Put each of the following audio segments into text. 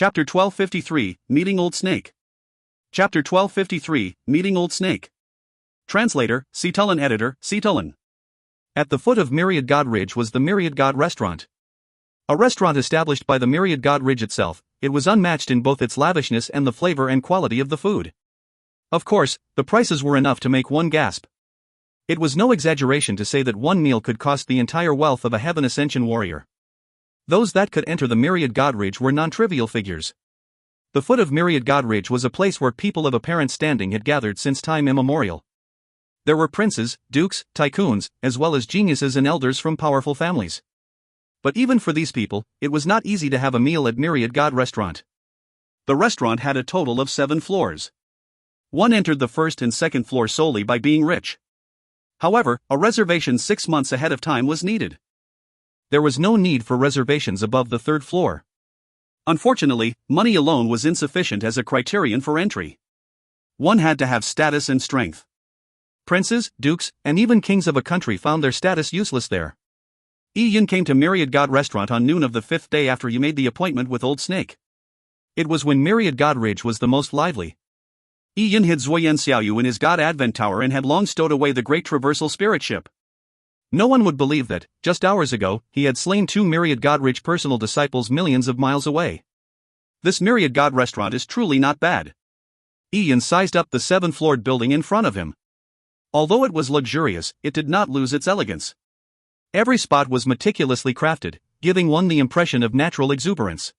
Chapter 1253, Meeting Old Snake. Chapter 1253, Meeting Old Snake. Translator, Cetulin. Editor, Cetulin. At the foot of Myriad God Ridge was the Myriad God Restaurant. A restaurant established by the Myriad God Ridge itself, it was unmatched in both its lavishness and the flavor and quality of the food. Of course, the prices were enough to make one gasp. It was no exaggeration to say that one meal could cost the entire wealth of a Heaven Ascension warrior. Those that could enter the Myriad God Ridge were non-trivial figures. The foot of Myriad God Ridge was a place where people of apparent standing had gathered since time immemorial. There were princes, dukes, tycoons, as well as geniuses and elders from powerful families. But even for these people, it was not easy to have a meal at Myriad God Restaurant. The restaurant had a total of 7 floors. One entered the first and second floor solely by being rich. However, a reservation 6 months ahead of time was needed. There was no need for reservations above the 3rd floor. Unfortunately, money alone was insufficient as a criterion for entry. One had to have status and strength. Princes, dukes, and even kings of a country found their status useless there. Ian came to Myriad God Restaurant on noon of the 5th day after you made the appointment with Old Snake. It was when Myriad God Ridge was the most lively. Ian hid Zuoyan Xiaoyu in his God Advent Tower and had long stowed away the great traversal spirit ship. No one would believe that, just hours ago, he had slain 2 Myriad God Ridge personal disciples millions of miles away. This Myriad God Restaurant is truly not bad. Ian sized up the 7-floored building in front of him. Although it was luxurious, it did not lose its elegance. Every spot was meticulously crafted, giving one the impression of natural exuberance.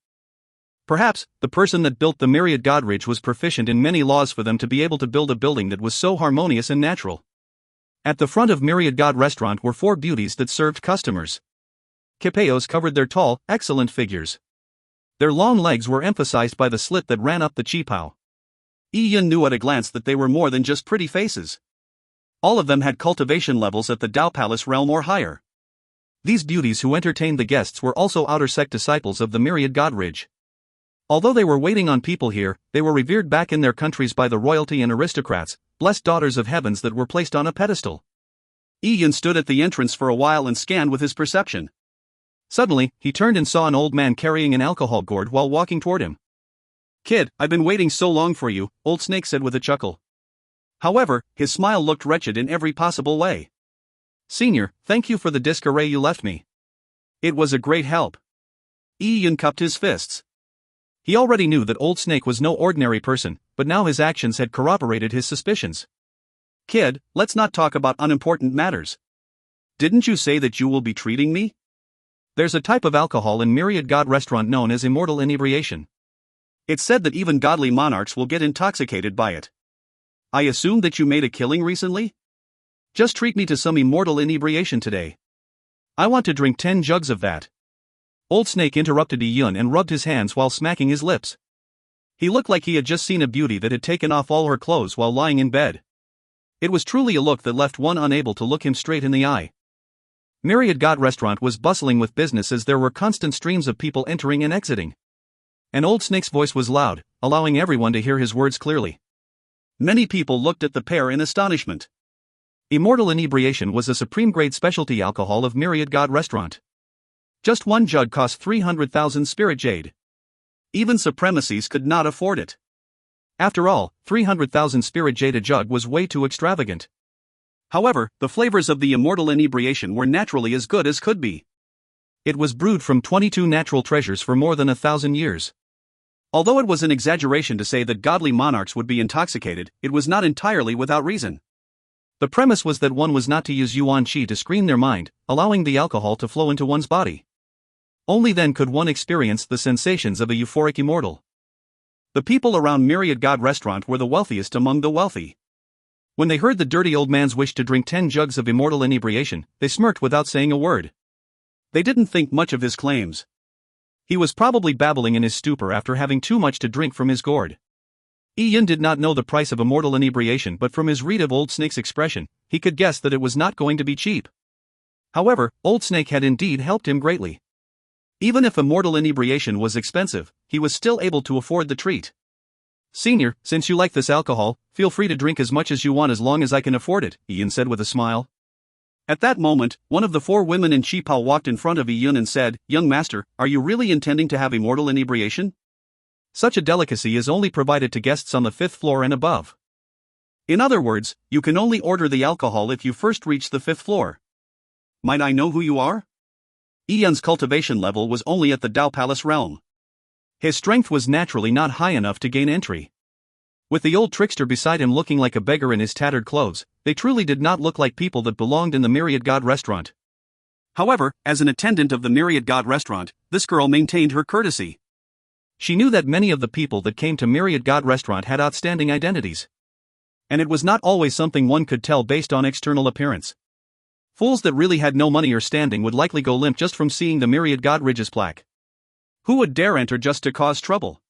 Perhaps, the person that built the Myriad God Ridge was proficient in many laws for them to be able to build a building that was so harmonious and natural. At the front of Myriad God Restaurant were 4 beauties that served customers. Kipeos covered their tall, excellent figures. Their long legs were emphasized by the slit that ran up the chipao. Ian knew at a glance that they were more than just pretty faces. All of them had cultivation levels at the Dao Palace realm or higher. These beauties who entertained the guests were also outer sect disciples of the Myriad God Ridge. Although they were waiting on people here, they were revered back in their countries by the royalty and aristocrats, blessed daughters of heavens that were placed on a pedestal. Ian stood at the entrance for a while and scanned with his perception. Suddenly, he turned and saw an old man carrying an alcohol gourd while walking toward him. "Kid, I've been waiting so long for you," Old Snake said with a chuckle. However, his smile looked wretched in every possible way. "Senior, thank you for the disc array you left me. It was a great help." Ian cupped his fists. He already knew that Old Snake was no ordinary person, but now his actions had corroborated his suspicions. "Kid, let's not talk about unimportant matters. Didn't you say that you will be treating me? There's a type of alcohol in Myriad God Restaurant known as immortal inebriation. It's said that even godly monarchs will get intoxicated by it. I assume that you made a killing recently? Just treat me to some immortal inebriation today. I want to drink 10 jugs of that." Old Snake interrupted Ian and rubbed his hands while smacking his lips. He looked like he had just seen a beauty that had taken off all her clothes while lying in bed. It was truly a look that left one unable to look him straight in the eye. Myriad God Restaurant was bustling with business as there were constant streams of people entering and exiting. And Old Snake's voice was loud, allowing everyone to hear his words clearly. Many people looked at the pair in astonishment. Immortal inebriation was a supreme-grade specialty alcohol of Myriad God Restaurant. Just one jug cost 300,000 spirit jade. Even supremacies could not afford it. After all, 300,000 spirit jade a jug was way too extravagant. However, the flavors of the immortal inebriation were naturally as good as could be. It was brewed from 22 natural treasures for more than 1,000 years. Although it was an exaggeration to say that godly monarchs would be intoxicated, it was not entirely without reason. The premise was that one was not to use yuan qi to screen their mind, allowing the alcohol to flow into one's body. Only then could one experience the sensations of a euphoric immortal. The people around Myriad God Restaurant were the wealthiest among the wealthy. When they heard the dirty old man's wish to drink 10 jugs of immortal inebriation, they smirked without saying a word. They didn't think much of his claims. He was probably babbling in his stupor after having too much to drink from his gourd. Ian did not know the price of immortal inebriation, but from his read of Old Snake's expression, he could guess that it was not going to be cheap. However, Old Snake had indeed helped him greatly. Even if immortal inebriation was expensive, he was still able to afford the treat. "Senior, since you like this alcohol, feel free to drink as much as you want as long as I can afford it," Ian said with a smile. At that moment, one of the 4 women in Chipao walked in front of Ian and said, "Young master, are you really intending to have immortal inebriation?" Such a delicacy is only provided to guests on the 5th floor and above. In other words, you can only order the alcohol if you first reach the 5th floor. Might I know who you are? Yun's cultivation level was only at the Dao Palace realm. His strength was naturally not high enough to gain entry. With the old trickster beside him looking like a beggar in his tattered clothes, they truly did not look like people that belonged in the Myriad God restaurant. However, as an attendant of the Myriad God restaurant, this girl maintained her courtesy. She knew that many of the people that came to Myriad God restaurant had outstanding identities. And it was not always something one could tell based on external appearance. Fools that really had no money or standing would likely go limp just from seeing the Myriad God Ridge's plaque. Who would dare enter just to cause trouble?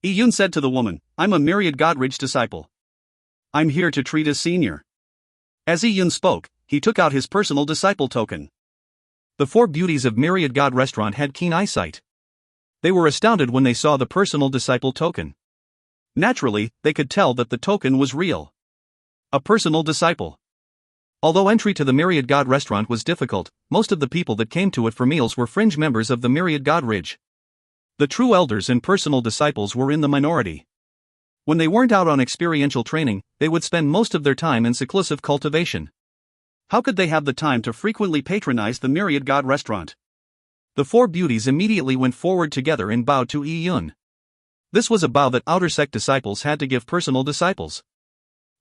Yun said to the woman, "I'm a Myriad God Ridge disciple. I'm here to treat a senior." As Yun spoke, he took out his personal disciple token. The 4 beauties of Myriad God restaurant had keen eyesight. They were astounded when they saw the personal disciple token. Naturally, they could tell that the token was real. A personal disciple. Although entry to the Myriad God restaurant was difficult, most of the people that came to it for meals were fringe members of the Myriad God Ridge. The true elders and personal disciples were in the minority. When they weren't out on experiential training, they would spend most of their time in seclusive cultivation. How could they have the time to frequently patronize the Myriad God restaurant? The 4 beauties immediately went forward together and bowed to Yun. This was a bow that outer sect disciples had to give personal disciples.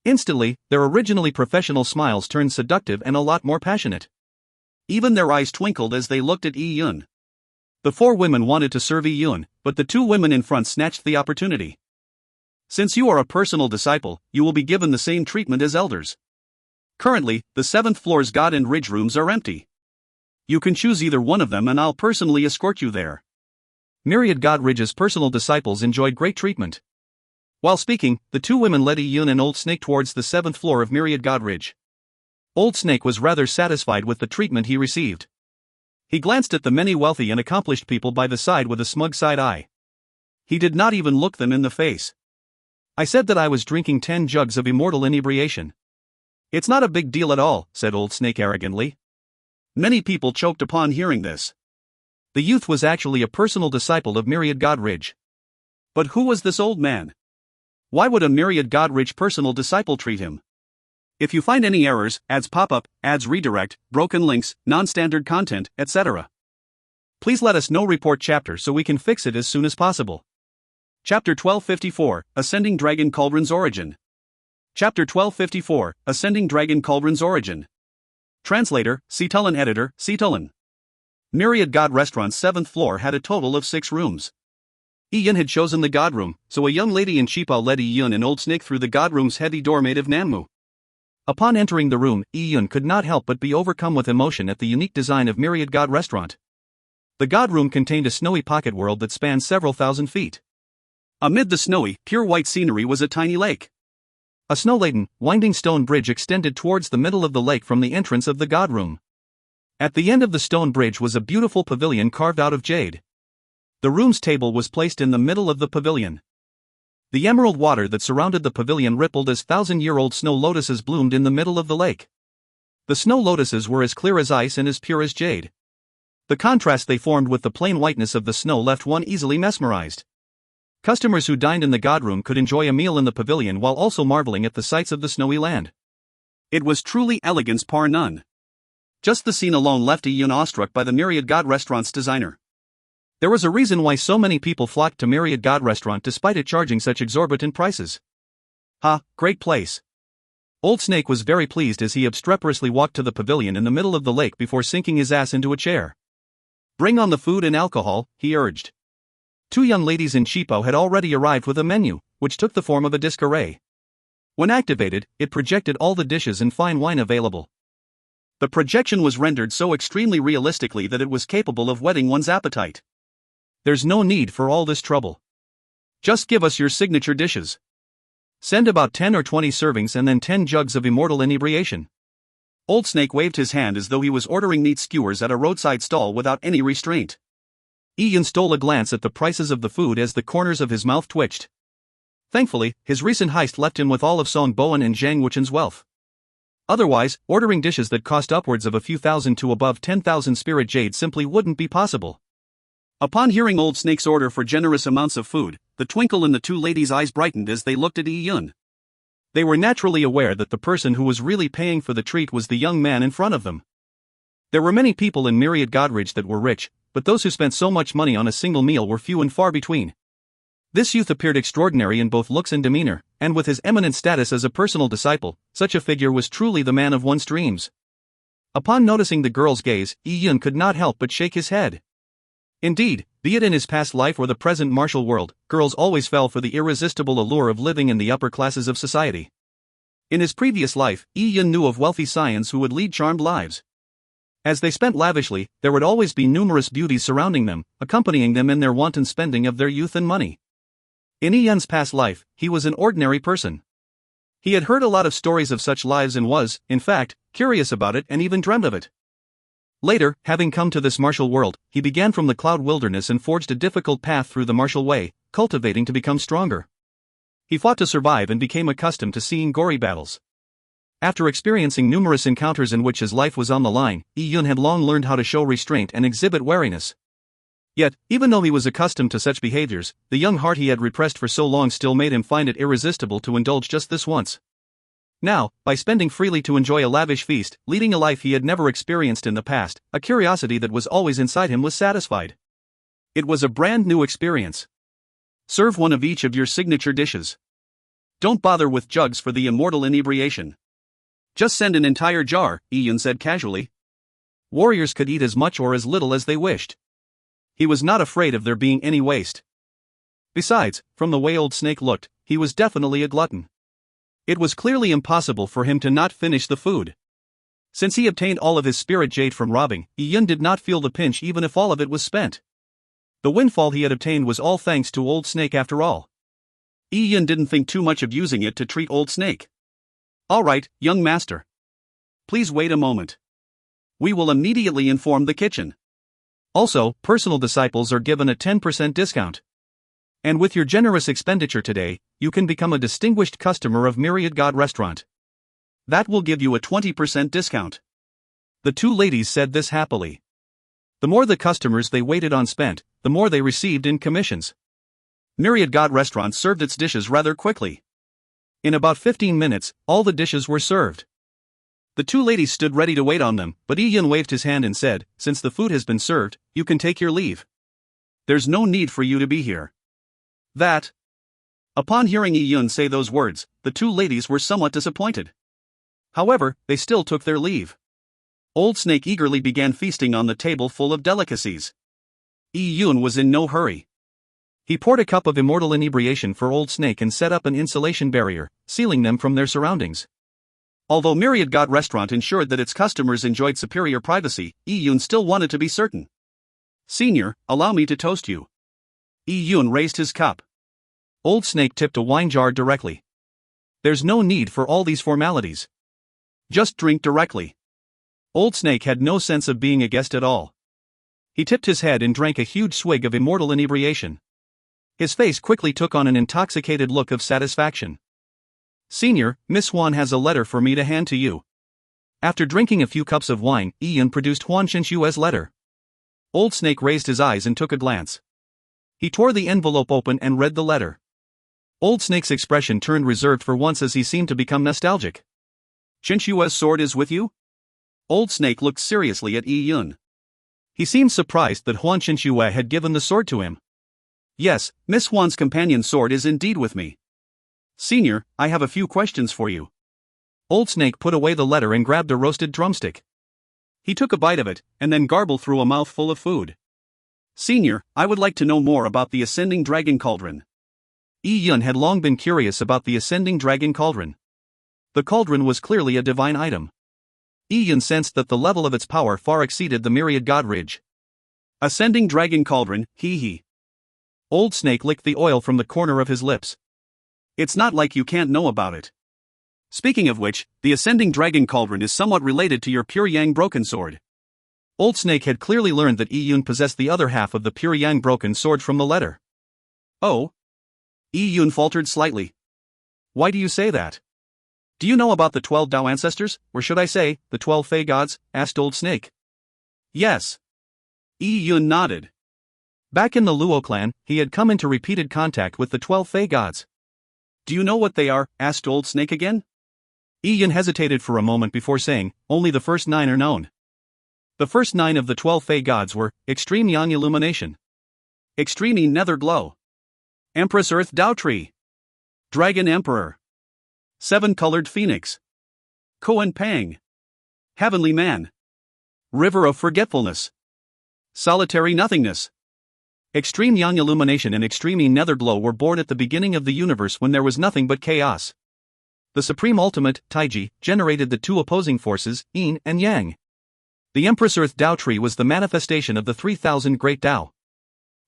Instantly, their originally professional smiles turned seductive and a lot more passionate. Even their eyes twinkled as they looked at Yun. The 4 women wanted to serve Yun, but the 2 women in front snatched the opportunity. "Since you are a personal disciple, you will be given the same treatment as elders. Currently, the 7th floor's God and Ridge rooms are empty. You can choose either one of them and I'll personally escort you there." Myriad God Ridge's personal disciples enjoyed great treatment. While speaking, the 2 women led Yun and Old Snake towards the 7th floor of Myriad God Ridge. Old Snake was rather satisfied with the treatment he received. He glanced at the many wealthy and accomplished people by the side with a smug side eye. He did not even look them in the face. "I said that I was drinking 10 jugs of immortal inebriation." "It's not a big deal at all," said Old Snake arrogantly. Many people choked upon hearing this. The youth was actually a personal disciple of Myriad God Ridge. But who was this old man? Why would a Myriad God Ridge personal disciple treat him? If you find any errors, ads pop up, ads redirect, broken links, non-standard content, etc., please let us know. Report chapter so we can fix it as soon as possible. Chapter 1254, Ascending Dragon Cauldron's Origin. Chapter 1254, Ascending Dragon Cauldron's Origin. Translator, Cetulin. Editor, Cetulin. Myriad God Restaurant's 7th floor had a total of 6 rooms. Yun had chosen the God Room, so a young lady in Qipao led Yun and Old Snake through the God Room's heavy door made of Nanmu. Upon entering the room, Yun could not help but be overcome with emotion at the unique design of Myriad God Restaurant. The God Room contained a snowy pocket world that spanned several thousand feet. Amid the snowy, pure white scenery was a tiny lake. A snow-laden, winding stone bridge extended towards the middle of the lake from the entrance of the God Room. At the end of the stone bridge was a beautiful pavilion carved out of jade. The room's table was placed in the middle of the pavilion. The emerald water that surrounded the pavilion rippled as 1,000-year-old snow lotuses bloomed in the middle of the lake. The snow lotuses were as clear as ice and as pure as jade. The contrast they formed with the plain whiteness of the snow left one easily mesmerized. Customers who dined in the God Room could enjoy a meal in the pavilion while also marveling at the sights of the snowy land. It was truly elegance par none. Just the scene alone left Yun awestruck by the Myriad God Restaurant's designer. There was a reason why so many people flocked to Myriad God Restaurant despite it charging such exorbitant prices. Great place. Old Snake was very pleased as he obstreperously walked to the pavilion in the middle of the lake before sinking his ass into a chair. "Bring on the food and alcohol," he urged. 2 young ladies in Qipao had already arrived with a menu, which took the form of a disc array. When activated, it projected all the dishes and fine wine available. The projection was rendered so extremely realistically that it was capable of whetting one's appetite. "There's no need for all this trouble. Just give us your signature dishes. Send about 10 or 20 servings and then 10 jugs of immortal inebriation." Old Snake waved his hand as though he was ordering meat skewers at a roadside stall without any restraint. Yun stole a glance at the prices of the food as the corners of his mouth twitched. Thankfully, his recent heist left him with all of Song Bowen and Zhang Wuchen's wealth. Otherwise, ordering dishes that cost upwards of a few thousand to above 10,000 spirit jade simply wouldn't be possible. Upon hearing Old Snake's order for generous amounts of food, the twinkle in the two ladies' eyes brightened as they looked at Yi Yun. They were naturally aware that the person who was really paying for the treat was the young man in front of them. There were many people in Myriad Godridge that were rich, but those who spent so much money on a single meal were few and far between. This youth appeared extraordinary in both looks and demeanor, and with his eminent status as a personal disciple, such a figure was truly the man of one's dreams. Upon noticing the girl's gaze, Yi Yun could not help but shake his head. Indeed, be it in his past life or the present martial world, girls always fell for the irresistible allure of living in the upper classes of society. In his previous life, Yi Yun knew of wealthy scions who would lead charmed lives. As they spent lavishly, there would always be numerous beauties surrounding them, accompanying them in their wanton spending of their youth and money. In Yi Yun's past life, he was an ordinary person. He had heard a lot of stories of such lives and was, in fact, curious about it and even dreamed of it. Later, having come to this martial world, he began from the cloud wilderness and forged a difficult path through the martial way, cultivating to become stronger. He fought to survive and became accustomed to seeing gory battles. After experiencing numerous encounters in which his life was on the line, Yi Yun had long learned how to show restraint and exhibit wariness. Yet, even though he was accustomed to such behaviors, the young heart he had repressed for so long still made him find it irresistible to indulge just this once. Now, by spending freely to enjoy a lavish feast, leading a life he had never experienced in the past, a curiosity that was always inside him was satisfied. It was a brand new experience. Serve one of each of your signature dishes. Don't bother with jugs for the immortal inebriation. Just send an entire jar, Yi Yun said casually. Warriors could eat as much or as little as they wished. He was not afraid of there being any waste. Besides, from the way Old Snake looked, he was definitely a glutton. It was clearly impossible for him to not finish the food. Since he obtained all of his spirit jade from robbing, Yi Yun did not feel the pinch even if all of it was spent. The windfall he had obtained was all thanks to Old Snake after all. Yi Yun didn't think too much of using it to treat Old Snake. All right, young master. Please wait a moment. We will immediately inform the kitchen. Also, personal disciples are given a 10% discount. And with your generous expenditure today, you can become a distinguished customer of Myriad God Restaurant. That will give you a 20% discount. The two ladies said this happily. The more the customers they waited on spent, the more they received in commissions. Myriad God Restaurant served its dishes rather quickly. In about 15 minutes, all the dishes were served. The two ladies stood ready to wait on them, but Yi Yun waved his hand and said, "Since the food has been served, you can take your leave. There's no need for you to be here." That. Upon hearing Yi Yun say those words, the two ladies were somewhat disappointed. However, they still took their leave. Old Snake eagerly began feasting on the table full of delicacies. Yi Yun was in no hurry. He poured a cup of immortal inebriation for Old Snake and set up an insulation barrier, sealing them from their surroundings. Although Myriad God Restaurant ensured that its customers enjoyed superior privacy, Yi Yun still wanted to be certain. "Senior, allow me to toast you." Yi Yun raised his cup. Old Snake tipped a wine jar directly. "There's no need for all these formalities. Just drink directly." Old Snake had no sense of being a guest at all. He tipped his head and drank a huge swig of immortal inebriation. His face quickly took on an intoxicated look of satisfaction. "Senior, Miss Huan has a letter for me to hand to you." After drinking a few cups of wine, Yi Yun produced Huan Qinshue's letter. Old Snake raised his eyes and took a glance. He tore the envelope open and read the letter. Old Snake's expression turned reserved for once as he seemed to become nostalgic. "Qinshue's sword is with you?" Old Snake looked seriously at Yi Yun. He seemed surprised that Huan Qinshuo had given the sword to him. "Yes, Miss Huan's companion sword is indeed with me. Senior, I have a few questions for you." Old Snake put away the letter and grabbed a roasted drumstick. He took a bite of it, and then gargled through a mouthful of food. "Senior, I would like to know more about the Ascending Dragon Cauldron." Yi Yun had long been curious about the Ascending Dragon Cauldron. The cauldron was clearly a divine item. Yi Yun sensed that the level of its power far exceeded the Myriad Godridge. "Ascending Dragon Cauldron, hee." Old Snake licked the oil from the corner of his lips. "It's not like you can't know about it. Speaking of which, the Ascending Dragon Cauldron is somewhat related to your Pure Yang Broken Sword." Old Snake had clearly learned that Yi Yun possessed the other half of the Pure Yang Broken Sword from the letter. "Oh?" Yi Yun faltered slightly. "Why do you say that? Do you know about the 12 Tao ancestors, or should I say, the 12 Fey gods?" asked Old Snake. "Yes." Yi Yun nodded. Back in the Luo clan, he had come into repeated contact with the 12 Fey gods. "Do you know what they are?" asked Old Snake again. Yi Yun hesitated for a moment before saying, "Only the first 9 are known." The first 9 of the 12 Fey gods were Extreme Yang Illumination, Extreme Yi Nether Glow, Empress Earth Dao Tree, Dragon Emperor, 7-Colored Phoenix, Koan Pang, Heavenly Man, River of Forgetfulness, Solitary Nothingness. Extreme Yang Illumination and Extreme Yi Nether Glow were born at the beginning of the universe when there was nothing but chaos. The Supreme Ultimate, Taiji, generated the 2 opposing forces, Yin and Yang. The Empress Earth Dao Tree was the manifestation of the 3000 Great Dao.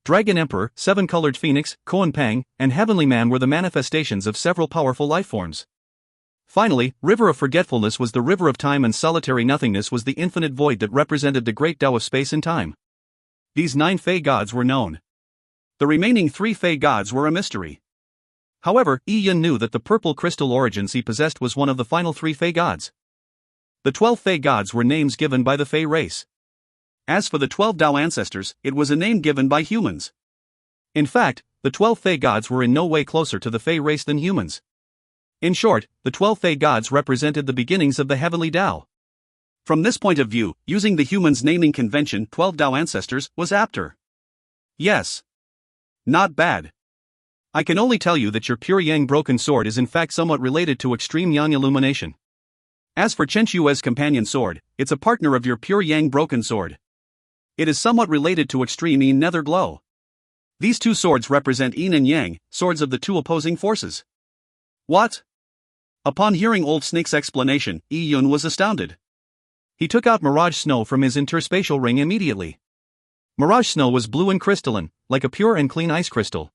Dragon Emperor, 7-Colored Phoenix, Koan Pang, and Heavenly Man were the manifestations of several powerful lifeforms. Finally, River of Forgetfulness was the river of time and Solitary Nothingness was the infinite void that represented the great Tao of space and time. These 9 Fey gods were known. The remaining 3 Fey gods were a mystery. However, Yi Yun knew that the purple crystal origins he possessed was one of the final 3 Fey gods. The 12 Fey gods were names given by the Fey race. As for the 12 Tao ancestors, it was a name given by humans. In fact, the 12 Fey gods were in no way closer to the Fey race than humans. In short, the 12 Fey gods represented the beginnings of the heavenly Tao. From this point of view, using the humans' naming convention 12 Tao ancestors was apter. Yes. Not bad. I can only tell you that your pure Yang broken sword is in fact somewhat related to Extreme Yang Illumination. As for Chen Shue's companion sword, it's a partner of your pure Yang broken sword. It is somewhat related to Extreme Yi Nether Glow. These 2 swords represent Yin and Yang, swords of the 2 opposing forces. What? Upon hearing Old Snake's explanation, Yi Yun was astounded. He took out Mirage Snow from his interspatial ring immediately. Mirage Snow was blue and crystalline, like a pure and clean ice crystal.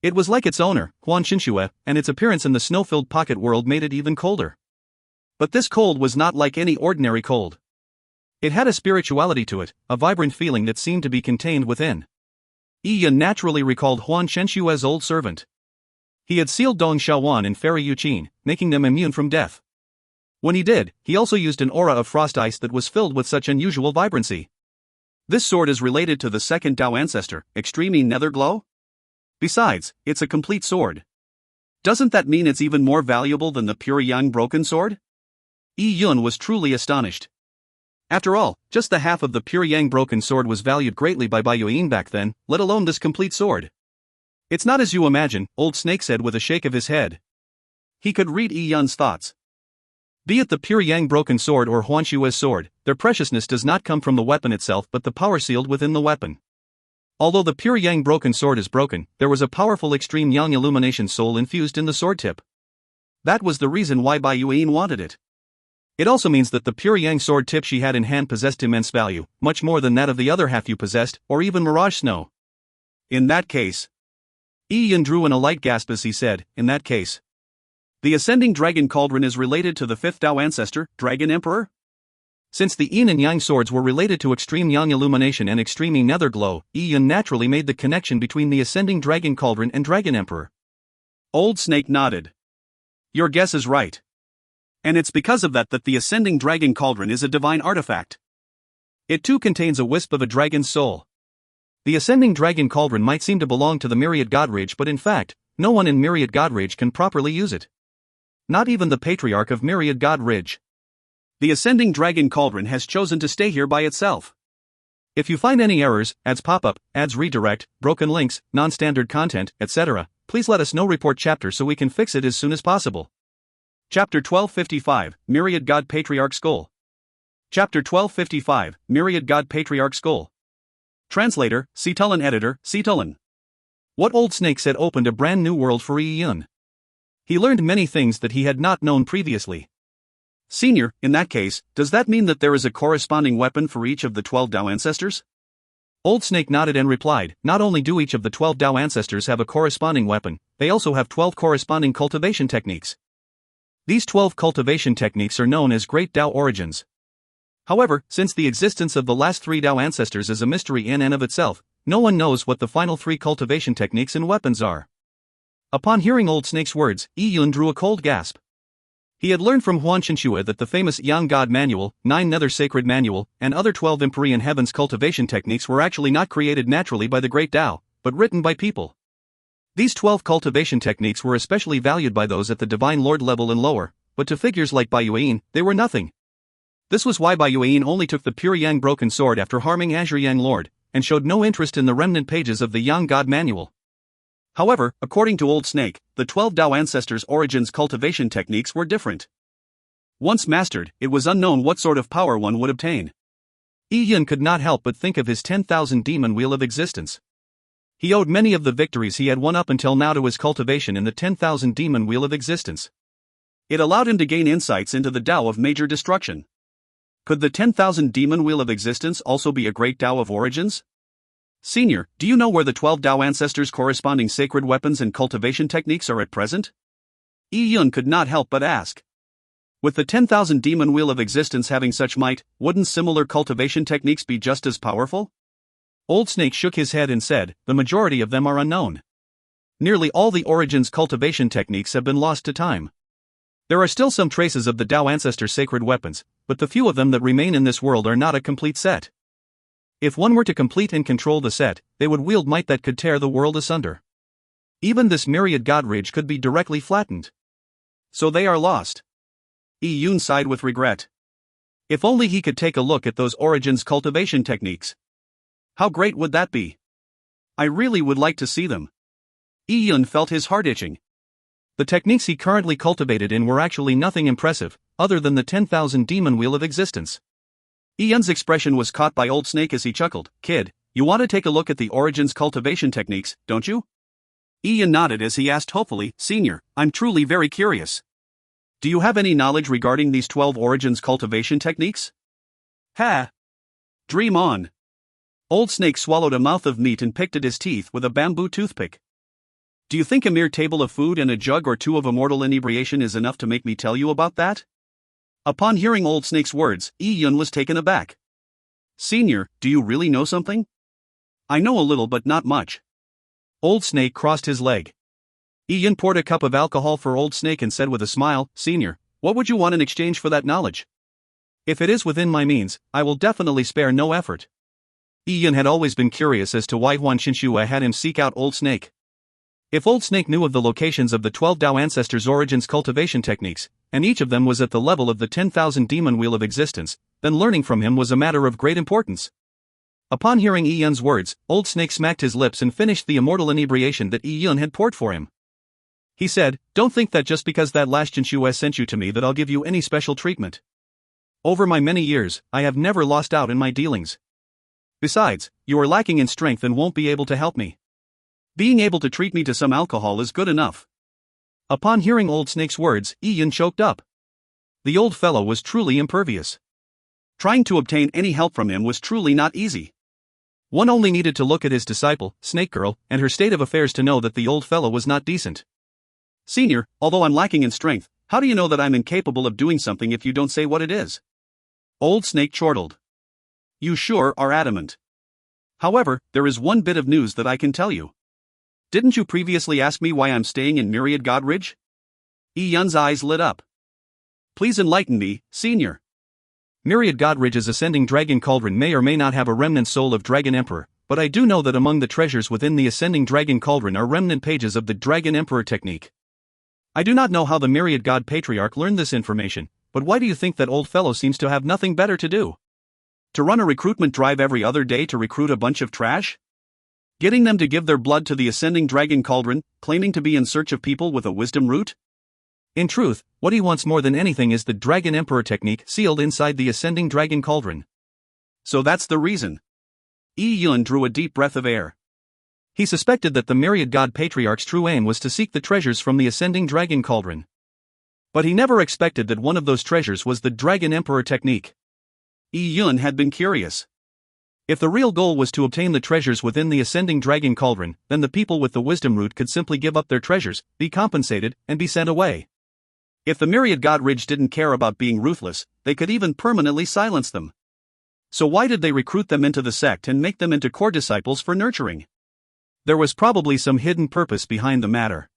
It was like its owner, Huan Xinxue, and its appearance in the snow-filled pocket world made it even colder. But this cold was not like any ordinary cold. It had a spirituality to it, a vibrant feeling that seemed to be contained within. Yi Yun naturally recalled Huan Xinxue's old servant. He had sealed Dong Xiaowan and Fairy Yuqin, making them immune from death. When he did, he also used an aura of frost ice that was filled with such unusual vibrancy. This sword is related to the 2nd Tao ancestor, Extreme Yi Nether Glow? Besides, it's a complete sword. Doesn't that mean it's even more valuable than the pure Yang broken sword? Yi Yun was truly astonished. After all, just the half of the pure Yang broken sword was valued greatly by Baiyuan back then, let alone this complete sword. It's not as you imagine, Old Snake said with a shake of his head. He could read Yi Yun's thoughts. Be it the pure Yang broken sword or Huan Xue's sword, their preciousness does not come from the weapon itself but the power sealed within the weapon. Although the pure Yang broken sword is broken, there was a powerful Extreme Yang Illumination soul infused in the sword tip. That was the reason why Baiyuan wanted it. It also means that the pure Yang sword tip she had in hand possessed immense value, much more than that of the other half you possessed, or even Mirage Snow. In that case. Yi Yun drew in a light gasp as he said, in that case. The ascending dragon cauldron is related to the 5th Tao ancestor, Dragon Emperor? Since the Yin and Yang swords were related to Extreme Yang Illumination and Extreme Yi Nether Glow, Yi Yun naturally made the connection between the ascending dragon cauldron and Dragon Emperor. Old Snake nodded. Your guess is right. And it's because of that the ascending dragon cauldron is a divine artifact. It too contains a wisp of a dragon's soul. The ascending dragon cauldron might seem to belong to the Myriad Godrage, but in fact, no one in Myriad Godrage can properly use it. Not even the patriarch of Myriad Godrage. The ascending dragon cauldron has chosen to stay here by itself. If you find any errors, ads pop up, ads redirect, broken links, non-standard content, etc., please let us know. Report chapter so we can fix it as soon as possible. Chapter 1255, Myriad God Patriarch Skull. Chapter 1255, Myriad God Patriarch Skull. Translator, Cetulin Editor, Cetulin. What Old Snake said opened a brand new world for Yi Yun. He learned many things that he had not known previously. Senior, in that case, does that mean that there is a corresponding weapon for each of the 12 Tao ancestors? Old Snake nodded and replied, not only do each of the 12 Tao ancestors have a corresponding weapon, they also have 12 corresponding cultivation techniques. These 12 cultivation techniques are known as Great Tao Origins. However, since the existence of the last 3 Tao ancestors is a mystery in and of itself, no one knows what the final 3 cultivation techniques and weapons are. Upon hearing Old Snake's words, Yi Yun drew a cold gasp. He had learned from Huan Shenshue that the famous Yang God Manual, 9 Nether Sacred Manual, and other 12 Empyrean Heavens cultivation techniques were actually not created naturally by the Great Tao, but written by people. These 12 cultivation techniques were especially valued by those at the Divine Lord level and lower, but to figures like Bai Yueyin, they were nothing. This was why Bai Yueyin only took the pure Yang broken sword after harming Azure Yang Lord, and showed no interest in the remnant pages of the Yang God Manual. However, according to Old Snake, the 12 Tao Ancestors' origins cultivation techniques were different. Once mastered, it was unknown what sort of power one would obtain. Yi Yun could not help but think of his 10,000 demon wheel of existence. He owed many of the victories he had won up until now to his cultivation in the 10,000 demon wheel of existence. It allowed him to gain insights into the Tao of major destruction. Could the 10,000 demon wheel of existence also be a great Tao of origins? Senior, do you know where the 12 Tao Ancestors' corresponding sacred weapons and cultivation techniques are at present? Yi Yun could not help but ask. With the 10,000 demon wheel of existence having such might, wouldn't similar cultivation techniques be just as powerful? Old Snake shook his head and said, the majority of them are unknown. Nearly all the origins cultivation techniques have been lost to time. There are still some traces of the Tao Ancestors' sacred weapons, but the few of them that remain in this world are not a complete set. If one were to complete and control the set, they would wield might that could tear the world asunder. Even this myriad god ridge could be directly flattened. So they are lost. Yi Yun sighed with regret. If only he could take a look at those origins cultivation techniques. How great would that be? I really would like to see them. Yi Yun felt his heart itching. The techniques he currently cultivated in were actually nothing impressive, other than the 10,000 demon wheel of existence. Yi Yun's expression was caught by Old Snake as he chuckled. Kid, you want to take a look at the origins cultivation techniques, don't you? Yi Yun nodded as he asked hopefully, Senior, I'm truly very curious. Do you have any knowledge regarding these 12 origins cultivation techniques? Ha! Dream on. Old Snake swallowed a mouth of meat and picked at his teeth with a bamboo toothpick. Do you think a mere table of food and a jug or two of immortal inebriation is enough to make me tell you about that? Upon hearing Old Snake's words, Yi Yun was taken aback. Senior, do you really know something? I know a little but not much. Old Snake crossed his leg. Yi Yun poured a cup of alcohol for Old Snake and said with a smile, Senior, what would you want in exchange for that knowledge? If it is within my means, I will definitely spare no effort. Yi Yun had always been curious as to why Huan Shenshue had him seek out Old Snake. If Old Snake knew of the locations of the 12 Tao Ancestors' origins cultivation techniques, and each of them was at the level of the 10,000 demon wheel of existence, then learning from him was a matter of great importance. Upon hearing Yi Yun's words, Old Snake smacked his lips and finished the immortal inebriation that Yi Yun had poured for him. He said, Don't think that just because that last Shenshue sent you to me that I'll give you any special treatment. Over my many years, I have never lost out in my dealings. Besides, you are lacking in strength and won't be able to help me. Being able to treat me to some alcohol is good enough. Upon hearing Old Snake's words, Yi Yun choked up. The old fellow was truly impervious. Trying to obtain any help from him was truly not easy. One only needed to look at his disciple, Snake Girl, and her state of affairs to know that the old fellow was not decent. Senior, although I'm lacking in strength, how do you know that I'm incapable of doing something if you don't say what it is? Old Snake chortled. You sure are adamant. However, there is one bit of news that I can tell you. Didn't you previously ask me why I'm staying in Myriad God Ridge? Yi Yun's eyes lit up. Please enlighten me, Senior. Myriad God Ridge's ascending dragon cauldron may or may not have a remnant soul of Dragon Emperor, but I do know that among the treasures within the ascending dragon cauldron are remnant pages of the Dragon Emperor technique. I do not know how the Myriad God Patriarch learned this information, but why do you think that old fellow seems to have nothing better to do? To run a recruitment drive every other day to recruit a bunch of trash? Getting them to give their blood to the ascending dragon cauldron, claiming to be in search of people with a wisdom root? In truth, what he wants more than anything is the Dragon Emperor technique sealed inside the ascending dragon cauldron. So that's the reason. Yi Yun drew a deep breath of air. He suspected that the Myriad God Patriarch's true aim was to seek the treasures from the ascending dragon cauldron. But he never expected that one of those treasures was the Dragon Emperor technique. Yi Yun had been curious. If the real goal was to obtain the treasures within the ascending dragon cauldron, then the people with the wisdom root could simply give up their treasures, be compensated, and be sent away. If the Myriad God Ridge didn't care about being ruthless, they could even permanently silence them. So why did they recruit them into the sect and make them into core disciples for nurturing? There was probably some hidden purpose behind the matter.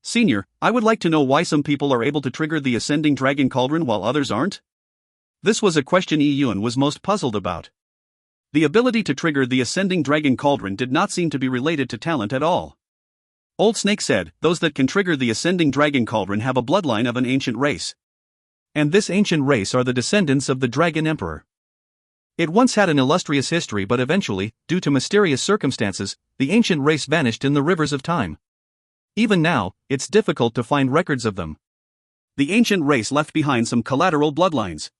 Senior, I would like to know why some people are able to trigger the Ascending Dragon Cauldron while others aren't? This was a question Yi Yun was most puzzled about. The ability to trigger the Ascending Dragon Cauldron did not seem to be related to talent at all. Old Snake said, those that can trigger the Ascending Dragon Cauldron have a bloodline of an ancient race. And this ancient race are the descendants of the Dragon Emperor. It once had an illustrious history, but eventually, due to mysterious circumstances, the ancient race vanished in the rivers of time. Even now, it's difficult to find records of them. The ancient race left behind some collateral bloodlines.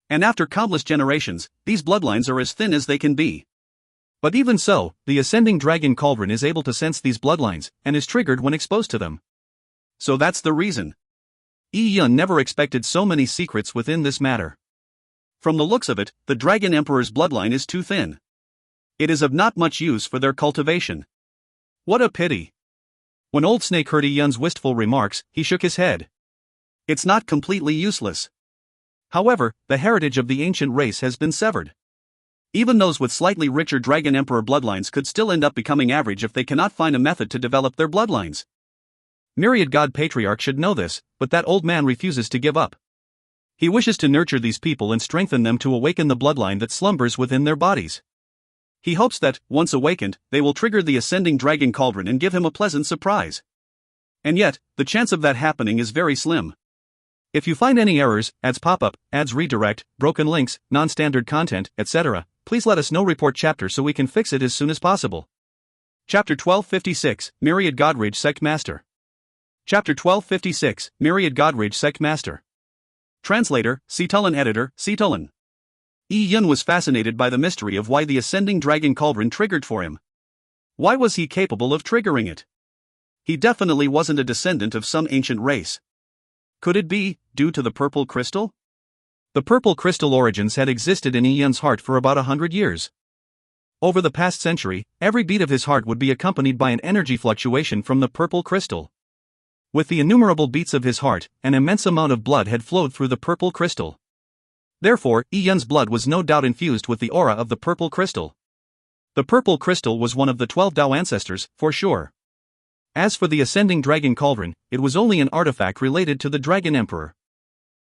And after countless generations, these bloodlines are as thin as they can be. But even so, the Ascending Dragon Cauldron is able to sense these bloodlines, and is triggered when exposed to them. So that's the reason. Yi Yun never expected so many secrets within this matter. From the looks of it, the Dragon Emperor's bloodline is too thin. It is of not much use for their cultivation. What a pity. When Old Snake heard Yi Yun's wistful remarks, he shook his head. It's not completely useless. However, the heritage of the ancient race has been severed. Even those with slightly richer Dragon Emperor bloodlines could still end up becoming average if they cannot find a method to develop their bloodlines. Myriad God Patriarch should know this, but that old man refuses to give up. He wishes to nurture these people and strengthen them to awaken the bloodline that slumbers within their bodies. He hopes that, once awakened, they will trigger the Ascending Dragon Cauldron and give him a pleasant surprise. And yet, the chance of that happening is very slim. If you find any errors, ads pop up, ads redirect, broken links, non-standard content, etc., please let us know. Report chapter so we can fix it as soon as possible. Chapter 1256, Myriad Godridge Sect Master. Chapter 1256, Myriad Godridge Sect Master. Translator, Cetulin. Editor, Cetulin. Yi Yun was fascinated by the mystery of why the Ascending Dragon Cauldron triggered for him. Why was he capable of triggering it? He definitely wasn't a descendant of some ancient race. Could it be due to the purple crystal? The purple crystal origins had existed in Yi Yun's heart for about 100 years. Over the past century, every beat of his heart would be accompanied by an energy fluctuation from the purple crystal. With the innumerable beats of his heart, an immense amount of blood had flowed through the purple crystal. Therefore, Yi Yun's blood was no doubt infused with the aura of the purple crystal. The purple crystal was one of the 12 Tao ancestors, for sure. As for the Ascending Dragon Cauldron, it was only an artifact related to the Dragon Emperor.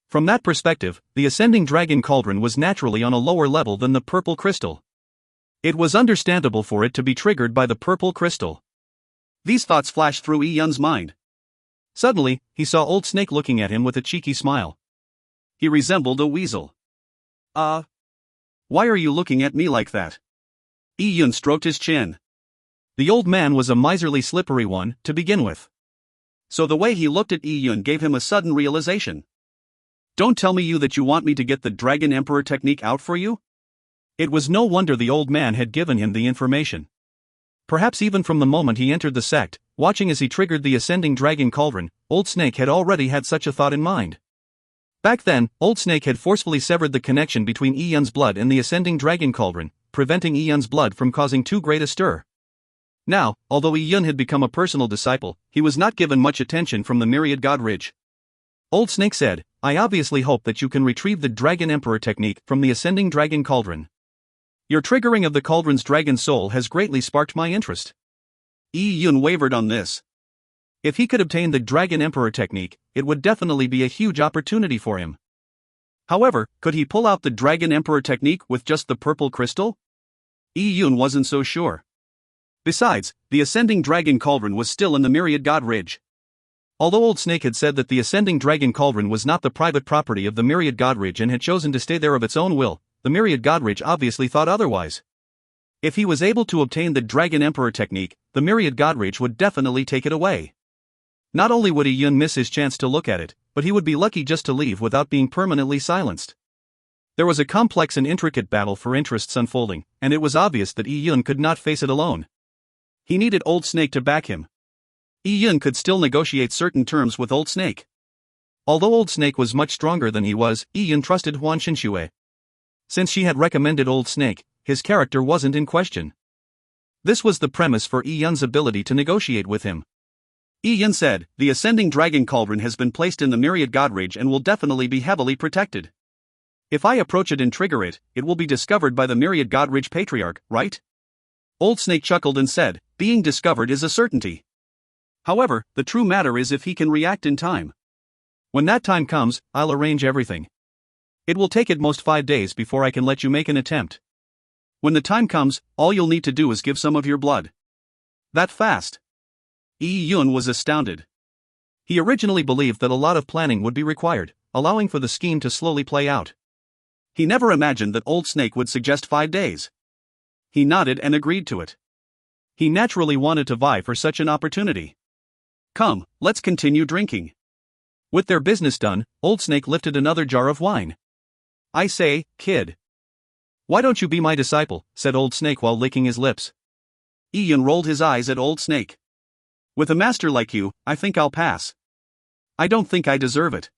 From that perspective, the Ascending Dragon Cauldron was naturally on a lower level than the purple crystal. It was understandable for it to be triggered by the purple crystal. These thoughts flashed through Yi Yun's mind. Suddenly, he saw Old Snake looking at him with a cheeky smile. He resembled a weasel. Why are you looking at me like that? Yi Yun stroked his chin. The old man was a miserly slippery one, to begin with. So the way he looked at Yi Yun gave him a sudden realization. Don't tell me that you want me to get the Dragon Emperor technique out for you? It was no wonder the old man had given him the information. Perhaps even from the moment he entered the sect, watching as he triggered the Ascending Dragon Cauldron, Old Snake had already had such a thought in mind. Back then, Old Snake had forcefully severed the connection between Yi Yun's blood and the Ascending Dragon Cauldron, preventing Yi Yun's blood from causing too great a stir. Now, although Yi Yun had become a personal disciple, he was not given much attention from the Myriad Godridge. Old Snake said, I obviously hope that you can retrieve the Dragon Emperor technique from the Ascending Dragon Cauldron. Your triggering of the cauldron's dragon soul has greatly sparked my interest. Yi Yun wavered on this. If he could obtain the Dragon Emperor technique, it would definitely be a huge opportunity for him. However, could he pull out the Dragon Emperor technique with just the purple crystal? Yi Yun wasn't so sure. Besides, the Ascending Dragon Cauldron was still in the Myriad Godridge. Although Old Snake had said that the Ascending Dragon Cauldron was not the private property of the Myriad Godridge and had chosen to stay there of its own will, the Myriad Godridge obviously thought otherwise. If he was able to obtain the Dragon Emperor technique, the Myriad Godridge would definitely take it away. Not only would Yi Yun miss his chance to look at it, but he would be lucky just to leave without being permanently silenced. There was a complex and intricate battle for interests unfolding, and it was obvious that Yi Yun could not face it alone. He needed Old Snake to back him. Yi Yun could still negotiate certain terms with Old Snake. Although Old Snake was much stronger than he was, Yi Yun trusted Huan Xinxue. Since she had recommended Old Snake, his character wasn't in question. This was the premise for Yi Yun's ability to negotiate with him. Yi Yun said, the Ascending Dragon Cauldron has been placed in the Myriad Godridge and will definitely be heavily protected. If I approach it and trigger it, it will be discovered by the Myriad Godridge Patriarch, right? Old Snake chuckled and said, being discovered is a certainty. However, the true matter is if he can react in time. When that time comes, I'll arrange everything. It will take at most 5 days before I can let you make an attempt. When the time comes, all you'll need to do is give some of your blood. That fast? Yi Yun was astounded. He originally believed that a lot of planning would be required, allowing for the scheme to slowly play out. He never imagined that Old Snake would suggest 5 days. He nodded and agreed to it. He naturally wanted to vie for such an opportunity. Come, let's continue drinking. With their business done, Old Snake lifted another jar of wine. I say, kid. Why don't you be my disciple, said Old Snake while licking his lips. Ian rolled his eyes at Old Snake. With a master like you, I think I'll pass. I don't think I deserve it.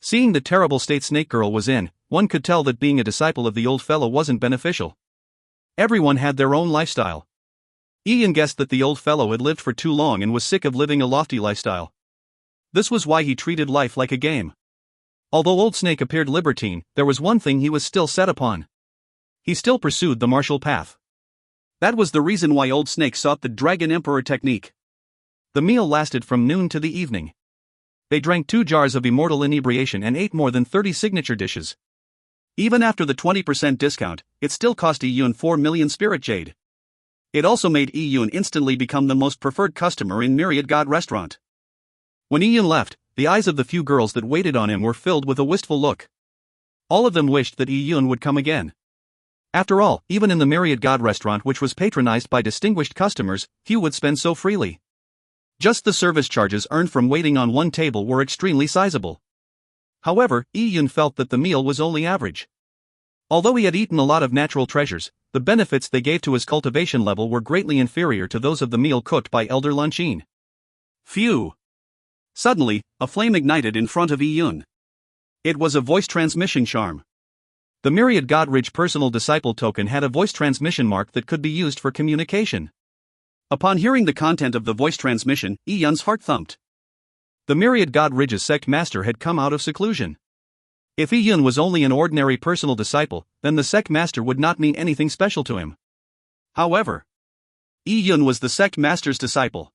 Seeing the terrible state Snake Girl was in, one could tell that being a disciple of the old fellow wasn't beneficial. Everyone had their own lifestyle. Ian guessed that the old fellow had lived for too long and was sick of living a lofty lifestyle. This was why he treated life like a game. Although Old Snake appeared libertine, there was one thing he was still set upon. He still pursued the martial path. That was the reason why Old Snake sought the Dragon Emperor technique. The meal lasted from noon to the evening. They drank 2 jars of immortal inebriation and ate more than 30 signature dishes. Even after the 20% discount, it still cost Yun 4 million spirit jade. It also made Yun instantly become the most preferred customer in Myriad God Restaurant. When Yun left, the eyes of the few girls that waited on him were filled with a wistful look. All of them wished that Yun would come again. After all, even in the Myriad God Restaurant, which was patronized by distinguished customers, few would spend so freely. Just the service charges earned from waiting on one table were extremely sizable. However, Yun felt that the meal was only average. Although he had eaten a lot of natural treasures, the benefits they gave to his cultivation level were greatly inferior to those of the meal cooked by Elder Lunchine. Phew! Suddenly, a flame ignited in front of Yun. It was a voice transmission charm. The Myriad Godridge personal disciple token had a voice transmission mark that could be used for communication. Upon hearing the content of the voice transmission, Yun's heart thumped. The Myriad Godridge's sect master had come out of seclusion. If Yun was only an ordinary personal disciple, then the sect master would not mean anything special to him. However, Yun was the sect master's disciple.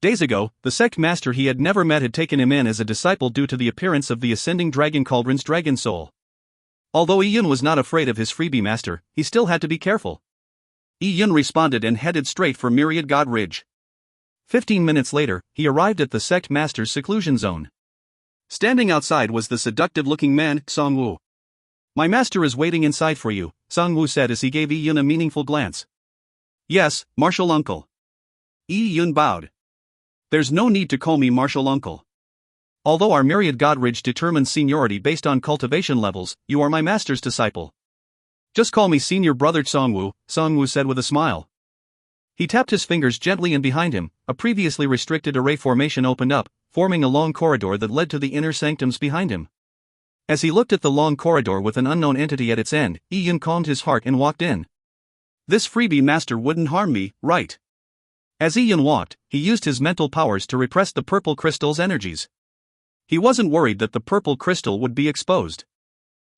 Days ago, the sect master he had never met had taken him in as a disciple due to the appearance of the ascending dragon cauldron's dragon soul. Although Yun was not afraid of his freebie master, he still had to be careful. Yun responded and headed straight for Myriad God Ridge. 15 minutes later, he arrived at the sect master's seclusion zone. Standing outside was the seductive-looking man, Songwu. My master is waiting inside for you, Songwu said as he gave Yun a meaningful glance. Yes, martial uncle. Yun bowed. There's no need to call me martial uncle. Although our Myriad Godridge determines seniority based on cultivation levels, you are my master's disciple. Just call me senior brother Songwu, Songwu said with a smile. He tapped his fingers gently and behind him, a previously restricted array formation opened up, forming a long corridor that led to the inner sanctums behind him. As he looked at the long corridor with an unknown entity at its end, Yun calmed his heart and walked in. This freebie master wouldn't harm me, right? As Yun walked, he used his mental powers to repress the purple crystal's energies. He wasn't worried that the purple crystal would be exposed.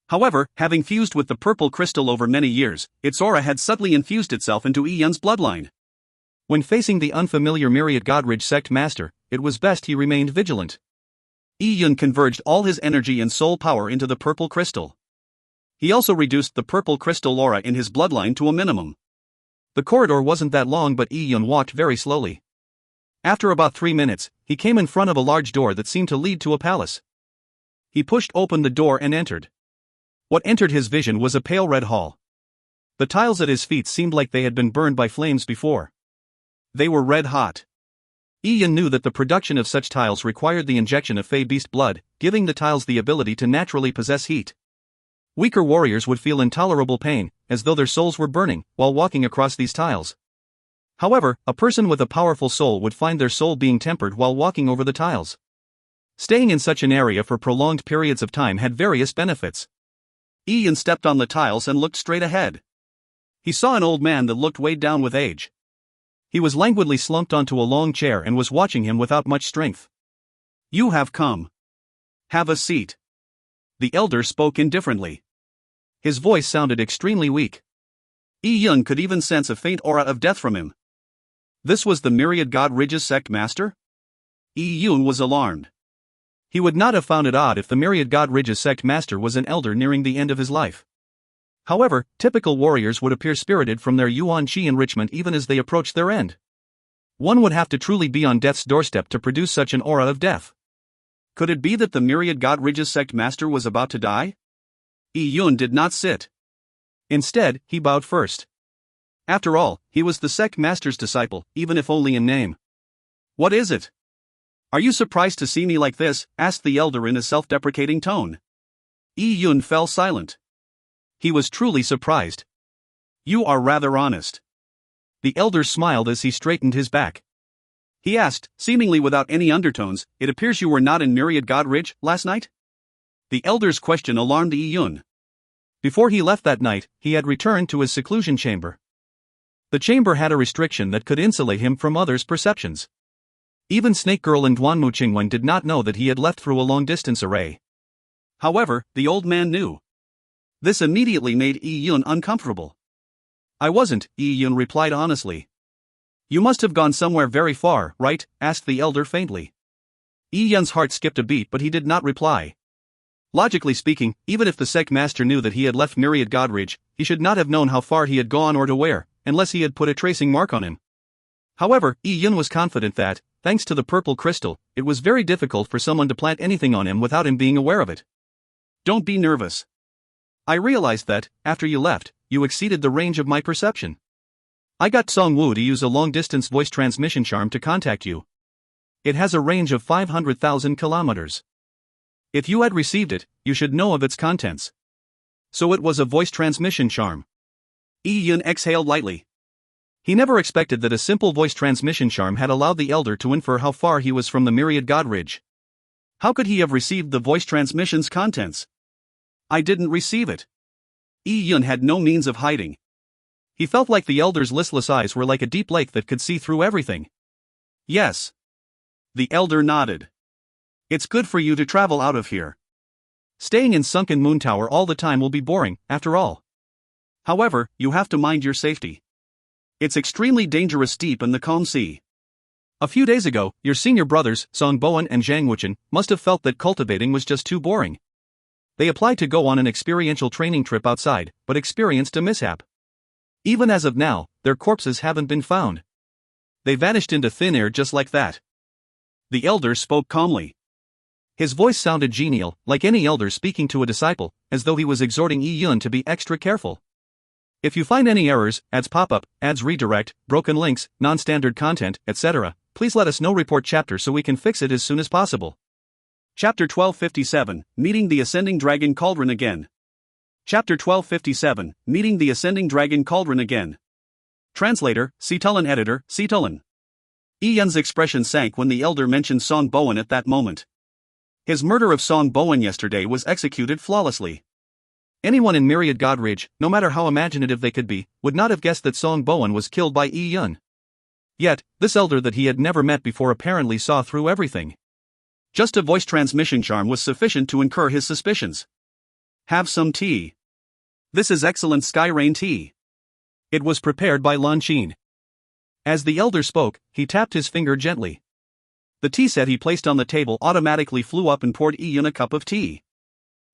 However, having fused with the purple crystal over many years, its aura had subtly infused itself into Yun's bloodline. When facing the unfamiliar Myriad Godridge sect master, it was best he remained vigilant. Yun converged all his energy and soul power into the purple crystal. He also reduced the purple crystal aura in his bloodline to a minimum. The corridor wasn't that long, but Yun walked very slowly. After about 3 minutes, he came in front of a large door that seemed to lead to a palace. He pushed open the door and entered. What entered his vision was a pale red hall. The tiles at his feet seemed like they had been burned by flames before. They were red hot. Yun knew that the production of such tiles required the injection of Fey Beast blood, giving the tiles the ability to naturally possess heat. Weaker warriors would feel intolerable pain, as though their souls were burning, while walking across these tiles. However, a person with a powerful soul would find their soul being tempered while walking over the tiles. Staying in such an area for prolonged periods of time had various benefits. Yun stepped on the tiles and looked straight ahead. He saw an old man that looked weighed down with age. He was languidly slumped onto a long chair and was watching him without much strength. You have come. Have a seat. The elder spoke indifferently. His voice sounded extremely weak. Yun could even sense a faint aura of death from him. This was the Myriad Godridge's sect master? Yi Yun was alarmed. He would not have found it odd if the Myriad God Ridge's sect master was an elder nearing the end of his life. However, typical warriors would appear spirited from their yuan qi enrichment even as they approached their end. One would have to truly be on death's doorstep to produce such an aura of death. Could it be that the Myriad God Ridge's sect master was about to die? Yi Yun did not sit. Instead, he bowed first. After all, he was the sect master's disciple, even if only in name. "What is it? Are you surprised to see me like this?" asked the elder in a self-deprecating tone. Yi Yun fell silent. He was truly surprised. "You are rather honest." The elder smiled as he straightened his back. He asked, seemingly without any undertones, "It appears you were not in Myriad God Ridge last night?" The elder's question alarmed Yi Yun. Before he left that night, he had returned to his seclusion chamber. The chamber had a restriction that could insulate him from others' perceptions. Even Snake Girl and Duanmu Qingwen did not know that he had left through a long-distance array. However, the old man knew. This immediately made Yi Yun uncomfortable. "I wasn't," Yi Yun replied honestly. "You must have gone somewhere very far, right?" asked the elder faintly. Yi Yun's heart skipped a beat, but he did not reply. Logically speaking, even if the sect master knew that he had left Myriad God Ridge, he should not have known how far he had gone or to where, unless he had put a tracing mark on him. However, Yi Yun was confident that, thanks to the purple crystal, it was very difficult for someone to plant anything on him without him being aware of it. "Don't be nervous. I realized that, after you left, you exceeded the range of my perception. I got Song Wu to use a long-distance voice transmission charm to contact you. It has a range of 500,000 kilometers. If you had received it, you should know of its contents. So it was a voice transmission charm." Yi Yun exhaled lightly. He never expected that a simple voice transmission charm had allowed the elder to infer how far he was from the Myriad God Ridge. How could he have received the voice transmission's contents? "I didn't receive it." Yi Yun had no means of hiding. He felt like the elder's listless eyes were like a deep lake that could see through everything. "Yes." The elder nodded. "It's good for you to travel out of here. Staying in Sunken Moon Tower all the time will be boring, after all. However, you have to mind your safety. It's extremely dangerous deep in the calm sea. A few days ago, your senior brothers, Song Bowen and Zhang Wuchen, must have felt that cultivating was just too boring. They applied to go on an experiential training trip outside, but experienced a mishap. Even as of now, their corpses haven't been found. They vanished into thin air just like that." The elder spoke calmly. His voice sounded genial, like any elder speaking to a disciple, as though he was exhorting Yi Yun to be extra careful. "If you find any errors, ads pop-up, ads redirect, broken links, non-standard content, etc., please let us know. Report chapter so we can fix it as soon as possible." Chapter 1257, Meeting the Ascending Dragon Cauldron Again. Chapter 1257, Meeting the Ascending Dragon Cauldron Again. Translator, Citulin Editor, Citulin. Yi Yun's expression sank when the elder mentioned Song Bowen at that moment. His murder of Song Bowen yesterday was executed flawlessly. Anyone in Myriad God Ridge, no matter how imaginative they could be, would not have guessed that Song Bowen was killed by Yi Yun. Yet, this elder that he had never met before apparently saw through everything. Just a voice transmission charm was sufficient to incur his suspicions. "Have some tea. This is excellent Sky Rain tea. It was prepared by Lan Qin." As the elder spoke, he tapped his finger gently. The tea set he placed on the table automatically flew up and poured Yi Yun a cup of tea.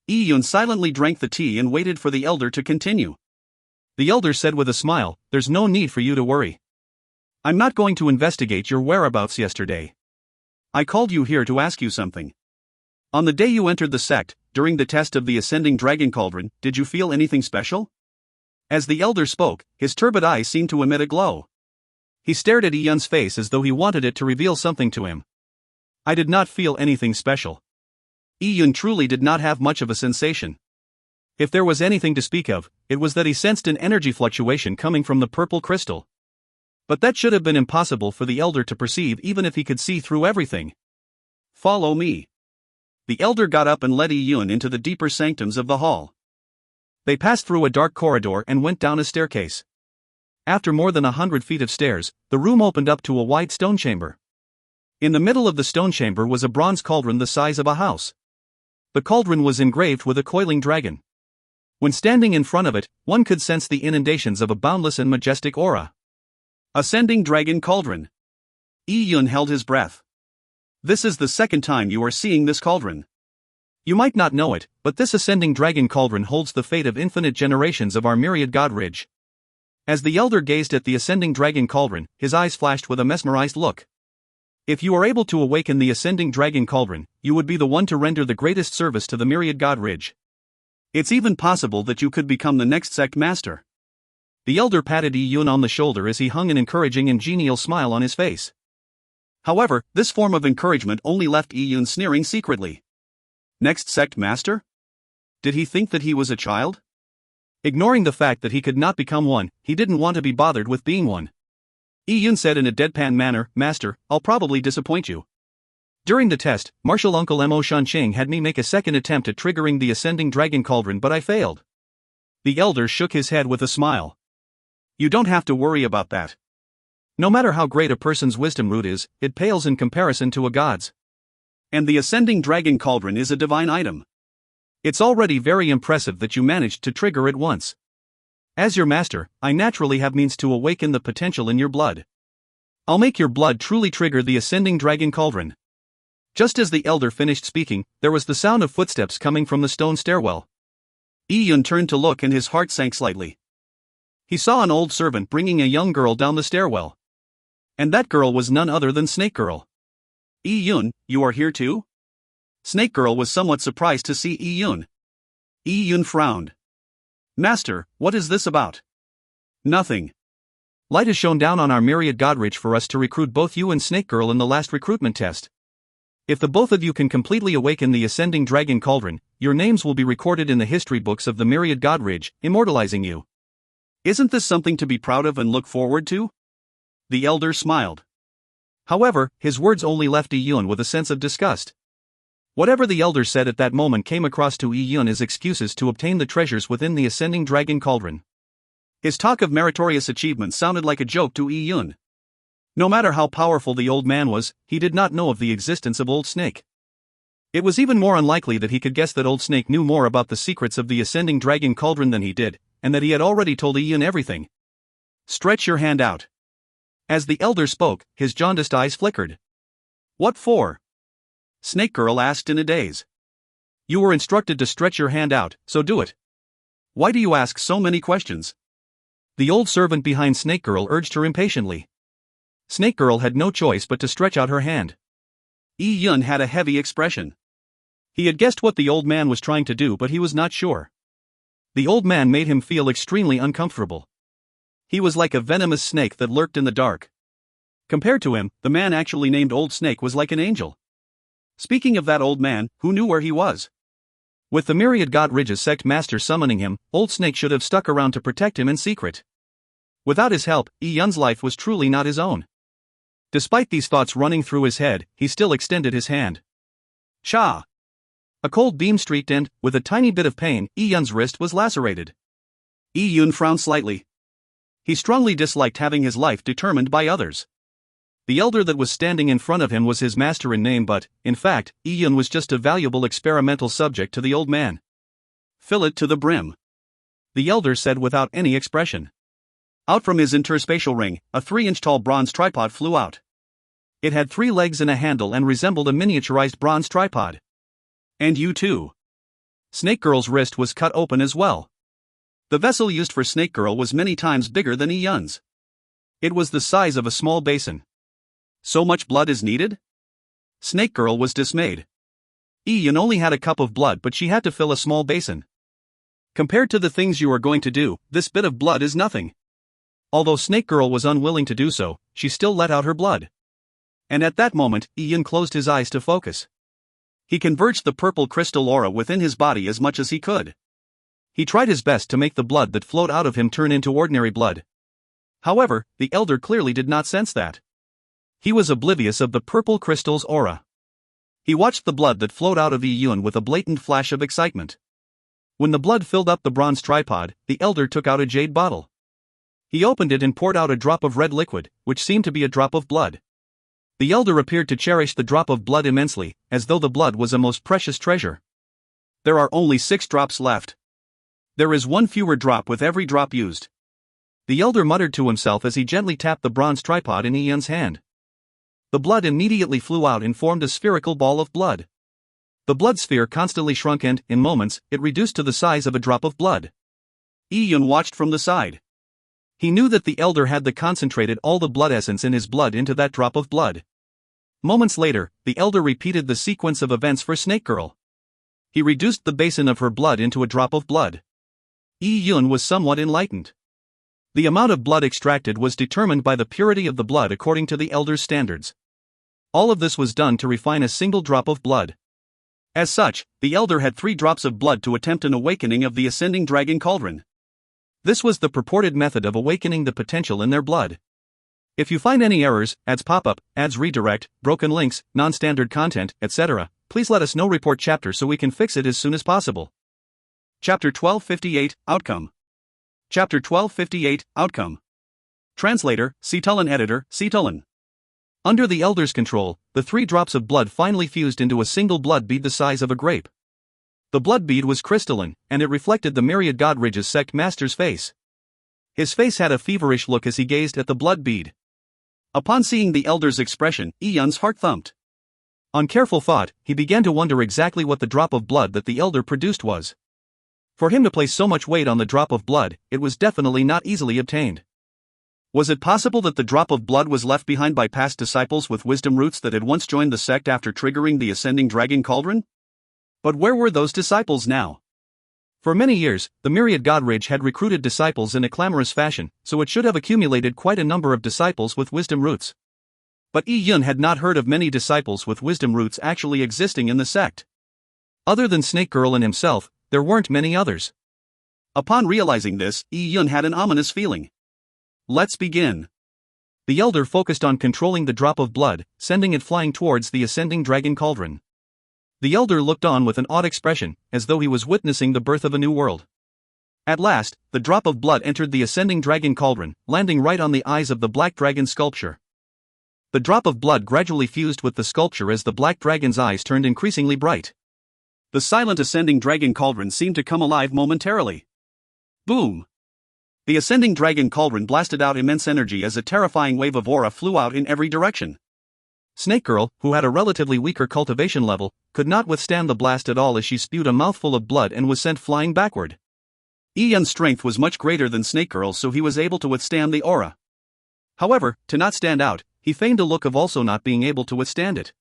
Yi Yun silently drank the tea and waited for the elder to continue. The elder said with a smile, "There's no need for you to worry. I'm not going to investigate your whereabouts yesterday. I called you here to ask you something. On the day you entered the sect, during the test of the Ascending Dragon Cauldron, did you feel anything special?" As the elder spoke, his turbid eyes seemed to emit a glow. He stared at Yi Yun's face as though he wanted it to reveal something to him. "I did not feel anything special." Yi Yun truly did not have much of a sensation. If there was anything to speak of, it was that he sensed an energy fluctuation coming from the purple crystal. But that should have been impossible for the elder to perceive even if he could see through everything. "Follow me." The elder got up and led Yi Yun into the deeper sanctums of the hall. They passed through a dark corridor and went down a staircase. After more than 100 feet of stairs, the room opened up to a wide stone chamber. In the middle of the stone chamber was a bronze cauldron the size of a house. The cauldron was engraved with a coiling dragon. When standing in front of it, one could sense the inundations of a boundless and majestic aura. Ascending Dragon Cauldron. Yi Yun held his breath. This is the second time you are seeing this cauldron. You might not know it, but this ascending dragon cauldron holds the fate of infinite generations of our myriad god ridge. As the elder gazed at the ascending dragon cauldron, his eyes flashed with a mesmerized look. If you are able to awaken the ascending dragon cauldron, you would be the one to render the greatest service to the myriad god ridge. It's even possible that you could become the next sect master. The elder patted Yi-Yun on the shoulder as he hung an encouraging and genial smile on his face. However, this form of encouragement only left Yi-Yun sneering secretly. Next sect master? Did he think that he was a child? Ignoring the fact that he could not become one, he didn't want to be bothered with being one. Yi-Yun said in a deadpan manner, "Master, I'll probably disappoint you. During the test, Martial Uncle Mo Shanqing had me make a second attempt at triggering the ascending dragon cauldron, but I failed." The elder shook his head with a smile. "You don't have to worry about that. No matter how great a person's wisdom root is, it pales in comparison to a god's. And the ascending dragon cauldron is a divine item. It's already very impressive that you managed to trigger it once. As your master, I naturally have means to awaken the potential in your blood. I'll make your blood truly trigger the ascending dragon cauldron." Just as the elder finished speaking, there was the sound of footsteps coming from the stone stairwell. Yi-Yun turned to look and his heart sank slightly. He saw an old servant bringing a young girl down the stairwell. And that girl was none other than Snake Girl. "Yi-Yun, you are here too?" Snake Girl was somewhat surprised to see Yi-Yun. Yi-Yun frowned. "Master, what is this about?" "Nothing. Light has shone down on our myriad godridge for us to recruit both you and Snake Girl in the last recruitment test. If the both of you can completely awaken the ascending dragon cauldron, your names will be recorded in the history books of the myriad godridge, immortalizing you. Isn't this something to be proud of and look forward to?" The elder smiled. However, his words only left Yi-Yun with a sense of disgust. Whatever the elder said at that moment came across to Yi-Yun as excuses to obtain the treasures within the ascending dragon cauldron. His talk of meritorious achievements sounded like a joke to Yi-Yun. No matter how powerful the old man was, he did not know of the existence of Old Snake. It was even more unlikely that he could guess that Old Snake knew more about the secrets of the ascending dragon cauldron than he did, and that he had already told Yi-Yun everything. "Stretch your hand out." As the elder spoke, his jaundiced eyes flickered. "What for?" Snake Girl asked in a daze. "You were instructed to stretch your hand out, so do it. Why do you ask so many questions?" The old servant behind Snake Girl urged her impatiently. Snake Girl had no choice but to stretch out her hand. Yi-Yun had a heavy expression. He had guessed what the old man was trying to do, but he was not sure. The old man made him feel extremely uncomfortable. He was like a venomous snake that lurked in the dark. Compared to him, the man actually named Old Snake was like an angel. Speaking of that old man, who knew where he was? With the myriad god ridge's sect master summoning him, Old Snake should have stuck around to protect him in secret. Without his help, Yi-Yun's life was truly not his own. Despite these thoughts running through his head, he still extended his hand. Cha! A cold beam streaked and, with a tiny bit of pain, Yi-Yun's wrist was lacerated. Yi-Yun frowned slightly. He strongly disliked having his life determined by others. The elder that was standing in front of him was his master in name, but, in fact, Yi-Yun was just a valuable experimental subject to the old man. "Fill it to the brim," the elder said without any expression. Out from his interspatial ring, a 3-inch-tall bronze tripod flew out. It had 3 legs and a handle and resembled a miniaturized bronze tripod. "And you too." Snake Girl's wrist was cut open as well. The vessel used for Snake Girl was many times bigger than Yi-Yun's. It was the size of a small basin. "So much blood is needed?" Snake Girl was dismayed. Yi-Yun only had a cup of blood, but she had to fill a small basin. "Compared to the things you are going to do, this bit of blood is nothing." Although Snake Girl was unwilling to do so, she still let out her blood. And at that moment, Yi-Yun closed his eyes to focus. He converged the purple crystal aura within his body as much as he could. He tried his best to make the blood that flowed out of him turn into ordinary blood. However, the elder clearly did not sense that. He was oblivious of the purple crystal's aura. He watched the blood that flowed out of Yi-Yun with a blatant flash of excitement. When the blood filled up the bronze tripod, the elder took out a jade bottle. He opened it and poured out a drop of red liquid, which seemed to be a drop of blood. The elder appeared to cherish the drop of blood immensely, as though the blood was a most precious treasure. "There are only 6 drops left. There is 1 fewer drop with every drop used," the elder muttered to himself as he gently tapped the bronze tripod in Yi-Yun's hand. The blood immediately flew out and formed a spherical ball of blood. The blood sphere constantly shrunk and, in moments, it reduced to the size of a drop of blood. Yi-Yun watched from the side. He knew that the elder had concentrated all the blood essence in his blood into that drop of blood. Moments later, the elder repeated the sequence of events for Snake Girl. He reduced the basin of her blood into a drop of blood. Yi-Yun was somewhat enlightened. The amount of blood extracted was determined by the purity of the blood according to the elder's standards. All of this was done to refine a single drop of blood. As such, the elder had 3 drops of blood to attempt an awakening of the ascending dragon cauldron. This was the purported method of awakening the potential in their blood. If you find any errors, ads pop up, ads redirect, broken links, non-standard content, etc., please let us know. Report chapter so we can fix it as soon as possible. Chapter 1258, Outcome. Chapter 1258, Outcome. Translator, Cetulin. Editor, Cetulin. Under the elder's control, the 3 drops of blood finally fused into a single blood bead the size of a grape. The blood bead was crystalline, and it reflected the myriad Godridge's sect master's face. His face had a feverish look as he gazed at the blood bead. Upon seeing the elder's expression, Yi-Yun's heart thumped. On careful thought, he began to wonder exactly what the drop of blood that the elder produced was. For him to place so much weight on the drop of blood, it was definitely not easily obtained. Was it possible that the drop of blood was left behind by past disciples with wisdom roots that had once joined the sect after triggering the ascending dragon cauldron? But where were those disciples now? For many years, the myriad Godridge had recruited disciples in a clamorous fashion, so it should have accumulated quite a number of disciples with wisdom roots. But Yi-Yun had not heard of many disciples with wisdom roots actually existing in the sect. Other than Snake Girl and himself, there weren't many others. Upon realizing this, Yi-Yun had an ominous feeling. Let's begin. The elder focused on controlling the drop of blood, sending it flying towards the ascending dragon cauldron. The elder looked on with an odd expression, as though he was witnessing the birth of a new world. At last, the drop of blood entered the ascending dragon cauldron, landing right on the eyes of the black dragon sculpture. The drop of blood gradually fused with the sculpture as the black dragon's eyes turned increasingly bright. The silent ascending dragon cauldron seemed to come alive momentarily. Boom! The ascending dragon cauldron blasted out immense energy as a terrifying wave of aura flew out in every direction. Snake Girl, who had a relatively weaker cultivation level, could not withstand the blast at all as she spewed a mouthful of blood and was sent flying backward. Yi-Yun's strength was much greater than Snake Girl's, so he was able to withstand the aura. However, to not stand out, he feigned a look of also not being able to withstand it.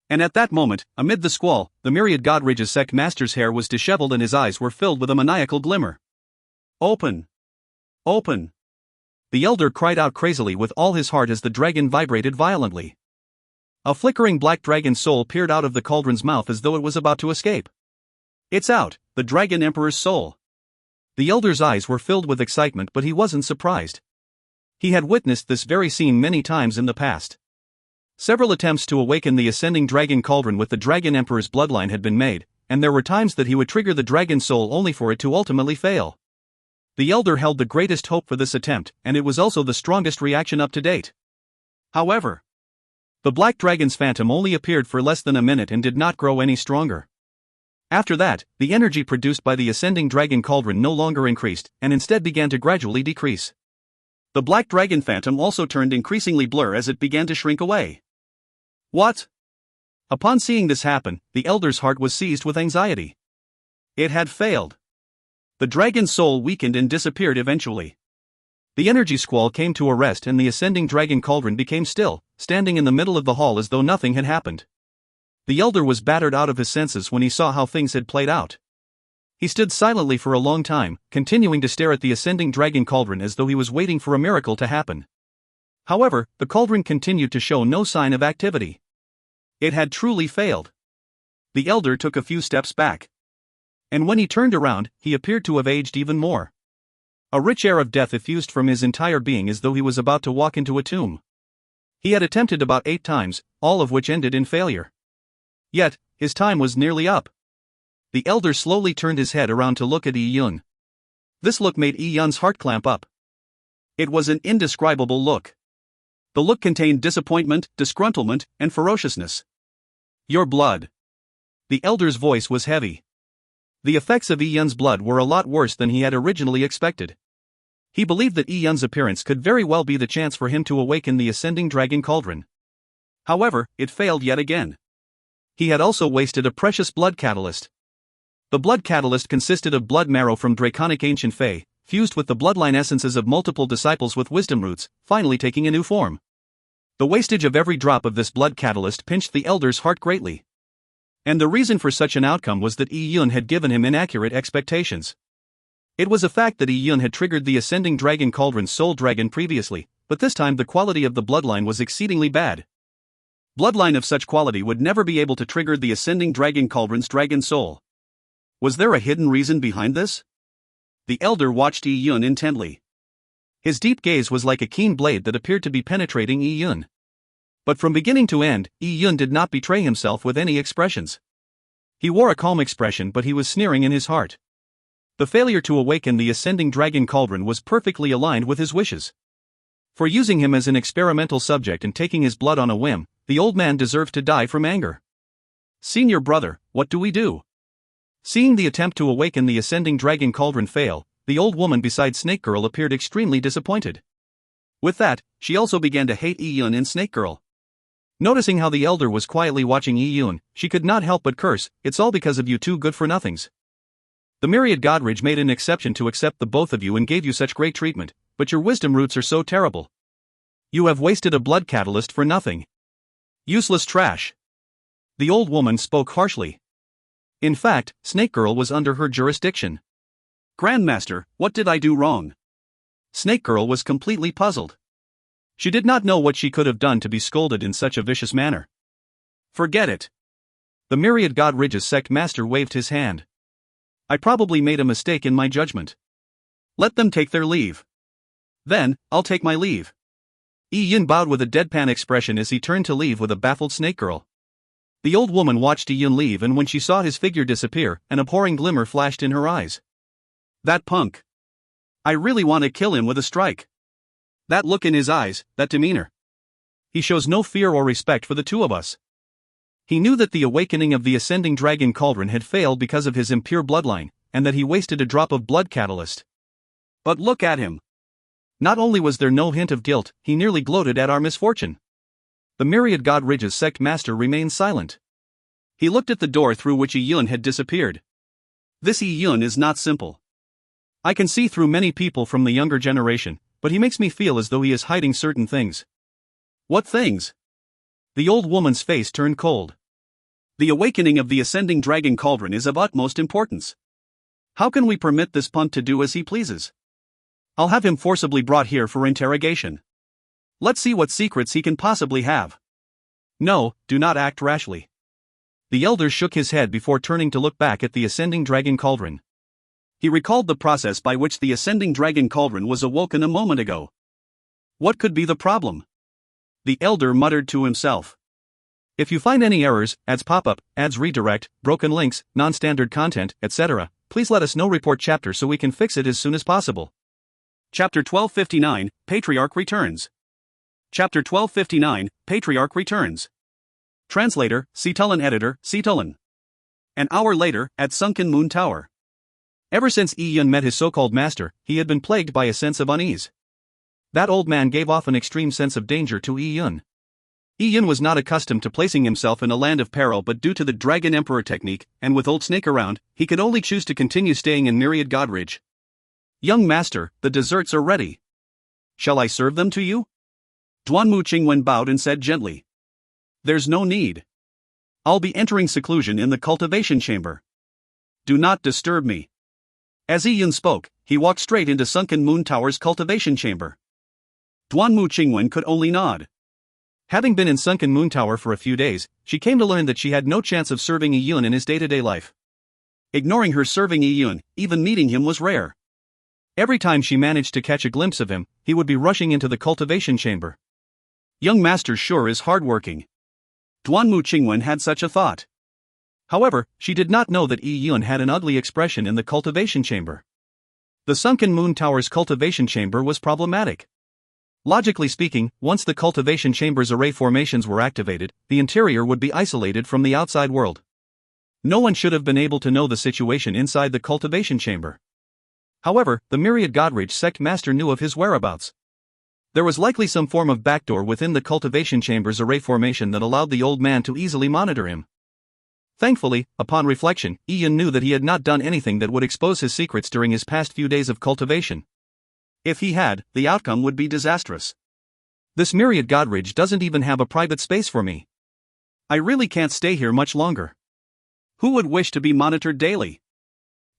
And at that moment, amid the squall, the myriad Godridge's sect master's hair was disheveled and his eyes were filled with a maniacal glimmer. Open! Open! The elder cried out crazily with all his heart as the dragon vibrated violently. A flickering black dragon soul peered out of the cauldron's mouth as though it was about to escape. It's out, the dragon emperor's soul. The elder's eyes were filled with excitement, but he wasn't surprised. He had witnessed this very scene many times in the past. Several attempts to awaken the ascending dragon cauldron with the dragon emperor's bloodline had been made, and there were times that he would trigger the dragon soul only for it to ultimately fail. The elder held the greatest hope for this attempt, and it was also the strongest reaction up to date. However, the black dragon's phantom only appeared for less than a minute and did not grow any stronger. After that, the energy produced by the ascending dragon cauldron no longer increased, and instead began to gradually decrease. The black dragon phantom also turned increasingly blur as it began to shrink away. What? Upon seeing this happen, the elder's heart was seized with anxiety. It had failed. The dragon's soul weakened and disappeared eventually. The energy squall came to a rest and the ascending dragon cauldron became still, standing in the middle of the hall as though nothing had happened. The elder was battered out of his senses when he saw how things had played out. He stood silently for a long time, continuing to stare at the ascending dragon cauldron as though he was waiting for a miracle to happen. However, the cauldron continued to show no sign of activity. It had truly failed. The elder took a few steps back. And when he turned around, he appeared to have aged even more. A rich air of death effused from his entire being as though he was about to walk into a tomb. He had attempted about 8 times, all of which ended in failure. Yet, his time was nearly up. The elder slowly turned his head around to look at Yi-Yun. This look made Yi-Yun's heart clamp up. It was an indescribable look. The look contained disappointment, disgruntlement, and ferociousness. Your blood. The elder's voice was heavy. The effects of Yi-Yun's blood were a lot worse than he had originally expected. He believed that Yi-Yun's appearance could very well be the chance for him to awaken the ascending dragon cauldron. However, it failed yet again. He had also wasted a precious blood catalyst. The blood catalyst consisted of blood marrow from draconic ancient fae, fused with the bloodline essences of multiple disciples with wisdom roots, finally taking a new form. The wastage of every drop of this blood catalyst pinched the elder's heart greatly. And the reason for such an outcome was that Yi Yun had given him inaccurate expectations. It was a fact that Yi Yun had triggered the ascending dragon cauldron's soul dragon previously, but this time the quality of the bloodline was exceedingly bad. Bloodline of such quality would never be able to trigger the ascending dragon cauldron's dragon soul. Was there a hidden reason behind this? The elder watched Yi Yun intently. His deep gaze was like a keen blade that appeared to be penetrating Yi Yun. But from beginning to end, Yi Yun did not betray himself with any expressions. He wore a calm expression, but he was sneering in his heart. The failure to awaken the ascending dragon cauldron was perfectly aligned with his wishes. For using him as an experimental subject and taking his blood on a whim, the old man deserved to die from anger. "Senior brother, what do we do?" Seeing the attempt to awaken the ascending dragon cauldron fail, the old woman beside Snake Girl appeared extremely disappointed. With that, she also began to hate Yi Yun and Snake Girl. Noticing how the elder was quietly watching Yi Yun, she could not help but curse, "It's all because of you two good-for-nothings. The Myriad Godridge made an exception to accept the both of you and gave you such great treatment, but your wisdom roots are so terrible. You have wasted a blood catalyst for nothing. Useless trash." The old woman spoke harshly. In fact, Snake Girl was under her jurisdiction. "Grandmaster, what did I do wrong?" Snake Girl was completely puzzled. She did not know what she could have done to be scolded in such a vicious manner. "Forget it." The Myriad Godridge's sect master waved his hand. "I probably made a mistake in my judgment. Let them take their leave. Then, I'll take my leave." Yi Yun bowed with a deadpan expression as he turned to leave with a baffled Snake Girl. The old woman watched Yi Yun leave, and when she saw his figure disappear, an abhorring glimmer flashed in her eyes. "That punk. I really want to kill him with a strike. That look in his eyes, that demeanor. He shows no fear or respect for the two of us." He knew that the awakening of the ascending dragon cauldron had failed because of his impure bloodline, and that he wasted a drop of blood catalyst. But look at him. Not only was there no hint of guilt, he nearly gloated at our misfortune. The Myriad Godridge's sect master remained silent. He looked at the door through which Yi Yun had disappeared. "This Yi Yun is not simple. I can see through many people from the younger generation, but he makes me feel as though he is hiding certain things." "What things?" The old woman's face turned cold. "The awakening of the ascending dragon cauldron is of utmost importance. How can we permit this punk to do as he pleases? I'll have him forcibly brought here for interrogation. Let's see what secrets he can possibly have." "No, do not act rashly." The elder shook his head before turning to look back at the ascending dragon cauldron. He recalled the process by which the ascending dragon cauldron was awoken a moment ago. What could be the problem? The elder muttered to himself. "If you find any errors, ads pop-up, ads redirect, broken links, non-standard content, etc., please let us know. Report chapter so we can fix it as soon as possible." Chapter 1259, Patriarch Returns. Chapter 1259, Patriarch Returns. Translator, Cetulin. Editor, Cetulin. An hour later, at Sunken Moon Tower. Ever since Yi Yun met his so-called master, he had been plagued by a sense of unease. That old man gave off an extreme sense of danger to Yi Yun. Yi Yun was not accustomed to placing himself in a land of peril, but due to the Dragon Emperor technique, and with Old Snake around, he could only choose to continue staying in Myriad Godridge. "Young master, the desserts are ready. Shall I serve them to you?" Duanmu Qingwen bowed and said gently. "There's no need. I'll be entering seclusion in the cultivation chamber. Do not disturb me." As Yi Yun spoke, he walked straight into Sunken Moon Tower's cultivation chamber. Duanmu Qingwen could only nod. Having been in Sunken Moon Tower for a few days, she came to learn that she had no chance of serving Yi Yun in his day-to-day life. Ignoring her serving Yi Yun, even meeting him was rare. Every time she managed to catch a glimpse of him, he would be rushing into the cultivation chamber. "Young master sure is hardworking." Duanmu Qingwen had such a thought. However, she did not know that Yi Yun had an ugly expression in the cultivation chamber. The Sunken Moon Tower's cultivation chamber was problematic. Logically speaking, once the cultivation chamber's array formations were activated, the interior would be isolated from the outside world. No one should have been able to know the situation inside the cultivation chamber. However, the Myriad Godridge sect master knew of his whereabouts. There was likely some form of backdoor within the cultivation chamber's array formation that allowed the old man to easily monitor him. Thankfully, upon reflection, Ian knew that he had not done anything that would expose his secrets during his past few days of cultivation. If he had, the outcome would be disastrous. This Myriad Godridge doesn't even have a private space for me. I really can't stay here much longer. Who would wish to be monitored daily?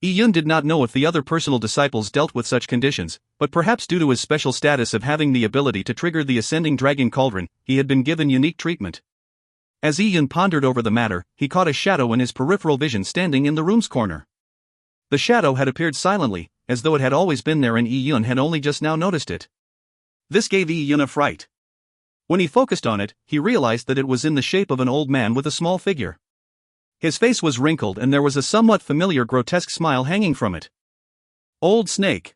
Ian did not know if the other personal disciples dealt with such conditions, but perhaps due to his special status of having the ability to trigger the ascending dragon cauldron, he had been given unique treatment. As Ian pondered over the matter, he caught a shadow in his peripheral vision standing in the room's corner. The shadow had appeared silently, as though it had always been there and Ian had only just now noticed it. This gave Ian a fright. When he focused on it, he realized that it was in the shape of an old man with a small figure. His face was wrinkled and there was a somewhat familiar grotesque smile hanging from it. Old Snake.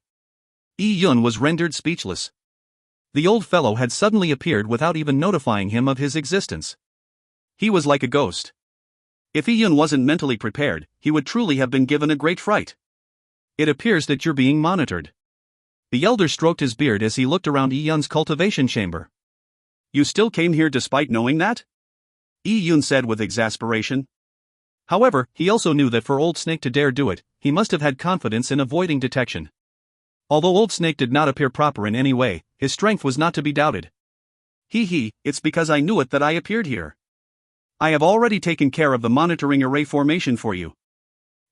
Ian was rendered speechless. The old fellow had suddenly appeared without even notifying him of his existence. He was like a ghost. If Ian wasn't mentally prepared, he would truly have been given a great fright. It appears that you're being monitored. The elder stroked his beard as he looked around Ian's cultivation chamber. You still came here despite knowing that? Ian said with exasperation. However, he also knew that for Old Snake to dare do it, he must have had confidence in avoiding detection. Although Old Snake did not appear proper in any way, his strength was not to be doubted. It's because I knew it that I appeared here. I have already taken care of the monitoring array formation for you.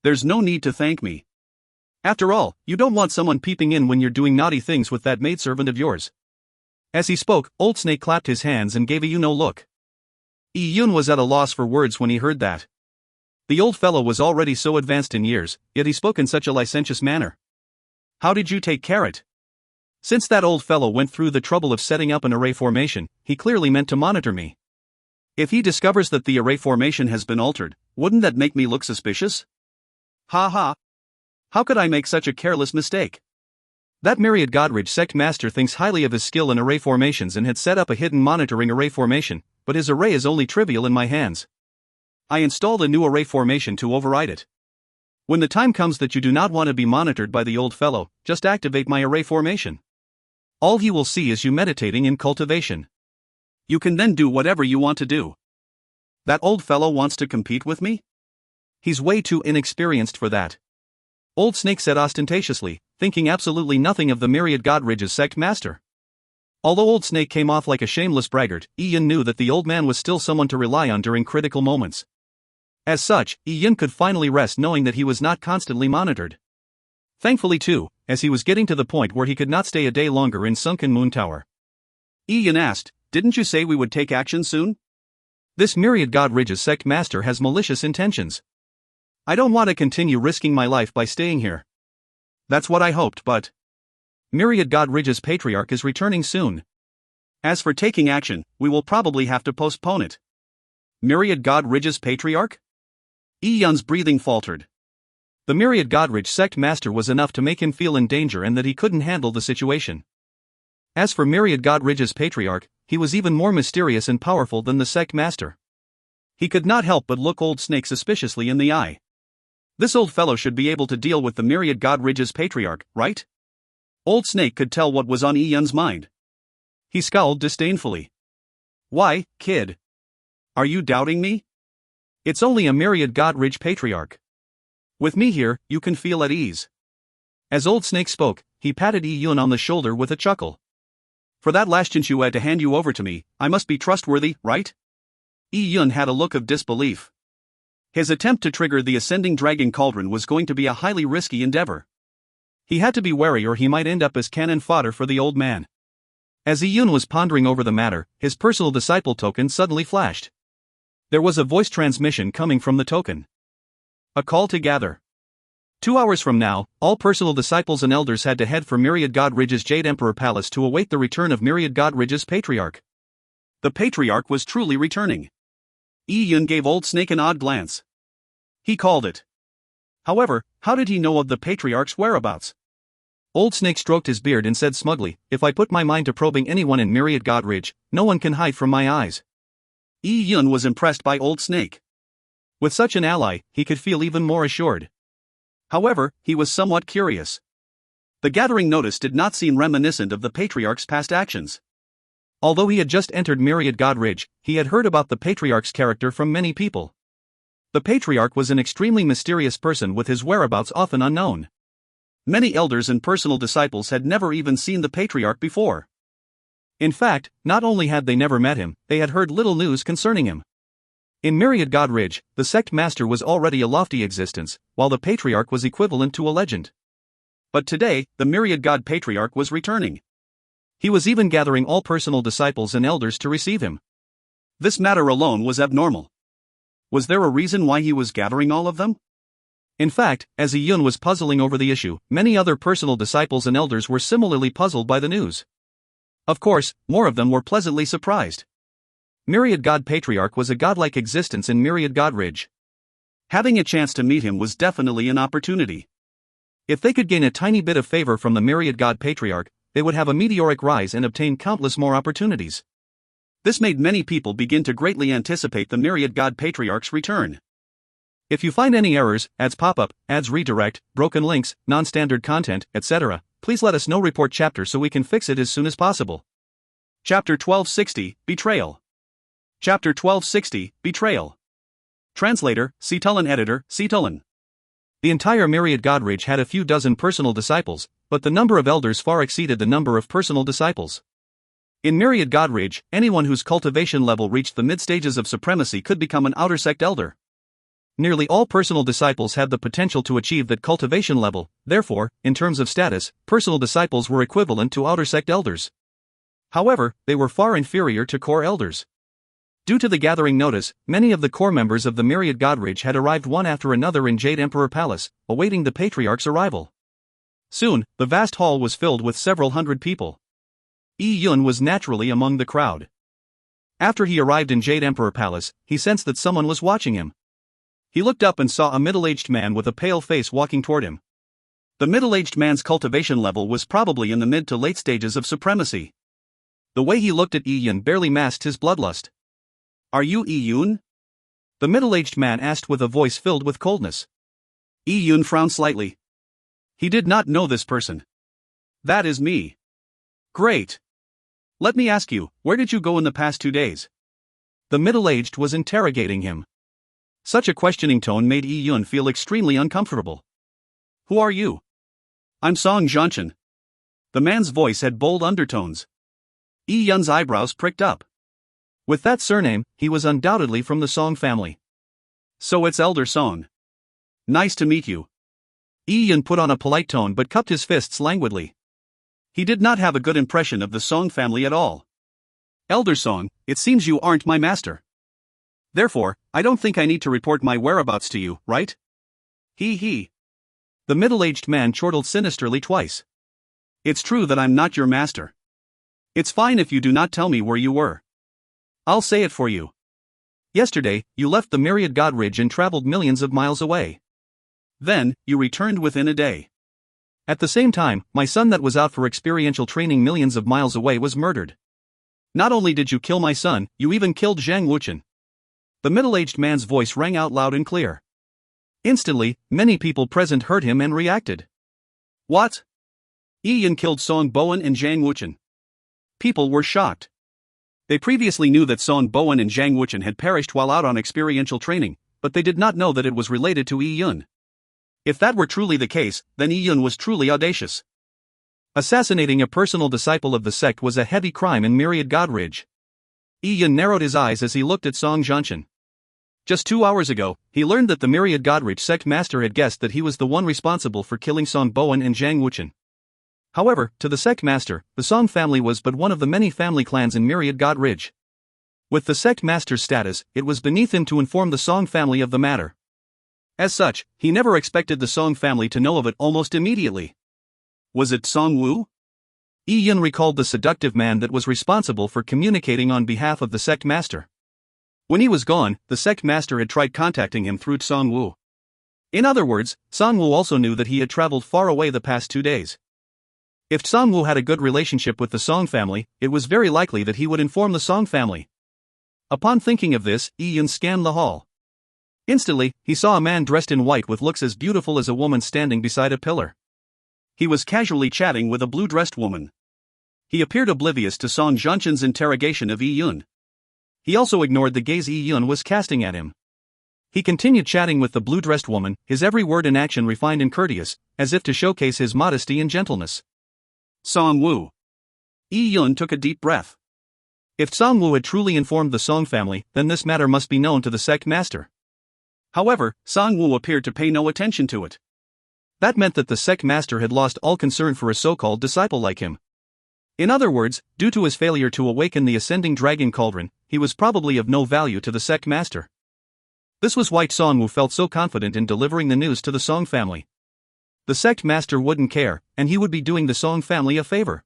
There's no need to thank me. After all, you don't want someone peeping in when you're doing naughty things with that maidservant of yours. As he spoke, Old Snake clapped his hands and gave a look. Ian was at a loss for words when he heard that. The old fellow was already so advanced in years, yet he spoke in such a licentious manner. How did you take care of it? Since that old fellow went through the trouble of setting up an array formation, he clearly meant to monitor me. If he discovers that the array formation has been altered, wouldn't that make me look suspicious? Ha ha. How could I make such a careless mistake? That Myriad Godridge sect master thinks highly of his skill in array formations and had set up a hidden monitoring array formation, but his array is only trivial in my hands. I installed a new array formation to override it. When the time comes that you do not want to be monitored by the old fellow, just activate my array formation. All he will see is you meditating in cultivation. You can then do whatever you want to do. That old fellow wants to compete with me? He's way too inexperienced for that. Old Snake said ostentatiously, thinking absolutely nothing of the Myriad Godridge's sect master. Although Old Snake came off like a shameless braggart, Ian knew that the old man was still someone to rely on during critical moments. As such, Ian could finally rest knowing that he was not constantly monitored. Thankfully too, as he was getting to the point where he could not stay a day longer in Sunken Moon Tower. Ian asked, didn't you say we would take action soon? This Myriad Godridge's sect master has malicious intentions. I don't want to continue risking my life by staying here. That's what I hoped, but Myriad Godridge's patriarch is returning soon. As for taking action, we will probably have to postpone it. Myriad Godridge's patriarch? Ian's breathing faltered. The Myriad Godridge sect master was enough to make him feel in danger and that he couldn't handle the situation. As for Myriad Godridge's patriarch, he was even more mysterious and powerful than the sect master. He could not help but look Old Snake suspiciously in the eye. This old fellow should be able to deal with the Myriad Godridge's patriarch, right? Old Snake could tell what was on Ian's mind. He scowled disdainfully. Why, kid? Are you doubting me? It's only a Myriad Godridge patriarch. With me here, you can feel at ease. As Old Snake spoke, he patted Ian on the shoulder with a chuckle. For that last chance you had to hand you over to me, I must be trustworthy, right? Ian had a look of disbelief. His attempt to trigger the ascending dragon cauldron was going to be a highly risky endeavor. He had to be wary or he might end up as cannon fodder for the old man. As Ian was pondering over the matter, his personal disciple token suddenly flashed. There was a voice transmission coming from the token. A call to gather. 2 hours from now, all personal disciples and elders had to head for Myriad Godridge's Jade Emperor Palace to await the return of Myriad Godridge's patriarch. The patriarch was truly returning. Ian gave Old Snake an odd glance. He called it. However, how did he know of the patriarch's whereabouts? Old Snake stroked his beard and said smugly, if I put my mind to probing anyone in Myriad Godridge, no one can hide from my eyes. Ian was impressed by Old Snake. With such an ally, he could feel even more assured. However, he was somewhat curious. The gathering notice did not seem reminiscent of the patriarch's past actions. Although he had just entered Myriad God Ridge, he had heard about the patriarch's character from many people. The patriarch was an extremely mysterious person with his whereabouts often unknown. Many elders and personal disciples had never even seen the patriarch before. In fact, not only had they never met him, they had heard little news concerning him. In Myriad God Ridge, the sect master was already a lofty existence, while the patriarch was equivalent to a legend. But today, the Myriad God patriarch was returning. He was even gathering all personal disciples and elders to receive him. This matter alone was abnormal. Was there a reason why he was gathering all of them? In fact, as Yun was puzzling over the issue, many other personal disciples and elders were similarly puzzled by the news. Of course, more of them were pleasantly surprised. Myriad God Patriarch was a godlike existence in Myriad God Ridge. Having a chance to meet him was definitely an opportunity. If they could gain a tiny bit of favor from the Myriad God Patriarch, they would have a meteoric rise and obtain countless more opportunities. This made many people begin to greatly anticipate the Myriad God Patriarch's return. If you find any errors, ads pop up, ads redirect, broken links, non-standard content, etc., please let us know. Report chapter so we can fix it as soon as possible. Chapter 1260, Betrayal. Chapter 1260, Betrayal. Translator, Cetulin. Editor, Cetulin. The entire Myriad God Ridge had a few dozen personal disciples, but the number of elders far exceeded the number of personal disciples. In Myriad God Ridge, anyone whose cultivation level reached the mid-stages of supremacy could become an outer sect elder. Nearly all personal disciples had the potential to achieve that cultivation level, therefore, in terms of status, personal disciples were equivalent to outer sect elders. However, they were far inferior to core elders. Due to the gathering notice, many of the core members of the Myriad God Ridge had arrived one after another in Jade Emperor Palace, awaiting the patriarch's arrival. Soon, the vast hall was filled with several hundred people. Yun was naturally among the crowd. After he arrived in Jade Emperor Palace, he sensed that someone was watching him. He looked up and saw a middle-aged man with a pale face walking toward him. The middle-aged man's cultivation level was probably in the mid to late stages of supremacy. The way he looked at Yun barely masked his bloodlust. "Are you Yun?" the middle-aged man asked with a voice filled with coldness. Yun frowned slightly. He did not know this person. "That is me." "Great. Let me ask you, where did you go in the past 2 days?" The middle-aged was interrogating him. Such a questioning tone made Yun feel extremely uncomfortable. "Who are you?" "I'm Song Zhanshan." The man's voice had bold undertones. Yun's eyebrows pricked up. With that surname, he was undoubtedly from the Song family. "So it's Elder Song. Nice to meet you." Yun put on a polite tone but cupped his fists languidly. He did not have a good impression of the Song family at all. "Elder Song, it seems you aren't my master. Therefore, I don't think I need to report my whereabouts to you, right?" He. The middle-aged man chortled sinisterly twice. "It's true that I'm not your master. It's fine if you do not tell me where you were. I'll say it for you. Yesterday, you left the Myriad God Ridge and traveled millions of miles away. Then, you returned within a day. At the same time, my son that was out for experiential training millions of miles away was murdered. Not only did you kill my son, you even killed Zhang Wuchen." The middle-aged man's voice rang out loud and clear. Instantly, many people present heard him and reacted. "What? Yun killed Song Bowen and Zhang Wuchen." People were shocked. They previously knew that Song Bowen and Zhang Wuchen had perished while out on experiential training, but they did not know that it was related to Yun. If that were truly the case, then Yun was truly audacious. Assassinating a personal disciple of the sect was a heavy crime in Myriad God Ridge. Yun narrowed his eyes as he looked at Song Zhanshan. Just 2 hours ago, he learned that the Myriad God Ridge sect master had guessed that he was the one responsible for killing Song Bowen and Zhang Wuchen. However, to the sect master, the Song family was but one of the many family clans in Myriad God Ridge. With the sect master's status, it was beneath him to inform the Song family of the matter. As such, he never expected the Song family to know of it almost immediately. Was it Song Wu? Yun recalled the seductive man that was responsible for communicating on behalf of the sect master. When he was gone, the sect master had tried contacting him through Song Wu. In other words, Song Wu also knew that he had traveled far away the past 2 days. If Song Wu had a good relationship with the Song family, it was very likely that he would inform the Song family. Upon thinking of this, Yun scanned the hall. Instantly, he saw a man dressed in white with looks as beautiful as a woman standing beside a pillar. He was casually chatting with a blue-dressed woman. He appeared oblivious to Song Jianshan's interrogation of Yi Yun. He also ignored the gaze Yi Yun was casting at him. He continued chatting with the blue-dressed woman, his every word and action refined and courteous, as if to showcase his modesty and gentleness. Song Wu. Yi Yun took a deep breath. If Song Wu had truly informed the Song family, then this matter must be known to the sect master. However, Song Wu appeared to pay no attention to it. That meant that the sect master had lost all concern for a so-called disciple like him. In other words, due to his failure to awaken the ascending dragon cauldron, he was probably of no value to the sect master. This was why Song Wu felt so confident in delivering the news to the Song family. The sect master wouldn't care, and he would be doing the Song family a favor.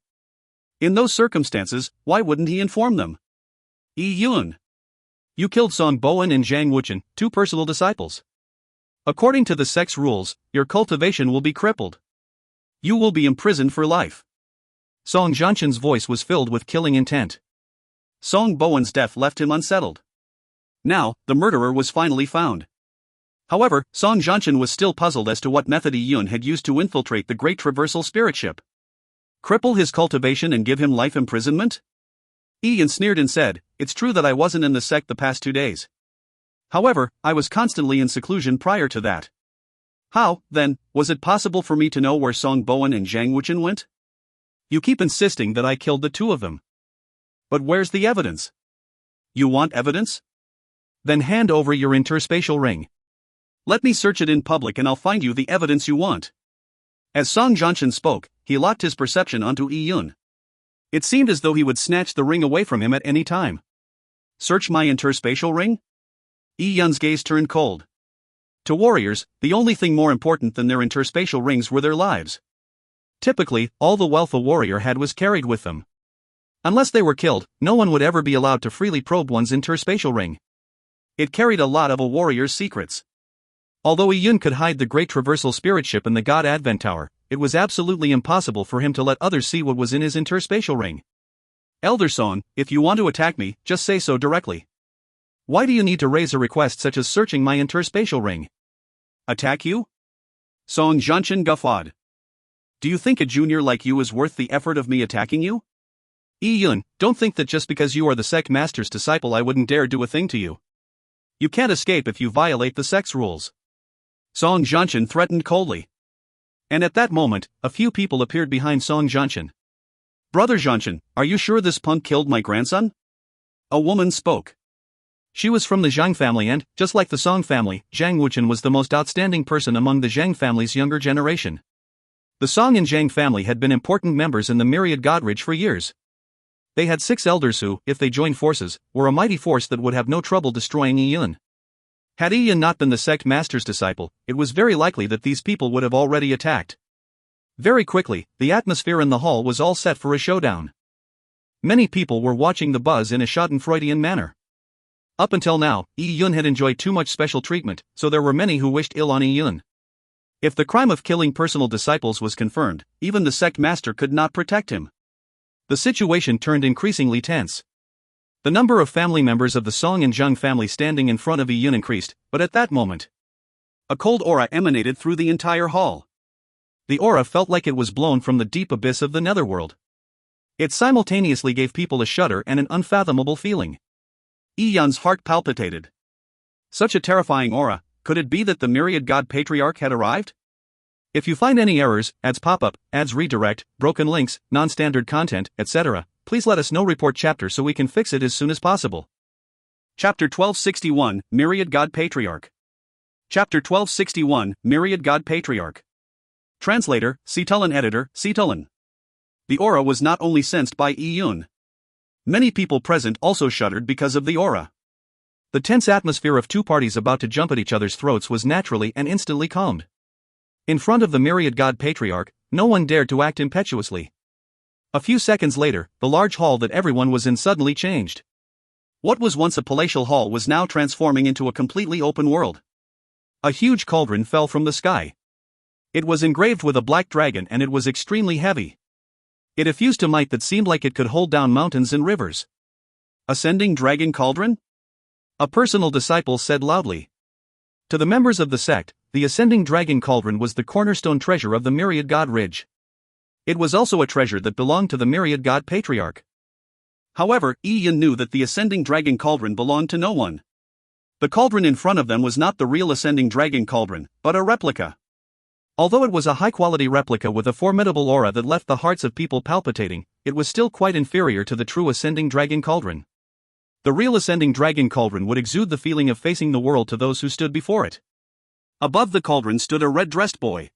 In those circumstances, why wouldn't he inform them? Yi Yun. You killed Song Bowen and Zhang Wuchen, two personal disciples. According to the sect's rules, your cultivation will be crippled. You will be imprisoned for life. Song Jianshan's voice was filled with killing intent. Song Bowen's death left him unsettled. Now, the murderer was finally found. However, Song Jianshan was still puzzled as to what method Yi Yun had used to infiltrate the Great Traversal Spirit Ship. Cripple his cultivation and give him life imprisonment? Yi Yun sneered and said, "It's true that I wasn't in the sect the past 2 days. However, I was constantly in seclusion prior to that. How, then, was it possible for me to know where Song Bowen and Zhang Wuchen went? You keep insisting that I killed the two of them. But where's the evidence? You want evidence? Then hand over your interspatial ring. Let me search it in public and I'll find you the evidence you want." As Song Jianshan spoke, he locked his perception onto Yi Yun. It seemed as though he would snatch the ring away from him at any time. Search my interspatial ring? Yi Yun's gaze turned cold. To warriors, the only thing more important than their interspatial rings were their lives. Typically, all the wealth a warrior had was carried with them. Unless they were killed, no one would ever be allowed to freely probe one's interspatial ring. It carried a lot of a warrior's secrets. Although Yi Yun could hide the Great Traversal Spirit Ship in the God Advent Tower, it was absolutely impossible for him to let others see what was in his interspatial ring. Elder Song, if you want to attack me, just say so directly. Why do you need to raise a request such as searching my interspatial ring? Attack you? Song Jianshan guffawed. Do you think a junior like you is worth the effort of me attacking you? Yi Yun, don't think that just because you are the sect master's disciple I wouldn't dare do a thing to you. You can't escape if you violate the sect's rules. Song Jianshan threatened coldly. And at that moment, a few people appeared behind Song Jianshan. Brother Jianshan, are you sure this punk killed my grandson? A woman spoke. She was from the Zhang family and, just like the Song family, Zhang Wuchen was the most outstanding person among the Zhang family's younger generation. The Song and Zhang family had been important members in the Myriad Godridge for years. They had 6 elders who, if they joined forces, were a mighty force that would have no trouble destroying Yi Yun. Had Yi Yun not been the sect master's disciple, it was very likely that these people would have already attacked. Very quickly, the atmosphere in the hall was all set for a showdown. Many people were watching the buzz in a schadenfreudian manner. Up until now, Yi Yun had enjoyed too much special treatment, so there were many who wished ill on Yi Yun. If the crime of killing personal disciples was confirmed, even the sect master could not protect him. The situation turned increasingly tense. The number of family members of the Song and Zhang family standing in front of Yi Yun increased, but at that moment, a cold aura emanated through the entire hall. The aura felt like it was blown from the deep abyss of the netherworld. It simultaneously gave people a shudder and an unfathomable feeling. Yi Yun's heart palpitated. Such a terrifying aura, could it be that the Myriad God Patriarch had arrived? If you find any errors, ads pop up, ads redirect, broken links, non-standard content, etc., please let us know. Report chapter so we can fix it as soon as possible. Chapter 1261, Myriad God Patriarch. Chapter 1261, Myriad God Patriarch. Translator, Cetulin. Editor, Cetulin. The aura was not only sensed by Yi Yun. Many people present also shuddered because of the aura. The tense atmosphere of two parties about to jump at each other's throats was naturally and instantly calmed. In front of the Myriad God Patriarch, no one dared to act impetuously. A few seconds later, the large hall that everyone was in suddenly changed. What was once a palatial hall was now transforming into a completely open world. A huge cauldron fell from the sky. It was engraved with a black dragon and it was extremely heavy. It effused a might that seemed like it could hold down mountains and rivers. Ascending Dragon Cauldron? A personal disciple said loudly. To the members of the sect, the Ascending Dragon Cauldron was the cornerstone treasure of the Myriad God Ridge. It was also a treasure that belonged to the Myriad God Patriarch. However, Yin knew that the ascending dragon cauldron belonged to no one. The cauldron in front of them was not the real ascending dragon cauldron, but a replica. Although it was a high-quality replica with a formidable aura that left the hearts of people palpitating, it was still quite inferior to the true ascending dragon cauldron. The real ascending dragon cauldron would exude the feeling of facing the world to those who stood before it. Above the cauldron stood a red-dressed boy.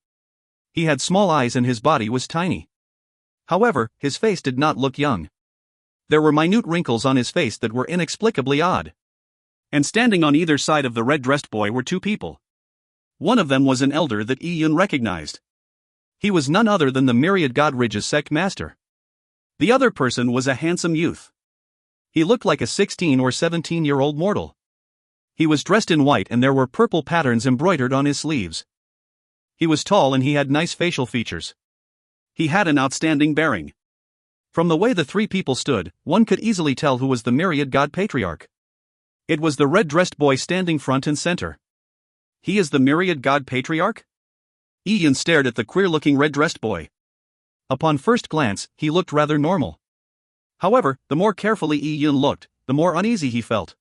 He had small eyes and his body was tiny. However, his face did not look young. There were minute wrinkles on his face that were inexplicably odd. And standing on either side of the red-dressed boy were two people. One of them was an elder that Iyun recognized. He was none other than the Myriad God Ridge's sect master. The other person was a handsome youth. He looked like a 16 or 17-year-old mortal. He was dressed in white and there were purple patterns embroidered on his sleeves. He was tall and he had nice facial features. He had an outstanding bearing. From the way the three people stood, one could easily tell who was the Myriad God Patriarch. It was the red-dressed boy standing front and center. He is the Myriad God Patriarch? Ian stared at the queer-looking red-dressed boy. Upon first glance, he looked rather normal. However, the more carefully Ian looked, the more uneasy he felt.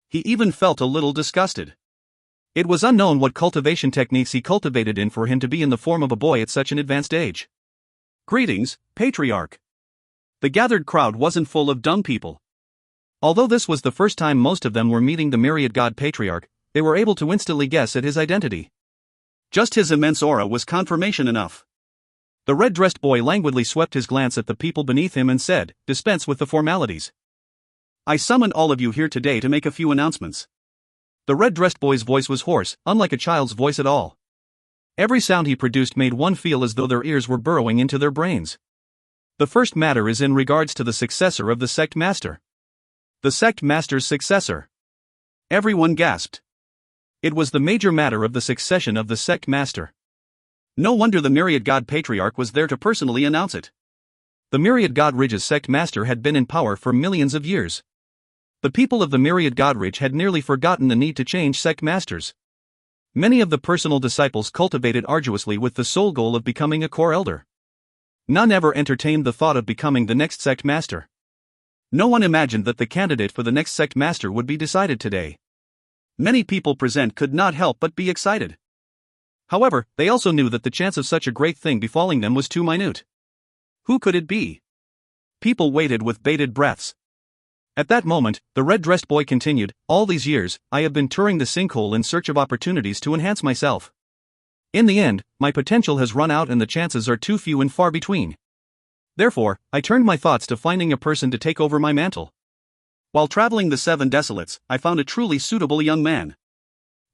He even felt a little disgusted. It was unknown what cultivation techniques he cultivated in for him to be in the form of a boy at such an advanced age. Greetings, Patriarch. The gathered crowd wasn't full of dumb people. Although this was the first time most of them were meeting the Myriad God Patriarch, they were able to instantly guess at his identity. Just his immense aura was confirmation enough. The red-dressed boy languidly swept his glance at the people beneath him and said, "Dispense with the formalities. I summoned all of you here today to make a few announcements." The red-dressed boy's voice was hoarse, unlike a child's voice at all. Every sound he produced made one feel as though their ears were burrowing into their brains. The first matter is in regards to the successor of the sect master. The sect master's successor. Everyone gasped. It was the major matter of the succession of the sect master. No wonder the Myriad God Patriarch was there to personally announce it. The Myriad God Ridge's sect master had been in power for millions of years. The people of the Myriad God Ridge had nearly forgotten the need to change sect masters. Many of the personal disciples cultivated arduously with the sole goal of becoming a core elder. None ever entertained the thought of becoming the next sect master. No one imagined that the candidate for the next sect master would be decided today. Many people present could not help but be excited. However, they also knew that the chance of such a great thing befalling them was too minute. Who could it be? People waited with bated breaths. At that moment, the red-dressed boy continued, "All these years, I have been touring the sinkhole in search of opportunities to enhance myself. In the end, my potential has run out and the chances are too few and far between. Therefore, I turned my thoughts to finding a person to take over my mantle. While traveling the 7 desolates, I found a truly suitable young man.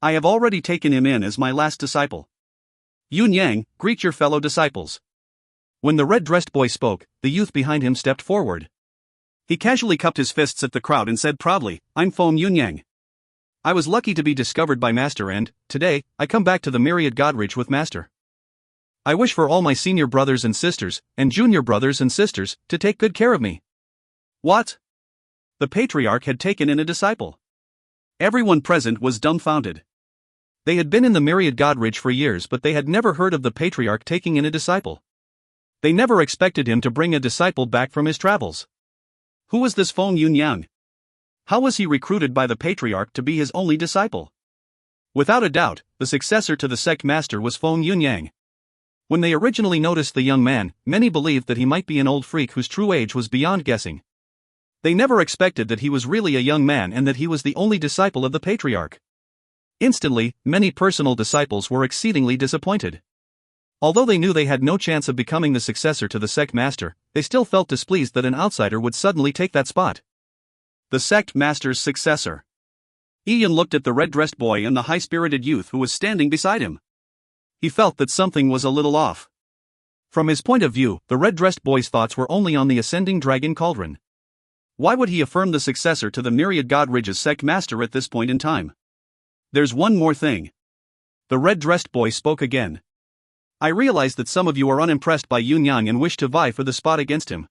I have already taken him in as my last disciple. Yun Yang, greet your fellow disciples." When the red-dressed boy spoke, the youth behind him stepped forward. He casually cupped his fists at the crowd and said proudly, "I'm Foam Yun Yang. I was lucky to be discovered by Master and, today, I come back to the Myriad God Ridge with Master. I wish for all my senior brothers and sisters, and junior brothers and sisters, to take good care of me." What? The Patriarch had taken in a disciple. Everyone present was dumbfounded. They had been in the Myriad God Ridge for years but they had never heard of the Patriarch taking in a disciple. They never expected him to bring a disciple back from his travels. Who was this Foam Yun Yang? How was he recruited by the Patriarch to be his only disciple? Without a doubt, the successor to the sect master was Foam Yun Yang. When they originally noticed the young man, many believed that he might be an old freak whose true age was beyond guessing. They never expected that he was really a young man and that he was the only disciple of the Patriarch. Instantly, many personal disciples were exceedingly disappointed. Although they knew they had no chance of becoming the successor to the sect master, they still felt displeased that an outsider would suddenly take that spot. The sect master's successor. Ian looked at the red-dressed boy and the high-spirited youth who was standing beside him. He felt that something was a little off. From his point of view, the red-dressed boy's thoughts were only on the ascending dragon cauldron. Why would he affirm the successor to the Myriad God Ridge's sect master at this point in time? There's one more thing. The red-dressed boy spoke again. I realize that some of you are unimpressed by Yun Yang and wish to vie for the spot against him.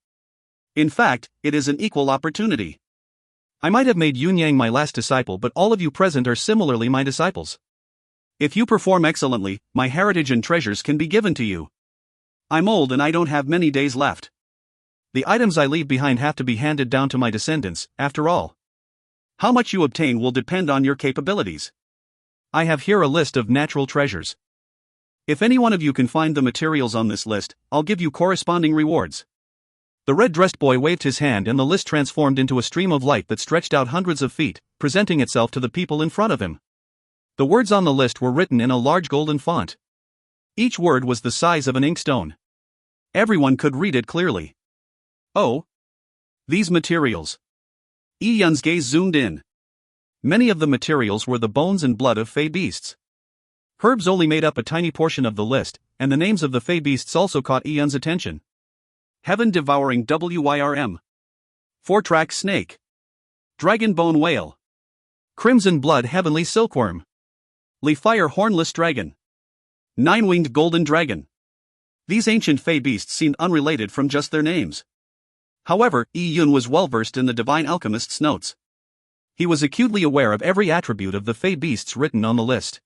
In fact, it is an equal opportunity. I might have made Yun Yang my last disciple but all of you present are similarly my disciples. If you perform excellently, my heritage and treasures can be given to you. I'm old and I don't have many days left. The items I leave behind have to be handed down to my descendants, after all. How much you obtain will depend on your capabilities. I have here a list of natural treasures. If any one of you can find the materials on this list, I'll give you corresponding rewards. The red-dressed boy waved his hand and the list transformed into a stream of light that stretched out hundreds of feet, presenting itself to the people in front of him. The words on the list were written in a large golden font. Each word was the size of an inkstone. Everyone could read it clearly. Oh! These materials. Yi Yun's gaze zoomed in. Many of the materials were the bones and blood of fey beasts. Herbs only made up a tiny portion of the list, and the names of the fey beasts also caught Yi Yun's attention. Heaven-devouring Wyrm. Four-track snake. Dragon-bone whale. Crimson-blood heavenly silkworm. Fire hornless dragon. Nine-winged golden dragon. These ancient fey beasts seemed unrelated from just their names. However, Yi Yun was well versed in the divine alchemist's notes. He was acutely aware of every attribute of the fey beasts written on the list.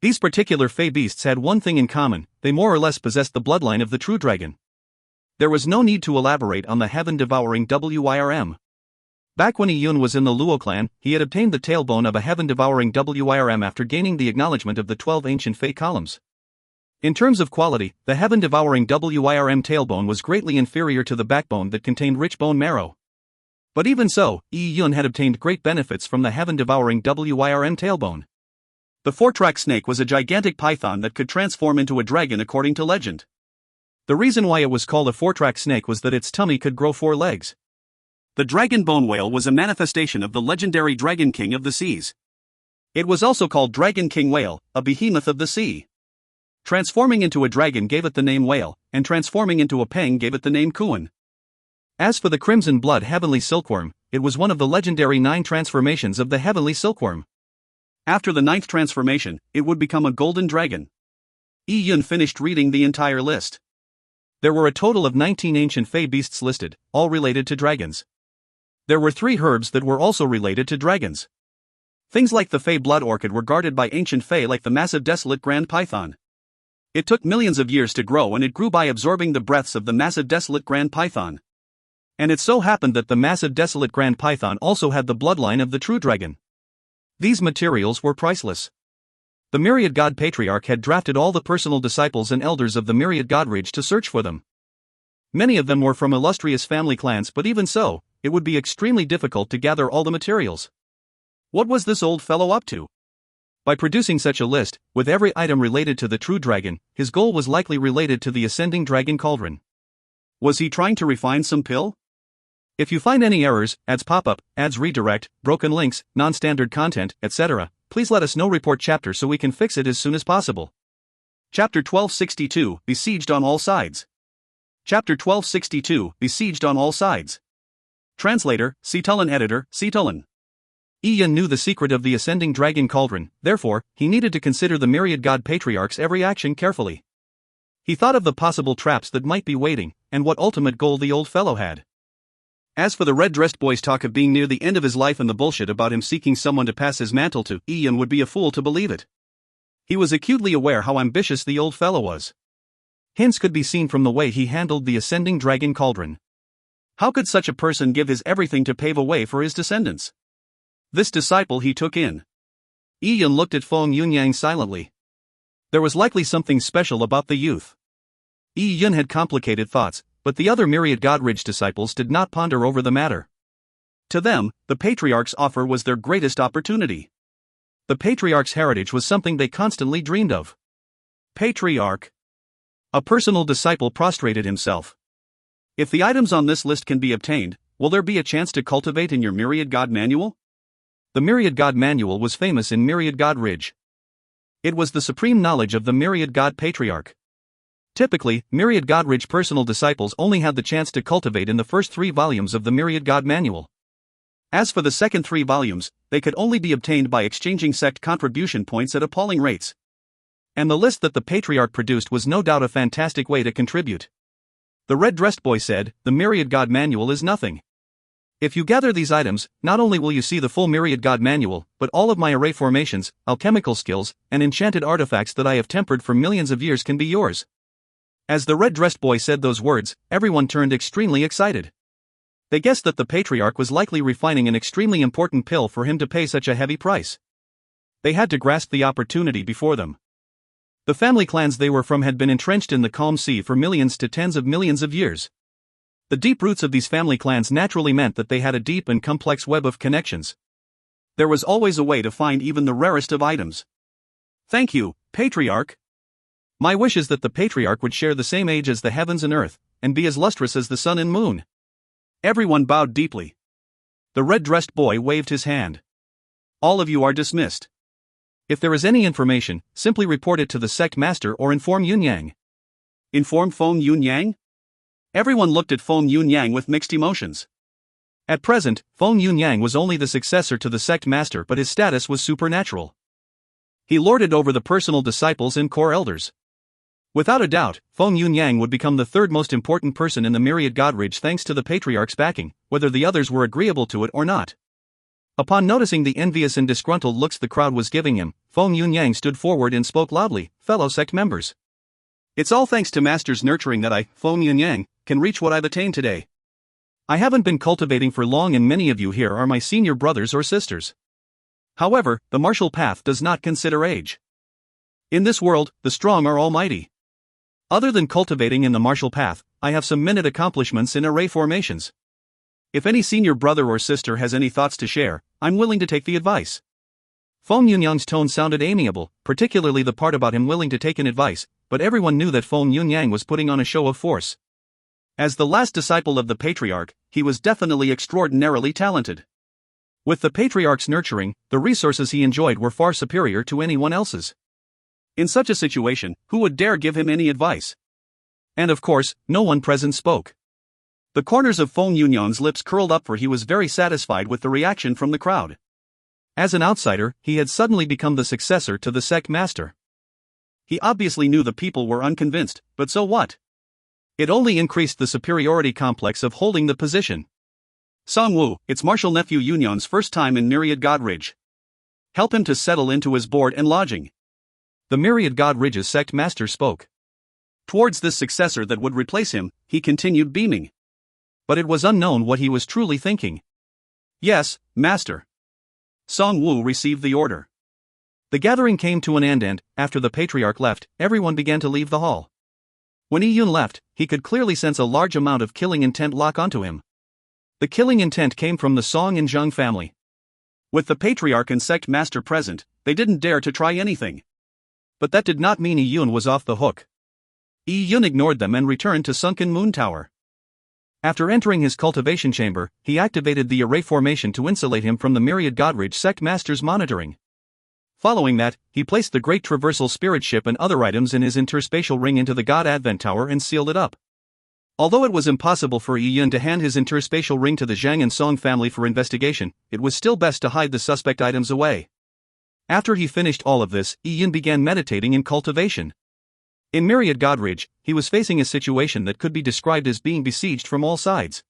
These particular fey beasts had one thing in common: they more or less possessed the bloodline of the true dragon. There was no need to elaborate on the heaven-devouring Wyrm. Back when Yi Yun was in the Luo clan, he had obtained the tailbone of a heaven-devouring Wyrm after gaining the acknowledgement of the 12 ancient fey columns. In terms of quality, the heaven-devouring Wyrm tailbone was greatly inferior to the backbone that contained rich bone marrow. But even so, Yi Yun had obtained great benefits from the heaven-devouring Wyrm tailbone. The four-track snake was a gigantic python that could transform into a dragon according to legend. The reason why it was called a four-track snake was that its tummy could grow 4 legs. The dragon bone whale was a manifestation of the legendary Dragon King of the seas. It was also called Dragon King Whale, a behemoth of the sea. Transforming into a dragon gave it the name whale, and transforming into a peng gave it the name kuan. As for the crimson blood heavenly silkworm, it was one of the legendary 9 transformations of the heavenly silkworm. After the 9th transformation, it would become a golden dragon. Yi Yun finished reading the entire list. There were a total of 19 ancient fey beasts listed, all related to dragons. There were 3 herbs that were also related to dragons. Things like the fey blood orchid were guarded by ancient fey like the massive desolate grand python. It took millions of years to grow, and it grew by absorbing the breaths of the massive desolate grand python. And it so happened that the massive desolate grand python also had the bloodline of the true dragon. These materials were priceless. The Myriad God Patriarch had drafted all the personal disciples and elders of the Myriad God Ridge to search for them. Many of them were from illustrious family clans, but even so, it would be extremely difficult to gather all the materials. What was this old fellow up to? By producing such a list, with every item related to the true dragon, his goal was likely related to the ascending dragon cauldron. Was he trying to refine some pill? If you find any errors, ads pop up, ads redirect, broken links, non-standard content, etc., please let us know. Report chapter so we can fix it as soon as possible. Chapter 1262, Besieged on All Sides. Chapter 1262, Besieged on All Sides. Translator, Cetulin. Editor, Cetulin. Yi Yun knew the secret of the ascending dragon cauldron, therefore, he needed to consider the Myriad God Patriarch's every action carefully. He thought of the possible traps that might be waiting, and what ultimate goal the old fellow had. As for the red-dressed boy's talk of being near the end of his life and the bullshit about him seeking someone to pass his mantle to, Yi Yun would be a fool to believe it. He was acutely aware how ambitious the old fellow was. Hints could be seen from the way he handled the ascending dragon cauldron. How could such a person give his everything to pave a way for his descendants? This disciple he took in. Yi Yun looked at Feng Yunyang silently. There was likely something special about the youth. Yi Yun had complicated thoughts, but the other Myriad God Ridge disciples did not ponder over the matter. To them, the Patriarch's offer was their greatest opportunity. The Patriarch's heritage was something they constantly dreamed of. Patriarch. A personal disciple prostrated himself. If the items on this list can be obtained, will there be a chance to cultivate in your Myriad God Manual? The Myriad God Manual was famous in Myriad God Ridge. It was the supreme knowledge of the Myriad God Patriarch. Typically, Myriad God Ridge personal disciples only had the chance to cultivate in the first 3 volumes of the Myriad God Manual. As for the second 3 volumes, they could only be obtained by exchanging sect contribution points at appalling rates. And the list that the Patriarch produced was no doubt a fantastic way to contribute. The red-dressed boy said, "The Myriad God Manual is nothing. If you gather these items, not only will you see the full Myriad God Manual, but all of my array formations, alchemical skills, and enchanted artifacts that I have tempered for millions of years can be yours." As the red-dressed boy said those words, everyone turned extremely excited. They guessed that the patriarch was likely refining an extremely important pill for him to pay such a heavy price. They had to grasp the opportunity before them. The family clans they were from had been entrenched in the calm sea for millions to tens of millions of years. The deep roots of these family clans naturally meant that they had a deep and complex web of connections. There was always a way to find even the rarest of items. Thank you, Patriarch. My wish is that the Patriarch would share the same age as the heavens and earth, and be as lustrous as the sun and moon. Everyone bowed deeply. The red-dressed boy waved his hand. All of you are dismissed. If there is any information, simply report it to the sect master or inform Yunyang. Inform Feng Yunyang? Everyone looked at Feng Yunyang with mixed emotions. At present, Feng Yunyang was only the successor to the sect master, but his status was supernatural. He lorded over the personal disciples and core elders. Without a doubt, Feng Yunyang would become the third most important person in the Myriad Godridge thanks to the Patriarch's backing, whether the others were agreeable to it or not. Upon noticing the envious and disgruntled looks the crowd was giving him, Feng Yunyang stood forward and spoke loudly, "Fellow sect members. It's all thanks to Master's nurturing that I, Feng Yunyang, can reach what I've attained today. I haven't been cultivating for long and many of you here are my senior brothers or sisters. However, the martial path does not consider age. In this world, the strong are almighty. Other than cultivating in the martial path, I have some minute accomplishments in array formations. If any senior brother or sister has any thoughts to share, I'm willing to take the advice." Feng Yunyang's tone sounded amiable, particularly the part about him willing to take an advice, but everyone knew that Feng Yunyang was putting on a show of force. As the last disciple of the Patriarch, he was definitely extraordinarily talented. With the Patriarch's nurturing, the resources he enjoyed were far superior to anyone else's. In such a situation, who would dare give him any advice? And of course, no one present spoke. The corners of Feng Yunyang's lips curled up, for he was very satisfied with the reaction from the crowd. As an outsider, he had suddenly become the successor to the sect master. He obviously knew the people were unconvinced, but so what? It only increased the superiority complex of holding the position. "Songwu, it's Marshal Nephew Yunyang's first time in Myriad Godridge. Help him to settle into his board and lodging." The Myriad Godridge's sect master spoke. Towards this successor that would replace him, he continued beaming. But it was unknown what he was truly thinking. "Yes, master." Songwu received the order. The gathering came to an end and, after the Patriarch left, everyone began to leave the hall. When Yun left, he could clearly sense a large amount of killing intent lock onto him. The killing intent came from the Song and Zheng family. With the Patriarch and sect master present, they didn't dare to try anything. But that did not mean Yun was off the hook. Yun ignored them and returned to Sunken Moon Tower. After entering his cultivation chamber, he activated the array formation to insulate him from the Myriad Godridge sect master's monitoring. Following that, he placed the Great Traversal Spirit Ship and other items in his interspatial ring into the God Advent Tower and sealed it up. Although it was impossible for Yun to hand his interspatial ring to the Zhang and Song family for investigation, it was still best to hide the suspect items away. After he finished all of this, Yun began meditating in cultivation. In Myriad Godridge, he was facing a situation that could be described as being besieged from all sides.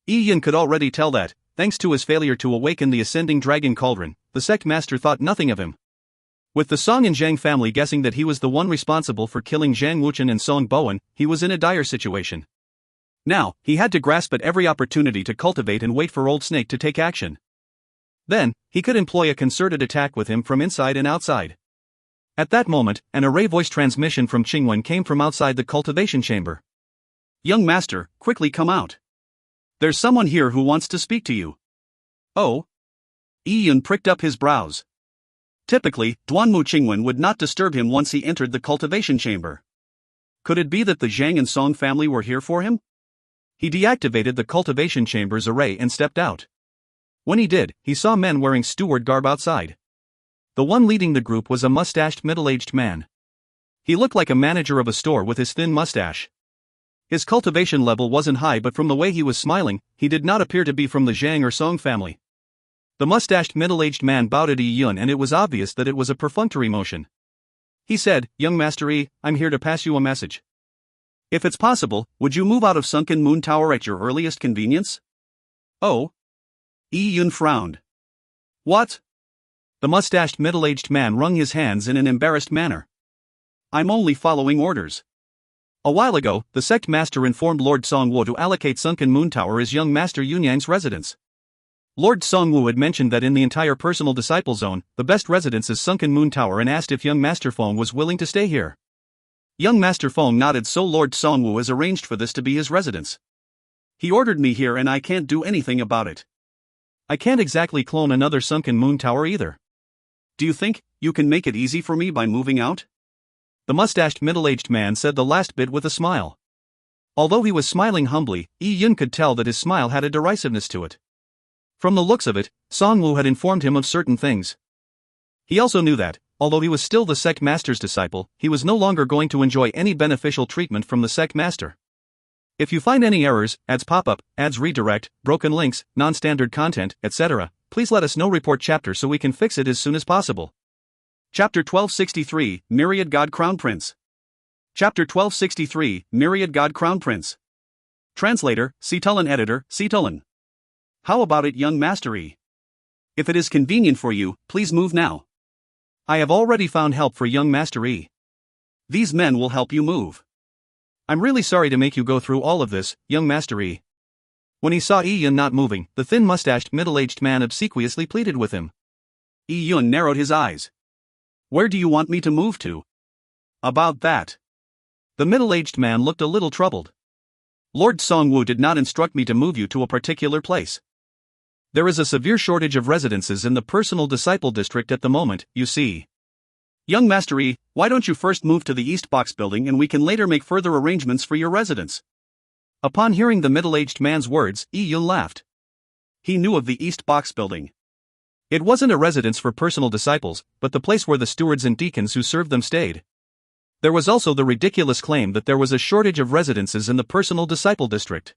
Yun could already tell that, thanks to his failure to awaken the ascending dragon cauldron, the sect master thought nothing of him. With the Song and Zhang family guessing that he was the one responsible for killing Zhang Wuchen and Song Bowen, he was in a dire situation. Now, he had to grasp at every opportunity to cultivate and wait for Old Snake to take action. Then, he could employ a concerted attack with him from inside and outside. At that moment, an array voice transmission from Qingwen came from outside the cultivation chamber. "Young master, quickly come out. There's someone here who wants to speak to you." "Oh?" Yun pricked up his brows. Typically, Duanmu Qingwen would not disturb him once he entered the cultivation chamber. Could it be that the Zhang and Song family were here for him? He deactivated the cultivation chamber's array and stepped out. When he did, he saw men wearing steward garb outside. The one leading the group was a mustached middle-aged man. He looked like a manager of a store with his thin mustache. His cultivation level wasn't high, but from the way he was smiling, he did not appear to be from the Zhang or Song family. The mustached middle-aged man bowed at Yun, and it was obvious that it was a perfunctory motion. He said, "Young Master Yi, I'm here to pass you a message. If it's possible, would you move out of Sunken Moon Tower at your earliest convenience?" "Oh?" Yun frowned. "What?" The mustached middle-aged man wrung his hands in an embarrassed manner. "I'm only following orders." A while ago, the sect master informed Lord Songwu to allocate Sunken Moon Tower as young Master Yunyang's residence. Lord Songwu had mentioned that in the entire personal disciple zone, the best residence is Sunken Moon Tower and asked if young Master Feng was willing to stay here. Young Master Feng nodded, so Lord Songwu has arranged for this to be his residence. He ordered me here and I can't do anything about it. I can't exactly clone another Sunken Moon Tower either. Do you think you can make it easy for me by moving out? The mustached middle-aged man said the last bit with a smile. Although he was smiling humbly, Yi Yun could tell that his smile had a derisiveness to it. From the looks of it, Songwu had informed him of certain things. He also knew that, although he was still the sect master's disciple, he was no longer going to enjoy any beneficial treatment from the sect master. If you find any errors, ads pop-up, ads redirect, broken links, non-standard content, etc., please let us know. Report chapter so we can fix it as soon as possible. Chapter 1263, Myriad God Crown Prince. Chapter 1263, Myriad God Crown Prince. Translator, Cetulin. Editor, Cetulin. How about it, young Master E? If it is convenient for you, please move now. I have already found help for young Master E. These men will help you move. I'm really sorry to make you go through all of this, young Master E. When he saw Yi Yun not moving, the thin mustached middle-aged man obsequiously pleaded with him. Yi Yun narrowed his eyes. Where do you want me to move to? About that. The middle-aged man looked a little troubled. Lord Songwu did not instruct me to move you to a particular place. There is a severe shortage of residences in the personal disciple district at the moment, you see. Young Master E, why don't you first move to the East Box building and we can later make further arrangements for your residence? Upon hearing the middle-aged man's words, Yi Yun laughed. He knew of the East Box building. It wasn't a residence for personal disciples, but the place where the stewards and deacons who served them stayed. There was also the ridiculous claim that there was a shortage of residences in the personal disciple district.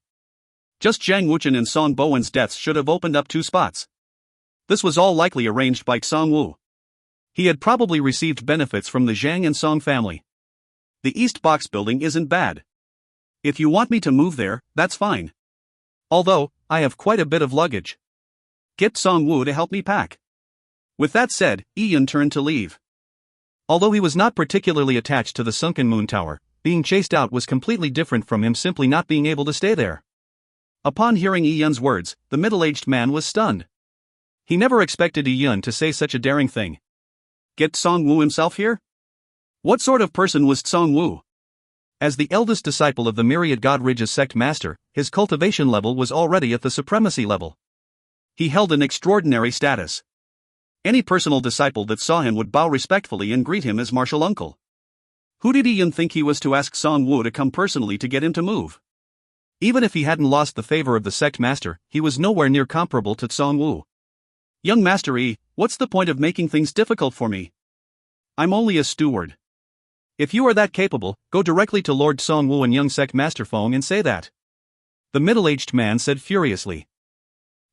Just Zhang Wuchen and Song Bowen's deaths should have opened up 2 spots. This was all likely arranged by Songwu. He had probably received benefits from the Zhang and Song family. The East Box building isn't bad. If you want me to move there, that's fine. Although, I have quite a bit of luggage. Get Songwu to help me pack. With that said, Yi Yun turned to leave. Although he was not particularly attached to the Sunken Moon Tower, being chased out was completely different from him simply not being able to stay there. Upon hearing Yi Yun's words, the middle-aged man was stunned. He never expected Yi Yun to say such a daring thing. Get Songwu himself here? What sort of person was Songwu? As the eldest disciple of the Myriad God Ridge's sect master, his cultivation level was already at the supremacy level. He held an extraordinary status. Any personal disciple that saw him would bow respectfully and greet him as martial uncle. Who did Yi Yun think he was to ask Songwu to come personally to get him to move? Even if he hadn't lost the favor of the sect master, he was nowhere near comparable to Songwu. Young Master E, what's the point of making things difficult for me? I'm only a steward. If you are that capable, go directly to Lord Songwu and young sect master Feng and say that. The middle-aged man said furiously.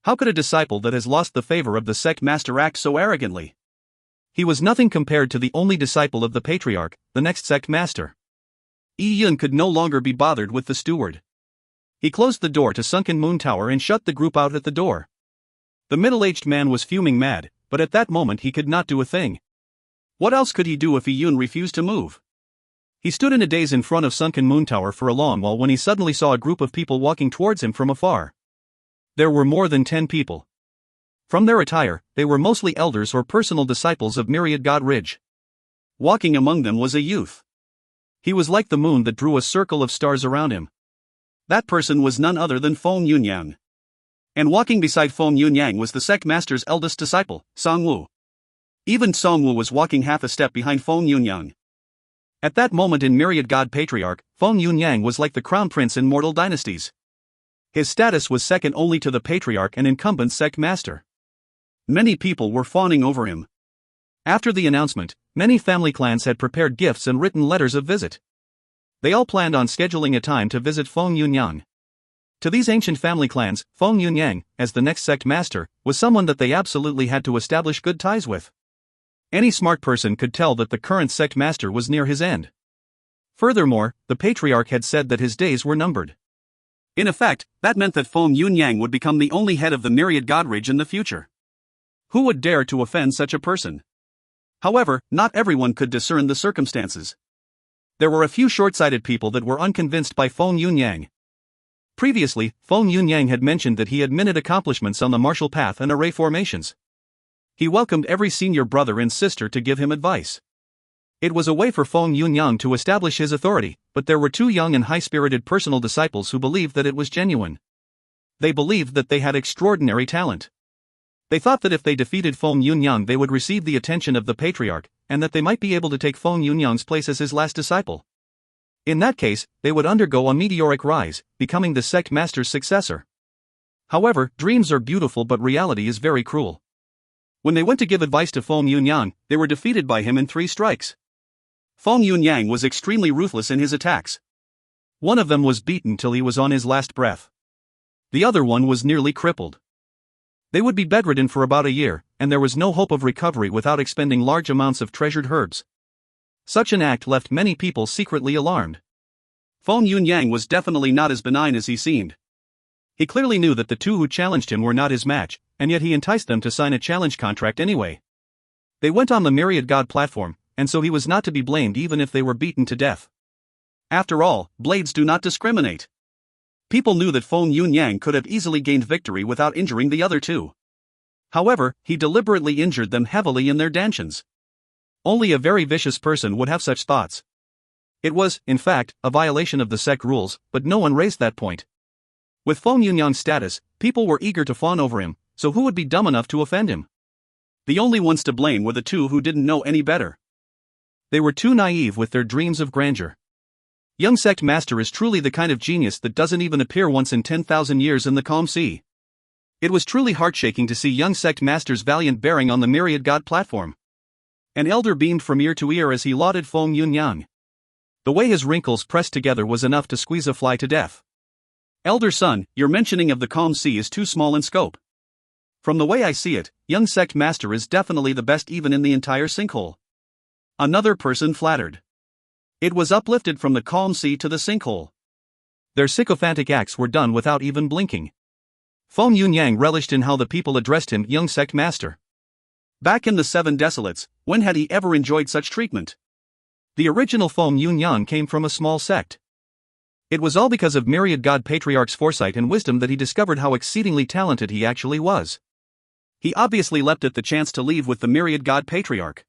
How could a disciple that has lost the favor of the sect master act so arrogantly? He was nothing compared to the only disciple of the patriarch, the next sect master. Yi Yun could no longer be bothered with the steward. He closed the door to Sunken Moon Tower and shut the group out at the door. The middle-aged man was fuming mad, but at that moment he could not do a thing. What else could he do if Yi Yun refused to move? He stood in a daze in front of Sunken Moon Tower for a long while when he suddenly saw a group of people walking towards him from afar. There were more than 10 people. From their attire, they were mostly elders or personal disciples of Myriad God Ridge. Walking among them was a youth. He was like the moon that drew a circle of stars around him. That person was none other than Feng Yunyang. And walking beside Feng Yunyang was the sect master's eldest disciple, Songwu. Even Songwu was walking half a step behind Feng Yunyang. At that moment in Myriad God Patriarch, Feng Yunyang was like the crown prince in mortal dynasties. His status was second only to the patriarch and incumbent sect master. Many people were fawning over him. After the announcement, many family clans had prepared gifts and written letters of visit. They all planned on scheduling a time to visit Feng Yunyang. To these ancient family clans, Feng Yunyang, as the next sect master, was someone that they absolutely had to establish good ties with. Any smart person could tell that the current sect master was near his end. Furthermore, the patriarch had said that his days were numbered. In effect, that meant that Feng Yunyang would become the only head of the Myriad God Ridge in the future. Who would dare to offend such a person? However, not everyone could discern the circumstances. There were a few short-sighted people that were unconvinced by Feng Yunyang. Previously, Feng Yunyang had mentioned that he had minute accomplishments on the martial path and array formations. He welcomed every senior brother and sister to give him advice. It was a way for Feng Yunyang to establish his authority, but there were two young and high-spirited personal disciples who believed that it was genuine. They believed that they had extraordinary talent. They thought that if they defeated Feng Yunyang they would receive the attention of the patriarch, and that they might be able to take Feng Yunyang's place as his last disciple. In that case, they would undergo a meteoric rise, becoming the sect master's successor. However, dreams are beautiful but reality is very cruel. When they went to give advice to Feng Yunyang, they were defeated by him in 3 strikes. Feng Yunyang was extremely ruthless in his attacks. One of them was beaten till he was on his last breath. The other one was nearly crippled. They would be bedridden for about a year, and there was no hope of recovery without expending large amounts of treasured herbs. Such an act left many people secretly alarmed. Feng Yunyang was definitely not as benign as he seemed. He clearly knew that the two who challenged him were not his match, and yet he enticed them to sign a challenge contract anyway. They went on the Myriad God platform, and so he was not to be blamed even if they were beaten to death. After all, blades do not discriminate. People knew that Feng Yunyang could have easily gained victory without injuring the other two. However, he deliberately injured them heavily in their dantians. Only a very vicious person would have such thoughts. It was, in fact, a violation of the sect rules, but no one raised that point. With Feng Yunyang's status, people were eager to fawn over him, so who would be dumb enough to offend him? The only ones to blame were the two who didn't know any better. They were too naive with their dreams of grandeur. Young sect master is truly the kind of genius that doesn't even appear once in 10,000 years in the calm sea. It was truly heart-shaking to see young sect master's valiant bearing on the Myriad God platform. An elder beamed from ear to ear as he lauded Feng Yunyang. The way his wrinkles pressed together was enough to squeeze a fly to death. Elder son, your mentioning of the calm sea is too small in scope. From the way I see it, young sect master is definitely the best even in the entire sinkhole. Another person flattered. It was uplifted from the calm sea to the sinkhole. Their sycophantic acts were done without even blinking. Feng Yunyang relished in how the people addressed him young sect master. Back in the 7 Desolates, when had he ever enjoyed such treatment? The original Feng Yunyang came from a small sect. It was all because of Myriad God Patriarch's foresight and wisdom that he discovered how exceedingly talented he actually was. He obviously leapt at the chance to leave with the Myriad God Patriarch.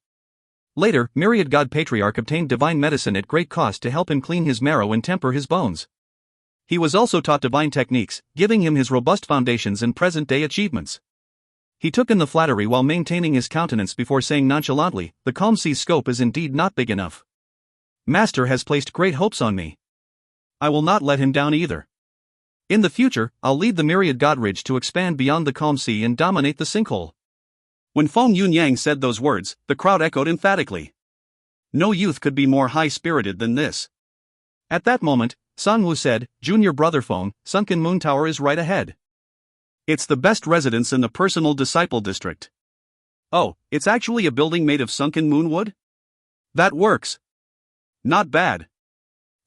Later, Myriad God Patriarch obtained divine medicine at great cost to help him clean his marrow and temper his bones. He was also taught divine techniques, giving him his robust foundations and present-day achievements. He took in the flattery while maintaining his countenance before saying nonchalantly, "The calm sea's scope is indeed not big enough. Master has placed great hopes on me. I will not let him down either. In the future, I'll lead the Myriad God Ridge to expand beyond the calm sea and dominate the sinkhole." When Feng Yunyang said those words, the crowd echoed emphatically. No youth could be more high-spirited than this. At that moment, Sangwoo said, "Junior brother Feng, Sunken Moon Tower is right ahead. It's the best residence in the personal disciple district." "Oh, it's actually a building made of sunken moon wood? That works. Not bad."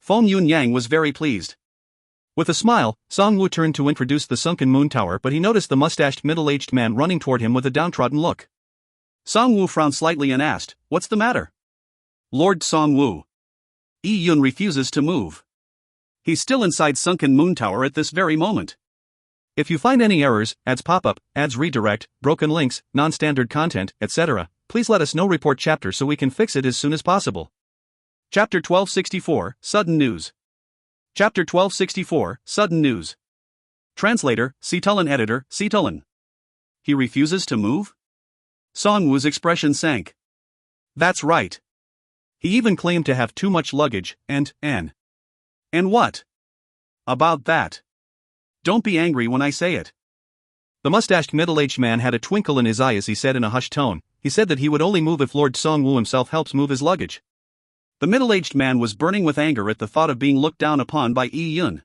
Feng Yunyang was very pleased. With a smile, Sangwoo turned to introduce the Sunken Moon Tower, but he noticed the mustached middle-aged man running toward him with a downtrodden look. Sangwoo frowned slightly and asked, "What's the matter?" "Lord Sangwoo. Yi-Yun refuses to move. He's still inside Sunken Moon Tower at this very moment. If you find any errors, ads pop-up, ads redirect, broken links, non-standard content, etc., please let us know. Report chapter so we can fix it as soon as possible." Chapter 1264, Sudden News. Chapter 1264, Sudden News. Translator, Situlin. Editor, Situlin. He refuses to move? Sangwoo's expression sank. That's right. He even claimed to have too much luggage, and what about that? Don't be angry when I say it. The mustached middle-aged man had a twinkle in his eye as he said in a hushed tone, he said that he would only move if Lord Sangwoo himself helps move his luggage. The middle-aged man was burning with anger at the thought of being looked down upon by Yi-Yun.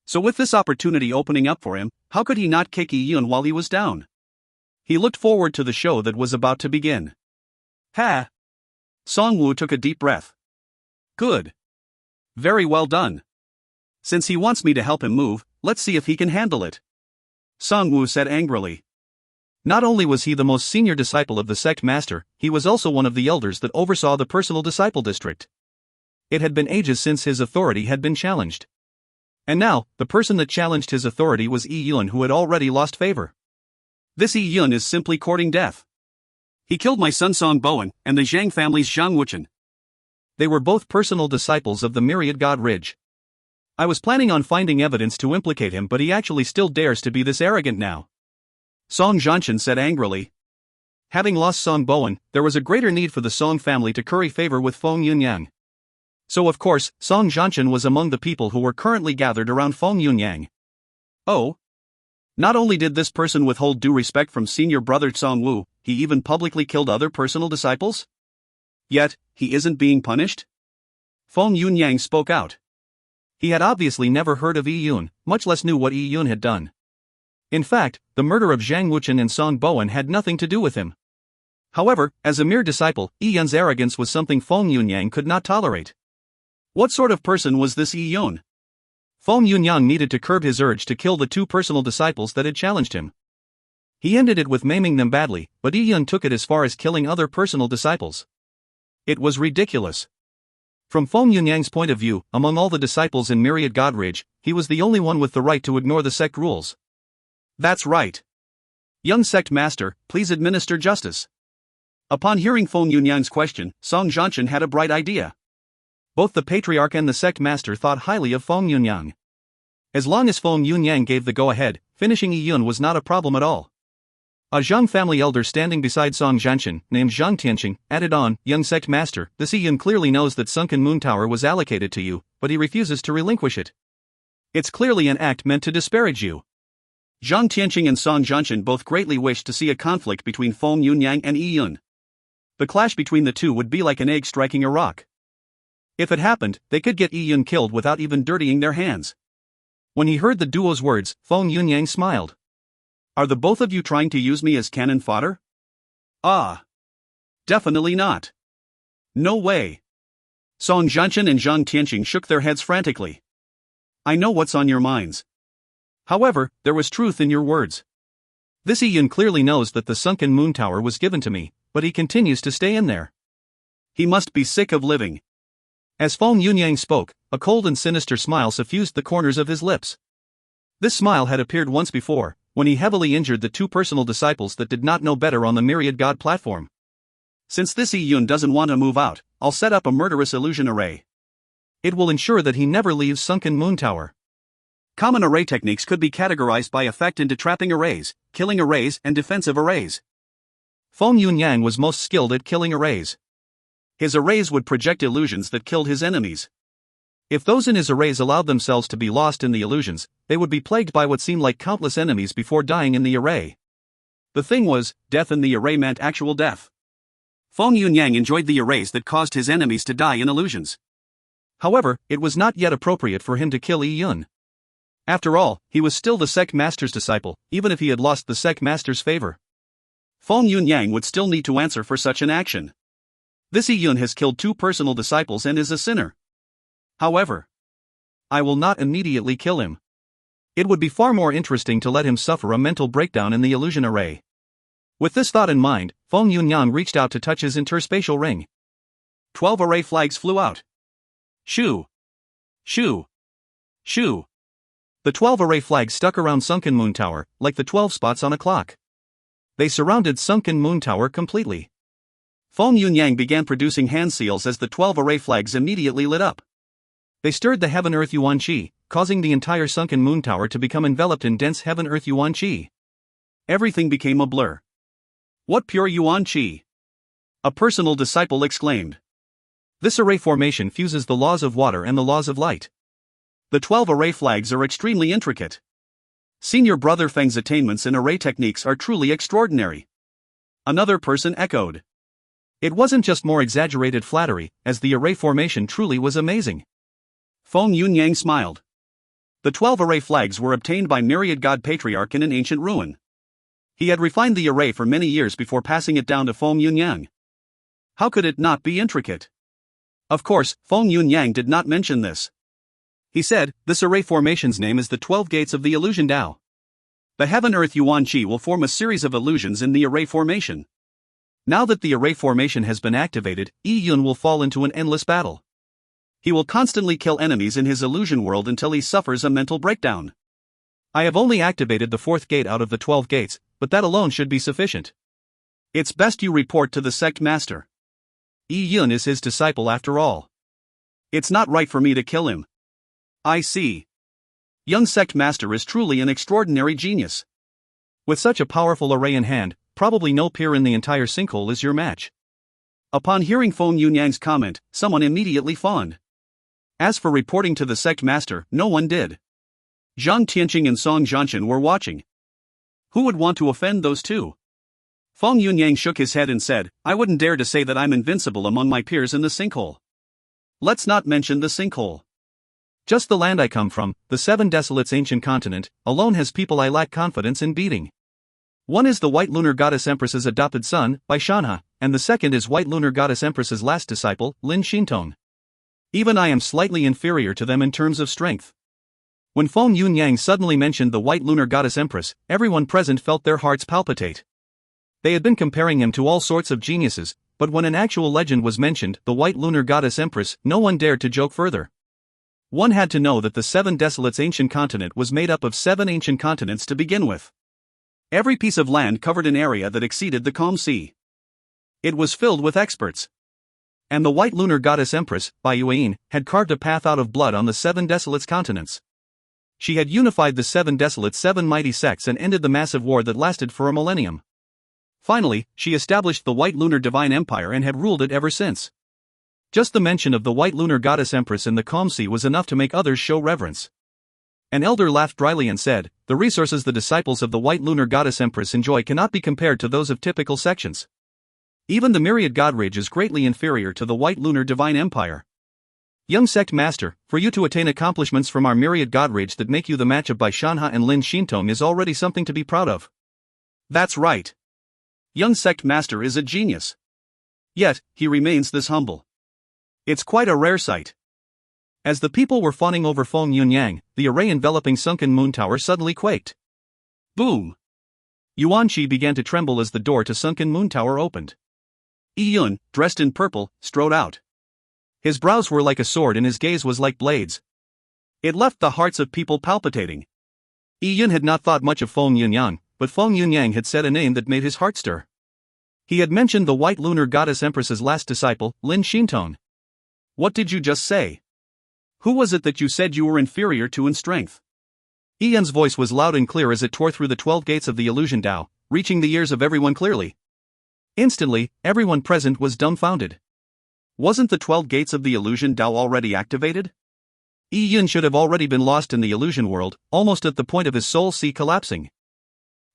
So with this opportunity opening up for him, how could he not kick Yi-Yun while he was down? He looked forward to the show that was about to begin. Ha! Sangwoo took a deep breath. Good. Very well done. Since he wants me to help him move, let's see if he can handle it. Sangwoo said angrily. Not only was he the most senior disciple of the sect master, he was also one of the elders that oversaw the personal disciple district. It had been ages since his authority had been challenged. And now, the person that challenged his authority was Yi Yun, who had already lost favor. This Yi Yun is simply courting death. He killed my son Song Bowen and the Zhang family's Zhang Wuchen. They were both personal disciples of the Myriad God Ridge. I was planning on finding evidence to implicate him, but he actually still dares to be this arrogant now. Song Zhanshan said angrily. Having lost Song Bowen, there was a greater need for the Song family to curry favor with Feng Yunyang. So of course, Song Zhanshan was among the people who were currently gathered around Feng Yunyang. Oh. Not only did this person withhold due respect from senior brother Song Wu, he even publicly killed other personal disciples? Yet, he isn't being punished? Feng Yunyang spoke out. He had obviously never heard of Yi Yun, much less knew what Yi Yun had done. In fact, the murder of Zhang Wuchen and Song Bowen had nothing to do with him. However, as a mere disciple, Yi Yun's arrogance was something Feng Yunyang could not tolerate. What sort of person was this Yi Yun? Feng Yunyang needed to curb his urge to kill the two personal disciples that had challenged him. He ended it with maiming them badly, but Yi Yun took it as far as killing other personal disciples. It was ridiculous. From Feng Yunyang's point of view, among all the disciples in Myriad God Ridge, he was the only one with the right to ignore the sect rules. That's right. Young sect master, please administer justice. Upon hearing Feng Yunyang's question, Song Zhanshan had a bright idea. Both the patriarch and the sect master thought highly of Feng Yunyang. As long as Feng Yunyang gave the go-ahead, finishing Yi Yun was not a problem at all. A Zhang family elder standing beside Song Zhanshan, named Zhang Tianqing, added on, Young sect master, this Yi Yun clearly knows that Sunken Moon Tower was allocated to you, but he refuses to relinquish it. It's clearly an act meant to disparage you. Zhang Tianqing and Song Zhanshan both greatly wished to see a conflict between Feng Yunyang and Yi Yun. The clash between the two would be like an egg striking a rock. If it happened, they could get Yi Yun killed without even dirtying their hands. When he heard the duo's words, Feng Yunyang smiled. Are the both of you trying to use me as cannon fodder? Ah. Definitely not. No way. Song Zhanshan and Zhang Tianqing shook their heads frantically. I know what's on your minds. However, there was truth in your words. This Yi Yun clearly knows that the Sunken Moon Tower was given to me, but he continues to stay in there. He must be sick of living. As Feng Yunyang spoke, a cold and sinister smile suffused the corners of his lips. This smile had appeared once before, when he heavily injured the two personal disciples that did not know better on the Myriad God platform. Since this Yi Yun doesn't want to move out, I'll set up a murderous illusion array. It will ensure that he never leaves Sunken Moon Tower. Common array techniques could be categorized by effect into trapping arrays, killing arrays, and defensive arrays. Feng Yunyang was most skilled at killing arrays. His arrays would project illusions that killed his enemies. If those in his arrays allowed themselves to be lost in the illusions, they would be plagued by what seemed like countless enemies before dying in the array. The thing was, death in the array meant actual death. Feng Yunyang enjoyed the arrays that caused his enemies to die in illusions. However, it was not yet appropriate for him to kill Yi Yun. After all, he was still the sect master's disciple, even if he had lost the sect master's favor. Feng Yunyang would still need to answer for such an action. This Yi Yun has killed two personal disciples and is a sinner. However, I will not immediately kill him. It would be far more interesting to let him suffer a mental breakdown in the illusion array. With this thought in mind, Feng Yunyang reached out to touch his interspatial ring. 12 array flags flew out. Shoo! Shoo! Shoo! The 12 array flags stuck around Sunken Moon Tower, like the 12 spots on a clock. They surrounded Sunken Moon Tower completely. Feng Yunyang began producing hand seals as the 12 array flags immediately lit up. They stirred the Heaven-Earth Yuan Qi, causing the entire Sunken Moon Tower to become enveloped in dense Heaven-Earth Yuan Qi. Everything became a blur. What pure Yuan Qi! A personal disciple exclaimed. This array formation fuses the laws of water and the laws of light. The 12 array flags are extremely intricate. Senior Brother Feng's attainments in array techniques are truly extraordinary. Another person echoed. It wasn't just more exaggerated flattery, as the array formation truly was amazing. Feng Yunyang smiled. The 12 array flags were obtained by Myriad God Patriarch in an ancient ruin. He had refined the array for many years before passing it down to Feng Yunyang. How could it not be intricate? Of course, Feng Yunyang did not mention this. He said, this array formation's name is the 12 Gates of the Illusion Tao. The Heaven-Earth Yuan Qi will form a series of illusions in the array formation. Now that the array formation has been activated, Yi Yun will fall into an endless battle. He will constantly kill enemies in his illusion world until he suffers a mental breakdown. I have only activated the 4th gate out of the 12 gates, but that alone should be sufficient. It's best you report to the sect master. Yi Yun is his disciple after all. It's not right for me to kill him. I see. Young sect master is truly an extraordinary genius. With such a powerful array in hand, probably no peer in the entire sinkhole is your match. Upon hearing Feng Yunyang's comment, someone immediately fawned. As for reporting to the sect master, no one did. Zhang Tianqing and Song Zhanshan were watching. Who would want to offend those two? Feng Yunyang shook his head and said, I wouldn't dare to say that I'm invincible among my peers in the sinkhole. Let's not mention the sinkhole. Just the land I come from, the 7 Desolates ancient continent, alone has people I lack confidence in beating. One is the White Lunar Goddess Empress's adopted son, Bai Shanha, and the second is White Lunar Goddess Empress's last disciple, Lin Xintong. Even I am slightly inferior to them in terms of strength. When Feng Yunyang suddenly mentioned the White Lunar Goddess Empress, everyone present felt their hearts palpitate. They had been comparing him to all sorts of geniuses, but when an actual legend was mentioned, the White Lunar Goddess Empress, no one dared to joke further. One had to know that the 7 Desolates ancient continent was made up of 7 ancient continents to begin with. Every piece of land covered an area that exceeded the calm sea. It was filled with experts. And the White Lunar Goddess Empress, Bai Yuan, had carved a path out of blood on the 7 Desolates continents. She had unified the 7 Desolates' 7 mighty sects and ended the massive war that lasted for a millennium. Finally, she established the White Lunar Divine Empire and had ruled it ever since. Just the mention of the White Lunar Goddess Empress in the calm sea was enough to make others show reverence. An elder laughed dryly and said, the resources the disciples of the White Lunar Goddess Empress enjoy cannot be compared to those of typical sections. Even the Myriad God Ridge is greatly inferior to the White Lunar Divine Empire. Young sect master, for you to attain accomplishments from our Myriad God Ridge that make you the match of Bai Shanha and Lin Xintong is already something to be proud of. That's right. Young sect master is a genius. Yet, he remains this humble. It's quite a rare sight. As the people were fawning over Feng Yunyang, the array enveloping Sunken Moon Tower suddenly quaked. Boom! Yuan Qi began to tremble as the door to Sunken Moon Tower opened. Yi Yun, dressed in purple, strode out. His brows were like a sword and his gaze was like blades. It left the hearts of people palpitating. Yi Yun had not thought much of Feng Yunyang, but Feng Yunyang had said a name that made his heart stir. He had mentioned the White Lunar Goddess Empress's last disciple, Lin Xintong. What did you just say? Who was it that you said you were inferior to in strength? Yi Yun's voice was loud and clear as it tore through the 12 gates of the illusion Tao, reaching the ears of everyone clearly. Instantly, everyone present was dumbfounded. Wasn't the 12 gates of the illusion Tao already activated? Yi Yun should have already been lost in the illusion world, almost at the point of his soul sea collapsing.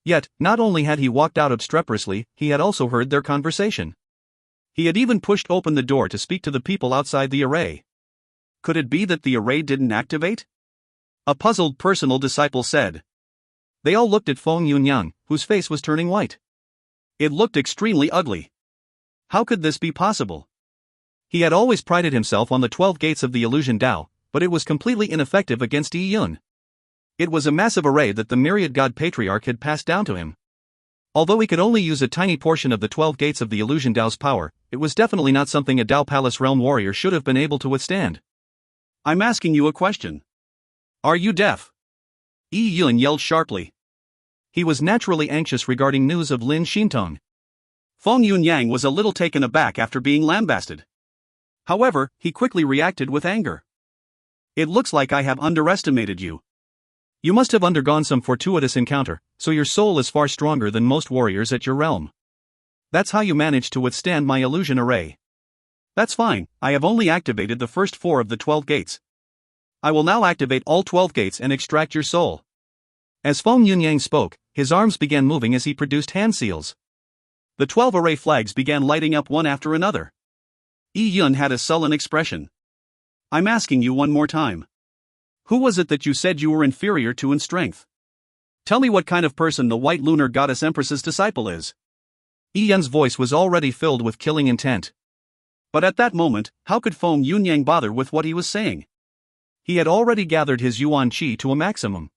Yet, not only had he walked out obstreperously, he had also heard their conversation. He had even pushed open the door to speak to the people outside the array. Could it be that the array didn't activate? A puzzled personal disciple said. They all looked at Feng Yunyang, whose face was turning white. It looked extremely ugly. How could this be possible? He had always prided himself on the 12 gates of the illusion Tao, but it was completely ineffective against Yi Yun. It was a massive array that the Myriad God Patriarch had passed down to him. Although he could only use a tiny portion of the 12 gates of the illusion Tao's power, it was definitely not something a Tao Palace Realm warrior should have been able to withstand. I'm asking you a question. Are you deaf? Yi Yun yelled sharply. He was naturally anxious regarding news of Lin Xintong. Feng Yunyang was a little taken aback after being lambasted. However, he quickly reacted with anger. It looks like I have underestimated you. You must have undergone some fortuitous encounter, so your soul is far stronger than most warriors at your realm. That's how you managed to withstand my illusion array. That's fine, I have only activated the first 4 of the 12 gates. I will now activate all 12 gates and extract your soul. As Feng Yunyang spoke, his arms began moving as he produced hand seals. The 12 array flags began lighting up one after another. Yi Yun had a sullen expression. I'm asking you one more time. Who was it that you said you were inferior to in strength? Tell me what kind of person the White Lunar Goddess Empress's disciple is. Yi Yun's voice was already filled with killing intent. But at that moment, how could Feng Yunyang bother with what he was saying? He had already gathered his Yuan Qi to a maximum.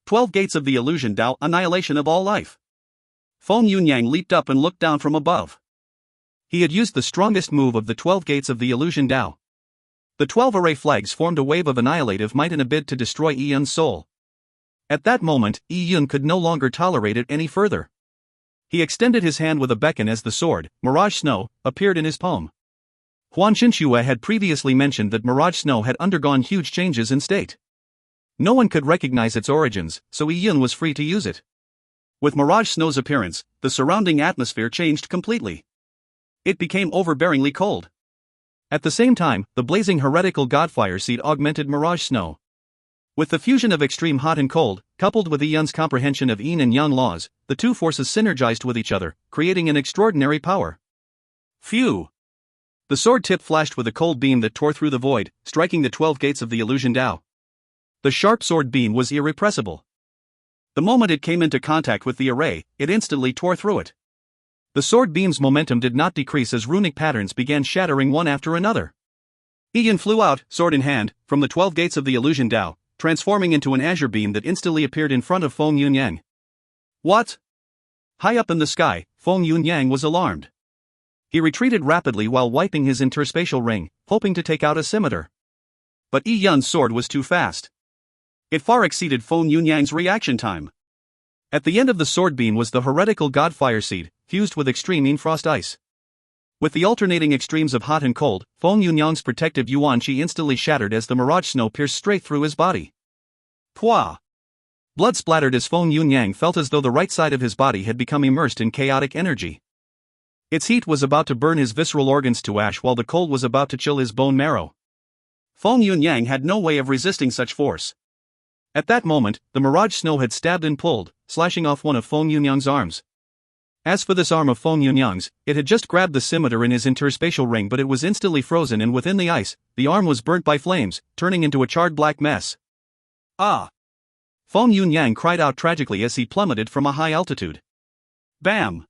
12 gates of the illusion Tao, annihilation of all life. Feng Yunyang leaped up and looked down from above. He had used the strongest move of the 12 gates of the illusion Tao. The 12 array flags formed a wave of annihilative might in a bid to destroy Yi Yun's soul. At that moment, Yi Yun could no longer tolerate it any further. He extended his hand with a beckon as the sword, Mirage Snow, appeared in his palm. Huan Qinxue had previously mentioned that Mirage Snow had undergone huge changes in state. No one could recognize its origins, so Yi Yun was free to use it. With Mirage Snow's appearance, the surrounding atmosphere changed completely. It became overbearingly cold. At the same time, the blazing heretical godfire seed augmented Mirage Snow. With the fusion of extreme hot and cold, coupled with Yi Yun's comprehension of yin and yang laws, the two forces synergized with each other, creating an extraordinary power. Phew! The sword tip flashed with a cold beam that tore through the void, striking the 12 gates of the illusion Dao. The sharp sword beam was irrepressible. The moment it came into contact with the array, it instantly tore through it. The sword beam's momentum did not decrease as runic patterns began shattering one after another. Yi Yun flew out, sword in hand, from the 12 gates of the illusion Dao, transforming into an azure beam that instantly appeared in front of Feng Yunyang. What? High up in the sky, Feng Yunyang was alarmed. He retreated rapidly while wiping his interspatial ring, hoping to take out a scimitar. But Yi Yun's sword was too fast. It far exceeded Feng Yunyang's reaction time. At the end of the sword beam was the heretical godfire seed, fused with extreme yin frost ice. With the alternating extremes of hot and cold, Feng Yunyang's protective yuan qi instantly shattered as the Mirage Snow pierced straight through his body. Pwah! Blood splattered as Feng Yunyang felt as though the right side of his body had become immersed in chaotic energy. Its heat was about to burn his visceral organs to ash while the cold was about to chill his bone marrow. Feng Yunyang had no way of resisting such force. At that moment, the Mirage Snow had stabbed and pulled, slashing off one of Feng Yunyang's arms. As for this arm of Feng Yunyang's, it had just grabbed the scimitar in his interspatial ring, but it was instantly frozen, and within the ice, the arm was burnt by flames, turning into a charred black mess. Ah! Feng Yunyang cried out tragically as he plummeted from a high altitude. Bam!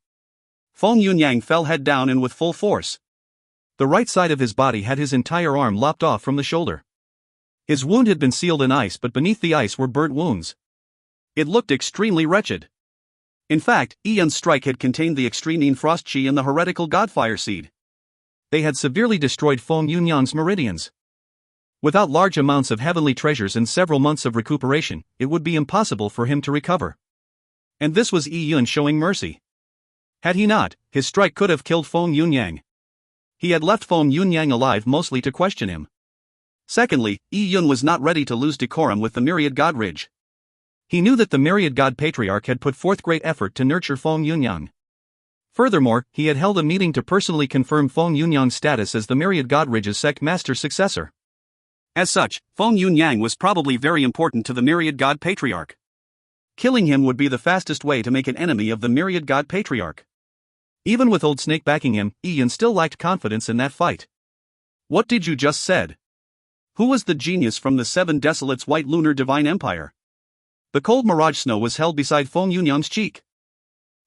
Feng Yunyang fell head down and with full force. The right side of his body had his entire arm lopped off from the shoulder. His wound had been sealed in ice, but beneath the ice were burnt wounds. It looked extremely wretched. In fact, Yi Yun's strike had contained the extreme yin frost chi and the heretical godfire seed. They had severely destroyed Feng Yunyang's meridians. Without large amounts of heavenly treasures and several months of recuperation, it would be impossible for him to recover. And this was Yi Yun showing mercy. Had he not, his strike could have killed Feng Yunyang. He had left Feng Yunyang alive mostly to question him. Secondly, Yi Yun was not ready to lose decorum with the Myriad God Ridge. He knew that the Myriad God Patriarch had put forth great effort to nurture Feng Yunyang. Furthermore, he had held a meeting to personally confirm Feng Yunyang's status as the Myriad God Ridge's sect master successor. As such, Feng Yunyang was probably very important to the Myriad God Patriarch. Killing him would be the fastest way to make an enemy of the Myriad God Patriarch. Even with Old Snake backing him, Yi Yun still lacked confidence in that fight. What did you just said? Who was the genius from the Seven Desolates White Lunar Divine Empire? The cold Mirage Snow was held beside Feng Yunyang's cheek.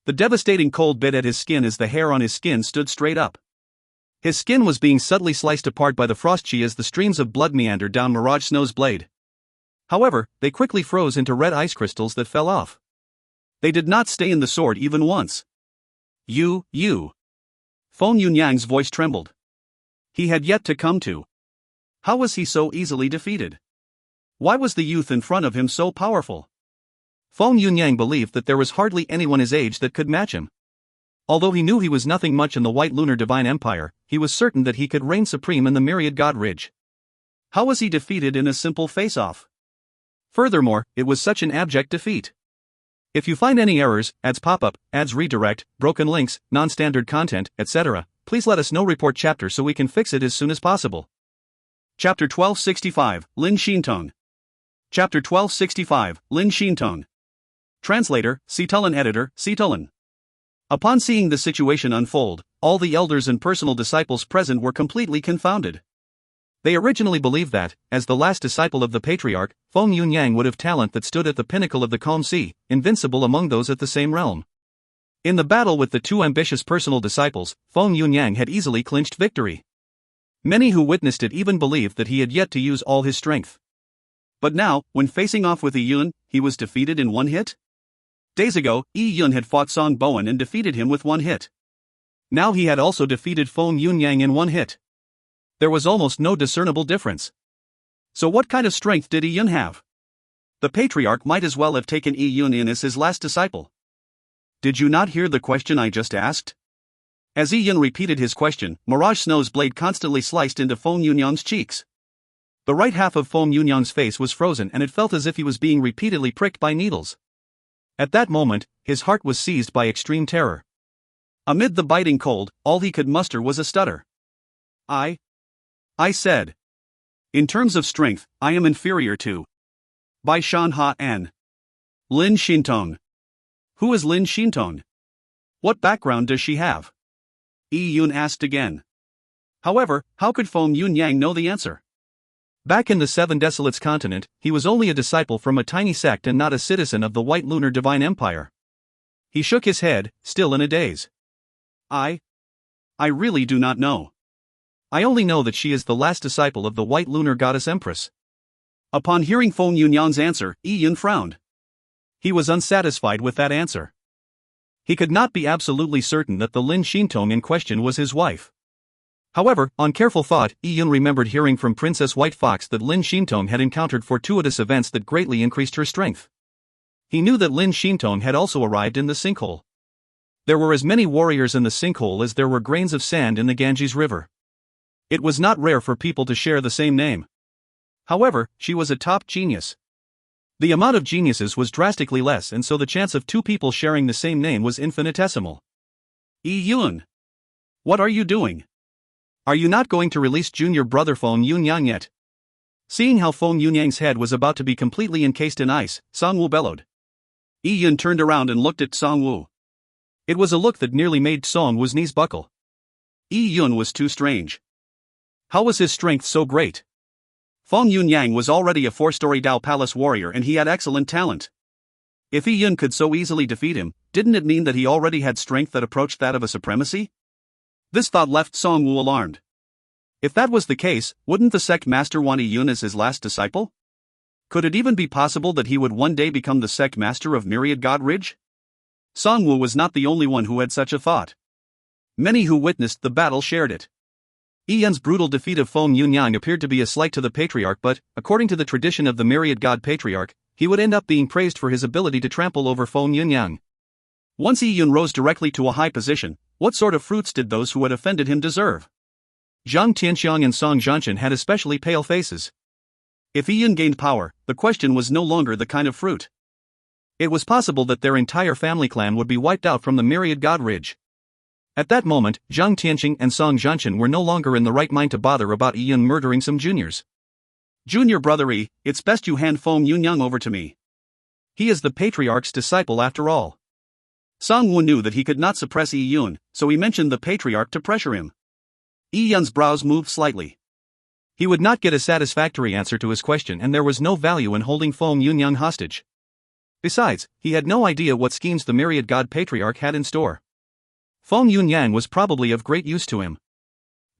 The devastating cold bit at his skin as the hair on his skin stood straight up. His skin was being subtly sliced apart by the frost chi as the streams of blood meandered down Mirage Snow's blade. However, they quickly froze into red ice crystals that fell off. They did not stay in the sword even once. You. Feng Yunyang's voice trembled. He had yet to come to. How was he so easily defeated? Why was the youth in front of him so powerful? Feng Yunyang believed that there was hardly anyone his age that could match him. Although he knew he was nothing much in the White Lunar Divine Empire, he was certain that he could reign supreme in the Myriad God Ridge. How was he defeated in a simple face-off? Furthermore, it was such an abject defeat. If you find any errors, ads pop-up, ads redirect, broken links, non-standard content, etc., please let us know. Report chapter so we can fix it as soon as possible. Chapter 1265, Lin Xintong. Chapter 1265, Lin Xintong. Translator, Citulin. Editor, Citulin. Upon seeing the situation unfold, all the elders and personal disciples present were completely confounded. They originally believed that, as the last disciple of the Patriarch, Feng Yunyang would have talent that stood at the pinnacle of the Calm Sea, invincible among those at the same realm. In the battle with the two ambitious personal disciples, Feng Yunyang had easily clinched victory. Many who witnessed it even believed that he had yet to use all his strength. But now, when facing off with Yi Yun, he was defeated in one hit? Days ago, Yi Yun had fought Song Bowen and defeated him with one hit. Now he had also defeated Feng Yunyang in one hit. There was almost no discernible difference. So what kind of strength did Yi Yun have? The patriarch might as well have taken Yi Yun in as his last disciple. Did you not hear the question I just asked? As Yi Yun repeated his question, Mirage Snow's blade constantly sliced into Feng Yunyang's cheeks. The right half of Feng Yunyang's face was frozen and it felt as if he was being repeatedly pricked by needles. At that moment, his heart was seized by extreme terror. Amid the biting cold, all he could muster was a stutter. I said. In terms of strength, I am inferior to Bai Shan Ha and Lin Xintong. Who is Lin Xintong? What background does she have? Yi Yun asked again. However, how could Feng Yunyang know the answer? Back in the Seven Desolates continent, he was only a disciple from a tiny sect and not a citizen of the White Lunar Divine Empire. He shook his head, still in a daze. I really do not know. I only know that she is the last disciple of the White Lunar Goddess Empress. Upon hearing Feng Yunyang's answer, Yi Yun frowned. He was unsatisfied with that answer. He could not be absolutely certain that the Lin Xintong in question was his wife. However, on careful thought, Yi Yun remembered hearing from Princess White Fox that Lin Xintong had encountered fortuitous events that greatly increased her strength. He knew that Lin Xintong had also arrived in the sinkhole. There were as many warriors in the sinkhole as there were grains of sand in the Ganges River. It was not rare for people to share the same name. However, she was a top genius. The amount of geniuses was drastically less, and so the chance of two people sharing the same name was infinitesimal. Yi Yun! What are you doing? Are you not going to release junior brother Feng Yunyang yet? Seeing how Feng Yunyang's head was about to be completely encased in ice, Songwu bellowed. Yi Yun turned around and looked at Songwu. It was a look that nearly made Songwu's knees buckle. Yi Yun was too strange. How was his strength so great? Feng Yunyang was already a 4-story Dao Palace warrior and he had excellent talent. If Yi Yun could so easily defeat him, didn't it mean that he already had strength that approached that of a supremacy? This thought left Songwu alarmed. If that was the case, wouldn't the sect master want Yi Yun as his last disciple? Could it even be possible that he would one day become the sect master of Myriad God Ridge? Songwu was not the only one who had such a thought. Many who witnessed the battle shared it. Yi Yun's brutal defeat of Feng Yunyang appeared to be a slight to the patriarch, but, according to the tradition of the Myriad God Patriarch, he would end up being praised for his ability to trample over Feng Yunyang. Once Yi Yun rose directly to a high position, what sort of fruits did those who had offended him deserve? Zhang Tianxiang and Song Zhanshan had especially pale faces. If Yi Yun gained power, the question was no longer the kind of fruit. It was possible that their entire family clan would be wiped out from the Myriad God Ridge. At that moment, Zhang Tianxing and Song Zhanshan were no longer in the right mind to bother about Yi Yun murdering some juniors. Junior brother Yi, it's best you hand Feng Yunyang over to me. He is the patriarch's disciple after all. Songwu knew that he could not suppress Yi Yun, so he mentioned the patriarch to pressure him. Yi Yun's brows moved slightly. He would not get a satisfactory answer to his question and there was no value in holding Feng Yunyang hostage. Besides, he had no idea what schemes the Myriad God Patriarch had in store. Feng Yunyang was probably of great use to him.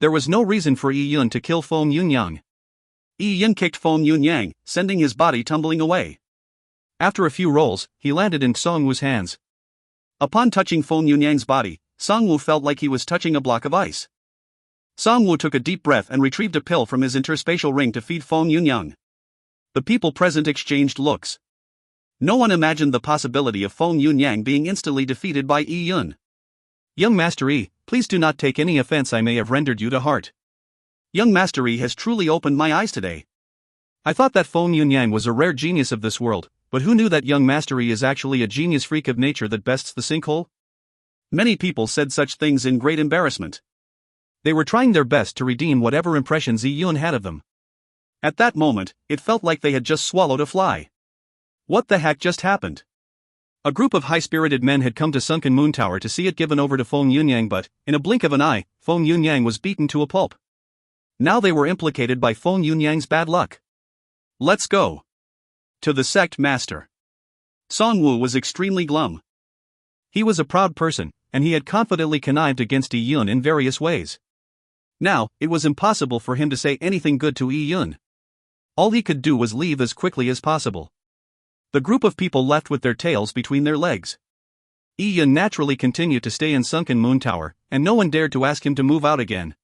There was no reason for Yi Yun to kill Feng Yunyang. Yi Yun kicked Feng Yunyang, sending his body tumbling away. After a few rolls, he landed in Songwu's hands. Upon touching Feng Yunyang's body, Songwu felt like he was touching a block of ice. Songwu took a deep breath and retrieved a pill from his interspatial ring to feed Feng Yunyang. The people present exchanged looks. No one imagined the possibility of Feng Yunyang being instantly defeated by Yi Yun. Young Master Yi, please do not take any offense I may have rendered you to heart. Young Master Yi has truly opened my eyes today. I thought that Feng Yunyang was a rare genius of this world, but who knew that young Master Yi is actually a genius freak of nature that bests the sinkhole? Many people said such things in great embarrassment. They were trying their best to redeem whatever impressions Yi Yun had of them. At that moment, it felt like they had just swallowed a fly. What the heck just happened? A group of high-spirited men had come to Sunken Moon Tower to see it given over to Feng Yunyang, but, in a blink of an eye, Feng Yunyang was beaten to a pulp. Now they were implicated by Feng Yunyang's bad luck. Let's go. To the sect master. Songwu was extremely glum. He was a proud person, and he had confidently connived against Yi Yun in various ways. Now, it was impossible for him to say anything good to Yi Yun. All he could do was leave as quickly as possible. The group of people left with their tails between their legs. Yi Yun naturally continued to stay in Sunken Moon Tower, and no one dared to ask him to move out again.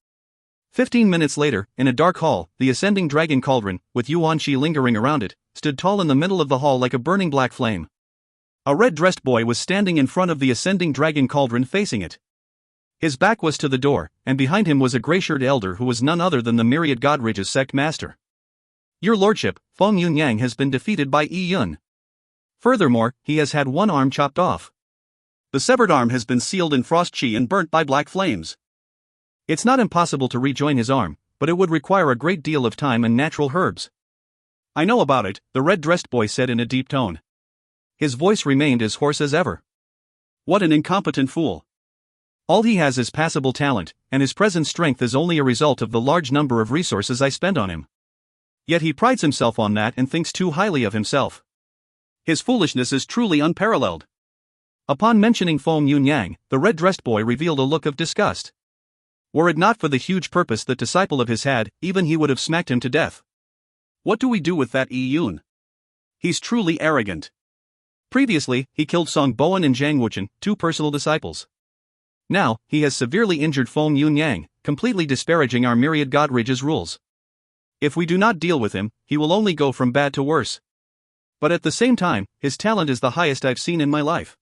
15 minutes later, in a dark hall, the ascending dragon cauldron, with Yuan-Shi lingering around it, stood tall in the middle of the hall like a burning black flame. A red-dressed boy was standing in front of the ascending dragon cauldron facing it. His back was to the door, and behind him was a gray-shirted elder who was none other than the Myriad Godridge's sect master. "Your lordship, Feng Yunyang has been defeated by Yi Yun. Furthermore, he has had one arm chopped off. The severed arm has been sealed in frost chi and burnt by black flames. It's not impossible to rejoin his arm, but it would require a great deal of time and natural herbs." "I know about it," the red-dressed boy said in a deep tone. His voice remained as hoarse as ever. "What an incompetent fool. All he has is passable talent, and his present strength is only a result of the large number of resources I spend on him. Yet he prides himself on that and thinks too highly of himself. His foolishness is truly unparalleled." Upon mentioning Feng Yunyang, the red-dressed boy revealed a look of disgust. Were it not for the huge purpose that disciple of his had, even he would have smacked him to death. "What do we do with that Yi Yun? He's truly arrogant. Previously, he killed Song Bowen and Zhang Wuchen, two personal disciples. Now, he has severely injured Feng Yunyang, completely disparaging our Myriad Godridge's rules. If we do not deal with him, he will only go from bad to worse. But at the same time, his talent is the highest I've seen in my life.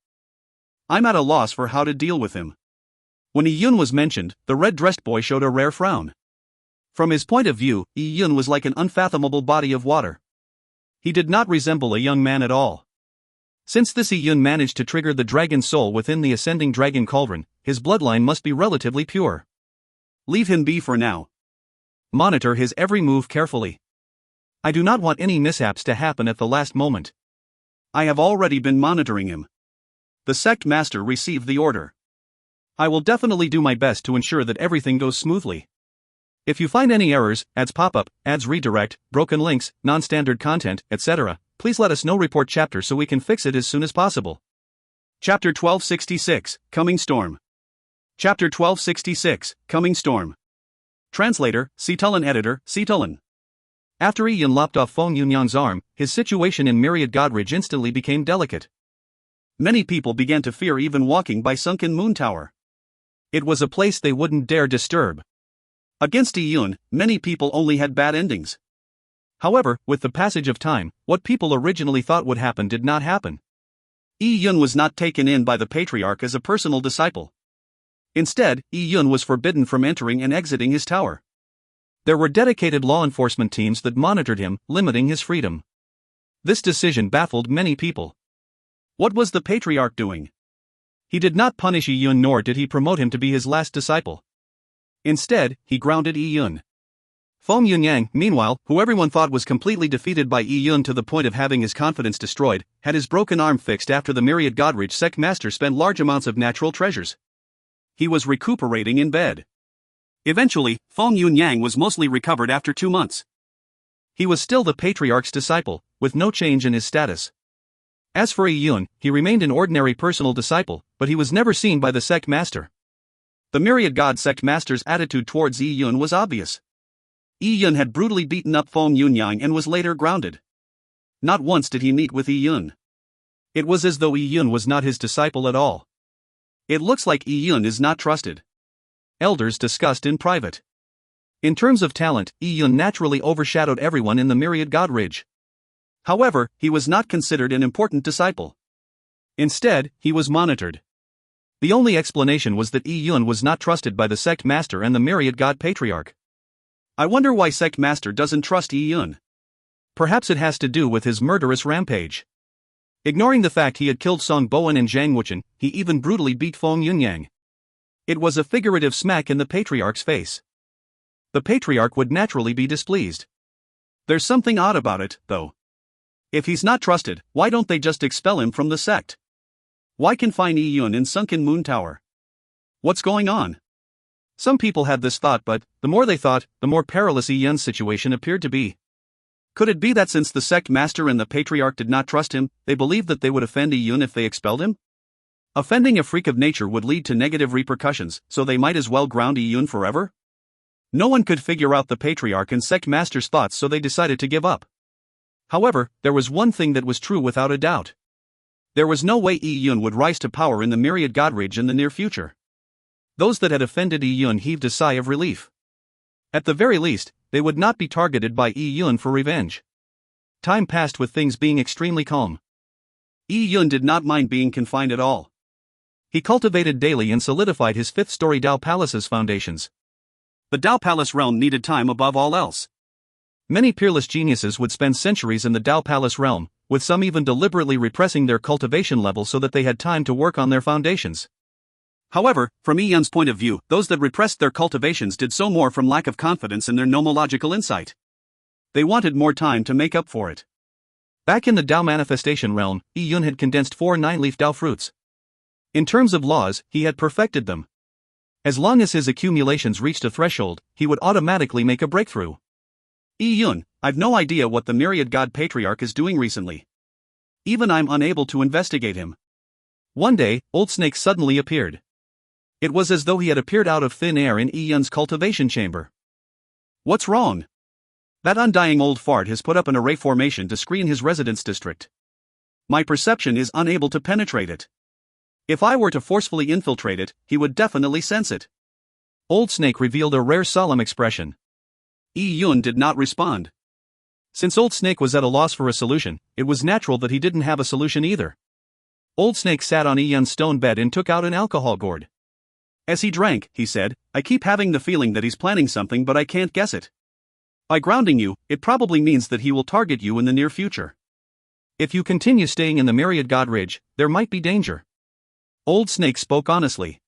I'm at a loss for how to deal with him." When Yi Yun was mentioned, the red-dressed boy showed a rare frown. From his point of view, Yi Yun was like an unfathomable body of water. He did not resemble a young man at all. Since this Yi Yun managed to trigger the dragon soul within the ascending dragon cauldron, his bloodline must be relatively pure. Leave him be for now. Monitor his every move carefully. I do not want any mishaps to happen at the last moment. I have already been monitoring him. The sect master received the order. I will definitely do my best to ensure that everything goes smoothly. If you find any errors, ads pop up, ads redirect, broken links, non-standard content, etc., please let us know. Report chapter so we can fix it as soon as possible. Chapter 1266, Coming Storm. Chapter 1266, Coming Storm. Translator, Cetulin. Editor, Cetulin. After Yi Yun lopped off Feng Yunyang's arm, his situation in Myriad Godridge instantly became delicate. Many people began to fear even walking by Sunken Moon Tower. It was a place they wouldn't dare disturb. Against Yi Yun, many people only had bad endings. However, with the passage of time, what people originally thought would happen did not happen. Yi Yun was not taken in by the Patriarch as a personal disciple. Instead, Yi Yun was forbidden from entering and exiting his tower. There were dedicated law enforcement teams that monitored him, limiting his freedom. This decision baffled many people. What was the Patriarch doing? He did not punish Yi Yun, nor did he promote him to be his last disciple. Instead, he grounded Yi Yun. Feng Yunyang, meanwhile, who everyone thought was completely defeated by Yi Yun to the point of having his confidence destroyed, had his broken arm fixed after the Myriad Godridge sect master spent large amounts of natural treasures. He was recuperating in bed. Eventually, Feng Yunyang was mostly recovered after 2 months. He was still the Patriarch's disciple, with no change in his status. As for Yi Yun, he remained an ordinary personal disciple, but he was never seen by the sect master. The Myriad God sect master's attitude towards Yi Yun was obvious. Yi Yun had brutally beaten up Feng Yunyang and was later grounded. Not once did he meet with Yi Yun. It was as though Yi Yun was not his disciple at all. It looks like Yi Yun is not trusted. Elders discussed in private. In terms of talent, Yi Yun naturally overshadowed everyone in the Myriad Godridge. However, he was not considered an important disciple. Instead, he was monitored. The only explanation was that Yi Yun was not trusted by the sect master and the Myriad God Patriarch. I wonder why sect master doesn't trust Yi Yun. Perhaps it has to do with his murderous rampage. Ignoring the fact he had killed Song Bowen and Zhang Wuchen, he even brutally beat Feng Yunyang. It was a figurative smack in the Patriarch's face. The Patriarch would naturally be displeased. There's something odd about it, though. If he's not trusted, why don't they just expel him from the sect? Why confine Yi Yun in Sunken Moon Tower? What's going on? Some people had this thought, but the more they thought, the more perilous Yi Yun's situation appeared to be. Could it be that since the sect master and the Patriarch did not trust him, they believed that they would offend Yi Yun if they expelled him? Offending a freak of nature would lead to negative repercussions, so they might as well ground Yi Yun forever? No one could figure out the Patriarch and sect master's thoughts, so they decided to give up. However, there was one thing that was true without a doubt. There was no way Yi Yun would rise to power in the Myriad Godridge in the near future. Those that had offended Yi Yun heaved a sigh of relief. At the very least, they would not be targeted by Yi Yun for revenge. Time passed with things being extremely calm. Yi Yun did not mind being confined at all. He cultivated daily and solidified his fifth-story Dao Palace's foundations. The Dao Palace realm needed time above all else. Many peerless geniuses would spend centuries in the Dao Palace realm, with some even deliberately repressing their cultivation level so that they had time to work on their foundations. However, from Yi Yun's point of view, those that repressed their cultivations did so more from lack of confidence in their nomological insight. They wanted more time to make up for it. Back in the Dao manifestation realm, Yi Yun had condensed 4 9-leaf Dao fruits. In terms of laws, he had perfected them. As long as his accumulations reached a threshold, he would automatically make a breakthrough. Yi Yun, I've no idea what the Myriad God Patriarch is doing recently. Even I'm unable to investigate him. One day, Old Snake suddenly appeared. It was as though he had appeared out of thin air in Yi Yun's cultivation chamber. What's wrong? That undying old fart has put up an array formation to screen his residence district. My perception is unable to penetrate it. If I were to forcefully infiltrate it, he would definitely sense it. Old Snake revealed a rare solemn expression. Yi Yun did not respond. Since Old Snake was at a loss for a solution, it was natural that he didn't have a solution either. Old Snake sat on Yi Yun's stone bed and took out an alcohol gourd. As he drank, he said, I keep having the feeling that he's planning something but I can't guess it. By grounding you, it probably means that he will target you in the near future. If you continue staying in the Myriad God Ridge, there might be danger. Old Snake spoke honestly.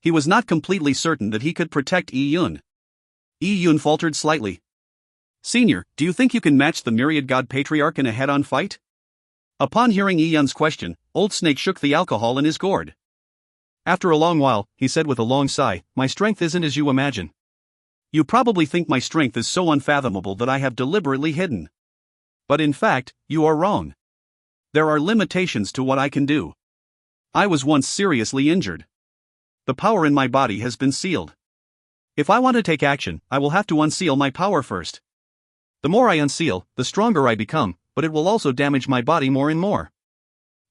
He was not completely certain that he could protect Yi Yun. Yi Yun faltered slightly. Senior, do you think you can match the Myriad God Patriarch in a head-on fight? Upon hearing Yi Yun's question, Old Snake shook the alcohol in his gourd. After a long while, he said with a long sigh, my strength isn't as you imagine. You probably think my strength is so unfathomable that I have deliberately hidden. But in fact, you are wrong. There are limitations to what I can do. I was once seriously injured. The power in my body has been sealed. If I want to take action, I will have to unseal my power first. The more I unseal, the stronger I become, but it will also damage my body more and more.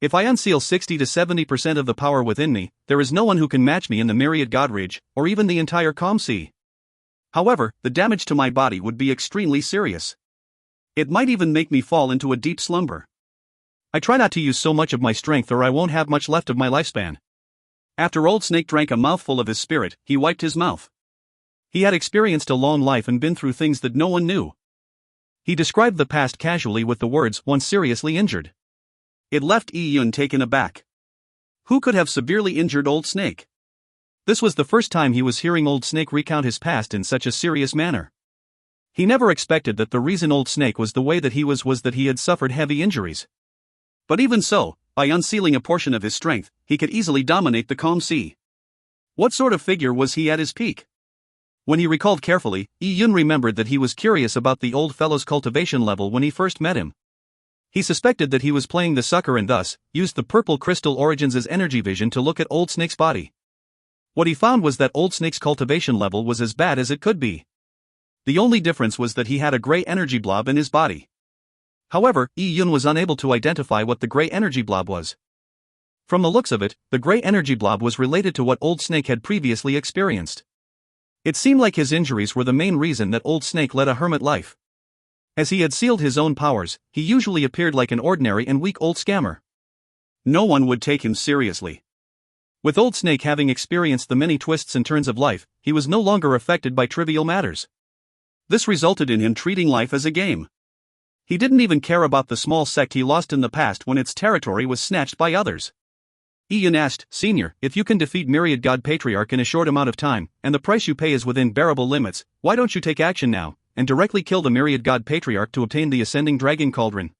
If I unseal 60 to 70% of the power within me, there is no one who can match me in the Myriad God Ridge, or even the entire Calm Sea. However, the damage to my body would be extremely serious. It might even make me fall into a deep slumber. I try not to use so much of my strength or I won't have much left of my lifespan. After Old Snake drank a mouthful of his spirit, he wiped his mouth. He had experienced a long life and been through things that no one knew. He described the past casually with the words, once seriously injured. It left Yi Yun taken aback. Who could have severely injured Old Snake? This was the first time he was hearing Old Snake recount his past in such a serious manner. He never expected that the reason Old Snake was the way that he was that he had suffered heavy injuries. But even so, by unsealing a portion of his strength, he could easily dominate the Calm Sea. What sort of figure was he at his peak? When he recalled carefully, Yi Yun remembered that he was curious about the old fellow's cultivation level when he first met him. He suspected that he was playing the sucker and thus, used the purple crystal origins' energy vision to look at Old Snake's body. What he found was that Old Snake's cultivation level was as bad as it could be. The only difference was that he had a gray energy blob in his body. However, Yi Yun was unable to identify what the gray energy blob was. From the looks of it, the gray energy blob was related to what Old Snake had previously experienced. It seemed like his injuries were the main reason that Old Snake led a hermit life. As he had sealed his own powers, he usually appeared like an ordinary and weak old scammer. No one would take him seriously. With Old Snake having experienced the many twists and turns of life, he was no longer affected by trivial matters. This resulted in him treating life as a game. He didn't even care about the small sect he lost in the past when its territory was snatched by others. Yi Yun asked, Senior, if you can defeat Myriad God Patriarch in a short amount of time, and the price you pay is within bearable limits, why don't you take action now, and directly kill the Myriad God Patriarch to obtain the Ascending Dragon Cauldron?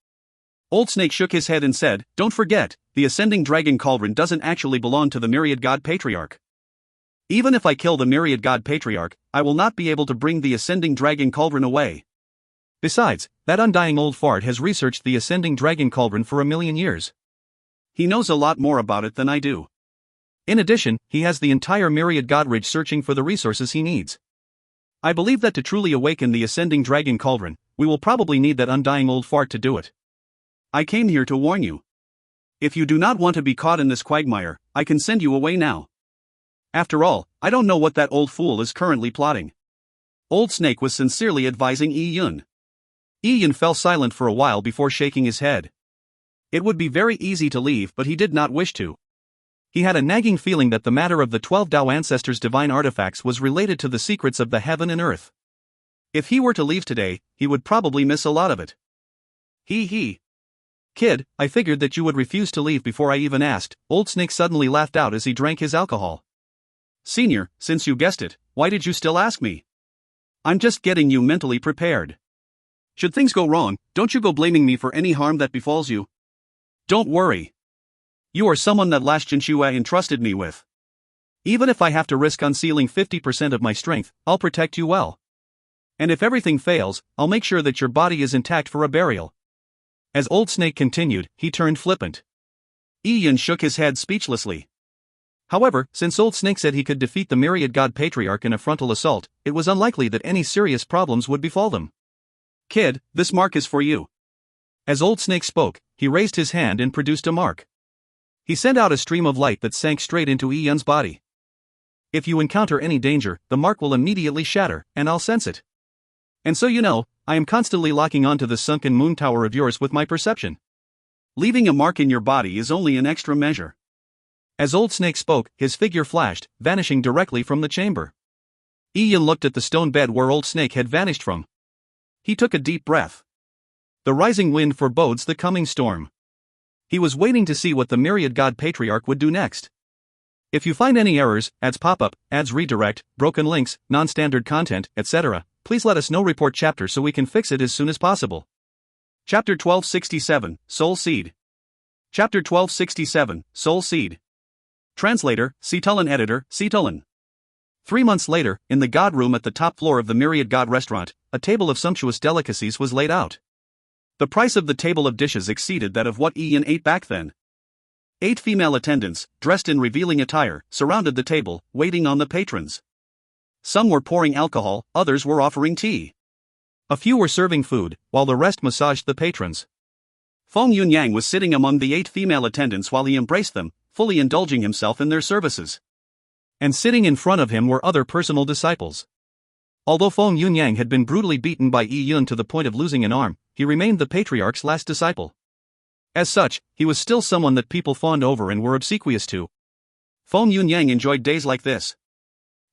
Old Snake shook his head and said, Don't forget, the Ascending Dragon Cauldron doesn't actually belong to the Myriad God Patriarch. Even if I kill the Myriad God Patriarch, I will not be able to bring the Ascending Dragon Cauldron away. Besides, that undying old fart has researched the Ascending Dragon Cauldron for 1,000,000 years. He knows a lot more about it than I do. In addition, he has the entire Myriad God Ridge searching for the resources he needs. I believe that to truly awaken the Ascending Dragon Cauldron, we will probably need that undying old fart to do it. I came here to warn you. If you do not want to be caught in this quagmire, I can send you away now. After all, I don't know what that old fool is currently plotting. Old Snake was sincerely advising Yi Yun. Yi Yun fell silent for a while before shaking his head. It would be very easy to leave, but he did not wish to. He had a nagging feeling that the matter of the 12 Tao ancestors' divine artifacts was related to the secrets of the heaven and earth. If he were to leave today, he would probably miss a lot of it. He. Kid, I figured that you would refuse to leave before I even asked. Old Snake suddenly laughed out as he drank his alcohol. Senior, since you guessed it, why did you still ask me? I'm just getting you mentally prepared. Should things go wrong, don't you go blaming me for any harm that befalls you. Don't worry. You are someone that Lash Jinshue entrusted me with. Even if I have to risk unsealing 50% of my strength, I'll protect you well. And if everything fails, I'll make sure that your body is intact for a burial. As Old Snake continued, he turned flippant. Yi Yun shook his head speechlessly. However, since Old Snake said he could defeat the Myriad God Patriarch in a frontal assault, it was unlikely that any serious problems would befall them. Kid, this mark is for you. As Old Snake spoke, he raised his hand and produced a mark. He sent out a stream of light that sank straight into Yi Yun's body. If you encounter any danger, the mark will immediately shatter, and I'll sense it. And so you know, I am constantly locking onto the sunken moon tower of yours with my perception. Leaving a mark in your body is only an extra measure. As Old Snake spoke, his figure flashed, vanishing directly from the chamber. Yi Yun looked at the stone bed where Old Snake had vanished from. He took a deep breath. The rising wind forebodes the coming storm. He was waiting to see what the Myriad God Patriarch would do next. If you find any errors, ads pop up, ads redirect, broken links, non-standard content, etc., please let us know. Report chapter so we can fix it as soon as possible. Chapter 1267, Soul Seed. Chapter 1267, Soul Seed. Translator, Cetulin. Editor, Cetulin. 3 months later, in the God Room at the top floor of the Myriad God restaurant, a table of sumptuous delicacies was laid out. The price of the table of dishes exceeded that of what Yi Yun ate back then. 8 female attendants, dressed in revealing attire, surrounded the table, waiting on the patrons. Some were pouring alcohol, others were offering tea. A few were serving food, while the rest massaged the patrons. Feng Yunyang was sitting among the 8 female attendants while he embraced them, fully indulging himself in their services. And sitting in front of him were other personal disciples. Although Feng Yunyang had been brutally beaten by Yi Yun to the point of losing an arm, he remained the Patriarch's last disciple. As such, he was still someone that people fawned over and were obsequious to. Feng Yunyang enjoyed days like this.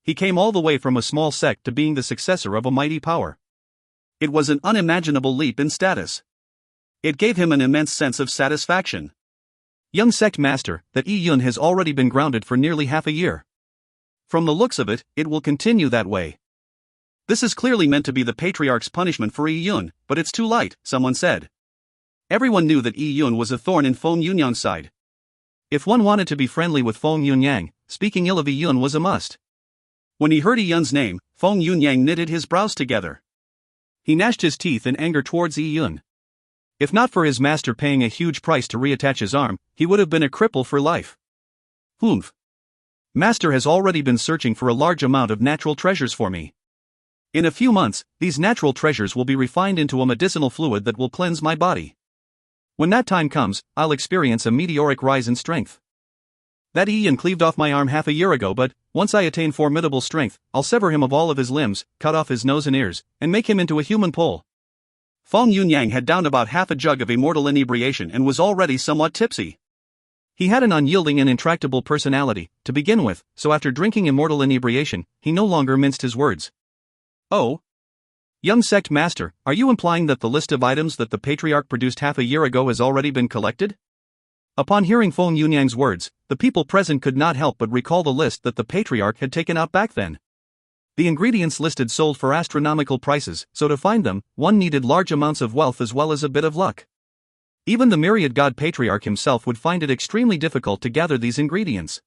He came all the way from a small sect to being the successor of a mighty power. It was an unimaginable leap in status. It gave him an immense sense of satisfaction. Young sect master, that Yi Yun has already been grounded for nearly half a year. From the looks of it, it will continue that way. This is clearly meant to be the Patriarch's punishment for Yi Yun, but it's too light, someone said. Everyone knew that Yi Yun was a thorn in Feng Yunyang's side. If one wanted to be friendly with Feng Yunyang, speaking ill of Yi Yun was a must. When he heard Yi Yun's name, Feng Yunyang knitted his brows together. He gnashed his teeth in anger towards Yi Yun. If not for his master paying a huge price to reattach his arm, he would have been a cripple for life. Humph. Master has already been searching for a large amount of natural treasures for me. In a few months, these natural treasures will be refined into a medicinal fluid that will cleanse my body. When that time comes, I'll experience a meteoric rise in strength. That Yi Yun cleaved off my arm half a year ago, but once I attain formidable strength, I'll sever him of all of his limbs, cut off his nose and ears, and make him into a human pole. Feng Yunyang had downed about half a jug of immortal inebriation and was already somewhat tipsy. He had an unyielding and intractable personality, to begin with, so after drinking immortal inebriation, he no longer minced his words. Oh? Young sect master, are you implying that the list of items that the Patriarch produced half a year ago has already been collected? Upon hearing Feng Yunyang's words, the people present could not help but recall the list that the Patriarch had taken out back then. The ingredients listed sold for astronomical prices, so to find them, one needed large amounts of wealth as well as a bit of luck. Even the Myriad God Patriarch himself would find it extremely difficult to gather these ingredients.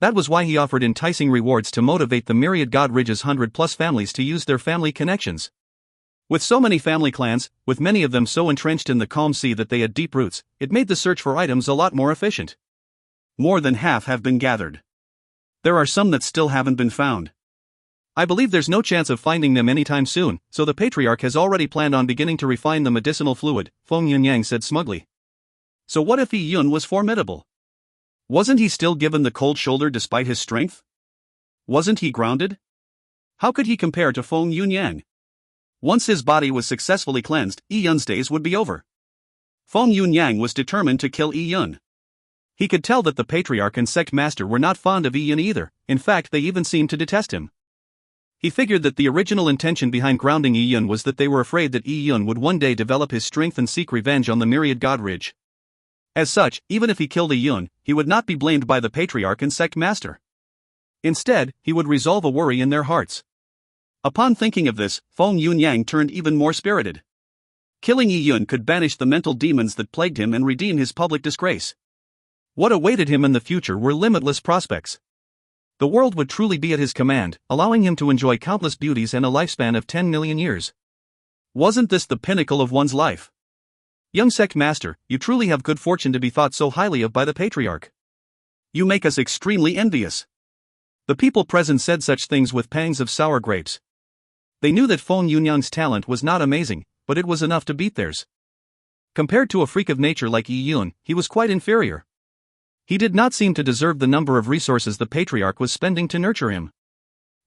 That was why he offered enticing rewards to motivate the Myriad God Ridge's 100+ families to use their family connections. With so many family clans, with many of them so entrenched in the calm sea that they had deep roots, it made the search for items a lot more efficient. More than half have been gathered. There are some that still haven't been found. I believe there's no chance of finding them anytime soon, so the Patriarch has already planned on beginning to refine the medicinal fluid, Feng Yunyang said smugly. So what if Yi Yun was formidable? Wasn't he still given the cold shoulder despite his strength? Wasn't he grounded? How could he compare to Feng Yunyang? Once his body was successfully cleansed, Yi Yun's days would be over. Feng Yunyang was determined to kill Yi Yun. He could tell that the patriarch and sect master were not fond of Yi Yun either, in fact they even seemed to detest him. He figured that the original intention behind grounding Yi Yun was that they were afraid that Yi Yun would one day develop his strength and seek revenge on the Myriad God Ridge. As such, even if he killed Yi Yun, he would not be blamed by the patriarch and sect master. Instead, he would resolve a worry in their hearts. Upon thinking of this, Feng Yunyang turned even more spirited. Killing Yi Yun could banish the mental demons that plagued him and redeem his public disgrace. What awaited him in the future were limitless prospects. The world would truly be at his command, allowing him to enjoy countless beauties and a lifespan of 10 million years. Wasn't this the pinnacle of one's life? Young sect master, you truly have good fortune to be thought so highly of by the patriarch. You make us extremely envious. The people present said such things with pangs of sour grapes. They knew that Feng Yunyang's talent was not amazing, but it was enough to beat theirs. Compared to a freak of nature like Yi Yun, he was quite inferior. He did not seem to deserve the number of resources the patriarch was spending to nurture him.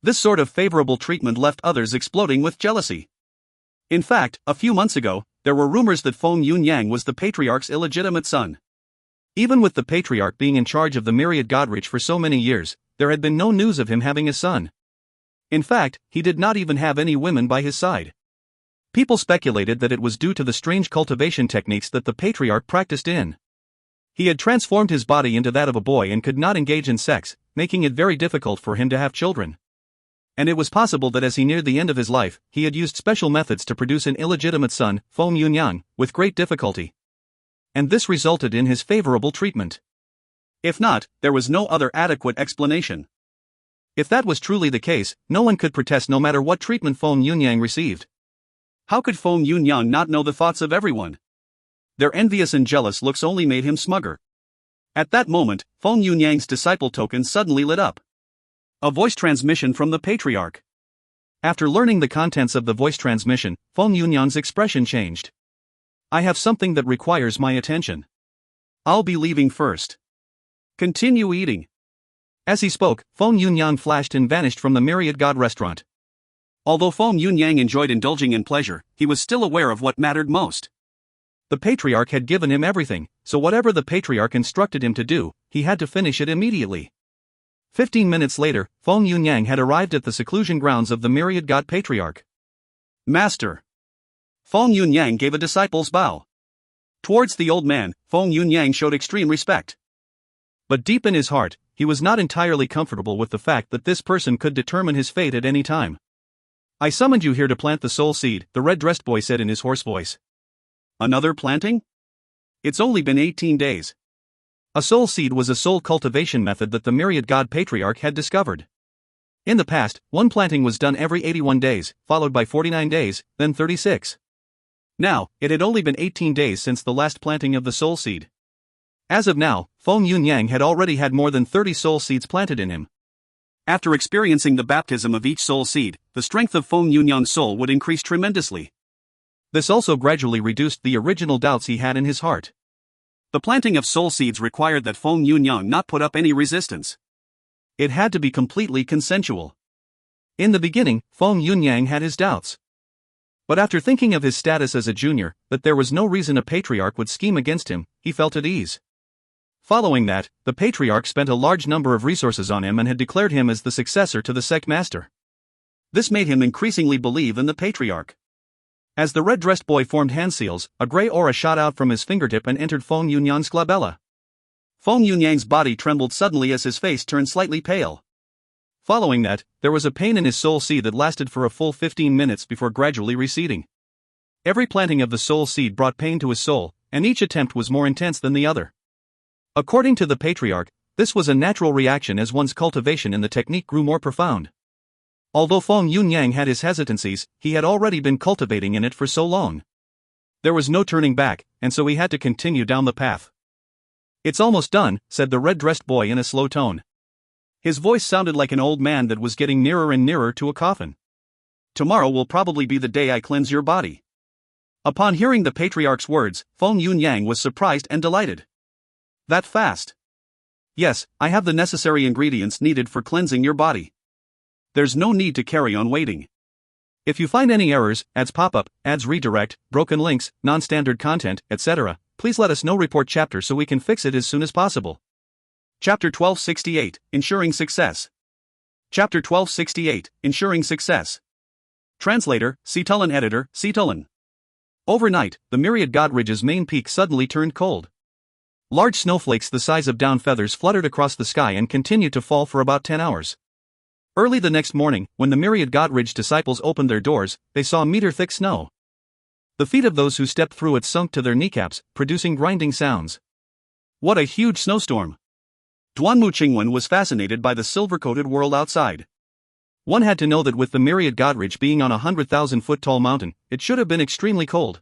This sort of favorable treatment left others exploding with jealousy. In fact, a few months ago, there were rumors that Feng Yunyang was the patriarch's illegitimate son. Even with the patriarch being in charge of the Myriad God Ridge for so many years, there had been no news of him having a son. In fact, he did not even have any women by his side. People speculated that it was due to the strange cultivation techniques that the patriarch practiced in. He had transformed his body into that of a boy and could not engage in sex, making it very difficult for him to have children. And it was possible that as he neared the end of his life, he had used special methods to produce an illegitimate son, Feng Yunyang, with great difficulty. And this resulted in his favorable treatment. If not, there was no other adequate explanation. If that was truly the case, no one could protest no matter what treatment Feng Yunyang received. How could Feng Yunyang not know the thoughts of everyone? Their envious and jealous looks only made him smugger. At that moment, Feng Yunyang's disciple token suddenly lit up. A voice transmission from the patriarch. After learning the contents of the voice transmission, Feng Yunyang's expression changed. I have something that requires my attention. I'll be leaving first. Continue eating. As he spoke, Feng Yunyang flashed and vanished from the Myriad God restaurant. Although Feng Yunyang enjoyed indulging in pleasure, he was still aware of what mattered most. The patriarch had given him everything, so whatever the patriarch instructed him to do, he had to finish it immediately. 15 minutes later, Feng Yunyang had arrived at the seclusion grounds of the Myriad God Patriarch. Master. Feng Yunyang gave a disciple's bow. Towards the old man, Feng Yunyang showed extreme respect. But deep in his heart, he was not entirely comfortable with the fact that this person could determine his fate at any time. I summoned you here to plant the soul seed, the red-dressed boy said in his hoarse voice. Another planting? It's only been 18 days. A soul seed was a soul cultivation method that the Myriad God Patriarch had discovered. In the past, one planting was done every 81 days, followed by 49 days, then 36. Now, it had only been 18 days since the last planting of the soul seed. As of now, Feng Yunyang had already had more than 30 soul seeds planted in him. After experiencing the baptism of each soul seed, the strength of Feng Yunyang's soul would increase tremendously. This also gradually reduced the original doubts he had in his heart. The planting of soul seeds required that Feng Yunyang not put up any resistance. It had to be completely consensual. In the beginning, Feng Yunyang had his doubts. But after thinking of his status as a junior, that there was no reason a patriarch would scheme against him, he felt at ease. Following that, the patriarch spent a large number of resources on him and had declared him as the successor to the sect master. This made him increasingly believe in the patriarch. As the red-dressed boy formed hand seals, a gray aura shot out from his fingertip and entered Feng Yunyang's glabella. Feng Yunyang's body trembled suddenly as his face turned slightly pale. Following that, there was a pain in his soul seed that lasted for a full 15 minutes before gradually receding. Every planting of the soul seed brought pain to his soul, and each attempt was more intense than the other. According to the patriarch, this was a natural reaction as one's cultivation in the technique grew more profound. Although Feng Yunyang had his hesitancies, he had already been cultivating in it for so long. There was no turning back, and so he had to continue down the path. It's almost done, said the red-dressed boy in a slow tone. His voice sounded like an old man that was getting nearer and nearer to a coffin. Tomorrow will probably be the day I cleanse your body. Upon hearing the patriarch's words, Feng Yunyang was surprised and delighted. That fast? Yes, I have the necessary ingredients needed for cleansing your body. There's no need to carry on waiting. If you find any errors, ads pop up, ads redirect, broken links, non-standard content, etc., please let us know. Report chapter so we can fix it as soon as possible. Chapter 1268, Ensuring Success. Chapter 1268, Ensuring Success. Translator, Setulan Editor, Setulan. Overnight, the Myriad God Ridge's main peak suddenly turned cold. Large snowflakes the size of down feathers fluttered across the sky and continued to fall for about 10 hours. Early the next morning, when the Myriad God Ridge disciples opened their doors, they saw meter-thick snow. The feet of those who stepped through it sunk to their kneecaps, producing grinding sounds. What a huge snowstorm! Duanmu Qingwen was fascinated by the silver-coated world outside. One had to know that with the Myriad God Ridge being on a 100,000-foot-tall mountain, it should have been extremely cold.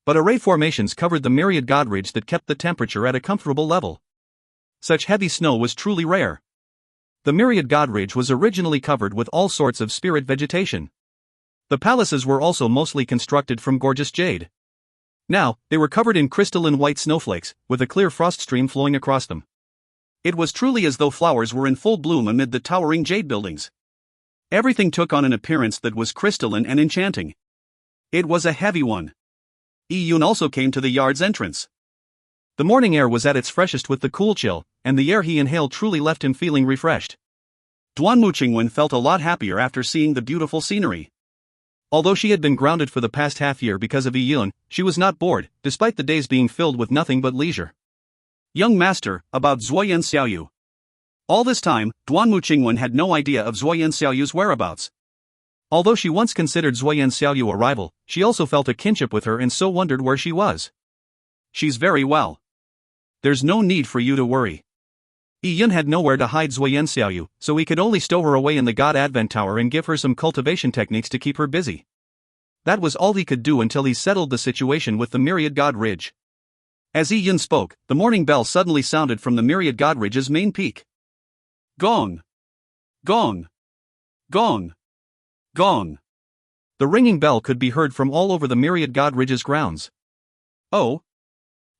But array formations covered the Myriad God Ridge that kept the temperature at a comfortable level. Such heavy snow was truly rare. The Myriad God Ridge was originally covered with all sorts of spirit vegetation. The palaces were also mostly constructed from gorgeous jade. Now, they were covered in crystalline white snowflakes, with a clear frost stream flowing across them. It was truly as though flowers were in full bloom amid the towering jade buildings. Everything took on an appearance that was crystalline and enchanting. It was a heavy one. Yun also came to the yard's entrance. The morning air was at its freshest with the cool chill, and the air he inhaled truly left him feeling refreshed. Duanmu Qingwen felt a lot happier after seeing the beautiful scenery. Although she had been grounded for the past half-year because of Yun, she was not bored, despite the days being filled with nothing but leisure. Young master, about Zuoyan Xiaoyu. All this time, Duanmu Qingwen had no idea of Zuoyan Xiaoyu's whereabouts. Although she once considered Zuoyan Xiaoyu a rival, she also felt a kinship with her and so wondered where she was. She's very well. There's no need for you to worry. Yun had nowhere to hide Zuoyan Xiaoyu, so he could only stow her away in the God Advent Tower and give her some cultivation techniques to keep her busy. That was all he could do until he settled the situation with the Myriad God Ridge. As Yun spoke, the morning bell suddenly sounded from the Myriad God Ridge's main peak. Gong! Gong! Gong! Gong! The ringing bell could be heard from all over the Myriad God Ridge's grounds. Oh!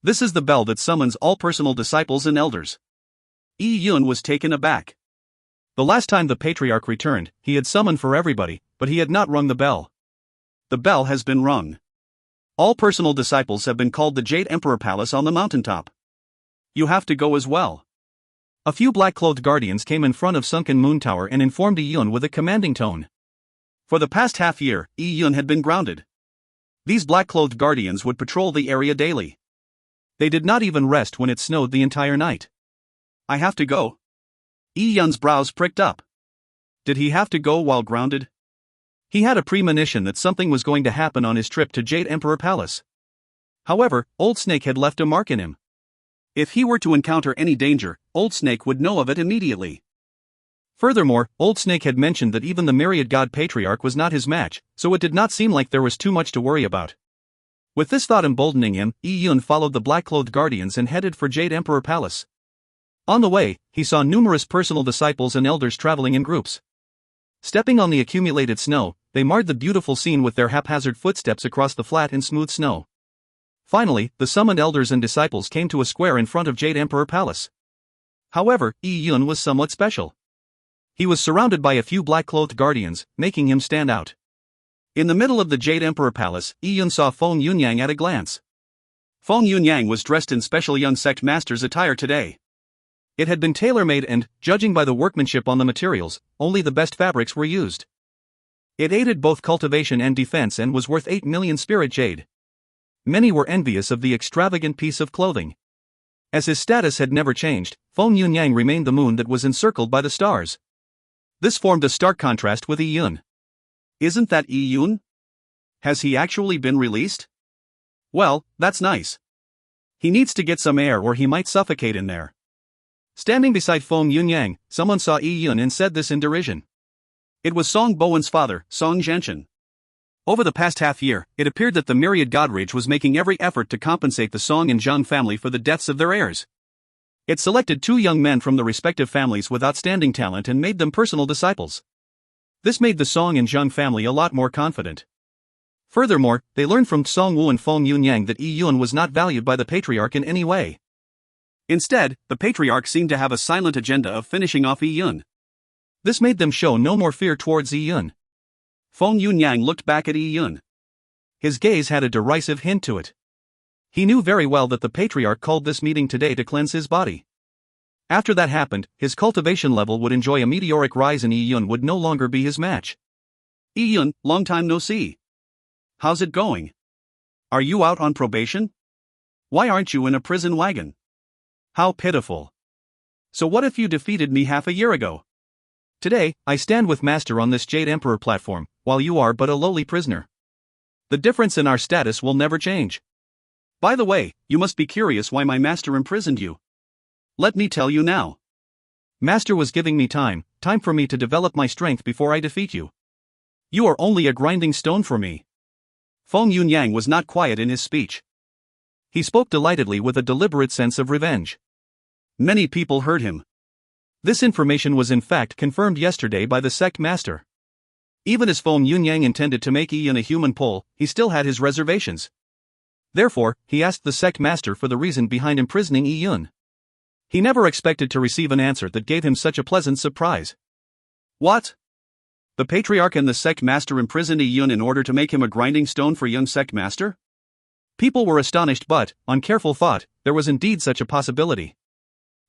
This is the bell that summons all personal disciples and elders. Yun was taken aback. The last time the patriarch returned, he had summoned for everybody, but he had not rung the bell. The bell has been rung. All personal disciples have been called the Jade Emperor Palace on the mountaintop. You have to go as well. A few black-clothed guardians came in front of Sunken Moon Tower and informed Yun with a commanding tone. For the past half-year, Yun had been grounded. These black-clothed guardians would patrol the area daily. They did not even rest when it snowed the entire night. I have to go. Yun's brows pricked up. Did he have to go while grounded? He had a premonition that something was going to happen on his trip to Jade Emperor Palace. However, Old Snake had left a mark in him. If he were to encounter any danger, Old Snake would know of it immediately. Furthermore, Old Snake had mentioned that even the Myriad God Patriarch was not his match, so it did not seem like there was too much to worry about. With this thought emboldening him, Yun followed the black-clothed guardians and headed for Jade Emperor Palace. On the way, he saw numerous personal disciples and elders traveling in groups. Stepping on the accumulated snow, they marred the beautiful scene with their haphazard footsteps across the flat and smooth snow. Finally, the summoned elders and disciples came to a square in front of Jade Emperor Palace. However, Yun was somewhat special. He was surrounded by a few black-clothed guardians, making him stand out. In the middle of the Jade Emperor Palace, Yun saw Feng Yunyang at a glance. Feng Yunyang was dressed in special young sect master's attire today. It had been tailor-made and, judging by the workmanship on the materials, only the best fabrics were used. It aided both cultivation and defense and was worth 8 million spirit jade. Many were envious of the extravagant piece of clothing. As his status had never changed, Feng Yunyang remained the moon that was encircled by the stars. This formed a stark contrast with Yun. Isn't that Yun? Has he actually been released? Well, that's nice. He needs to get some air or he might suffocate in there. Standing beside Feng Yunyang, someone saw Yun and said this in derision. It was Song Bowen's father, Song Zhenshin. Over the past half-year, it appeared that the Myriad God Ridge was making every effort to compensate the Song and Zhang family for the deaths of their heirs. It selected 2 young men from the respective families with outstanding talent and made them personal disciples. This made the Song and Zhang family a lot more confident. Furthermore, they learned from Song Wu and Feng Yunyang that Yun was not valued by the patriarch in any way. Instead, the patriarch seemed to have a silent agenda of finishing off Yun. This made them show no more fear towards Yi Yun. Feng Yunyang looked back at Yi Yun. His gaze had a derisive hint to it. He knew very well that the patriarch called this meeting today to cleanse his body. After that happened, his cultivation level would enjoy a meteoric rise and Yi Yun would no longer be his match. Yi Yun, long time no see. How's it going? Are you out on probation? Why aren't you in a prison wagon? How pitiful. So what if you defeated me half a year ago? Today, I stand with Master on this Jade Emperor platform, while you are but a lowly prisoner. The difference in our status will never change. By the way, you must be curious why my master imprisoned you. Let me tell you now. Master was giving me time for me to develop my strength before I defeat you. You are only a grinding stone for me. Feng Yunyang was not quiet in his speech. He spoke delightedly with a deliberate sense of revenge. Many people heard him. This information was in fact confirmed yesterday by the sect master. Even as Feng Yunyang intended to make Yi Yun a human pole, he still had his reservations. Therefore, he asked the sect master for the reason behind imprisoning Yi Yun. He never expected to receive an answer that gave him such a pleasant surprise. What? The patriarch and the sect master imprisoned Yi Yun in order to make him a grinding stone for young sect master? People were astonished, but, on careful thought, there was indeed such a possibility.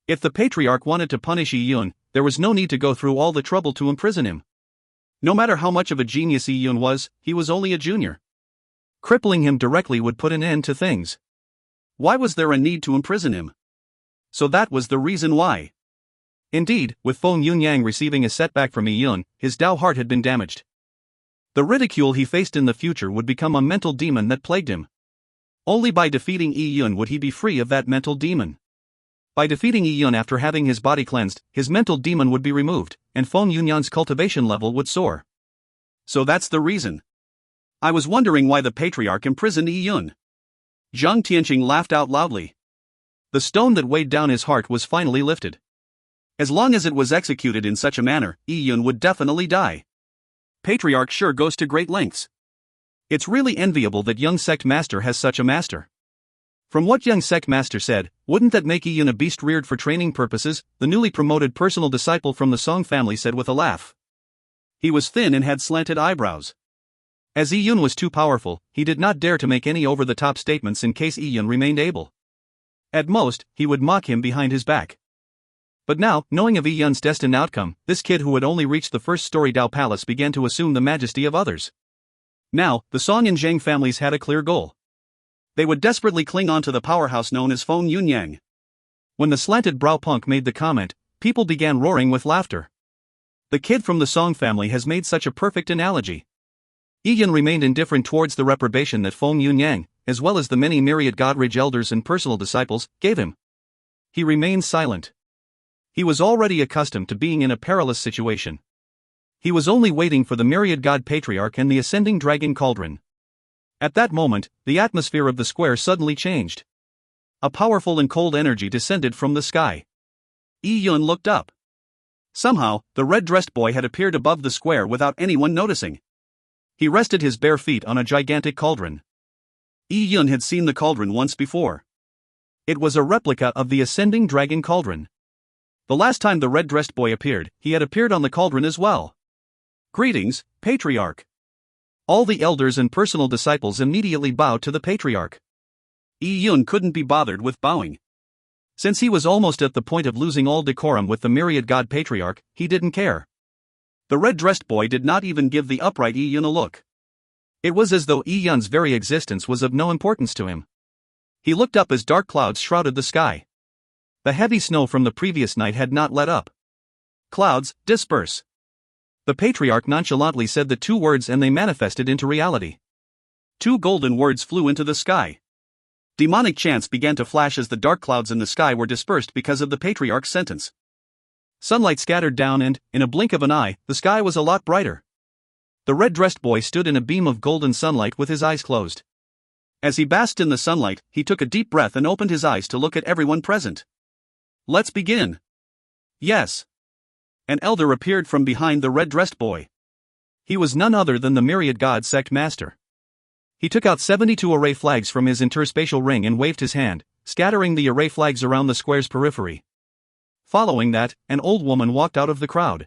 If the patriarch wanted to punish Yi Yun, there was no need to go through all the trouble to imprison him. No matter how much of a genius Yi Yun was, he was only a junior. Crippling him directly would put an end to things. Why was there a need to imprison him? So that was the reason why. Indeed, with Feng Yunyang receiving a setback from Yi Yun, his Tao heart had been damaged. The ridicule he faced in the future would become a mental demon that plagued him. Only by defeating Yi Yun would he be free of that mental demon. By defeating Yi Yun after having his body cleansed, his mental demon would be removed, and Feng Yunyang's cultivation level would soar. So that's the reason. I was wondering why the patriarch imprisoned Yi Yun. Zhang Tianqing laughed out loudly. The stone that weighed down his heart was finally lifted. As long as it was executed in such a manner, Yi Yun would definitely die. Patriarch sure goes to great lengths. It's really enviable that young sect master has such a master. From what young sect master said, wouldn't that make Yi Yun a beast reared for training purposes? The newly promoted personal disciple from the Song family said with a laugh. He was thin and had slanted eyebrows. As Yi Yun was too powerful, he did not dare to make any over-the-top statements in case Yi Yun remained able. At most, he would mock him behind his back. But now, knowing of Yi Yun's destined outcome, this kid who had only reached the first-story Dao Palace began to assume the majesty of others. Now, the Song and Zhang families had a clear goal. They would desperately cling on to the powerhouse known as Feng Yunyang. When the slanted brow punk made the comment, people began roaring with laughter. The kid from the Song family has made such a perfect analogy. Yi Yun remained indifferent towards the reprobation that Feng Yunyang, as well as the many myriad Godridge elders and personal disciples, gave him. He remained silent. He was already accustomed to being in a perilous situation. He was only waiting for the myriad God Patriarch and the ascending dragon cauldron. At that moment, the atmosphere of the square suddenly changed. A powerful and cold energy descended from the sky. Yi Yun looked up. Somehow, the red-dressed boy had appeared above the square without anyone noticing. He rested his bare feet on a gigantic cauldron. Yi Yun had seen the cauldron once before. It was a replica of the ascending dragon cauldron. The last time the red-dressed boy appeared, he had appeared on the cauldron as well. Greetings, Patriarch. All the elders and personal disciples immediately bowed to the patriarch. Yi Yun couldn't be bothered with bowing. Since he was almost at the point of losing all decorum with the myriad God Patriarch, he didn't care. The red-dressed boy did not even give the upright Yi Yun a look. It was as though Yi Yun's very existence was of no importance to him. He looked up as dark clouds shrouded the sky. The heavy snow from the previous night had not let up. Clouds, disperse. The patriarch nonchalantly said the two words and they manifested into reality. Two golden words flew into the sky. Demonic chants began to flash as the dark clouds in the sky were dispersed because of the patriarch's sentence. Sunlight scattered down and, in a blink of an eye, the sky was a lot brighter. The red-dressed boy stood in a beam of golden sunlight with his eyes closed. As he basked in the sunlight, he took a deep breath and opened his eyes to look at everyone present. Let's begin. Yes. An elder appeared from behind the red-dressed boy. He was none other than the myriad God sect master. He took out 72 array flags from his interspatial ring and waved his hand, scattering the array flags around the square's periphery. Following that, an old woman walked out of the crowd.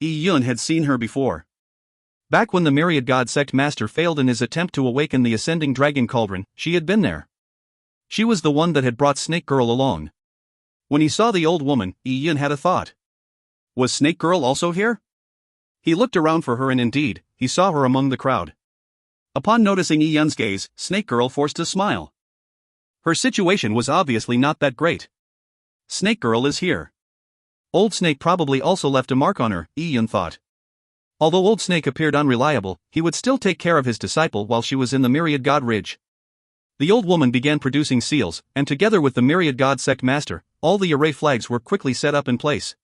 Yi Yun had seen her before. Back when the Myriad God Sect Master failed in his attempt to awaken the ascending dragon cauldron, she had been there. She was the one that had brought Snake Girl along. When he saw the old woman, Yi Yun had a thought. Was Snake Girl also here? He looked around for her and indeed, he saw her among the crowd. Upon noticing Yi Yun's gaze, Snake Girl forced a smile. Her situation was obviously not that great. Snake Girl is here. Old Snake probably also left a mark on her, Yi Yun thought. Although Old Snake appeared unreliable, he would still take care of his disciple while she was in the Myriad God Ridge. The old woman began producing seals, and together with the Myriad God Sect Master, all the array flags were quickly set up in place.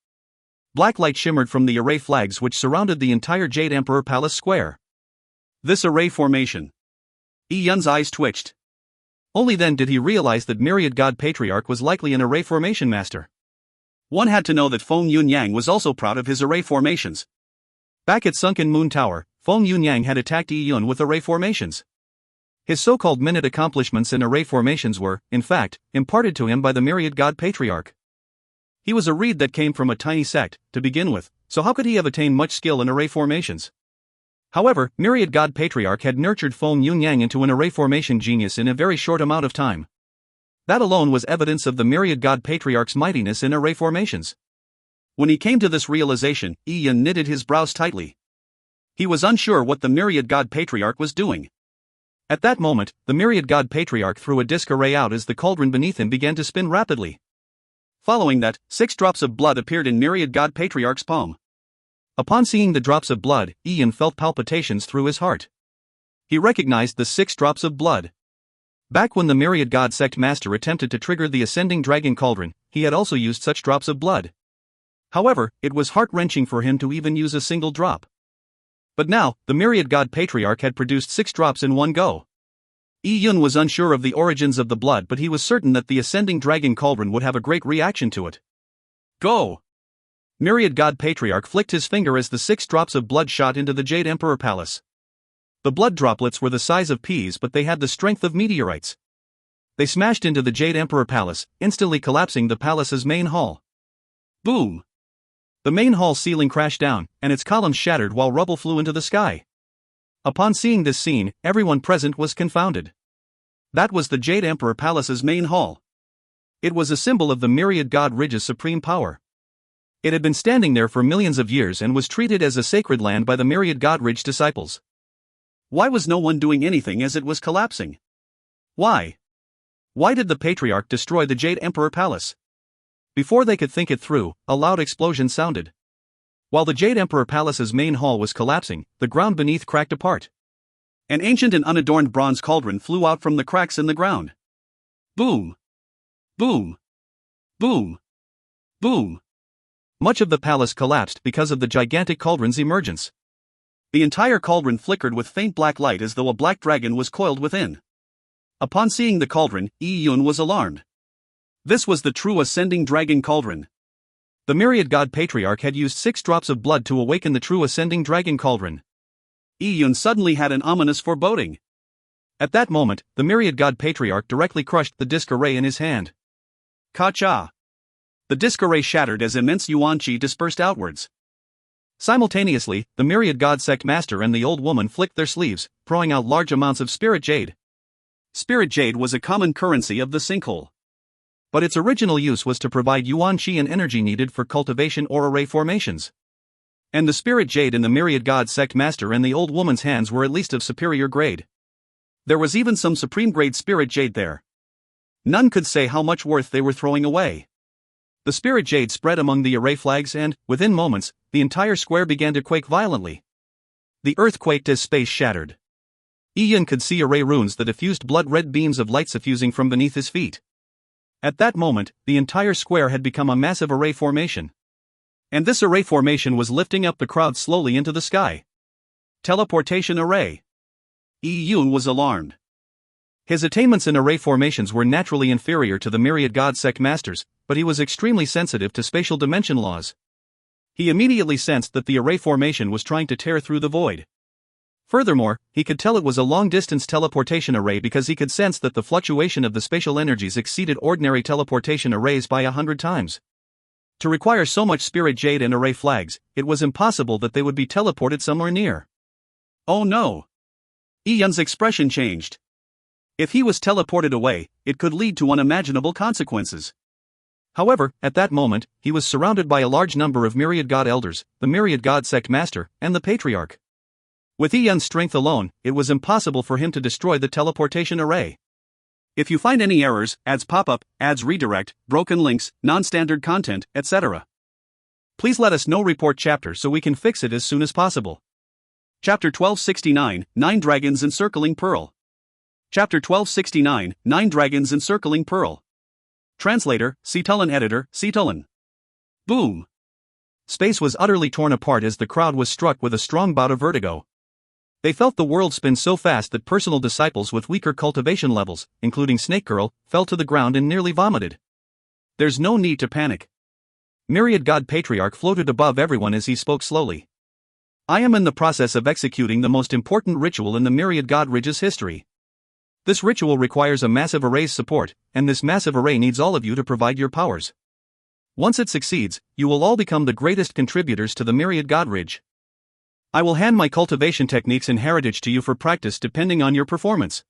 Black light shimmered from the array flags which surrounded the entire Jade Emperor Palace Square. This array formation. Yi Yun's eyes twitched. Only then did he realize that Myriad God Patriarch was likely an array formation master. One had to know that Feng Yunyang was also proud of his array formations. Back at Sunken Moon Tower, Feng Yunyang had attacked Yi Yun with array formations. His so-called minute accomplishments in array formations were, in fact, imparted to him by the Myriad God Patriarch. He was a reed that came from a tiny sect, to begin with, so how could he have attained much skill in array formations? However, Myriad God Patriarch had nurtured Feng Yunyang into an array formation genius in a very short amount of time. That alone was evidence of the Myriad God Patriarch's mightiness in array formations. When he came to this realization, Yi Yun knitted his brows tightly. He was unsure what the Myriad God Patriarch was doing. At that moment, the Myriad God Patriarch threw a disc array out as the cauldron beneath him began to spin rapidly. Following that, 6 drops of blood appeared in Myriad God Patriarch's palm. Upon seeing the drops of blood, Yi Yun felt palpitations through his heart. He recognized the 6 drops of blood. Back when the Myriad God Sect Master attempted to trigger the ascending dragon cauldron, he had also used such drops of blood. However, it was heart-wrenching for him to even use a single drop. But now, the Myriad God Patriarch had produced 6 drops in one go. Yi Yun was unsure of the origins of the blood, but he was certain that the ascending dragon cauldron would have a great reaction to it. Go! Myriad God Patriarch flicked his finger as the 6 drops of blood shot into the Jade Emperor Palace. The blood droplets were the size of peas, but they had the strength of meteorites. They smashed into the Jade Emperor Palace, instantly collapsing the palace's main hall. Boom! The main hall ceiling crashed down, and its columns shattered while rubble flew into the sky. Upon seeing this scene, everyone present was confounded. That was the Jade Emperor Palace's main hall. It was a symbol of the Myriad God Ridge's supreme power. It had been standing there for millions of years and was treated as a sacred land by the Myriad God Ridge disciples. Why was no one doing anything as it was collapsing? Why? Why did the Patriarch destroy the Jade Emperor Palace? Before they could think it through, a loud explosion sounded. While the Jade Emperor Palace's main hall was collapsing, the ground beneath cracked apart. An ancient and unadorned bronze cauldron flew out from the cracks in the ground. Boom! Boom! Boom! Boom! Much of the palace collapsed because of the gigantic cauldron's emergence. The entire cauldron flickered with faint black light as though a black dragon was coiled within. Upon seeing the cauldron, Yi Yun was alarmed. This was the true ascending dragon cauldron. The Myriad God Patriarch had used 6 drops of blood to awaken the true ascending dragon cauldron. Yi Yun suddenly had an ominous foreboding. At that moment, the Myriad God Patriarch directly crushed the disc array in his hand. Ka-cha! The disc array shattered as immense yuan qi dispersed outwards. Simultaneously, the Myriad God Sect Master and the old woman flicked their sleeves, pouring out large amounts of spirit jade. Spirit jade was a common currency of the sinkhole. But its original use was to provide yuan qi and energy needed for cultivation or array formations. And the spirit jade in the Myriad God Sect Master and the old woman's hands were at least of superior grade. There was even some supreme grade spirit jade there. None could say how much worth they were throwing away. The spirit jade spread among the array flags and, within moments, the entire square began to quake violently. The earth quaked as space shattered. Yi Yun could see array runes that diffused blood-red beams of light suffusing from beneath his feet. At that moment, the entire square had become a massive array formation. And this array formation was lifting up the crowd slowly into the sky. Teleportation array. Yi Yun was alarmed. His attainments in array formations were naturally inferior to the Myriad God Sect Masters, but he was extremely sensitive to spatial dimension laws. He immediately sensed that the array formation was trying to tear through the void. Furthermore, he could tell it was a long-distance teleportation array because he could sense that the fluctuation of the spatial energies exceeded ordinary teleportation arrays by 100 times. To require so much spirit jade and array flags, it was impossible that they would be teleported somewhere near. Oh no! Ian's expression changed. If he was teleported away, it could lead to unimaginable consequences. However, at that moment, he was surrounded by a large number of Myriad God Elders, the Myriad God Sect Master, and the Patriarch. With Ian's strength alone, it was impossible for him to destroy the teleportation array. If you find any errors, ads pop up, ads redirect, broken links, non-standard content, etc., please let us know. Report chapter so we can fix it as soon as possible. Chapter 1269, 9 Dragons Encircling Pearl. Chapter 1269, 9 Dragons Encircling Pearl. Translator, Cetulin. Editor, Cetulin. Boom! Space was utterly torn apart as the crowd was struck with a strong bout of vertigo. They felt the world spin so fast that personal disciples with weaker cultivation levels, including Snake Girl, fell to the ground and nearly vomited. There's no need to panic. Myriad God Patriarch floated above everyone as he spoke slowly. I am in the process of executing the most important ritual in the Myriad God Ridge's history. This ritual requires a massive array's support, and this massive array needs all of you to provide your powers. Once it succeeds, you will all become the greatest contributors to the Myriad God Ridge. I will hand my cultivation techniques and heritage to you for practice depending on your performance.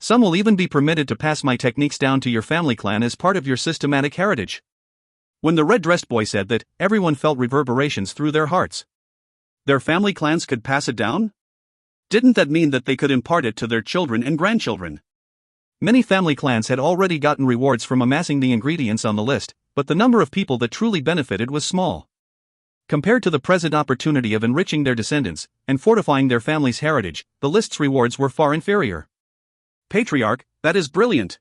Some will even be permitted to pass my techniques down to your family clan as part of your systematic heritage. When the red-dressed boy said that, everyone felt reverberations through their hearts. Their family clans could pass it down? Didn't that mean that they could impart it to their children and grandchildren? Many family clans had already gotten rewards from amassing the ingredients on the list, but the number of people that truly benefited was small. Compared to the present opportunity of enriching their descendants and fortifying their family's heritage, the list's rewards were far inferior. Patriarch, that is brilliant.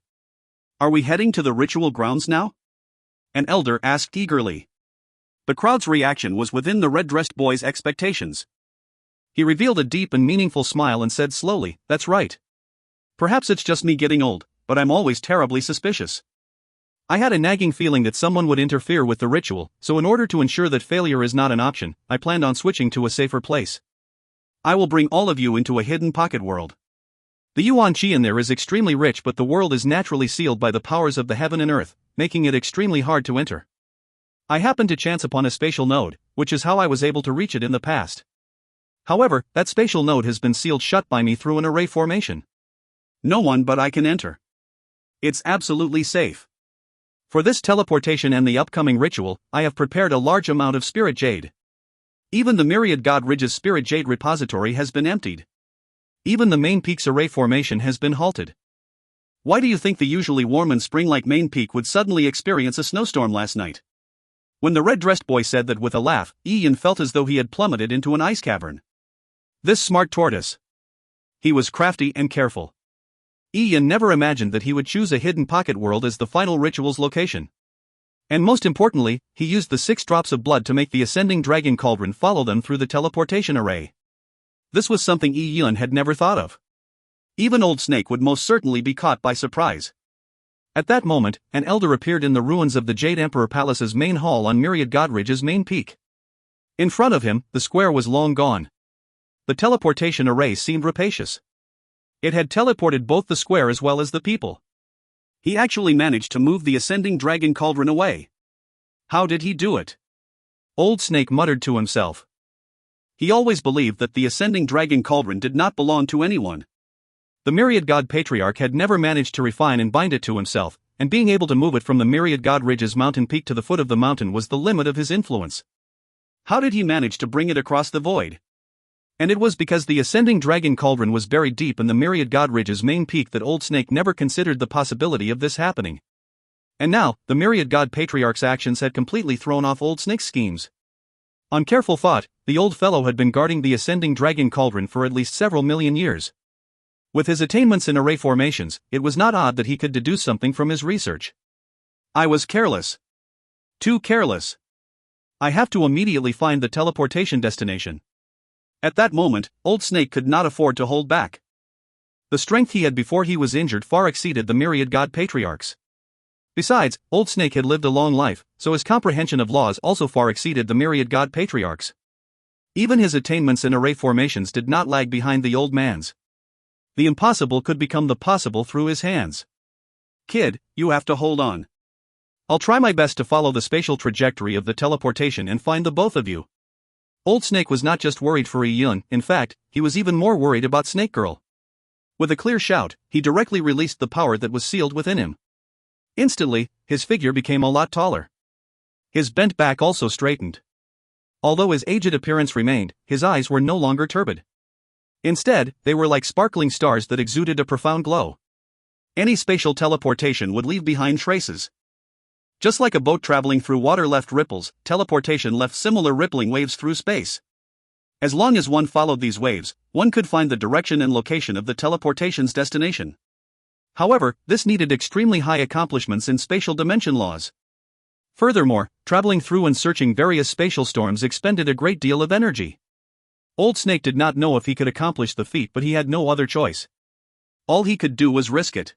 Are we heading to the ritual grounds now? An elder asked eagerly. The crowd's reaction was within the red-dressed boy's expectations. He revealed a deep and meaningful smile and said slowly, "That's right. Perhaps it's just me getting old, but I'm always terribly suspicious. I had a nagging feeling that someone would interfere with the ritual, so in order to ensure that failure is not an option, I planned on switching to a safer place. I will bring all of you into a hidden pocket world. The yuan qi in there is extremely rich, but the world is naturally sealed by the powers of the heaven and earth, making it extremely hard to enter. I happened to chance upon a spatial node, which is how I was able to reach it in the past. However, that spatial node has been sealed shut by me through an array formation. No one but I can enter. It's absolutely safe. For this teleportation and the upcoming ritual, I have prepared a large amount of spirit jade. Even the Myriad God Ridge's spirit jade repository has been emptied. Even the main peak's array formation has been halted. Why do you think the usually warm and spring-like main peak would suddenly experience a snowstorm last night? When the red-dressed boy said that with a laugh, Ian felt as though he had plummeted into an ice cavern. This smart tortoise. He was crafty and careful. Ian never imagined that he would choose a hidden pocket world as the final ritual's location. And most importantly, he used the 6 drops of blood to make the ascending dragon cauldron follow them through the teleportation array. This was something Ian had never thought of. Even Old Snake would most certainly be caught by surprise. At that moment, an elder appeared in the ruins of the Jade Emperor Palace's main hall on Myriad God Ridge's main peak. In front of him, the square was long gone. The teleportation array seemed rapacious. It had teleported both the square as well as the people. He actually managed to move the ascending dragon cauldron away. How did he do it? Old Snake muttered to himself. He always believed that the ascending dragon cauldron did not belong to anyone. The Myriad God Patriarch had never managed to refine and bind it to himself, and being able to move it from the Myriad God Ridge's mountain peak to the foot of the mountain was the limit of his influence. How did he manage to bring it across the void? And it was because the ascending dragon cauldron was buried deep in the Myriad God Ridge's main peak that Old Snake never considered the possibility of this happening. And now, the Myriad God Patriarch's actions had completely thrown off Old Snake's schemes. On careful thought, the old fellow had been guarding the ascending dragon cauldron for at least several million years. With his attainments in array formations, it was not odd that he could deduce something from his research. I was careless. Too careless. I have to immediately find the teleportation destination. At that moment, Old Snake could not afford to hold back. The strength he had before he was injured far exceeded the Myriad God Patriarch's. Besides, Old Snake had lived a long life, so his comprehension of laws also far exceeded the Myriad God Patriarch's. Even his attainments in array formations did not lag behind the old man's. The impossible could become the possible through his hands. Kid, you have to hold on. I'll try my best to follow the spatial trajectory of the teleportation and find the both of you. Old Snake was not just worried for Yun, in fact, he was even more worried about Snake Girl. With a clear shout, he directly released the power that was sealed within him. Instantly, his figure became a lot taller. His bent back also straightened. Although his aged appearance remained, his eyes were no longer turbid. Instead, they were like sparkling stars that exuded a profound glow. Any spatial teleportation would leave behind traces. Just like a boat traveling through water left ripples, teleportation left similar rippling waves through space. As long as one followed these waves, one could find the direction and location of the teleportation's destination. However, this needed extremely high accomplishments in spatial dimension laws. Furthermore, traveling through and searching various spatial storms expended a great deal of energy. Old Snake did not know if he could accomplish the feat, but he had no other choice. All he could do was risk it.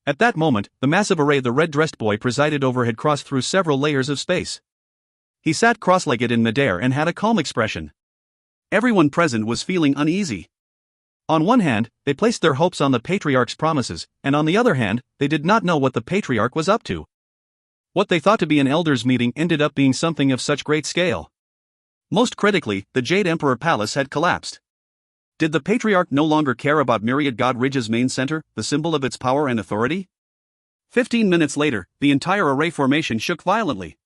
At that moment, the massive array the red-dressed boy presided over had crossed through several layers of space. He sat cross-legged in midair and had a calm expression. Everyone present was feeling uneasy. On one hand, they placed their hopes on the Patriarch's promises, and on the other hand, they did not know what the Patriarch was up to. What they thought to be an elders' meeting ended up being something of such great scale. Most critically, the Jade Emperor Palace had collapsed. Did the Patriarch no longer care about Myriad God Ridge's main center, the symbol of its power and authority? 15 minutes later, the entire array formation shook violently.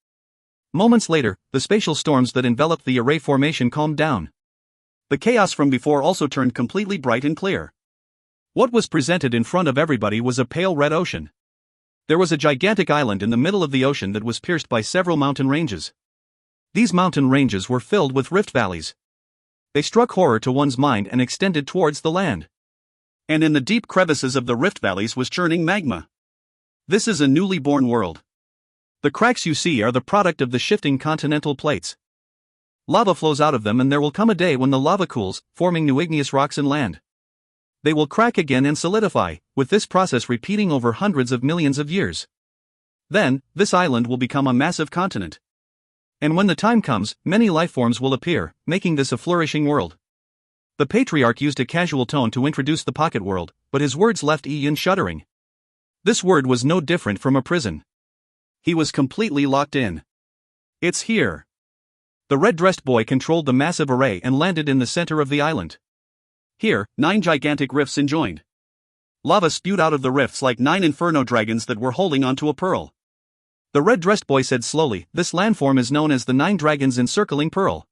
Moments later, the spatial storms that enveloped the array formation calmed down. The chaos from before also turned completely bright and clear. What was presented in front of everybody was a pale red ocean. There was a gigantic island in the middle of the ocean that was pierced by several mountain ranges. These mountain ranges were filled with rift valleys. They struck horror to one's mind and extended towards the land. And in the deep crevices of the rift valleys was churning magma. This is a newly born world. The cracks you see are the product of the shifting continental plates. Lava flows out of them, and there will come a day when the lava cools, forming new igneous rocks and land. They will crack again and solidify, with this process repeating over hundreds of millions of years. Then, this island will become a massive continent. And when the time comes, many lifeforms will appear, making this a flourishing world. The Patriarch used a casual tone to introduce the pocket world, but his words left Ian shuddering. This world was no different from a prison. He was completely locked in. It's here. The red-dressed boy controlled the massive array and landed in the center of the island. Here, 9 gigantic rifts enjoined. Lava spewed out of the rifts like 9 inferno dragons that were holding onto a pearl. The red-dressed boy said slowly, "This landform is known as the 9 dragons encircling pearl.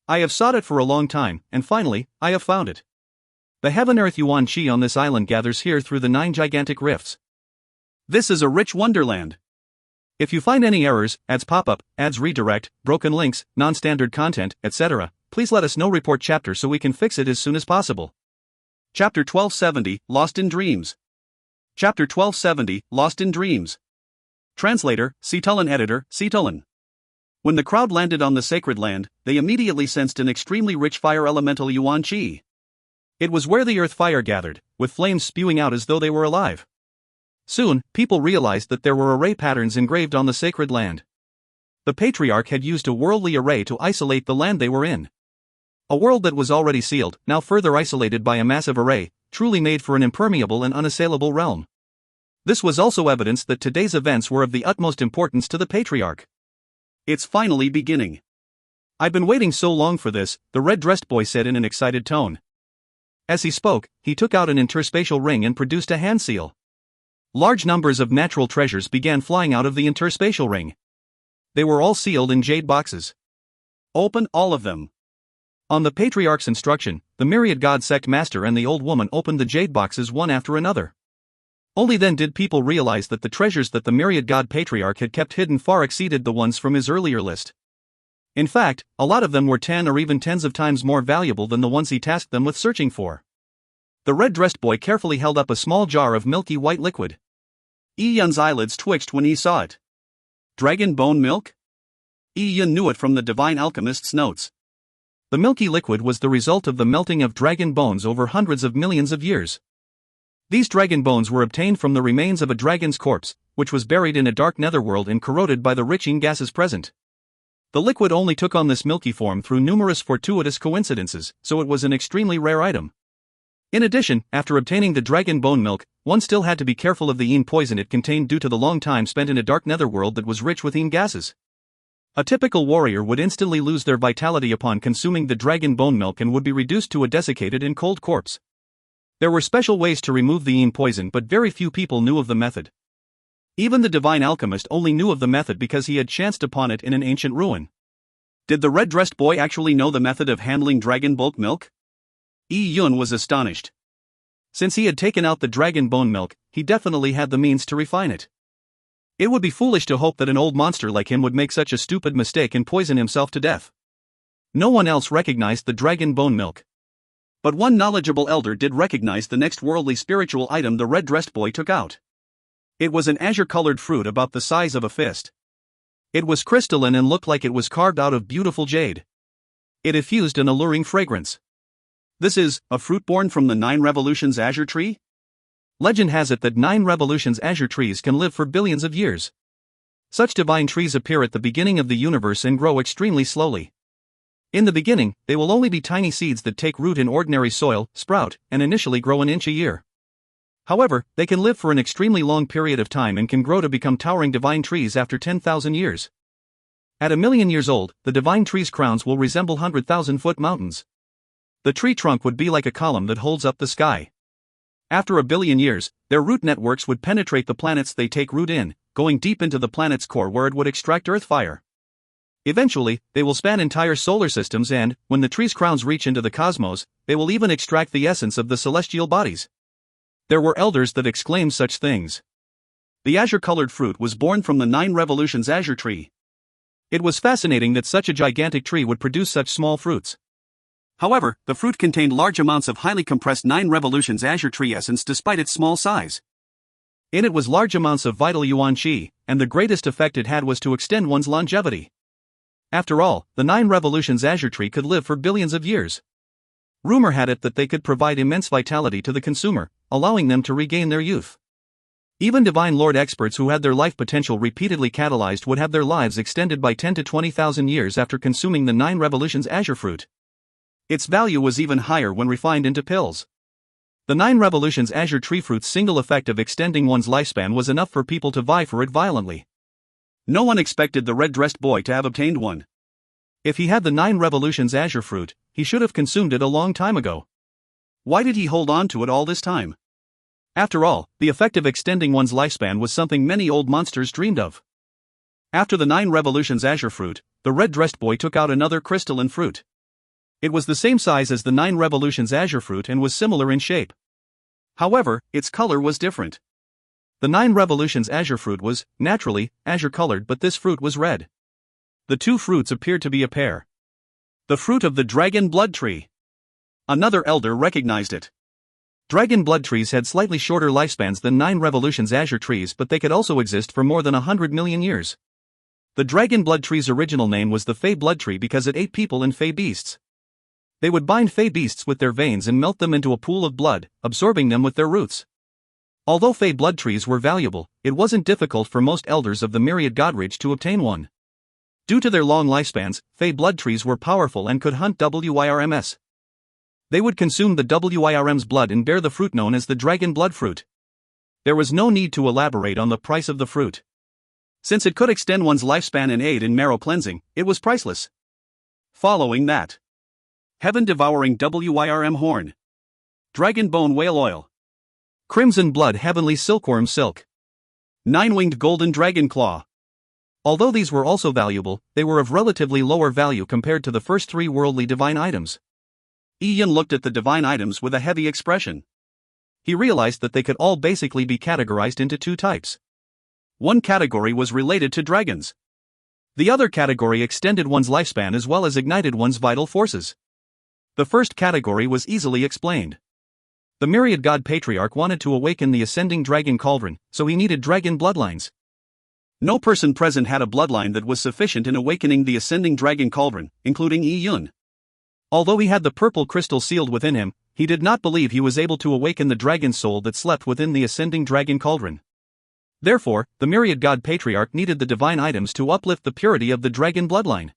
I have sought it for a long time, and finally, I have found it. The heaven-earth Yuan Qi on this island gathers here through the 9 gigantic rifts. This is a rich wonderland. If you find any errors, ads pop up, ads redirect, broken links, non-standard content, etc., please let us know. Report chapter so we can fix it as soon as possible." Chapter 1270, Lost in Dreams. Chapter 1270, Lost in Dreams. Translator, Cetulin. Editor, Cetulin. When the crowd landed on the sacred land, they immediately sensed an extremely rich fire elemental Yuan Qi. It was where the earth fire gathered, with flames spewing out as though they were alive. Soon, people realized that there were array patterns engraved on the sacred land. The Patriarch had used a worldly array to isolate the land they were in. A world that was already sealed, now further isolated by a massive array, truly made for an impermeable and unassailable realm. This was also evidence that today's events were of the utmost importance to the Patriarch. It's finally beginning. I've been waiting so long for this, the red-dressed boy said in an excited tone. As he spoke, he took out an interspatial ring and produced a hand seal. Large numbers of natural treasures began flying out of the interspatial ring. They were all sealed in jade boxes. Open all of them. On the Patriarch's instruction, the Myriad God Sect Master and the old woman opened the jade boxes one after another. Only then did people realize that the treasures that the Myriad God Patriarch had kept hidden far exceeded the ones from his earlier list. In fact, a lot of them were 10 or even tens of times more valuable than the ones he tasked them with searching for. The red-dressed boy carefully held up a small jar of milky white liquid. Yun's eyelids twitched when he saw it. Dragon bone milk? Yun knew it from the Divine Alchemist's notes. The milky liquid was the result of the melting of dragon bones over hundreds of millions of years. These dragon bones were obtained from the remains of a dragon's corpse, which was buried in a dark netherworld and corroded by the riching gases present. The liquid only took on this milky form through numerous fortuitous coincidences, so it was an extremely rare item. In addition, after obtaining the dragon bone milk, one still had to be careful of the Yin poison it contained due to the long time spent in a dark netherworld that was rich with Yin gases. A typical warrior would instantly lose their vitality upon consuming the dragon bone milk and would be reduced to a desiccated and cold corpse. There were special ways to remove the Yin poison, but very few people knew of the method. Even the divine alchemist only knew of the method because he had chanced upon it in an ancient ruin. Did the red-dressed boy actually know the method of handling dragon bulk milk? Yun was astonished. Since he had taken out the dragon bone milk, he definitely had the means to refine it. It would be foolish to hope that an old monster like him would make such a stupid mistake and poison himself to death. No one else recognized the dragon bone milk. But one knowledgeable elder did recognize the next worldly spiritual item the red-dressed boy took out. It was an azure-colored fruit about the size of a fist. It was crystalline and looked like it was carved out of beautiful jade. It effused an alluring fragrance. This is a fruit born from the 9 revolutions azure tree? Legend has it that 9 revolutions azure trees can live for billions of years. Such divine trees appear at the beginning of the universe and grow extremely slowly. In the beginning, they will only be tiny seeds that take root in ordinary soil, sprout, and initially grow an inch a year. However, they can live for an extremely long period of time and can grow to become towering divine trees after 10,000 years. At 1,000,000 years old, the divine tree's crowns will resemble 100,000-foot mountains. The tree trunk would be like a column that holds up the sky. After 1,000,000,000 years, their root networks would penetrate the planets they take root in, going deep into the planet's core where it would extract earth fire. Eventually, they will span entire solar systems and, when the tree's crowns reach into the cosmos, they will even extract the essence of the celestial bodies. There were elders that exclaimed such things. The azure-colored fruit was born from the 9 revolutions azure tree. It was fascinating that such a gigantic tree would produce such small fruits. However, the fruit contained large amounts of highly compressed 9 revolutions azure tree essence despite its small size. In it was large amounts of vital yuan qi, and the greatest effect it had was to extend one's longevity. After all, the 9 revolutions azure tree could live for billions of years. Rumor had it that they could provide immense vitality to the consumer, allowing them to regain their youth. Even Divine Lord experts who had their life potential repeatedly catalyzed would have their lives extended by 10 to 20,000 years after consuming the 9 revolutions azure fruit. Its value was even higher when refined into pills. The 9 revolutions azure tree fruit's single effect of extending one's lifespan was enough for people to vie for it violently. No one expected the red-dressed boy to have obtained one. If he had the 9 revolutions azure fruit, he should have consumed it a long time ago. Why did he hold on to it all this time? After all, the effect of extending one's lifespan was something many old monsters dreamed of. After the 9 revolutions azure fruit, the red-dressed boy took out another crystalline fruit. It was the same size as the 9 revolutions azure fruit and was similar in shape. However, its color was different. The 9 revolutions azure fruit was, naturally, azure-colored, but this fruit was red. The two fruits appeared to be a pair. The fruit of the dragon blood tree. Another elder recognized it. Dragon blood trees had slightly shorter lifespans than 9 revolutions azure trees, but they could also exist for more than 100 million years. The dragon blood tree's original name was the Fey blood tree because it ate people and Fey beasts. They would bind Fey beasts with their veins and melt them into a pool of blood, absorbing them with their roots. Although Fey blood trees were valuable, it wasn't difficult for most elders of the myriad Godridge to obtain one. Due to their long lifespans, Fey blood trees were powerful and could hunt WIRMs. They would consume the WIRM's blood and bear the fruit known as the dragon blood fruit. There was no need to elaborate on the price of the fruit. Since it could extend one's lifespan and aid in marrow cleansing, it was priceless. Following that, heaven-devouring WIRM horn, dragon bone whale oil, crimson blood heavenly silkworm silk, 9-winged golden dragon claw. Although these were also valuable, they were of relatively lower value compared to the first 3 worldly divine items. Ian looked at the divine items with a heavy expression. He realized that they could all basically be categorized into 2 types. One category was related to dragons. The other category extended one's lifespan as well as ignited one's vital forces. The first category was easily explained. The myriad god patriarch wanted to awaken the ascending dragon cauldron, so he needed dragon bloodlines. No person present had a bloodline that was sufficient in awakening the ascending dragon cauldron, including Yun. Although he had the purple crystal sealed within him, he did not believe he was able to awaken the dragon soul that slept within the ascending dragon cauldron. Therefore, the myriad god patriarch needed the divine items to uplift the purity of the dragon bloodline.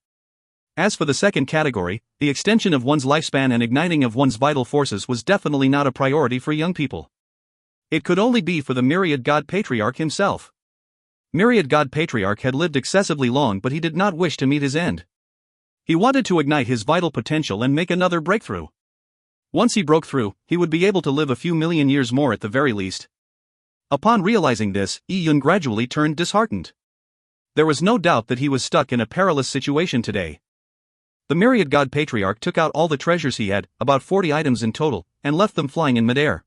As for the second category, the extension of one's lifespan and igniting of one's vital forces was definitely not a priority for young people. It could only be for the Myriad God Patriarch himself. Myriad God Patriarch had lived excessively long, but he did not wish to meet his end. He wanted to ignite his vital potential and make another breakthrough. Once he broke through, he would be able to live a few million years more at the very least. Upon realizing this, Yi-Yun gradually turned disheartened. There was no doubt that he was stuck in a perilous situation today. The Myriad God Patriarch took out all the treasures he had, about 40 items in total, and left them flying in midair.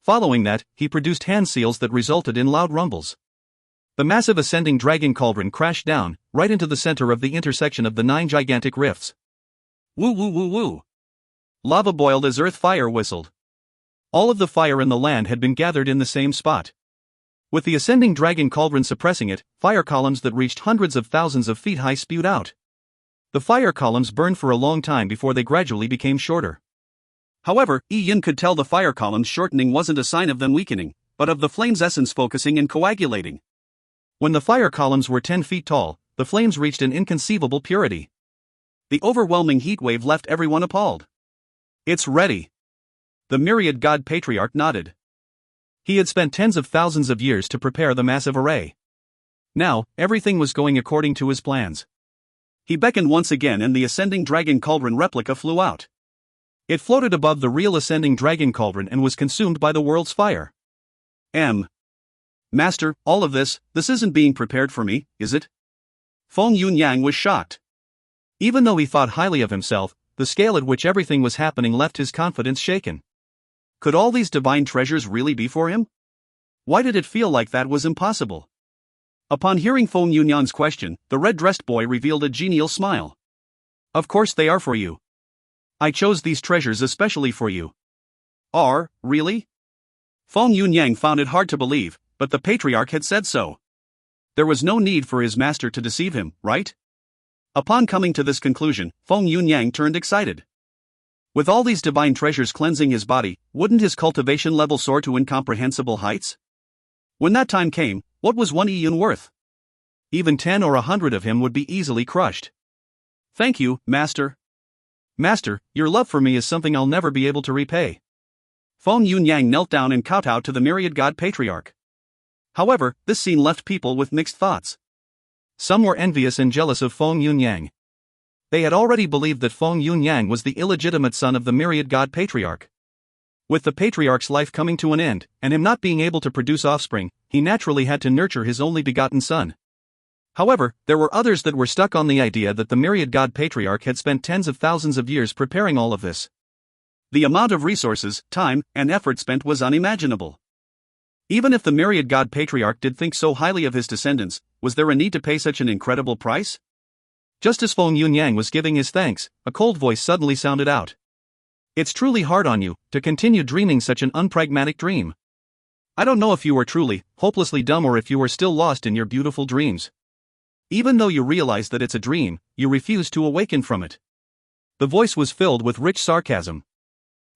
Following that, he produced hand seals that resulted in loud rumbles. The massive ascending dragon cauldron crashed down, right into the center of the intersection of the 9 gigantic rifts. Woo woo woo woo. Lava boiled as earth fire whistled. All of the fire in the land had been gathered in the same spot. With the ascending dragon cauldron suppressing it, fire columns that reached hundreds of thousands of feet high spewed out. The fire columns burned for a long time before they gradually became shorter. However, Yi-Yun could tell the fire columns shortening wasn't a sign of them weakening, but of the flame's essence focusing and coagulating. When the fire columns were 10 feet tall, the flames reached an inconceivable purity. The overwhelming heat wave left everyone appalled. It's ready. The Myriad God Patriarch nodded. He had spent tens of thousands of years to prepare the massive array. Now, everything was going according to his plans. He beckoned once again and the ascending dragon cauldron replica flew out. It floated above the real ascending dragon cauldron and was consumed by the world's fire. Master, all of this isn't being prepared for me, is it? Feng Yunyang was shocked. Even though he thought highly of himself, the scale at which everything was happening left his confidence shaken. Could all these divine treasures really be for him? Why did it feel like that was impossible? Upon hearing Feng Yunyang's question, the red-dressed boy revealed a genial smile. Of course they are for you. I chose these treasures especially for you. Really? Feng Yunyang found it hard to believe, but the Patriarch had said so. There was no need for his master to deceive him, right? Upon coming to this conclusion, Feng Yunyang turned excited. With all these divine treasures cleansing his body, wouldn't his cultivation level soar to incomprehensible heights? When that time came, what was one Yi-Yun worth? Even 10 or 100 of him would be easily crushed. Thank you, Master. Master, your love for me is something I'll never be able to repay. Feng Yunyang knelt down and kowtowed to the Myriad God Patriarch. However, this scene left people with mixed thoughts. Some were envious and jealous of Feng Yunyang. They had already believed that Feng Yunyang was the illegitimate son of the Myriad God Patriarch. With the Patriarch's life coming to an end, and him not being able to produce offspring, he naturally had to nurture his only begotten son. However, there were others that were stuck on the idea that the Myriad God Patriarch had spent tens of thousands of years preparing all of this. The amount of resources, time, and effort spent was unimaginable. Even if the Myriad God Patriarch did think so highly of his descendants, was there a need to pay such an incredible price? Just as Feng Yunyang was giving his thanks, a cold voice suddenly sounded out. It's truly hard on you to continue dreaming such an unpragmatic dream. I don't know if you are truly, hopelessly dumb or if you are still lost in your beautiful dreams. Even though you realize that it's a dream, you refuse to awaken from it. The voice was filled with rich sarcasm.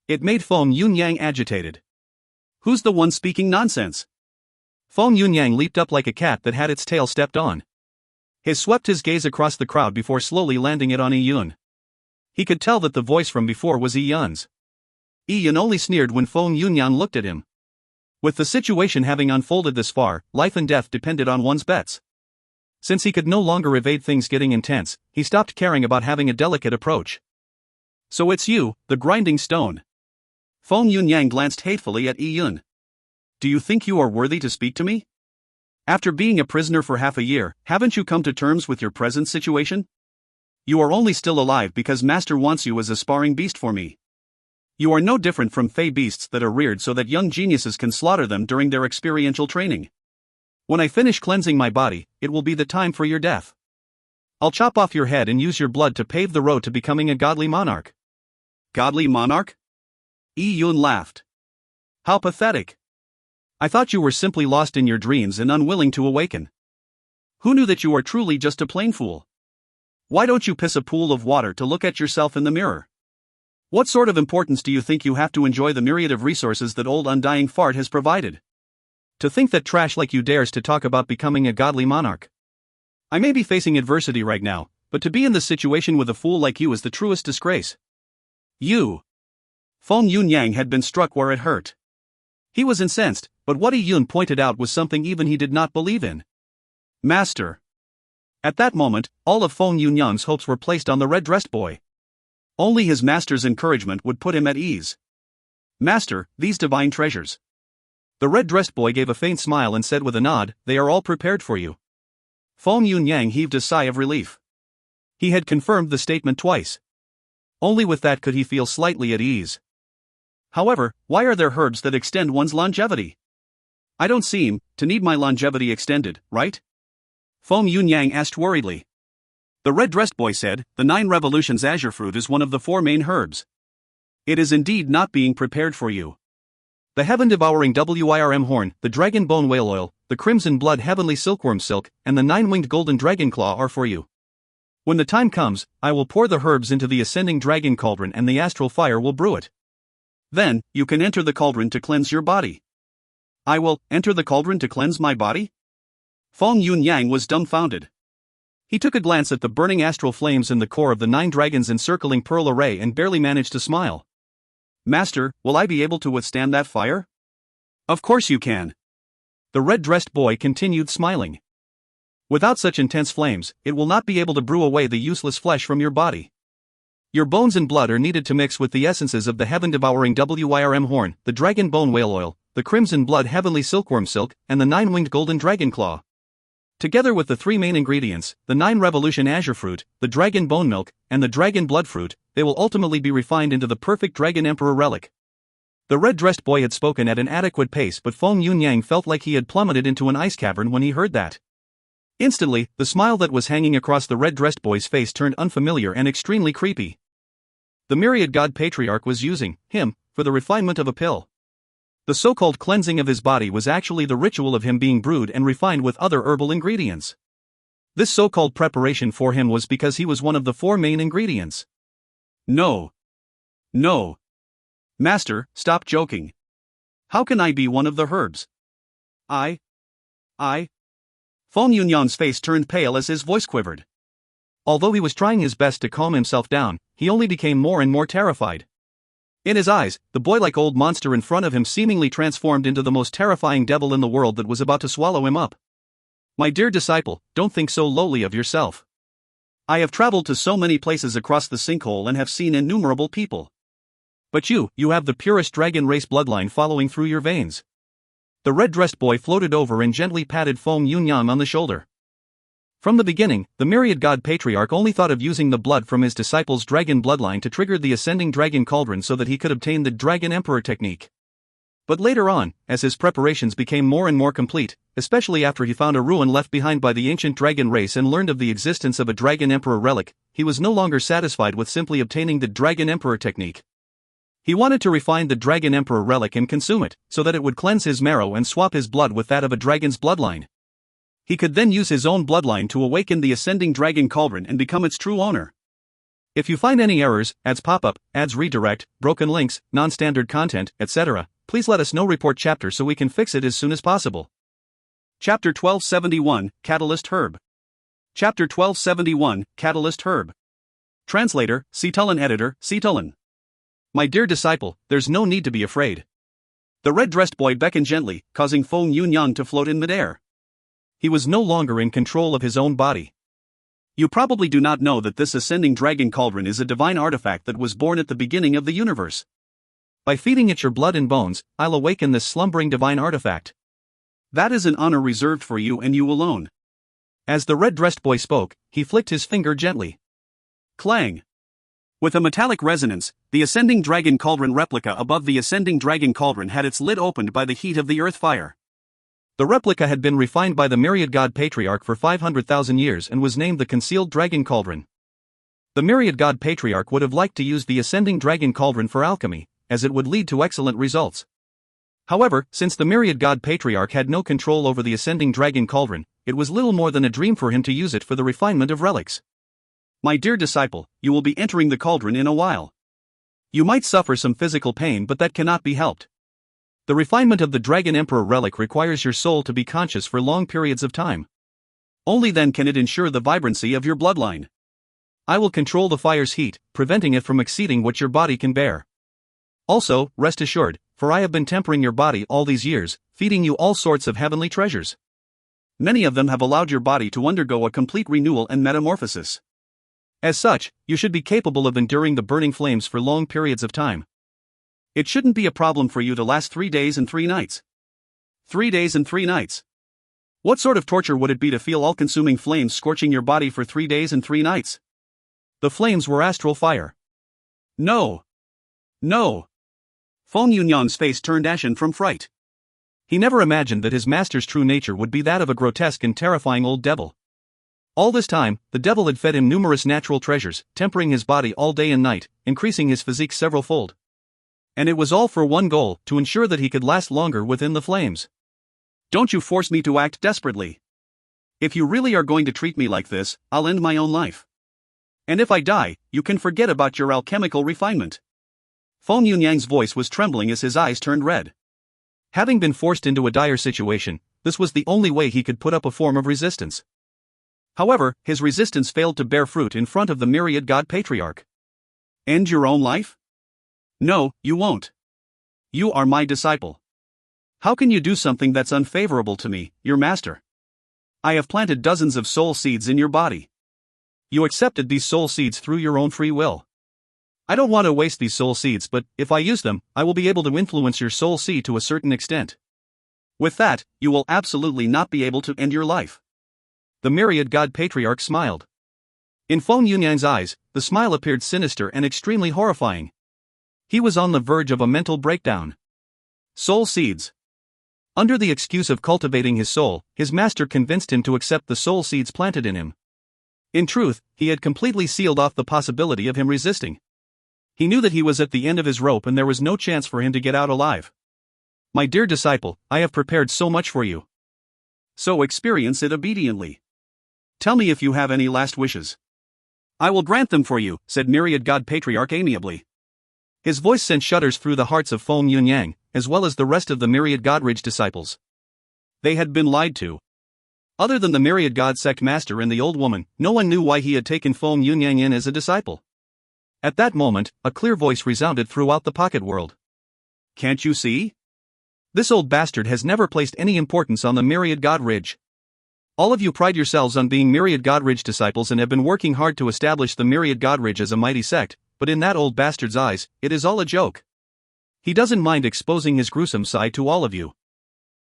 It made Feng Yunyang agitated. Who's the one speaking nonsense? Feng Yunyang leaped up like a cat that had its tail stepped on. He swept his gaze across the crowd before slowly landing it on Yi-Yun. He could tell that the voice from before was Yi-Yun's. Yi-Yun only sneered when Feng Yunyang looked at him. With the situation having unfolded this far, life and death depended on one's bets. Since he could no longer evade things getting intense, he stopped caring about having a delicate approach. So it's you, the grinding stone. Feng Yunyang glanced hatefully at Yi-Yun. Do you think you are worthy to speak to me? After being a prisoner for half a year, haven't you come to terms with your present situation? You are only still alive because Master wants you as a sparring beast for me. You are no different from fey beasts that are reared so that young geniuses can slaughter them during their experiential training. When I finish cleansing my body, it will be the time for your death. I'll chop off your head and use your blood to pave the road to becoming a godly monarch. Godly monarch? Yi-Yun laughed. How pathetic. I thought you were simply lost in your dreams and unwilling to awaken. Who knew that you are truly just a plain fool? Why don't you piss a pool of water to look at yourself in the mirror? What sort of importance do you think you have to enjoy the myriad of resources that old undying fart has provided? To think that trash like you dares to talk about becoming a godly monarch. I may be facing adversity right now, but to be in this situation with a fool like you is the truest disgrace. You. Feng Yunyang had been struck where it hurt. He was incensed, but what Yi Yun pointed out was something even he did not believe in. Master. At that moment, all of Feng Yunyang's hopes were placed on the red-dressed boy. Only his master's encouragement would put him at ease. Master, these divine treasures. The red-dressed boy gave a faint smile and said with a nod, they are all prepared for you. Feng Yunyang heaved a sigh of relief. He had confirmed the statement twice. Only with that could he feel slightly at ease. However, why are there herbs that extend one's longevity? I don't seem to need my longevity extended, right? Feng Yunyang asked worriedly. The red-dressed boy said, the 9 revolutions azure fruit is one of the 4 main herbs. It is indeed not being prepared for you. The heaven-devouring WIRM horn, the dragon bone whale oil, the crimson blood heavenly silkworm silk, and the 9-winged golden dragon claw are for you. When the time comes, I will pour the herbs into the ascending dragon cauldron and the astral fire will brew it. Then, you can enter the cauldron to cleanse your body. I will enter the cauldron to cleanse my body? Feng Yunyang was dumbfounded. He took a glance at the burning astral flames in the core of the 9 dragons encircling pearl array and barely managed to smile. Master, will I be able to withstand that fire? Of course you can. The red-dressed boy continued smiling. Without such intense flames, it will not be able to brew away the useless flesh from your body. Your bones and blood are needed to mix with the essences of the heaven-devouring WIRM horn, the dragon bone whale oil, the crimson blood heavenly silkworm silk, and the 9-winged golden dragon claw. Together with the 3 main ingredients, the 9 revolution azure fruit, the dragon bone milk, and the dragon blood fruit, they will ultimately be refined into the perfect dragon emperor relic. The red-dressed boy had spoken at an adequate pace, but Feng Yunyang felt like he had plummeted into an ice cavern when he heard that. Instantly, the smile that was hanging across the red-dressed boy's face turned unfamiliar and extremely creepy. The myriad god patriarch was using him for the refinement of a pill. The so-called cleansing of his body was actually the ritual of him being brewed and refined with other herbal ingredients. This so-called preparation for him was because he was one of the 4 main ingredients. No. No. Master, stop joking. How can I be one of the herbs? I. Feng Yunyang's face turned pale as his voice quivered. Although he was trying his best to calm himself down, he only became more and more terrified. In his eyes, the boy-like old monster in front of him seemingly transformed into the most terrifying devil in the world that was about to swallow him up. My dear disciple, don't think so lowly of yourself. I have traveled to so many places across the sinkhole and have seen innumerable people. But you have the purest dragon race bloodline following through your veins. The red-dressed boy floated over and gently patted Feng Yunyang on the shoulder. From the beginning, the myriad god patriarch only thought of using the blood from his disciple's dragon bloodline to trigger the ascending dragon cauldron so that he could obtain the dragon emperor technique. But later on, as his preparations became more and more complete, especially after he found a ruin left behind by the ancient dragon race and learned of the existence of a dragon emperor relic, he was no longer satisfied with simply obtaining the dragon emperor technique. He wanted to refine the dragon emperor relic and consume it, so that it would cleanse his marrow and swap his blood with that of a dragon's bloodline. He could then use his own bloodline to awaken the ascending dragon cauldron and become its true owner. If you find any errors, ads pop up, ads redirect, broken links, non-standard content, etc., please let us know. Report chapter so we can fix it as soon as possible. Chapter 1271, Catalyst Herb. Chapter 1271, Catalyst Herb. Translator, Cetulin Editor, Cetulin. My dear disciple, there's no need to be afraid. The red-dressed boy beckoned gently, causing Feng Yunyang to float in midair. He was no longer in control of his own body. You probably do not know that this ascending dragon cauldron is a divine artifact that was born at the beginning of the universe. By feeding it your blood and bones, I'll awaken this slumbering divine artifact. That is an honor reserved for you and you alone. As the red-dressed boy spoke, he flicked his finger gently. Clang! With a metallic resonance, the ascending dragon cauldron replica above the ascending dragon cauldron had its lid opened by the heat of the earth fire. The replica had been refined by the myriad god patriarch for 500,000 years and was named the concealed dragon cauldron. The myriad god patriarch would have liked to use the ascending dragon cauldron for alchemy, as it would lead to excellent results. However, since the myriad god patriarch had no control over the ascending dragon cauldron, it was little more than a dream for him to use it for the refinement of relics. My dear disciple, you will be entering the cauldron in a while. You might suffer some physical pain, but that cannot be helped. The refinement of the Dragon Emperor relic requires your soul to be conscious for long periods of time. Only then can it ensure the vibrancy of your bloodline. I will control the fire's heat, preventing it from exceeding what your body can bear. Also, rest assured, for I have been tempering your body all these years, feeding you all sorts of heavenly treasures. Many of them have allowed your body to undergo a complete renewal and metamorphosis. As such, you should be capable of enduring the burning flames for long periods of time. It shouldn't be a problem for you to last 3 days and 3 nights. 3 days and 3 nights. What sort of torture would it be to feel all-consuming flames scorching your body for 3 days and 3 nights? The flames were astral fire. No. No. Feng Yunyang's face turned ashen from fright. He never imagined that his master's true nature would be that of a grotesque and terrifying old devil. All this time, the devil had fed him numerous natural treasures, tempering his body all day and night, increasing his physique several-fold. And it was all for one goal, to ensure that he could last longer within the flames. Don't you force me to act desperately. If you really are going to treat me like this, I'll end my own life. And if I die, you can forget about your alchemical refinement. Feng Yunyang's voice was trembling as his eyes turned red. Having been forced into a dire situation, this was the only way he could put up a form of resistance. However, his resistance failed to bear fruit in front of the myriad god patriarch. End your own life? No, you won't. You are my disciple. How can you do something that's unfavorable to me, your master? I have planted dozens of soul seeds in your body. You accepted these soul seeds through your own free will. I don't want to waste these soul seeds, but if I use them, I will be able to influence your soul seed to a certain extent. With that, you will absolutely not be able to end your life. The myriad god patriarch smiled. In Feng Yunyang's eyes, the smile appeared sinister and extremely horrifying. He was on the verge of a mental breakdown. Soul seeds. Under the excuse of cultivating his soul, his master convinced him to accept the soul seeds planted in him. In truth, he had completely sealed off the possibility of him resisting. He knew that he was at the end of his rope and there was no chance for him to get out alive. My dear disciple, I have prepared so much for you. So experience it obediently. Tell me if you have any last wishes. I will grant them for you, said myriad god patriarch amiably. His voice sent shudders through the hearts of Feng Yunyang, as well as the rest of the myriad godridge disciples. They had been lied to. Other than the myriad god sect master and the old woman, no one knew why he had taken Feng Yunyang in as a disciple. At that moment, a clear voice resounded throughout the pocket world. Can't you see? This old bastard has never placed any importance on the myriad godridge. All of you pride yourselves on being myriad godridge disciples and have been working hard to establish the myriad godridge as a mighty sect, but in that old bastard's eyes, it is all a joke. He doesn't mind exposing his gruesome side to all of you.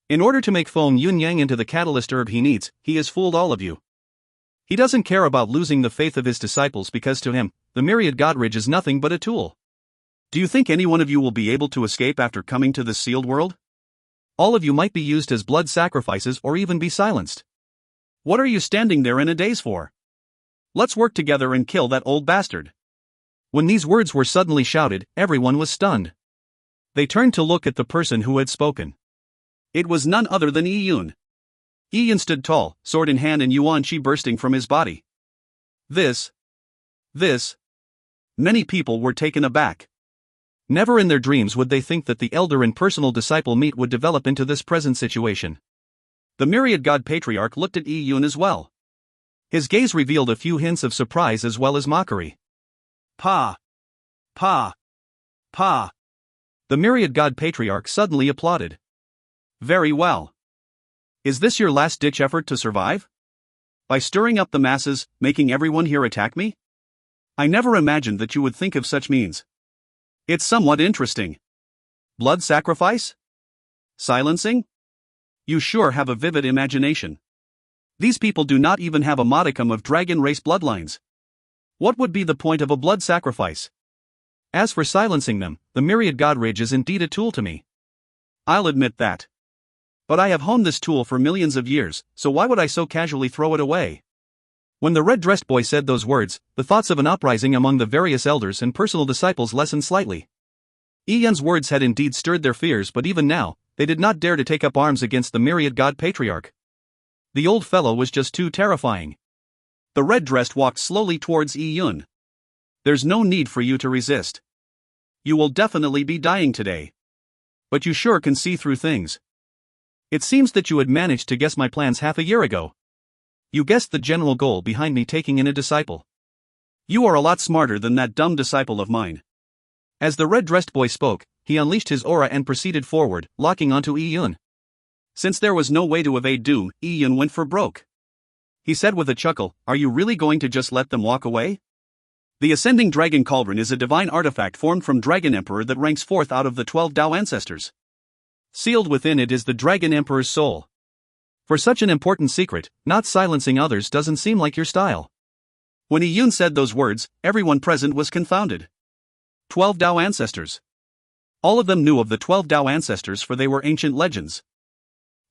In order to make Feng Yunyang into the catalyst herb he needs, he has fooled all of you. He doesn't care about losing the faith of his disciples because to him, the myriad godridge is nothing but a tool. Do you think any one of you will be able to escape after coming to this sealed world? All of you might be used as blood sacrifices or even be silenced. What are you standing there in a daze for? Let's work together and kill that old bastard. When these words were suddenly shouted, everyone was stunned. They turned to look at the person who had spoken. It was none other than Yi Yun. Yi Yun stood tall, sword in hand and yuan qi bursting from his body. This. Many people were taken aback. Never in their dreams would they think that the elder and personal disciple meet would develop into this present situation. The myriad god patriarch looked at Yi Yun as well. His gaze revealed a few hints of surprise as well as mockery. Pa! Pa! Pa! The myriad god patriarch suddenly applauded. Very well. Is this your last-ditch effort to survive? By stirring up the masses, making everyone here attack me? I never imagined that you would think of such means. It's somewhat interesting. Blood sacrifice? Silencing? You sure have a vivid imagination. These people do not even have a modicum of dragon race bloodlines. What would be the point of a blood sacrifice? As for silencing them, the myriad godridge is indeed a tool to me. I'll admit that. But I have honed this tool for millions of years, so why would I so casually throw it away? When the red-dressed boy said those words, the thoughts of an uprising among the various elders and personal disciples lessened slightly. Yi Yun's words had indeed stirred their fears, but even now, they did not dare to take up arms against the myriad god patriarch. The old fellow was just too terrifying. The red-dressed walked slowly towards Yi Yun. There's no need for you to resist. You will definitely be dying today. But you sure can see through things. It seems that you had managed to guess my plans half a year ago. You guessed the general goal behind me taking in a disciple. You are a lot smarter than that dumb disciple of mine. As the red-dressed boy spoke, he unleashed his aura and proceeded forward, locking onto Yi-Yun. Since there was no way to evade doom, Yi-Yun went for broke. He said with a chuckle, "Are you really going to just let them walk away?" The Ascending Dragon Cauldron is a divine artifact formed from Dragon Emperor that ranks fourth out of the 12 Tao ancestors. Sealed within it is the Dragon Emperor's soul. For such an important secret, not silencing others doesn't seem like your style. When Yi-Yun said those words, everyone present was confounded. 12 Tao ancestors. All of them knew of the 12 Tao ancestors, for they were ancient legends.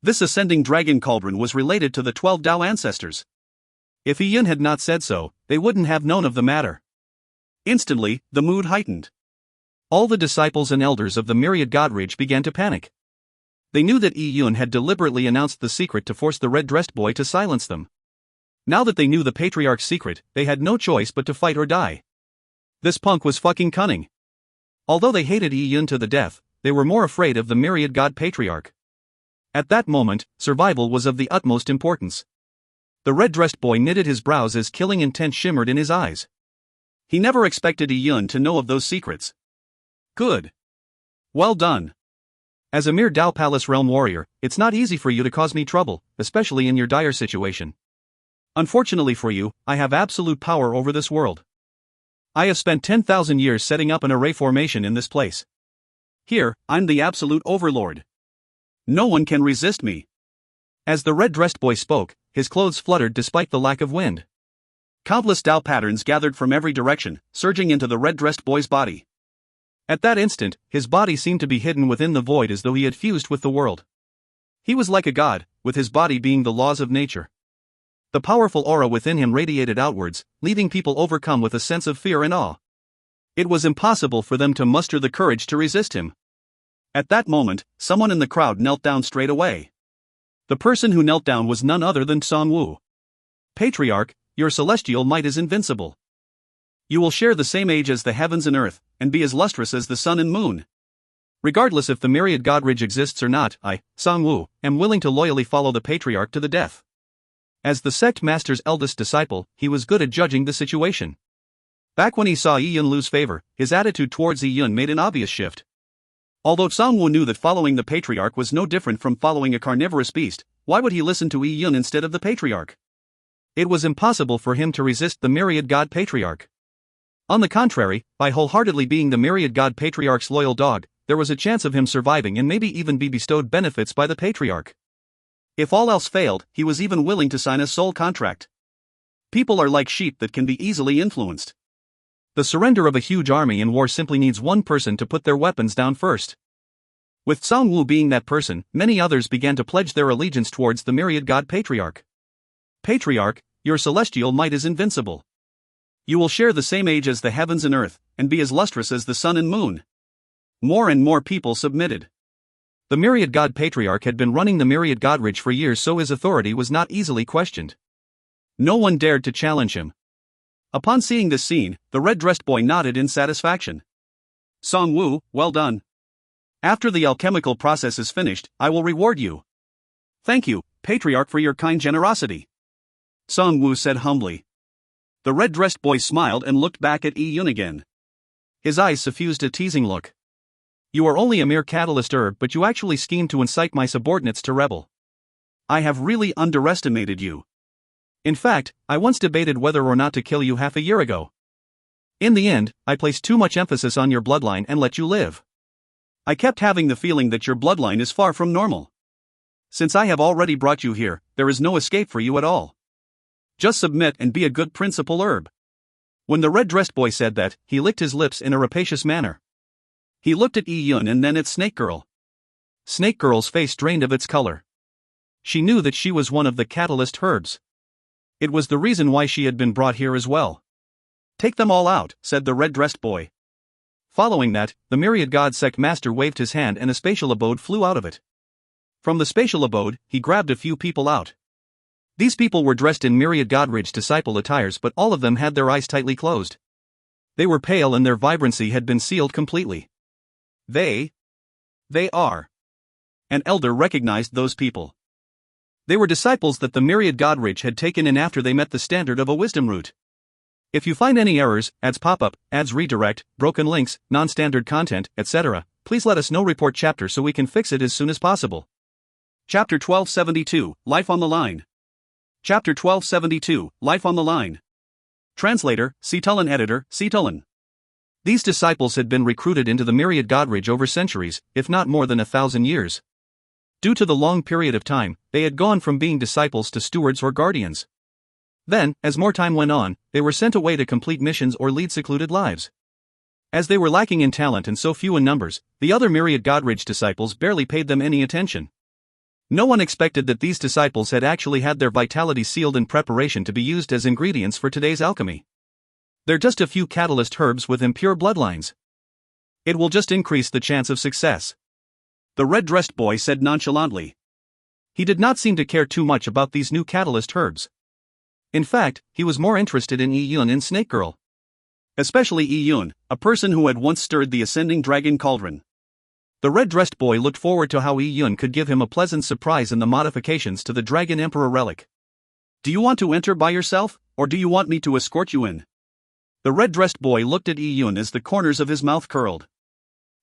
This Ascending Dragon Cauldron was related to the 12 Tao ancestors. If Yi-Yun had not said so, they wouldn't have known of the matter. Instantly, the mood heightened. All the disciples and elders of the Myriad Godridge began to panic. They knew that Yi-Yun had deliberately announced the secret to force the red-dressed boy to silence them. Now that they knew the Patriarch's secret, they had no choice but to fight or die. This punk was fucking cunning. Although they hated Yi-Yun to the death, they were more afraid of the Myriad God Patriarch. At that moment, survival was of the utmost importance. The red-dressed boy knitted his brows as killing intent shimmered in his eyes. He never expected Yi-Yun to know of those secrets. Good. Well done. As a mere Tao Palace realm warrior, it's not easy for you to cause me trouble, especially in your dire situation. Unfortunately for you, I have absolute power over this world. I have spent 10,000 years setting up an array formation in this place. Here, I'm the absolute overlord. No one can resist me. As the red-dressed boy spoke, his clothes fluttered despite the lack of wind. Countless Tao patterns gathered from every direction, surging into the red-dressed boy's body. At that instant, his body seemed to be hidden within the void as though he had fused with the world. He was like a god, with his body being the laws of nature. The powerful aura within him radiated outwards, leaving people overcome with a sense of fear and awe. It was impossible for them to muster the courage to resist him. At that moment, someone in the crowd knelt down straight away. The person who knelt down was none other than Songwu. Patriarch, your celestial might is invincible. You will share the same age as the heavens and earth, and be as lustrous as the sun and moon. Regardless if the Myriad Godridge exists or not, I, Songwu, am willing to loyally follow the Patriarch to the death. As the sect master's eldest disciple, he was good at judging the situation. Back when he saw Yi-Yun lose favor, his attitude towards Yi-Yun made an obvious shift. Although Songwu knew that following the Patriarch was no different from following a carnivorous beast, why would he listen to Yi-Yun instead of the Patriarch? It was impossible for him to resist the Myriad God Patriarch. On the contrary, by wholeheartedly being the Myriad God Patriarch's loyal dog, there was a chance of him surviving and maybe even be bestowed benefits by the Patriarch. If all else failed, he was even willing to sign a soul contract. People are like sheep that can be easily influenced. The surrender of a huge army in war simply needs one person to put their weapons down first. With Songwu being that person, many others began to pledge their allegiance towards the Myriad God Patriarch. Patriarch, your celestial might is invincible. You will share the same age as the heavens and earth, and be as lustrous as the sun and moon. More and more people submitted. The Myriad God Patriarch had been running the Myriad Godridge for years, so his authority was not easily questioned. No one dared to challenge him. Upon seeing this scene, the red-dressed boy nodded in satisfaction. Songwu, well done. After the alchemical process is finished, I will reward you. Thank you, Patriarch, for your kind generosity. Songwu said humbly. The red-dressed boy smiled and looked back at Yi-Yun again. His eyes suffused a teasing look. You are only a mere catalyst herb, but you actually schemed to incite my subordinates to rebel. I have really underestimated you. In fact, I once debated whether or not to kill you half a year ago. In the end, I placed too much emphasis on your bloodline and let you live. I kept having the feeling that your bloodline is far from normal. Since I have already brought you here, there is no escape for you at all. Just submit and be a good principal herb. When the red-dressed boy said that, he licked his lips in a rapacious manner. He looked at Yi-Yun and then at Snake Girl. Snake Girl's face drained of its color. She knew that she was one of the catalyst herbs. It was the reason why she had been brought here as well. Take them all out, said the red-dressed boy. Following that, the Myriad God Sect Master waved his hand and a spatial abode flew out of it. From the spatial abode, he grabbed a few people out. These people were dressed in Myriad Godridge disciple attires, but all of them had their eyes tightly closed. They were pale and their vibrancy had been sealed completely. They are. An elder recognized those people. They were disciples that the Myriad Godridge had taken in after they met the standard of a wisdom root. If you find any errors, ads pop up, ads redirect, broken links, non-standard content, etc., please let us know. Report chapter so we can fix it as soon as possible. Chapter 1272, Life on the Line. Chapter 1272, Life on the Line. Translator, Cetulin. Editor, Cetulin. These disciples had been recruited into the myriad Godridge over centuries, if not more than 1,000 years. Due to the long period of time, they had gone from being disciples to stewards or guardians. Then, as more time went on, they were sent away to complete missions or lead secluded lives. As they were lacking in talent and so few in numbers, the other myriad Godridge disciples barely paid them any attention. No one expected that these disciples had actually had their vitality sealed in preparation to be used as ingredients for today's alchemy. They're just a few catalyst herbs with impure bloodlines. It will just increase the chance of success. The red-dressed boy said nonchalantly. He did not seem to care too much about these new catalyst herbs. In fact, he was more interested in Yi-Yun and Snake Girl. Especially Yi-Yun, a person who had once stirred the ascending dragon cauldron. The red-dressed boy looked forward to how Yi-Yun could give him a pleasant surprise in the modifications to the Dragon Emperor relic. Do you want to enter by yourself, or do you want me to escort you in? The red-dressed boy looked at Yi-Yun as the corners of his mouth curled.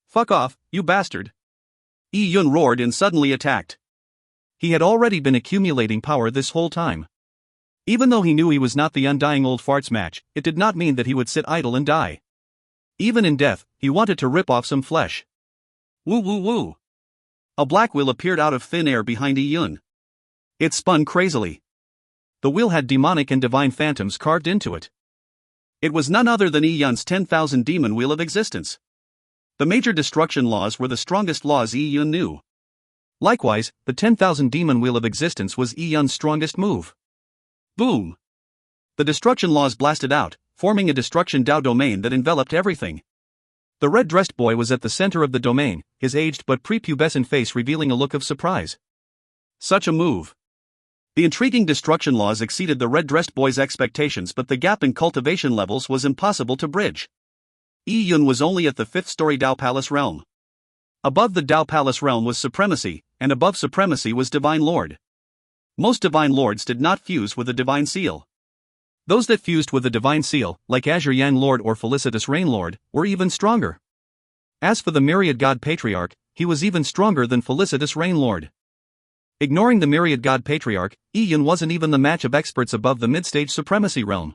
Fuck off, you bastard. Yi-Yun roared and suddenly attacked. He had already been accumulating power this whole time. Even though he knew he was not the undying old farts match, it did not mean that he would sit idle and die. Even in death, he wanted to rip off some flesh. Woo woo woo. A black wheel appeared out of thin air behind Yi-Yun. It spun crazily. The wheel had demonic and divine phantoms carved into it. It was none other than Yi-Yun's 10,000 demon wheel of existence. The major destruction laws were the strongest laws Yi-Yun knew. Likewise, the 10,000 demon wheel of existence was Yi-Yun's strongest move. Boom! The destruction laws blasted out, forming a destruction Dao domain that enveloped everything. The red-dressed boy was at the center of the domain, his aged but prepubescent face revealing a look of surprise. Such a move. The intriguing destruction laws exceeded the red-dressed boy's expectations, but the gap in cultivation levels was impossible to bridge. Yi-Yun was only at the 5th-story Dao Palace realm. Above the Dao Palace realm was supremacy, and above supremacy was Divine Lord. Most Divine Lords did not fuse with the Divine Seal. Those that fused with the Divine Seal, like Azure Yang Lord or Felicitous Rain Lord, were even stronger. As for the Myriad God Patriarch, he was even stronger than Felicitous Rain Lord. Ignoring the Myriad God Patriarch, Yi-Yun wasn't even the match of experts above the mid-stage supremacy realm.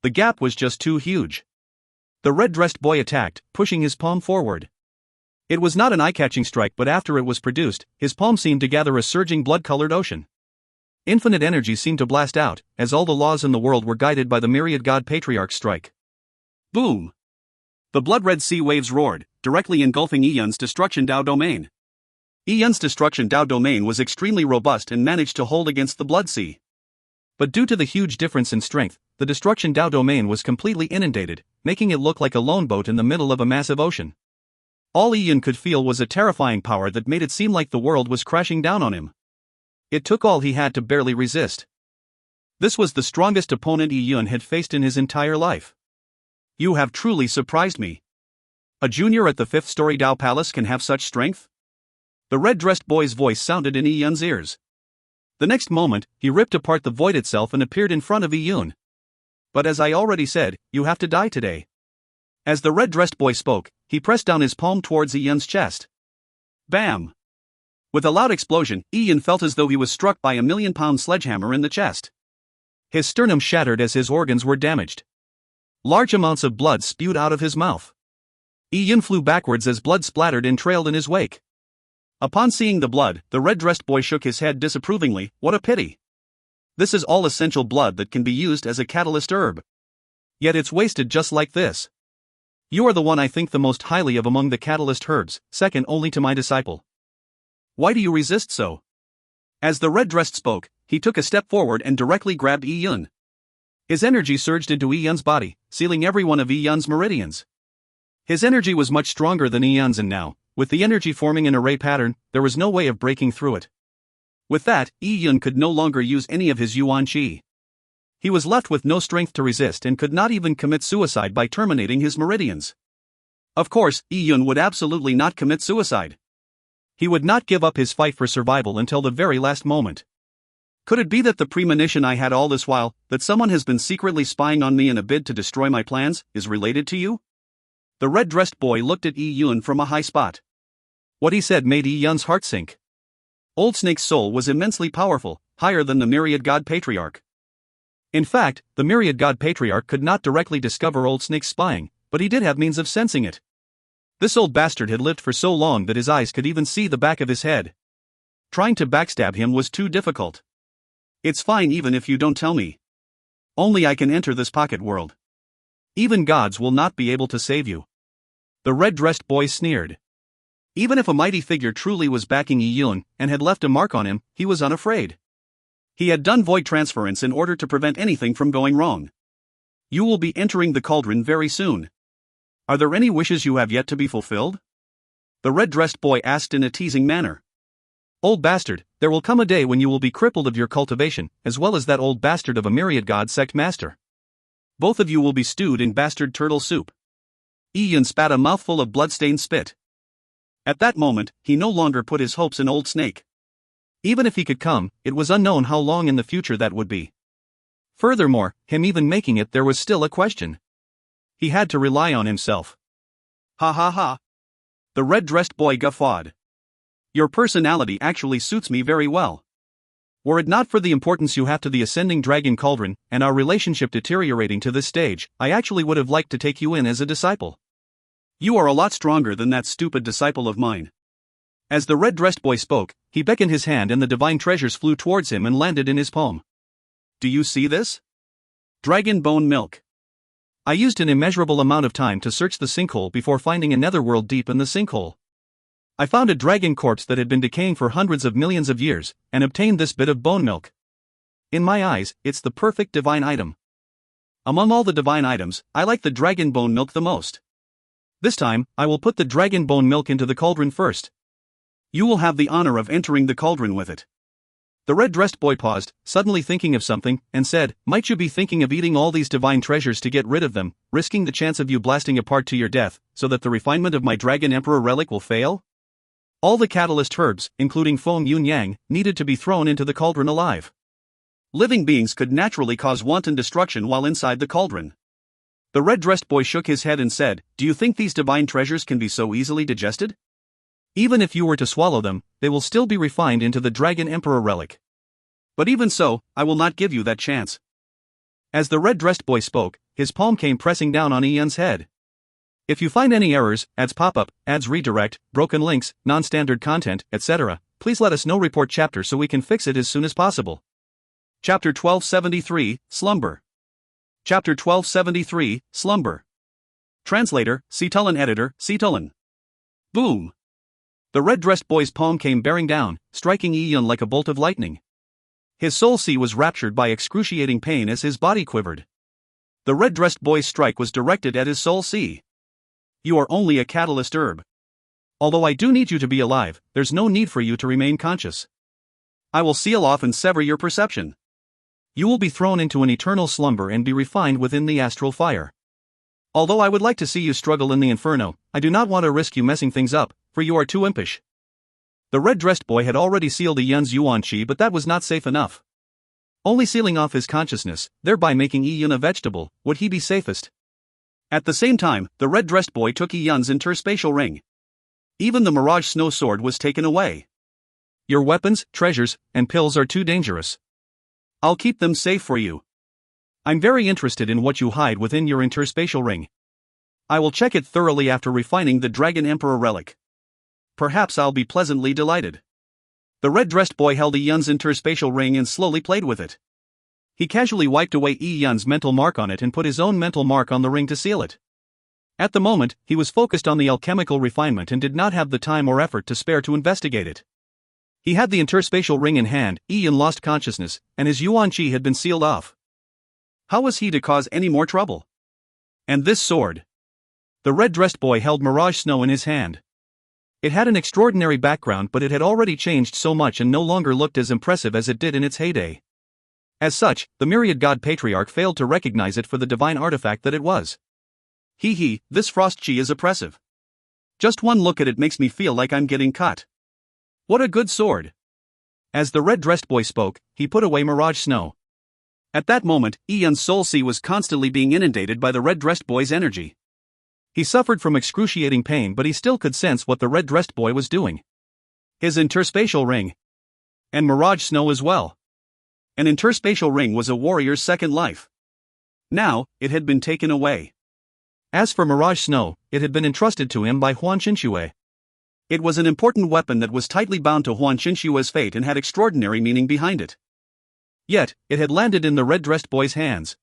The gap was just too huge. The red-dressed boy attacked, pushing his palm forward. It was not an eye-catching strike, but after it was produced, his palm seemed to gather a surging blood-colored ocean. Infinite energy seemed to blast out, as all the laws in the world were guided by the Myriad God Patriarch's strike. Boom! The blood-red sea waves roared, directly engulfing Yi-Yun's destruction Dao domain. Yi-Yun's destruction Dao domain was extremely robust and managed to hold against the blood sea. But due to the huge difference in strength, the destruction Dao domain was completely inundated, making it look like a lone boat in the middle of a massive ocean. All Yi-Yun could feel was a terrifying power that made it seem like the world was crashing down on him. It took all he had to barely resist. This was the strongest opponent Yi-Yun had faced in his entire life. You have truly surprised me. A junior at the 5th-story Dao Palace can have such strength? The red-dressed boy's voice sounded in Yi-Yun's ears. The next moment, he ripped apart the void itself and appeared in front of Yi-Yun. But as I already said, you have to die today. As the red-dressed boy spoke, he pressed down his palm towards Yi-Yun's chest. Bam! With a loud explosion, Yi-Yun felt as though he was struck by a 1,000,000-pound sledgehammer in the chest. His sternum shattered as his organs were damaged. Large amounts of blood spewed out of his mouth. Yi-Yun flew backwards as blood splattered and trailed in his wake. Upon seeing the blood, the red-dressed boy shook his head disapprovingly. What a pity. This is all essential blood that can be used as a catalyst herb. Yet it's wasted just like this. You are the one I think the most highly of among the catalyst herbs, second only to my disciple. Why do you resist so? As the red-dressed spoke, he took a step forward and directly grabbed Yi-Yun. His energy surged into Yi-Yun's body, sealing every one of Yi-Yun's meridians. His energy was much stronger than Yi-Yun's, and now, with the energy forming an array pattern, there was no way of breaking through it. With that, Yi-Yun could no longer use any of his Yuan Qi. He was left with no strength to resist and could not even commit suicide by terminating his meridians. Of course, Yi-Yun would absolutely not commit suicide. He would not give up his fight for survival until the very last moment. Could it be that the premonition I had all this while, that someone has been secretly spying on me in a bid to destroy my plans, is related to you? The red-dressed boy looked at Yi Yun from a high spot. What he said made Yi Yun's heart sink. Old Snake's soul was immensely powerful, higher than the Myriad God Patriarch. In fact, the Myriad God Patriarch could not directly discover Old Snake's spying, but he did have means of sensing it. This old bastard had lived for so long that his eyes could even see the back of his head. Trying to backstab him was too difficult. It's fine even if you don't tell me. Only I can enter this pocket world. Even gods will not be able to save you. The red-dressed boy sneered. Even if a mighty figure truly was backing Yi Yun and had left a mark on him, he was unafraid. He had done void transference in order to prevent anything from going wrong. You will be entering the cauldron very soon. Are there any wishes you have yet to be fulfilled? The red-dressed boy asked in a teasing manner. Old bastard, there will come a day when you will be crippled of your cultivation, as well as that old bastard of a myriad god sect master. Both of you will be stewed in bastard turtle soup. Yi Yun spat a mouthful of blood-stained spit. At that moment, he no longer put his hopes in Old Snake. Even if he could come, it was unknown how long in the future that would be. Furthermore, him even making it there was still a question. He had to rely on himself. Ha ha ha. The red-dressed boy guffawed. Your personality actually suits me very well. Were it not for the importance you have to the ascending dragon cauldron, and our relationship deteriorating to this stage, I actually would have liked to take you in as a disciple. You are a lot stronger than that stupid disciple of mine. As the red-dressed boy spoke, he beckoned his hand and the divine treasures flew towards him and landed in his palm. Do you see this? Dragon bone milk. I used an immeasurable amount of time to search the sinkhole before finding a netherworld deep in the sinkhole. I found a dragon corpse that had been decaying for hundreds of millions of years, and obtained this bit of bone milk. In my eyes, it's the perfect divine item. Among all the divine items, I like the dragon bone milk the most. This time, I will put the dragon bone milk into the cauldron first. You will have the honor of entering the cauldron with it. The red-dressed boy paused, suddenly thinking of something, and said, Might you be thinking of eating all these divine treasures to get rid of them, risking the chance of you blasting apart to your death, so that the refinement of my Dragon Emperor relic will fail? All the catalyst herbs, including Feng Yun Yang, needed to be thrown into the cauldron alive. Living beings could naturally cause wanton destruction while inside the cauldron. The red-dressed boy shook his head and said, Do you think these divine treasures can be so easily digested? Even if you were to swallow them, they will still be refined into the Dragon Emperor relic. But even so, I will not give you that chance. As the red-dressed boy spoke, his palm came pressing down on Ian's head. If you find any errors, ads pop-up, ads redirect, broken links, non-standard content, etc., please let us know. Report chapter so we can fix it as soon as possible. Chapter 1273, Slumber. Chapter 1273, Slumber. Translator, Cetulin. Editor, Cetulin. Boom. The red-dressed boy's palm came bearing down, striking Ian like a bolt of lightning. His soul sea was raptured by excruciating pain as his body quivered. The red-dressed boy's strike was directed at his soul sea. You are only a catalyst herb. Although I do need you to be alive, there's no need for you to remain conscious. I will seal off and sever your perception. You will be thrown into an eternal slumber and be refined within the astral fire. Although I would like to see you struggle in the inferno, I do not want to risk you messing things up, for you are too impish. The red-dressed boy had already sealed Ian's yuan qi, but that was not safe enough. Only sealing off his consciousness, thereby making Ian a vegetable, would he be safest. At the same time, the red-dressed boy took Ian's interspatial ring. Even the Mirage Snow Sword was taken away. Your weapons, treasures, and pills are too dangerous. I'll keep them safe for you. I'm very interested in what you hide within your interspatial ring. I will check it thoroughly after refining the Dragon Emperor relic. Perhaps I'll be pleasantly delighted. The red-dressed boy held Ian's interspatial ring and slowly played with it. He casually wiped away Ian's mental mark on it and put his own mental mark on the ring to seal it. At the moment, he was focused on the alchemical refinement and did not have the time or effort to spare to investigate it. He had the interspatial ring in hand, Ian lost consciousness, and his yuan qi had been sealed off. How was he to cause any more trouble? And this sword? The red-dressed boy held Mirage Snow in his hand. It had an extraordinary background, but it had already changed so much and no longer looked as impressive as it did in its heyday. As such, the Myriad God Patriarch failed to recognize it for the divine artifact that it was. This frost qi is oppressive. Just one look at it makes me feel like I'm getting cut. What a good sword. As the red-dressed boy spoke, he put away Mirage Snow. At that moment, Yun's soul sea was constantly being inundated by the red-dressed boy's energy. He suffered from excruciating pain, but he still could sense what the red-dressed boy was doing. His interspatial ring. And Mirage Snow as well. An interspatial ring was a warrior's second life. Now, it had been taken away. As for Mirage Snow, it had been entrusted to him by Huan Xinxue. It was an important weapon that was tightly bound to Huan Xinxue's fate and had extraordinary meaning behind it. Yet, it had landed in the red-dressed boy's hands.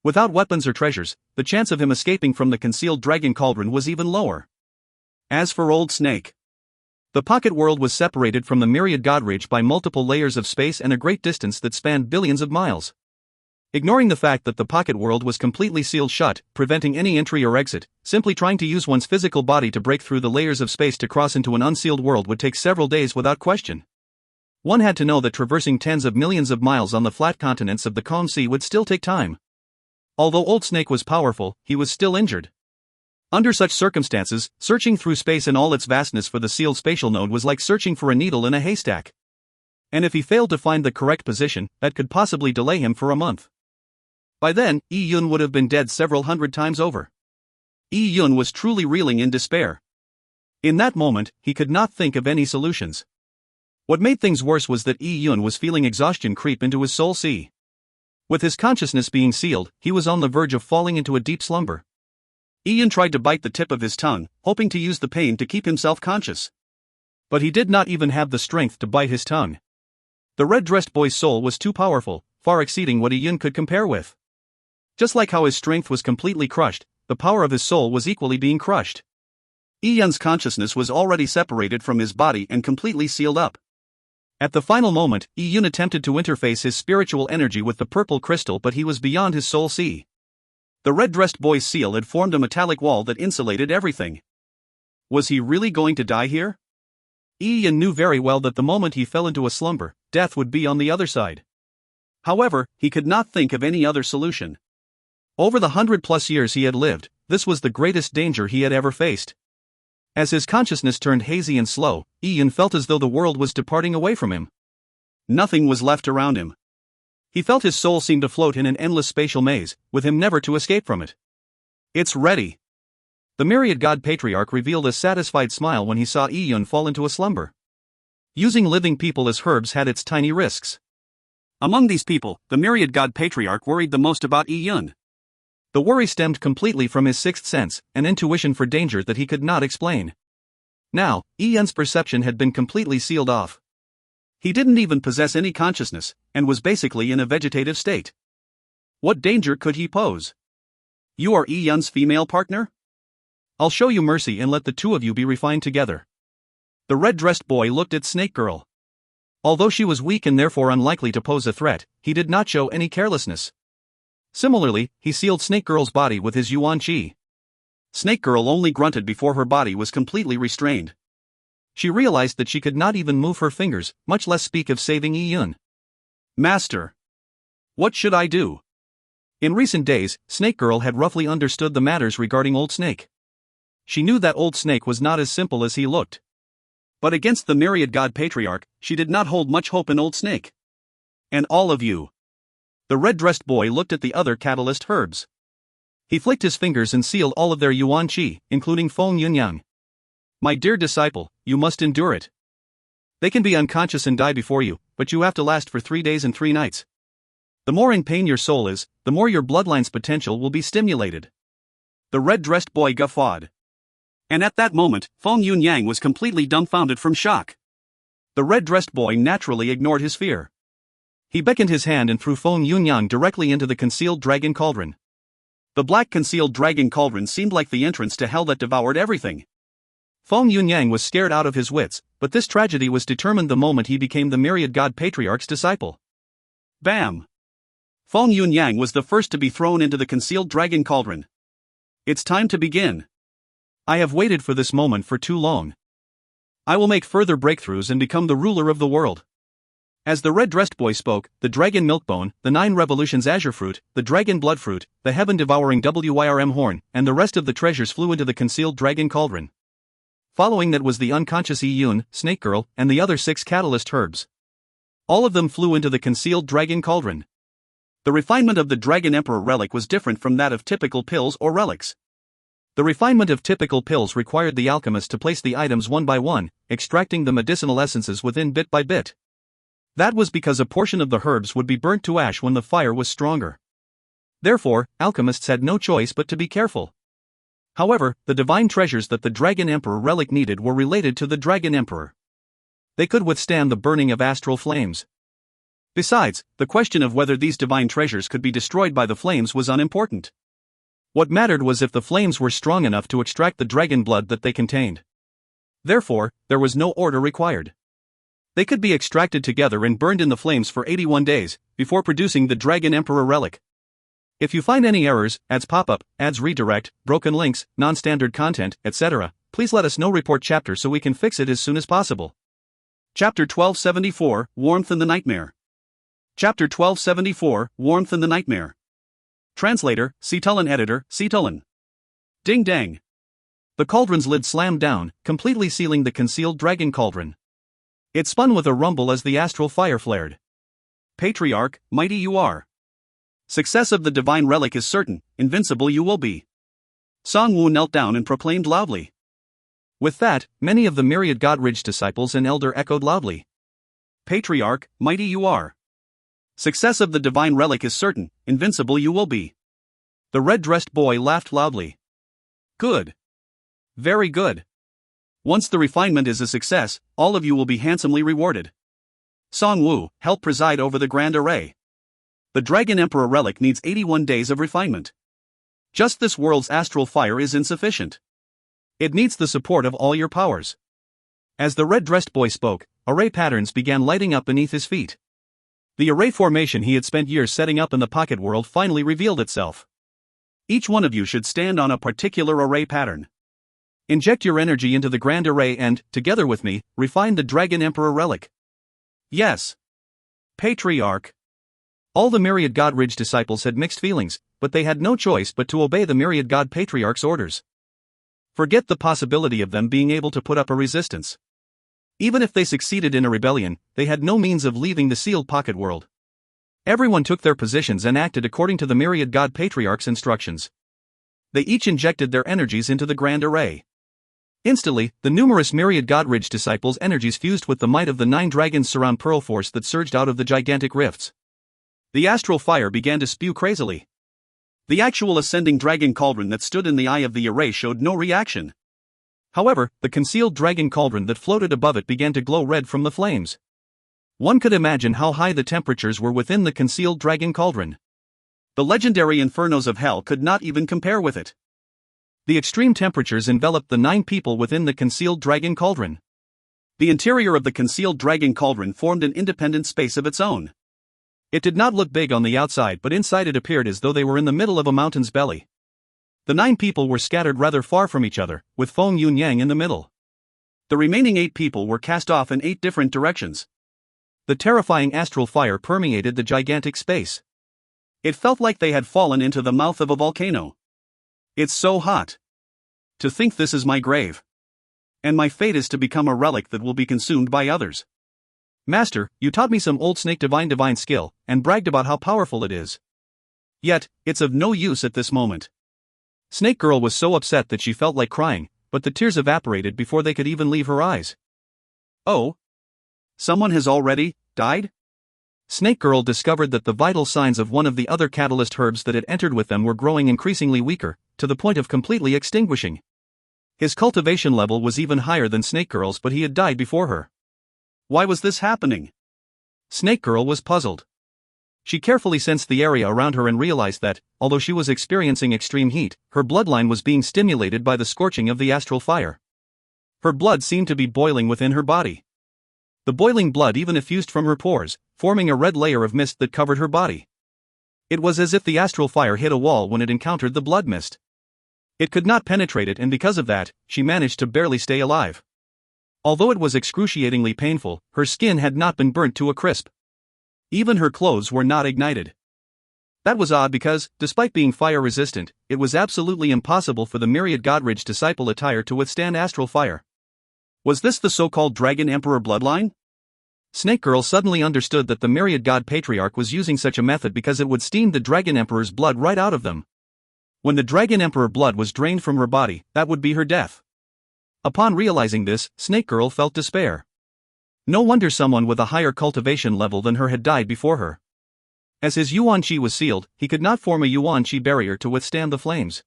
Without weapons or treasures, the chance of him escaping from the concealed dragon cauldron was even lower. As for Old Snake, the pocket world was separated from the myriad god ridge by multiple layers of space and a great distance that spanned billions of miles. Ignoring the fact that the pocket world was completely sealed shut, preventing any entry or exit, simply trying to use one's physical body to break through the layers of space to cross into an unsealed world would take several days without question. One had to know that traversing tens of millions of miles on the flat continents of the calm sea would still take time. Although Old Snake was powerful, he was still injured. Under such circumstances, searching through space in all its vastness for the sealed spatial node was like searching for a needle in a haystack. And if he failed to find the correct position, that could possibly delay him for a month. By then, Yun would have been dead several hundred times over. Yun was truly reeling in despair. In that moment, he could not think of any solutions. What made things worse was that Yun was feeling exhaustion creep into his soul sea. With his consciousness being sealed, he was on the verge of falling into a deep slumber. Yun tried to bite the tip of his tongue, hoping to use the pain to keep himself conscious. But he did not even have the strength to bite his tongue. The red-dressed boy's soul was too powerful, far exceeding what Yun could compare with. Just like how his strength was completely crushed, the power of his soul was equally being crushed. Yun's consciousness was already separated from his body and completely sealed up. At the final moment, Yun attempted to interface his spiritual energy with the purple crystal, but he was beyond his soul sea. The red-dressed boy's seal had formed a metallic wall that insulated everything. Was he really going to die here? Yun knew very well that the moment he fell into a slumber, death would be on the other side. However, he could not think of any other solution. Over the 100+ years he had lived, this was the greatest danger he had ever faced. As his consciousness turned hazy and slow, Yun felt as though the world was departing away from him. Nothing was left around him. He felt his soul seem to float in an endless spatial maze, with him never to escape from it. It's ready. The myriad god patriarch revealed a satisfied smile when he saw Yun fall into a slumber. Using living people as herbs had its tiny risks. Among these people, the myriad god patriarch worried the most about Yun. The worry stemmed completely from his sixth sense, an intuition for danger that he could not explain. Now, Yun's perception had been completely sealed off. He didn't even possess any consciousness, and was basically in a vegetative state. What danger could he pose? You are Yun's female partner? I'll show you mercy and let the two of you be refined together. The red-dressed boy looked at Snake Girl. Although she was weak and therefore unlikely to pose a threat, he did not show any carelessness. Similarly, he sealed Snake Girl's body with his Yuan Qi. Snake Girl only grunted before her body was completely restrained. She realized that she could not even move her fingers, much less speak of saving Yun. Master, what should I do? In recent days, Snake Girl had roughly understood the matters regarding Old Snake. She knew that Old Snake was not as simple as he looked. But against the myriad god patriarch, she did not hold much hope in Old Snake. And all of you. The red-dressed boy looked at the other catalyst herbs. He flicked his fingers and sealed all of their Yuan Qi, including Feng Yunyang. My dear disciple, you must endure it. They can be unconscious and die before you, but you have to last for 3 days and 3 nights. The more in pain your soul is, the more your bloodline's potential will be stimulated. The red-dressed boy guffawed. And at that moment, Feng Yunyang was completely dumbfounded from shock. The red-dressed boy naturally ignored his fear. He beckoned his hand and threw Feng Yunyang directly into the concealed dragon cauldron. The black concealed dragon cauldron seemed like the entrance to hell that devoured everything. Feng Yunyang was scared out of his wits, but this tragedy was determined the moment he became the myriad god patriarch's disciple. Bam! Feng Yunyang was the first to be thrown into the concealed dragon cauldron. It's time to begin. I have waited for this moment for too long. I will make further breakthroughs and become the ruler of the world. As the red-dressed boy spoke, the dragon milkbone, the 9 revolutions azure fruit, the dragon blood fruit, the heaven-devouring Wyrm horn, and the rest of the treasures flew into the concealed dragon cauldron. Following that was the unconscious Yun, Snake Girl, and the other 6 catalyst herbs. All of them flew into the concealed dragon cauldron. The refinement of the Dragon Emperor relic was different from that of typical pills or relics. The refinement of typical pills required the alchemist to place the items one by one, extracting the medicinal essences within bit by bit. That was because a portion of the herbs would be burnt to ash when the fire was stronger. Therefore, alchemists had no choice but to be careful. However, the divine treasures that the Dragon Emperor relic needed were related to the Dragon Emperor. They could withstand the burning of astral flames. Besides, the question of whether these divine treasures could be destroyed by the flames was unimportant. What mattered was if the flames were strong enough to extract the dragon blood that they contained. Therefore, there was no order required. They could be extracted together and burned in the flames for 81 days, before producing the Dragon Emperor relic. If you find any errors, ads pop up, ads redirect, broken links, non-standard content, etc., please let us know. Report chapter so we can fix it as soon as possible. Chapter 1274, Warmth in the Nightmare. Chapter 1274, Warmth in the Nightmare. Translator, Cetulin. Editor, Cetulin. Ding dang. The cauldron's lid slammed down, completely sealing the concealed dragon cauldron. It spun with a rumble as the astral fire flared. Patriarch, mighty you are. Success of the divine relic is certain, invincible you will be. Song Wu knelt down and proclaimed loudly. With that, many of the myriad Godridge disciples and elder echoed loudly. Patriarch, mighty you are. Success of the divine relic is certain, invincible you will be. The red-dressed boy laughed loudly. Good. Very good. Once the refinement is a success, all of you will be handsomely rewarded. Song Wu, help preside over the grand array. The Dragon Emperor relic needs 81 days of refinement. Just this world's astral fire is insufficient. It needs the support of all your powers. As the red-dressed boy spoke, array patterns began lighting up beneath his feet. The array formation he had spent years setting up in the pocket world finally revealed itself. Each one of you should stand on a particular array pattern. Inject your energy into the grand array and, together with me, refine the Dragon Emperor relic. Yes. Patriarch. All the myriad Godridge disciples had mixed feelings, but they had no choice but to obey the myriad God Patriarch's orders. Forget the possibility of them being able to put up a resistance. Even if they succeeded in a rebellion, they had no means of leaving the sealed pocket world. Everyone took their positions and acted according to the myriad God Patriarch's instructions. They each injected their energies into the grand array. Instantly, the numerous myriad Godridge disciples' energies fused with the might of the 9 dragons surround pearl force that surged out of the gigantic rifts. The astral fire began to spew crazily. The actual ascending dragon cauldron that stood in the eye of the array showed no reaction. However, the concealed dragon cauldron that floated above it began to glow red from the flames. One could imagine how high the temperatures were within the concealed dragon cauldron. The legendary infernos of hell could not even compare with it. The extreme temperatures enveloped the 9 people within the concealed dragon cauldron. The interior of the concealed dragon cauldron formed an independent space of its own. It did not look big on the outside, but inside it appeared as though they were in the middle of a mountain's belly. The 9 people were scattered rather far from each other, with Feng Yunyang in the middle. The remaining 8 people were cast off in 8 different directions. The terrifying astral fire permeated the gigantic space. It felt like they had fallen into the mouth of a volcano. It's so hot. To think this is my grave. And my fate is to become a relic that will be consumed by others. Master, you taught me some old snake divine skill, and bragged about how powerful it is. Yet, it's of no use at this moment. Snake Girl was so upset that she felt like crying, but the tears evaporated before they could even leave her eyes. Oh? Someone has already died? Snake Girl discovered that the vital signs of one of the other catalyst herbs that had entered with them were growing increasingly weaker, to the point of completely extinguishing. His cultivation level was even higher than Snake Girl's, but he had died before her. Why was this happening? Snake Girl was puzzled. She carefully sensed the area around her and realized that, although she was experiencing extreme heat, her bloodline was being stimulated by the scorching of the astral fire. Her blood seemed to be boiling within her body. The boiling blood even effused from her pores, forming a red layer of mist that covered her body. It was as if the astral fire hit a wall when it encountered the blood mist. It could not penetrate it, and because of that, she managed to barely stay alive. Although it was excruciatingly painful, her skin had not been burnt to a crisp. Even her clothes were not ignited. That was odd because, despite being fire-resistant, it was absolutely impossible for the myriad Godridge disciple attire to withstand astral fire. Was this the so-called Dragon Emperor bloodline? Snake Girl suddenly understood that the Myriad God Patriarch was using such a method because it would steam the Dragon Emperor's blood right out of them. When the Dragon Emperor blood was drained from her body, that would be her death. Upon realizing this, Snake Girl felt despair. No wonder someone with a higher cultivation level than her had died before her. As his Yuan Qi was sealed, he could not form a Yuan Qi barrier to withstand the flames.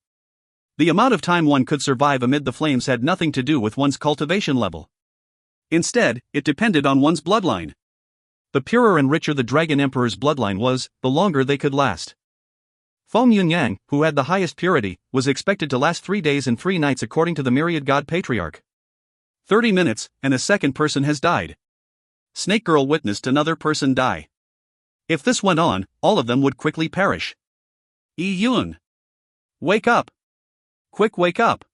The amount of time one could survive amid the flames had nothing to do with one's cultivation level. Instead, it depended on one's bloodline. The purer and richer the Dragon Emperor's bloodline was, the longer they could last. Feng Yunyang, who had the highest purity, was expected to last 3 days and 3 nights according to the Myriad God Patriarch. 30 minutes, and a second person has died. Snake Girl witnessed another person die. If this went on, all of them would quickly perish. Yi Yun! Wake up! Quick, wake up!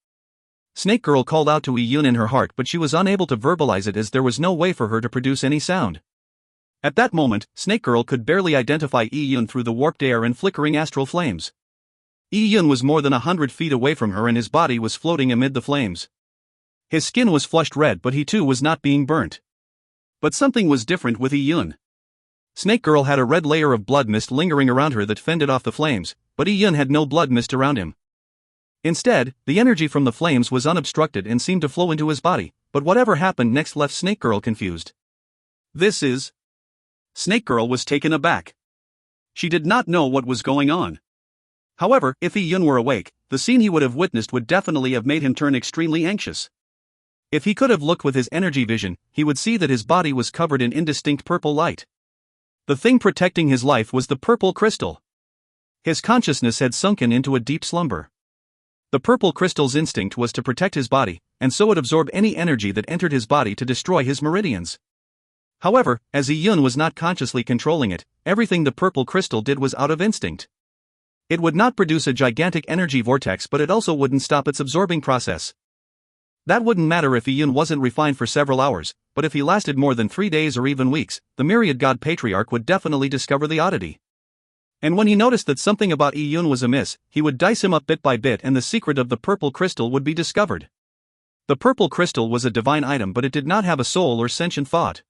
Snake Girl called out to Yi Yun in her heart, but she was unable to verbalize it as there was no way for her to produce any sound. At that moment, Snake Girl could barely identify Yi Yun through the warped air and flickering astral flames. Yi Yun was more than 100 feet away from her and his body was floating amid the flames. His skin was flushed red, but he too was not being burnt. But something was different with Yi Yun. Snake Girl had a red layer of blood mist lingering around her that fended off the flames, but Yi Yun had no blood mist around him. Instead, the energy from the flames was unobstructed and seemed to flow into his body, but whatever happened next left Snake Girl confused. This is... Snake Girl was taken aback. She did not know what was going on. However, if Yi Yun were awake, the scene he would have witnessed would definitely have made him turn extremely anxious. If he could have looked with his energy vision, he would see that his body was covered in indistinct purple light. The thing protecting his life was the purple crystal. His consciousness had sunken into a deep slumber. The purple crystal's instinct was to protect his body, and so it absorbed any energy that entered his body to destroy his meridians. However, as Yi Yun was not consciously controlling it, everything the purple crystal did was out of instinct. It would not produce a gigantic energy vortex, but it also wouldn't stop its absorbing process. That wouldn't matter if Yi Yun wasn't refined for several hours, but if he lasted more than 3 days or even weeks, the Myriad God Patriarch would definitely discover the oddity. And when he noticed that something about Yi Yun was amiss, he would dice him up bit by bit and the secret of the purple crystal would be discovered. The purple crystal was a divine item, but it did not have a soul or sentient thought.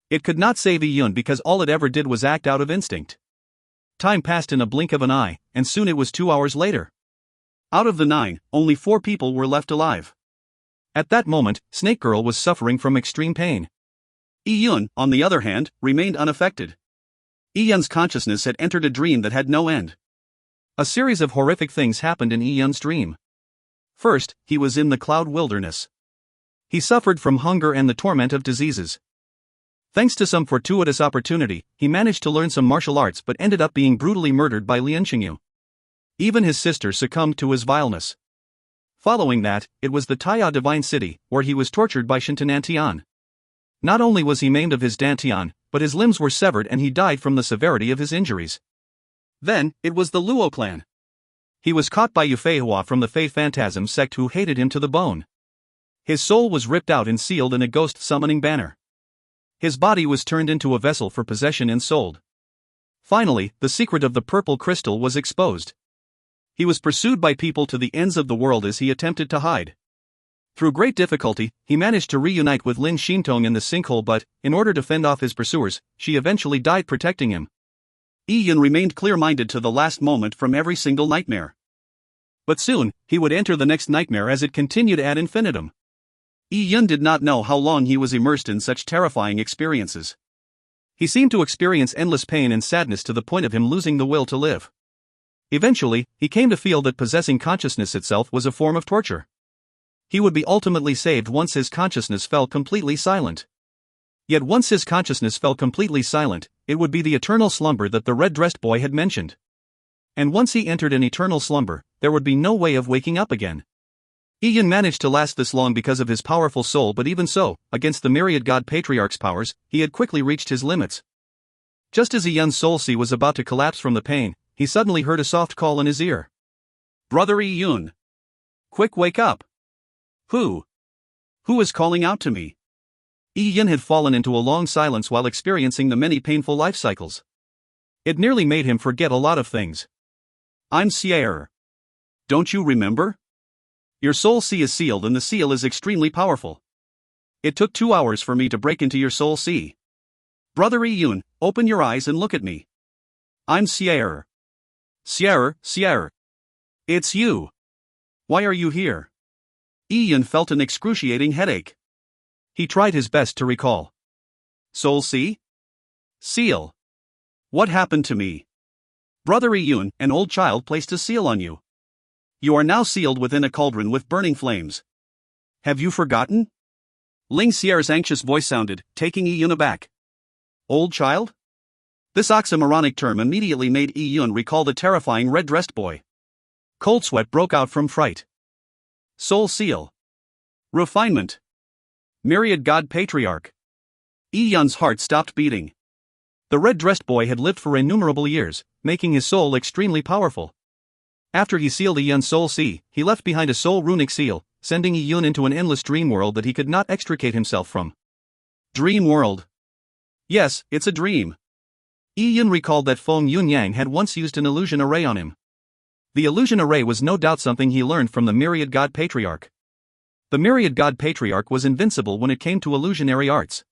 It could not save Yi Yun because all it ever did was act out of instinct. Time passed in a blink of an eye, and soon it was 2 hours later. Out of the 9, only 4 people were left alive. At that moment, Snake Girl was suffering from extreme pain. Yi Yun, on the other hand, remained unaffected. Yi Yun's consciousness had entered a dream that had no end. A series of horrific things happened in Yi Yun's dream. First, he was in the cloud wilderness. He suffered from hunger and the torment of diseases. Thanks to some fortuitous opportunity, he managed to learn some martial arts but ended up being brutally murdered by Lian Qingyu. Even his sister succumbed to his vileness. Following that, it was the Taya Divine City, where he was tortured by Shintanantian. Not only was he maimed of his dantian, but his limbs were severed and he died from the severity of his injuries. Then, it was the Luo clan. He was caught by Yufeihua from the Fey Phantasm sect who hated him to the bone. His soul was ripped out and sealed in a ghost-summoning banner. His body was turned into a vessel for possession and sold. Finally, the secret of the purple crystal was exposed. He was pursued by people to the ends of the world as he attempted to hide. Through great difficulty, he managed to reunite with Lin Xintong in the sinkhole, but, in order to fend off his pursuers, she eventually died protecting him. Yi Yun remained clear-minded to the last moment from every single nightmare. But soon, he would enter the next nightmare as it continued ad infinitum. Yi Yun did not know how long he was immersed in such terrifying experiences. He seemed to experience endless pain and sadness to the point of him losing the will to live. Eventually, he came to feel that possessing consciousness itself was a form of torture. He would be ultimately saved once his consciousness fell completely silent. Yet once his consciousness fell completely silent, it would be the eternal slumber that the red-dressed boy had mentioned. And once he entered an eternal slumber, there would be no way of waking up again. Yi Yun managed to last this long because of his powerful soul, but even so, against the Myriad God Patriarch's powers, he had quickly reached his limits. Just as Yi Yun's soul sea was about to collapse from the pain, he suddenly heard a soft call in his ear. "Brother Yi Yun! Quick, wake up! Who is calling out to me?" Yi Yun had fallen into a long silence while experiencing the many painful life cycles. It nearly made him forget a lot of things. "I'm Sierra. Don't you remember? Your soul sea is sealed and the seal is extremely powerful. It took 2 hours for me to break into your soul sea. Brother Iyun, open your eyes and look at me. I'm Sierra. Sierra. It's you. Why are you here? Iyun felt an excruciating headache. He tried his best to recall. Soul Sea? Seal. What happened to me? Brother Iyun, an old child placed a seal on you. You are now sealed within a cauldron with burning flames. Have you forgotten? Ling Sierra's anxious voice sounded, taking Iyun aback. Old child? This oxymoronic term immediately made Iyun recall the terrifying red-dressed boy. Cold sweat broke out from fright. Soul Seal. Refinement. Myriad God Patriarch. Iyun's heart stopped beating. The red-dressed boy had lived for innumerable years, making his soul extremely powerful. After he sealed Iyun's soul sea, he left behind a soul runic seal, sending Iyun into an endless dream world that he could not extricate himself from. Dream world. Yes, it's a dream. Iyun recalled that Feng Yunyang had once used an illusion array on him. The illusion array was no doubt something he learned from the Myriad God Patriarch. The Myriad God Patriarch was invincible when it came to illusionary arts.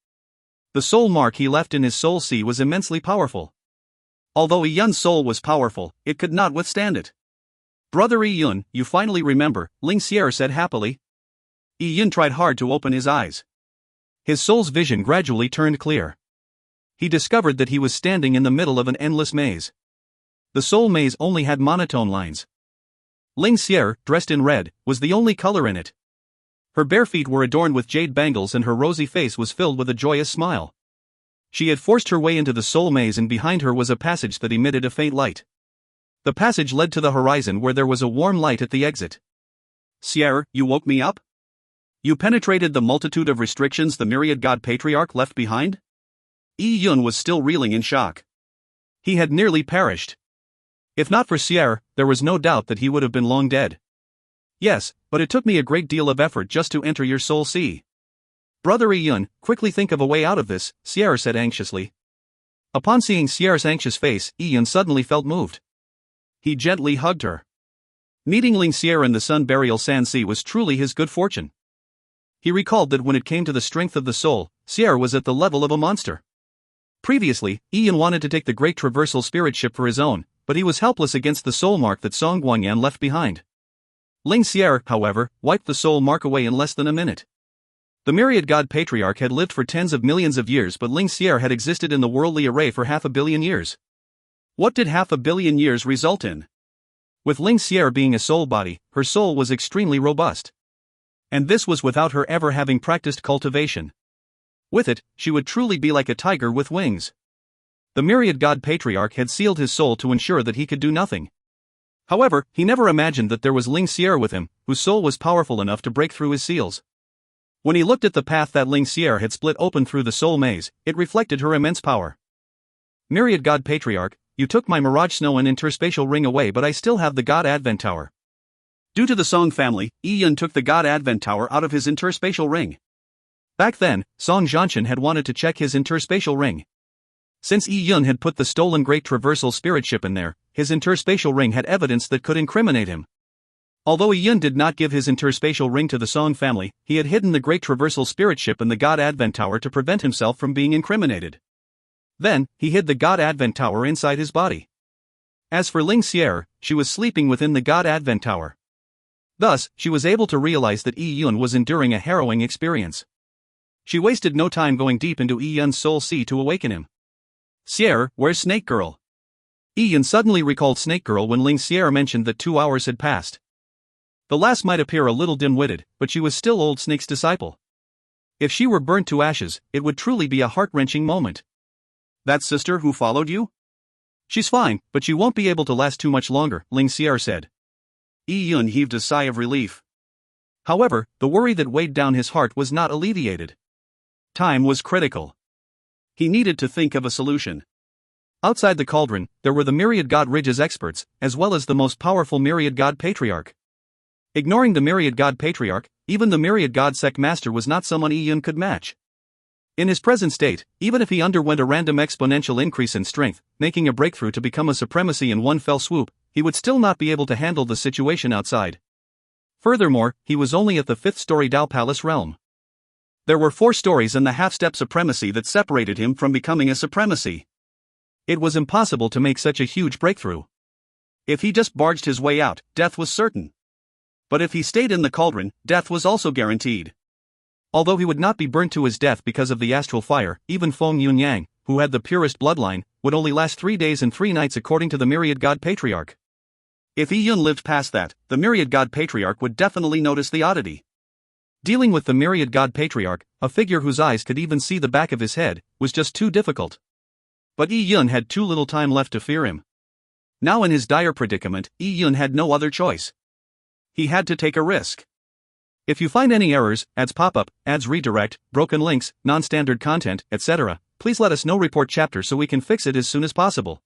The soul mark he left in his soul sea was immensely powerful. Although Iyun's soul was powerful, it could not withstand it. Brother Iyun, you finally remember, Ling Sierra said happily. Iyun tried hard to open his eyes. His soul's vision gradually turned clear. He discovered that he was standing in the middle of an endless maze. The soul maze only had monotone lines. Ling Sierra, dressed in red, was the only color in it. Her bare feet were adorned with jade bangles and her rosy face was filled with a joyous smile. She had forced her way into the soul maze and behind her was a passage that emitted a faint light. The passage led to the horizon where there was a warm light at the exit. Sierra, you woke me up? You penetrated the multitude of restrictions the Myriad God Patriarch left behind? Iyun was still reeling in shock. He had nearly perished. If not for Sierra, there was no doubt that he would have been long dead. Yes, but it took me a great deal of effort just to enter your soul sea. Brother Iyun, quickly think of a way out of this, Sierra said anxiously. Upon seeing Sierra's anxious face, Iyun suddenly felt moved. He gently hugged her. Meeting Ling Sierra in the Sun Burial Sand Sea was truly his good fortune. He recalled that when it came to the strength of the soul, Sierra was at the level of a monster. Previously, Iyun wanted to take the Great Traversal Spirit Ship for his own, but he was helpless against the soul mark that Song Guanyan left behind. Ling Sierra, however, wiped the soul mark away in less than a minute. The Myriad God Patriarch had lived for tens of millions of years, but Ling Sierra had existed in the worldly array for 500 million years. What did 500 million years result in? With Ling Sierra being a soul body, her soul was extremely robust. And this was without her ever having practiced cultivation. With it, she would truly be like a tiger with wings. The Myriad God Patriarch had sealed his soul to ensure that he could do nothing. However, he never imagined that there was Ling Sierra with him, whose soul was powerful enough to break through his seals. When he looked at the path that Ling Sierra had split open through the soul maze, it reflected her immense power. Myriad God Patriarch, you took my Mirage Snow and Interspatial Ring away, but I still have the God Advent Tower. Due to the Song family, Iyun took the God Advent Tower out of his Interspatial Ring. Back then, Song Zhanshan had wanted to check his Interspatial Ring. Since Iyun had put the stolen Great Traversal Spirit Ship in there, his Interspatial Ring had evidence that could incriminate him. Although Iyun did not give his Interspatial Ring to the Song family, he had hidden the Great Traversal Spirit Ship in the God Advent Tower to prevent himself from being incriminated. Then, he hid the God Advent Tower inside his body. As for Ling Sierra, she was sleeping within the God Advent Tower. Thus, she was able to realize that Iyun was enduring a harrowing experience. She wasted no time going deep into Iyun's soul sea to awaken him. Sierra, where's Snake Girl? Iyun suddenly recalled Snake Girl when Ling Sierra mentioned that 2 hours had passed. The lass might appear a little dim-witted, but she was still Old Snake's disciple. If she were burnt to ashes, it would truly be a heart-wrenching moment. That sister who followed you? She's fine, but she won't be able to last too much longer, Ling Sierra said. Iyun heaved a sigh of relief. However, the worry that weighed down his heart was not alleviated. Time was critical. He needed to think of a solution. Outside the cauldron, there were the Myriad God Ridge's experts, as well as the most powerful Myriad God Patriarch. Ignoring the Myriad God Patriarch, even the Myriad God Sect Master was not someone Iyun could match. In his present state, even if he underwent a random exponential increase in strength, making a breakthrough to become a supremacy in one fell swoop, he would still not be able to handle the situation outside. Furthermore, he was only at the 5th-story Dao Palace realm. There were 4 stories and the half-step supremacy that separated him from becoming a supremacy. It was impossible to make such a huge breakthrough. If he just barged his way out, death was certain. But if he stayed in the cauldron, death was also guaranteed. Although he would not be burnt to his death because of the astral fire, even Feng Yunyang, who had the purest bloodline, would only last 3 days and 3 nights according to the Myriad God Patriarch. If Yi Yun lived past that, the Myriad God Patriarch would definitely notice the oddity. Dealing with the Myriad God Patriarch, a figure whose eyes could even see the back of his head, was just too difficult. But Yi Yun had too little time left to fear him. Now in his dire predicament, Yi Yun had no other choice. He had to take a risk. If you find any errors, ads pop up, ads redirect, broken links, non-standard content, etc., please let us know. Report chapter so we can fix it as soon as possible.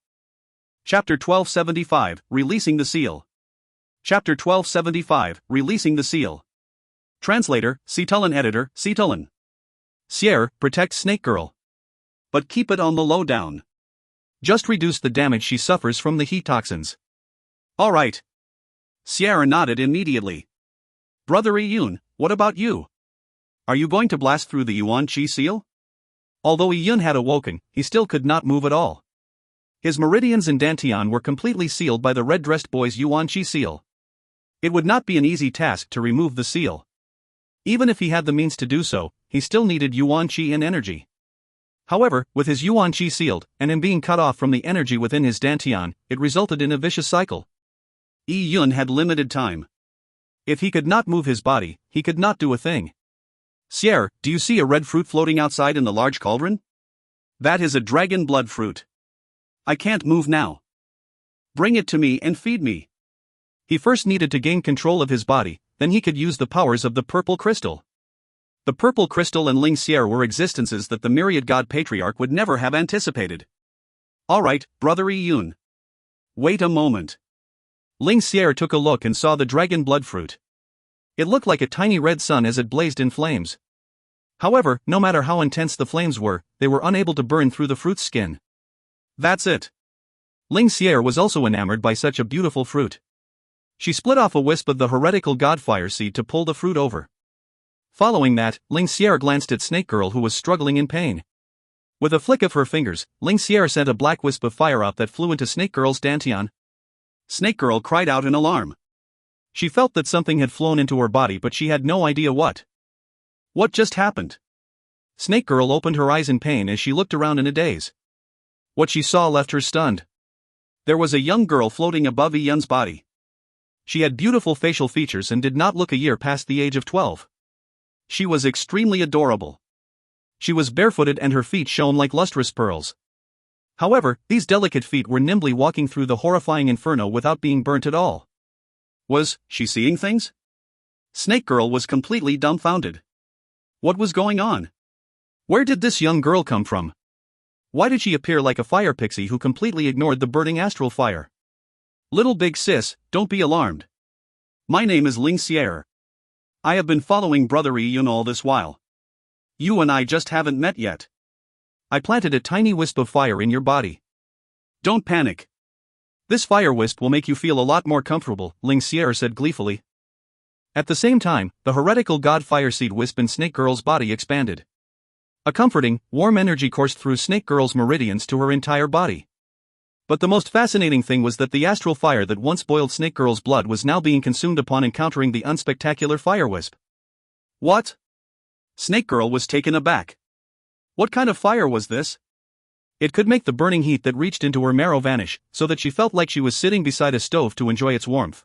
Chapter 1275, Releasing the Seal. Chapter 1275, Releasing the Seal. Translator, Cetulin Editor, Cetulin. Sierra, protect Snake Girl. But keep it on the low down. Just reduce the damage she suffers from the heat toxins. Alright. Sierra nodded immediately. Brother Yi Yun, what about you? Are you going to blast through the Yuan Qi seal? Although Yi Yun had awoken, he still could not move at all. His meridians and dantian were completely sealed by the red-dressed boy's Yuan Qi seal. It would not be an easy task to remove the seal. Even if he had the means to do so, he still needed Yuan Qi and energy. However, with his Yuan Qi sealed, and him being cut off from the energy within his dantian, it resulted in a vicious cycle. Yi Yun had limited time. If he could not move his body, he could not do a thing. Sierra, do you see a red fruit floating outside in the large cauldron? That is a dragon blood fruit. I can't move now. Bring it to me and feed me. He first needed to gain control of his body, then he could use the powers of the purple crystal. The purple crystal and Ling Sierra were existences that the Myriad God Patriarch would never have anticipated. Alright, Brother Yi Yun. Wait a moment. Ling Sierra took a look and saw the dragon blood fruit. It looked like a tiny red sun as it blazed in flames. However, no matter how intense the flames were, they were unable to burn through the fruit's skin. That's it. Ling Sierra was also enamored by such a beautiful fruit. She split off a wisp of the heretical godfire seed to pull the fruit over. Following that, Ling Sierra glanced at Snake Girl, who was struggling in pain. With a flick of her fingers, Ling Sierra sent a black wisp of fire out that flew into Snake Girl's dantian. Snake Girl cried out in alarm. She felt that something had flown into her body, but she had no idea what. What just happened? Snake Girl opened her eyes in pain as she looked around in a daze. What she saw left her stunned. There was a young girl floating above Yi Yun's body. She had beautiful facial features and did not look a year past the age of 12. She was extremely adorable. She was barefooted and her feet shone like lustrous pearls. However, these delicate feet were nimbly walking through the horrifying inferno without being burnt at all. Was she seeing things? Snake Girl was completely dumbfounded. What was going on? Where did this young girl come from? Why did she appear like a fire pixie who completely ignored the burning astral fire? Little big sis, don't be alarmed. My name is Ling Sierra. I have been following Brother Yi Yun all this while. You and I just haven't met yet. I planted a tiny wisp of fire in your body. Don't panic. This fire wisp will make you feel a lot more comfortable, Ling Sierra said gleefully. At the same time, the heretical god fire seed wisp in Snake Girl's body expanded. A comforting, warm energy coursed through Snake Girl's meridians to her entire body. But the most fascinating thing was that the astral fire that once boiled Snake Girl's blood was now being consumed upon encountering the unspectacular fire wisp. What? Snake Girl was taken aback. What kind of fire was this? It could make the burning heat that reached into her marrow vanish, so that she felt like she was sitting beside a stove to enjoy its warmth.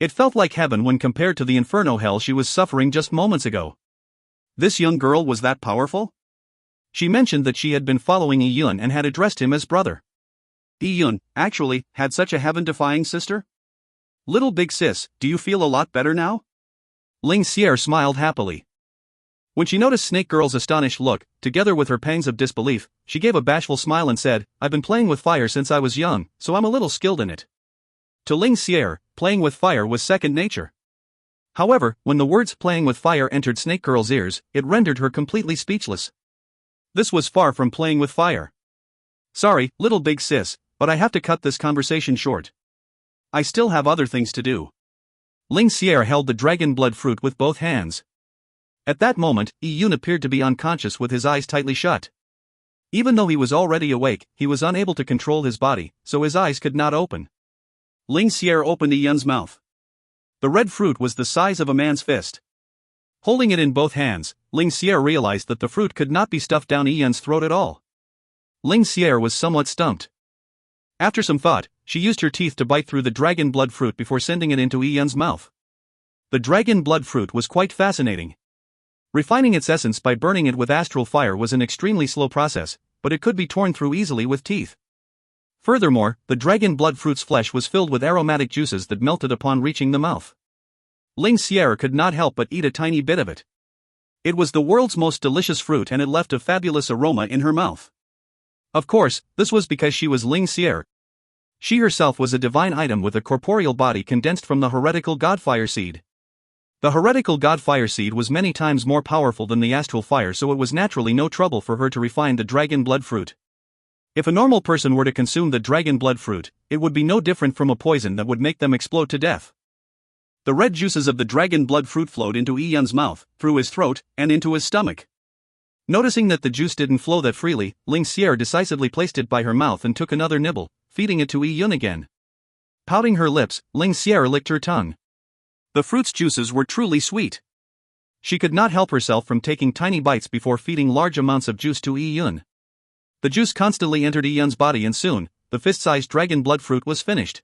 It felt like heaven when compared to the inferno hell she was suffering just moments ago. This young girl was that powerful? She mentioned that she had been following Yi Yun and had addressed him as brother. Yi Yun, actually, had such a heaven-defying sister? Little big sis, do you feel a lot better now? Ling Sierra smiled happily. When she noticed Snake Girl's astonished look, together with her pangs of disbelief, she gave a bashful smile and said, I've been playing with fire since I was young, so I'm a little skilled in it. To Ling Sierra, playing with fire was second nature. However, when the words playing with fire entered Snake Girl's ears, it rendered her completely speechless. This was far from playing with fire. Sorry, little big sis, but I have to cut this conversation short. I still have other things to do. Ling Sierra held the dragon blood fruit with both hands. At that moment, Yi-Yun appeared to be unconscious with his eyes tightly shut. Even though he was already awake, he was unable to control his body, so his eyes could not open. Ling Xier opened Yi-Yun's mouth. The red fruit was the size of a man's fist. Holding it in both hands, Ling Xier realized that the fruit could not be stuffed down Yi-Yun's throat at all. Ling Xier was somewhat stumped. After some thought, she used her teeth to bite through the dragon blood fruit before sending it into Yi-Yun's mouth. The dragon blood fruit was quite fascinating. Refining its essence by burning it with astral fire was an extremely slow process, but it could be torn through easily with teeth. Furthermore, the dragon blood fruit's flesh was filled with aromatic juices that melted upon reaching the mouth. Ling Xier could not help but eat a tiny bit of it. It was the world's most delicious fruit and it left a fabulous aroma in her mouth. Of course, this was because she was Ling Xier. She herself was a divine item with a corporeal body condensed from the heretical godfire seed. The heretical godfire seed was many times more powerful than the astral fire, so it was naturally no trouble for her to refine the dragon blood fruit. If a normal person were to consume the dragon blood fruit, it would be no different from a poison that would make them explode to death. The red juices of the dragon blood fruit flowed into Yi-Yun's mouth, through his throat, and into his stomach. Noticing that the juice didn't flow that freely, Ling Xier decisively placed it by her mouth and took another nibble, feeding it to Yi-Yun again. Pouting her lips, Ling Xier licked her tongue. The fruit's juices were truly sweet. She could not help herself from taking tiny bites before feeding large amounts of juice to Yi-Yun. The juice constantly entered Yi-Yun's body and soon, the fist-sized dragon blood fruit was finished.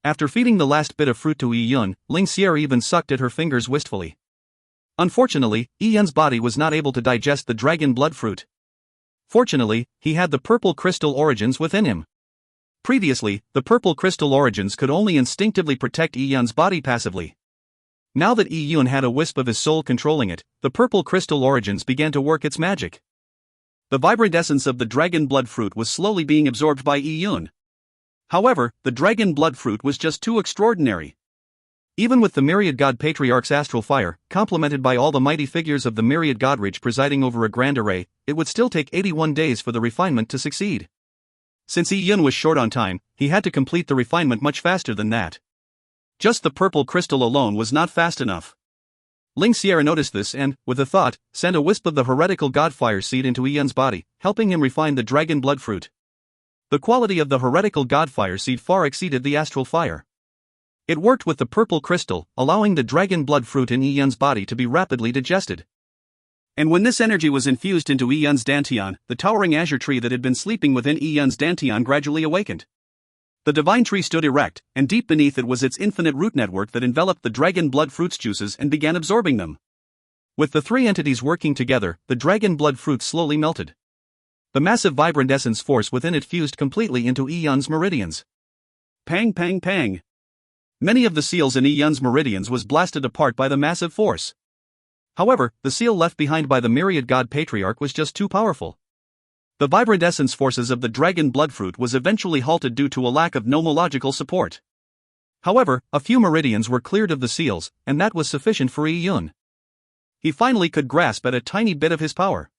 After feeding the last bit of fruit to Yi-Yun, Ling Xier even sucked at her fingers wistfully. Unfortunately, Yi-Yun's body was not able to digest the dragon blood fruit. Fortunately, he had the purple crystal origins within him. Previously, the purple crystal origins could only instinctively protect Yi-Yun's body passively. Now that Yi-Yun had a wisp of his soul controlling it, the purple crystal origins began to work its magic. The vibrant essence of the dragon blood fruit was slowly being absorbed by Yi-Yun. However, the dragon blood fruit was just too extraordinary. Even with the myriad god patriarch's astral fire, complemented by all the mighty figures of the myriad godridge presiding over a grand array, it would still take 81 days for the refinement to succeed. Since Yi-Yun was short on time, he had to complete the refinement much faster than that. Just the purple crystal alone was not fast enough. Ling Xier noticed this and, with a thought, sent a wisp of the heretical godfire seed into Yi-Yun's body, helping him refine the dragon blood fruit. The quality of the heretical godfire seed far exceeded the astral fire. It worked with the purple crystal, allowing the dragon blood fruit in Yi-Yun's body to be rapidly digested. And when this energy was infused into Yi-Yun's dantian, the towering azure tree that had been sleeping within Yi-Yun's dantian gradually awakened. The divine tree stood erect, and deep beneath it was its infinite root network that enveloped the dragon blood fruit's juices and began absorbing them. With the three entities working together, the dragon blood fruit slowly melted. The massive vibrant essence force within it fused completely into Yi-Yun's meridians. Pang pang pang. Many of the seals in Yi-Yun's meridians was blasted apart by the massive force. However, the seal left behind by the myriad god patriarch was just too powerful. The vibrant essence forces of the dragon blood fruit was eventually halted due to a lack of nomological support. However, a few meridians were cleared of the seals, and that was sufficient for Yi-Yun. He finally could grasp at a tiny bit of his power.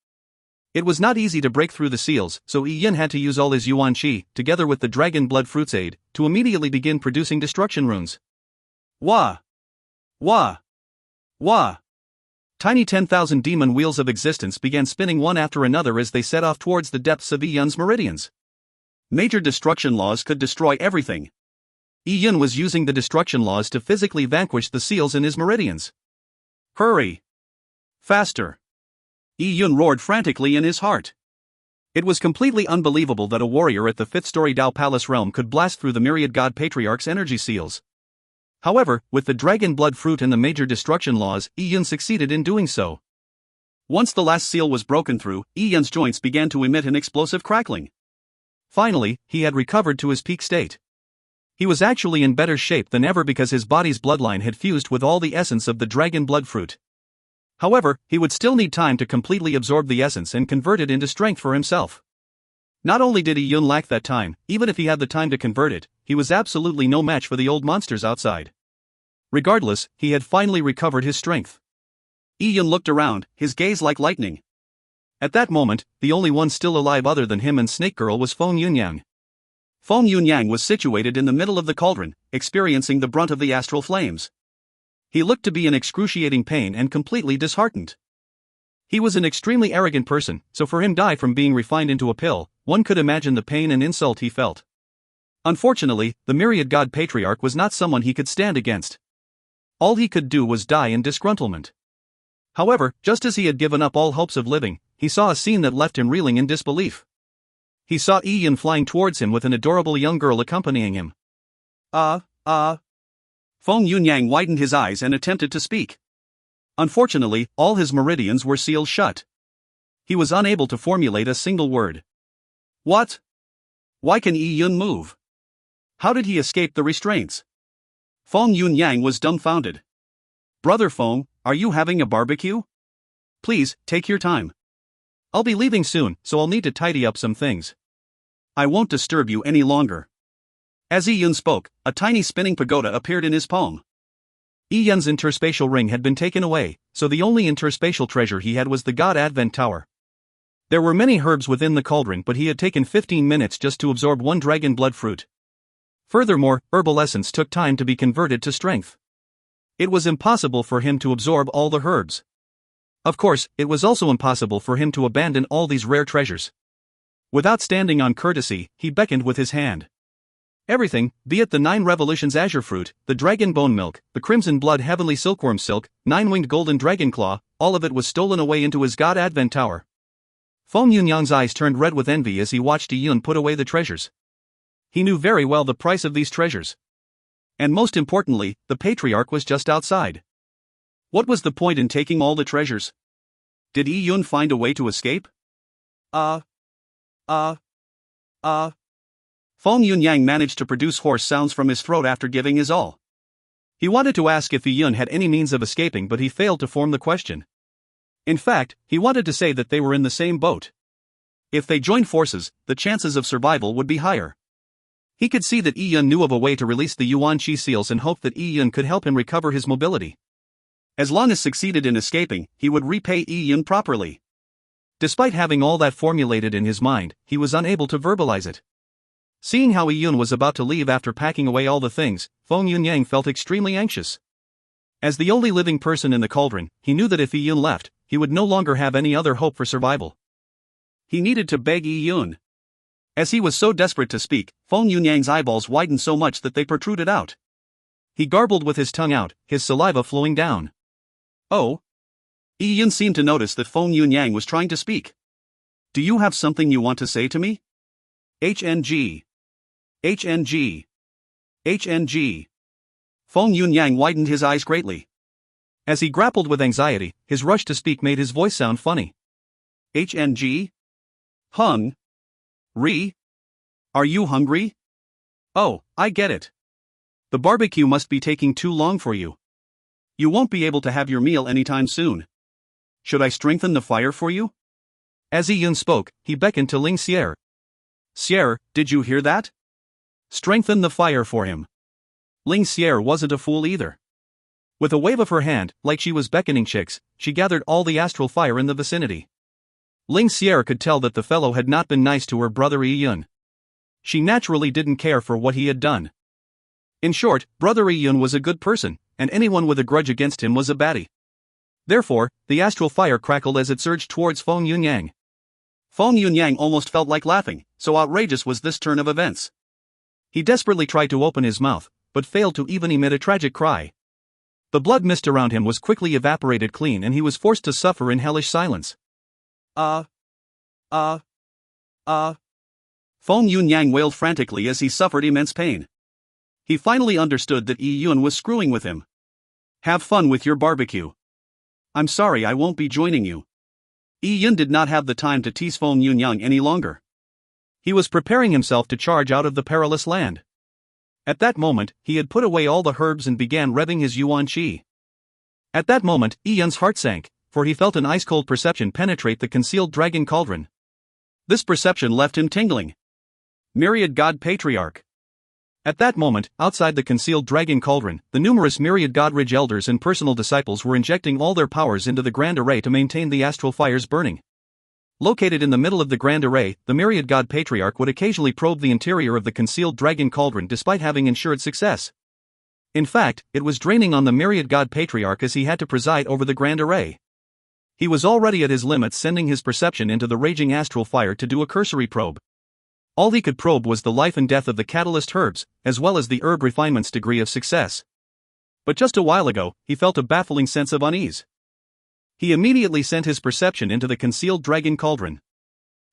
It was not easy to break through the seals, so Yi-Yun had to use all his Yuan Qi, together with the dragon blood fruit's aid, to immediately begin producing destruction runes. Wah! Wah! Wah! Tiny 10,000 demon wheels of existence began spinning one after another as they set off towards the depths of Yi-Yun's meridians. Major destruction laws could destroy everything. Yi-Yun was using the destruction laws to physically vanquish the seals in his meridians. Hurry! Faster! Yi-Yun roared frantically in his heart. It was completely unbelievable that a warrior at the fifth-story Dao Palace realm could blast through the myriad god patriarch's energy seals. However, with the dragon blood fruit and the major destruction laws, Yi-Yun succeeded in doing so. Once the last seal was broken through, Yi-Yun's joints began to emit an explosive crackling. Finally, he had recovered to his peak state. He was actually in better shape than ever because his body's bloodline had fused with all the essence of the dragon blood fruit. However, he would still need time to completely absorb the essence and convert it into strength for himself. Not only did Yi-Yun lack that time, even if he had the time to convert it, he was absolutely no match for the old monsters outside. Regardless, he had finally recovered his strength. Yi-Yun looked around, his gaze like lightning. At that moment, the only one still alive other than him and Snake Girl was Feng Yunyang. Feng Yunyang was situated in the middle of the cauldron, experiencing the brunt of the astral flames. He looked to be in excruciating pain and completely disheartened. He was an extremely arrogant person, so for him to die from being refined into a pill, one could imagine the pain and insult he felt. Unfortunately, the myriad god patriarch was not someone he could stand against. All he could do was die in disgruntlement. However, just as he had given up all hopes of living, he saw a scene that left him reeling in disbelief. He saw Yi-Yun flying towards him with an adorable young girl accompanying him. Feng Yunyang widened his eyes and attempted to speak. Unfortunately, all his meridians were sealed shut. He was unable to formulate a single word. What? Why can Yi-Yun move? How did he escape the restraints? Feng Yunyang was dumbfounded. Brother Feng, are you having a barbecue? Please, take your time. I'll be leaving soon, so I'll need to tidy up some things. I won't disturb you any longer. As Yi-Yun spoke, a tiny spinning pagoda appeared in his palm. Yi-Yun's interspatial ring had been taken away, so the only interspatial treasure he had was the God Advent Tower. There were many herbs within the cauldron, but he had taken 15 minutes just to absorb one dragon blood fruit. Furthermore, herbal essence took time to be converted to strength. It was impossible for him to absorb all the herbs. Of course, it was also impossible for him to abandon all these rare treasures. Without standing on courtesy, he beckoned with his hand. Everything, be it the 9 revolutions azure fruit, the dragon bone milk, the crimson blood heavenly silkworm silk, 9-winged golden dragon claw, all of it was stolen away into his God Advent Tower. Feng Yunyang's eyes turned red with envy as he watched Yi-Yun put away the treasures. He knew very well the price of these treasures. And most importantly, the patriarch was just outside. What was the point in taking all the treasures? Did Yi-Yun find a way to escape? Feng Yunyang managed to produce hoarse sounds from his throat after giving his all. He wanted to ask if Yi-Yun had any means of escaping, but he failed to form the question. In fact, he wanted to say that they were in the same boat. If they joined forces, the chances of survival would be higher. He could see that Yi-Yun knew of a way to release the Yuan Qi seals and hoped that Yi-Yun could help him recover his mobility. As long as succeeded in escaping, he would repay Yi-Yun properly. Despite having all that formulated in his mind, he was unable to verbalize it. Seeing how Yi-Yun was about to leave after packing away all the things, Feng Yunyang felt extremely anxious. As the only living person in the cauldron, he knew that if Yi-Yun left, he would no longer have any other hope for survival. He needed to beg Yi-Yun. As he was so desperate to speak, Feng Yunyang's eyeballs widened so much that they protruded out. He garbled with his tongue out, his saliva flowing down. Oh. Yi-Yun seemed to notice that Feng Yunyang was trying to speak. Do you have something you want to say to me? HNG. HNG. HNG. Feng Yunyang widened his eyes greatly. As he grappled with anxiety, his rush to speak made his voice sound funny. HNG? Hung? Re? Are you hungry? Oh, I get it. The barbecue must be taking too long for you. You won't be able to have your meal anytime soon. Should I strengthen the fire for you? As Yi-Yun spoke, he beckoned to Ling Xier. Xier, did you hear that? Strengthen the fire for him. Ling Xier wasn't a fool either. With a wave of her hand, like she was beckoning chicks, she gathered all the astral fire in the vicinity. Ling Xier could tell that the fellow had not been nice to her brother Yi-Yun. She naturally didn't care for what he had done. In short, brother Yi-Yun was a good person, and anyone with a grudge against him was a baddie. Therefore, the astral fire crackled as it surged towards Feng Yunyang. Feng Yunyang almost felt like laughing, so outrageous was this turn of events. He desperately tried to open his mouth, but failed to even emit a tragic cry. The blood mist around him was quickly evaporated clean and he was forced to suffer in hellish silence. Feng Yunyang wailed frantically as he suffered immense pain. He finally understood that Yi-Yun was screwing with him. Have fun with your barbecue. I'm sorry I won't be joining you. Yi-Yun did not have the time to tease Feng Yunyang any longer. He was preparing himself to charge out of the perilous land. At that moment, he had put away all the herbs and began revving his Yuan Qi. At that moment, Yi-Yun's heart sank, for he felt an ice-cold perception penetrate the concealed dragon cauldron. This perception left him tingling. Myriad God Patriarch. At that moment, outside the concealed dragon cauldron, the numerous myriad God-Ridge elders and personal disciples were injecting all their powers into the grand array to maintain the astral fires burning. Located in the middle of the grand array, the myriad God Patriarch would occasionally probe the interior of the concealed dragon cauldron despite having ensured success. In fact, it was draining on the myriad god patriarch as he had to preside over the grand array. He was already at his limits, sending his perception into the raging astral fire to do a cursory probe. All he could probe was the life and death of the catalyst herbs, as well as the herb refinement's degree of success. But just a while ago, he felt a baffling sense of unease. He immediately sent his perception into the concealed dragon cauldron.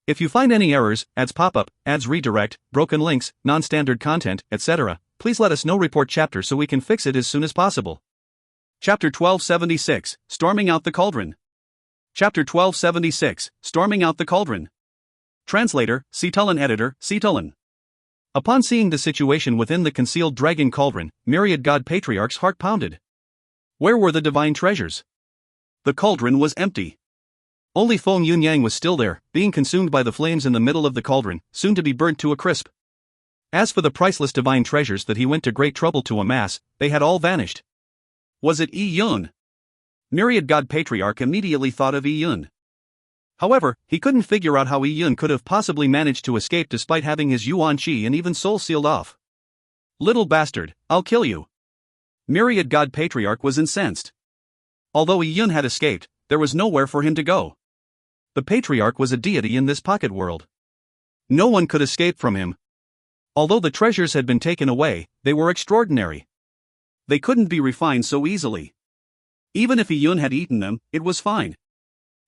If you find any errors, ads pop up, ads redirect, broken links, non-standard content, etc., please let us know. Report chapter so we can fix it as soon as possible. Chapter 1276, Storming Out the Cauldron. Chapter 1276, Storming Out the Cauldron. Translator, Cetulin. Editor, Cetulin. Upon seeing the situation within the concealed dragon cauldron, myriad god patriarch's heart pounded. Where were the divine treasures? The cauldron was empty. Only Feng Yunyang was still there, being consumed by the flames in the middle of the cauldron, soon to be burnt to a crisp. As for the priceless divine treasures that he went to great trouble to amass, they had all vanished. Was it Yi Yun? Myriad god patriarch immediately thought of Yi Yun. However, he couldn't figure out how Yi Yun could have possibly managed to escape despite having his Yuan Qi and even soul sealed off. Little bastard, I'll kill you. Myriad god patriarch was incensed. Although Yi Yun had escaped, there was nowhere for him to go. The patriarch was a deity in this pocket world. No one could escape from him. Although the treasures had been taken away, they were extraordinary. They couldn't be refined so easily. Even if Yi Yun had eaten them, it was fine.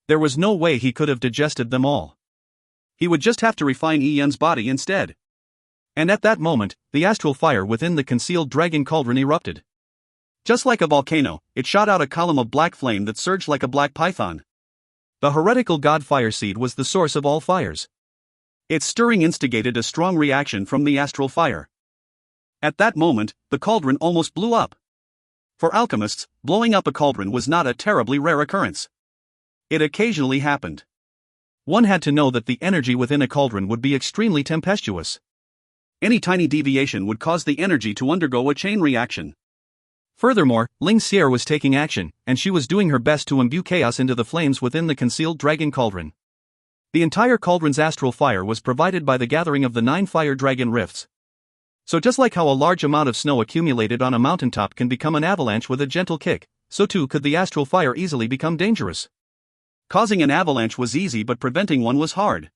There was no way he could have digested them all. He would just have to refine Yi Yun's body instead. And at that moment, the astral fire within the concealed dragon cauldron erupted. Just like a volcano, it shot out a column of black flame that surged like a black python. The heretical god fire seed was the source of all fires. Its stirring instigated a strong reaction from the astral fire. At that moment, the cauldron almost blew up. For alchemists, blowing up a cauldron was not a terribly rare occurrence. It occasionally happened. One had to know that the energy within a cauldron would be extremely tempestuous. Any tiny deviation would cause the energy to undergo a chain reaction. Furthermore, Ling Xier was taking action, and she was doing her best to imbue chaos into the flames within the concealed dragon cauldron. The entire cauldron's astral fire was provided by the gathering of the 9 fire dragon rifts. So just like how a large amount of snow accumulated on a mountaintop can become an avalanche with a gentle kick, so too could the astral fire easily become dangerous. Causing an avalanche was easy, but preventing one was hard.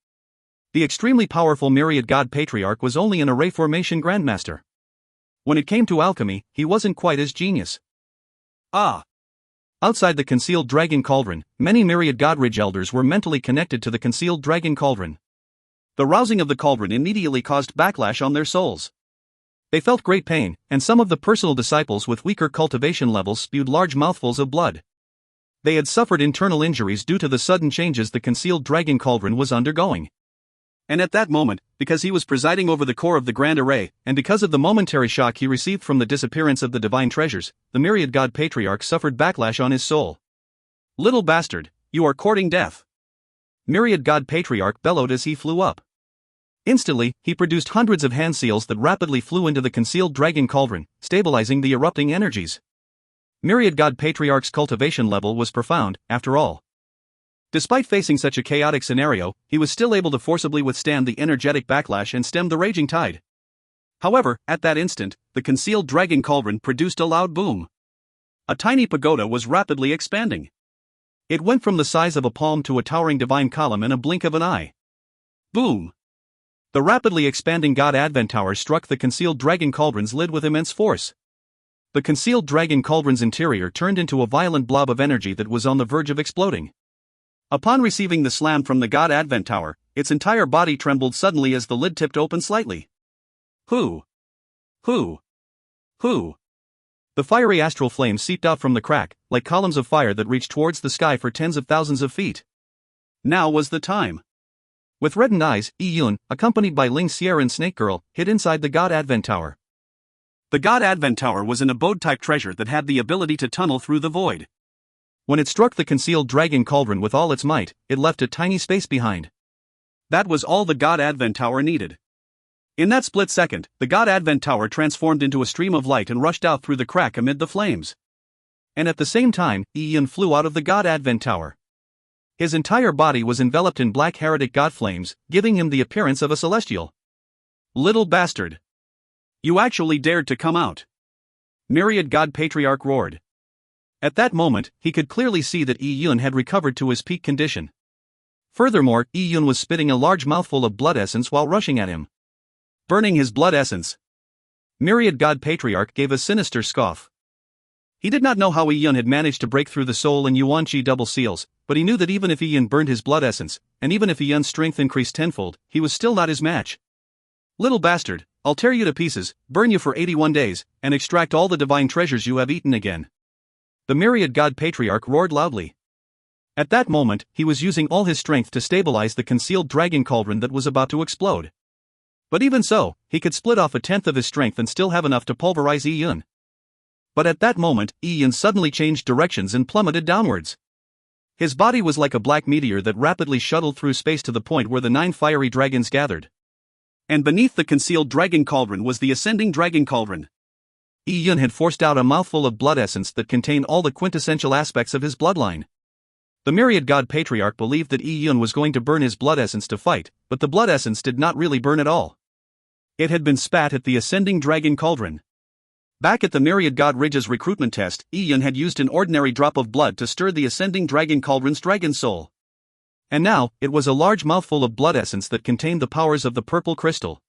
The extremely powerful myriad god patriarch was only an array formation grandmaster. When it came to alchemy, he wasn't quite as genius. Outside the concealed dragon cauldron, many myriad godridge elders were mentally connected to the concealed dragon cauldron. The rousing of the cauldron immediately caused backlash on their souls. They felt great pain, and some of the personal disciples with weaker cultivation levels spewed large mouthfuls of blood. They had suffered internal injuries due to the sudden changes the concealed dragon cauldron was undergoing. And at that moment, because he was presiding over the core of the grand array, and because of the momentary shock he received from the disappearance of the divine treasures, the myriad god patriarch suffered backlash on his soul. Little bastard, you are courting death. Myriad god patriarch bellowed as he flew up. Instantly, he produced hundreds of hand seals that rapidly flew into the concealed dragon cauldron, stabilizing the erupting energies. Myriad god patriarch's cultivation level was profound, after all. Despite facing such a chaotic scenario, he was still able to forcibly withstand the energetic backlash and stem the raging tide. However, at that instant, the concealed dragon cauldron produced a loud boom. A tiny pagoda was rapidly expanding. It went from the size of a palm to a towering divine column in a blink of an eye. Boom! The rapidly expanding God Advent Tower struck the concealed dragon cauldron's lid with immense force. The concealed dragon cauldron's interior turned into a violent blob of energy that was on the verge of exploding. Upon receiving the slam from the God Advent Tower, its entire body trembled suddenly as the lid tipped open slightly. Who? The fiery astral flames seeped out from the crack, like columns of fire that reached towards the sky for tens of thousands of feet. Now was the time. With reddened eyes, Yi Yun, accompanied by Ling Xier and Snake Girl, hid inside the God Advent Tower. The God Advent Tower was an abode-type treasure that had the ability to tunnel through the void. When it struck the concealed dragon cauldron with all its might, it left a tiny space behind. That was all the God Advent Tower needed. In that split second, the God Advent Tower transformed into a stream of light and rushed out through the crack amid the flames. And at the same time, Yi Yun flew out of the God Advent Tower. His entire body was enveloped in black heretic god flames, giving him the appearance of a celestial. Little bastard! You actually dared to come out. Myriad God Patriarch roared. At that moment, he could clearly see that Yi Yun had recovered to his peak condition. Furthermore, Yi Yun was spitting a large mouthful of blood essence while rushing at him. Burning his blood essence. Myriad God Patriarch gave a sinister scoff. He did not know how Yi Yun had managed to break through the Soul and Yuan Qi double seals, but he knew that even if Yi Yun burned his blood essence, and even if Yi Yun's strength increased tenfold, he was still not his match. Little bastard, I'll tear you to pieces, burn you for 81 days, and extract all the divine treasures you have eaten again. The Myriad God Patriarch roared loudly. At that moment, he was using all his strength to stabilize the concealed dragon cauldron that was about to explode. But even so, he could split off a tenth of his strength and still have enough to pulverize Yi Yun. But at that moment, Yi Yun suddenly changed directions and plummeted downwards. His body was like a black meteor that rapidly shuttled through space to the point where the 9 fiery dragons gathered. And beneath the concealed dragon cauldron was the ascending dragon cauldron. Yi Yun had forced out a mouthful of blood essence that contained all the quintessential aspects of his bloodline. The Myriad God Patriarch believed that Yi Yun was going to burn his blood essence to fight, but the blood essence did not really burn at all. It had been spat at the ascending dragon cauldron. Back at the Myriad God Ridge's recruitment test, Yi Yun had used an ordinary drop of blood to stir the ascending dragon cauldron's dragon soul. And now, it was a large mouthful of blood essence that contained the powers of the purple crystal.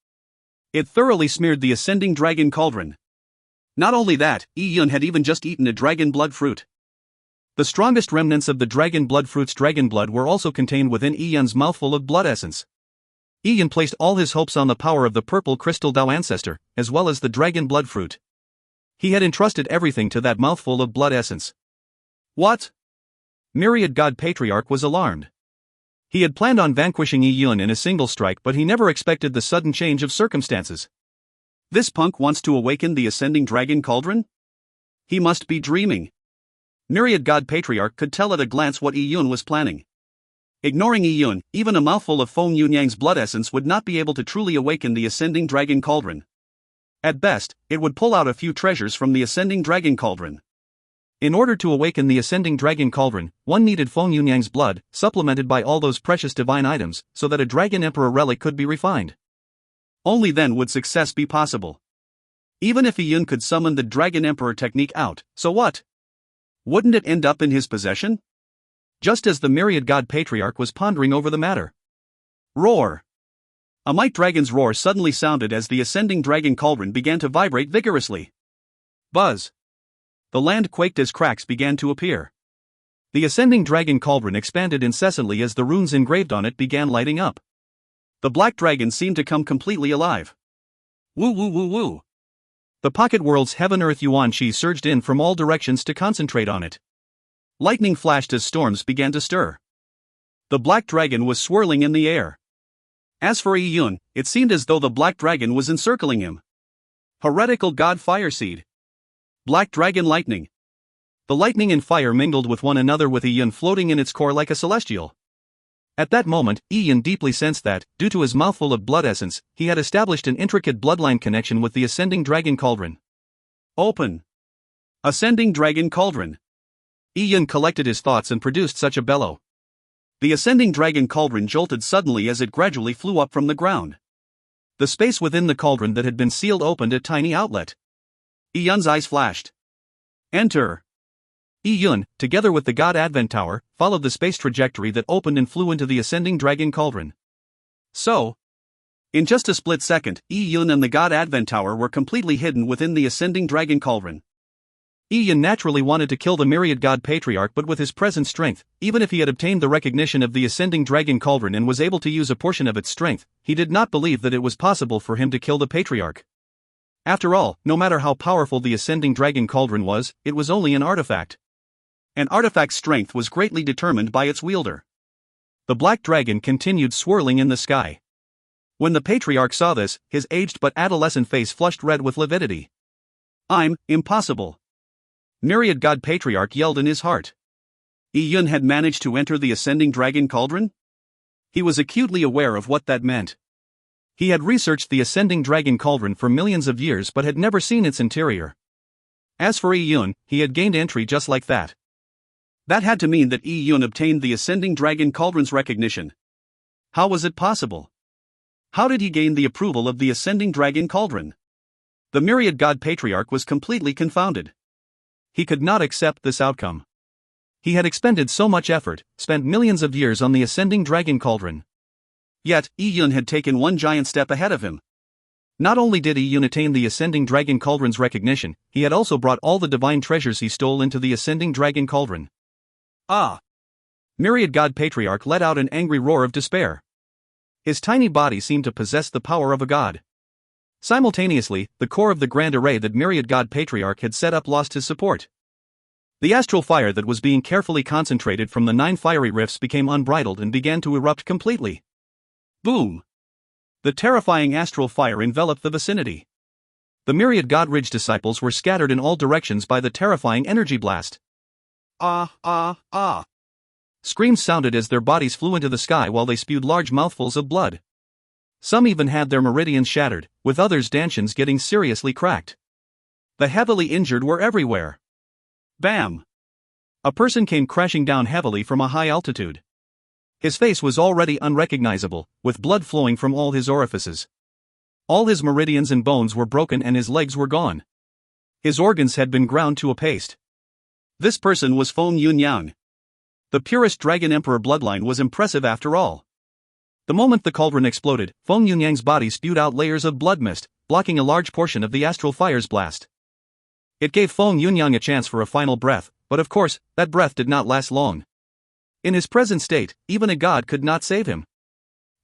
It thoroughly smeared the ascending dragon cauldron. Not only that, Yi Yun had even just eaten a dragon blood fruit. The strongest remnants of the dragon blood fruit's dragon blood were also contained within Yi Yun's mouthful of blood essence. Yi Yun placed all his hopes on the power of the purple crystal Tao ancestor, as well as the dragon blood fruit. He had entrusted everything to that mouthful of blood essence. What? Myriad God Patriarch was alarmed. He had planned on vanquishing Yi Yun in a single strike, but he never expected the sudden change of circumstances. This punk wants to awaken the ascending dragon cauldron? He must be dreaming. Myriad God Patriarch could tell at a glance what Yi Yun was planning. Ignoring Yi Yun, even a mouthful of Feng Yunyang's blood essence would not be able to truly awaken the ascending dragon cauldron. At best, it would pull out a few treasures from the ascending dragon cauldron. In order to awaken the ascending dragon cauldron, one needed Feng Yunyang's blood, supplemented by all those precious divine items, so that a dragon emperor relic could be refined. Only then would success be possible. Even if Yi Yun could summon the dragon emperor technique out, so what? Wouldn't it end up in his possession? Just as the Myriad God Patriarch was pondering over the matter. Roar! A might dragon's roar suddenly sounded as the ascending dragon cauldron began to vibrate vigorously. Buzz! The land quaked as cracks began to appear. The ascending dragon cauldron expanded incessantly as the runes engraved on it began lighting up. The black dragon seemed to come completely alive. Woo woo woo woo! The pocket world's heaven-earth Yuan Qi surged in from all directions to concentrate on it. Lightning flashed as storms began to stir. The black dragon was swirling in the air. As for Yi Yun, it seemed as though the black dragon was encircling him. Heretical god Fireseed. Black dragon lightning. The lightning and fire mingled with one another, with Yi Yun floating in its core like a celestial. At that moment, Yi Yun deeply sensed that, due to his mouthful of blood essence, he had established an intricate bloodline connection with the ascending dragon cauldron. Open! Ascending dragon cauldron. Yi Yun collected his thoughts and produced such a bellow. The ascending dragon cauldron jolted suddenly as it gradually flew up from the ground. The space within the cauldron that had been sealed opened a tiny outlet. Yi Yun's eyes flashed. Enter! Yi Yun, together with the God Advent Tower, followed the space trajectory that opened and flew into the ascending dragon cauldron. So, in just a split second, Yi Yun and the God Advent Tower were completely hidden within the ascending dragon cauldron. Yi Yun naturally wanted to kill the Myriad God Patriarch, but with his present strength, even if he had obtained the recognition of the ascending dragon cauldron and was able to use a portion of its strength, he did not believe that it was possible for him to kill the Patriarch. After all, no matter how powerful the ascending dragon cauldron was, it was only an artifact. An artifact's strength was greatly determined by its wielder. The black dragon continued swirling in the sky. When the Patriarch saw this, his aged but adolescent face flushed red with lividity. Impossible! Myriad God Patriarch yelled in his heart. Yi Yun had managed to enter the ascending dragon cauldron? He was acutely aware of what that meant. He had researched the ascending dragon cauldron for millions of years but had never seen its interior. As for Yi Yun, he had gained entry just like that. That had to mean that Yi Yun obtained the ascending dragon cauldron's recognition. How was it possible? How did he gain the approval of the ascending dragon cauldron? The myriad god patriarch was completely confounded. He could not accept this outcome. He had expended so much effort, spent millions of years on the ascending dragon cauldron. Yet, Yi-Yun had taken one giant step ahead of him. Not only did Yi-Yun attain the ascending dragon cauldron's recognition, he had also brought all the divine treasures he stole into the ascending dragon cauldron. Ah! Myriad god patriarch let out an angry roar of despair. His tiny body seemed to possess the power of a god. Simultaneously, the core of the grand array that myriad god patriarch had set up lost his support. The astral fire that was being carefully concentrated from the 9 fiery rifts became unbridled and began to erupt completely. Boom! The terrifying astral fire enveloped the vicinity. The myriad god ridge disciples were scattered in all directions by the terrifying energy blast. Ah, ah, ah! Screams sounded as their bodies flew into the sky while they spewed large mouthfuls of blood. Some even had their meridians shattered, with others' dantians getting seriously cracked. The heavily injured were everywhere. Bam! A person came crashing down heavily from a high altitude. His face was already unrecognizable, with blood flowing from all his orifices. All his meridians and bones were broken and his legs were gone. His organs had been ground to a paste. This person was Feng Yunyang. The purest Dragon Emperor bloodline was impressive after all. The moment the cauldron exploded, Feng Yunyang's body spewed out layers of blood mist, blocking a large portion of the astral fire's blast. It gave Feng Yunyang a chance for a final breath, but of course, that breath did not last long. In his present state, even a god could not save him.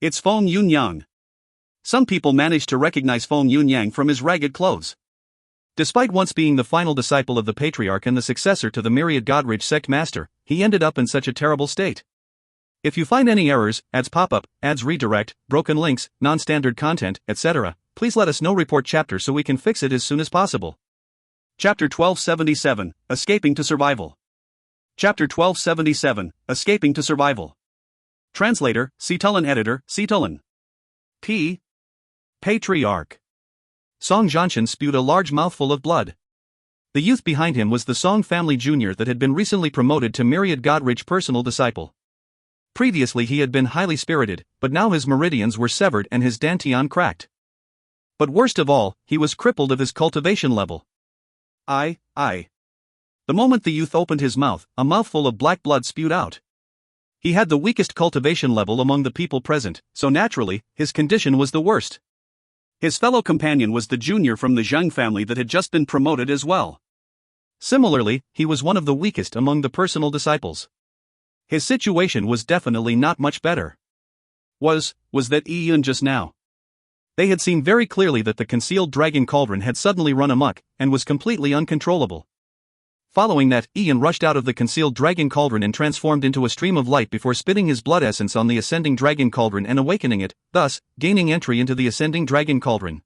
It's Feng Yunyang. Some people managed to recognize Feng Yunyang from his ragged clothes. Despite once being the final disciple of the patriarch and the successor to the myriad Godridge sect master, he ended up in such a terrible state. If you find any errors, ads pop-up, ads redirect, broken links, non-standard content, etc., please let us know. Report chapter so we can fix it as soon as possible. Chapter 1277, Escaping to Survival. Chapter 1277, Escaping to Survival. Translator, Cetulin. Editor, Cetulin. Patriarch. Song Jianshan spewed a large mouthful of blood. The youth behind him was the Song family junior that had been recently promoted to myriad Godridge personal disciple. Previously he had been highly spirited, but now his meridians were severed and his dantian cracked. But worst of all, he was crippled of his cultivation level. The moment the youth opened his mouth, a mouthful of black blood spewed out. He had the weakest cultivation level among the people present, so naturally, his condition was the worst. His fellow companion was the junior from the Zheng family that had just been promoted as well. Similarly, he was one of the weakest among the personal disciples. His situation was definitely not much better. Was that Yi-Yun just now? They had seen very clearly that the concealed dragon cauldron had suddenly run amok, and was completely uncontrollable. Following that, Yi-Yun rushed out of the concealed dragon cauldron and transformed into a stream of light before spitting his blood essence on the ascending dragon cauldron and awakening it, thus, gaining entry into the ascending dragon cauldron.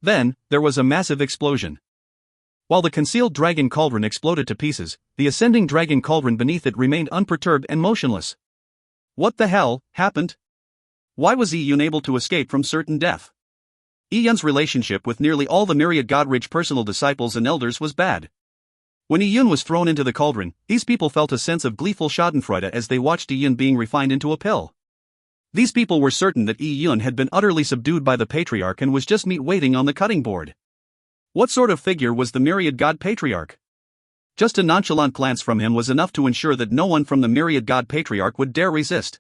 Then, there was a massive explosion. While the concealed dragon cauldron exploded to pieces, the ascending dragon cauldron beneath it remained unperturbed and motionless. What the hell happened? Why was Yi-Yun able to escape from certain death? Yi-Yun's relationship with nearly all the myriad Godridge personal disciples and elders was bad. When Yi-Yun was thrown into the cauldron, these people felt a sense of gleeful schadenfreude as they watched Yi-Yun being refined into a pill. These people were certain that Yi-Yun had been utterly subdued by the patriarch and was just meat waiting on the cutting board. What sort of figure was the myriad god patriarch? Just a nonchalant glance from him was enough to ensure that no one from the myriad god patriarch would dare resist.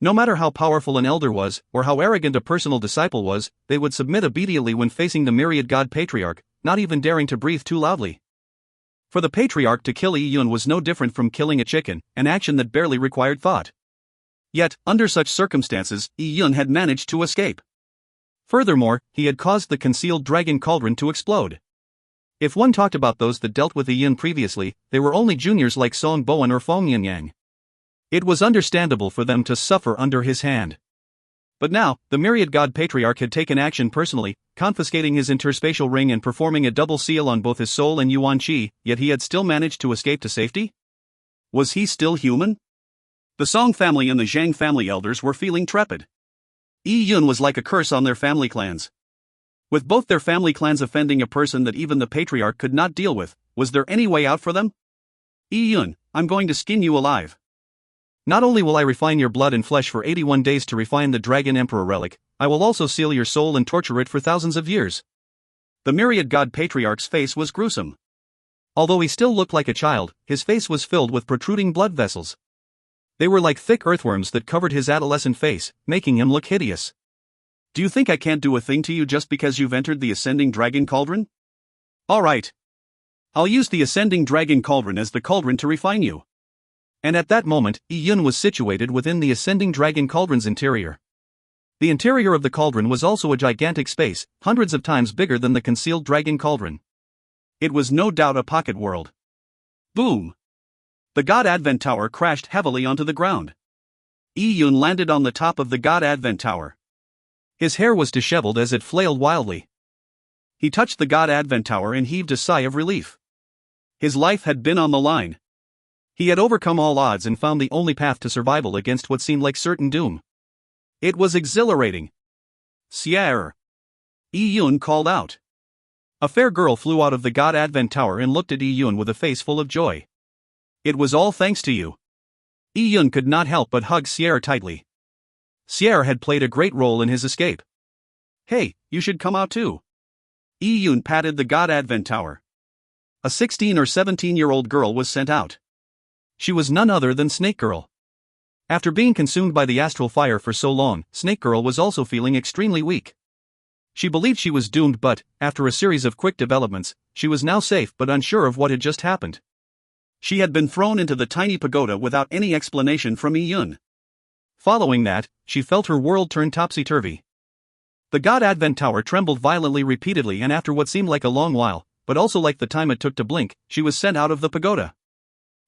No matter how powerful an elder was, or how arrogant a personal disciple was, they would submit obediently when facing the myriad god patriarch, not even daring to breathe too loudly. For the patriarch to kill Yi-Yun was no different from killing a chicken, an action that barely required thought. Yet, under such circumstances, Yi-Yun had managed to escape. Furthermore, he had caused the concealed dragon cauldron to explode. If one talked about those that dealt with Yi-Yun previously, they were only juniors like Song Boan or Feng Yunyang. It was understandable for them to suffer under his hand. But now, the myriad god patriarch had taken action personally, confiscating his interspatial ring and performing a double seal on both his soul and Yuan Qi, yet he had still managed to escape to safety? Was he still human? The Song family and the Zhang family elders were feeling trepid. Yi-Yun was like a curse on their family clans. With both their family clans offending a person that even the patriarch could not deal with, was there any way out for them? Yi-Yun, I'm going to skin you alive. Not only will I refine your blood and flesh for 81 days to refine the Dragon Emperor relic, I will also seal your soul and torture it for thousands of years. The myriad god patriarch's face was gruesome. Although he still looked like a child, his face was filled with protruding blood vessels. They were like thick earthworms that covered his adolescent face, making him look hideous. Do you think I can't do a thing to you just because you've entered the Ascending Dragon Cauldron? Alright. I'll use the Ascending Dragon Cauldron as the cauldron to refine you. And at that moment, Yi-Yun was situated within the Ascending Dragon Cauldron's interior. The interior of the cauldron was also a gigantic space, hundreds of times bigger than the concealed dragon cauldron. It was no doubt a pocket world. Boom! The God Advent Tower crashed heavily onto the ground. Yi-Yun landed on the top of the God Advent Tower. His hair was disheveled as it flailed wildly. He touched the God Advent Tower and heaved a sigh of relief. His life had been on the line. He had overcome all odds and found the only path to survival against what seemed like certain doom. It was exhilarating. Sierra! Yi-Yun called out. A fair girl flew out of the God Advent Tower and looked at Yi-Yun with a face full of joy. It was all thanks to you. Yi-Yun could not help but hug Sierra tightly. Sierra had played a great role in his escape. Hey, you should come out too. Yi-Yun patted the God Advent Tower. A 16 or 17-year-old girl was sent out. She was none other than Snake Girl. After being consumed by the astral fire for so long, Snake Girl was also feeling extremely weak. She believed she was doomed, but, after a series of quick developments, she was now safe but unsure of what had just happened. She had been thrown into the tiny pagoda without any explanation from Yi-Yun. Following that, she felt her world turn topsy-turvy. The God Advent Tower trembled violently repeatedly, and after what seemed like a long while, but also like the time it took to blink, she was sent out of the pagoda.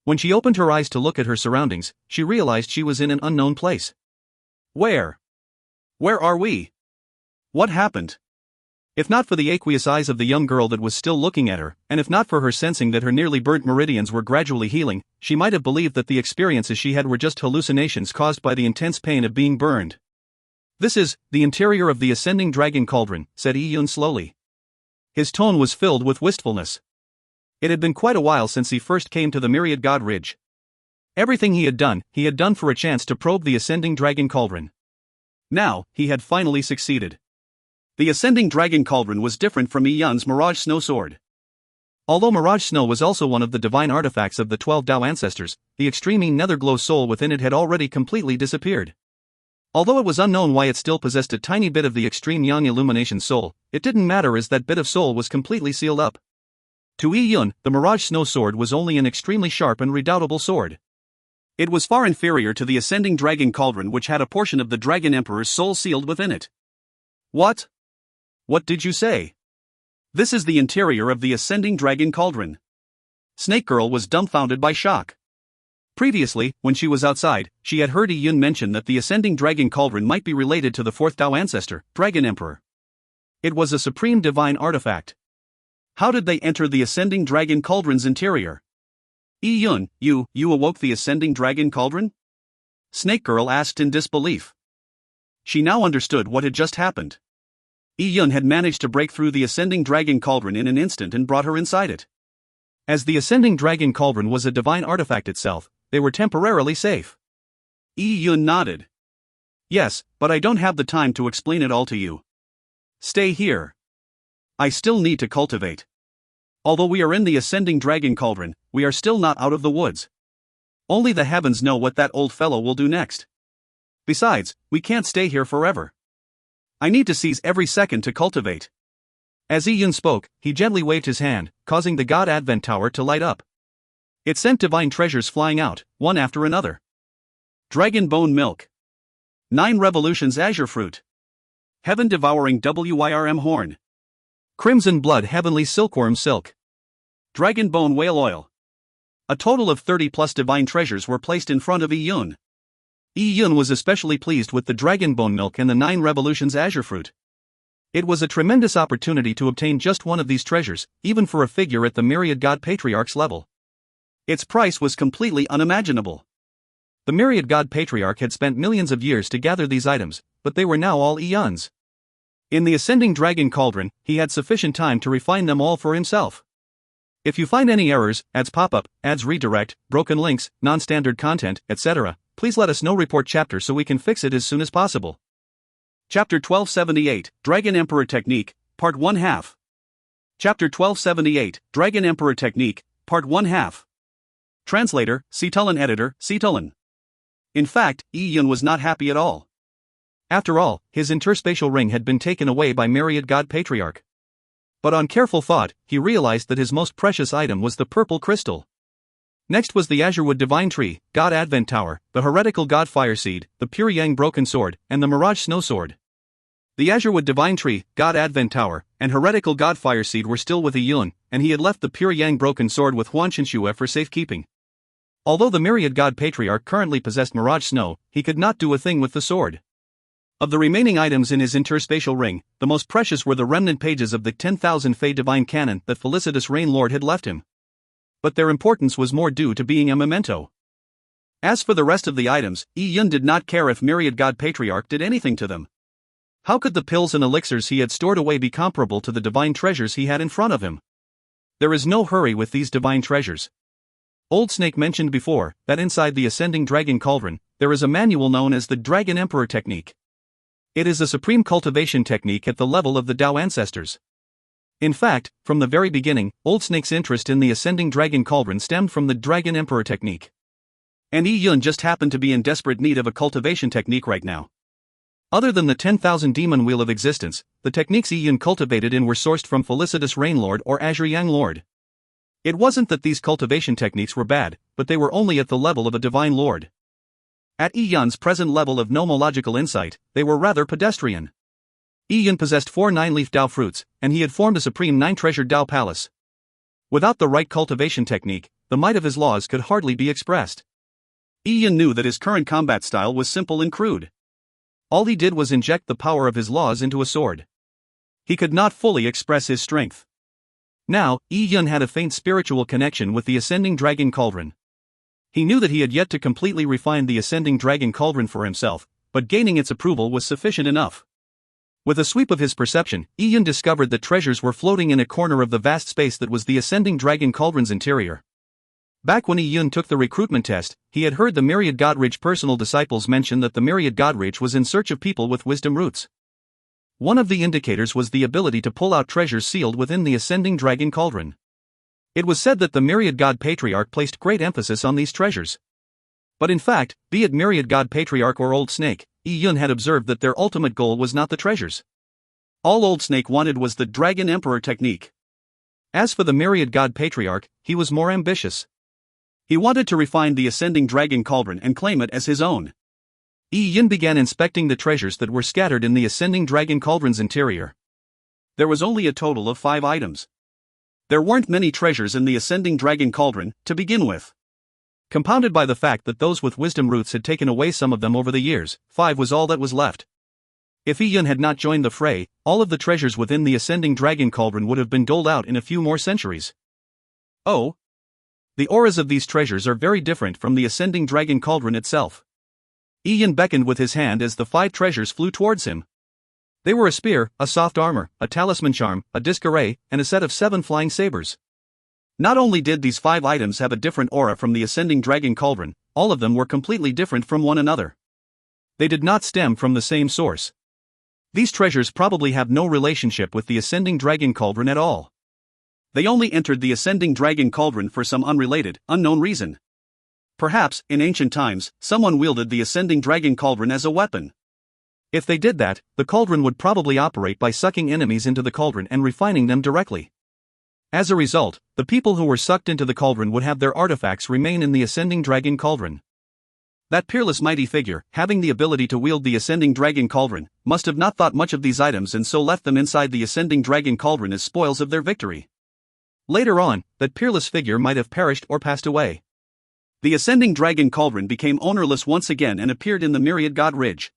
When she opened her eyes to look at her surroundings, she realized she was in an unknown place. Where are we? What happened? If not for the aqueous eyes of the young girl that was still looking at her, and if not for her sensing that her nearly burnt meridians were gradually healing, she might have believed that the experiences she had were just hallucinations caused by the intense pain of being burned. This is the interior of the Ascending Dragon Cauldron, said Yi-Yun slowly. His tone was filled with wistfulness. It had been quite a while since he first came to the Myriad God Ridge. Everything he had done for a chance to probe the Ascending Dragon Cauldron. Now, he had finally succeeded. The Ascending Dragon Cauldron was different from Yi-Yun's Mirage Snow Sword. Although Mirage Snow was also one of the divine artifacts of the 12 Tao ancestors, the extreme Netherglow soul within it had already completely disappeared. Although it was unknown why it still possessed a tiny bit of the extreme Yang Illumination soul, it didn't matter as that bit of soul was completely sealed up. To Yi-Yun, the Mirage Snow Sword was only an extremely sharp and redoubtable sword. It was far inferior to the Ascending Dragon Cauldron, which had a portion of the Dragon Emperor's soul sealed within it. What? What did you say? This is the interior of the Ascending Dragon Cauldron. Snake Girl was dumbfounded by shock. Previously, when she was outside, she had heard Yi-Yun mention that the Ascending Dragon Cauldron might be related to the fourth Tao ancestor, Dragon Emperor. It was a supreme divine artifact. How did they enter the Ascending Dragon Cauldron's interior? Yi-Yun, you awoke the Ascending Dragon Cauldron? Snake Girl asked in disbelief. She now understood what had just happened. Yi-Yun had managed to break through the Ascending Dragon Cauldron in an instant and brought her inside it. As the Ascending Dragon Cauldron was a divine artifact itself, they were temporarily safe. Yi-Yun nodded. Yes, but I don't have the time to explain it all to you. Stay here. I still need to cultivate. Although we are in the Ascending Dragon Cauldron, we are still not out of the woods. Only the heavens know what that old fellow will do next. Besides, we can't stay here forever. I need to seize every second to cultivate. As Yi-Yun spoke, he gently waved his hand, causing the God Advent Tower to light up. It sent divine treasures flying out, one after another. Dragon Bone Milk. 9 Revolutions Azure Fruit. Heaven Devouring WYRM Horn. Crimson Blood Heavenly Silkworm Silk. Dragon Bone Whale Oil. A total of 30+ divine treasures were placed in front of Yi-Yun. Yi-Yun was especially pleased with the Dragon Bone Milk and the 9 Revolutions Azure Fruit. It was a tremendous opportunity to obtain just one of these treasures, even for a figure at the Myriad God Patriarch's level. Its price was completely unimaginable. The Myriad God Patriarch had spent millions of years to gather these items, but they were now all Yi-Yun's. In the Ascending Dragon Cauldron, he had sufficient time to refine them all for himself. If you find any errors, ads pop up, ads redirect, broken links, non-standard content, etc., please let us know. Report chapter so we can fix it as soon as possible. Chapter 1278, Dragon Emperor Technique, Part 1/2. Chapter 1278, Dragon Emperor Technique, Part 1/2. Translator, Cetulin Editor, Cetulin. In fact, Yun was not happy at all. After all, his interspatial ring had been taken away by Myriad God Patriarch. But on careful thought, he realized that his most precious item was the purple crystal. Next was the Azurewood Divine Tree, God Advent Tower, the heretical God Fire Seed, the Pure Yang Broken Sword, and the Mirage Snow Sword. The Azurewood Divine Tree, God Advent Tower, and heretical God Fire Seed were still with Yun, and he had left the Pure Yang Broken Sword with Huan Chenxue for safekeeping. Although the Myriad God Patriarch currently possessed Mirage Snow, he could not do a thing with the sword. Of the remaining items in his interspatial ring, the most precious were the remnant pages of the 10,000 Fey Divine Canon that Felicitous Rain Lord had left him. But their importance was more due to being a memento. As for the rest of the items, Yun did not care if Myriad God Patriarch did anything to them. How could the pills and elixirs he had stored away be comparable to the divine treasures he had in front of him? There is no hurry with these divine treasures. Old Snake mentioned before that inside the Ascending Dragon Cauldron, there is a manual known as the Dragon Emperor Technique. It is a supreme cultivation technique at the level of the Tao ancestors. In fact, from the very beginning, Old Snake's interest in the Ascending Dragon Cauldron stemmed from the Dragon Emperor Technique. And Yun just happened to be in desperate need of a cultivation technique right now. Other than the 10,000 Demon Wheel of Existence, the techniques Yun cultivated in were sourced from Felicitous Rain Lord or Azure Yang Lord. It wasn't that these cultivation techniques were bad, but they were only at the level of a divine lord. At Yun's present level of nomological insight, they were rather pedestrian. Yun possessed 4 9-leaf Tao fruits, and he had formed a supreme 9-treasured Tao palace. Without the right cultivation technique, the might of his laws could hardly be expressed. Yun knew that his current combat style was simple and crude. All he did was inject the power of his laws into a sword. He could not fully express his strength. Now, Yun had a faint spiritual connection with the Ascending Dragon Cauldron. He knew that he had yet to completely refine the Ascending Dragon Cauldron for himself, but gaining its approval was sufficient enough. With a sweep of his perception, Yun discovered that treasures were floating in a corner of the vast space that was the Ascending Dragon Cauldron's interior. Back when Yun took the recruitment test, he had heard the Myriad Godridge personal disciples mention that the Myriad Godridge was in search of people with wisdom roots. One of the indicators was the ability to pull out treasures sealed within the Ascending Dragon Cauldron. It was said that the Myriad God Patriarch placed great emphasis on these treasures. But in fact, be it Myriad God Patriarch or Old Snake, Yun had observed that their ultimate goal was not the treasures. All Old Snake wanted was the Dragon Emperor Technique. As for the Myriad God Patriarch, he was more ambitious. He wanted to refine the Ascending Dragon Cauldron and claim it as his own. Yun began inspecting the treasures that were scattered in the Ascending Dragon Cauldron's interior. There was only a total of 5 items. There weren't many treasures in the Ascending Dragon Cauldron, to begin with. Compounded by the fact that those with wisdom roots had taken away some of them over the years, 5 was all that was left. If Yun had not joined the fray, all of the treasures within the Ascending Dragon Cauldron would have been doled out in a few more centuries. Oh! The auras of these treasures are very different from the Ascending Dragon Cauldron itself. Yun beckoned with his hand as the 5 treasures flew towards him. They were a spear, a soft armor, a talisman charm, a disc array, and a set of 7 flying sabers. Not only did these 5 items have a different aura from the Ascending Dragon Cauldron, all of them were completely different from one another. They did not stem from the same source. These treasures probably have no relationship with the Ascending Dragon Cauldron at all. They only entered the Ascending Dragon Cauldron for some unrelated, unknown reason. Perhaps, in ancient times, someone wielded the Ascending Dragon Cauldron as a weapon. If they did that, the cauldron would probably operate by sucking enemies into the cauldron and refining them directly. As a result, the people who were sucked into the cauldron would have their artifacts remain in the Ascending Dragon Cauldron. That peerless mighty figure, having the ability to wield the Ascending Dragon Cauldron, must have not thought much of these items and so left them inside the Ascending Dragon Cauldron as spoils of their victory. Later on, that peerless figure might have perished or passed away. The Ascending Dragon Cauldron became ownerless once again and appeared in the Myriad God Ridge.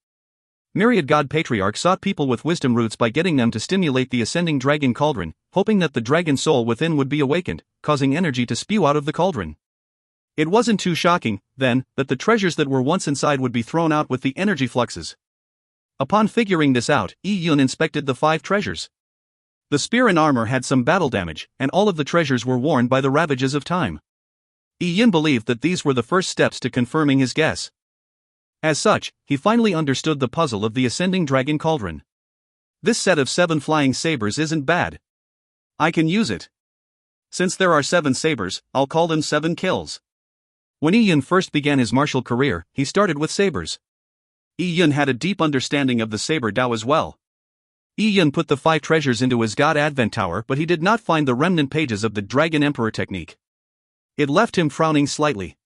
Myriad God Patriarch sought people with wisdom roots by getting them to stimulate the Ascending Dragon Cauldron, hoping that the dragon soul within would be awakened, causing energy to spew out of the cauldron. It wasn't too shocking, then, that the treasures that were once inside would be thrown out with the energy fluxes. Upon figuring this out, Yun inspected the 5 treasures. The spear and armor had some battle damage, and all of the treasures were worn by the ravages of time. Yun believed that these were the first steps to confirming his guess. As such, he finally understood the puzzle of the Ascending Dragon Cauldron. This set of 7 flying sabers isn't bad. I can use it. Since there are 7 sabers, I'll call them 7 kills. When Yi Yun first began his martial career, he started with sabers. Yi Yun had a deep understanding of the saber Dao as well. Yi Yun put the 5 treasures into his God Advent Tower, but he did not find the remnant pages of the Dragon Emperor technique. It left him frowning slightly.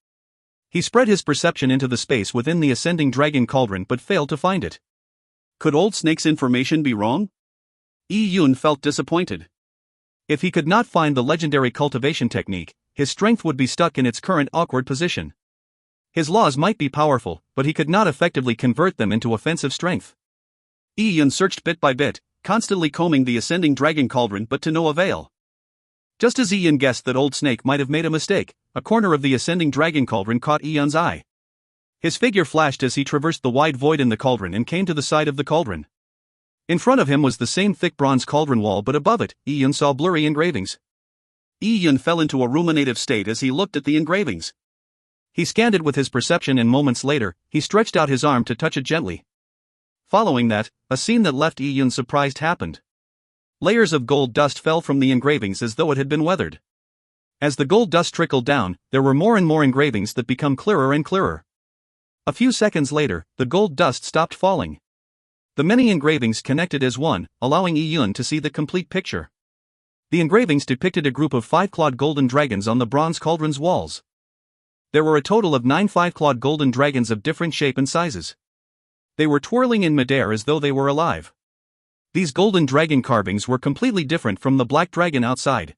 He spread his perception into the space within the ascending dragon cauldron but failed to find it. Could Old Snake's information be wrong? Yi Yun felt disappointed. If he could not find the legendary cultivation technique, his strength would be stuck in its current awkward position. His laws might be powerful, but he could not effectively convert them into offensive strength. Yi Yun searched bit by bit, constantly combing the ascending dragon cauldron but to no avail. Just as Yi Yun guessed that Old Snake might have made a mistake, a corner of the ascending dragon cauldron caught Yi Yun's eye. His figure flashed as he traversed the wide void in the cauldron and came to the side of the cauldron. In front of him was the same thick bronze cauldron wall, but above it, Yi Yun saw blurry engravings. Yi Yun fell into a ruminative state as he looked at the engravings. He scanned it with his perception and moments later, he stretched out his arm to touch it gently. Following that, a scene that left Yi Yun surprised happened. Layers of gold dust fell from the engravings as though it had been weathered. As the gold dust trickled down, there were more and more engravings that became clearer and clearer. A few seconds later, the gold dust stopped falling. The many engravings connected as one, allowing Yi Yun to see the complete picture. The engravings depicted a group of 5-clawed golden dragons on the bronze cauldron's walls. There were a total of 9 5-clawed golden dragons of different shape and sizes. They were twirling in midair as though they were alive. These golden dragon carvings were completely different from the black dragon outside.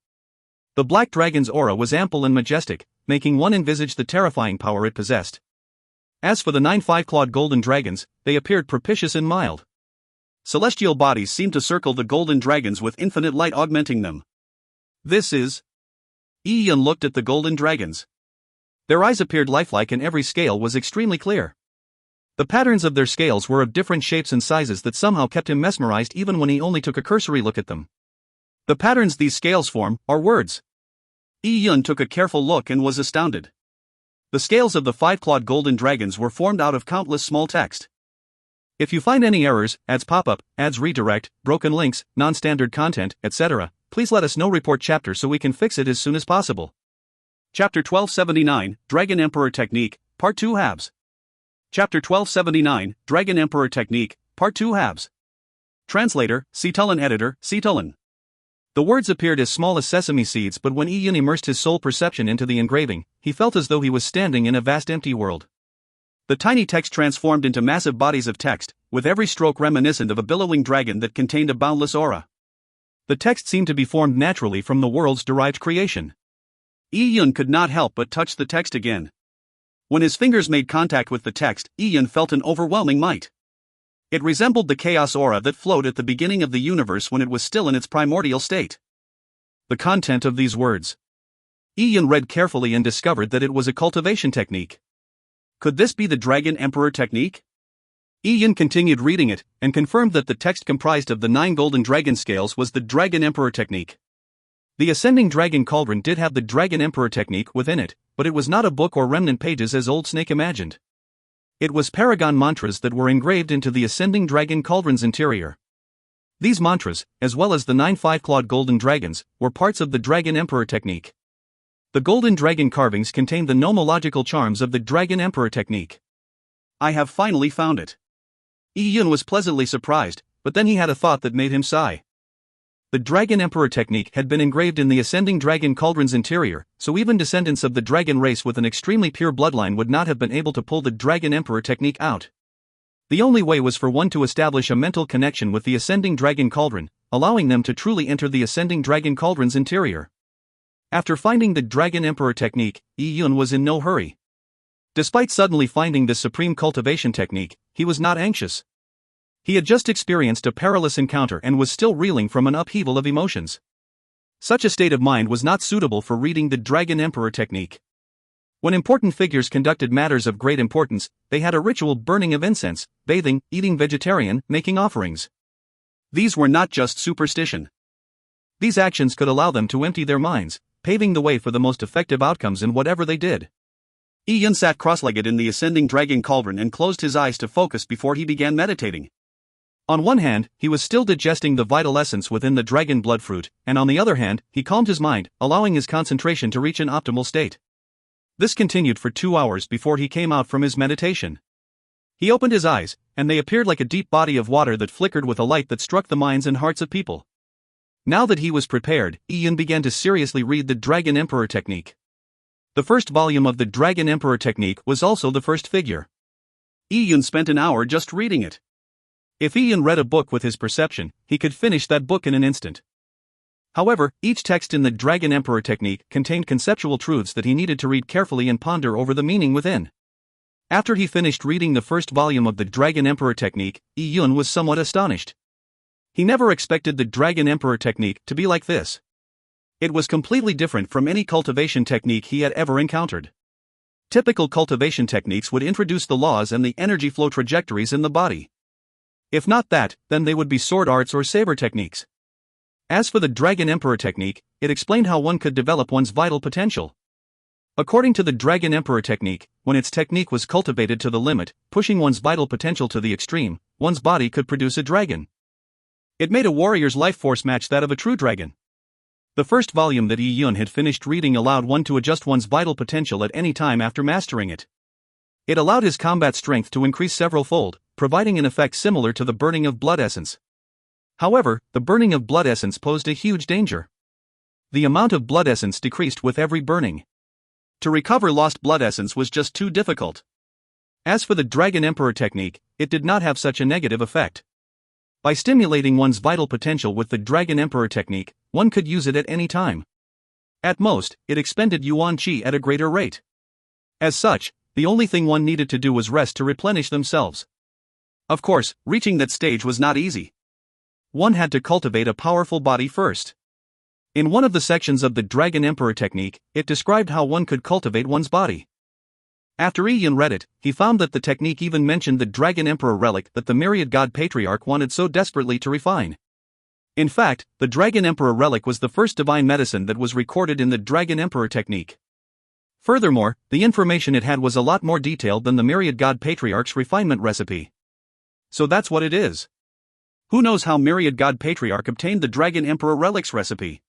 The black dragon's aura was ample and majestic, making one envisage the terrifying power it possessed. As for the 9 5-clawed golden dragons, they appeared propitious and mild. Celestial bodies seemed to circle the golden dragons with infinite light augmenting them. This is... Yi Yun looked at the golden dragons. Their eyes appeared lifelike and every scale was extremely clear. The patterns of their scales were of different shapes and sizes that somehow kept him mesmerized even when he only took a cursory look at them. The patterns these scales form are words. Yi Yun took a careful look and was astounded. The scales of the 5-clawed golden dragons were formed out of countless small text. If you find any errors, ads pop up, ads redirect, broken links, non-standard content, etc., please let us know. Report chapter so we can fix it as soon as possible. Chapter 1279, Dragon Emperor Technique, Part 2 halves. Chapter 1279, Dragon Emperor Technique, Part 2 halves. Translator, Cetulin. Editor, Cetulin. The words appeared as small as sesame seeds, but when Yi Yun immersed his soul perception into the engraving, he felt as though he was standing in a vast empty world. The tiny text transformed into massive bodies of text, with every stroke reminiscent of a billowing dragon that contained a boundless aura. The text seemed to be formed naturally from the world's derived creation. Yi Yun could not help but touch the text again. When his fingers made contact with the text, Yi Yun felt an overwhelming might. It resembled the chaos aura that flowed at the beginning of the universe when it was still in its primordial state. The content of these words. Yi Yun read carefully and discovered that it was a cultivation technique. Could this be the Dragon Emperor technique? Yi Yun continued reading it, and confirmed that the text comprised of the 9 golden dragon scales was the Dragon Emperor technique. The ascending dragon cauldron did have the Dragon Emperor technique within it, but it was not a book or remnant pages as Old Snake imagined. It was paragon mantras that were engraved into the ascending dragon cauldron's interior. These mantras, as well as the 9 5-clawed golden dragons, were parts of the Dragon Emperor technique. The golden dragon carvings contained the nomological charms of the Dragon Emperor technique. I have finally found it. Yi Yun was pleasantly surprised, but then he had a thought that made him sigh. The Dragon Emperor technique had been engraved in the ascending dragon cauldron's interior, so even descendants of the dragon race with an extremely pure bloodline would not have been able to pull the Dragon Emperor technique out. The only way was for one to establish a mental connection with the ascending dragon cauldron, allowing them to truly enter the ascending dragon cauldron's interior. After finding the Dragon Emperor technique, Yi Yun was in no hurry. Despite suddenly finding this supreme cultivation technique, he was not anxious. He had just experienced a perilous encounter and was still reeling from an upheaval of emotions. Such a state of mind was not suitable for reading the Dragon Emperor technique. When important figures conducted matters of great importance, they had a ritual burning of incense, bathing, eating vegetarian, making offerings. These were not just superstition. These actions could allow them to empty their minds, paving the way for the most effective outcomes in whatever they did. Yi Yun sat cross-legged in the ascending dragon cauldron and closed his eyes to focus before he began meditating. On one hand, he was still digesting the vital essence within the dragon blood fruit, and on the other hand, he calmed his mind, allowing his concentration to reach an optimal state. This continued for 2 hours before he came out from his meditation. He opened his eyes, and they appeared like a deep body of water that flickered with a light that struck the minds and hearts of people. Now that he was prepared, Ian began to seriously read the Dragon Emperor Technique. The first volume of the Dragon Emperor Technique was also the first figure. Ian spent an hour just reading it. If Ian read a book with his perception, he could finish that book in an instant. However, each text in the Dragon Emperor Technique contained conceptual truths that he needed to read carefully and ponder over the meaning within. After he finished reading the first volume of the Dragon Emperor Technique, Ian was somewhat astonished. He never expected the Dragon Emperor Technique to be like this. It was completely different from any cultivation technique he had ever encountered. Typical cultivation techniques would introduce the laws and the energy flow trajectories in the body. If not that, then they would be sword arts or saber techniques. As for the Dragon Emperor Technique, it explained how one could develop one's vital potential. According to the Dragon Emperor Technique, when its technique was cultivated to the limit, pushing one's vital potential to the extreme, one's body could produce a dragon. It made a warrior's life force match that of a true dragon. The first volume that Ian had finished reading allowed one to adjust one's vital potential at any time after mastering it. It allowed his combat strength to increase several-fold, providing an effect similar to the burning of blood essence. However, the burning of blood essence posed a huge danger. The amount of blood essence decreased with every burning. To recover lost blood essence was just too difficult. As for the Dragon Emperor Technique, it did not have such a negative effect. By stimulating one's vital potential with the Dragon Emperor Technique, one could use it at any time. At most, it expended yuan qi at a greater rate. As such, the only thing one needed to do was rest to replenish themselves. Of course, reaching that stage was not easy. One had to cultivate a powerful body first. In one of the sections of the Dragon Emperor Technique, it described how one could cultivate one's body. After Ian read it, he found that the technique even mentioned the Dragon Emperor relic that the Myriad God Patriarch wanted so desperately to refine. In fact, the Dragon Emperor relic was the first divine medicine that was recorded in the Dragon Emperor Technique. Furthermore, the information it had was a lot more detailed than the Myriad God Patriarch's refinement recipe. So that's what it is. Who knows how Myriad God Patriarch obtained the Dragon Emperor relic's recipe?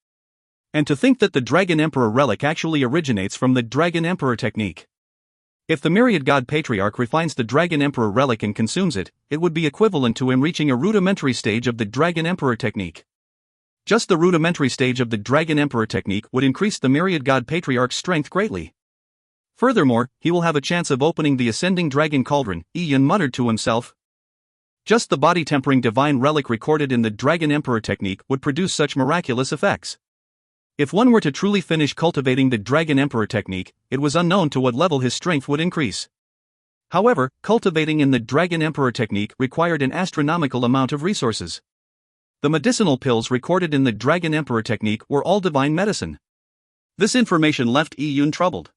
And to think that the Dragon Emperor relic actually originates from the Dragon Emperor Technique. If the Myriad God Patriarch refines the Dragon Emperor relic and consumes it, it would be equivalent to him reaching a rudimentary stage of the Dragon Emperor Technique. Just the rudimentary stage of the Dragon Emperor Technique would increase the Myriad God Patriarch's strength greatly. Furthermore, he will have a chance of opening the ascending dragon cauldron, Ian muttered to himself. Just the body-tempering divine relic recorded in the Dragon Emperor Technique would produce such miraculous effects. If one were to truly finish cultivating the Dragon Emperor Technique, it was unknown to what level his strength would increase. However, cultivating in the Dragon Emperor Technique required an astronomical amount of resources. The medicinal pills recorded in the Dragon Emperor Technique were all divine medicine. This information left Ian troubled.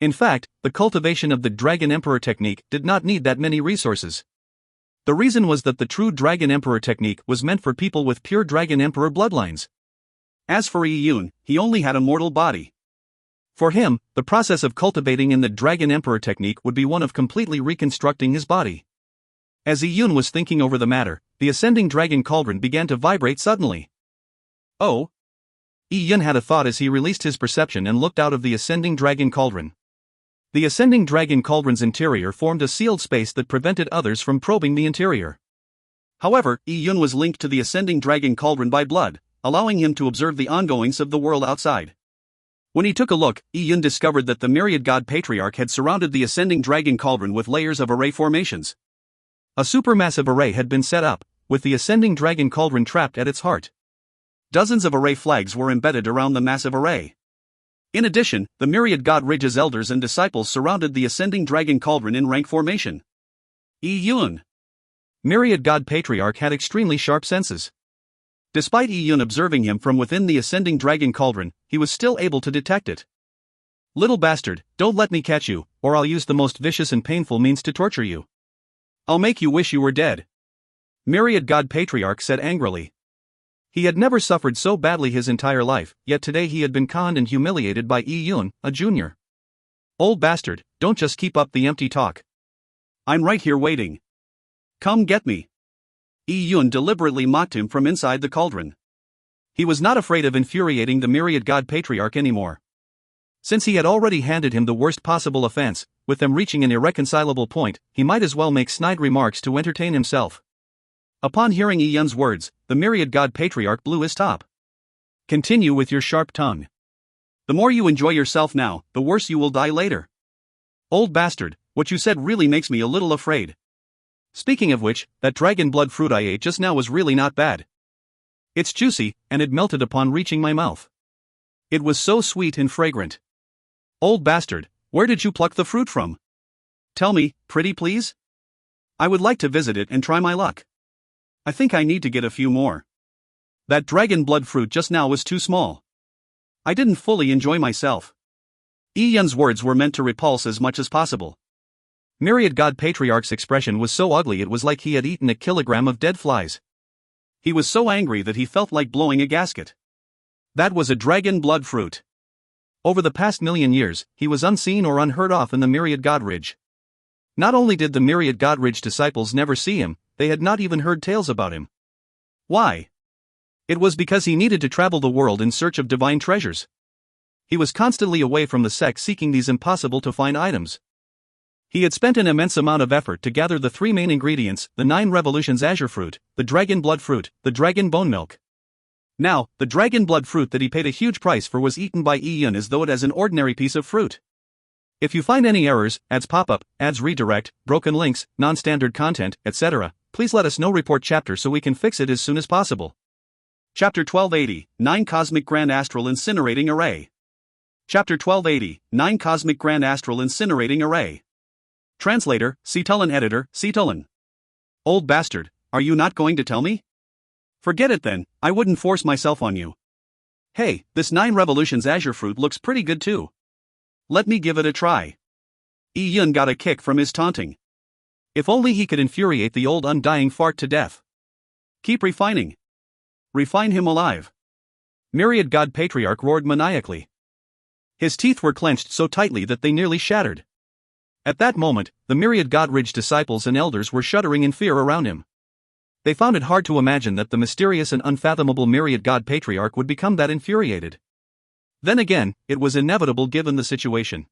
In fact, the cultivation of the Dragon Emperor Technique did not need that many resources. The reason was that the true Dragon Emperor Technique was meant for people with pure Dragon Emperor bloodlines. As for Ian, he only had a mortal body. For him, the process of cultivating in the Dragon Emperor Technique would be one of completely reconstructing his body. As Ian was thinking over the matter, the ascending dragon cauldron began to vibrate suddenly. Oh! Ian had a thought as he released his perception and looked out of the ascending dragon cauldron. The ascending dragon cauldron's interior formed a sealed space that prevented others from probing the interior. However, Ian was linked to the ascending dragon cauldron by blood, allowing him to observe the ongoings of the world outside. When he took a look, Ian discovered that the Myriad God Patriarch had surrounded the ascending dragon cauldron with layers of array formations. A supermassive array had been set up, with the ascending dragon cauldron trapped at its heart. Dozens of array flags were embedded around the massive array. In addition, the Myriad God Ridge's elders and disciples surrounded the ascending dragon cauldron in rank formation. Ian. Myriad God Patriarch had extremely sharp senses. Despite Ian observing him from within the ascending dragon cauldron, he was still able to detect it. Little bastard, don't let me catch you, or I'll use the most vicious and painful means to torture you. I'll make you wish you were dead. Myriad God Patriarch said angrily. He had never suffered so badly his entire life, yet today he had been conned and humiliated by Ian, a junior. Old bastard, don't just keep up the empty talk. I'm right here waiting. Come get me. Yi Yun deliberately mocked him from inside the cauldron. He was not afraid of infuriating the Myriad God Patriarch anymore. Since he had already handed him the worst possible offense, with them reaching an irreconcilable point, he might as well make snide remarks to entertain himself. Upon hearing Yi Yun's words, the Myriad God Patriarch blew his top. Continue with your sharp tongue. The more you enjoy yourself now, the worse you will die later. Old bastard, what you said really makes me a little afraid. Speaking of which, that dragon blood fruit I ate just now was really not bad. It's juicy, and it melted upon reaching my mouth. It was so sweet and fragrant. Old bastard, where did you pluck the fruit from? Tell me, pretty please? I would like to visit it and try my luck. I think I need to get a few more. That dragon blood fruit just now was too small. I didn't fully enjoy myself. Yi Yun's words were meant to repulse as much as possible. Myriad God Patriarch's expression was so ugly it was like he had eaten a kilogram of dead flies. He was so angry that he felt like blowing a gasket. That was a dragon blood fruit. Over the past million years, he was unseen or unheard of in the Myriad God Ridge. Not only did the Myriad God Ridge disciples never see him, they had not even heard tales about him. Why? It was because he needed to travel the world in search of divine treasures. He was constantly away from the sect seeking these impossible-to-find items. He had spent an immense amount of effort to gather the three main ingredients, the 9 revolutions azure fruit, the dragon blood fruit, the dragon bone milk. Now, the dragon blood fruit that he paid a huge price for was eaten by Yi Yun as though it as an ordinary piece of fruit. If you find any errors, ads pop up, ads redirect, broken links, non-standard content, etc., please let us know. Report chapter so we can fix it as soon as possible. Chapter 1280, 9 Cosmic Grand Astral Incinerating Array. Chapter 1280, 9 Cosmic Grand Astral Incinerating Array. Translator, Cetulin Editor, Cetulin. Old bastard, are you not going to tell me? Forget it then, I wouldn't force myself on you. Hey, this 9 revolutions azure fruit looks pretty good too. Let me give it a try. Yi Yun got a kick from his taunting. If only he could infuriate the old undying fart to death. Keep refining. Refine him alive. Myriad God Patriarch roared maniacally. His teeth were clenched so tightly that they nearly shattered. At that moment, the Myriad God Ridge disciples and elders were shuddering in fear around him. They found it hard to imagine that the mysterious and unfathomable Myriad God Patriarch would become that infuriated. Then again, it was inevitable given the situation.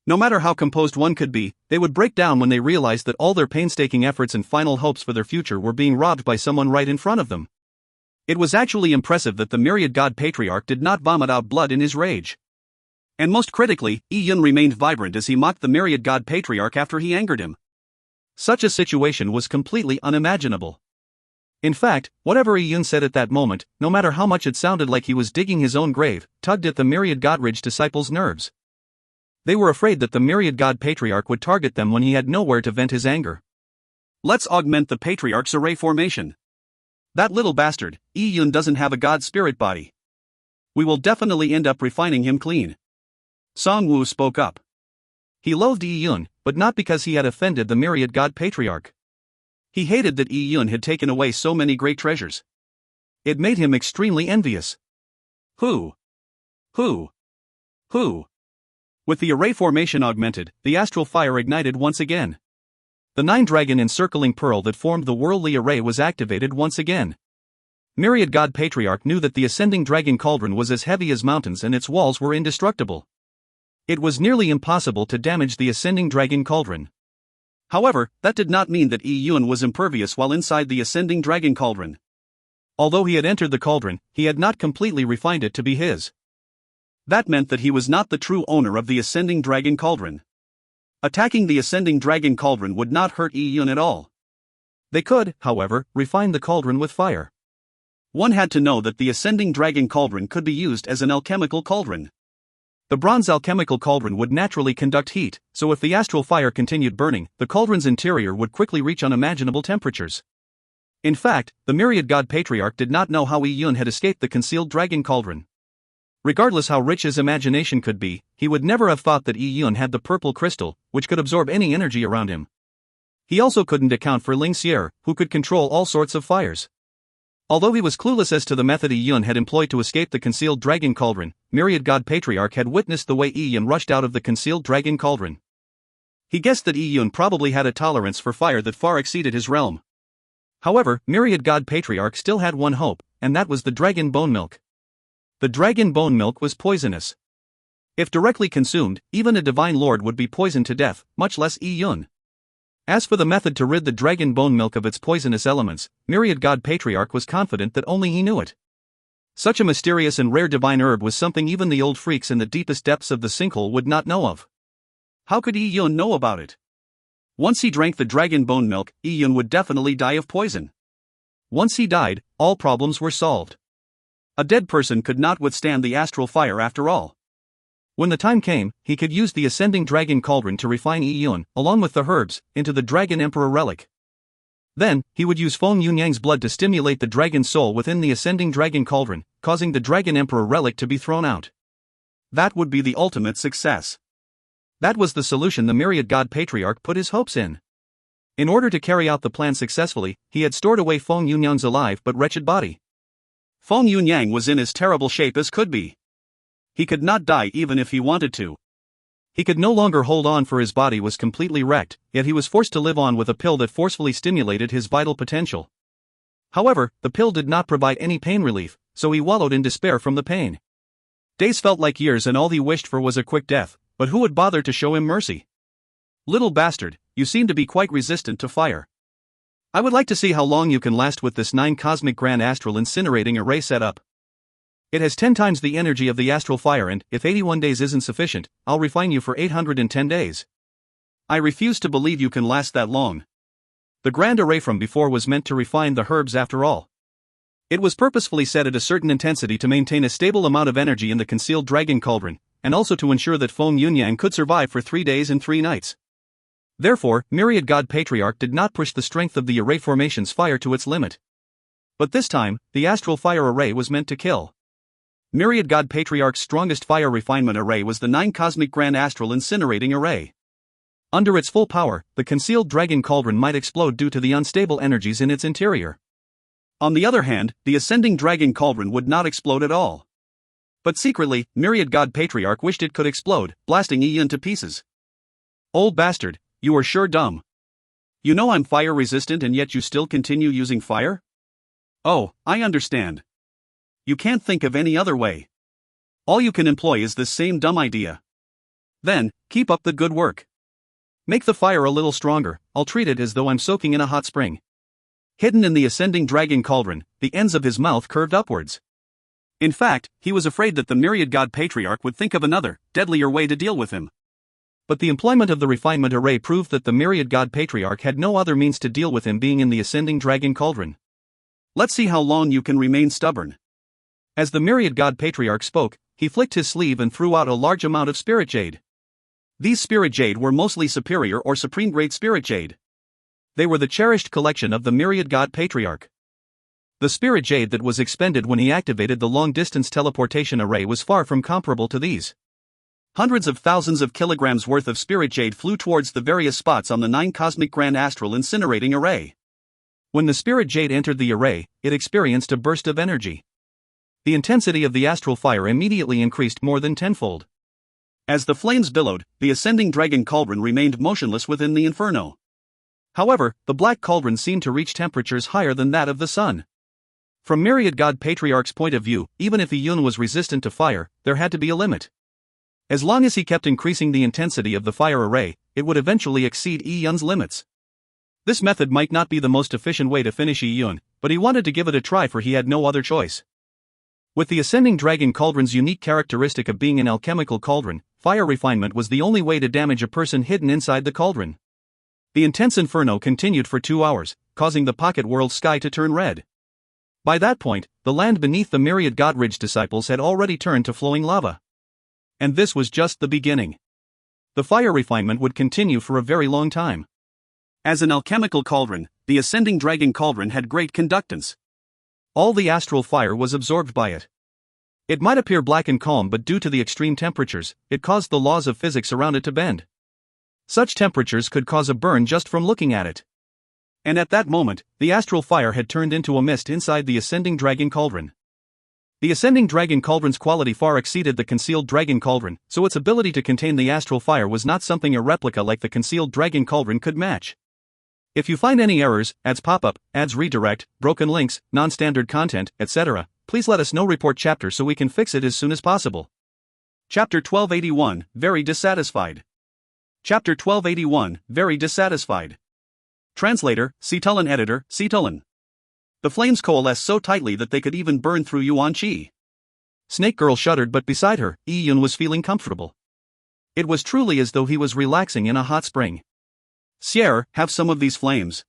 No matter how composed one could be, they would break down when they realized that all their painstaking efforts and final hopes for their future were being robbed by someone right in front of them. It was actually impressive that the Myriad God Patriarch did not vomit out blood in his rage. And most critically, Yi Yun remained vibrant as he mocked the Myriad God Patriarch after he angered him. Such a situation was completely unimaginable. In fact, whatever Yi Yun said at that moment, no matter how much it sounded like he was digging his own grave, tugged at the Myriad God Ridge disciples' nerves. They were afraid that the Myriad God Patriarch would target them when he had nowhere to vent his anger. Let's augment the Patriarch's array formation. That little bastard, Yi Yun doesn't have a god spirit body. We will definitely end up refining him clean. Song Wu spoke up. He loathed Yi Yun, but not because he had offended the Myriad God Patriarch. He hated that Yi Yun had taken away so many great treasures. It made him extremely envious. Who? With the array formation augmented, the astral fire ignited once again. The 9-dragon encircling pearl that formed the worldly array was activated once again. Myriad God Patriarch knew that the ascending dragon cauldron was as heavy as mountains and its walls were indestructible. It was nearly impossible to damage the ascending dragon cauldron. However, that did not mean that Yi Yun was impervious while inside the ascending dragon cauldron. Although he had entered the cauldron, he had not completely refined it to be his. That meant that he was not the true owner of the ascending dragon cauldron. Attacking the ascending dragon cauldron would not hurt Yi Yun at all. They could, however, refine the cauldron with fire. One had to know that the ascending dragon cauldron could be used as an alchemical cauldron. The bronze alchemical cauldron would naturally conduct heat, so if the astral fire continued burning, the cauldron's interior would quickly reach unimaginable temperatures. In fact, the Myriad God Patriarch did not know how Yi Yun had escaped the concealed dragon cauldron. Regardless how rich his imagination could be, he would never have thought that Yi Yun had the purple crystal, which could absorb any energy around him. He also couldn't account for Ling Xier, who could control all sorts of fires. Although he was clueless as to the method Yi Yun had employed to escape the concealed dragon cauldron, Myriad God Patriarch had witnessed the way Yi Yun rushed out of the concealed dragon cauldron. He guessed that Yi Yun probably had a tolerance for fire that far exceeded his realm. However, Myriad God Patriarch still had one hope, and that was the dragon bone milk. The dragon bone milk was poisonous. If directly consumed, even a divine lord would be poisoned to death, much less Yi-Yun. As for the method to rid the dragon bone milk of its poisonous elements, Myriad God Patriarch was confident that only he knew it. Such a mysterious and rare divine herb was something even the old freaks in the deepest depths of the sinkhole would not know of. How could Yi-Yun know about it? Once he drank the dragon bone milk, Yi-Yun would definitely die of poison. Once he died, all problems were solved. A dead person could not withstand the astral fire after all. When the time came, he could use the ascending dragon cauldron to refine Yi-Yun, along with the herbs, into the Dragon Emperor relic. Then, he would use Feng Yunyang's blood to stimulate the dragon soul within the ascending dragon cauldron, causing the Dragon Emperor relic to be thrown out. That would be the ultimate success. That was the solution the Myriad God Patriarch put his hopes in. In order to carry out the plan successfully, he had stored away Feng Yunyang's alive but wretched body. Feng Yunyang was in as terrible shape as could be. He could not die even if he wanted to. He could no longer hold on, for his body was completely wrecked, yet he was forced to live on with a pill that forcefully stimulated his vital potential. However, the pill did not provide any pain relief, so he wallowed in despair from the pain. Days felt like years and all he wished for was a quick death, but who would bother to show him mercy? Little bastard, you seem to be quite resistant to fire. I would like to see how long you can last with this 9 cosmic grand astral incinerating array setup. It has 10 times the energy of the astral fire, and, if 81 days isn't sufficient, I'll refine you for 810 days. I refuse to believe you can last that long. The grand array from before was meant to refine the herbs after all. It was purposefully set at a certain intensity to maintain a stable amount of energy in the concealed dragon cauldron, and also to ensure that Feng Yunyang could survive for 3 days and 3 nights. Therefore, Myriad God Patriarch did not push the strength of the array formation's fire to its limit. But this time, the astral fire array was meant to kill. Myriad God Patriarch's strongest fire refinement array was the 9 cosmic grand astral incinerating array. Under its full power, the concealed dragon cauldron might explode due to the unstable energies in its interior. On the other hand, the ascending dragon cauldron would not explode at all. But secretly, Myriad God Patriarch wished it could explode, blasting Yi-Yun to pieces. Old bastard, you are sure dumb. You know I'm fire resistant and yet you still continue using fire? Oh, I understand. You can't think of any other way. All you can employ is this same dumb idea. Then, keep up the good work. Make the fire a little stronger, I'll treat it as though I'm soaking in a hot spring. Hidden in the ascending dragon cauldron, the ends of his mouth curved upwards. In fact, he was afraid that the Myriad God Patriarch would think of another, deadlier way to deal with him. But the employment of the refinement array proved that the Myriad God Patriarch had no other means to deal with him being in the ascending dragon cauldron. Let's see how long you can remain stubborn. As the Myriad God Patriarch spoke, he flicked his sleeve and threw out a large amount of spirit jade. These spirit jade were mostly superior or supreme grade spirit jade. They were the cherished collection of the Myriad God Patriarch. The spirit jade that was expended when he activated the long-distance teleportation array was far from comparable to these. Hundreds of thousands of kilograms worth of spirit jade flew towards the various spots on the 9 cosmic grand astral incinerating array. When the spirit jade entered the array, it experienced a burst of energy. The intensity of the astral fire immediately increased more than tenfold. As the flames billowed, the ascending dragon cauldron remained motionless within the inferno. However, the black cauldron seemed to reach temperatures higher than that of the sun. From Myriad God Patriarch's point of view, even if Yi-Yun was resistant to fire, there had to be a limit. As long as he kept increasing the intensity of the fire array, it would eventually exceed Yi-Yun's limits. This method might not be the most efficient way to finish Yi-Yun, but he wanted to give it a try, for he had no other choice. With the ascending dragon cauldron's unique characteristic of being an alchemical cauldron, fire refinement was the only way to damage a person hidden inside the cauldron. The intense inferno continued for 2 hours, causing the pocket world sky to turn red. By that point, the land beneath the Myriad Godridge disciples had already turned to flowing lava. And this was just the beginning. The fire refinement would continue for a very long time. As an alchemical cauldron, the ascending dragon cauldron had great conductance. All the astral fire was absorbed by it. It might appear black and calm, but due to the extreme temperatures, it caused the laws of physics around it to bend. Such temperatures could cause a burn just from looking at it. And at that moment, the astral fire had turned into a mist inside the ascending dragon cauldron. The ascending dragon cauldron's quality far exceeded the concealed dragon cauldron, so its ability to contain the astral fire was not something a replica like the concealed dragon cauldron could match. If you find any errors, ads pop up, ads redirect, broken links, non-standard content, etc., please let us know. Report chapter so we can fix it as soon as possible. Chapter 1281, Very Dissatisfied. Chapter 1281, Very Dissatisfied. Translator, Cetulin. Editor, Cetulin. The flames coalesce so tightly that they could even burn through Yuan Qi. Snake Girl shuddered, but beside her, Yi Yun was feeling comfortable. It was truly as though he was relaxing in a hot spring. Sierra, have some of these flames.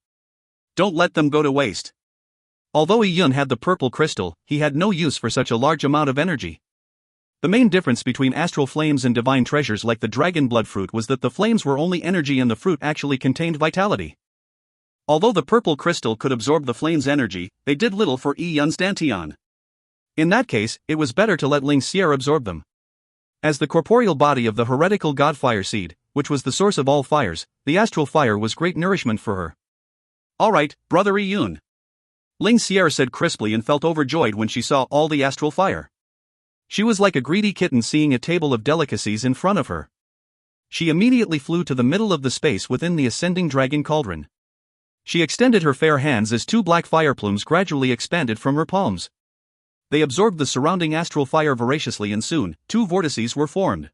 Don't let them go to waste. Although Yi Yun had the purple crystal, he had no use for such a large amount of energy. The main difference between astral flames and divine treasures like the dragon blood fruit was that the flames were only energy and the fruit actually contained vitality. Although the purple crystal could absorb the flame's energy, they did little for Yi Yun's dantian. In that case, it was better to let Ling Xier absorb them. As the corporeal body of the heretical god fire seed, which was the source of all fires, the astral fire was great nourishment for her. All right, brother Yi Yun. Ling Xier said crisply and felt overjoyed when she saw all the astral fire. She was like a greedy kitten seeing a table of delicacies in front of her. She immediately flew to the middle of the space within the ascending dragon cauldron. She extended her fair hands as two black fire plumes gradually expanded from her palms. They absorbed the surrounding astral fire voraciously, and soon, two vortices were formed.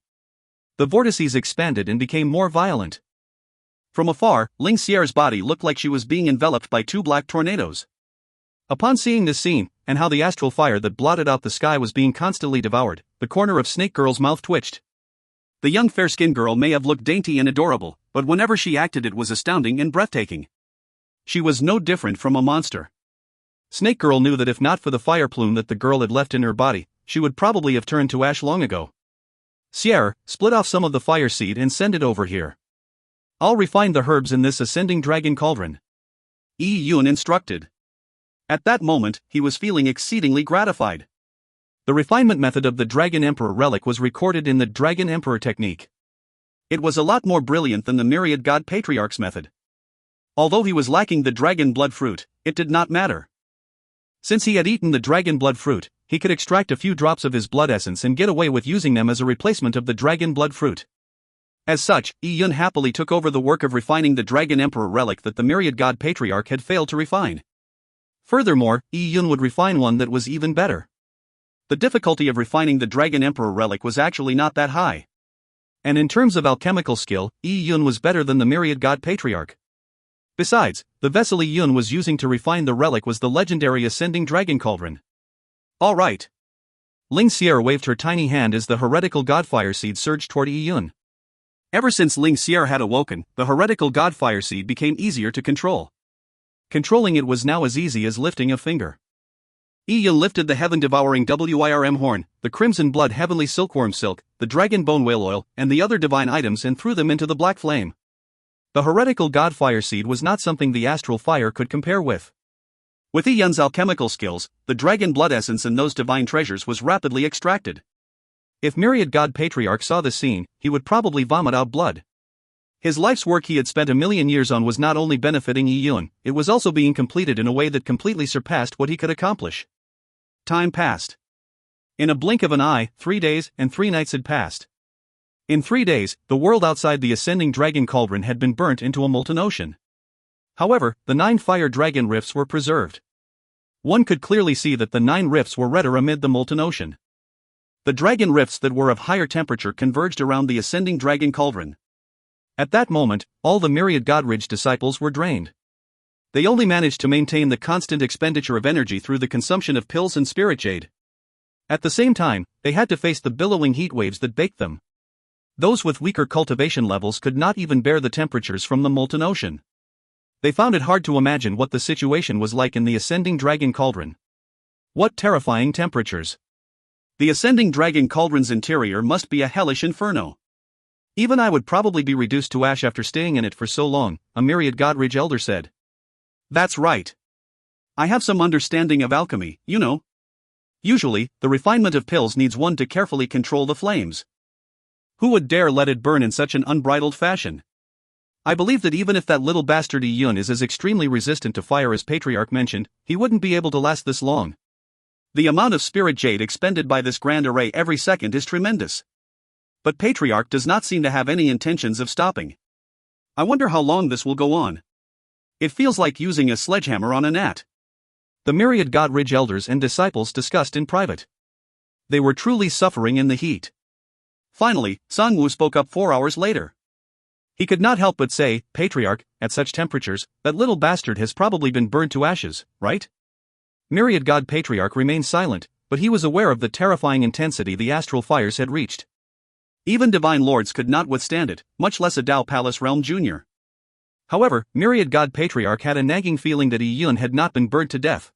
The vortices expanded and became more violent. From afar, Ling Xier's body looked like she was being enveloped by two black tornadoes. Upon seeing this scene, and how the astral fire that blotted out the sky was being constantly devoured, the corner of Snake Girl's mouth twitched. The young fair-skinned girl may have looked dainty and adorable, but whenever she acted it was astounding and breathtaking. She was no different from a monster. Snake Girl knew that if not for the fire plume that the girl had left in her body, she would probably have turned to ash long ago. Sierra, split off some of the fire seed and send it over here. I'll refine the herbs in this ascending dragon cauldron. Yi Yun instructed. At that moment, he was feeling exceedingly gratified. The refinement method of the Dragon Emperor relic was recorded in the Dragon Emperor technique. It was a lot more brilliant than the Myriad God Patriarch's method. Although he was lacking the dragon blood fruit, it did not matter. Since he had eaten the dragon blood fruit, he could extract a few drops of his blood essence and get away with using them as a replacement of the dragon blood fruit. As such, Yi Yun happily took over the work of refining the Dragon Emperor relic that the Myriad God Patriarch had failed to refine. Furthermore, Yi Yun would refine one that was even better. The difficulty of refining the Dragon Emperor relic was actually not that high. And in terms of alchemical skill, Yi Yun was better than the Myriad God Patriarch. Besides, the vessel Yi Yun was using to refine the relic was the legendary Ascending Dragon Cauldron. All right. Ling Xier waved her tiny hand as the heretical godfire seed surged toward Yi Yun. Ever since Ling Xier had awoken, the heretical godfire seed became easier to control. Controlling it was now as easy as lifting a finger. Yi Yun lifted the heaven-devouring Wirm horn, the crimson blood heavenly silkworm silk, the dragon bone whale oil, and the other divine items and threw them into the black flame. The heretical godfire seed was not something the astral fire could compare with. With Yi Yun's alchemical skills, the dragon blood essence and those divine treasures was rapidly extracted. If Myriad God Patriarch saw the scene, he would probably vomit out blood. His life's work he had spent 1,000,000 years on was not only benefiting Yi Yun, it was also being completed in a way that completely surpassed what he could accomplish. Time passed. In a blink of an eye, 3 days and 3 nights had passed. In 3 days, the world outside the ascending dragon cauldron had been burnt into a molten ocean. However, the 9 fire dragon rifts were preserved. One could clearly see that the 9 rifts were redder amid the molten ocean. The dragon rifts that were of higher temperature converged around the ascending dragon cauldron. At that moment, all the Myriad Godridge disciples were drained. They only managed to maintain the constant expenditure of energy through the consumption of pills and spirit jade. At the same time, they had to face the billowing heat waves that baked them. Those with weaker cultivation levels could not even bear the temperatures from the molten ocean. They found it hard to imagine what the situation was like in the ascending dragon cauldron. What terrifying temperatures! The ascending dragon cauldron's interior must be a hellish inferno. Even I would probably be reduced to ash after staying in it for so long, a Myriad Godridge elder said. That's right. I have some understanding of alchemy, you know. Usually, the refinement of pills needs one to carefully control the flames. Who would dare let it burn in such an unbridled fashion? I believe that even if that little bastard Yi Yun is as extremely resistant to fire as Patriarch mentioned, he wouldn't be able to last this long. The amount of spirit jade expended by this grand array every second is tremendous. But Patriarch does not seem to have any intentions of stopping. I wonder how long this will go on. It feels like using a sledgehammer on a gnat. The myriad Godridge elders and disciples discussed in private. They were truly suffering in the heat. Finally, Sangwoo spoke up 4 hours later. He could not help but say, "Patriarch, at such temperatures, that little bastard has probably been burned to ashes, right?" Myriad God Patriarch remained silent, but he was aware of the terrifying intensity the astral fires had reached. Even divine lords could not withstand it, much less a Tao Palace Realm Jr. However, Myriad God Patriarch had a nagging feeling that Yi Yun had not been burnt to death.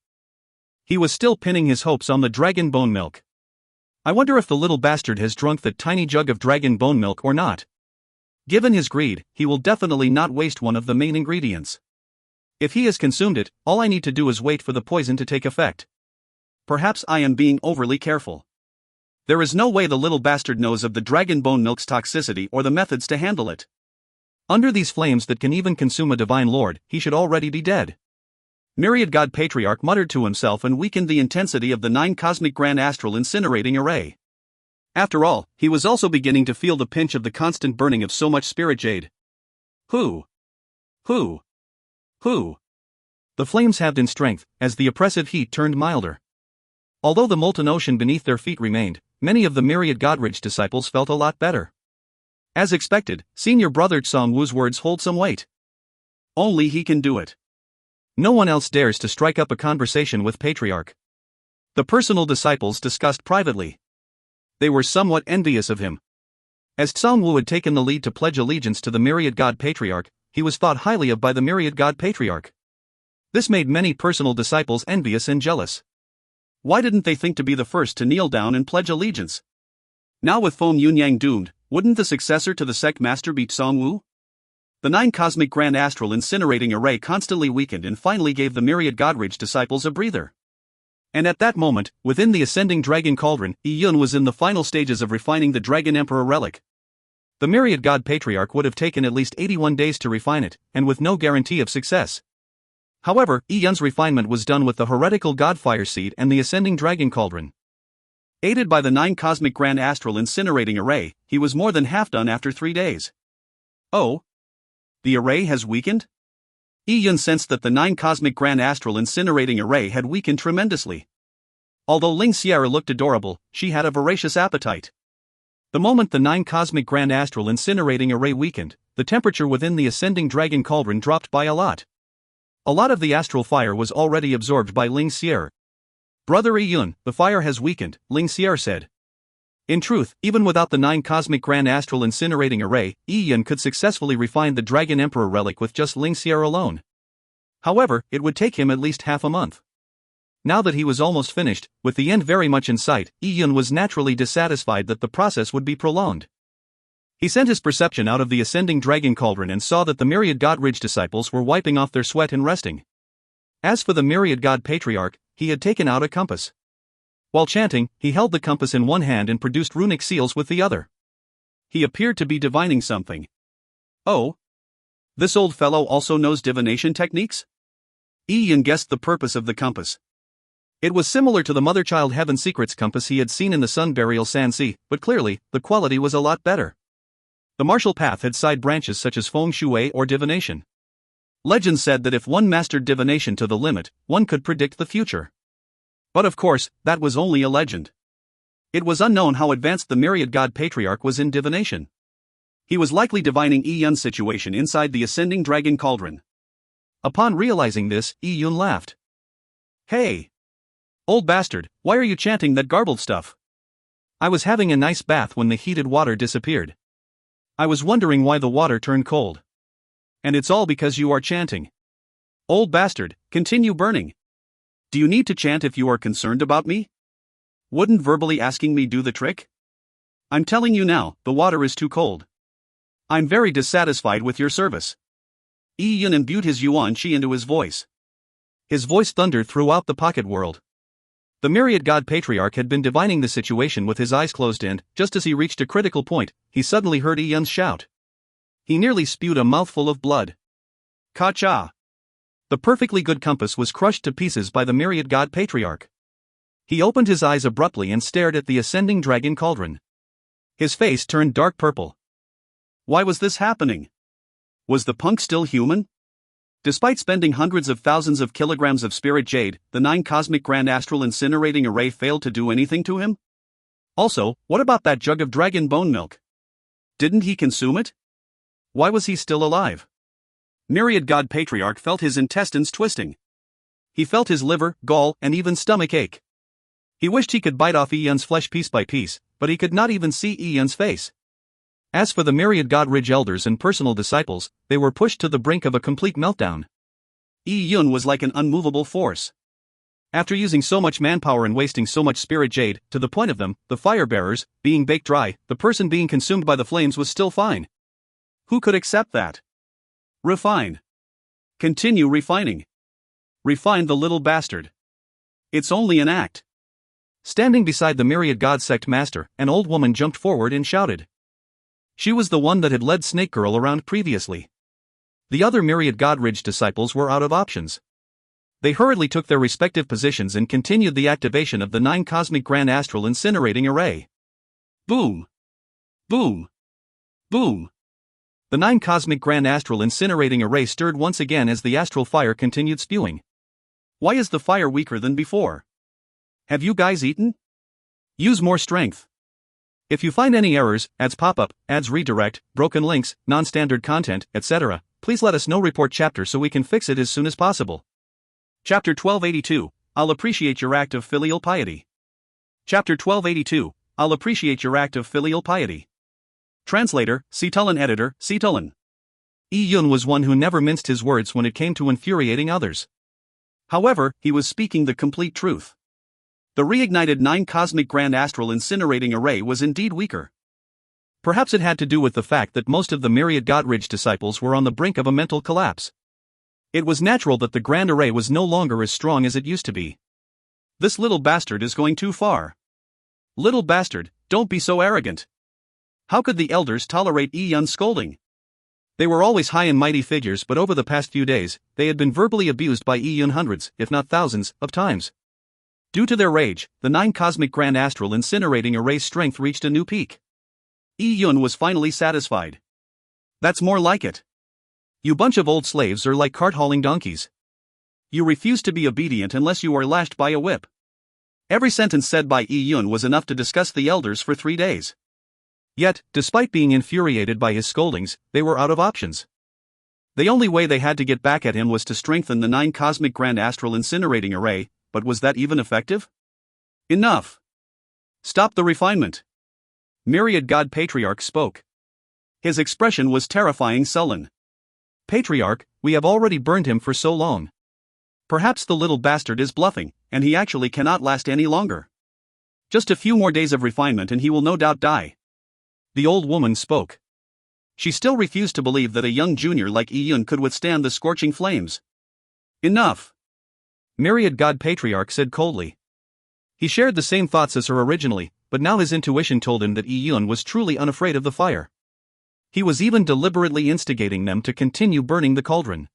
He was still pinning his hopes on the dragon bone milk. I wonder if the little bastard has drunk that tiny jug of dragon bone milk or not. Given his greed, he will definitely not waste one of the main ingredients. If he has consumed it, all I need to do is wait for the poison to take effect. Perhaps I am being overly careful. There is no way the little bastard knows of the dragon bone milk's toxicity or the methods to handle it. Under these flames that can even consume a divine lord, he should already be dead. Myriad God Patriarch muttered to himself and weakened the intensity of the 9 cosmic grand astral incinerating array. After all, he was also beginning to feel the pinch of the constant burning of so much spirit jade. Who? The flames halved in strength, as the oppressive heat turned milder. Although the molten ocean beneath their feet remained, many of the myriad Godridge disciples felt a lot better. As expected, senior brother Sangwoo's words hold some weight. Only he can do it. No one else dares to strike up a conversation with Patriarch. The personal disciples discussed privately. They were somewhat envious of him. As Sangwoo had taken the lead to pledge allegiance to the myriad God Patriarch, he was thought highly of by the myriad God Patriarch. This made many personal disciples envious and jealous. Why didn't they think to be the first to kneel down and pledge allegiance? Now with Feng Yunyang doomed, wouldn't the successor to the sect master be Sangwoo? The 9 cosmic grand astral incinerating array constantly weakened and finally gave the myriad Godridge disciples a breather. And at that moment, within the ascending dragon cauldron, Yi Yun was in the final stages of refining the Dragon Emperor relic. The myriad God Patriarch would have taken at least 81 days to refine it, and with no guarantee of success. However, Yi Yun's refinement was done with the heretical Godfire seed and the ascending dragon cauldron. Aided by the 9 cosmic grand astral incinerating array, he was more than half done after 3 days. Oh? The array has weakened? Yi Yun sensed that the 9 cosmic grand astral incinerating array had weakened tremendously. Although Ling Sierra looked adorable, she had a voracious appetite. The moment the 9 cosmic grand astral incinerating array weakened, the temperature within the ascending dragon cauldron dropped by a lot. A lot of the astral fire was already absorbed by Ling Sierra. "Brother Yi Yun, the fire has weakened," Ling Sierra said. In truth, even without the 9 cosmic grand astral incinerating array, Yi Yun could successfully refine the Dragon Emperor relic with just Ling Sierra alone. However, it would take him at least half a month. Now that he was almost finished, with the end very much in sight, Yi Yun was naturally dissatisfied that the process would be prolonged. He sent his perception out of the ascending dragon cauldron and saw that the myriad Godridge disciples were wiping off their sweat and resting. As for the myriad God Patriarch, he had taken out a compass. While chanting, he held the compass in one hand and produced runic seals with the other. He appeared to be divining something. Oh? This old fellow also knows divination techniques? Yi Yun guessed the purpose of the compass. It was similar to the Mother-Child Heaven Secrets compass he had seen in the Sun Burial Sansi, but clearly, the quality was a lot better. The martial path had side branches such as feng shui or divination. Legend said that if one mastered divination to the limit, one could predict the future. But of course, that was only a legend. It was unknown how advanced the myriad God Patriarch was in divination. He was likely divining Yi Yun's situation inside the ascending dragon cauldron. Upon realizing this, Yi Yun laughed. "Hey! Old bastard, why are you chanting that garbled stuff? I was having a nice bath when the heated water disappeared. I was wondering why the water turned cold. And it's all because you are chanting. Old bastard, continue burning. Do you need to chant if you are concerned about me? Wouldn't verbally asking me do the trick? I'm telling you now, the water is too cold. I'm very dissatisfied with your service." Yi Yun imbued his yuan qi into his voice. His voice thundered throughout the pocket world. The myriad God Patriarch had been divining the situation with his eyes closed and, just as he reached a critical point, he suddenly heard Yi Yun's shout. He nearly spewed a mouthful of blood. Ka-cha! The perfectly good compass was crushed to pieces by the myriad God Patriarch. He opened his eyes abruptly and stared at the ascending dragon cauldron. His face turned dark purple. Why was this happening? Was the punk still human? Despite spending hundreds of thousands of kilograms of spirit jade, the 9 cosmic grand astral incinerating array failed to do anything to him? Also, what about that jug of dragon bone milk? Didn't he consume it? Why was he still alive? Myriad God Patriarch felt his intestines twisting. He felt his liver, gall, and even stomach ache. He wished he could bite off Eon's flesh piece by piece, but he could not even see Eon's face. As for the Myriad God Ridge elders and personal disciples, they were pushed to the brink of a complete meltdown. Eon was like an unmovable force. After using so much manpower and wasting so much spirit jade, to the point of them, the fire bearers, being baked dry, the person being consumed by the flames was still fine. Who could accept that? Refine. Continue refining. Refine the little bastard. It's only an act. Standing beside the Myriad God sect master, an old woman jumped forward and shouted. She was the one that had led Snake Girl around previously. The other Myriad God Ridge disciples were out of options. They hurriedly took their respective positions and continued the activation of the 9 cosmic grand astral incinerating array. Boom! Boom! Boom! The 9 cosmic grand astral incinerating array stirred once again as the astral fire continued spewing. Why is the fire weaker than before? Have you guys eaten? Use more strength. If you find any errors, ads pop up, ads redirect, broken links, non-standard content, etc., please let us know. Report chapter so we can fix it as soon as possible. Chapter 1282, I'll appreciate your act of filial piety. Chapter 1282, I'll appreciate your act of filial piety. Translator, Cetulin Editor, Cetulin. Eun was one who never minced his words when it came to infuriating others. However, he was speaking the complete truth. The reignited 9 cosmic grand astral incinerating array was indeed weaker. Perhaps it had to do with the fact that most of the Myriad God Ridge disciples were on the brink of a mental collapse. It was natural that the grand array was no longer as strong as it used to be. This little bastard is going too far. Little bastard, don't be so arrogant. How could the elders tolerate Eon's scolding? They were always high and mighty figures, but over the past few days, they had been verbally abused by Eon hundreds, if not thousands, of times. Due to their rage, the 9 cosmic grand astral incinerating array's strength reached a new peak. Eon was finally satisfied. That's more like it. You bunch of old slaves are like cart-hauling donkeys. You refuse to be obedient unless you are lashed by a whip. Every sentence said by Eon was enough to disgust the elders for 3 days. Yet, despite being infuriated by his scoldings, they were out of options. The only way they had to get back at him was to strengthen the 9 cosmic grand astral incinerating array, but was that even effective? Enough! Stop the refinement! Myriad God Patriarch spoke. His expression was terrifying sullen. Patriarch, we have already burned him for so long. Perhaps the little bastard is bluffing, and he actually cannot last any longer. Just a few more days of refinement and he will no doubt die. The old woman spoke. She still refused to believe that a young junior like Eun could withstand the scorching flames. Enough! Myriad God Patriarch said coldly. He shared the same thoughts as her originally, but now his intuition told him that Eun was truly unafraid of the fire. He was even deliberately instigating them to continue burning the cauldron.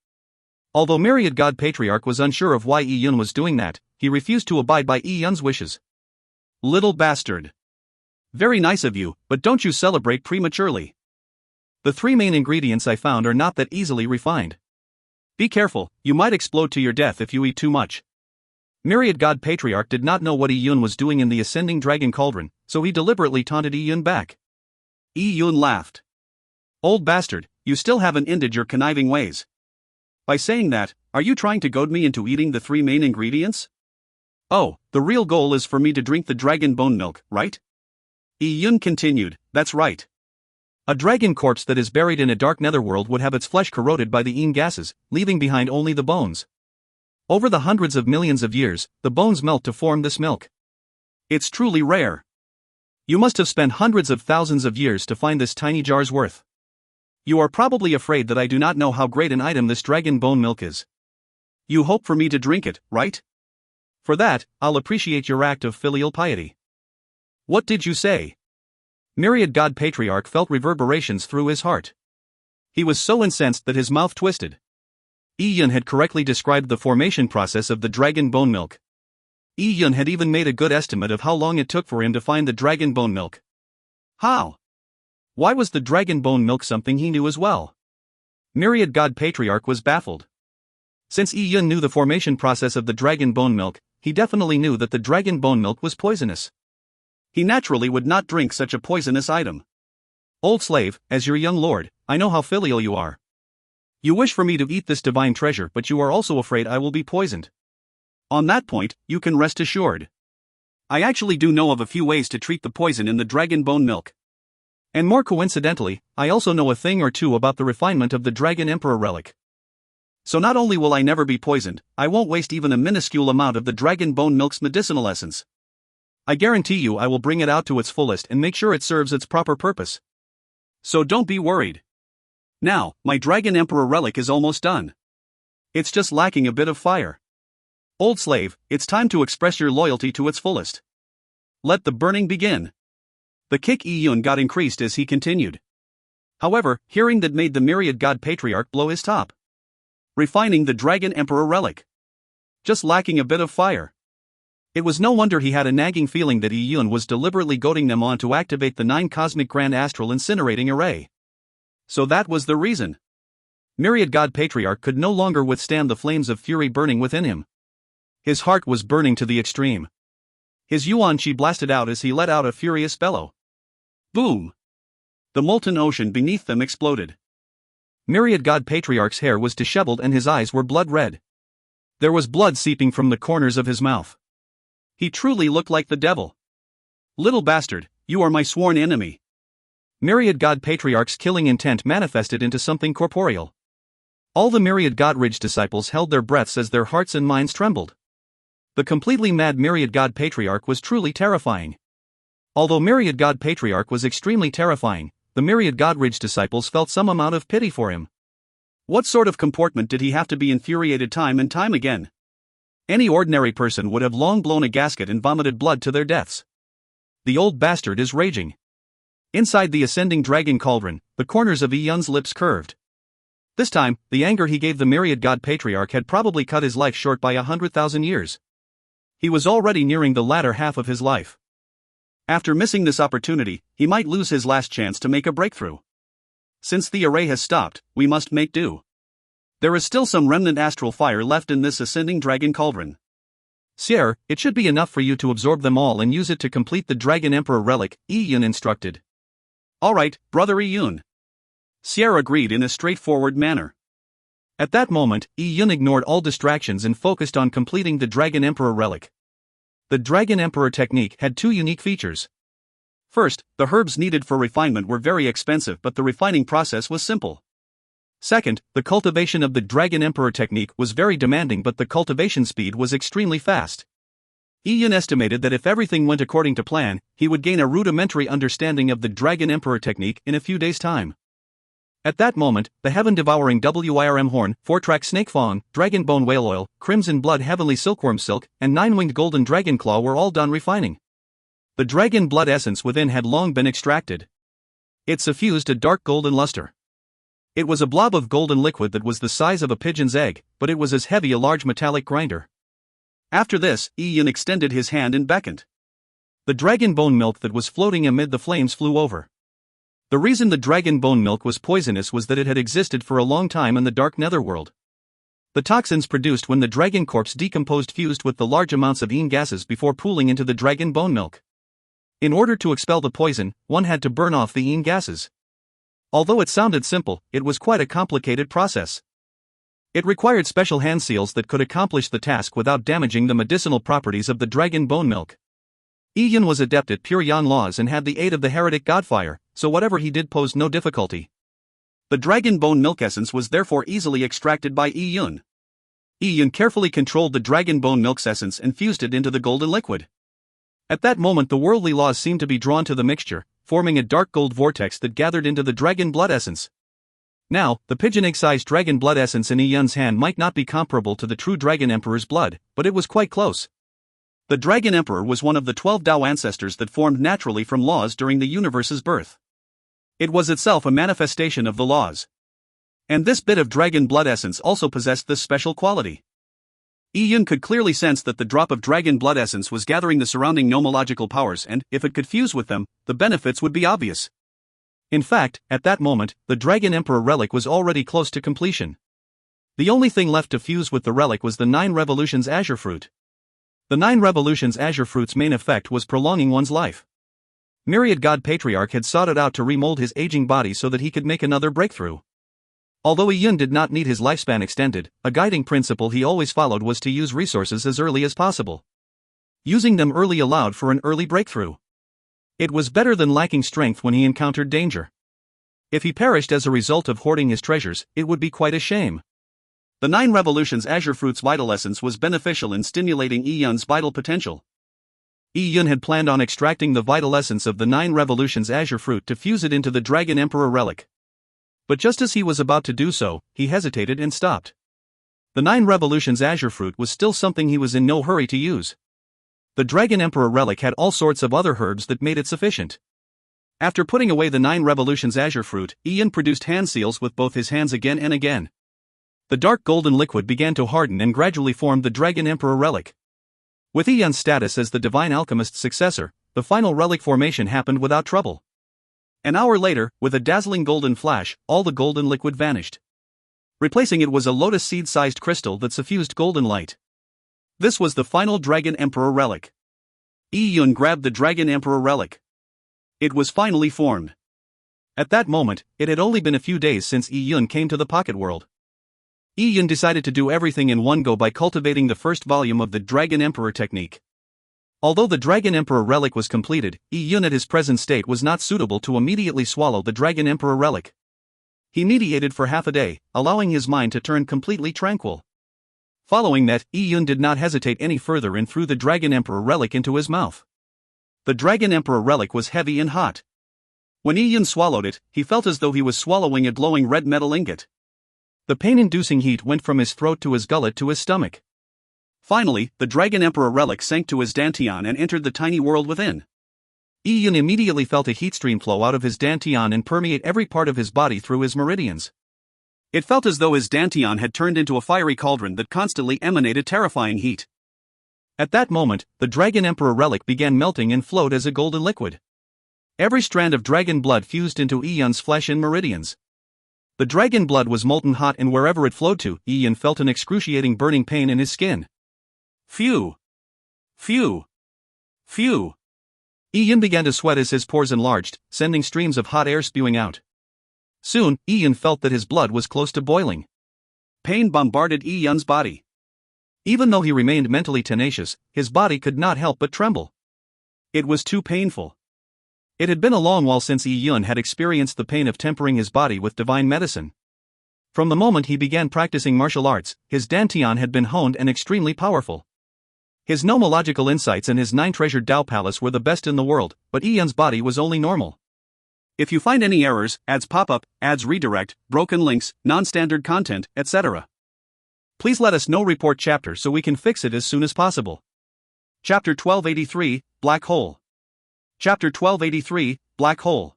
Although Myriad God Patriarch was unsure of why Eun was doing that, he refused to abide by Eun's wishes. Little bastard. Very nice of you, but don't you celebrate prematurely. The 3 main ingredients I found are not that easily refined. Be careful, you might explode to your death if you eat too much. Myriad God Patriarch did not know what Eun was doing in the ascending dragon cauldron, so he deliberately taunted Eun back. Eun laughed. Old bastard, you still haven't ended your conniving ways. By saying that, are you trying to goad me into eating the 3 main ingredients? Oh, the real goal is for me to drink the dragon bone milk, right? Eun continued, that's right. A dragon corpse that is buried in a dark netherworld would have its flesh corroded by the Een gases, leaving behind only the bones. Over the hundreds of millions of years, the bones melt to form this milk. It's truly rare. You must have spent hundreds of thousands of years to find this tiny jar's worth. You are probably afraid that I do not know how great an item this dragon bone milk is. You hope for me to drink it, right? For that, I'll appreciate your act of filial piety. What did you say? Myriad God Patriarch felt reverberations through his heart. He was so incensed that his mouth twisted. Eun had correctly described the formation process of the dragon bone milk. Eun had even made a good estimate of how long it took for him to find the dragon bone milk. How? Why was the dragon bone milk something he knew as well? Myriad God Patriarch was baffled. Since Yi Yun knew the formation process of the dragon bone milk, he definitely knew that the dragon bone milk was poisonous. He naturally would not drink such a poisonous item. Old slave, as your young lord, I know how filial you are. You wish for me to eat this divine treasure, but you are also afraid I will be poisoned. On that point, you can rest assured. I actually do know of a few ways to treat the poison in the dragon bone milk. And more coincidentally, I also know a thing or two about the refinement of the Dragon Emperor relic. So not only will I never be poisoned, I won't waste even a minuscule amount of the dragon bone milk's medicinal essence. I guarantee you I will bring it out to its fullest and make sure it serves its proper purpose. So don't be worried. Now, my Dragon Emperor relic is almost done. It's just lacking a bit of fire. Old slave, it's time to express your loyalty to its fullest. Let the burning begin. The kick Yi Yun got increased as he continued. However, hearing that made the myriad god patriarch blow his top. Refining the Dragon Emperor relic. Just lacking a bit of fire. It was no wonder he had a nagging feeling that Yi Yun was deliberately goading them on to activate the 9 cosmic grand astral incinerating array. So that was the reason. Myriad God Patriarch could no longer withstand the flames of fury burning within him. His heart was burning to the extreme. His yuan qi blasted out as he let out a furious bellow. Boom! The molten ocean beneath them exploded. Myriad God Patriarch's hair was disheveled and his eyes were blood red. There was blood seeping from the corners of his mouth. He truly looked like the devil. Little bastard, you are my sworn enemy. Myriad God Patriarch's killing intent manifested into something corporeal. All the Myriad God Ridge disciples held their breaths as their hearts and minds trembled. The completely mad Myriad God Patriarch was truly terrifying. Although Myriad God Patriarch was extremely terrifying, the Myriad God Ridge disciples felt some amount of pity for him. What sort of comportment did he have to be infuriated time and time again? Any ordinary person would have long blown a gasket and vomited blood to their deaths. The old bastard is raging. Inside the ascending dragon cauldron, the corners of Yi Yun's lips curved. This time, the anger he gave the Myriad God Patriarch had probably cut his life short by 100,000 years. He was already nearing the latter half of his life. After missing this opportunity, he might lose his last chance to make a breakthrough. Since the array has stopped, we must make do. There is still some remnant astral fire left in this ascending dragon cauldron. Sire, it should be enough for you to absorb them all and use it to complete the Dragon Emperor relic, Yi Yun instructed. Alright, brother Yi Yun. Sire agreed in a straightforward manner. At that moment, Yi Yun ignored all distractions and focused on completing the Dragon Emperor relic. The Dragon Emperor technique had 2 unique features. First, the herbs needed for refinement were very expensive, but the refining process was simple. Second, the cultivation of the Dragon Emperor technique was very demanding, but the cultivation speed was extremely fast. Yi Yun estimated that if everything went according to plan, he would gain a rudimentary understanding of the Dragon Emperor technique in a few days' time. At that moment, the heaven-devouring WIRM horn, 4-track snake fang, dragon bone whale oil, crimson blood heavenly silkworm silk, and 9-winged golden dragon claw were all done refining. The dragon blood essence within had long been extracted. It suffused a dark golden luster. It was a blob of golden liquid that was the size of a pigeon's egg, but it was as heavy a large metallic grinder. After this, Yi Yun extended his hand and beckoned. The dragon bone milk that was floating amid the flames flew over. The reason the dragon bone milk was poisonous was that it had existed for a long time in the dark netherworld. The toxins produced when the dragon corpse decomposed fused with the large amounts of yin gases before pooling into the dragon bone milk. In order to expel the poison, one had to burn off the yin gases. Although it sounded simple, it was quite a complicated process. It required special hand seals that could accomplish the task without damaging the medicinal properties of the dragon bone milk. Yi Yun was adept at pure yan laws and had the aid of the heretic godfire, so whatever he did posed no difficulty. The dragon bone milk essence was therefore easily extracted by Yi Yun. Yi Yun carefully controlled the dragon bone milk's essence and fused it into the golden liquid. At that moment the worldly laws seemed to be drawn to the mixture, forming a dark gold vortex that gathered into the dragon blood essence. Now, the pigeon egg-sized dragon blood essence in Yi Yun's hand might not be comparable to the true Dragon Emperor's blood, but it was quite close. The Dragon Emperor was one of the 12 Tao ancestors that formed naturally from laws during the universe's birth. It was itself a manifestation of the laws. And this bit of dragon blood essence also possessed this special quality. Yi Yun could clearly sense that the drop of dragon blood essence was gathering the surrounding nomological powers and, if it could fuse with them, the benefits would be obvious. In fact, at that moment, the Dragon Emperor relic was already close to completion. The only thing left to fuse with the relic was the 9 Revolutions Azure Fruit. The 9 Revolutions Azure Fruit's main effect was prolonging one's life. Myriad God Patriarch had sought it out to remold his aging body so that he could make another breakthrough. Although Yun did not need his lifespan extended, a guiding principle he always followed was to use resources as early as possible. Using them early allowed for an early breakthrough. It was better than lacking strength when he encountered danger. If he perished as a result of hoarding his treasures, it would be quite a shame. The 9 Revolutions Azure Fruit's vital essence was beneficial in stimulating Yun's vital potential. Yun had planned on extracting the vital essence of the 9 Revolutions Azure Fruit to fuse it into the Dragon Emperor relic. But just as he was about to do so, he hesitated and stopped. The 9 Revolutions Azure Fruit was still something he was in no hurry to use. The Dragon Emperor relic had all sorts of other herbs that made it sufficient. After putting away the 9 Revolutions Azure Fruit, Yun produced hand seals with both his hands again and again. The dark golden liquid began to harden and gradually formed the Dragon Emperor relic. With Yun's status as the Divine Alchemist's successor, the final relic formation happened without trouble. An hour later, with a dazzling golden flash, all the golden liquid vanished. Replacing it was a lotus seed-sized crystal that suffused golden light. This was the final Dragon Emperor relic. Yun grabbed the Dragon Emperor relic. It was finally formed. At that moment, it had only been a few days since Yun came to the Pocket World. Yun decided to do everything in one go by cultivating the first volume of the Dragon Emperor technique. Although the Dragon Emperor relic was completed, Yun at his present state was not suitable to immediately swallow the Dragon Emperor relic. He meditated for half a day, allowing his mind to turn completely tranquil. Following that, Yun did not hesitate any further and threw the Dragon Emperor relic into his mouth. The Dragon Emperor relic was heavy and hot. When Yun swallowed it, he felt as though he was swallowing a glowing red metal ingot. The pain-inducing heat went from his throat to his gullet to his stomach. Finally, the Dragon Emperor relic sank to his dantian and entered the tiny world within. Yun immediately felt a heat stream flow out of his dantian and permeate every part of his body through his meridians. It felt as though his dantian had turned into a fiery cauldron that constantly emanated terrifying heat. At that moment, the Dragon Emperor relic began melting and flowed as a golden liquid. Every strand of dragon blood fused into Yun's flesh and meridians. The dragon blood was molten hot, and wherever it flowed to, Yun felt an excruciating burning pain in his skin. Phew! Phew! Phew! Yun began to sweat as his pores enlarged, sending streams of hot air spewing out. Soon, Yun felt that his blood was close to boiling. Pain bombarded Yun's body. Even though he remained mentally tenacious, his body could not help but tremble. It was too painful. It had been a long while since Yun had experienced the pain of tempering his body with divine medicine. From the moment he began practicing martial arts, his dantian had been honed and extremely powerful. His nomological insights and his 9-treasured Tao Palace were the best in the world, but Yun's body was only normal. If you find any errors, ads pop up, ads redirect, broken links, non-standard content, etc., please let us know. Report chapter so we can fix it as soon as possible. Chapter 1283, Black Hole. Chapter 1283, Black Hole.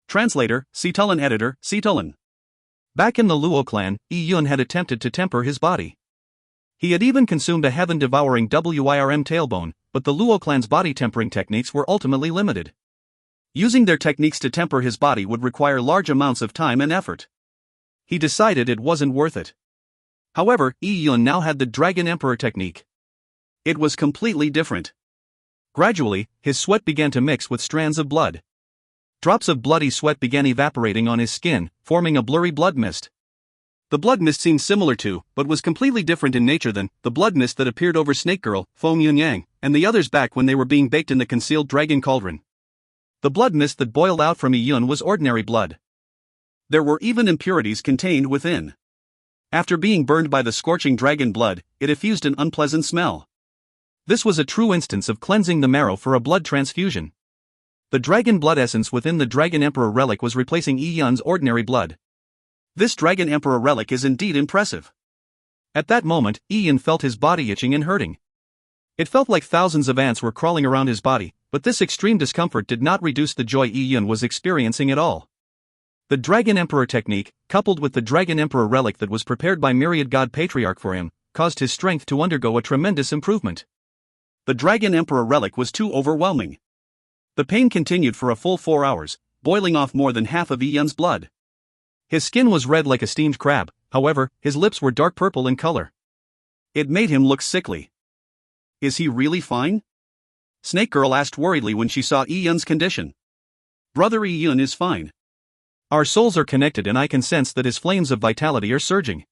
Translator, Cetulin. Editor, Cetulin. Back in the Luo clan, Yun had attempted to temper his body. He had even consumed a heaven-devouring WIRM tailbone, but the Luo clan's body tempering techniques were ultimately limited. Using their techniques to temper his body would require large amounts of time and effort. He decided it wasn't worth it. However, Yun now had the Dragon Emperor technique. It was completely different. Gradually, his sweat began to mix with strands of blood. Drops of bloody sweat began evaporating on his skin, forming a blurry blood mist. The blood mist seemed similar to, but was completely different in nature than, the blood mist that appeared over Snake Girl, Feng Yunyang, and the others back when they were being baked in the concealed dragon cauldron. The blood mist that boiled out from Yun was ordinary blood. There were even impurities contained within. After being burned by the scorching dragon blood, it effused an unpleasant smell. This was a true instance of cleansing the marrow for a blood transfusion. The dragon blood essence within the Dragon Emperor relic was replacing Yun's ordinary blood. This Dragon Emperor relic is indeed impressive. At that moment, Yun felt his body itching and hurting. It felt like thousands of ants were crawling around his body, but this extreme discomfort did not reduce the joy Yun was experiencing at all. The Dragon Emperor technique, coupled with the Dragon Emperor relic that was prepared by Myriad God Patriarch for him, caused his strength to undergo a tremendous improvement. The Dragon Emperor relic was too overwhelming. The pain continued for a full 4 hours, boiling off more than half of Yun's blood. His skin was red like a steamed crab, However, his lips were dark purple in color. It made him look sickly. Is he really fine? Snake Girl asked worriedly when she saw Yun's condition. Brother Yun is fine. Our souls are connected and I can sense that his flames of vitality are surging.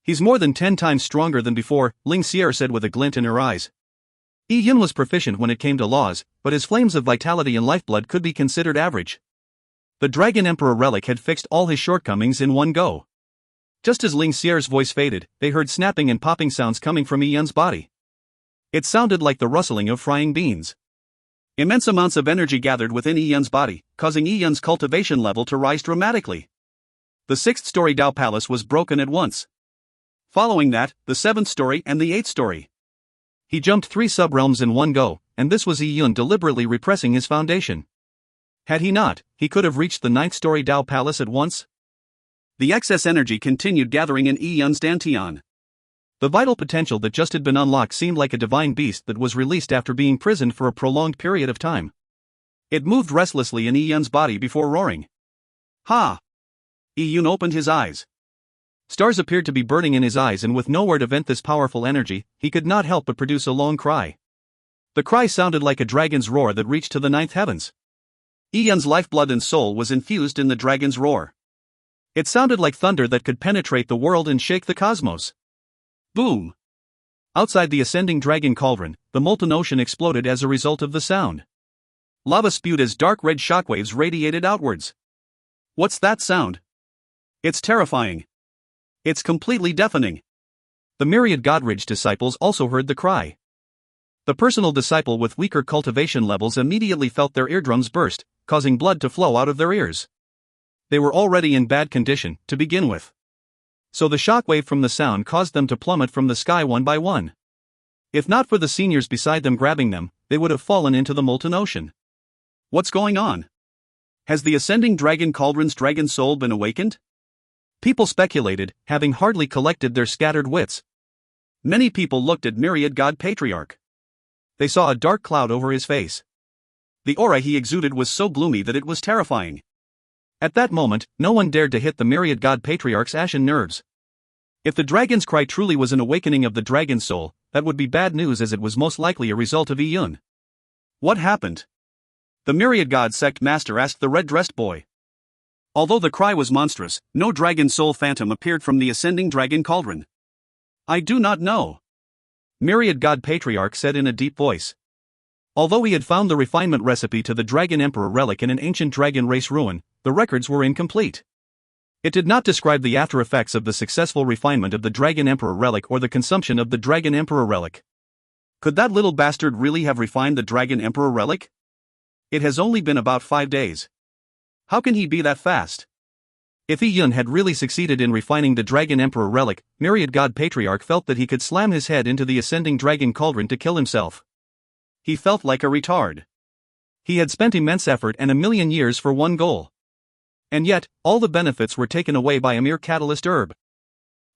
He's more than 10 times stronger than before, Ling Xier said with a glint in her eyes. Yun was proficient when it came to laws, but his flames of vitality and lifeblood could be considered average. The Dragon Emperor relic had fixed all his shortcomings in one go. Just as Ling Xier's voice faded, they heard snapping and popping sounds coming from Yun's body. It sounded like the rustling of frying beans. Immense amounts of energy gathered within Yun's body, causing Yun's cultivation level to rise dramatically. The 6th-story Dao Palace was broken at once. Following that, the 7th story and the 8th story. He jumped 3 sub-realms in one go, and this was Yun deliberately repressing his foundation. Had he not, he could have reached the 9th-story Dao Palace at once. The excess energy continued gathering in Yun's dantian. The vital potential that just had been unlocked seemed like a divine beast that was released after being prisoned for a prolonged period of time. It moved restlessly in Yun's body before roaring. Ha! Yun opened his eyes. Stars appeared to be burning in his eyes, and with nowhere to vent this powerful energy, he could not help but produce a long cry. The cry sounded like a dragon's roar that reached to the 9th heavens. Yun's lifeblood and soul was infused in the dragon's roar. It sounded like thunder that could penetrate the world and shake the cosmos. Boom! Outside the ascending dragon cauldron, the molten ocean exploded as a result of the sound. Lava spewed as dark red shockwaves radiated outwards. What's that sound? It's terrifying. It's completely deafening. The myriad Godridge disciples also heard the cry. The personal disciple with weaker cultivation levels immediately felt their eardrums burst, causing blood to flow out of their ears. They were already in bad condition, to begin with. So the shockwave from the sound caused them to plummet from the sky one by one. If not for the seniors beside them grabbing them, they would have fallen into the molten ocean. What's going on? Has the ascending dragon cauldron's dragon soul been awakened? People speculated, having hardly collected their scattered wits. Many people looked at Myriad God Patriarch. They saw a dark cloud over his face. The aura he exuded was so gloomy that it was terrifying. At that moment, no one dared to hit the Myriad God Patriarch's ashen nerves. If the dragon's cry truly was an awakening of the dragon's soul, that would be bad news, as it was most likely a result of Yun. What happened? The Myriad God Sect Master asked the red-dressed boy. Although the cry was monstrous, no dragon soul phantom appeared from the ascending dragon cauldron. I do not know. Myriad God Patriarch said in a deep voice. Although he had found the refinement recipe to the Dragon Emperor relic in an ancient dragon race ruin, the records were incomplete. It did not describe the after effects of the successful refinement of the Dragon Emperor relic or the consumption of the Dragon Emperor relic. Could that little bastard really have refined the Dragon Emperor relic? It has only been about 5 days. How can he be that fast? If Yun had really succeeded in refining the Dragon Emperor relic, Myriad God Patriarch felt that he could slam his head into the ascending dragon cauldron to kill himself. He felt like a retard. He had spent immense effort and 1,000,000 years for one goal. And yet, all the benefits were taken away by a mere catalyst herb.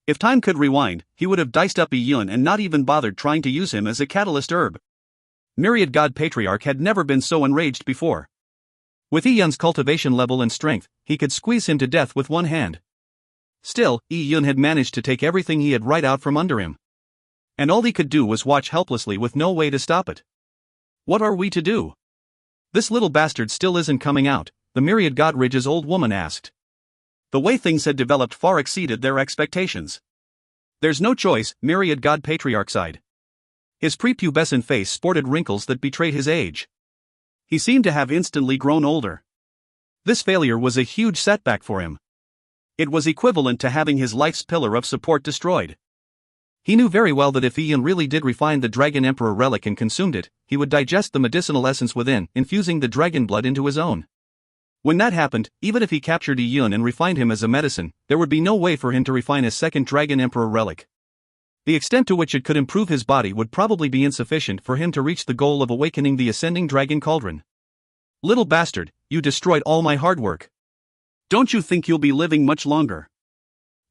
If time could rewind, he would have diced up Yun and not even bothered trying to use him as a catalyst herb. Myriad God Patriarch had never been so enraged before. With Yun's cultivation level and strength, he could squeeze him to death with one hand. Still, Yun had managed to take everything he had right out from under him. And all he could do was watch helplessly with no way to stop it. What are we to do? This little bastard still isn't coming out, the Myriad Godridge's old woman asked. The way things had developed far exceeded their expectations. There's no choice, Myriad God Patriarch sighed. His prepubescent face sported wrinkles that betrayed his age. He seemed to have instantly grown older. This failure was a huge setback for him. It was equivalent to having his life's pillar of support destroyed. He knew very well that if Yun really did refine the Dragon Emperor relic and consumed it, he would digest the medicinal essence within, infusing the dragon blood into his own. When that happened, even if he captured Yun and refined him as a medicine, there would be no way for him to refine a second Dragon Emperor relic. The extent to which it could improve his body would probably be insufficient for him to reach the goal of awakening the ascending dragon cauldron. Little bastard, you destroyed all my hard work. Don't you think you'll be living much longer?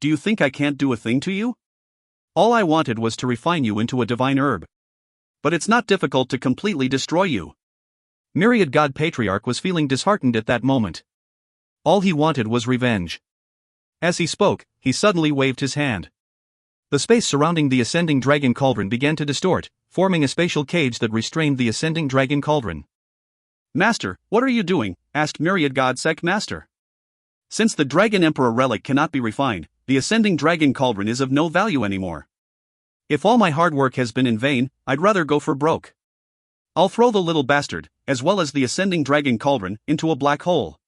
Do you think I can't do a thing to you? All I wanted was to refine you into a divine herb. But it's not difficult to completely destroy you. Myriad God Patriarch was feeling disheartened at that moment. All he wanted was revenge. As he spoke, he suddenly waved his hand. The space surrounding the ascending dragon cauldron began to distort, forming a spatial cage that restrained the ascending dragon cauldron. "Master, what are you doing?" asked Myriad God Sec Master. "Since the Dragon Emperor relic cannot be refined, the ascending dragon cauldron is of no value anymore. If all my hard work has been in vain, I'd rather go for broke. I'll throw the little bastard, as well as the ascending dragon cauldron, into a black hole.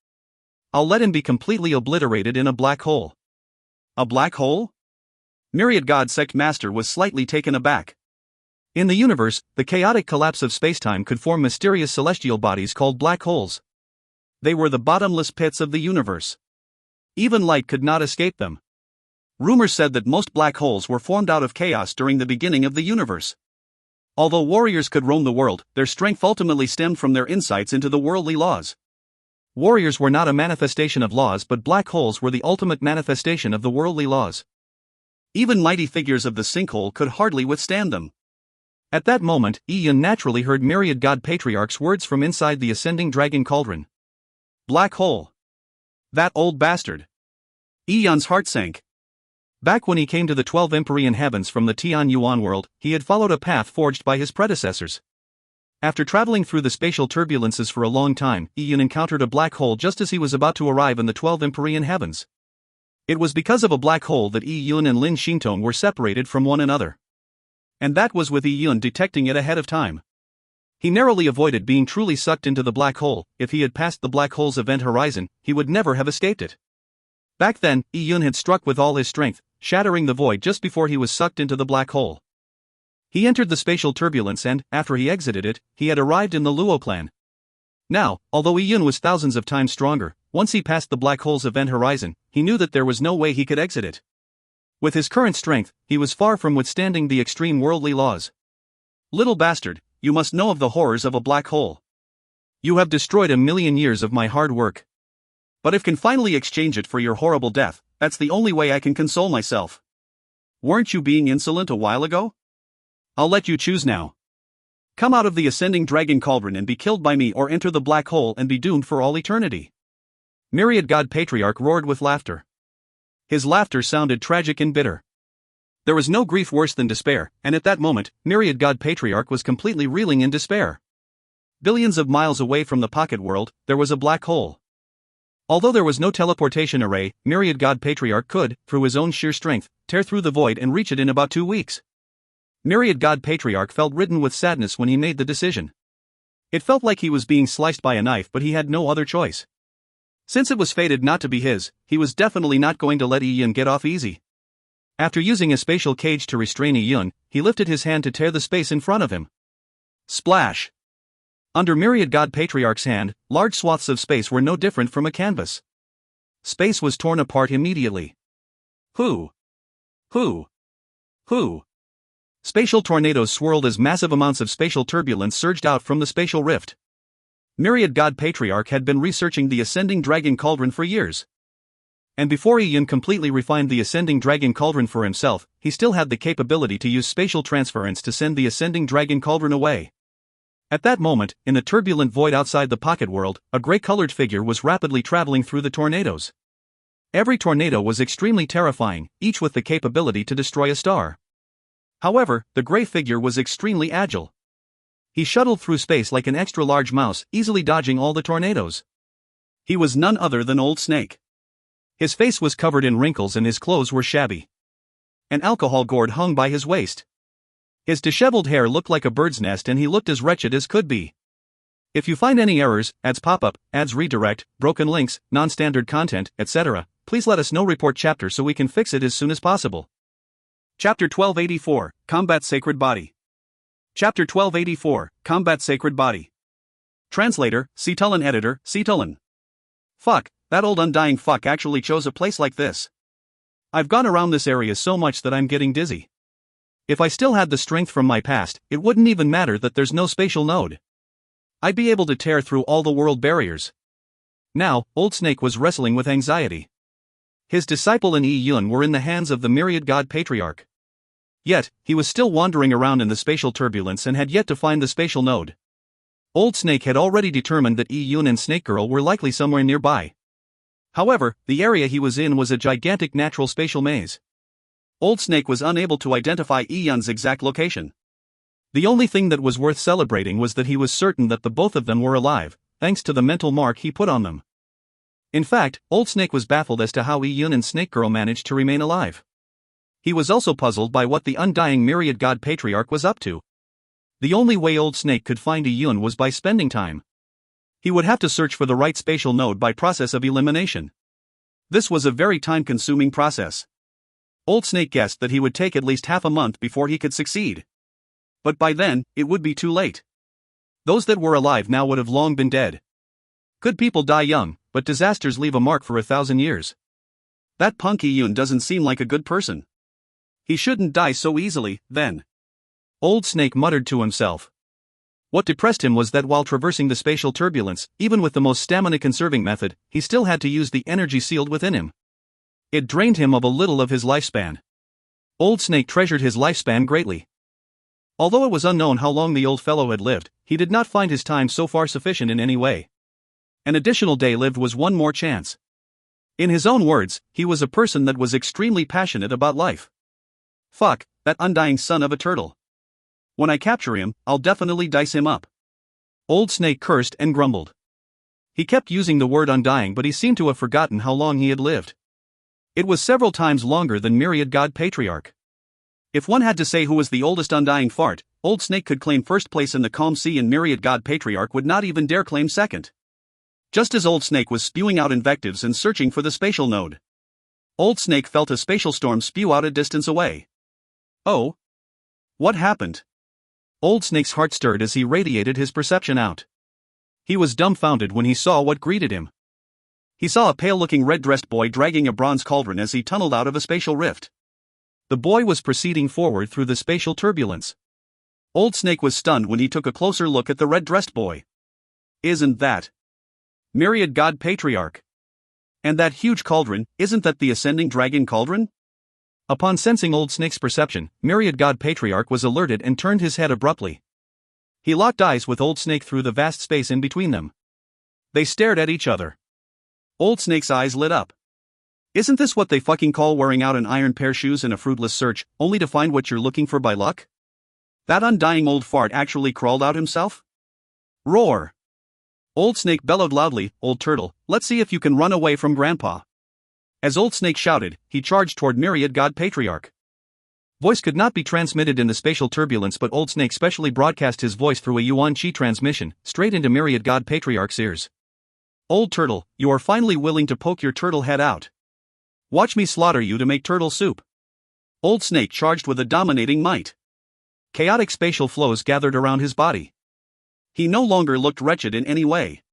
I'll let him be completely obliterated in a black hole." "A black hole?" Myriad God Sect Master was slightly taken aback. In the universe, the chaotic collapse of spacetime could form mysterious celestial bodies called black holes. They were the bottomless pits of the universe. Even light could not escape them. Rumors said that most black holes were formed out of chaos during the beginning of the universe. Although warriors could roam the world, their strength ultimately stemmed from their insights into the worldly laws. Warriors were not a manifestation of laws, but black holes were the ultimate manifestation of the worldly laws. Even mighty figures of the sinkhole could hardly withstand them. At that moment, Ian naturally heard Myriad God Patriarch's words from inside the ascending dragon cauldron. Black hole. That old bastard. Ian's heart sank. Back when he came to the 12 Empyrean heavens from the Tian Yuan world, he had followed a path forged by his predecessors. After traveling through the spatial turbulences for a long time, Ian encountered a black hole just as he was about to arrive in the 12 Empyrean heavens. It was because of a black hole that Ian and Lin Xintong were separated from one another. And that was with Ian detecting it ahead of time. He narrowly avoided being truly sucked into the black hole. If he had passed the black hole's event horizon, he would never have escaped it. Back then, Ian had struck with all his strength, shattering the void just before he was sucked into the black hole. He entered the spatial turbulence and, after he exited it, he had arrived in the Luo clan. Now, although Ian was thousands of times stronger, once he passed the black hole's event horizon, he knew that there was no way he could exit it. With his current strength, he was far from withstanding the extreme worldly laws. "Little bastard, you must know of the horrors of a black hole. You have destroyed 1,000,000 years of my hard work. But if can finally exchange it for your horrible death, that's the only way I can console myself. Weren't you being insolent a while ago? I'll let you choose now. Come out of the ascending dragon cauldron and be killed by me, or enter the black hole and be doomed for all eternity." Myriad God Patriarch roared with laughter. His laughter sounded tragic and bitter. There was no grief worse than despair, and at that moment, Myriad God Patriarch was completely reeling in despair. Billions of miles away from the pocket world, there was a black hole. Although there was no teleportation array, Myriad God Patriarch could, through his own sheer strength, tear through the void and reach it in about 2 weeks. Myriad God Patriarch felt ridden with sadness when he made the decision. It felt like he was being sliced by a knife, but he had no other choice. Since it was fated not to be his, he was definitely not going to let Ian get off easy. After using a spatial cage to restrain Ian, he lifted his hand to tear the space in front of him. Splash! Under Myriad God Patriarch's hand, large swaths of space were no different from a canvas. Space was torn apart immediately. Who? Spatial tornadoes swirled as massive amounts of spatial turbulence surged out from the spatial rift. Myriad God Patriarch had been researching the ascending dragon cauldron for years. And before Ian completely refined the ascending dragon cauldron for himself, he still had the capability to use spatial transference to send the ascending dragon cauldron away. At that moment, in the turbulent void outside the pocket world, a gray-colored figure was rapidly traveling through the tornadoes. Every tornado was extremely terrifying, each with the capability to destroy a star. However, the gray figure was extremely agile. He shuttled through space like an extra-large mouse, easily dodging all the tornadoes. He was none other than Old Snake. His face was covered in wrinkles and his clothes were shabby. An alcohol gourd hung by his waist. His disheveled hair looked like a bird's nest and he looked as wretched as could be. If you find any errors, ads pop up, ads redirect, broken links, non-standard content, etc., please let us know. Report chapter so we can fix it as soon as possible. Chapter 1284, Combat Sacred Body. Chapter 1284, Combat Sacred Body. Translator, Cetulin. Editor, Cetulin. Fuck, that old undying fuck actually chose a place like this. I've gone around this area so much that I'm getting dizzy. If I still had the strength from my past, it wouldn't even matter that there's no spatial node. I'd be able to tear through all the world barriers. Now, Old Snake was wrestling with anxiety. His disciple and Yun were in the hands of the Myriad God Patriarch. Yet, he was still wandering around in the spatial turbulence and had yet to find the spatial node. Old Snake had already determined that Yun and Snake Girl were likely somewhere nearby. However, the area he was in was a gigantic natural spatial maze. Old Snake was unable to identify Eun's exact location. The only thing that was worth celebrating was that he was certain that the both of them were alive, thanks to the mental mark he put on them. In fact, Old Snake was baffled as to how Eun and Snake Girl managed to remain alive. He was also puzzled by what the undying Myriad God Patriarch was up to. The only way Old Snake could find Eun was by spending time. He would have to search for the right spatial node by process of elimination. This was a very time-consuming process. Old Snake guessed that he would take at least half a month before he could succeed. But by then, it would be too late. Those that were alive now would have long been dead. Good people die young, but disasters leave a mark for 1,000 years. That punk Eun doesn't seem like a good person. He shouldn't die so easily, then. Old Snake muttered to himself. What depressed him was that while traversing the spatial turbulence, even with the most stamina-conserving method, he still had to use the energy sealed within him. It drained him of a little of his lifespan. Old Snake treasured his lifespan greatly. Although it was unknown how long the old fellow had lived, he did not find his time so far sufficient in any way. An additional day lived was one more chance. In his own words, he was a person that was extremely passionate about life. Fuck, that undying son of a turtle. When I capture him, I'll definitely dice him up. Old Snake cursed and grumbled. He kept using the word undying, but he seemed to have forgotten how long he had lived. It was several times longer than Myriad God Patriarch. If one had to say who was the oldest undying fart, Old Snake could claim first place in the Calm Sea, and Myriad God Patriarch would not even dare claim second. Just as Old Snake was spewing out invectives and searching for the spatial node, Old Snake felt a spatial storm spew out a distance away. Oh? What happened? Old Snake's heart stirred as he radiated his perception out. He was dumbfounded when he saw what greeted him. He saw a pale-looking red-dressed boy dragging a bronze cauldron as he tunneled out of a spatial rift. The boy was proceeding forward through the spatial turbulence. Old Snake was stunned when he took a closer look at the red-dressed boy. Isn't that Myriad God Patriarch? And that huge cauldron, isn't that the ascending dragon cauldron? Upon sensing Old Snake's perception, Myriad God Patriarch was alerted and turned his head abruptly. He locked eyes with Old Snake through the vast space in between them. They stared at each other. Old Snake's eyes lit up. Isn't this what they fucking call wearing out an iron pair shoes in a fruitless search, only to find what you're looking for by luck? That undying old fart actually crawled out himself? Roar! Old Snake bellowed loudly, "Old Turtle, let's see if you can run away from Grandpa." As Old Snake shouted, he charged toward Myriad God Patriarch. Voice could not be transmitted in the spatial turbulence, but Old Snake specially broadcast his voice through a Yuan Qi transmission, straight into Myriad God Patriarch's ears. "Old Turtle, you are finally willing to poke your turtle head out. Watch me slaughter you to make turtle soup." Old Snake charged with a dominating might. Chaotic spatial flows gathered around his body. He no longer looked wretched in any way.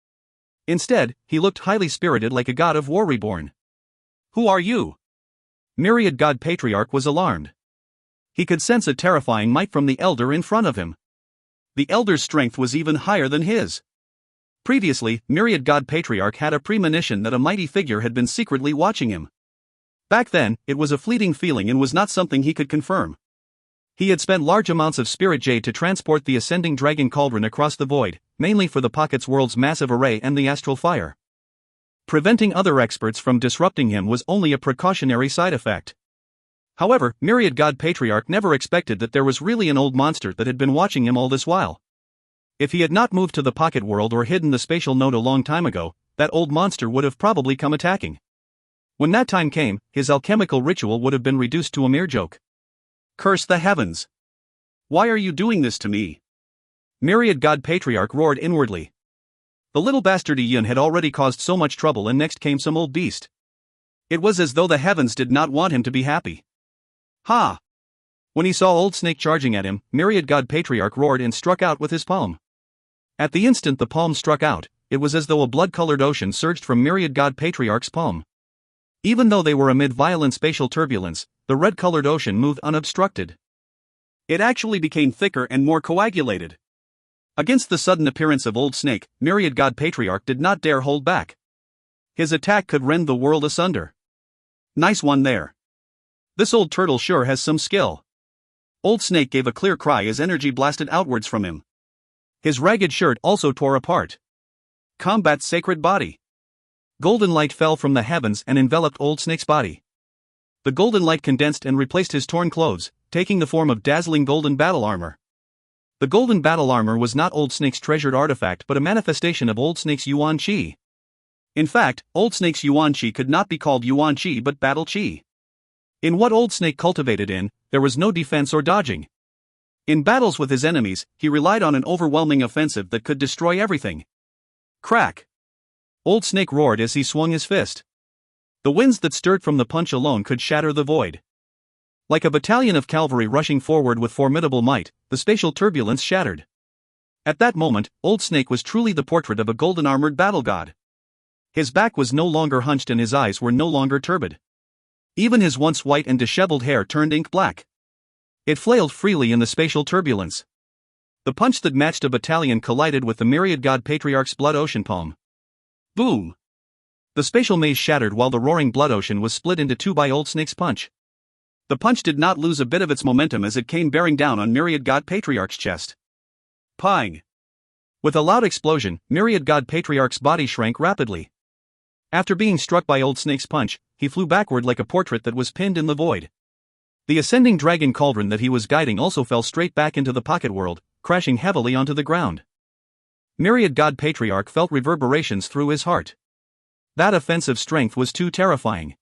Instead, he looked highly spirited, like a god of war reborn. "Who are you?" Myriad God Patriarch was alarmed. He could sense a terrifying might from the elder in front of him. The elder's strength was even higher than his. Previously, Myriad God Patriarch had a premonition that a mighty figure had been secretly watching him. Back then, it was a fleeting feeling and was not something he could confirm. He had spent large amounts of spirit jade to transport the ascending dragon cauldron across the void, mainly for the Pocket's world's massive array and the astral fire. Preventing other experts from disrupting him was only a precautionary side effect. However, Myriad God Patriarch never expected that there was really an old monster that had been watching him all this while. If he had not moved to the Pocket world or hidden the spatial node a long time ago, that old monster would have probably come attacking. When that time came, his alchemical ritual would have been reduced to a mere joke. "Curse the heavens! Why are you doing this to me?" Myriad God Patriarch roared inwardly. The little bastard Eun had already caused so much trouble, and next came some old beast. It was as though the heavens did not want him to be happy. Ha! When he saw Old Snake charging at him, Myriad God Patriarch roared and struck out with his palm. At the instant the palm struck out, it was as though a blood-colored ocean surged from Myriad God Patriarch's palm. Even though they were amid violent spatial turbulence, the red-colored ocean moved unobstructed. It actually became thicker and more coagulated. Against the sudden appearance of Old Snake, Myriad God Patriarch did not dare hold back. His attack could rend the world asunder. Nice one there. This old turtle sure has some skill. Old Snake gave a clear cry as energy blasted outwards from him. His ragged shirt also tore apart. Combat's sacred body. Golden light fell from the heavens and enveloped Old Snake's body. The golden light condensed and replaced his torn clothes, taking the form of dazzling golden battle armor. The golden battle armor was not Old Snake's treasured artifact but a manifestation of Old Snake's Yuan Qi. In fact, Old Snake's Yuan Qi could not be called Yuan Qi but Battle Qi. In what Old Snake cultivated in, there was no defense or dodging. In battles with his enemies, he relied on an overwhelming offensive that could destroy everything. Crack! Old Snake roared as he swung his fist. The winds that stirred from the punch alone could shatter the void. Like a battalion of cavalry rushing forward with formidable might, the spatial turbulence shattered. At that moment, Old Snake was truly the portrait of a golden-armored battle god. His back was no longer hunched and his eyes were no longer turbid. Even his once white and disheveled hair turned ink black. It flailed freely in the spatial turbulence. The punch that matched a battalion collided with the myriad god patriarch's blood ocean palm. Boom! The spatial maze shattered while the roaring blood ocean was split into two by Old Snake's punch. The punch did not lose a bit of its momentum as it came bearing down on myriad god patriarch's chest. Pang! With a loud explosion, myriad god patriarch's body shrank rapidly. After being struck by Old Snake's punch, he flew backward like a portrait that was pinned in the void. The ascending dragon cauldron that he was guiding also fell straight back into the pocket world, crashing heavily onto the ground. Myriad god patriarch felt reverberations through his heart. That offensive strength was too terrifying.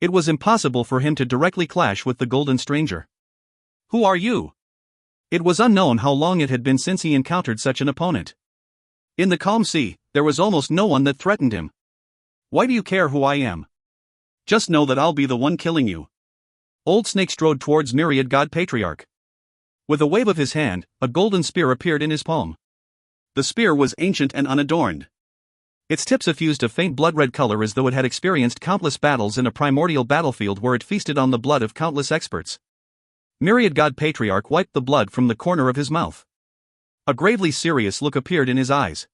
It was impossible for him to directly clash with the golden stranger. Who are you? It was unknown how long it had been since he encountered such an opponent. In the calm sea, there was almost no one that threatened him. Why do you care who I am? Just know that I'll be the one killing you. Old Snake strode towards myriad god patriarch. With a wave of his hand, a golden spear appeared in his palm. The spear was ancient and unadorned. Its tip suffused a faint blood-red color as though it had experienced countless battles in a primordial battlefield where it feasted on the blood of countless experts. Myriad god patriarch wiped the blood from the corner of his mouth. A gravely serious look appeared in his eyes.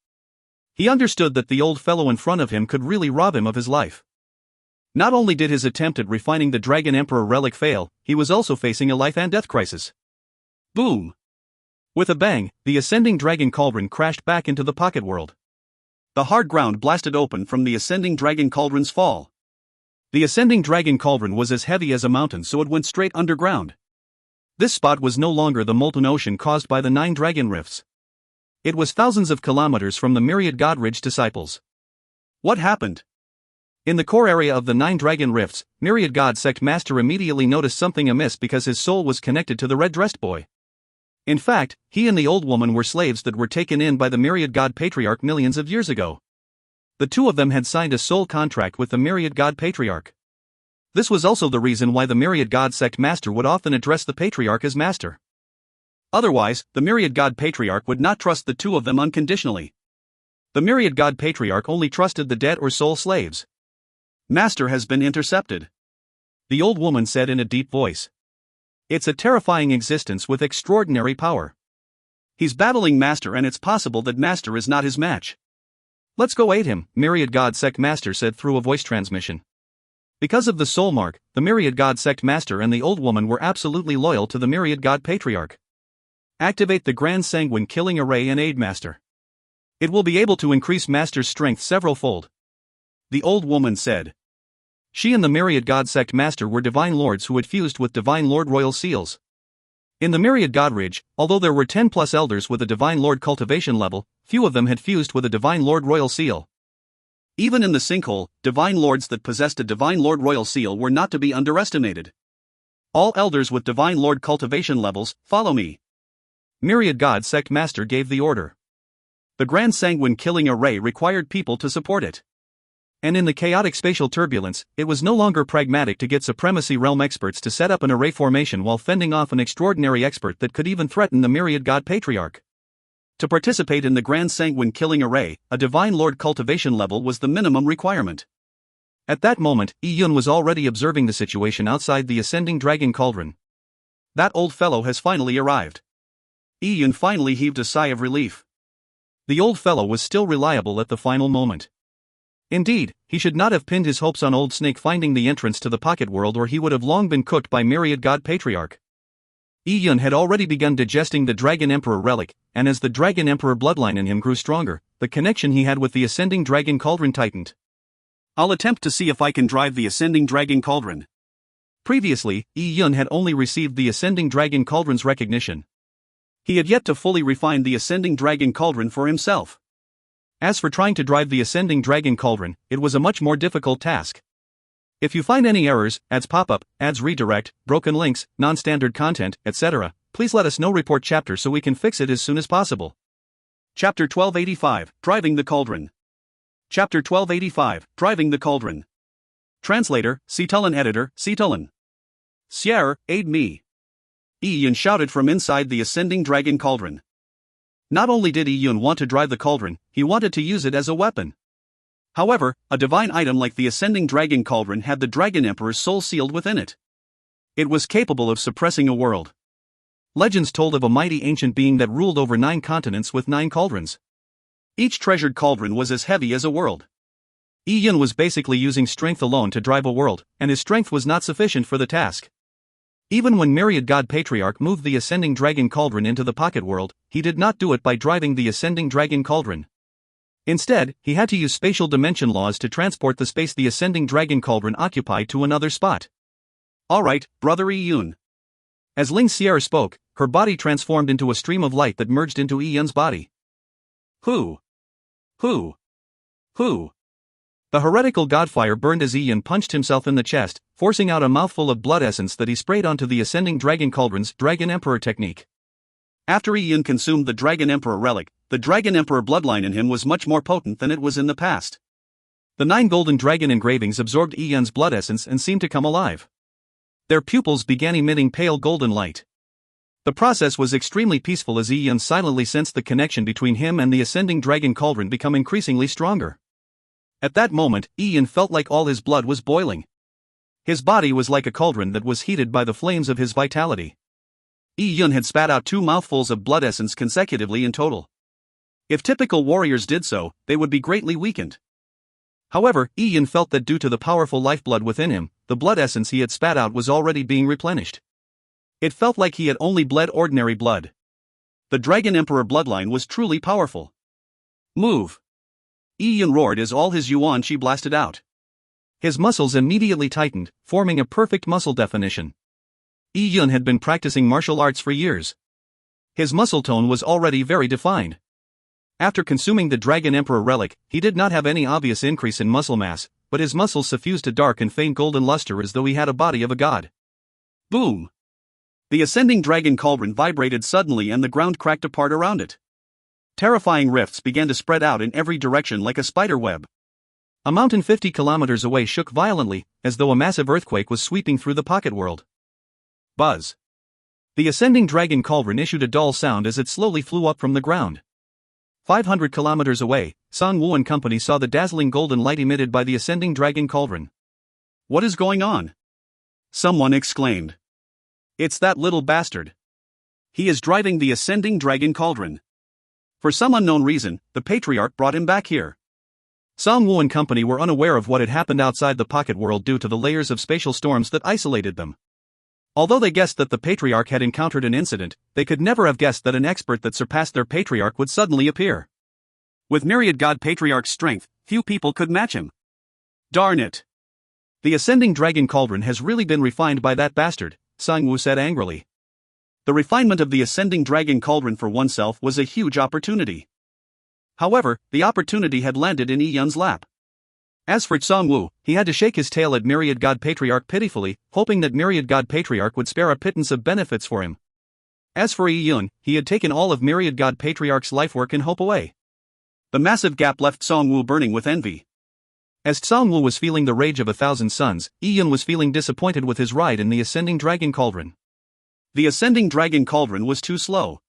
He understood that the old fellow in front of him could really rob him of his life. Not only did his attempt at refining the Dragon Emperor relic fail, he was also facing a life-and-death crisis. Boom! With a bang, the ascending dragon cauldron crashed back into the pocket world. The hard ground blasted open from the ascending dragon cauldron's fall. The ascending dragon cauldron was as heavy as a mountain, so it went straight underground. This spot was no longer the molten ocean caused by the 9 dragon rifts. It was thousands of kilometers from the myriad god ridge disciples. What happened? In the core area of the 9 dragon rifts, myriad god sect master immediately noticed something amiss because his soul was connected to the red-dressed boy. In fact, he and the old woman were slaves that were taken in by the myriad god patriarch millions of years ago. The two of them had signed a soul contract with the myriad god patriarch. This was also the reason why the myriad god sect master would often address the patriarch as master. Otherwise, the myriad god patriarch would not trust the two of them unconditionally. The myriad god patriarch only trusted the dead or soul slaves. Master has been intercepted, the old woman said in a deep voice. It's a terrifying existence with extraordinary power. He's battling Master and it's possible that Master is not his match. Let's go aid him, myriad god sect master said through a voice transmission. Because of the soul mark, the myriad god sect master and the old woman were absolutely loyal to the myriad god patriarch. Activate the Grand Sanguine Killing Array and aid Master. It will be able to increase Master's strength several-fold, the old woman said. She and the myriad god sect master were divine lords who had fused with divine lord royal seals. In the myriad god ridge, although there were 10+ elders with a divine lord cultivation level, few of them had fused with a divine lord royal seal. Even in the sinkhole, divine lords that possessed a divine lord royal seal were not to be underestimated. All elders with divine lord cultivation levels, follow me. Myriad god sect master gave the order. The Grand Sanguine Killing Array required people to support it. And in the chaotic spatial turbulence, it was no longer pragmatic to get Supremacy Realm experts to set up an array formation while fending off an extraordinary expert that could even threaten the myriad god patriarch. To participate in the Grand Sanguine Killing Array, a divine lord cultivation level was the minimum requirement. At that moment, Yun was already observing the situation outside the ascending dragon cauldron. That old fellow has finally arrived. Yun finally heaved a sigh of relief. The old fellow was still reliable at the final moment. Indeed, he should not have pinned his hopes on Old Snake finding the entrance to the pocket world, or he would have long been cooked by myriad god patriarch. Yun had already begun digesting the Dragon Emperor relic, and as the Dragon Emperor bloodline in him grew stronger, the connection he had with the ascending dragon cauldron tightened. I'll attempt to see if I can drive the Ascending Dragon Cauldron. Previously, Yi Yun had only received the Ascending Dragon Cauldron's recognition. He had yet to fully refine the Ascending Dragon Cauldron for himself. As for trying to drive the Ascending Dragon Cauldron, it was a much more difficult task. If you find any errors, ads pop-up, ads redirect, broken links, non-standard content, etc., please let us know. Report chapter so we can fix it as soon as possible. Chapter 1285, Driving the Cauldron. Chapter 1285, Driving the Cauldron. Translator, Citulin Editor, Citulin. Sierra, aid me. Yi Yun shouted from inside the Ascending Dragon Cauldron. Not only did Yi Yun want to drive the cauldron, he wanted to use it as a weapon. However, a divine item like the Ascending Dragon Cauldron had the Dragon Emperor's soul sealed within it. It was capable of suppressing a world. Legends told of a mighty ancient being that ruled over 9 continents with 9 cauldrons. Each treasured cauldron was as heavy as a world. Yi Yun was basically using strength alone to drive a world, and his strength was not sufficient for the task. Even when Myriad God Patriarch moved the Ascending Dragon Cauldron into the pocket world, he did not do it by driving the Ascending Dragon Cauldron. Instead, he had to use spatial dimension laws to transport the space the Ascending Dragon Cauldron occupied to another spot. Alright, brother Yi Yun. As Ling Sierra spoke, her body transformed into a stream of light that merged into Yi Yun's body. Who? The heretical godfire burned as Yi Yun punched himself in the chest, forcing out a mouthful of blood essence that he sprayed onto the Ascending Dragon Cauldron's Dragon Emperor technique. After Yi Yun consumed the Dragon Emperor relic, the Dragon Emperor bloodline in him was much more potent than it was in the past. The 9 golden dragon engravings absorbed Yi Yun's blood essence and seemed to come alive. Their pupils began emitting pale golden light. The process was extremely peaceful as Yi Yun silently sensed the connection between him and the Ascending Dragon Cauldron become increasingly stronger. At that moment, Yi Yun felt like all his blood was boiling. His body was like a cauldron that was heated by the flames of his vitality. Yi Yun had spat out 2 mouthfuls of blood essence consecutively in total. If typical warriors did so, they would be greatly weakened. However, Yi Yun felt that due to the powerful lifeblood within him, the blood essence he had spat out was already being replenished. It felt like he had only bled ordinary blood. The Dragon Emperor bloodline was truly powerful. Move! Yi Yun roared as all his yuan chi blasted out. His muscles immediately tightened, forming a perfect muscle definition. Yi Yun had been practicing martial arts for years. His muscle tone was already very defined. After consuming the Dragon Emperor relic, he did not have any obvious increase in muscle mass, but his muscles suffused a dark and faint golden luster as though he had a body of a god. Boom! The Ascending Dragon Cauldron vibrated suddenly and the ground cracked apart around it. Terrifying rifts began to spread out in every direction like a spider web. A mountain 50 kilometers away shook violently, as though a massive earthquake was sweeping through the pocket world. Buzz! The Ascending Dragon Cauldron issued a dull sound as it slowly flew up from the ground. 500 kilometers away, Song Wu and company saw the dazzling golden light emitted by the Ascending Dragon Cauldron. What is going on? Someone exclaimed. It's that little bastard. He is driving the Ascending Dragon Cauldron. For some unknown reason, the Patriarch brought him back here. Song Wu and company were unaware of what had happened outside the pocket world due to the layers of spatial storms that isolated them. Although they guessed that the Patriarch had encountered an incident, they could never have guessed that an expert that surpassed their Patriarch would suddenly appear. With Myriad God Patriarch's strength, few people could match him. Darn it! The Ascending Dragon Cauldron has really been refined by that bastard, Song Wu said angrily. The refinement of the Ascending Dragon Cauldron for oneself was a huge opportunity. However, the opportunity had landed in Yi Yun's lap. As for Song Wu, he had to shake his tail at Myriad God Patriarch pitifully, hoping that Myriad God Patriarch would spare a pittance of benefits for him. As for Yi Yun, he had taken all of Myriad God Patriarch's lifework and hope away. The massive gap left Song Wu burning with envy. As Song Wu was feeling the rage of 1,000 suns, Yi Yun was feeling disappointed with his ride in the Ascending Dragon Cauldron. The Ascending Dragon Cauldron was too slow.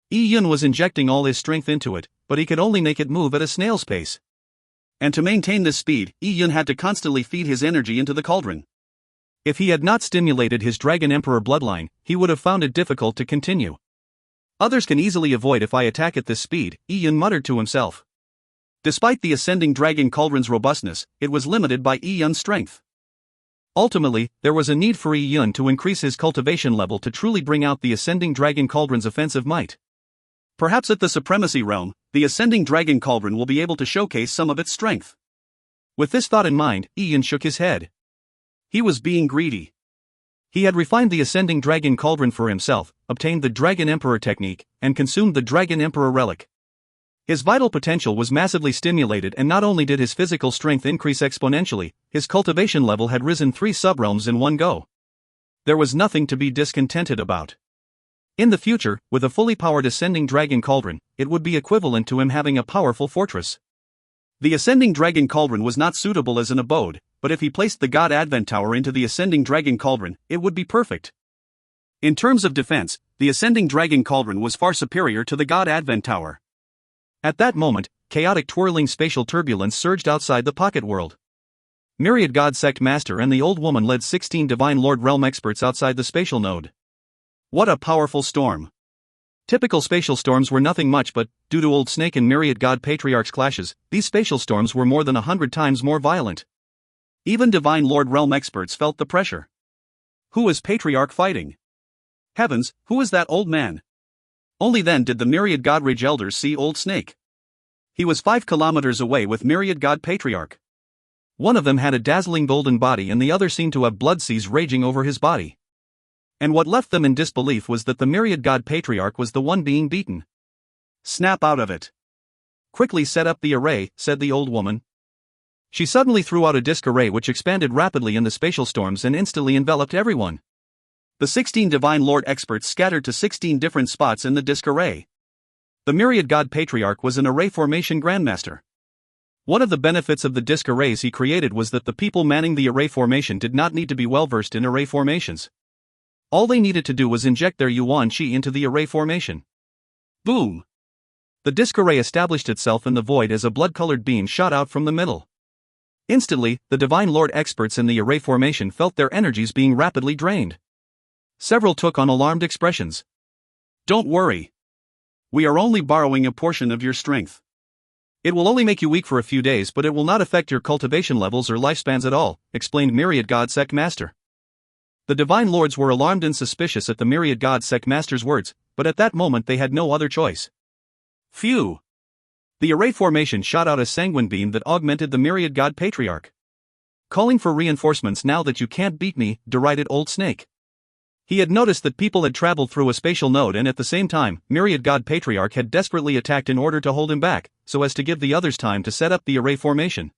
Yi Yun was injecting all his strength into it, but he could only make it move at a snail's pace. And to maintain this speed, Yi Yun had to constantly feed his energy into the cauldron. If he had not stimulated his Dragon Emperor bloodline, he would have found it difficult to continue. Others can easily avoid if I attack at this speed, Yi Yun muttered to himself. Despite the Ascending Dragon Cauldron's robustness, it was limited by Yi Yun's strength. Ultimately, there was a need for Yi Yun to increase his cultivation level to truly bring out the Ascending Dragon Cauldron's offensive might. Perhaps at the Supremacy Realm, the Ascending Dragon Cauldron will be able to showcase some of its strength. With this thought in mind, Ian shook his head. He was being greedy. He had refined the ascending dragon cauldron for himself, obtained the Dragon Emperor technique, and consumed the Dragon Emperor relic. His vital potential was massively stimulated, and not only did his physical strength increase exponentially, his cultivation level had risen 3 subrealms in one go. There was nothing to be discontented about. In the future, with a fully powered ascending dragon cauldron, it would be equivalent to him having a powerful fortress. The ascending dragon cauldron was not suitable as an abode, but if he placed the God Advent Tower into the ascending dragon cauldron, it would be perfect. In terms of defense, the ascending dragon cauldron was far superior to the God Advent Tower. At that moment, chaotic twirling spatial turbulence surged outside the pocket world. Myriad God Sect Master and the Old Woman led 16 Divine Lord Realm experts outside the spatial node. What a powerful storm! Typical spatial storms were nothing much, but, due to Old Snake and Myriad God Patriarch's clashes, these spatial storms were more than 100 times more violent. Even Divine Lord Realm experts felt the pressure. Who is Patriarch fighting? Heavens, who is that old man? Only then did the Myriad God Rage Elders see Old Snake. He was 5 kilometers away with Myriad God Patriarch. One of them had a dazzling golden body and the other seemed to have blood seas raging over his body. And what left them in disbelief was that the Myriad God Patriarch was the one being beaten. Snap out of it. Quickly set up the array, said the old woman. She suddenly threw out a disk array which expanded rapidly in the spatial storms and instantly enveloped everyone. The 16 Divine Lord experts scattered to 16 different spots in the disk array. The Myriad God Patriarch was an array formation grandmaster. One of the benefits of the disk arrays he created was that the people manning the array formation did not need to be well versed in array formations. All they needed to do was inject their Yuan Qi into the array formation. Boom! The disk array established itself in the void as a blood-colored beam shot out from the middle. Instantly, the Divine Lord experts in the array formation felt their energies being rapidly drained. Several took on alarmed expressions. Don't worry. We are only borrowing a portion of your strength. It will only make you weak for a few days, but it will not affect your cultivation levels or lifespans at all, explained Myriad God Sect Master. The Divine Lords were alarmed and suspicious at the Myriad God Sect Master's words, but at that moment they had no other choice. Phew! The array formation shot out a sanguine beam that augmented the Myriad God Patriarch. Calling for reinforcements now that you can't beat me, derided Old Snake. He had noticed that people had traveled through a spatial node and at the same time, Myriad God Patriarch had desperately attacked in order to hold him back, so as to give the others time to set up the array formation.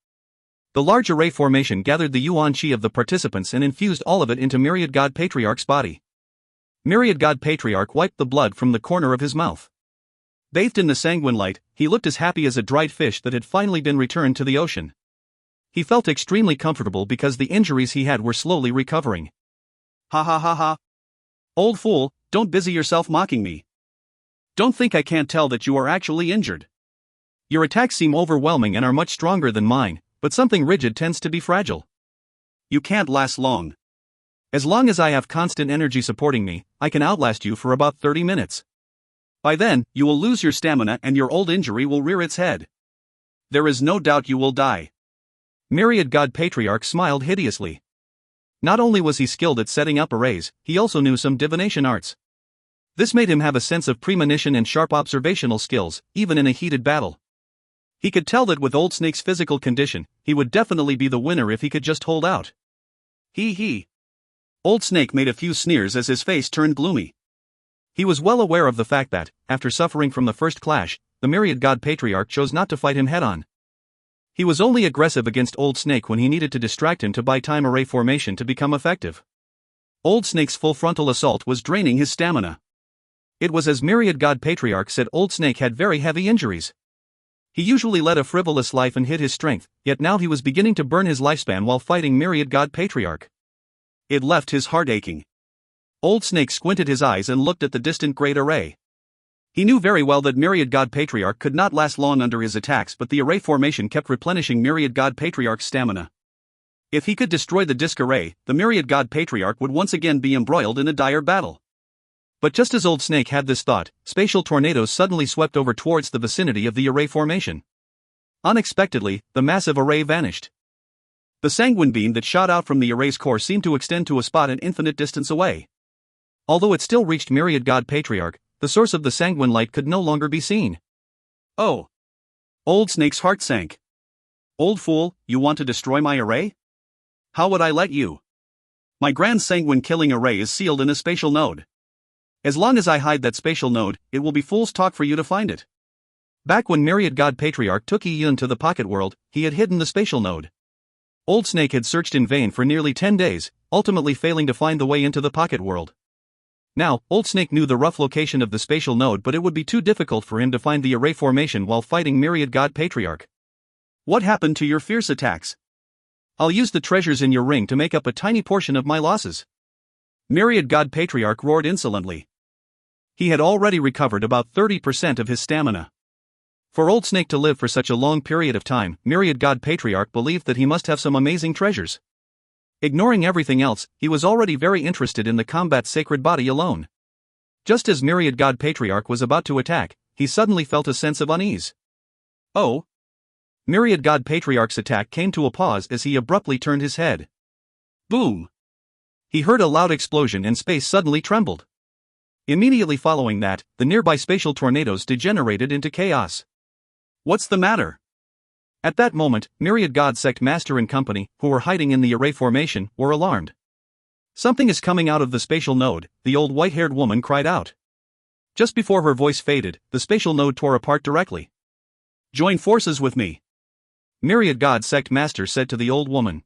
The large array formation gathered the Yuan Qi of the participants and infused all of it into Myriad God Patriarch's body. Myriad God Patriarch wiped the blood from the corner of his mouth. Bathed in the sanguine light, he looked as happy as a dried fish that had finally been returned to the ocean. He felt extremely comfortable because the injuries he had were slowly recovering. Ha ha ha ha. Old fool, don't busy yourself mocking me. Don't think I can't tell that you are actually injured. Your attacks seem overwhelming and are much stronger than mine, but something rigid tends to be fragile. You can't last long. As long as I have constant energy supporting me, I can outlast you for about 30 minutes. By then, you will lose your stamina and your old injury will rear its head. There is no doubt you will die. Myriad God Patriarch smiled hideously. Not only was he skilled at setting up arrays, he also knew some divination arts. This made him have a sense of premonition and sharp observational skills, even in a heated battle. He could tell that with Old Snake's physical condition, he would definitely be the winner if he could just hold out. He. Old Snake made a few sneers as his face turned gloomy. He was well aware of the fact that, after suffering from the first clash, the Myriad God Patriarch chose not to fight him head-on. He was only aggressive against Old Snake when he needed to distract him to buy time array formation to become effective. Old Snake's full frontal assault was draining his stamina. It was as Myriad God Patriarch said, Old Snake had very heavy injuries. He usually led a frivolous life and hid his strength, yet now he was beginning to burn his lifespan while fighting Myriad God Patriarch. It left his heart aching. Old Snake squinted his eyes and looked at the distant great array. He knew very well that Myriad God Patriarch could not last long under his attacks, but the array formation kept replenishing Myriad God Patriarch's stamina. If he could destroy the disk array, the Myriad God Patriarch would once again be embroiled in a dire battle. But just as Old Snake had this thought, spatial tornadoes suddenly swept over towards the vicinity of the array formation. Unexpectedly, the massive array vanished. The sanguine beam that shot out from the array's core seemed to extend to a spot an infinite distance away. Although it still reached Myriad God Patriarch, the source of the sanguine light could no longer be seen. Oh! Old Snake's heart sank. Old fool, you want to destroy my array? How would I let you? My grand sanguine killing array is sealed in a spatial node. As long as I hide that spatial node, it will be fool's talk for you to find it. Back when Myriad God Patriarch took Yun to the pocket world, he had hidden the spatial node. Old Snake had searched in vain for nearly 10 days, ultimately failing to find the way into the pocket world. Now, Old Snake knew the rough location of the spatial node, but it would be too difficult for him to find the array formation while fighting Myriad God Patriarch. What happened to your fierce attacks? I'll use the treasures in your ring to make up a tiny portion of my losses. Myriad God Patriarch roared insolently. He had already recovered about 30% of his stamina. For Old Snake to live for such a long period of time, Myriad God Patriarch believed that he must have some amazing treasures. Ignoring everything else, he was already very interested in the combat sacred body alone. Just as Myriad God Patriarch was about to attack, he suddenly felt a sense of unease. Oh! Myriad God Patriarch's attack came to a pause as he abruptly turned his head. Boom! He heard a loud explosion and space suddenly trembled. Immediately following that, the nearby spatial tornadoes degenerated into chaos. What's the matter? At that moment, Myriad God Sect Master and company, who were hiding in the array formation, were alarmed. Something is coming out of the spatial node, the old white-haired woman cried out. Just before her voice faded, the spatial node tore apart directly. Join forces with me. Myriad God Sect Master said to the old woman.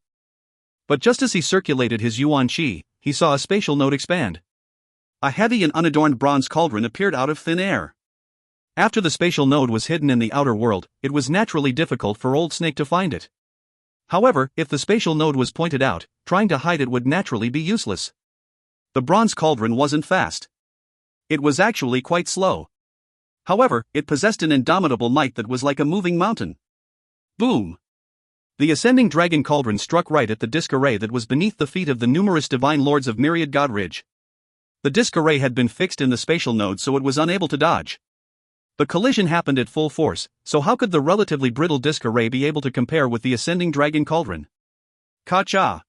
But just as he circulated his Yuan Qi, he saw a spatial node expand. A heavy and unadorned bronze cauldron appeared out of thin air. After the spatial node was hidden in the outer world, it was naturally difficult for Old Snake to find it. However, if the spatial node was pointed out, trying to hide it would naturally be useless. The bronze cauldron wasn't fast. It was actually quite slow. However, it possessed an indomitable might that was like a moving mountain. Boom! The ascending dragon cauldron struck right at the disc array that was beneath the feet of the numerous divine lords of Myriad God Ridge. The disc array had been fixed in the spatial node, so it was unable to dodge. The collision happened at full force, so how could the relatively brittle disc array be able to compare with the ascending dragon cauldron? Ka-cha!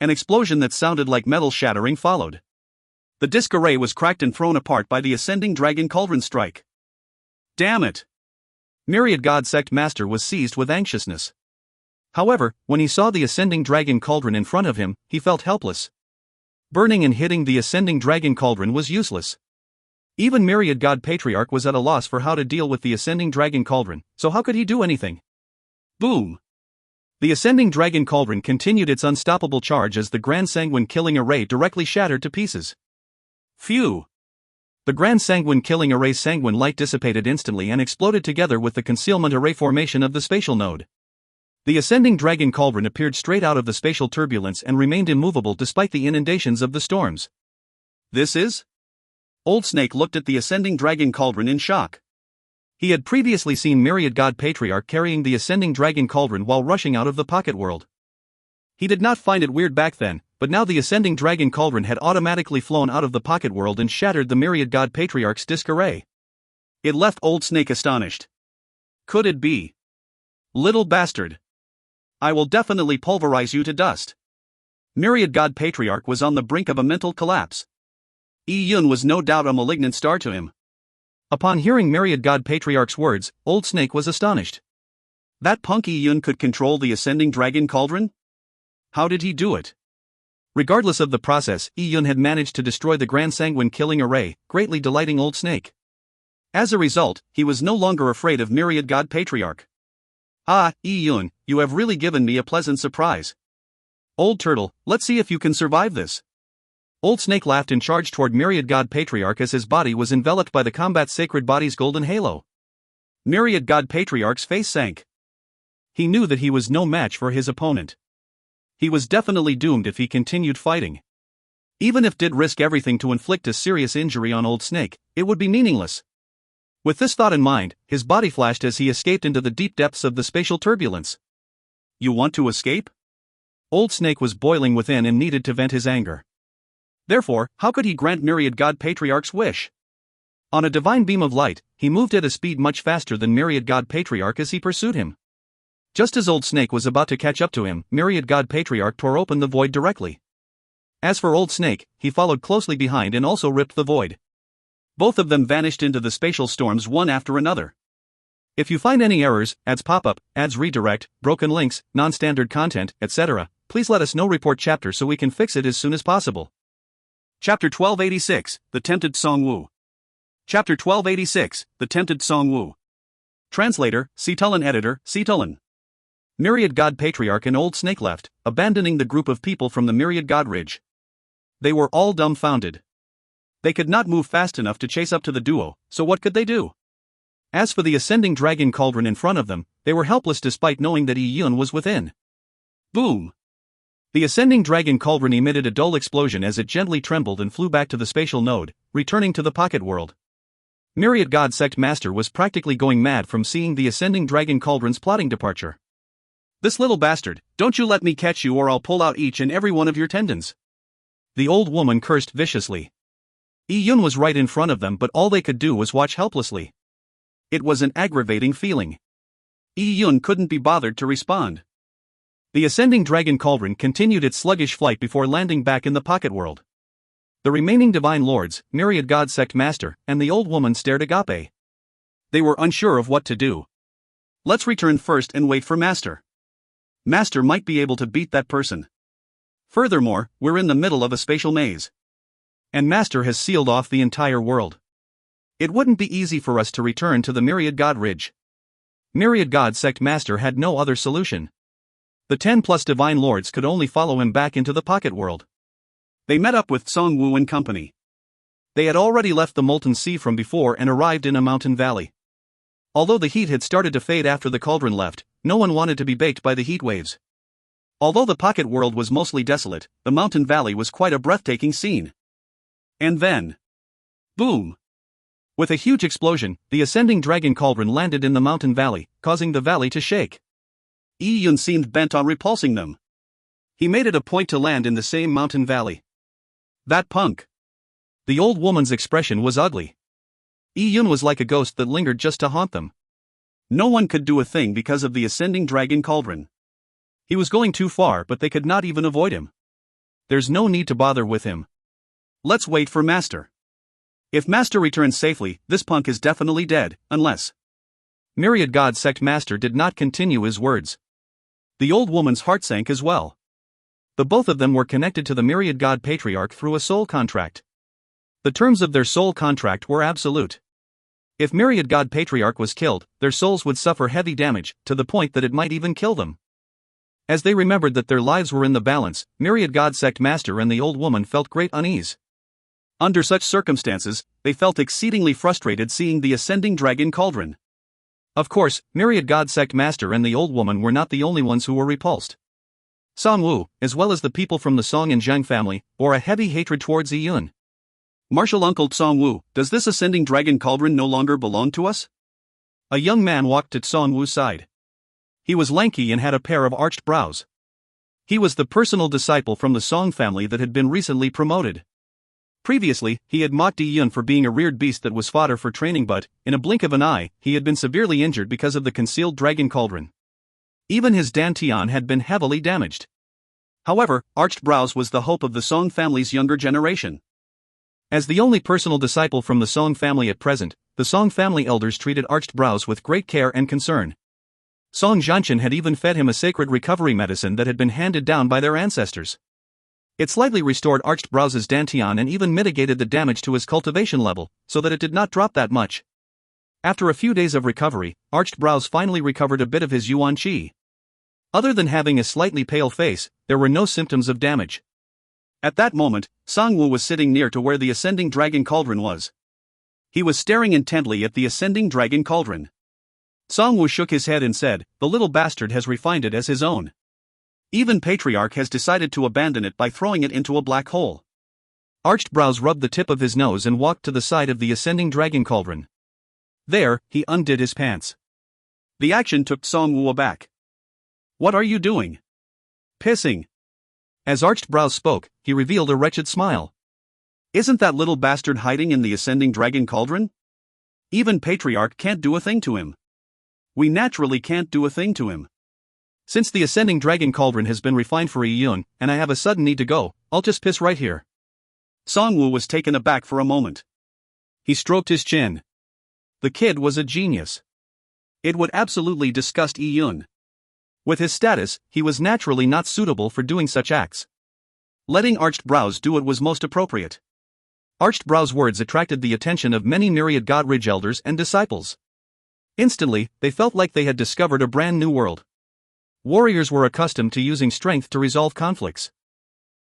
An explosion that sounded like metal shattering followed. The disc array was cracked and thrown apart by the ascending dragon cauldron strike. Damn it! Myriad God Sect Master was seized with anxiousness. However, when he saw the ascending dragon cauldron in front of him, he felt helpless. Burning and hitting the ascending dragon cauldron was useless. Even Myriad God Patriarch was at a loss for how to deal with the ascending dragon cauldron, so how could he do anything? Boom! The ascending dragon cauldron continued its unstoppable charge as the Grand Sanguine Killing Array directly shattered to pieces. Phew! The Grand Sanguine Killing Array's sanguine light dissipated instantly and exploded together with the concealment array formation of the spatial node. The ascending dragon cauldron appeared straight out of the spatial turbulence and remained immovable despite the inundations of the storms. This is? Old Snake looked at the ascending dragon cauldron in shock. He had previously seen Myriad God Patriarch carrying the ascending dragon cauldron while rushing out of the pocket world. He did not find it weird back then, but now the ascending dragon cauldron had automatically flown out of the pocket world and shattered the Myriad God Patriarch's disc array. It left Old Snake astonished. Could it be? Little bastard! I will definitely pulverize you to dust. Myriad God Patriarch was on the brink of a mental collapse. Yun was no doubt a malignant star to him. Upon hearing Myriad God Patriarch's words, Old Snake was astonished. That punk Yun could control the ascending dragon cauldron? How did he do it? Regardless of the process, Yun had managed to destroy the Grand Sanguine Killing Array, greatly delighting Old Snake. As a result, he was no longer afraid of Myriad God Patriarch. Ah, Yun, you have really given me a pleasant surprise. Old Turtle, let's see if you can survive this. Old Snake laughed and charged toward Myriad God Patriarch as his body was enveloped by the combat sacred body's golden halo. Myriad God Patriarch's face sank. He knew that he was no match for his opponent. He was definitely doomed if he continued fighting. Even if did risk everything to inflict a serious injury on Old Snake, it would be meaningless. With this thought in mind, his body flashed as he escaped into the deep depths of the spatial turbulence. You want to escape? Old Snake was boiling within and needed to vent his anger. Therefore, how could he grant Myriad God Patriarch's wish? On a divine beam of light, he moved at a speed much faster than Myriad God Patriarch as he pursued him. Just as Old Snake was about to catch up to him, Myriad God Patriarch tore open the void directly. As for Old Snake, he followed closely behind and also ripped the void. Both of them vanished into the spatial storms one after another. If you find any errors, ads pop up, ads redirect, broken links, non-standard content, etc., please let us know. Report chapter so we can fix it as soon as possible. Chapter 1286, The Tempted Song-woo. Chapter 1286, The Tempted Song-woo. Translator, Seetulin. Editor, Seetulin. Myriad God Patriarch and Old Snake left, abandoning the group of people from the Myriad God Ridge. They were all dumbfounded. They could not move fast enough to chase up to the duo, so what could they do? As for the ascending dragon cauldron in front of them, they were helpless despite knowing that Yi-yun was within. Boom! The ascending dragon cauldron emitted a dull explosion as it gently trembled and flew back to the spatial node, returning to the pocket world. Myriad God Sect Master was practically going mad from seeing the ascending dragon cauldron's plotting departure. This little bastard, don't you let me catch you or I'll pull out each and every one of your tendons. The old woman cursed viciously. Yi-yun was right in front of them, but all they could do was watch helplessly. It was an aggravating feeling. Yi-yun couldn't be bothered to respond. The ascending dragon cauldron continued its sluggish flight before landing back in the pocket world. The remaining divine lords, Myriad God Sect Master, and the old woman stared agape. They were unsure of what to do. Let's return first and wait for Master. Master might be able to beat that person. Furthermore, we're in the middle of a spatial maze. And Master has sealed off the entire world. It wouldn't be easy for us to return to the Myriad God Ridge. Myriad God Sect Master had no other solution. The 10+ divine lords could only follow him back into the pocket world. They met up with Song-woo and company. They had already left the molten sea from before and arrived in a mountain valley. Although the heat had started to fade after the cauldron left, no one wanted to be baked by the heat waves. Although the pocket world was mostly desolate, the mountain valley was quite a breathtaking scene. And then, boom! With a huge explosion, the ascending dragon cauldron landed in the mountain valley, causing the valley to shake. Yi-yun seemed bent on repulsing them. He made it a point to land in the same mountain valley. That punk! The old woman's expression was ugly. Yi-yun was like a ghost that lingered just to haunt them. No one could do a thing because of the ascending dragon cauldron. He was going too far, but they could not even avoid him. There's no need to bother with him. Let's wait for Master. If Master returns safely, this punk is definitely dead, unless... Myriad God Sect Master did not continue his words. The old woman's heart sank as well. The both of them were connected to the Myriad God Patriarch through a soul contract. The terms of their soul contract were absolute. If Myriad God Patriarch was killed, their souls would suffer heavy damage, to the point that it might even kill them. As they remembered that their lives were in the balance, Myriad God Sect Master and the old woman felt great unease. Under such circumstances, they felt exceedingly frustrated seeing the ascending dragon cauldron. Of course, Myriad God Sect Master and the old woman were not the only ones who were repulsed. Song-woo, as well as the people from the Song and Zhang family, bore a heavy hatred towards Yi-yun. Martial Uncle Song-woo, does this ascending dragon cauldron no longer belong to us? A young man walked at Song-woo's side. He was lanky and had a pair of arched brows. He was the personal disciple from the Song family that had been recently promoted. Previously, he had mocked Yi-yun for being a reared beast that was fodder for training, but, in a blink of an eye, he had been severely injured because of the concealed dragon cauldron. Even his dantian had been heavily damaged. However, arched brows was the hope of the Song family's younger generation. As the only personal disciple from the Song family at present, the Song family elders treated arched brows with great care and concern. Song Zhanshan had even fed him a sacred recovery medicine that had been handed down by their ancestors. It slightly restored arched brows' dantian and even mitigated the damage to his cultivation level, so that it did not drop that much. After a few days of recovery, arched brows finally recovered a bit of his yuan qi. Other than having a slightly pale face, there were no symptoms of damage. At that moment, Song-woo was sitting near to where the ascending dragon cauldron was. He was staring intently at the ascending dragon cauldron. Song-woo shook his head and said, "The little bastard has refined it as his own. Even Patriarch has decided to abandon it by throwing it into a black hole." Arched brows rubbed the tip of his nose and walked to the side of the ascending dragon cauldron. There, he undid his pants. The action took Song-woo aback. "What are you doing?" "Pissing." As Arched brows spoke, he revealed a wretched smile. "Isn't that little bastard hiding in the ascending dragon cauldron? Even Patriarch can't do a thing to him. We naturally can't do a thing to him. Since the ascending dragon cauldron has been refined for Yi-yun, and I have a sudden need to go, I'll just piss right here." Song-woo was taken aback for a moment. He stroked his chin. The kid was a genius. It would absolutely disgust Yi Yun. With his status, he was naturally not suitable for doing such acts. Letting Arched Brows do it was most appropriate. Arched Brows' words attracted the attention of many Myriad Godridge elders and disciples. Instantly, they felt like they had discovered a brand new world. Warriors were accustomed to using strength to resolve conflicts.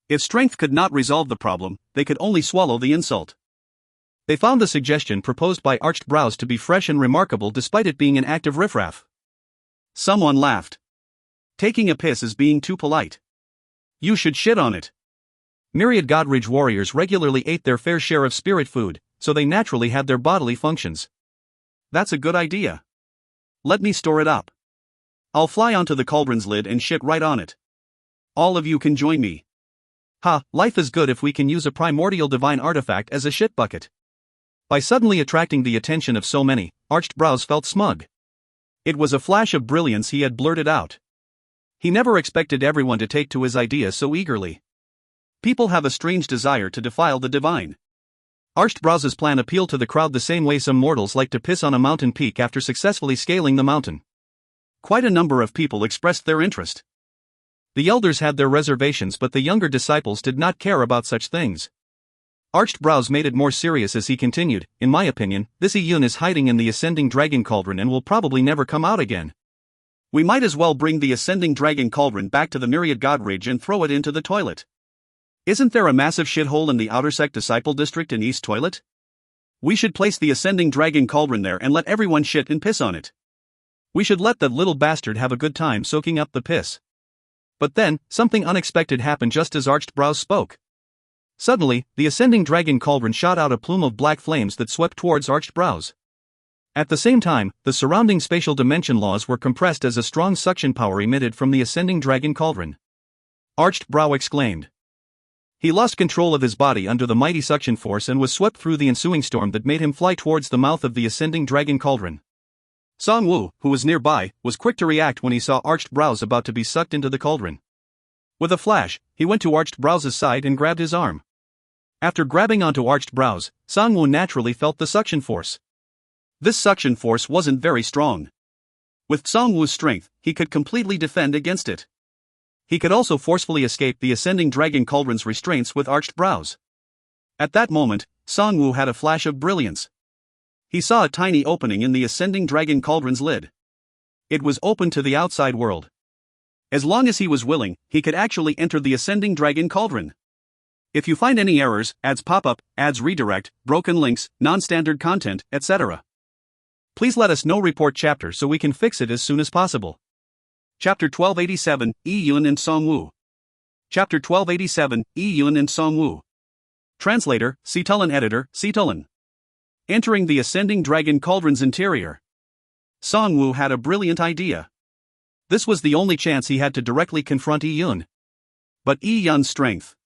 If strength could not resolve the problem, they could only swallow the insult. They found the suggestion proposed by Arched Brows to be fresh and remarkable despite it being an act of riffraff. Someone laughed. Taking a piss is being too polite. You should shit on it. Myriad Godridge warriors regularly ate their fair share of spirit food, so they naturally had their bodily functions. That's a good idea. Let me store it up. I'll fly onto the cauldron's lid and shit right on it. All of you can join me. Ha, life is good if we can use a primordial divine artifact as a shit bucket. By suddenly attracting the attention of so many, Arched Brows felt smug. It was a flash of brilliance he had blurted out. He never expected everyone to take to his idea so eagerly. People have a strange desire to defile the divine. Arched Brows' plan appealed to the crowd the same way some mortals like to piss on a mountain peak after successfully scaling the mountain. Quite a number of people expressed their interest. The elders had their reservations, but the younger disciples did not care about such things. Arched Brows made it more serious as he continued, "In my opinion, this Yi Yun is hiding in the Ascending Dragon Cauldron and will probably never come out again. We might as well bring the Ascending Dragon Cauldron back to the Myriad Godridge and throw it into the toilet. Isn't there a massive shithole in the Outer Sect Disciple District in East Toilet? We should place the Ascending Dragon Cauldron there and let everyone shit and piss on it. We should let that little bastard have a good time soaking up the piss." But then, something unexpected happened just as Arched Brows spoke. Suddenly, the Ascending Dragon Cauldron shot out a plume of black flames that swept towards Arched Brows. At the same time, the surrounding spatial dimension laws were compressed as a strong suction power emitted from the Ascending Dragon Cauldron. Arched Brow exclaimed. He lost control of his body under the mighty suction force and was swept through the ensuing storm that made him fly towards the mouth of the Ascending Dragon Cauldron. Song Wu, who was nearby, was quick to react when he saw Arched Brows about to be sucked into the cauldron. With a flash, he went to Arched Brows' side and grabbed his arm. After grabbing onto Arched Brows, Song Wu naturally felt the suction force. This suction force wasn't very strong. With Song Wu's strength, he could completely defend against it. He could also forcefully escape the Ascending Dragon Cauldron's restraints with Arched Brows. At that moment, Song Wu had a flash of brilliance. He saw a tiny opening in the Ascending Dragon Cauldron's lid. It was open to the outside world. As long as he was willing, he could actually enter the Ascending Dragon Cauldron. If you find any errors, ads pop up, ads redirect, broken links, non-standard content, etc., please let us know. Report chapter so we can fix it as soon as possible. Chapter 1287, Yi Yun and Song Wu. Chapter 1287, Yi Yun and Song Wu. Translator, Cetulin. Editor, Cetulin. Entering the Ascending Dragon Cauldron's interior. Song Wu had a brilliant idea. This was the only chance he had to directly confront Yi Yun. But Yi Yun's strength.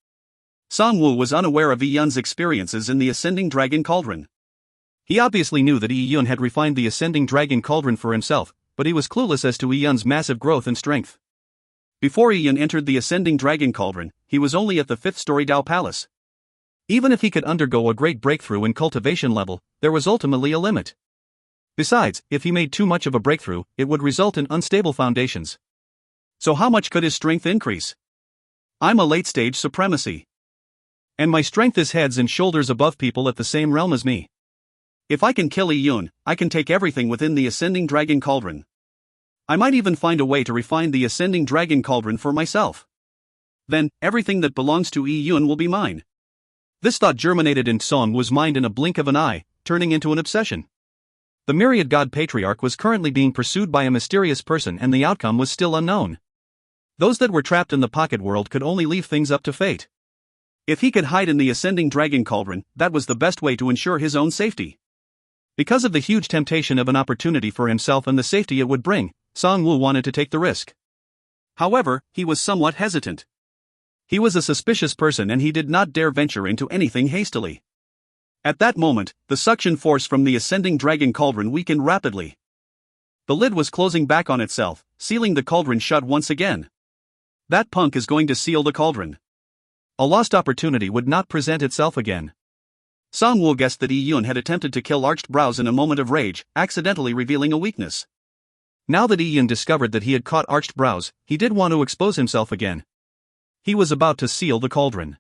Song Wu was unaware of Yi Yun's experiences in the Ascending Dragon Cauldron. He obviously knew that Yi Yun had refined the Ascending Dragon Cauldron for himself, but he was clueless as to Yi Yun's massive growth and strength. Before Yi Yun entered the Ascending Dragon Cauldron, he was only at the 5th-story Dao Palace. Even if he could undergo a great breakthrough in cultivation level, there was ultimately a limit. Besides, if he made too much of a breakthrough, it would result in unstable foundations. So how much could his strength increase? I'm a late-stage supremacy. And my strength is heads and shoulders above people at the same realm as me. If I can kill Yi Yun, I can take everything within the Ascending Dragon Cauldron. I might even find a way to refine the Ascending Dragon Cauldron for myself. Then, everything that belongs to Yi Yun will be mine. This thought germinated in Song Wu's mind in a blink of an eye, turning into an obsession. The Myriad God Patriarch was currently being pursued by a mysterious person and the outcome was still unknown. Those that were trapped in the pocket world could only leave things up to fate. If he could hide in the Ascending Dragon Cauldron, that was the best way to ensure his own safety. Because of the huge temptation of an opportunity for himself and the safety it would bring, Song Wu wanted to take the risk. However, he was somewhat hesitant. He was a suspicious person and he did not dare venture into anything hastily. At that moment, the suction force from the Ascending Dragon Cauldron weakened rapidly. The lid was closing back on itself, sealing the cauldron shut once again. That punk is going to seal the cauldron. A lost opportunity would not present itself again. Song Wu guessed that Yi Yun had attempted to kill Arched Brows in a moment of rage, accidentally revealing a weakness. Now that Yi Yun discovered that he had caught Arched Brows, he did want to expose himself again. He was about to seal the cauldron.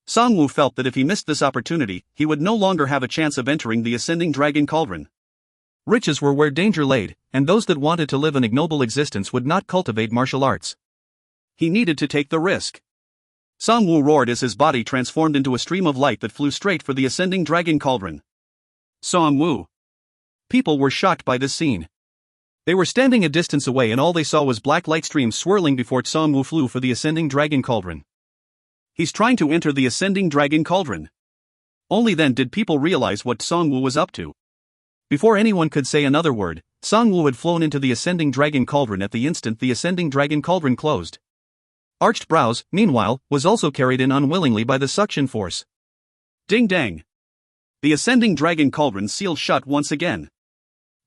Song Woo felt that if he missed this opportunity, he would no longer have a chance of entering the ascending dragon cauldron. Riches were where danger lay, and those that wanted to live an ignoble existence would not cultivate martial arts. He needed to take the risk. Song Woo roared as his body transformed into a stream of light that flew straight for the ascending dragon cauldron. Song Woo. People were shocked by this scene. They were standing a distance away and all they saw was black light streams swirling before Song Woo flew for the ascending dragon cauldron. He's trying to enter the ascending dragon cauldron. Only then did people realize what Song Woo was up to. Before anyone could say another word, Song Woo had flown into the ascending dragon cauldron at the instant the ascending dragon cauldron closed. Arched Brows, meanwhile, was also carried in unwillingly by the suction force. Ding dang! The ascending dragon cauldron sealed shut once again.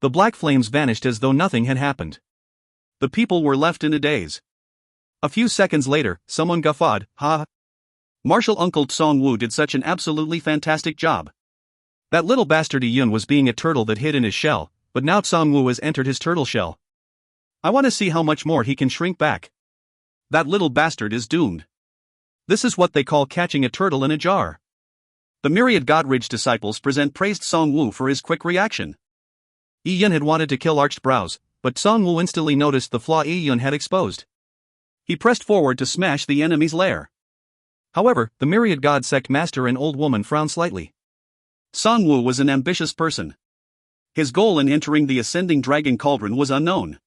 The black flames vanished as though nothing had happened. The people were left in a daze. A few seconds later, someone guffawed, "Ha! Martial Uncle Song Woo did such an absolutely fantastic job. That little bastard Yi Yun was being a turtle that hid in his shell, but now Song Woo has entered his turtle shell. I want to see how much more he can shrink back. That little bastard is doomed. This is what they call catching a turtle in a jar." The myriad Godridge disciples praised Song Woo for his quick reaction. Yi Yun had wanted to kill Arched Brows, but Song Woo instantly noticed the flaw Yi Yun had exposed. He pressed forward to smash the enemy's lair. However, the myriad God sect master and old woman frowned slightly. Song Woo was an ambitious person. His goal in entering the ascending dragon cauldron was unknown.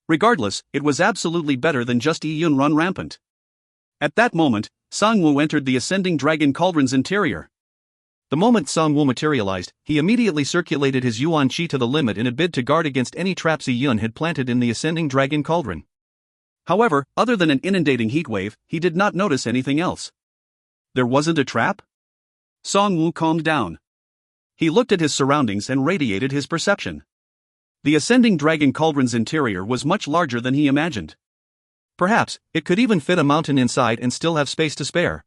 Regardless, it was absolutely better than just Yi Yun run rampant. At that moment, Song Woo entered the ascending dragon cauldron's interior. The moment Song Woo materialized, he immediately circulated his Yuan Qi to the limit in a bid to guard against any traps Yi Yun had planted in the ascending dragon cauldron. However, other than an inundating heat wave, he did not notice anything else. There wasn't a trap? Song Woo calmed down. He looked at his surroundings and radiated his perception. The ascending dragon cauldron's interior was much larger than he imagined. Perhaps, it could even fit a mountain inside and still have space to spare.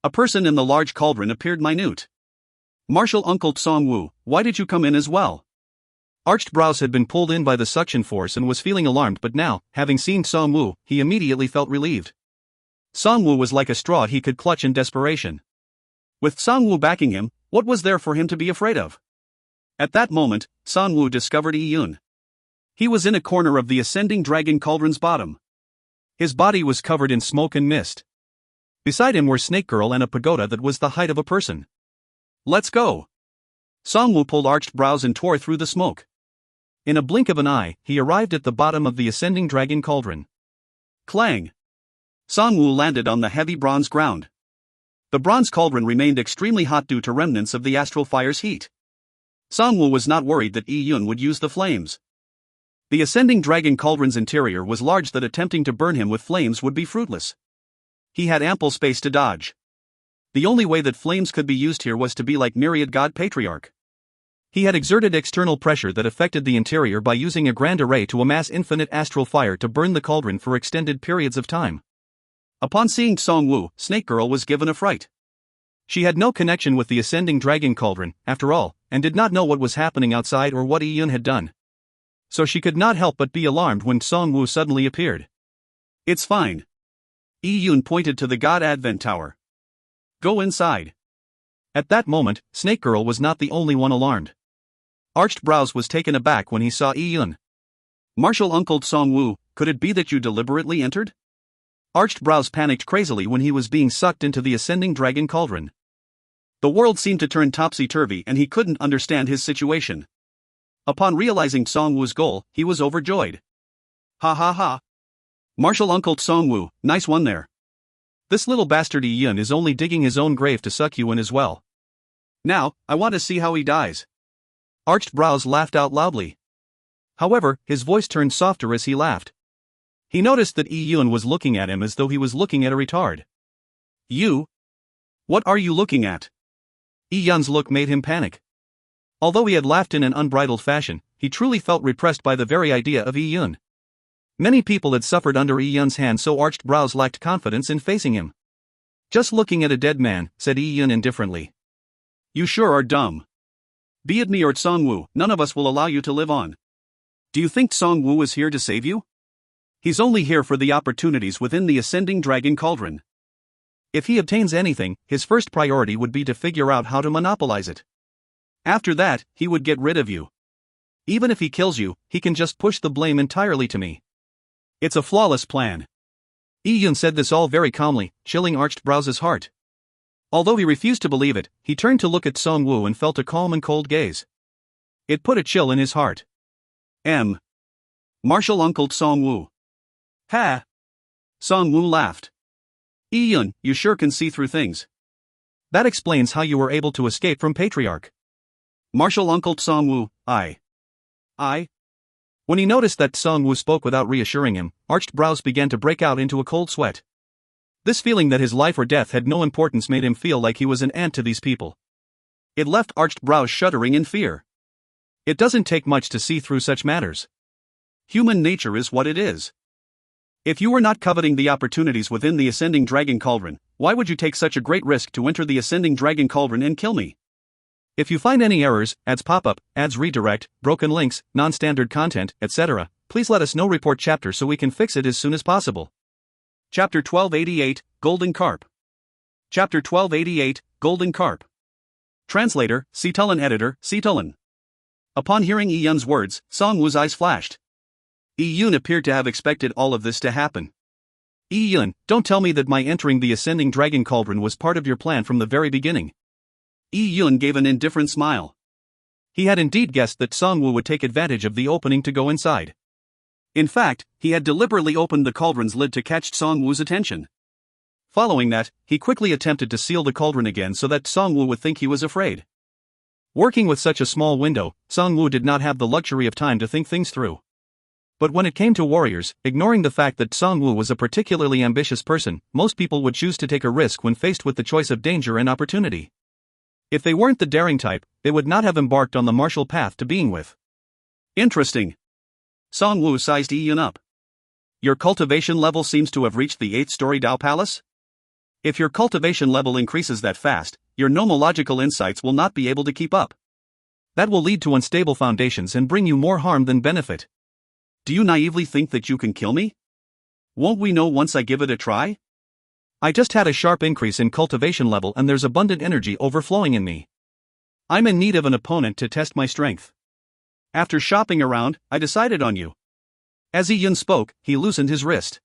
A person in the large cauldron appeared minute. Martial Uncle Song Woo, why did you come in as well? Arched Brows had been pulled in by the suction force and was feeling alarmed, but now, having seen Song Woo, he immediately felt relieved. Song Woo was like a straw he could clutch in desperation. With Song Woo backing him, what was there for him to be afraid of? At that moment, Song Woo discovered Yi Yun. He was in a corner of the ascending dragon cauldron's bottom. His body was covered in smoke and mist. Beside him were Snake Girl and a pagoda that was the height of a person. Let's go! Song Woo pulled Arched Brows and tore through the smoke. In a blink of an eye, he arrived at the bottom of the ascending dragon cauldron. Clang! Song Woo landed on the heavy bronze ground. The bronze cauldron remained extremely hot due to remnants of the astral fire's heat. Song Woo was not worried that Yi Yun would use the flames. The ascending dragon cauldron's interior was large that attempting to burn him with flames would be fruitless. He had ample space to dodge. The only way that flames could be used here was to be like myriad God Patriarch. He had exerted external pressure that affected the interior by using a grand array to amass infinite astral fire to burn the cauldron for extended periods of time. Upon seeing Song Woo, Snake Girl was given a fright. She had no connection with the ascending dragon cauldron, after all, and did not know what was happening outside or what Yi Yun had done. So she could not help but be alarmed when Song Woo suddenly appeared. It's fine. Yi Yun pointed to the God Advent Tower. Go inside. At that moment, Snake Girl was not the only one alarmed. Arched Brows was taken aback when he saw Yi Yun. Martial Uncle Song Woo, could it be that you deliberately entered? Arched Brows panicked crazily when he was being sucked into the ascending dragon cauldron. The world seemed to turn topsy-turvy and he couldn't understand his situation. Upon realizing Song Woo's goal, he was overjoyed. Ha ha ha. Martial Uncle Song Woo, nice one there. This little bastard Yi Yun is only digging his own grave to suck you in as well. Now, I want to see how he dies. Arched Brows laughed out loudly. However, his voice turned softer as he laughed. He noticed that Yi Yun was looking at him as though he was looking at a retard. You? What are you looking at? Yi Yun's look made him panic. Although he had laughed in an unbridled fashion, he truly felt repressed by the very idea of Yi Yun. Many people had suffered under Yi Yun's hand, so Arched Brows lacked confidence in facing him. Just looking at a dead man, said Yi Yun indifferently. You sure are dumb. Be it me or Song Woo, none of us will allow you to live on. Do you think Song Wu is here to save you? He's only here for the opportunities within the Ascending Dragon Cauldron. If he obtains anything, his first priority would be to figure out how to monopolize it. After that, he would get rid of you. Even if he kills you, he can just push the blame entirely to me. It's a flawless plan. Yi Yun said this all very calmly, chilling Arched Brows' heart. Although he refused to believe it, he turned to look at Song Wu and felt a calm and cold gaze. It put a chill in his heart. Martial Uncle Song Wu. Ha! Song Wu laughed. Yi Yun, you sure can see through things. That explains how you were able to escape from Patriarch. Martial Uncle Song Wu, I. When he noticed that Song Wu spoke without reassuring him, Arched Brows began to break out into a cold sweat. This feeling that his life or death had no importance made him feel like he was an ant to these people. It left Arched Brows shuddering in fear. It doesn't take much to see through such matters. Human nature is what it is. If you were not coveting the opportunities within the Ascending Dragon Cauldron, why would you take such a great risk to enter the Ascending Dragon Cauldron and kill me? If you find any errors, ads pop up, ads redirect, broken links, non-standard content, etc., please let us know. Report chapter so we can fix it as soon as possible. Chapter 1288, Golden Carp. Chapter 1288, Golden Carp. Translator, Cetulin. Editor, Cetulin. Upon hearing Yi Yun's words, Song Wu's eyes flashed. Yi Yun appeared to have expected all of this to happen. Yi Yun, don't tell me that my entering the Ascending Dragon Cauldron was part of your plan from the very beginning. Yi Yun gave an indifferent smile. He had indeed guessed that Song Wu would take advantage of the opening to go inside. In fact, he had deliberately opened the cauldron's lid to catch Song Wu's attention. Following that, he quickly attempted to seal the cauldron again so that Song Wu would think he was afraid. Working with such a small window, Song Wu did not have the luxury of time to think things through. But when it came to warriors, ignoring the fact that Song Wu was a particularly ambitious person, most people would choose to take a risk when faced with the choice of danger and opportunity. If they weren't the daring type, they would not have embarked on the martial path to being with. Interesting. Song Wu sized Yi Yun up. Your cultivation level seems to have reached the 8th-story Dao Palace? If your cultivation level increases that fast, your nomological insights will not be able to keep up. That will lead to unstable foundations and bring you more harm than benefit. Do you naively think that you can kill me? Won't we know once I give it a try? I just had a sharp increase in cultivation level and there's abundant energy overflowing in me. I'm in need of an opponent to test my strength. After shopping around, I decided on you. As Yi Yun spoke, he loosened his wrist.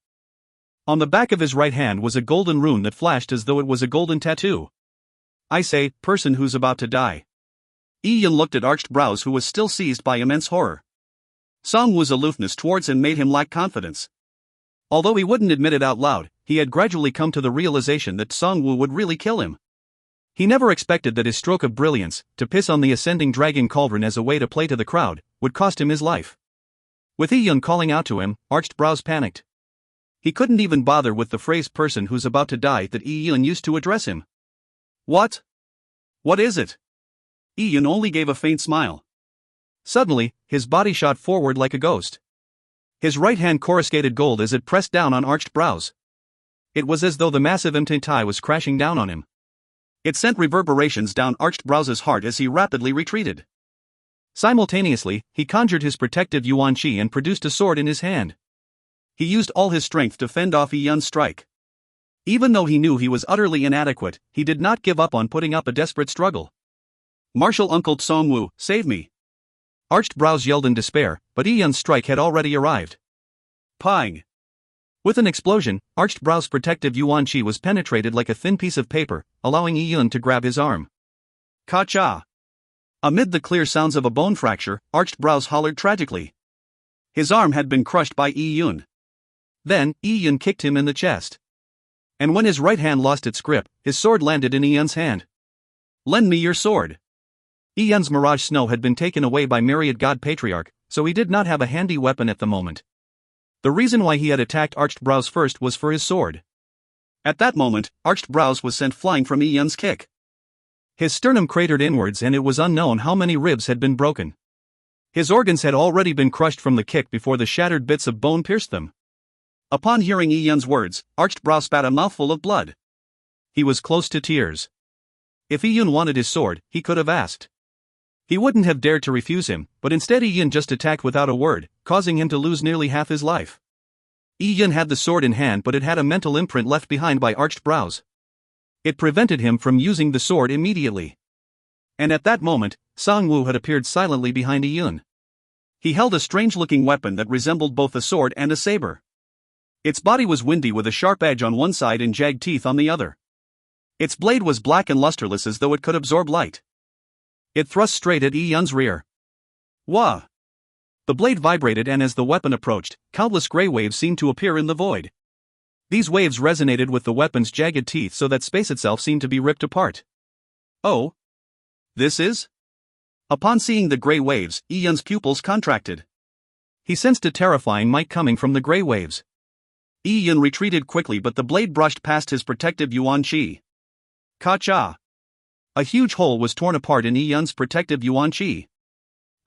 On the back of his right hand was a golden rune that flashed as though it was a golden tattoo. I say, person who's about to die. Yi Yun looked at Arched Brows, who was still seized by immense horror. Song Wu's aloofness towards him made him lack confidence. Although he wouldn't admit it out loud, he had gradually come to the realization that Song Wu would really kill him. He never expected that his stroke of brilliance, to piss on the Ascending Dragon Cauldron as a way to play to the crowd, would cost him his life. With Yi Yun calling out to him, Arched Brows panicked. He couldn't even bother with the phrase person who's about to die that Yi Yun used to address him. What? What is it? Yi Yun only gave a faint smile. Suddenly, his body shot forward like a ghost. His right hand coruscated gold as it pressed down on Arched Brows. It was as though the massive Mtentai was crashing down on him. It sent reverberations down Arched Brows' heart as he rapidly retreated. Simultaneously, he conjured his protective Yuan Qi and produced a sword in his hand. He used all his strength to fend off Yi Yun's strike. Even though he knew he was utterly inadequate, he did not give up on putting up a desperate struggle. Martial Uncle Song Wu, save me! Arched Brows yelled in despair, but Yi Yun's strike had already arrived. Pang! With an explosion, Arched Brows' protective Yuan Qi was penetrated like a thin piece of paper, allowing Yi Yun to grab his arm. Ka-cha! Amid the clear sounds of a bone fracture, Arched Brows hollered tragically. His arm had been crushed by Yi Yun. Then, Yi Yun kicked him in the chest. And when his right hand lost its grip, his sword landed in Yi Yun's hand. Lend me your sword. Yi Yun's Mirage Snow had been taken away by Myriad God Patriarch, so he did not have a handy weapon at the moment. The reason why he had attacked Arched Brows first was for his sword. At that moment, Arched Brows was sent flying from Yi Yun's kick. His sternum cratered inwards and it was unknown how many ribs had been broken. His organs had already been crushed from the kick before the shattered bits of bone pierced them. Upon hearing Yi Yun's words, Arched Brows spat a mouthful of blood. He was close to tears. If Yi Yun wanted his sword, he could have asked. He wouldn't have dared to refuse him, but instead Yi Yun just attacked without a word, causing him to lose nearly half his life. Yi Yun had the sword in hand, but it had a mental imprint left behind by arched brows. It prevented him from using the sword immediately. And at that moment, Song Wu had appeared silently behind Yi Yun. He held a strange-looking weapon that resembled both a sword and a saber. Its body was windy with a sharp edge on one side and jagged teeth on the other. Its blade was black and lusterless as though it could absorb light. It thrust straight at Yi Yun's rear. Wah! The blade vibrated, and as the weapon approached, countless gray waves seemed to appear in the void. These waves resonated with the weapon's jagged teeth so that space itself seemed to be ripped apart. Oh? This is? Upon seeing the gray waves, Yi Yun's pupils contracted. He sensed a terrifying might coming from the gray waves. Yi Yun retreated quickly, but the blade brushed past his protective Yuan Qi. Ka-cha! A huge hole was torn apart in Yi Yun's protective Yuan Qi.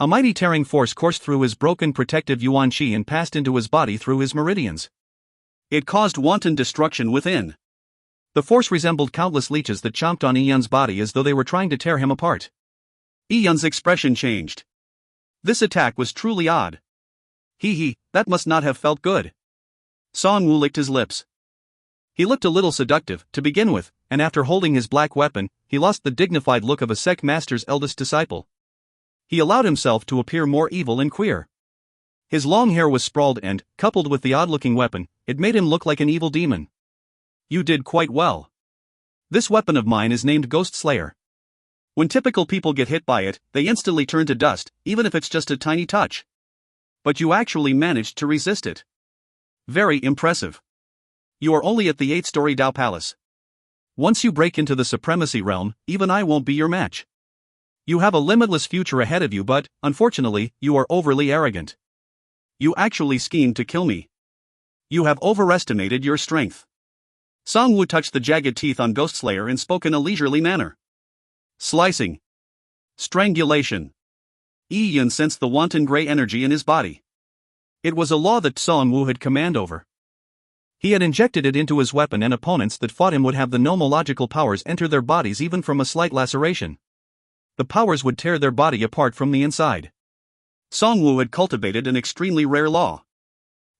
A mighty tearing force coursed through his broken protective Yuan Qi and passed into his body through his meridians. It caused wanton destruction within. The force resembled countless leeches that chomped on Yi Yun's body as though they were trying to tear him apart. Yi Yun's expression changed. This attack was truly odd. Hee, that must not have felt good. Song Wu licked his lips. He looked a little seductive, to begin with, and after holding his black weapon, he lost the dignified look of a sect master's eldest disciple. He allowed himself to appear more evil and queer. His long hair was sprawled and, coupled with the odd-looking weapon, it made him look like an evil demon. You did quite well. This weapon of mine is named Ghost Slayer. When typical people get hit by it, they instantly turn to dust, even if it's just a tiny touch. But you actually managed to resist it. Very impressive. You are only at the 8-story Dao Palace. Once you break into the Supremacy Realm, even I won't be your match. You have a limitless future ahead of you, but, unfortunately, you are overly arrogant. You actually schemed to kill me. You have overestimated your strength. Song Wu touched the jagged teeth on Ghost Slayer and spoke in a leisurely manner. Slicing. Strangulation. Yi Yun sensed the wanton gray energy in his body. It was a law that Song Wu had command over. He had injected it into his weapon, and opponents that fought him would have the nomological powers enter their bodies even from a slight laceration. The powers would tear their body apart from the inside. Song Wu had cultivated an extremely rare law.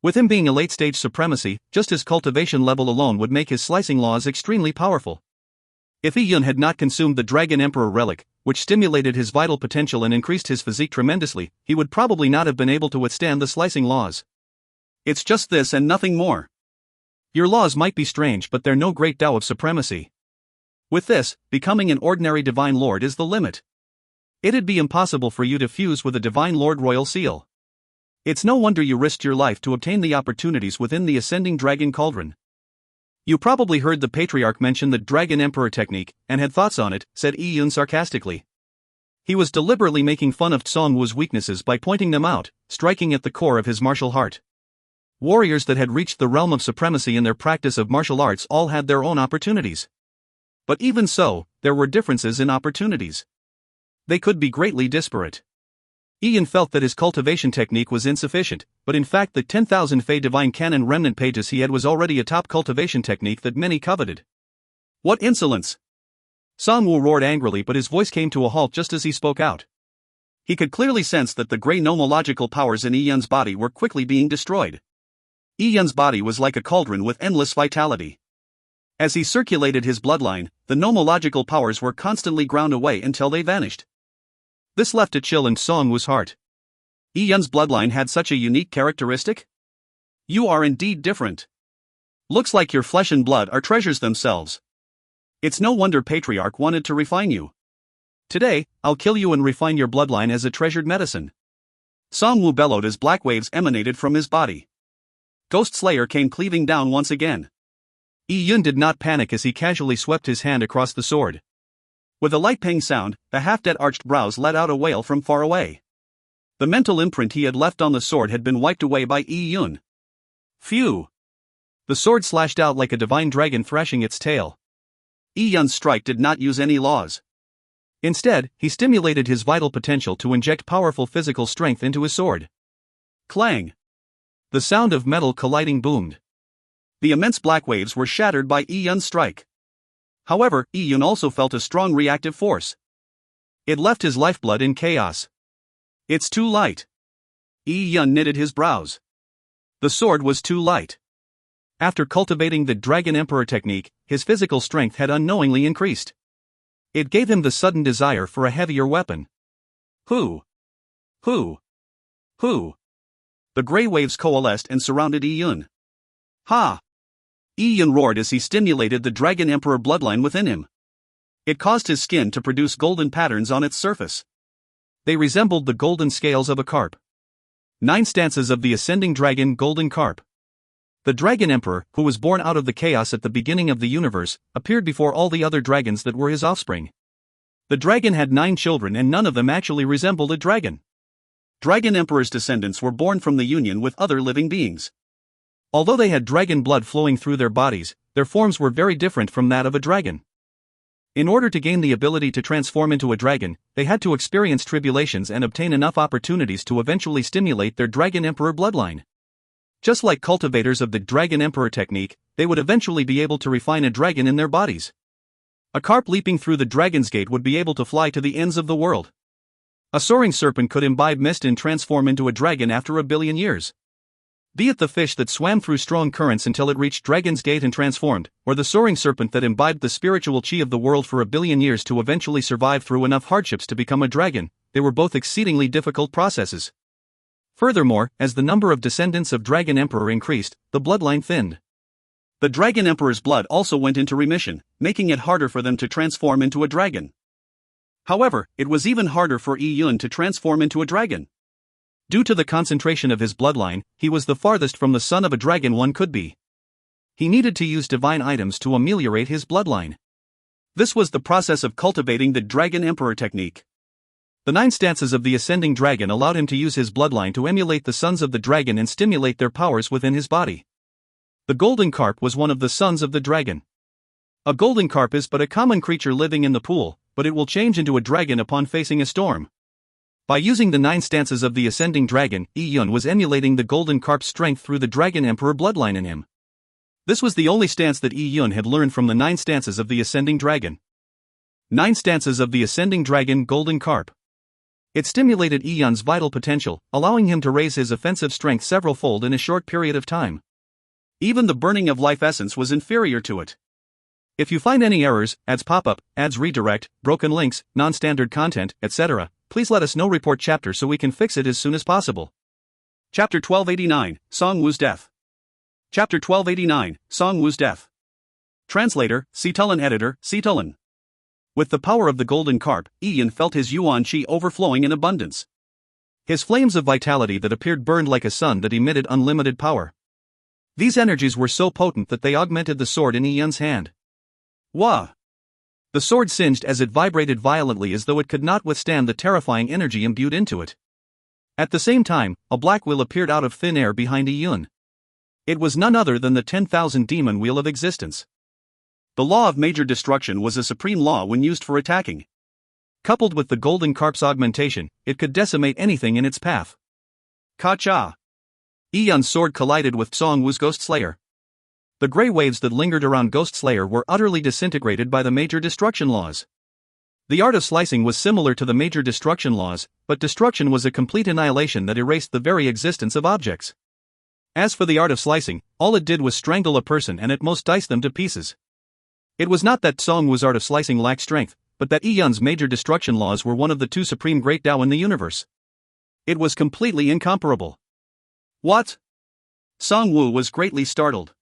With him being a late-stage supremacy, just his cultivation level alone would make his slicing laws extremely powerful. If Yi Yun had not consumed the Dragon Emperor relic, which stimulated his vital potential and increased his physique tremendously, he would probably not have been able to withstand the slicing laws. It's just this and nothing more. Your laws might be strange, but they're no great Tao of supremacy. With this, becoming an ordinary Divine Lord is the limit. It'd be impossible for you to fuse with a Divine Lord Royal Seal. It's no wonder you risked your life to obtain the opportunities within the Ascending Dragon Cauldron. You probably heard the Patriarch mention the Dragon Emperor technique, and had thoughts on it, said Yi Yun sarcastically. He was deliberately making fun of Song Wu's weaknesses by pointing them out, striking at the core of his martial heart. Warriors that had reached the realm of supremacy in their practice of martial arts all had their own opportunities. But even so, there were differences in opportunities. They could be greatly disparate. Yi Yun felt that his cultivation technique was insufficient, but in fact the 10,000 Fey Divine Canon remnant pages he had was already a top cultivation technique that many coveted. What insolence! Song Wu roared angrily, but his voice came to a halt just as he spoke out. He could clearly sense that the grey nomological powers in Yi Yun's body were quickly being destroyed. Yi Yun's body was like a cauldron with endless vitality. As he circulated his bloodline, the nomological powers were constantly ground away until they vanished. This left a chill in Song Wu's heart. Yi Yun's bloodline had such a unique characteristic? You are indeed different. Looks like your flesh and blood are treasures themselves. It's no wonder Patriarch wanted to refine you. Today, I'll kill you and refine your bloodline as a treasured medicine. Song Wu bellowed as black waves emanated from his body. Ghost Slayer came cleaving down once again. Yi Yun did not panic as he casually swept his hand across the sword. With a light ping sound, the half-dead arched brows let out a wail from far away. The mental imprint he had left on the sword had been wiped away by Yi Yun. Phew! The sword slashed out like a divine dragon thrashing its tail. Yi Yun's strike did not use any laws. Instead, he stimulated his vital potential to inject powerful physical strength into his sword. Clang! The sound of metal colliding boomed. The immense black waves were shattered by Yi Yun's strike. However, Yi Yun also felt a strong reactive force. It left his lifeblood in chaos. It's too light. Yi Yun knitted his brows. The sword was too light. After cultivating the Dragon Emperor technique, his physical strength had unknowingly increased. It gave him the sudden desire for a heavier weapon. Who? The gray waves coalesced and surrounded Yi Yun. Ha! Yi Yun roared as he stimulated the Dragon Emperor bloodline within him. It caused his skin to produce golden patterns on its surface. They resembled the golden scales of a carp. 9 stances of the Ascending Dragon Golden Carp. The Dragon Emperor, who was born out of the chaos at the beginning of the universe, appeared before all the other dragons that were his offspring. The dragon had 9 children and none of them actually resembled a dragon. Dragon Emperor's descendants were born from the union with other living beings. Although they had dragon blood flowing through their bodies, their forms were very different from that of a dragon. In order to gain the ability to transform into a dragon, they had to experience tribulations and obtain enough opportunities to eventually stimulate their Dragon Emperor bloodline. Just like cultivators of the Dragon Emperor technique, they would eventually be able to refine a dragon in their bodies. A carp leaping through the dragon's gate would be able to fly to the ends of the world. A soaring serpent could imbibe mist and transform into a dragon after a billion years. Be it the fish that swam through strong currents until it reached Dragon's Gate and transformed, or the soaring serpent that imbibed the spiritual chi of the world for a billion years to eventually survive through enough hardships to become a dragon, they were both exceedingly difficult processes. Furthermore, as the number of descendants of Dragon Emperor increased, the bloodline thinned. The Dragon Emperor's blood also went into remission, making it harder for them to transform into a dragon. However, it was even harder for Yi Yun to transform into a dragon. Due to the concentration of his bloodline, he was the farthest from the son of a dragon one could be. He needed to use divine items to ameliorate his bloodline. This was the process of cultivating the Dragon Emperor technique. The 9 stances of the Ascending Dragon allowed him to use his bloodline to emulate the sons of the dragon and stimulate their powers within his body. The golden carp was one of the sons of the dragon. A golden carp is but a common creature living in the pool, but it will change into a dragon upon facing a storm. By using the 9 stances of the Ascending Dragon, Yi Yun was emulating the golden carp's strength through the Dragon Emperor bloodline in him. This was the only stance that Yi Yun had learned from the 9 stances of the Ascending Dragon. 9 stances of the Ascending Dragon Golden Carp. It stimulated Yi Yun's vital potential, allowing him to raise his offensive strength several-fold in a short period of time. Even the burning of life essence was inferior to it. If you find any errors, ads pop up, ads redirect, broken links, non-standard content, etc., please let us know. Report chapter so we can fix it as soon as possible. Chapter 1289, Song Wu's Death. Chapter 1289, Song Wu's Death. Translator, Cetulin. Editor, Cetulin. With the power of the golden carp, Yi Yun felt his yuan qi overflowing in abundance. His flames of vitality that appeared burned like a sun that emitted unlimited power. These energies were so potent that they augmented the sword in Yi Yun's hand. Wah! The sword singed as it vibrated violently as though it could not withstand the terrifying energy imbued into it. At the same time, a black wheel appeared out of thin air behind Yi Yun. It was none other than the 10,000 demon wheel of existence. The law of major destruction was a supreme law when used for attacking. Coupled with the golden carp's augmentation, it could decimate anything in its path. Ka-cha! Yi Yun's sword collided with Song Wu's Ghost Slayer. The gray waves that lingered around Ghost Slayer were utterly disintegrated by the major destruction laws. The art of slicing was similar to the major destruction laws, but destruction was a complete annihilation that erased the very existence of objects. As for the art of slicing, all it did was strangle a person and at most dice them to pieces. It was not that Song Wu's art of slicing lacked strength, but that Yi Yun's major destruction laws were one of the 2 supreme great Tao in the universe. It was completely incomparable. What? Song Wu was greatly startled.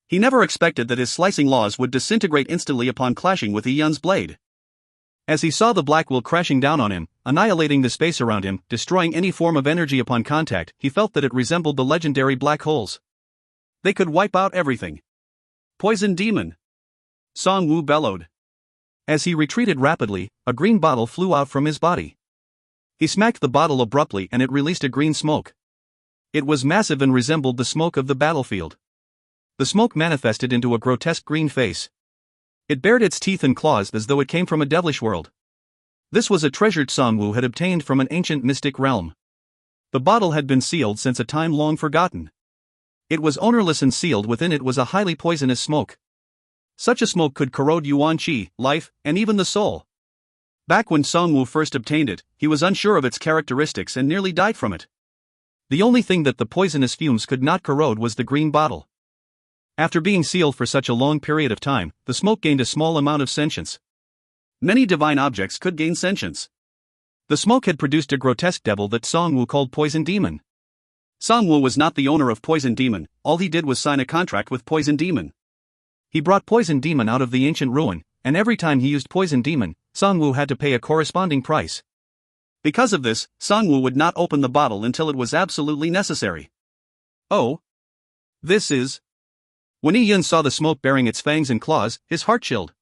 He never expected that his slicing laws would disintegrate instantly upon clashing with Yi Yun's blade. As he saw the black wheel crashing down on him, annihilating the space around him, destroying any form of energy upon contact, he felt that it resembled the legendary black holes. They could wipe out everything. Poison demon! Song Wu bellowed. As he retreated rapidly, a green bottle flew out from his body. He smacked the bottle abruptly and it released a green smoke. It was massive and resembled the smoke of the battlefield. The smoke manifested into a grotesque green face. It bared its teeth and claws as though it came from a devilish world. This was a treasured Song Wu had obtained from an ancient mystic realm. The bottle had been sealed since a time long forgotten. It was ownerless and sealed within it was a highly poisonous smoke. Such a smoke could corrode yuan qi, life, and even the soul. Back when Song Wu first obtained it, he was unsure of its characteristics and nearly died from it. The only thing that the poisonous fumes could not corrode was the green bottle. After being sealed for such a long period of time, the smoke gained a small amount of sentience. Many divine objects could gain sentience. The smoke had produced a grotesque devil that Song Wu called Poison Demon. Song Wu was not the owner of Poison Demon, all he did was sign a contract with Poison Demon. He brought Poison Demon out of the ancient ruin, and every time he used Poison Demon, Song Wu had to pay a corresponding price. Because of this, Song Wu would not open the bottle until it was absolutely necessary. Oh. This is... When Yi Yun saw the smoke bearing its fangs and claws, his heart chilled.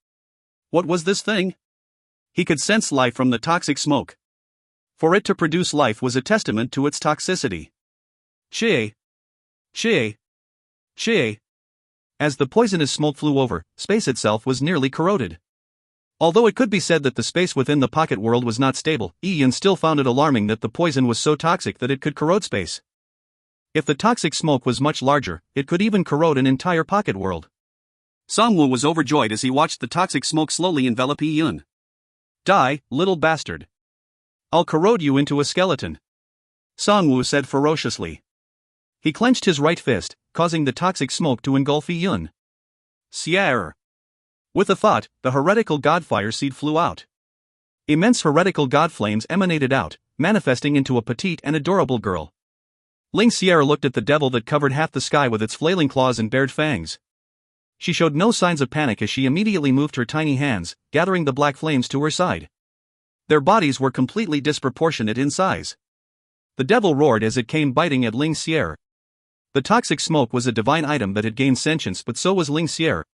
What was this thing? He could sense life from the toxic smoke. For it to produce life was a testament to its toxicity. Chie. Chie. Chie. As the poisonous smoke flew over, space itself was nearly corroded. Although it could be said that the space within the pocket world was not stable, Yi Yun still found it alarming that the poison was so toxic that it could corrode space. If the toxic smoke was much larger, it could even corrode an entire pocket world. Song Wu was overjoyed as he watched the toxic smoke slowly envelop Yi Yun. Die, little bastard. I'll corrode you into a skeleton. Song Wu said ferociously. He clenched his right fist, causing the toxic smoke to engulf Yi Yun. Sierra. With a thought, the heretical godfire seed flew out. Immense heretical god flames emanated out, manifesting into a petite and adorable girl. Ling Sierra looked at the devil that covered half the sky with its flailing claws and bared fangs. She showed no signs of panic as she immediately moved her tiny hands, gathering the black flames to her side. Their bodies were completely disproportionate in size. The devil roared as it came biting at Ling Sierra. The toxic smoke was a divine item that had gained sentience, but so was Ling Sierra.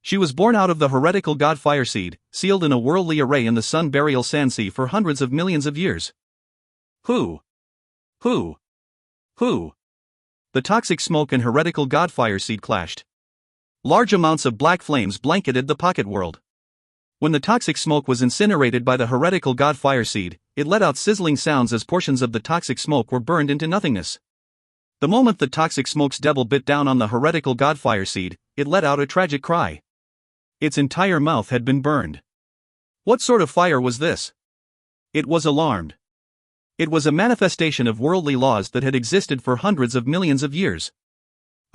She was born out of the heretical god fire seed, sealed in a worldly array in the sun burial sand sea for hundreds of millions of years. Who? Who? Who? The toxic smoke and heretical god fire seed clashed. Large amounts of black flames blanketed the pocket world. When the toxic smoke was incinerated by the heretical god fire seed, it let out sizzling sounds as portions of the toxic smoke were burned into nothingness. The moment the toxic smoke's devil bit down on the heretical god fire seed, it let out a tragic cry. Its entire mouth had been burned. What sort of fire was this? It was alarmed. It was a manifestation of worldly laws that had existed for hundreds of millions of years.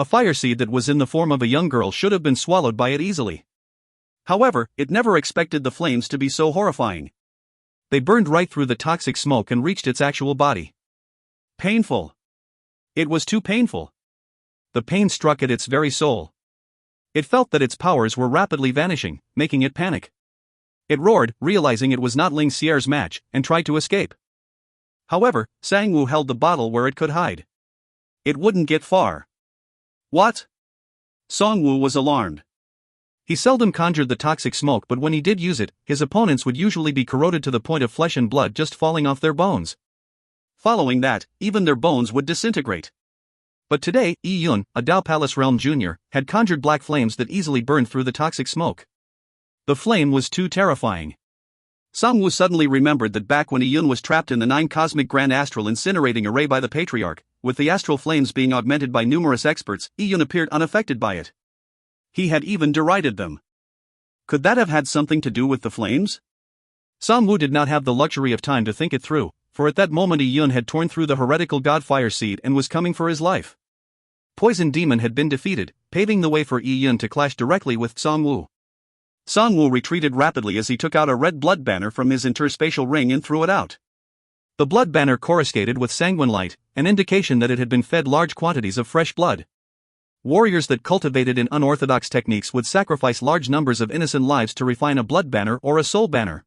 A fire seed that was in the form of a young girl should have been swallowed by it easily. However, it never expected the flames to be so horrifying. They burned right through the toxic smoke and reached its actual body. Painful. It was too painful. The pain struck at its very soul. It felt that its powers were rapidly vanishing, making it panic. It roared, realizing it was not Ling Sierra's match, and tried to escape. However, Sang Wu held the bottle where it could hide. It wouldn't get far. What? Song Wu was alarmed. He seldom conjured the toxic smoke, but when he did use it, his opponents would usually be corroded to the point of flesh and blood just falling off their bones. Following that, even their bones would disintegrate. But today, Yi Yun, a Dao Palace Realm Jr., had conjured black flames that easily burned through the toxic smoke. The flame was too terrifying. Song Wu suddenly remembered that back when Yi Yun was trapped in the 9 cosmic grand astral incinerating array by the Patriarch, with the astral flames being augmented by numerous experts, Yi Yun appeared unaffected by it. He had even derided them. Could that have had something to do with the flames? Song Wu did not have the luxury of time to think it through, for at that moment Yi Yun had torn through the heretical god fire seed and was coming for his life. Poison Demon had been defeated, paving the way for Yi Yun to clash directly with Song Wu. Song Wu retreated rapidly as he took out a red blood banner from his interspatial ring and threw it out. The blood banner coruscated with sanguine light, an indication that it had been fed large quantities of fresh blood. Warriors that cultivated in unorthodox techniques would sacrifice large numbers of innocent lives to refine a blood banner or a soul banner.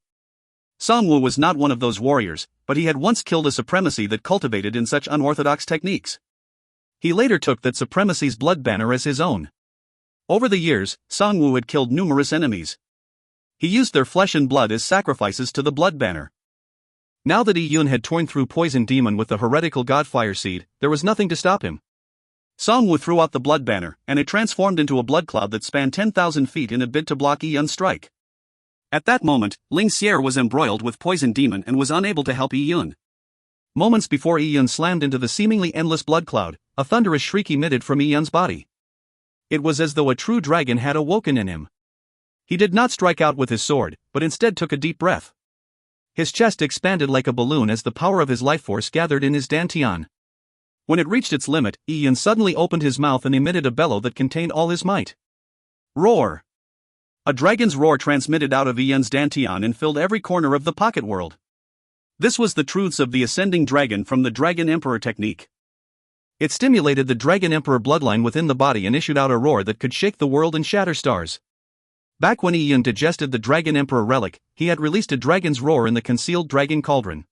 Song Wu was not one of those warriors, but he had once killed a supremacy that cultivated in such unorthodox techniques. He later took that supremacy's blood banner as his own. Over the years, Song Wu had killed numerous enemies. He used their flesh and blood as sacrifices to the blood banner. Now that Yi Yun had torn through Poison Demon with the heretical godfire seed, there was nothing to stop him. Song Wu threw out the blood banner, and it transformed into a blood cloud that spanned 10,000 feet in a bid to block Yi Yun's strike. At that moment, Ling Sierra was embroiled with Poison Demon and was unable to help Yi Yun. Moments before Yi Yun slammed into the seemingly endless blood cloud, a thunderous shriek emitted from Yi Yun's body. It was as though a true dragon had awoken in him. He did not strike out with his sword, but instead took a deep breath. His chest expanded like a balloon as the power of his life force gathered in his dantian. When it reached its limit, Yi suddenly opened his mouth and emitted a bellow that contained all his might. Roar! A dragon's roar transmitted out of Yi's dantian and filled every corner of the pocket world. This was the truths of the ascending dragon from the Dragon Emperor technique. It stimulated the Dragon Emperor bloodline within the body and issued out a roar that could shake the world and shatter stars. Back when Yi digested the Dragon Emperor relic, he had released a dragon's roar in the concealed dragon cauldron.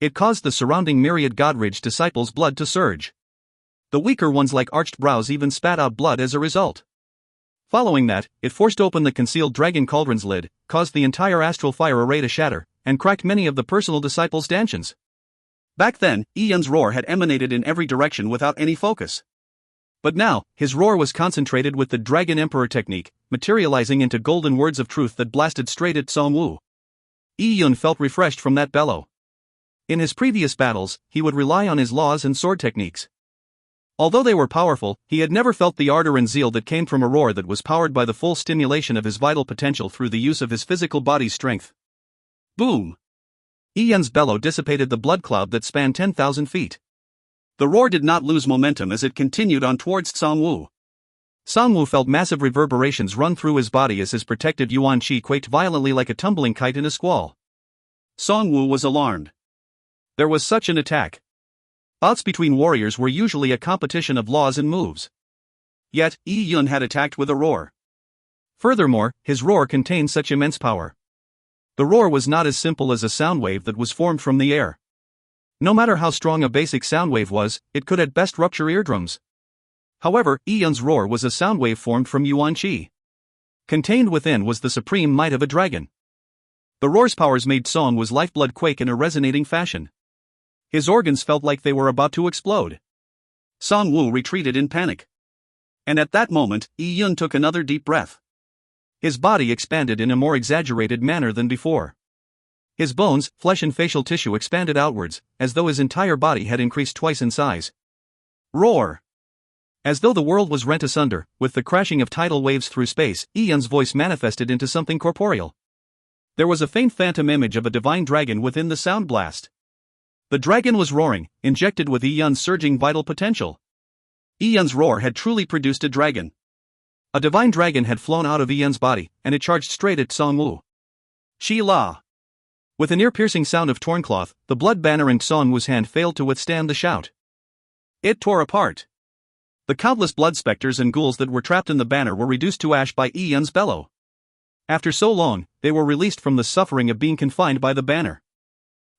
It caused the surrounding myriad Godridge disciples' blood to surge. The weaker ones like Arched Brows even spat out blood as a result. Following that, it forced open the concealed dragon cauldron's lid, caused the entire astral fire array to shatter, and cracked many of the personal disciples' dantians. Back then, Yi's roar had emanated in every direction without any focus. But now, his roar was concentrated with the Dragon Emperor technique, materializing into golden words of truth that blasted straight at Song-woo. Yi felt refreshed from that bellow. In his previous battles, he would rely on his laws and sword techniques. Although they were powerful, he had never felt the ardor and zeal that came from a roar that was powered by the full stimulation of his vital potential through the use of his physical body's strength. Boom! Yi's bellow dissipated the blood cloud that spanned 10,000 feet. The roar did not lose momentum as it continued on towards Song-woo. Song-woo felt massive reverberations run through his body as his protected yuan qi quaked violently like a tumbling kite in a squall. Song-woo was alarmed. There was such an attack. Bouts between warriors were usually a competition of laws and moves. Yet, Yi had attacked with a roar. Furthermore, his roar contained such immense power. The roar was not as simple as a sound wave that was formed from the air. No matter how strong a basic sound wave was, it could at best rupture eardrums. However, Yi's roar was a sound wave formed from yuan qi. Contained within was the supreme might of a dragon. The roar's powers made Song-woo's lifeblood quake in a resonating fashion. His organs felt like they were about to explode. Song-woo retreated in panic. And at that moment, Yi took another deep breath. His body expanded in a more exaggerated manner than before. His bones, flesh and facial tissue expanded outwards, as though his entire body had increased twice in size. Roar! As though the world was rent asunder, with the crashing of tidal waves through space, Yi's voice manifested into something corporeal. There was a faint phantom image of a divine dragon within the sound blast. The dragon was roaring, injected with Yi's surging vital potential. Yi's roar had truly produced a dragon. A divine dragon had flown out of Yi's body, and it charged straight at Song-woo. Shi-la! With an ear-piercing sound of torn cloth, the blood banner in Song-woo's hand failed to withstand the shout. It tore apart. The countless blood specters and ghouls that were trapped in the banner were reduced to ash by Yi's bellow. After so long, they were released from the suffering of being confined by the banner.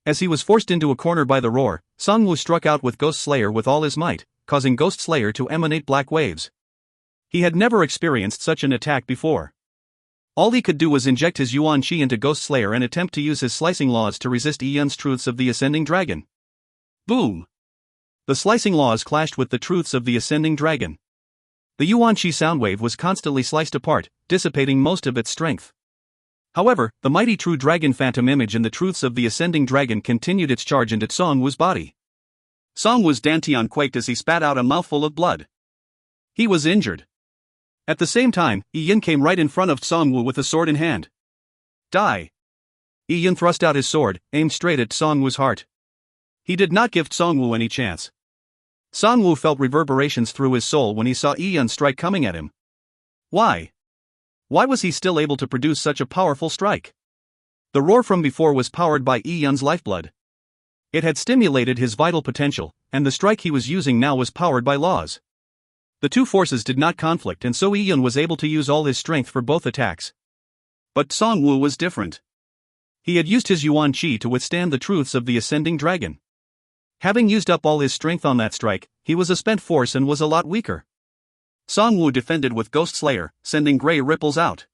As he was forced into a corner by the roar, Song-woo struck out with Ghost Slayer with all his might, causing Ghost Slayer to emanate black waves. He had never experienced such an attack before. All he could do was inject his yuan qi into Ghost Slayer and attempt to use his slicing laws to resist Yi's truths of the ascending dragon. Boom! The slicing laws clashed with the truths of the ascending dragon. The yuan qi sound wave was constantly sliced apart, dissipating most of its strength. However, the mighty true dragon phantom image and the truths of the ascending dragon continued its charge into Song-woo's body. Song-woo's dantian quaked as he spat out a mouthful of blood. He was injured. At the same time, Yi came right in front of Song-woo with a sword in hand. Die! Yi thrust out his sword, aimed straight at Song-woo's heart. He did not give Song-woo any chance. Song-woo felt reverberations through his soul when he saw Yi's strike coming at him. Why? Why was he still able to produce such a powerful strike? The roar from before was powered by Yi's lifeblood. It had stimulated his vital potential, and the strike he was using now was powered by laws. The two forces did not conflict, and so Yi was able to use all his strength for both attacks. But Song-woo was different. He had used his yuan qi to withstand the truths of the ascending dragon. Having used up all his strength on that strike, he was a spent force and was a lot weaker. Song-woo defended with Ghost Slayer, sending gray ripples out.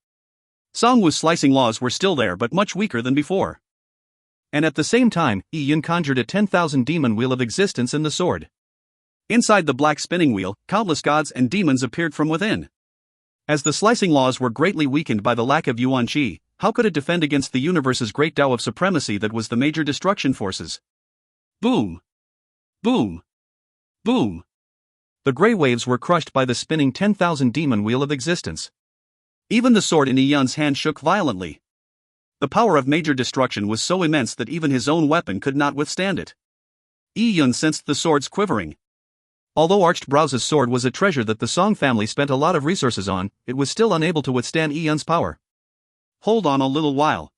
Song-woo's slicing laws were still there but much weaker than before. And at the same time, Yi conjured a 10,000 demon wheel of existence in the sword. Inside the black spinning wheel, countless gods and demons appeared from within. As the slicing laws were greatly weakened by the lack of yuan qi, how could it defend against the universe's great Tao of supremacy that was the major destruction forces? Boom! Boom! Boom! The gray waves were crushed by the spinning 10,000 demon wheel of existence. Even the sword in Yi's hand shook violently. The power of major destruction was so immense that even his own weapon could not withstand it. Yi sensed the swords quivering. Although Arched Brow's sword was a treasure that the Song family spent a lot of resources on, it was still unable to withstand Yi Yun's power. Hold on a little while.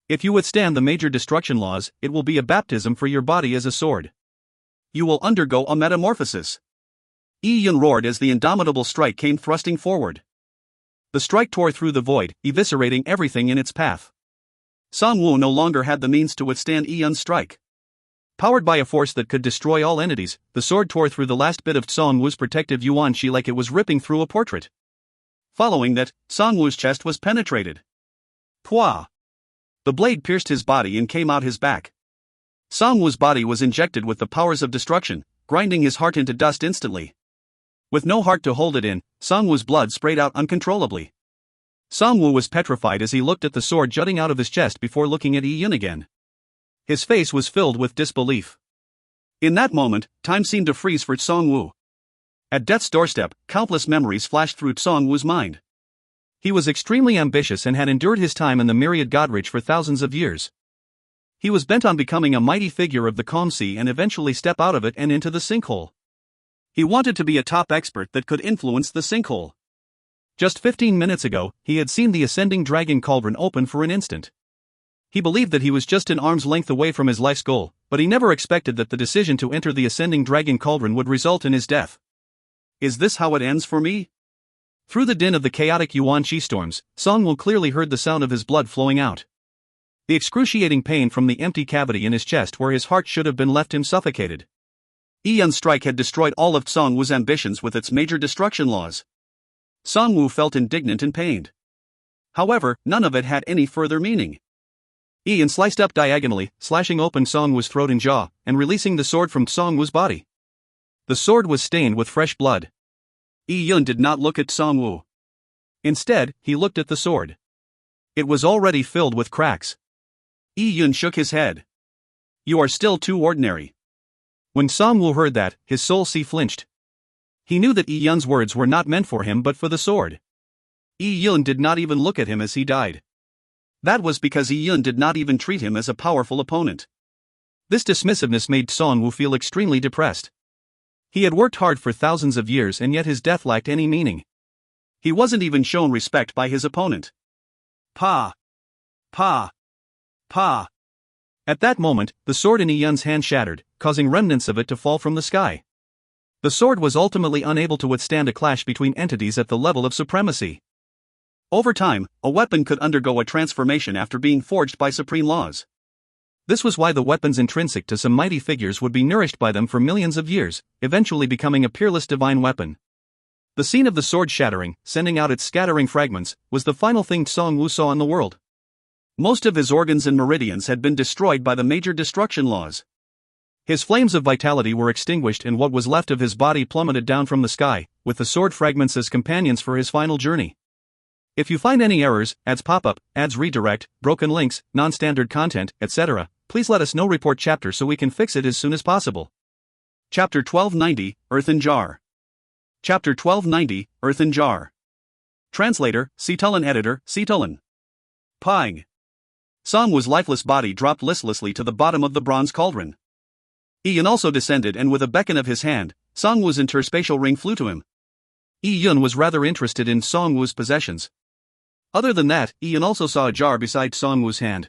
If you withstand the major destruction laws, it will be a baptism for your body as a sword. You will undergo a metamorphosis. Yi Yun roared as the indomitable strike came thrusting forward. The strike tore through the void, eviscerating everything in its path. Song Wu no longer had the means to withstand Yi Yun's strike. Powered by a force that could destroy all entities, the sword tore through the last bit of Song Wu's protective yuan shi like it was ripping through a portrait. Following that, Song Wu's chest was penetrated. Pwah! The blade pierced his body and came out his back. Song Wu's body was injected with the powers of destruction, grinding his heart into dust instantly. With no heart to hold it in, Song Wu's blood sprayed out uncontrollably. Song Wu was petrified as he looked at the sword jutting out of his chest before looking at Yi Yun again. His face was filled with disbelief. In that moment, time seemed to freeze for Song Wu. At death's doorstep, countless memories flashed through Song Wu's mind. He was extremely ambitious and had endured his time in the myriad Godridge for thousands of years. He was bent on becoming a mighty figure of the calm sea and eventually step out of it and into the sinkhole. He wanted to be a top expert that could influence the sinkhole. Just 15 minutes ago, he had seen the ascending dragon cauldron open for an instant. He believed that he was just an arm's length away from his life's goal, but he never expected that the decision to enter the ascending dragon cauldron would result in his death. Is this how it ends for me? Through the din of the chaotic yuan shi storms, Song Wu clearly heard the sound of his blood flowing out. The excruciating pain from the empty cavity in his chest where his heart should have been left him suffocated. Yi Yun's strike had destroyed all of Song Wu's ambitions with its major destruction laws. Song Wu felt indignant and pained. However, none of it had any further meaning. Yi Yun sliced up diagonally, slashing open Song Wu's throat and jaw, and releasing the sword from Song Wu's body. The sword was stained with fresh blood. Yi Yun did not look at Song Wu. Instead, he looked at the sword. It was already filled with cracks. Yi Yun shook his head. You are still too ordinary. When Song Wu heard that, his soul flinched. He knew that Yi Yun's words were not meant for him but for the sword. Yi Yun did not even look at him as he died. That was because Yi Yun did not even treat him as a powerful opponent. This dismissiveness made Song Wu feel extremely depressed. He had worked hard for thousands of years and yet his death lacked any meaning. He wasn't even shown respect by his opponent. Pa! Pa! Pa! At that moment, the sword in Yi Yun's hand shattered, causing remnants of it to fall from the sky. The sword was ultimately unable to withstand a clash between entities at the level of supremacy. Over time, a weapon could undergo a transformation after being forged by supreme laws. This was why the weapons intrinsic to some mighty figures would be nourished by them for millions of years, eventually becoming a peerless divine weapon. The scene of the sword shattering, sending out its scattering fragments, was the final thing Song Wu saw in the world. Most of his organs and meridians had been destroyed by the major destruction laws. His flames of vitality were extinguished and what was left of his body plummeted down from the sky, with the sword fragments as companions for his final journey. If you find any errors, ads pop up, ads redirect, broken links, non-standard content, etc., please let us know. Report chapter so we can fix it as soon as possible. Chapter 1290, Earthen Jar. Chapter 1290, Earthen Jar. Translator, Cetulin. Editor, Cetulin. Pang. Song Wu's lifeless body dropped listlessly to the bottom of the bronze cauldron. Yi Yun also descended and with a beckon of his hand, Song Wu's interspatial ring flew to him. Yi Yun was rather interested in Song Wu's possessions. Other than that, Yi Yun also saw a jar beside Song Wu's hand.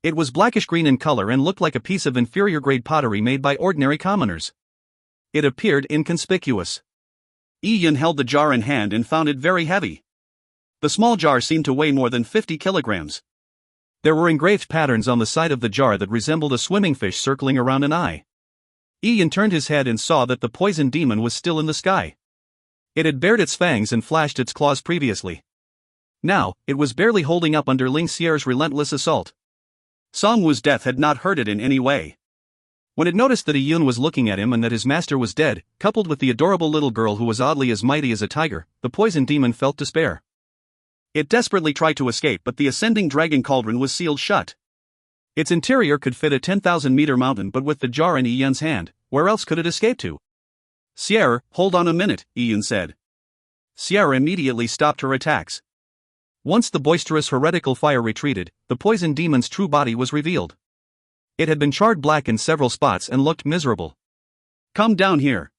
It was blackish-green in color and looked like a piece of inferior-grade pottery made by ordinary commoners. It appeared inconspicuous. Yi Yun held the jar in hand and found it very heavy. The small jar seemed to weigh more than 50 kilograms. There were engraved patterns on the side of the jar that resembled a swimming fish circling around an eye. Yi Yun turned his head and saw that the poison demon was still in the sky. It had bared its fangs and flashed its claws previously. Now, it was barely holding up under Ling Xier's relentless assault. Song Wu's death had not hurt it in any way. When it noticed that Yi Yun was looking at him and that his master was dead, coupled with the adorable little girl who was oddly as mighty as a tiger, the poison demon felt despair. It desperately tried to escape but the ascending dragon cauldron was sealed shut. Its interior could fit a 10,000-meter mountain but with the jar in Yi Yun's hand, where else could it escape to? Xier, hold on a minute, Yi Yun said. Xier immediately stopped her attacks. Once the boisterous heretical fire retreated, the poison demon's true body was revealed. It had been charred black in several spots and looked miserable. Come down here.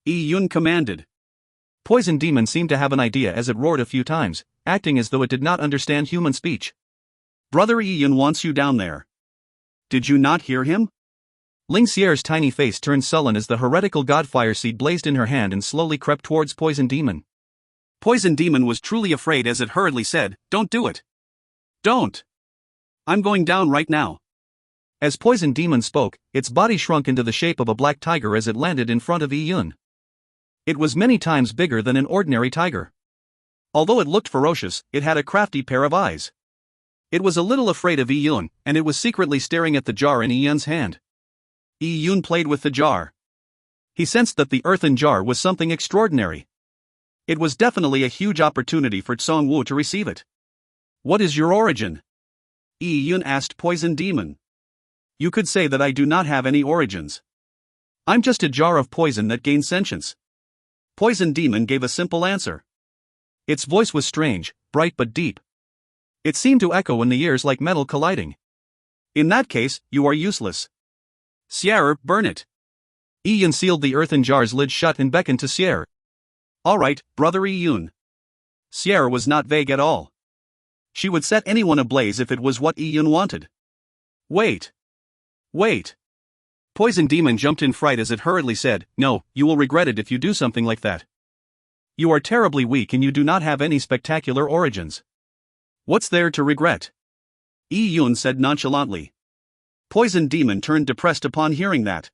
Yi Yun commanded. Poison Demon seemed to have an idea as it roared a few times, acting as though it did not understand human speech. Brother Yi Yun wants you down there. Did you not hear him? Ling Xier's tiny face turned sullen as the heretical godfire seed blazed in her hand and slowly crept towards Poison Demon. Poison Demon was truly afraid as it hurriedly said, "Don't do it. Don't. I'm going down right now." As Poison Demon spoke, its body shrunk into the shape of a black tiger as it landed in front of Yi Yun. It was many times bigger than an ordinary tiger. Although it looked ferocious, it had a crafty pair of eyes. It was a little afraid of Yi Yun, and it was secretly staring at the jar in Yi Yun's hand. Yi Yun played with the jar. He sensed that the earthen jar was something extraordinary. It was definitely a huge opportunity for Tsong Wu to receive it. "What is your origin?" Yi Yun asked Poison Demon. "You could say that I do not have any origins. I'm just a jar of poison that gains sentience." Poison Demon gave a simple answer. Its voice was strange, bright but deep. It seemed to echo in the ears like metal colliding. "In that case, you are useless. Sierra, burn it." Yi Yun sealed the earthen jar's lid shut and beckoned to Sierra. "All right, brother Yi Yun." Sierra was not vague at all. She would set anyone ablaze if it was what Yi Yun wanted. "Wait. Wait." Poison Demon jumped in fright as it hurriedly said, "No, you will regret it if you do something like that. You are terribly weak and you do not have any spectacular origins. What's there to regret?" Yi Yun said nonchalantly. Poison Demon turned depressed upon hearing that.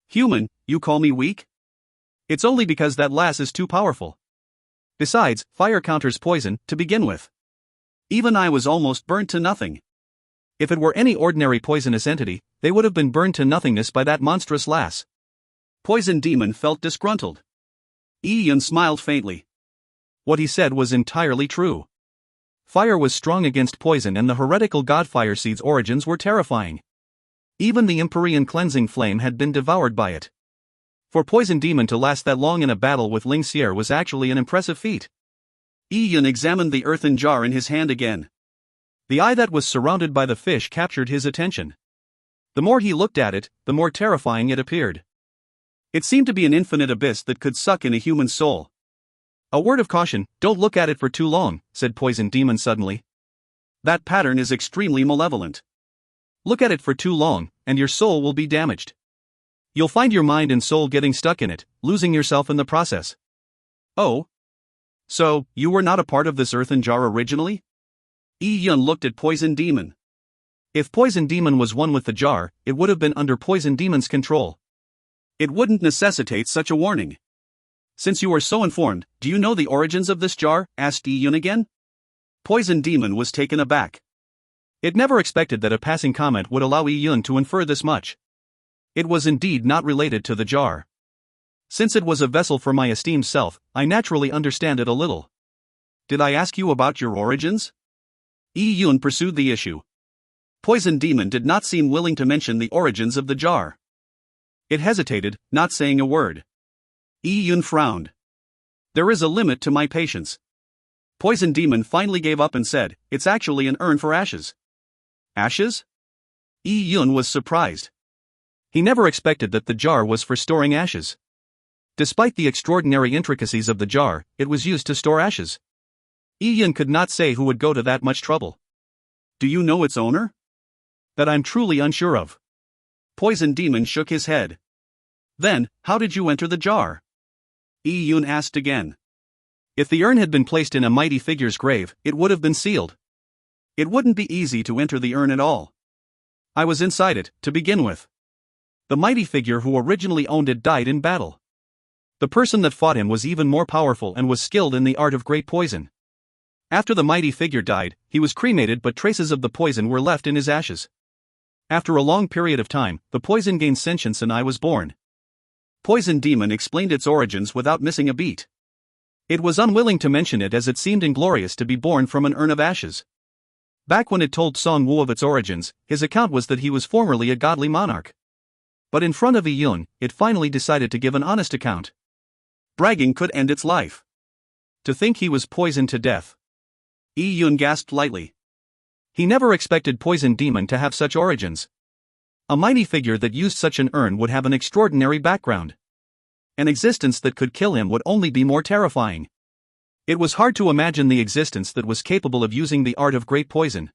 "Human, you call me weak? It's only because that lass is too powerful. Besides, fire counters poison, to begin with. Even I was almost burnt to nothing. If it were any ordinary poisonous entity, they would have been burned to nothingness by that monstrous lass." Poison Demon felt disgruntled. Yi Yun smiled faintly. What he said was entirely true. Fire was strong against poison and the heretical godfire seed's origins were terrifying. Even the Empyrean cleansing flame had been devoured by it. For Poison Demon to last that long in a battle with Ling Xier was actually an impressive feat. Yi Yun examined the earthen jar in his hand again. The eye that was surrounded by the fish captured his attention. The more he looked at it, the more terrifying it appeared. It seemed to be an infinite abyss that could suck in a human soul. "A word of caution, don't look at it for too long," said Poison Demon suddenly. "That pattern is extremely malevolent. Look at it for too long, and your soul will be damaged. You'll find your mind and soul getting stuck in it, losing yourself in the process." "Oh? So, you were not a part of this earthen jar originally?" Yi Yun looked at Poison Demon. If Poison Demon was one with the jar, it would have been under Poison Demon's control. It wouldn't necessitate such a warning. "Since you are so informed, do you know the origins of this jar?" asked Yi Yun again. Poison Demon was taken aback. It never expected that a passing comment would allow Yi Yun to infer this much. It was indeed not related to the jar. "Since it was a vessel for my esteemed self, I naturally understand it a little. Did I ask you about your origins?" Yi Yun pursued the issue. Poison Demon did not seem willing to mention the origins of the jar. It hesitated, not saying a word. Yi Yun frowned. "There is a limit to my patience." Poison Demon finally gave up and said, "It's actually an urn for ashes." "Ashes?" Yi Yun was surprised. He never expected that the jar was for storing ashes. Despite the extraordinary intricacies of the jar, it was used to store ashes. Yi Yun could not say who would go to that much trouble. "Do you know its owner?" "That I'm truly unsure of." Poison Demon shook his head. "Then, how did you enter the jar?" Yi Yun asked again. If the urn had been placed in a mighty figure's grave, it would have been sealed. It wouldn't be easy to enter the urn at all. I was inside it, to begin with. The mighty figure who originally owned it died in battle. The person that fought him was even more powerful and was skilled in the art of great poison. After the mighty figure died, he was cremated but traces of the poison were left in his ashes. After a long period of time, the poison gained sentience and I was born. Poison Demon explained its origins without missing a beat. It was unwilling to mention it as it seemed inglorious to be born from an urn of ashes. Back when it told Song Wu of its origins, his account was that he was formerly a godly monarch. But in front of Yi Yun, it finally decided to give an honest account. Bragging could end its life. To think he was poisoned to death. Yi Yun gasped lightly. He never expected Poison Demon to have such origins. A mighty figure that used such an urn would have an extraordinary background. an existence that could kill him would only be more terrifying. It was hard to imagine the existence that was capable of using the art of great poison.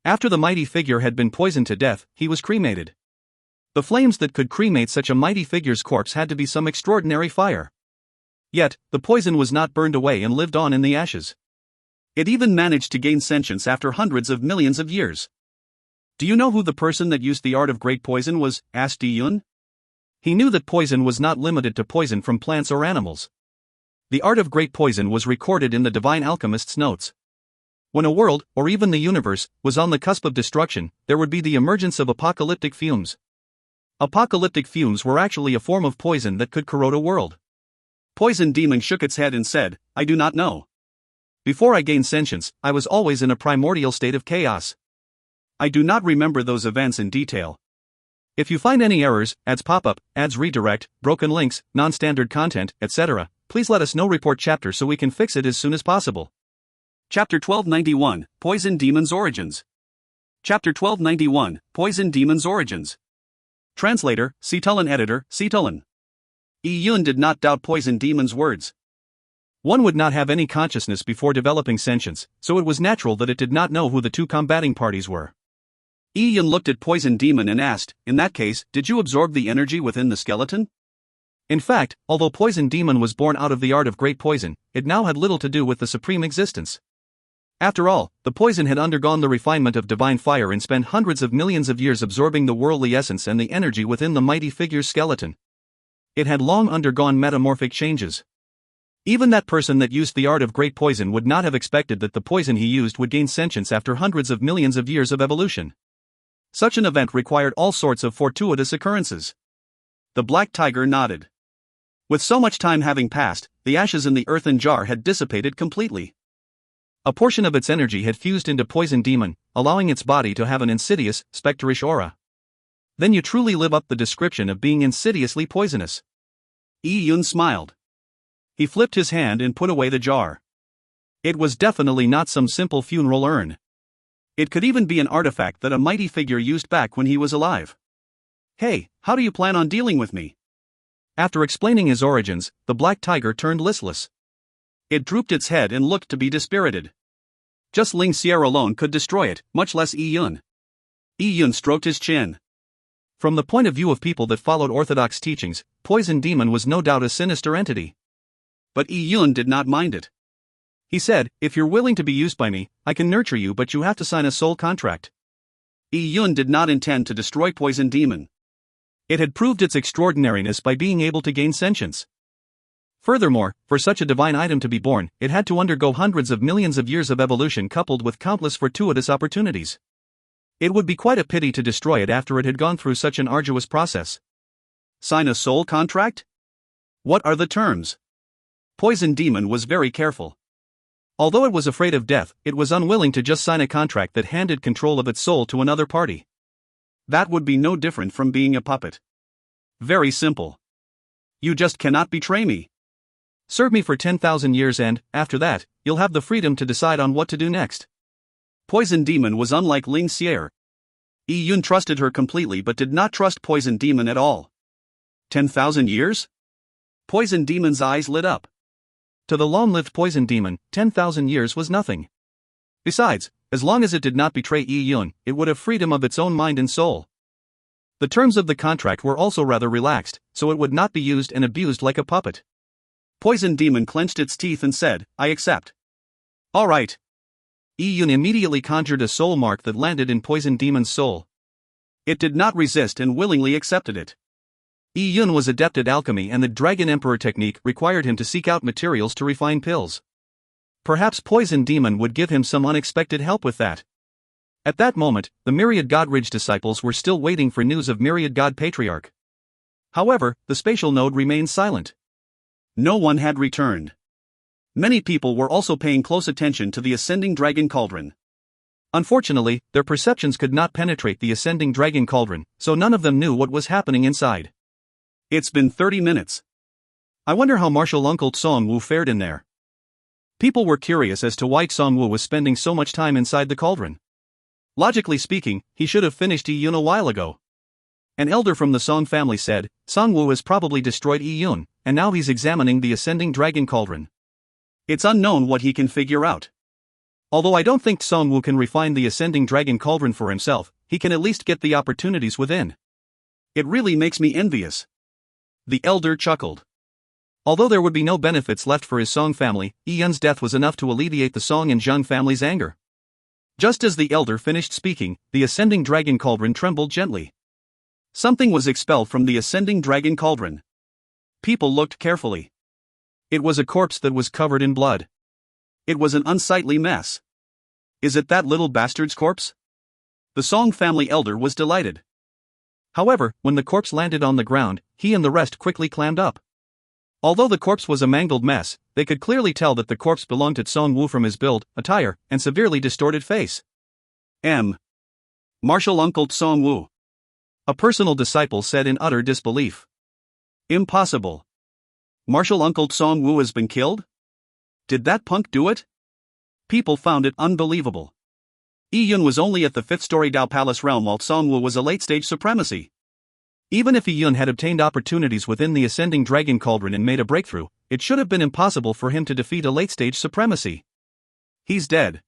After the mighty figure had been poisoned to death, he was cremated. The flames that could cremate such a mighty figure's corpse had to be some extraordinary fire. Yet, the poison was not burned away and lived on in the ashes. It even managed to gain sentience after hundreds of millions of years. "Do you know who the person that used the art of great poison was?" asked Yi-Yun. He knew that poison was not limited to poison from plants or animals. The art of great poison was recorded in the divine alchemist's notes. When a world, or even the universe, was on the cusp of destruction, there would be the emergence of apocalyptic fumes. Apocalyptic fumes were actually a form of poison that could corrode a world. Poison Demon shook its head and said, "I do not know. Before I gained sentience, I was always in a primordial state of chaos. I do not remember those events in detail. If you find any errors, ads pop up, ads redirect, broken links, non-standard content, etc., please let us know. Report chapter so we can fix it as soon as possible." Chapter 1291, Poison Demon's Origins. Chapter 1291, Poison Demon's Origins. Translator, Cetulin. Editor, Cetulin. Yi-Yun did not doubt Poison Demon's words. One would not have any consciousness before developing sentience, so it was natural that it did not know who the two combating parties were. Yi-Yun looked at Poison Demon and asked, "In that case, did you absorb the energy within the skeleton?" In fact, although Poison Demon was born out of the art of great poison, it now had little to do with the supreme existence. After all, the poison had undergone the refinement of divine fire and spent hundreds of millions of years absorbing the worldly essence and the energy within the mighty figure's skeleton. It had long undergone metamorphic changes. Even that person that used the art of great poison would not have expected that the poison he used would gain sentience after hundreds of millions of years of evolution. Such an event required all sorts of fortuitous occurrences. The Black Tiger nodded. With so much time having passed, the ashes in the earthen jar had dissipated completely. A portion of its energy had fused into Poison Demon, allowing its body to have an insidious, specterish aura. Then you truly live up the description of being insidiously poisonous. Yi-Yun smiled. He flipped his hand and put away the jar. It was definitely not some simple funeral urn. It could even be an artifact that a mighty figure used back when he was alive. "Hey, how do you plan on dealing with me?" After explaining his origins, the Black Tiger turned listless. It drooped its head and looked to be dispirited. Just Ling Xier alone could destroy it, much less Yi-Yun. Yi-Yun stroked his chin. From the point of view of people that followed orthodox teachings, Poison Demon was no doubt a sinister entity. But Yi-Yun did not mind it. He said, "If you're willing to be used by me, I can nurture you, but you have to sign a soul contract." Yi-Yun did not intend to destroy Poison Demon. It had proved its extraordinariness by being able to gain sentience. Furthermore, for such a divine item to be born, it had to undergo hundreds of millions of years of evolution coupled with countless fortuitous opportunities. It would be quite a pity to destroy it after it had gone through such an arduous process. Sign a soul contract? What are the terms? Poison Demon was very careful. Although it was afraid of death, it was unwilling to just sign a contract that handed control of its soul to another party. That would be no different from being a puppet. Very simple. You just cannot betray me. Serve me for 10,000 years and, after that, you'll have the freedom to decide on what to do next. Poison Demon was unlike Ling Xier. Yi-Yun trusted her completely but did not trust Poison Demon at all. 10,000 years? Poison Demon's eyes lit up. To the long-lived Poison Demon, 10,000 years was nothing. Besides, as long as it did not betray Yi-Yun, it would have freedom of its own mind and soul. The terms of the contract were also rather relaxed, so it would not be used and abused like a puppet. Poison Demon clenched its teeth and said, "I accept." "All right." Yi-Yun immediately conjured a soul mark that landed in Poison Demon's soul. It did not resist and willingly accepted it. Yi-Yun was adept at alchemy and the Dragon Emperor technique required him to seek out materials to refine pills. Perhaps Poison Demon would give him some unexpected help with that. At that moment, the Myriad Godridge disciples were still waiting for news of Myriad God Patriarch. However, the spatial node remained silent. No one had returned. Many people were also paying close attention to the ascending dragon cauldron. Unfortunately, their perceptions could not penetrate the ascending dragon cauldron, so none of them knew what was happening inside. It's been 30 minutes. I wonder how Martial Uncle Song-Wu fared in there. People were curious as to why Song-Wu was spending so much time inside the cauldron. Logically speaking, he should have finished Yi-Yun a while ago. An elder from the Song family said, Songwoo has probably destroyed Yi-Yun, and now he's examining the ascending dragon cauldron. It's unknown what he can figure out. Although I don't think Songwoo can refine the ascending dragon cauldron for himself, he can at least get the opportunities within. It really makes me envious. The elder chuckled. Although there would be no benefits left for his Song family, Yi-Yun's death was enough to alleviate the Song and Zheng family's anger. Just as the elder finished speaking, the ascending dragon cauldron trembled gently. Something was expelled from the ascending dragon cauldron. People looked carefully. It was a corpse that was covered in blood. It was an unsightly mess. Is it that little bastard's corpse? The Song family elder was delighted. However, when the corpse landed on the ground, he and the rest quickly clammed up. Although the corpse was a mangled mess, they could clearly tell that the corpse belonged to Songwoo from his build, attire, and severely distorted face. Martial Uncle Songwoo. A personal disciple said in utter disbelief. Impossible. Martial Uncle Songwoo has been killed? Did that punk do it? People found it unbelievable. Yi-Yun was only at the 5th-story Dao Palace realm while Songwoo was a late-stage supremacy. Even if Yi-Yun had obtained opportunities within the ascending dragon cauldron and made a breakthrough, it should have been impossible for him to defeat a late-stage supremacy. He's dead.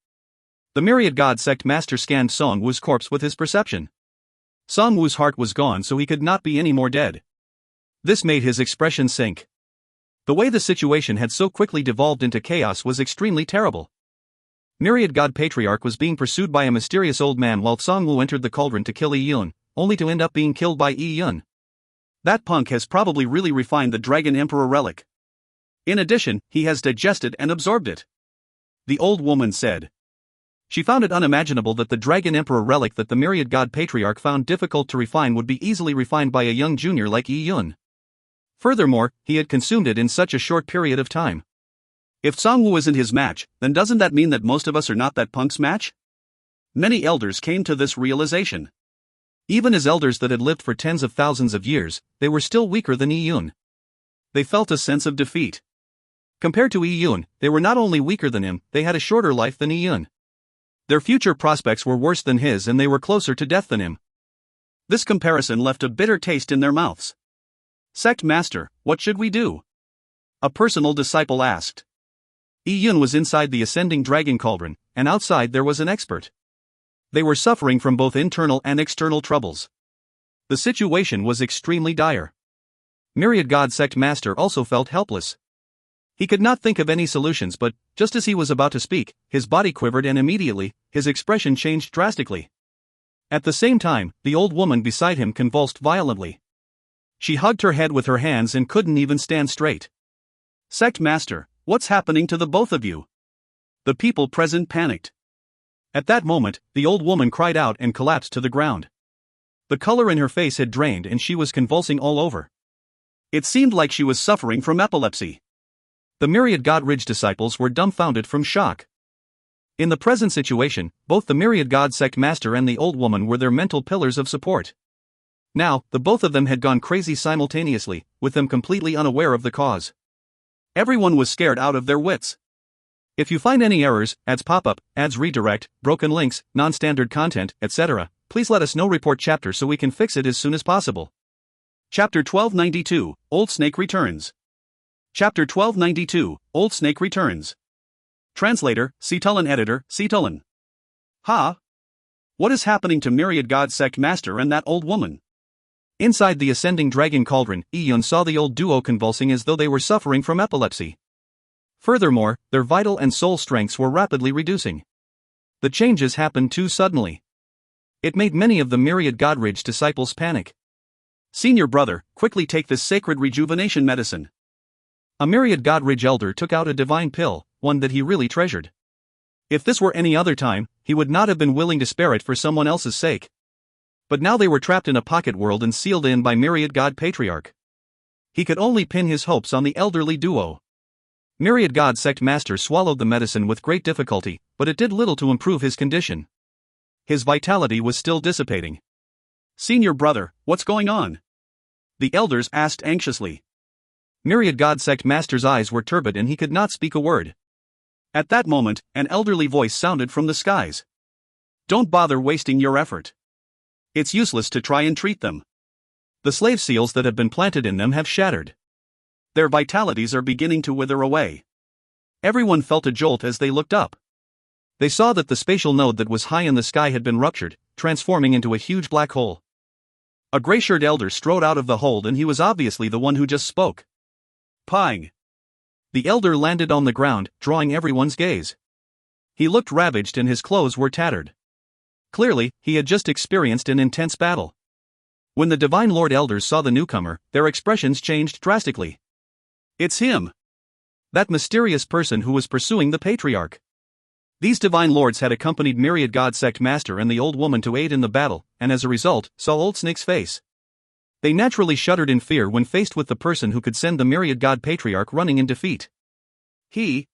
The Myriad God Sect Master scanned Songwoo's corpse with his perception. Songwoo's heart was gone, so he could not be any more dead. This made his expression sink. The way the situation had so quickly devolved into chaos was extremely terrible. Myriad God Patriarch was being pursued by a mysterious old man while Songwoo entered the cauldron to kill Yi-Yun, only to end up being killed by Yi-Yun. That punk has probably really refined the Dragon Emperor relic. In addition, he has digested and absorbed it. The old woman said. She found it unimaginable that the Dragon Emperor relic that the Myriad God Patriarch found difficult to refine would be easily refined by a young junior like Yi-Yun. Furthermore, he had consumed it in such a short period of time. If Songwoo isn't his match, then doesn't that mean that most of us are not that punk's match? Many elders came to this realization. Even as elders that had lived for tens of thousands of years, they were still weaker than Yi-Yun. They felt a sense of defeat. Compared to Yi-Yun, they were not only weaker than him, they had a shorter life than Yi-Yun. Their future prospects were worse than his and they were closer to death than him. This comparison left a bitter taste in their mouths. Sect Master, what should we do? A personal disciple asked. Yi-Yun was inside the ascending dragon cauldron, and outside there was an expert. They were suffering from both internal and external troubles. The situation was extremely dire. Myriad God Sect Master also felt helpless. He could not think of any solutions, but, just as he was about to speak, his body quivered and immediately, his expression changed drastically. At the same time, the old woman beside him convulsed violently. She hugged her head with her hands and couldn't even stand straight. Sect Master, what's happening to the both of you? The people present panicked. At that moment, the old woman cried out and collapsed to the ground. The color in her face had drained and she was convulsing all over. It seemed like she was suffering from epilepsy. The Myriad God Ridge disciples were dumbfounded from shock. In the present situation, both the Myriad God Sect Master and the old woman were their mental pillars of support. Now, the both of them had gone crazy simultaneously, with them completely unaware of the cause. Everyone was scared out of their wits. If you find any errors, ads pop up, ads redirect, broken links, non-standard content, etc., please let us know. Report chapter so we can fix it as soon as possible. Chapter 1292, Old Snake Returns. Chapter 1292, Old Snake Returns. Translator, Cetulin. Editor, Cetulin. What is happening to Myriad God Sect Master and that old woman? Inside the ascending dragon cauldron, Yi-Yun saw the old duo convulsing as though they were suffering from epilepsy. Furthermore, their vital and soul strengths were rapidly reducing. The changes happened too suddenly. It made many of the Myriad God Ridge disciples panic. Senior brother, quickly take this sacred rejuvenation medicine. A Myriad God Ridge elder took out a divine pill, one that he really treasured. If this were any other time, he would not have been willing to spare it for someone else's sake. But now they were trapped in a pocket world and sealed in by Myriad God Patriarch. He could only pin his hopes on the elderly duo. Myriad God Sect Master swallowed the medicine with great difficulty, but it did little to improve his condition. His vitality was still dissipating. Senior brother, what's going on? The elders asked anxiously. Myriad God Sect Master's eyes were turbid and he could not speak a word. At that moment, an elderly voice sounded from the skies. Don't bother wasting your effort. It's useless to try and treat them. The slave seals that have been planted in them have shattered. Their vitalities are beginning to wither away. Everyone felt a jolt as they looked up. They saw that the spatial node that was high in the sky had been ruptured, transforming into a huge black hole. A gray-shirted elder strode out of the hold, and he was obviously the one who just spoke. Pang! The elder landed on the ground, drawing everyone's gaze. He looked ravaged and his clothes were tattered. Clearly, he had just experienced an intense battle. When the Divine Lord Elders saw the newcomer, their expressions changed drastically. It's him! That mysterious person who was pursuing the Patriarch. These Divine Lords had accompanied Myriad God Sect Master and the old woman to aid in the battle, and as a result, saw Old Snake's face. They naturally shuddered in fear when faced with the person who could send the Myriad God Patriarch running in defeat. He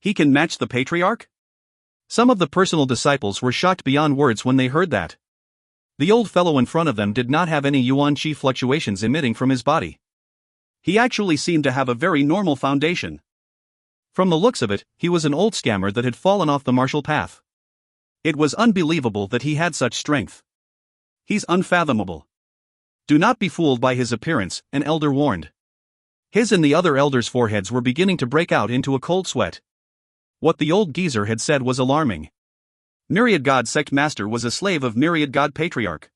can match the Patriarch? Some of the personal disciples were shocked beyond words when they heard that. The old fellow in front of them did not have any yuan qi fluctuations emitting from his body. He actually seemed to have a very normal foundation. From the looks of it, he was an old scammer that had fallen off the martial path. It was unbelievable that he had such strength. He's unfathomable. Do not be fooled by his appearance, an elder warned. His and the other elders' foreheads were beginning to break out into a cold sweat. What the old geezer had said was alarming. Myriad God Sect Master was a slave of Myriad God Patriarch.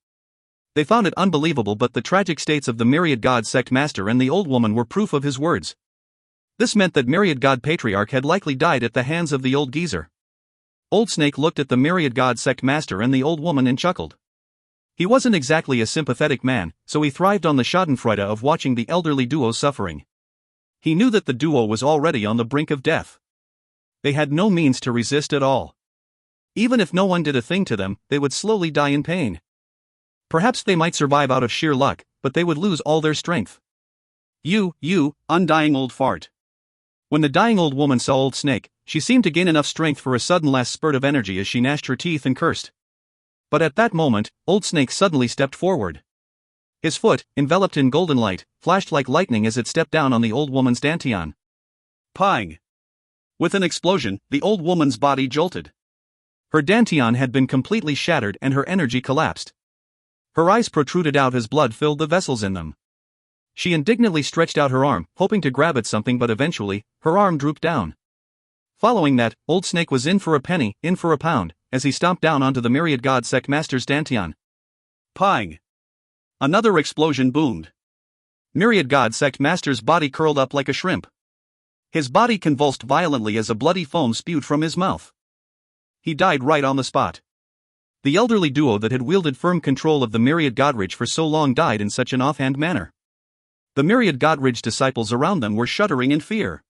They found it unbelievable, but the tragic states of the Myriad God Sect Master and the old woman were proof of his words. This meant that Myriad God Patriarch had likely died at the hands of the old geezer. Old Snake looked at the Myriad God Sect Master and the old woman and chuckled. He wasn't exactly a sympathetic man, so he thrived on the schadenfreude of watching the elderly duo suffering. He knew that the duo was already on the brink of death. They had no means to resist at all. Even if no one did a thing to them, they would slowly die in pain. Perhaps they might survive out of sheer luck, but they would lose all their strength. You, undying old fart. When the dying old woman saw Old Snake, she seemed to gain enough strength for a sudden last spurt of energy as she gnashed her teeth and cursed. But at that moment, Old Snake suddenly stepped forward. His foot, enveloped in golden light, flashed like lightning as it stepped down on the old woman's dantian. Pang! With an explosion, the old woman's body jolted. Her dantian had been completely shattered and her energy collapsed. Her eyes protruded out as blood filled the vessels in them. She indignantly stretched out her arm, hoping to grab at something, but eventually, her arm drooped down. Following that, Old Snake was in for a penny, in for a pound, as he stomped down onto the Myriad God Sect Master's dantian. Pang! Another explosion boomed. Myriad God Sect Master's body curled up like a shrimp. His body convulsed violently as a bloody foam spewed from his mouth. He died right on the spot. The elderly duo that had wielded firm control of the Myriad Godridge for so long died in such an offhand manner. The Myriad Godridge disciples around them were shuddering in fear.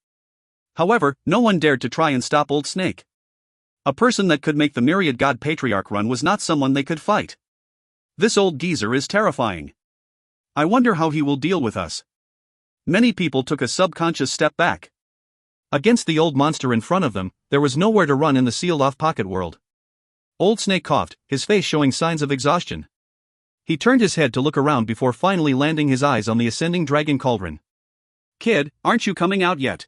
However, no one dared to try and stop Old Snake. A person that could make the Myriad God Patriarch run was not someone they could fight. This old geezer is terrifying. I wonder how he will deal with us. Many people took a subconscious step back. Against the old monster in front of them, there was nowhere to run in the sealed-off pocket world. Old Snake coughed, his face showing signs of exhaustion. He turned his head to look around before finally landing his eyes on the ascending dragon cauldron. Kid, aren't you coming out yet?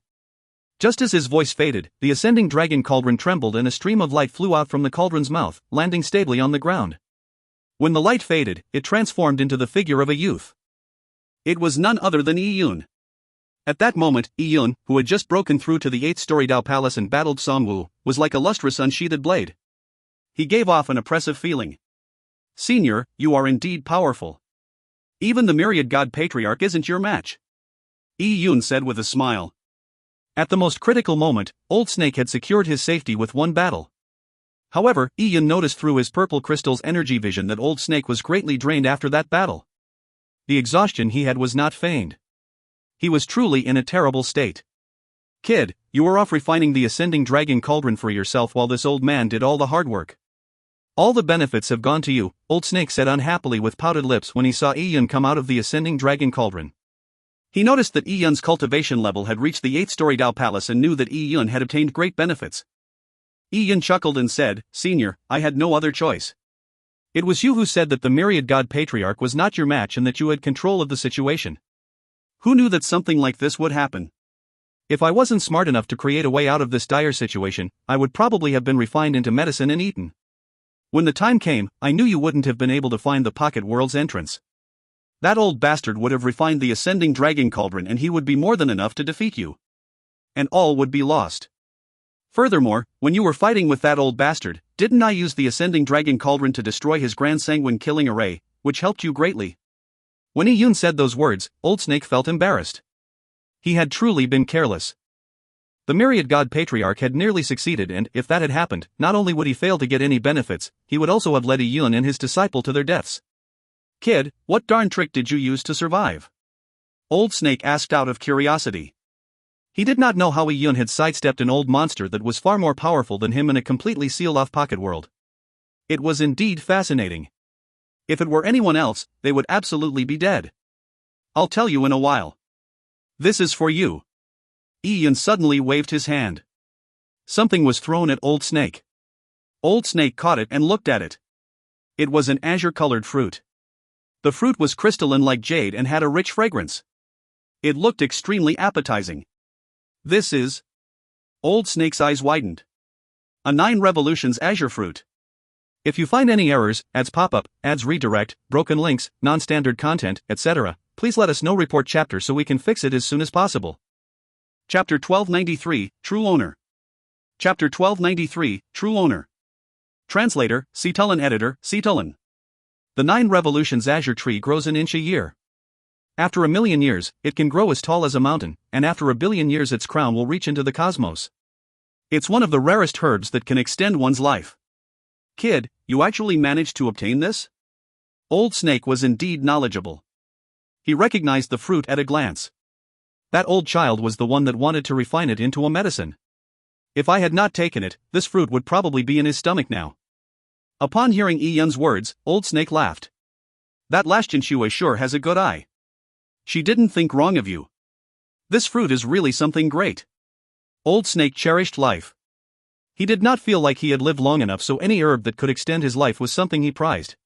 Just as his voice faded, the ascending dragon cauldron trembled and a stream of light flew out from the cauldron's mouth, landing stably on the ground. When the light faded, it transformed into the figure of a youth. It was none other than Yi-Yun. At that moment, Yi-Yun, who had just broken through to the 8th-story Dao Palace and battled Songwu, was like a lustrous unsheathed blade. He gave off an oppressive feeling. Senior, you are indeed powerful. Even the Myriad God Patriarch isn't your match. Yi-Yun said with a smile. At the most critical moment, Old Snake had secured his safety with one battle. However, Yi-Yun noticed through his purple crystal's energy vision that Old Snake was greatly drained after that battle. The exhaustion he had was not feigned. He was truly in a terrible state. Kid, you were off refining the ascending dragon cauldron for yourself while this old man did all the hard work. All the benefits have gone to you, Old Snake said unhappily with pouted lips when he saw Yi-Yun come out of the ascending dragon cauldron. He noticed that Yi-Yun's cultivation level had reached the 8th-story Dao Palace and knew that Yi-Yun had obtained great benefits. Yi-Yun chuckled and said, Senior, I had no other choice. It was you who said that the Myriad God Patriarch was not your match and that you had control of the situation. Who knew that something like this would happen? If I wasn't smart enough to create a way out of this dire situation, I would probably have been refined into medicine and eaten. When the time came, I knew you wouldn't have been able to find the pocket world's entrance. That old bastard would have refined the ascending dragon cauldron and he would be more than enough to defeat you. And all would be lost. Furthermore, when you were fighting with that old bastard, didn't I use the ascending dragon cauldron to destroy his grand sanguine killing array, which helped you greatly? When Yun said those words, Old Snake felt embarrassed. He had truly been careless. The Myriad God Patriarch had nearly succeeded, and if that had happened, not only would he fail to get any benefits, he would also have led Yun and his disciple to their deaths. Kid, what darn trick did you use to survive? Old Snake asked out of curiosity. He did not know how Yun had sidestepped an old monster that was far more powerful than him in a completely sealed-off pocket world. It was indeed fascinating. If it were anyone else, they would absolutely be dead. I'll tell you in a while. This is for you. Yun suddenly waved his hand. Something was thrown at Old Snake. Old Snake caught it and looked at it. It was an azure-colored fruit. The fruit was crystalline like jade and had a rich fragrance. It looked extremely appetizing. This is... Old Snake's eyes widened. A 9 Revolutions Azure Fruit. If you find any errors, ads pop-up, ads redirect, broken links, non-standard content, etc., please let us know. Report chapter so we can fix it as soon as possible. Chapter 1293, True Owner. Chapter 1293, True Owner. Translator, Cetulin Editor, Cetulin. The 9 Revolutions Azure Tree grows an inch a year. After 1,000,000 years, it can grow as tall as a mountain, and after 1,000,000,000 years its crown will reach into the cosmos. It's one of the rarest herbs that can extend one's life. Kid, you actually managed to obtain this? Old Snake was indeed knowledgeable. He recognized the fruit at a glance. That old child was the one that wanted to refine it into a medicine. If I had not taken it, this fruit would probably be in his stomach now. Upon hearing Yun's words, Old Snake laughed. That Lashtinshui sure has a good eye. She didn't think wrong of you. This fruit is really something great. Old Snake cherished life. He did not feel like he had lived long enough, so any herb that could extend his life was something he prized.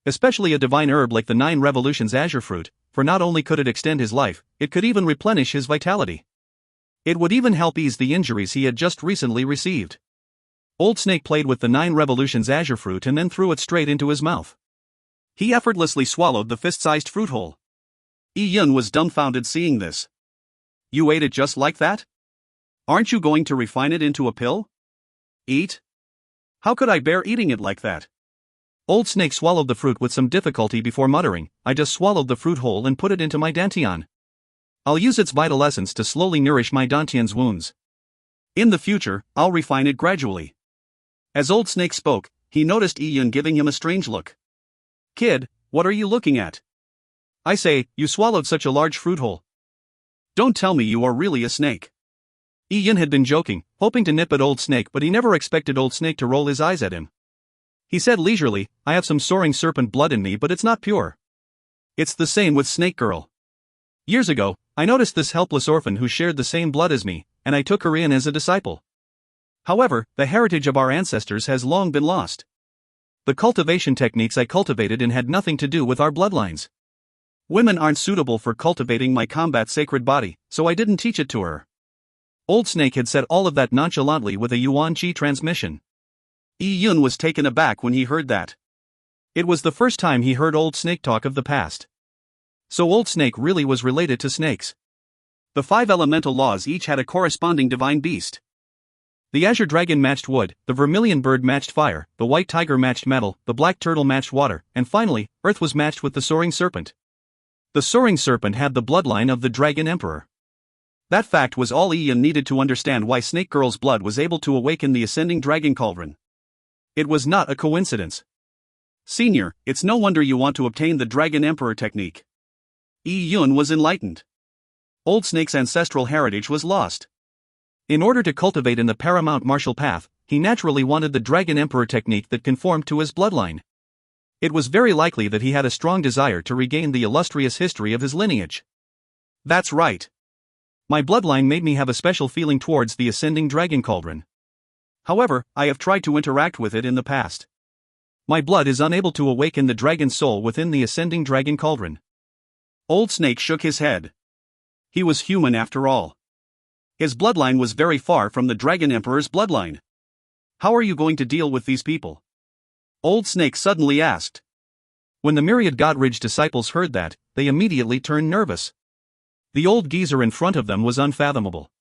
Especially a divine herb like the 9 Revolutions Azure Fruit, for not only could it extend his life, it could even replenish his vitality. It would even help ease the injuries he had just recently received. Old Snake played with the 9 Revolutions Azure Fruit and then threw it straight into his mouth. He effortlessly swallowed the fist-sized fruit whole. Yun was dumbfounded seeing this. You ate it just like that? Aren't you going to refine it into a pill? Eat? How could I bear eating it like that? Old Snake swallowed the fruit with some difficulty before muttering, I just swallowed the fruit whole and put it into my dantian. I'll use its vital essence to slowly nourish my dantian's wounds. In the future, I'll refine it gradually. As Old Snake spoke, he noticed Yun giving him a strange look. Kid, what are you looking at? I say, you swallowed such a large fruit whole. Don't tell me you are really a snake. Yun had been joking, hoping to nip at Old Snake, but he never expected Old Snake to roll his eyes at him. He said leisurely, I have some soaring serpent blood in me, but it's not pure. It's the same with Snake Girl. Years ago, I noticed this helpless orphan who shared the same blood as me, and I took her in as a disciple. However, the heritage of our ancestors has long been lost. The cultivation techniques I cultivated in had nothing to do with our bloodlines. Women aren't suitable for cultivating my combat sacred body, so I didn't teach it to her. Old Snake had said all of that nonchalantly with a Yuan Qi transmission. Yun was taken aback when he heard that. It was the first time he heard Old Snake talk of the past. So Old Snake really was related to snakes. The 5 elemental laws each had a corresponding divine beast. The azure dragon matched wood, the vermilion bird matched fire, the white tiger matched metal, the black turtle matched water, and finally, earth was matched with the soaring serpent. The soaring serpent had the bloodline of the Dragon Emperor. That fact was all Yun needed to understand why Snake Girl's blood was able to awaken the ascending dragon cauldron. It was not a coincidence. Senior, it's no wonder you want to obtain the Dragon Emperor technique. Yun was enlightened. Old Snake's ancestral heritage was lost. In order to cultivate in the paramount martial path, he naturally wanted the Dragon Emperor technique that conformed to his bloodline. It was very likely that he had a strong desire to regain the illustrious history of his lineage. That's right. My bloodline made me have a special feeling towards the ascending dragon cauldron. However, I have tried to interact with it in the past. My blood is unable to awaken the dragon soul within the ascending dragon cauldron. Old Snake shook his head. He was human after all. His bloodline was very far from the Dragon Emperor's bloodline. How are you going to deal with these people? Old Snake suddenly asked. When the Myriad Godridge disciples heard that, they immediately turned nervous. The old geezer in front of them was unfathomable.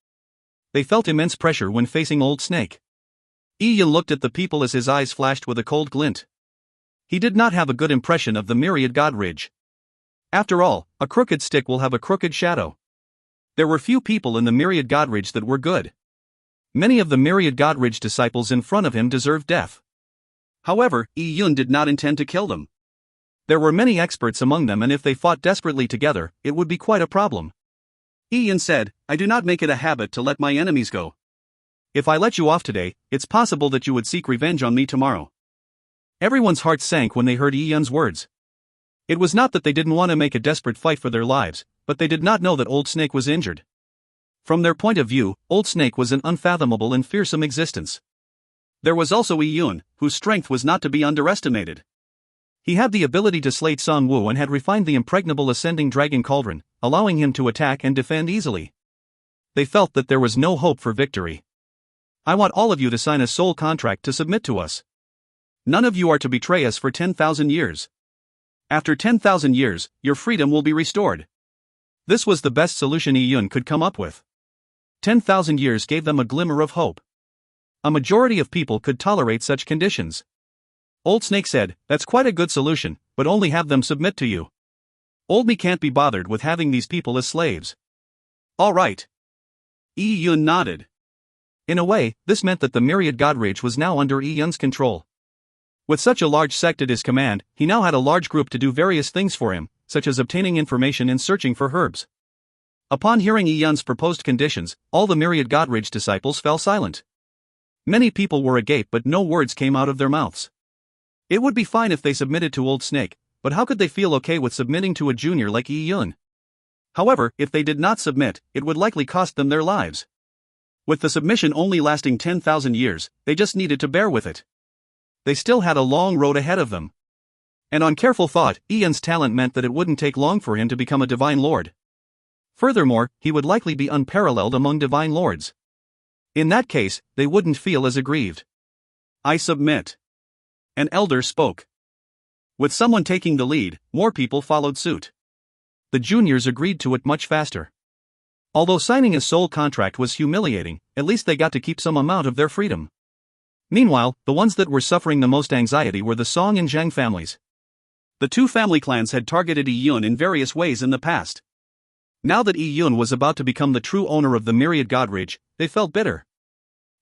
They felt immense pressure when facing Old Snake. Ian looked at the people as his eyes flashed with a cold glint. He did not have a good impression of the Myriad Godridge. After all, a crooked stick will have a crooked shadow. There were few people in the Myriad Godridge that were good. Many of the Myriad Godridge disciples in front of him deserved death. However, Ian did not intend to kill them. There were many experts among them, and if they fought desperately together, it would be quite a problem. Ian said, "I do not make it a habit to let my enemies go. If I let you off today, it's possible that you would seek revenge on me tomorrow." Everyone's heart sank when they heard Ian's words. It was not that they didn't want to make a desperate fight for their lives, but they did not know that Old Snake was injured. From their point of view, Old Snake was an unfathomable and fearsome existence. There was also Ian, whose strength was not to be underestimated. He had the ability to slay Song Wu and had refined the impregnable ascending dragon cauldron, allowing him to attack and defend easily. They felt that there was no hope for victory. "I want all of you to sign a soul contract to submit to us. None of you are to betray us for 10,000 years. After 10,000 years, your freedom will be restored." This was the best solution Ian could come up with. 10,000 years gave them a glimmer of hope. A majority of people could tolerate such conditions. Old Snake said, "That's quite a good solution, but only have them submit to you. Old me can't be bothered with having these people as slaves." "All right." Ian nodded. In a way, this meant that the Myriad Godridge was now under Ian's control. With such a large sect at his command, he now had a large group to do various things for him, such as obtaining information and searching for herbs. Upon hearing Ian's proposed conditions, all the Myriad Godridge disciples fell silent. Many people were agape, but no words came out of their mouths. It would be fine if they submitted to Old Snake, but how could they feel okay with submitting to a junior like Ian? However, if they did not submit, it would likely cost them their lives. With the submission only lasting 10,000 years, they just needed to bear with it. They still had a long road ahead of them. And on careful thought, Ian's talent meant that it wouldn't take long for him to become a divine lord. Furthermore, he would likely be unparalleled among divine lords. In that case, they wouldn't feel as aggrieved. "I submit." An elder spoke. With someone taking the lead, more people followed suit. The juniors agreed to it much faster. Although signing a soul contract was humiliating, at least they got to keep some amount of their freedom. Meanwhile, the ones that were suffering the most anxiety were the Song and Zhang families. The two family clans had targeted Ian in various ways in the past. Now that Ian was about to become the true owner of the Myriad Godridge, they felt bitter.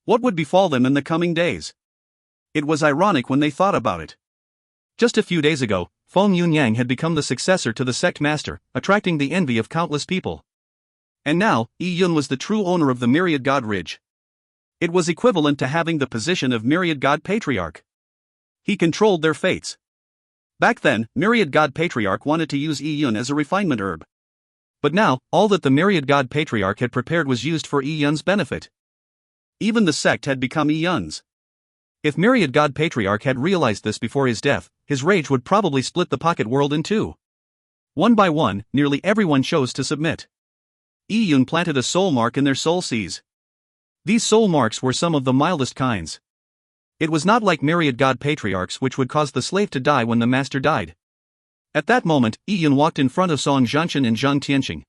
What would befall them in the coming days? It was ironic when they thought about it. Just a few days ago, Feng Yunyang had become the successor to the sect master, attracting the envy of countless people. And now, Ian was the true owner of the Myriad Godridge. It was equivalent to having the position of Myriad God Patriarch. He controlled their fates. Back then, Myriad God Patriarch wanted to use Ian as a refinement herb. But now, all that the Myriad God Patriarch had prepared was used for Ian's benefit. Even the sect had become Ian's. If Myriad God Patriarch had realized this before his death, his rage would probably split the pocket world in two. One by one, nearly everyone chose to submit. Ian planted a soul mark in their soul seas. These soul marks were some of the mildest kinds. It was not like Myriad God Patriarchs, which would cause the slave to die when the master died. At that moment, Ian walked in front of Song Zhanshan and Zhang Tianqing.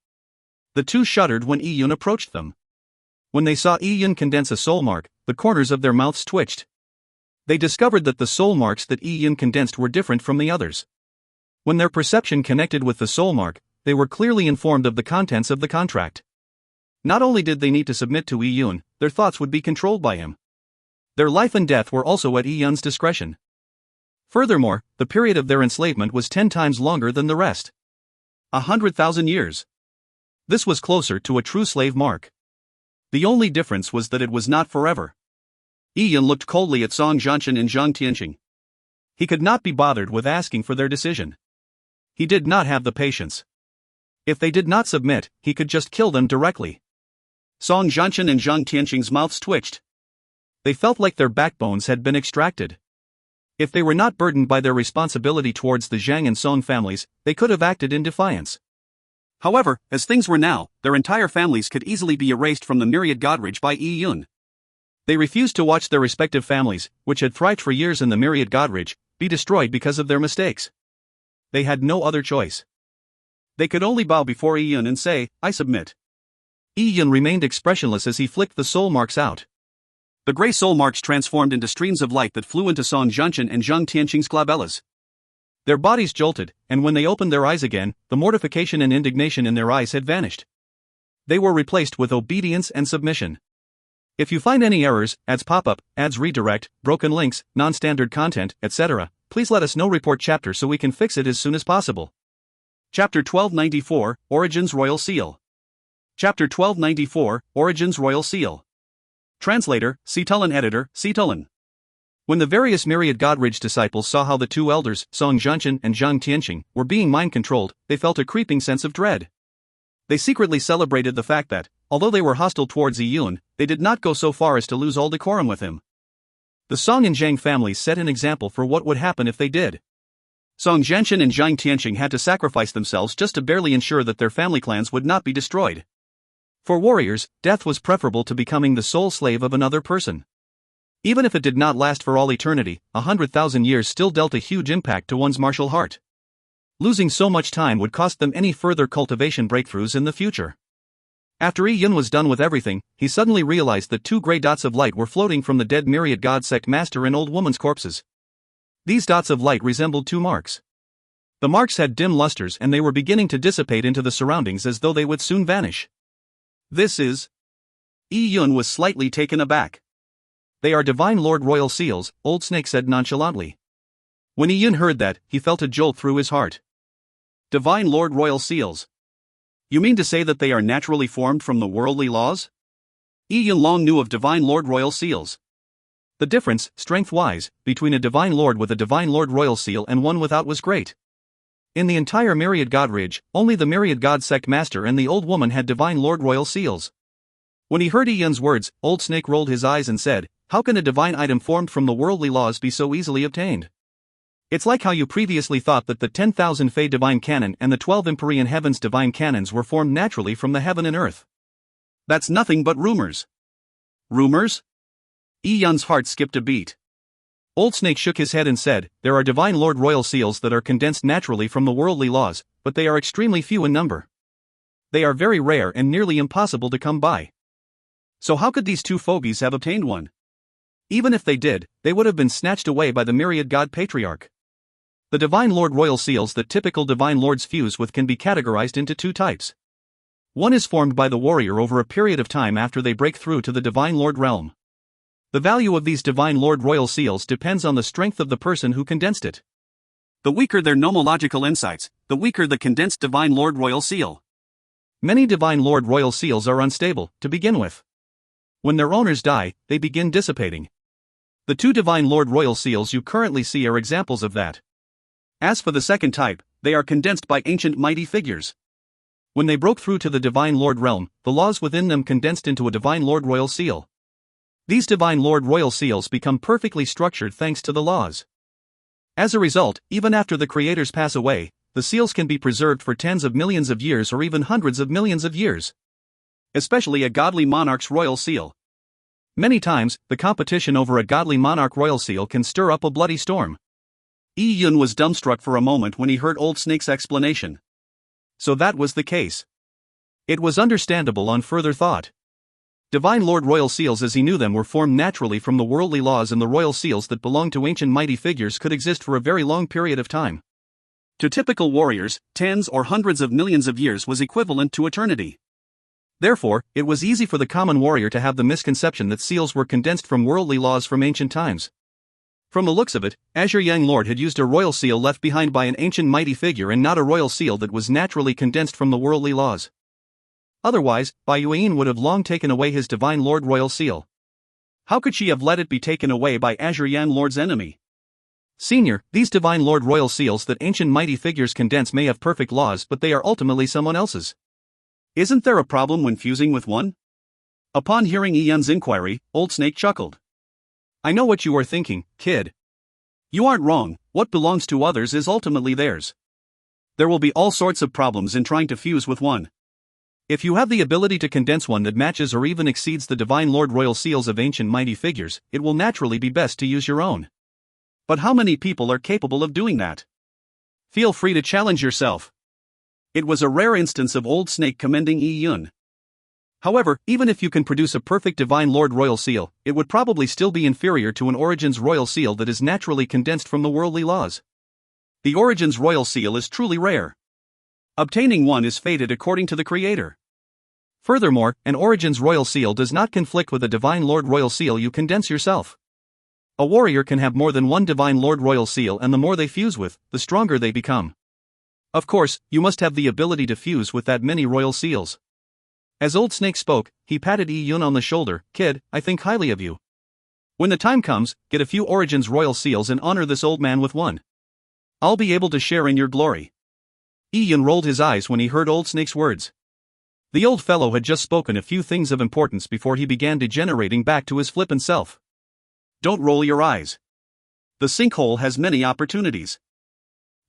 The two shuddered when Ian approached them. When they saw Ian condense a soul mark, the corners of their mouths twitched. They discovered that the soul marks that Ian condensed were different from the others. When their perception connected with the soul mark, they were clearly informed of the contents of the contract. Not only did they need to submit to Ian, their thoughts would be controlled by him. Their life and death were also at Ian's discretion. Furthermore, the period of their enslavement was 10 times longer than the rest. 100,000 years. This was closer to a true slave mark. The only difference was that it was not forever. Ian looked coldly at Song Zhanshan and Zhang Tianqing. He could not be bothered with asking for their decision. He did not have the patience. If they did not submit, he could just kill them directly. Song Zhanshan and Zhang Tianqing's mouths twitched. They felt like their backbones had been extracted. If they were not burdened by their responsibility towards the Zhang and Song families, they could have acted in defiance. However, as things were now, their entire families could easily be erased from the Myriad Godridge by Ian. They refused to watch their respective families, which had thrived for years in the Myriad Godridge, be destroyed because of their mistakes. they had no other choice. They could only bow before Yun and say, "I submit." Yun remained expressionless as he flicked the soul marks out. The gray soul marks transformed into streams of light that flew into Song Jianchen and Zhang Tianqing's glabellas. Their bodies jolted, and when they opened their eyes again, the mortification and indignation in their eyes had vanished. They were replaced with obedience and submission. If you find any errors, ads pop up, ads redirect, broken links, non-standard content, etc., please let us know. Report chapter so we can fix it as soon as possible. Chapter 1294, Origins Royal Seal. Chapter 1294, Origins Royal Seal. Translator, Citulin Editor, Citulin. When the various myriad Godridge disciples saw how the two elders, Song Jianchen and Zhang Tianqing, were being mind-controlled, they felt a creeping sense of dread. They secretly celebrated the fact that, although they were hostile towards Yun, they did not go so far as to lose all decorum with him. The Song and Zhang families set an example for what would happen if they did. Song Jianchen and Zhang Tianqing had to sacrifice themselves just to barely ensure that their family clans would not be destroyed. For warriors, death was preferable to becoming the sole slave of another person. Even if it did not last for all eternity, 100,000 years still dealt a huge impact to one's martial heart. Losing so much time would cost them any further cultivation breakthroughs in the future. After Yun was done with everything, he suddenly realized that two gray dots of light were floating from the dead myriad god sect master and old woman's corpses. These dots of light resembled two marks. The marks had dim lusters and they were beginning to dissipate into the surroundings as though they would soon vanish. This is... Yun was slightly taken aback. They are Divine Lord Royal Seals, Old Snake said nonchalantly. When Yun heard that, he felt a jolt through his heart. Divine Lord Royal Seals. You mean to say that they are naturally formed from the worldly laws? Yun long knew of Divine Lord Royal Seals. The difference, strength-wise, between a Divine Lord with a Divine Lord Royal Seal and one without was great. In the entire Myriad Godridge, only the Myriad God Sect Master and the old woman had Divine Lord Royal Seals. When he heard Yun's words, Old Snake rolled his eyes and said, "How can a divine item formed from the worldly laws be so easily obtained? It's like how you previously thought that the 10,000 Fey Divine Canon and the 12 Empyrean Heavens Divine Canons were formed naturally from the heaven and earth. That's nothing but rumors." Rumors? Yun's heart skipped a beat. Old Snake shook his head and said, "There are Divine Lord Royal Seals that are condensed naturally from the worldly laws, but they are extremely few in number. They are very rare and nearly impossible to come by. So how could these two fogies have obtained one? Even if they did, they would have been snatched away by the Myriad God Patriarch." The Divine Lord Royal Seals that typical Divine Lords fuse with can be categorized into two types. One is formed by the warrior over a period of time after they break through to the Divine Lord realm. The value of these Divine Lord Royal Seals depends on the strength of the person who condensed it. The weaker their nomological insights, the weaker the condensed Divine Lord Royal Seal. Many Divine Lord Royal Seals are unstable, to begin with. When their owners die, they begin dissipating. The two Divine Lord Royal Seals you currently see are examples of that. As for the second type, they are condensed by ancient mighty figures. When they broke through to the Divine Lord realm, the laws within them condensed into a Divine Lord Royal Seal. These Divine Lord Royal Seals become perfectly structured thanks to the laws. As a result, even after the creators pass away, the seals can be preserved for tens of millions of years or even hundreds of millions of years. Especially a godly monarch's royal seal. Many times, the competition over a godly monarch royal seal can stir up a bloody storm. Yun was dumbstruck for a moment when he heard Old Snake's explanation. So that was the case. It was understandable on further thought. Divine Lord Royal Seals as he knew them were formed naturally from the worldly laws, and the royal seals that belonged to ancient mighty figures could exist for a very long period of time. To typical warriors, tens or hundreds of millions of years was equivalent to eternity. Therefore, it was easy for the common warrior to have the misconception that seals were condensed from worldly laws from ancient times. From the looks of it, Azure Yang Lord had used a royal seal left behind by an ancient mighty figure and not a royal seal that was naturally condensed from the worldly laws. Otherwise, Bai Yuan would have long taken away his Divine Lord Royal Seal. How could she have let it be taken away by Azure Yan Lord's enemy? Senior, these Divine Lord Royal Seals that ancient mighty figures condense may have perfect laws, but they are ultimately someone else's. Isn't there a problem when fusing with one? Upon hearing Yun's inquiry, Old Snake chuckled. I know what you are thinking, kid. You aren't wrong, what belongs to others is ultimately theirs. There will be all sorts of problems in trying to fuse with one. If you have the ability to condense one that matches or even exceeds the Divine Lord Royal Seals of ancient mighty figures, it will naturally be best to use your own. But how many people are capable of doing that? Feel free to challenge yourself. It was a rare instance of Old Snake commending Yi Yun. However, even if you can produce a perfect Divine Lord Royal Seal, it would probably still be inferior to an Origins Royal Seal that is naturally condensed from the worldly laws. The Origins Royal Seal is truly rare. Obtaining one is fated according to the Creator. Furthermore, an Origins Royal Seal does not conflict with a Divine Lord Royal Seal you condense yourself. A warrior can have more than one Divine Lord Royal Seal, and the more they fuse with, the stronger they become. Of course, you must have the ability to fuse with that many Royal Seals. As Old Snake spoke, he patted Yi Yun on the shoulder. Kid, I think highly of you. When the time comes, get a few Origins Royal Seals and honor this old man with one. I'll be able to share in your glory. Yi Yun rolled his eyes when he heard Old Snake's words. The old fellow had just spoken a few things of importance before he began degenerating back to his flippant self. Don't roll your eyes. The sinkhole has many opportunities.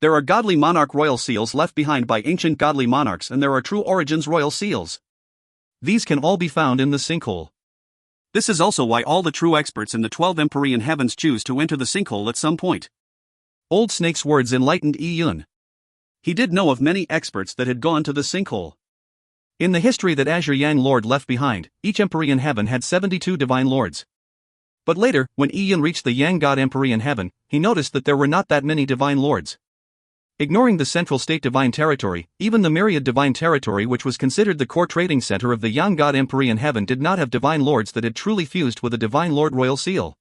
There are godly monarch royal seals left behind by ancient godly monarchs, and there are true Origins Royal Seals. These can all be found in the sinkhole. This is also why all the true experts in the 12 Empyrean heavens choose to enter the sinkhole at some point. Old Snake's words enlightened Yi Yun. He did know of many experts that had gone to the sinkhole. In the history that Azure Yang Lord left behind, each Empyrean heaven had 72 Divine Lords. But later, when Yi Yun reached the Yang God Empyrean heaven, he noticed that there were not that many Divine Lords. Ignoring the Central State Divine Territory, even the Myriad Divine Territory, which was considered the core trading center of the Yang God Empyrean heaven, did not have Divine Lords that had truly fused with a Divine Lord Royal Seal.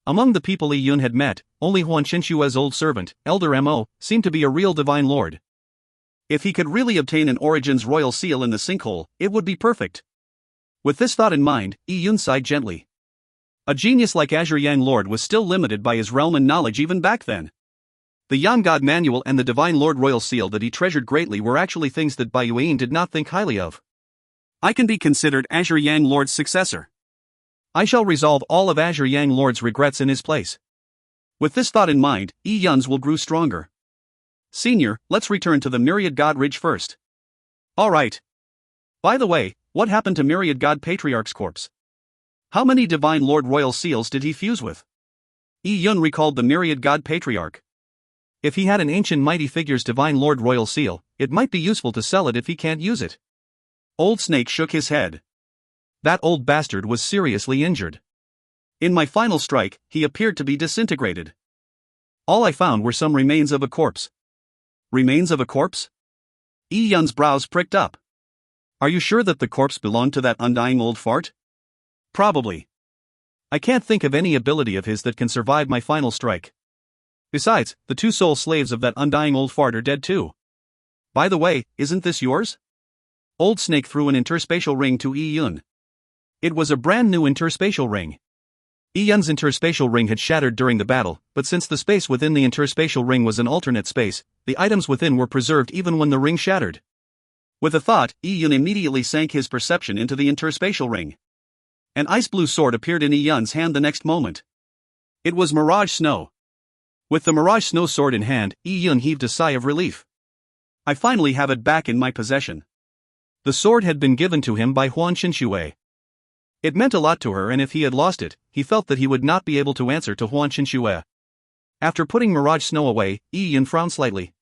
Among the people Yi Yun had met, only Huan Qinshue's old servant, Elder Mo, seemed to be a real Divine Lord. If he could really obtain an Origins Royal Seal in the sinkhole, it would be perfect. With this thought in mind, Yi Yun sighed gently. A genius like Azure Yang Lord was still limited by his realm and knowledge even back then. The Yang God Manual and the Divine Lord Royal Seal that he treasured greatly were actually things that Bai Yuan did not think highly of. I can be considered Azure Yang Lord's successor. I shall resolve all of Azure Yang Lord's regrets in his place. With this thought in mind, Yi Yun's will grew stronger. Senior, let's return to the Myriad God Ridge first. Alright. By the way, what happened to Myriad God Patriarch's corpse? How many Divine Lord Royal Seals did he fuse with? Yi Yun recalled the Myriad God Patriarch. If he had an ancient mighty figure's Divine Lord Royal Seal, it might be useful to sell it if he can't use it. Old Snake shook his head. That old bastard was seriously injured. In my final strike, he appeared to be disintegrated. All I found were some remains of a corpse. Remains of a corpse? Yi Yun's brows pricked up. Are you sure that the corpse belonged to that undying old fart? Probably. I can't think of any ability of his that can survive my final strike. Besides, the two soul slaves of that undying old fart are dead too. By the way, isn't this yours? Old Snake threw an interspatial ring to Yi Yun. It was a brand new interspatial ring. Yi Yun's interspatial ring had shattered during the battle, but since the space within the interspatial ring was an alternate space, the items within were preserved even when the ring shattered. With a thought, Yi Yun immediately sank his perception into the interspatial ring. An ice blue sword appeared in Yi Yun's hand the next moment. It was Mirage Snow. With the Mirage Snow sword in hand, Yi Yun heaved a sigh of relief. I finally have it back in my possession. The sword had been given to him by Huan Qinshui. It meant a lot to her, and if he had lost it, he felt that he would not be able to answer to Huan Qinshui. After putting Mirage Snow away, Yi Yun frowned slightly.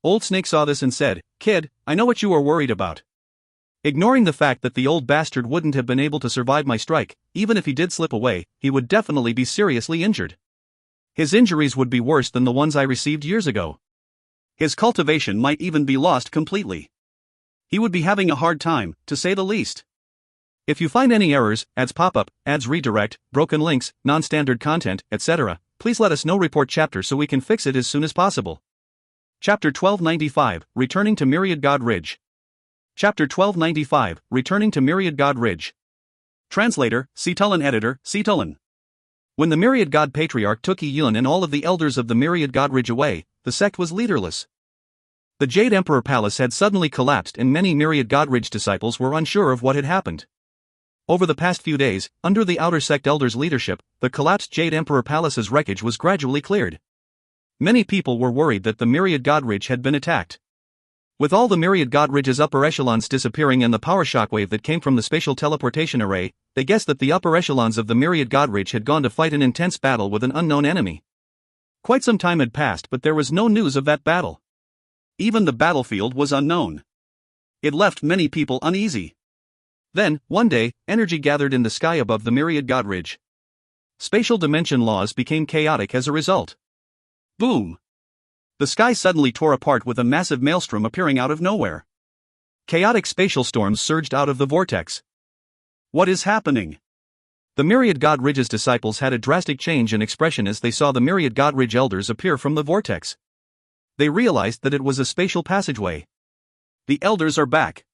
Old Snake saw this and said, Kid, I know what you are worried about. Ignoring the fact that the old bastard wouldn't have been able to survive my strike, even if he did slip away, he would definitely be seriously injured. His injuries would be worse than the ones I received years ago. His cultivation might even be lost completely. He would be having a hard time, to say the least. If you find any errors, ads pop up, ads redirect, broken links, non-standard content, etc., please let us know. Report chapter so we can fix it as soon as possible. Chapter 1295, Returning to Myriad God Ridge. Chapter 1295, Returning to Myriad God Ridge. Translator, Cetulin Editor, Cetulin. When the Myriad God Patriarch took Yi Yun and all of the elders of the Myriad God Ridge away, the sect was leaderless. The Jade Emperor Palace had suddenly collapsed and many Myriad God Ridge disciples were unsure of what had happened. Over the past few days, under the Outer Sect Elders' leadership, the collapsed Jade Emperor Palace's wreckage was gradually cleared. Many people were worried that the Myriad God Ridge had been attacked. With all the Myriad God Ridge's upper echelons disappearing and the power shockwave that came from the spatial teleportation array, they guessed that the upper echelons of the Myriad God Ridge had gone to fight an intense battle with an unknown enemy. Quite some time had passed, but there was no news of that battle. Even the battlefield was unknown. It left many people uneasy. Then, one day, energy gathered in the sky above the myriad god ridge. Spatial dimension laws became chaotic as a result. Boom! The sky suddenly tore apart with a massive maelstrom appearing out of nowhere. Chaotic spatial storms surged out of the vortex. What is happening? The myriad god ridge's disciples had a drastic change in expression as they saw the myriad god ridge elders appear from the vortex. They realized that it was a spatial passageway. The elders are back.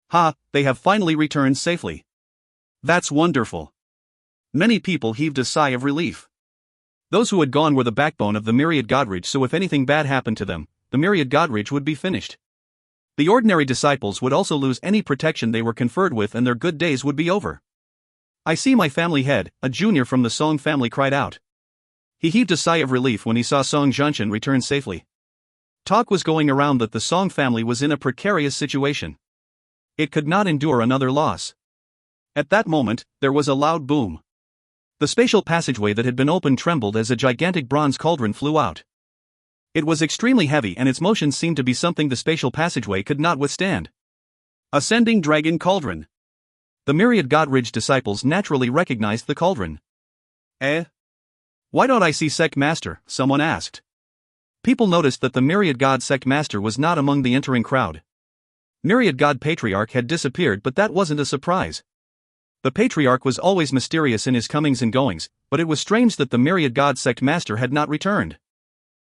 Ha, they have finally returned safely. That's wonderful. Many people heaved a sigh of relief. Those who had gone were the backbone of the myriad god ridge, so if anything bad happened to them, the myriad god ridge would be finished. The ordinary disciples would also lose any protection they were conferred with, and their good days would be over. I see my family head, a junior from the Song family cried out. He heaved a sigh of relief when he saw Song Jianshan return safely. Talk was going around that the Song family was in a precarious situation. It could not endure another loss. At that moment, there was a loud boom. The spatial passageway that had been opened trembled as a gigantic bronze cauldron flew out. It was extremely heavy, and its motion seemed to be something the spatial passageway could not withstand. Ascending Dragon Cauldron. The myriad god ridge disciples naturally recognized the cauldron. Why don't I see Sect Master? Someone asked. People noticed that the myriad god Sect Master was not among the entering crowd. Myriad god Patriarch had disappeared, but that wasn't a surprise. The Patriarch was always mysterious in his comings and goings, but it was strange that the myriad god Sect Master had not returned.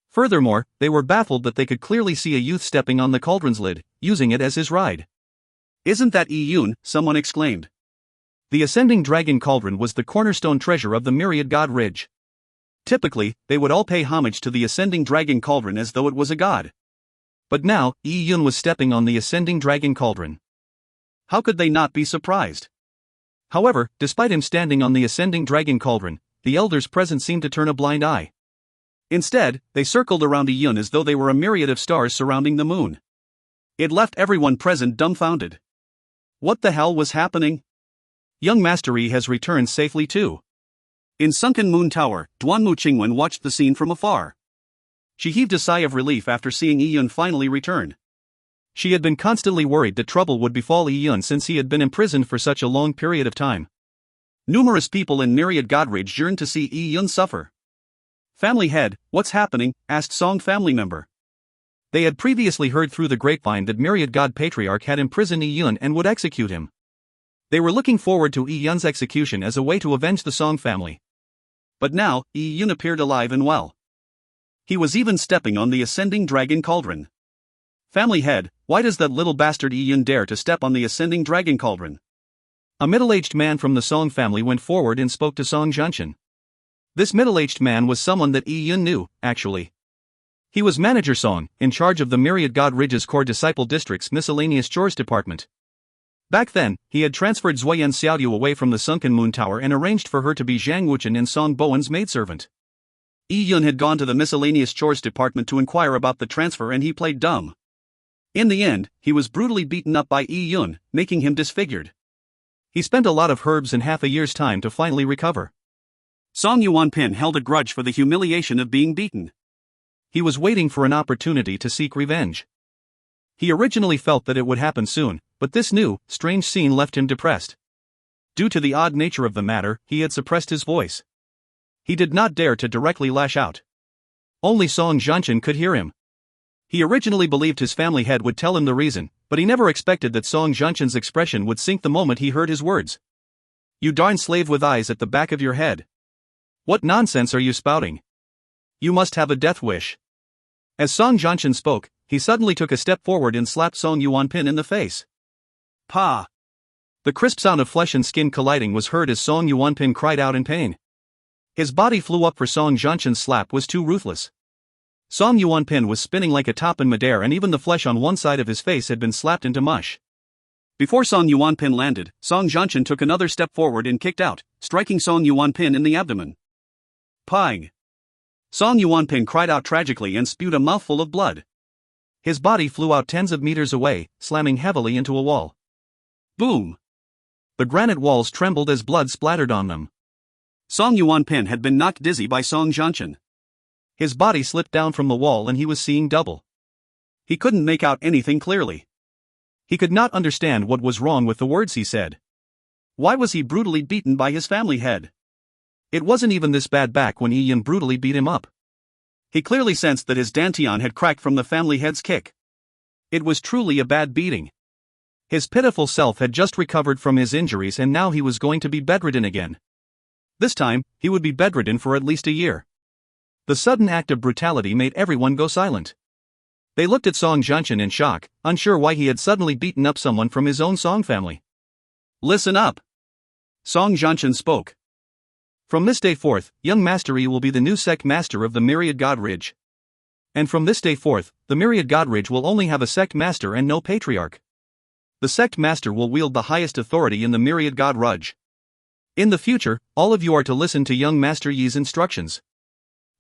Furthermore, they were baffled that they could clearly see a youth stepping on the cauldron's lid, using it as his ride. Isn't that Yi Yun? Someone exclaimed. The Ascending Dragon Cauldron was the cornerstone treasure of the myriad god ridge. Typically, they would all pay homage to the Ascending Dragon Cauldron as though it was a god. But now, Yi Yun was stepping on the Ascending Dragon Cauldron. How could they not be surprised? However, despite him standing on the Ascending Dragon Cauldron, the elders present seemed to turn a blind eye. Instead, they circled around Yi Yun as though they were a myriad of stars surrounding the moon. It left everyone present dumbfounded. What the hell was happening? Young Master Yi has returned safely too. In Sunken Moon Tower, Duanmu Qingwen watched the scene from afar. She heaved a sigh of relief after seeing Yi Yun finally return. She had been constantly worried that trouble would befall Yi Yun since he had been imprisoned for such a long period of time. Numerous people in myriad god ridge yearned to see Yi Yun suffer. Family head, what's happening? Asked Song family member. They had previously heard through the grapevine that myriad god Patriarch had imprisoned Yi Yun and would execute him. They were looking forward to Yi Yun's execution as a way to avenge the Song family. But now, Yi Yun appeared alive and well. He was even stepping on the Ascending Dragon Cauldron. Family head, why does that little bastard Yi Yun dare to step on the Ascending Dragon Cauldron? A middle-aged man from the Song family went forward and spoke to Song Jianshan. This middle-aged man was someone that Yi Yun knew, actually. He was Manager Song, in charge of the Myriad God Ridge's Core Disciple District's Miscellaneous Chores Department. Back then, he had transferred Zuoyan Xiaoyu away from the Sunken Moon Tower and arranged for her to be Zhang Wuchen and Song Bowen's maidservant. Yi Yun had gone to the Miscellaneous Chores Department to inquire about the transfer, and he played dumb. In the end, he was brutally beaten up by Yi Yun, making him disfigured. He spent a lot of herbs and half a year's time to finally recover. Song Yuanpin held a grudge for the humiliation of being beaten. He was waiting for an opportunity to seek revenge. He originally felt that it would happen soon, but this new, strange scene left him depressed. Due to the odd nature of the matter, he had suppressed his voice. He did not dare to directly lash out. Only Song Jianshan could hear him. He originally believed his family head would tell him the reason, but he never expected that Song Jianshan's expression would sink the moment he heard his words. "You darn slave with eyes at the back of your head. What nonsense are you spouting? You must have a death wish." As Song Jianshan spoke, he suddenly took a step forward and slapped Song Yuanpin in the face. Pa! The crisp sound of flesh and skin colliding was heard as Song Yuanpin cried out in pain. His body flew up, for Song Jianshan's slap was too ruthless. Song Yuanpin was spinning like a top in midair, and even the flesh on one side of his face had been slapped into mush. Before Song Yuanpin landed, Song Jianshan took another step forward and kicked out, striking Song Yuanpin in the abdomen. Pang! Song Yuanpin cried out tragically and spewed a mouthful of blood. His body flew out tens of meters away, slamming heavily into a wall. Boom! The granite walls trembled as blood splattered on them. Song Yuanpin had been knocked dizzy by Song Jianshan. His body slipped down from the wall and he was seeing double. He couldn't make out anything clearly. He could not understand what was wrong with the words he said. Why was he brutally beaten by his family head? It wasn't even this bad back when Iyun brutally beat him up. He clearly sensed that his dantian had cracked from the family head's kick. It was truly a bad beating. His pitiful self had just recovered from his injuries and now he was going to be bedridden again. This time, he would be bedridden for at least a year. The sudden act of brutality made everyone go silent. They looked at Song Jianchen in shock, unsure why he had suddenly beaten up someone from his own Song family. Listen up! Song Jianchen spoke. From this day forth, young Master Yi will be the new sect master of the Myriad God Ridge. And from this day forth, the Myriad God Ridge will only have a sect master and no patriarch. The sect master will wield the highest authority in the Myriad God Ridge. In the future, all of you are to listen to young Master Yi's instructions.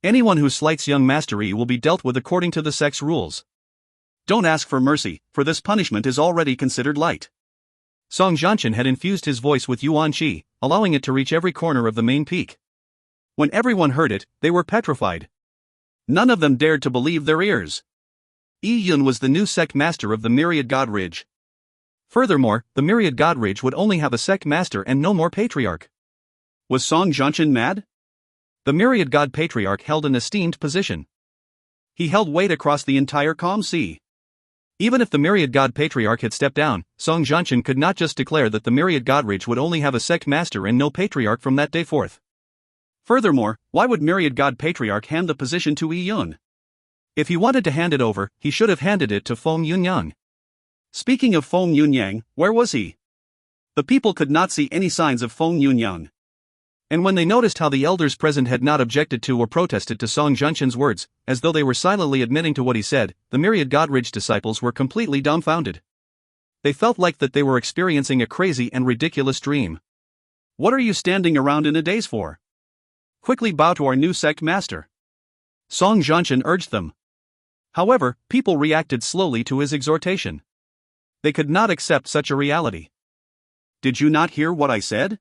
Anyone who slights young Master Yi will be dealt with according to the sect's rules. Don't ask for mercy, for this punishment is already considered light. Song Jianchen had infused his voice with Yuan Qi, allowing it to reach every corner of the main peak. When everyone heard it, they were petrified. None of them dared to believe their ears. Iyun was the new sect master of the Myriad God Ridge. Furthermore, the Myriad God Ridge would only have a sect master and no more patriarch. Was Song Jianchen mad? The Myriad God Patriarch held an esteemed position. He held weight across the entire Calm Sea. Even if the Myriad God Patriarch had stepped down, Song Jianchen could not just declare that the Myriad God Ridge would only have a sect master and no patriarch from that day forth. Furthermore, why would Myriad God Patriarch hand the position to Iyun? If he wanted to hand it over, he should have handed it to Feng Yunyang. Speaking of Feng Yunyang, where was he? The people could not see any signs of Feng Yunyang. And when they noticed how the elders present had not objected to or protested to Song Jianchen's words, as though they were silently admitting to what he said, the Myriad God Ridge disciples were completely dumbfounded. They felt like that they were experiencing a crazy and ridiculous dream. What are you standing around in a daze for? Quickly bow to our new sect master. Song Jianchen urged them. However, people reacted slowly to his exhortation. They could not accept such a reality. Did you not hear what I said?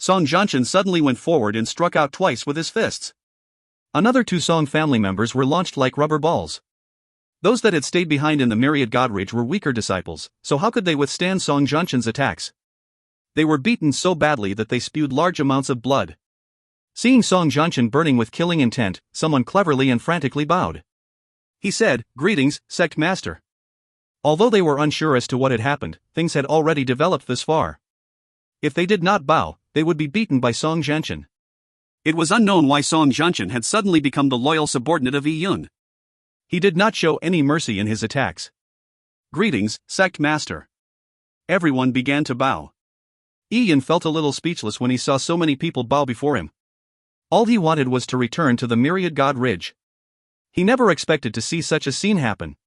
Song Jianchen suddenly went forward and struck out twice with his fists. Another two Song family members were launched like rubber balls. Those that had stayed behind in the Myriad God Ridge were weaker disciples, so how could they withstand Song Jianchen's attacks? They were beaten so badly that they spewed large amounts of blood. Seeing Song Jianchen burning with killing intent, someone cleverly and frantically bowed. He said, "Greetings, sect master." Although they were unsure as to what had happened, things had already developed this far. If they did not bow, they would be beaten by Song Jianchen. It was unknown why Song Jianchen had suddenly become the loyal subordinate of Iyun. He did not show any mercy in his attacks. "Greetings, sect master." Everyone began to bow. Iyun felt a little speechless when he saw so many people bow before him. All he wanted was to return to the Myriad God Ridge. He never expected to see such a scene happen.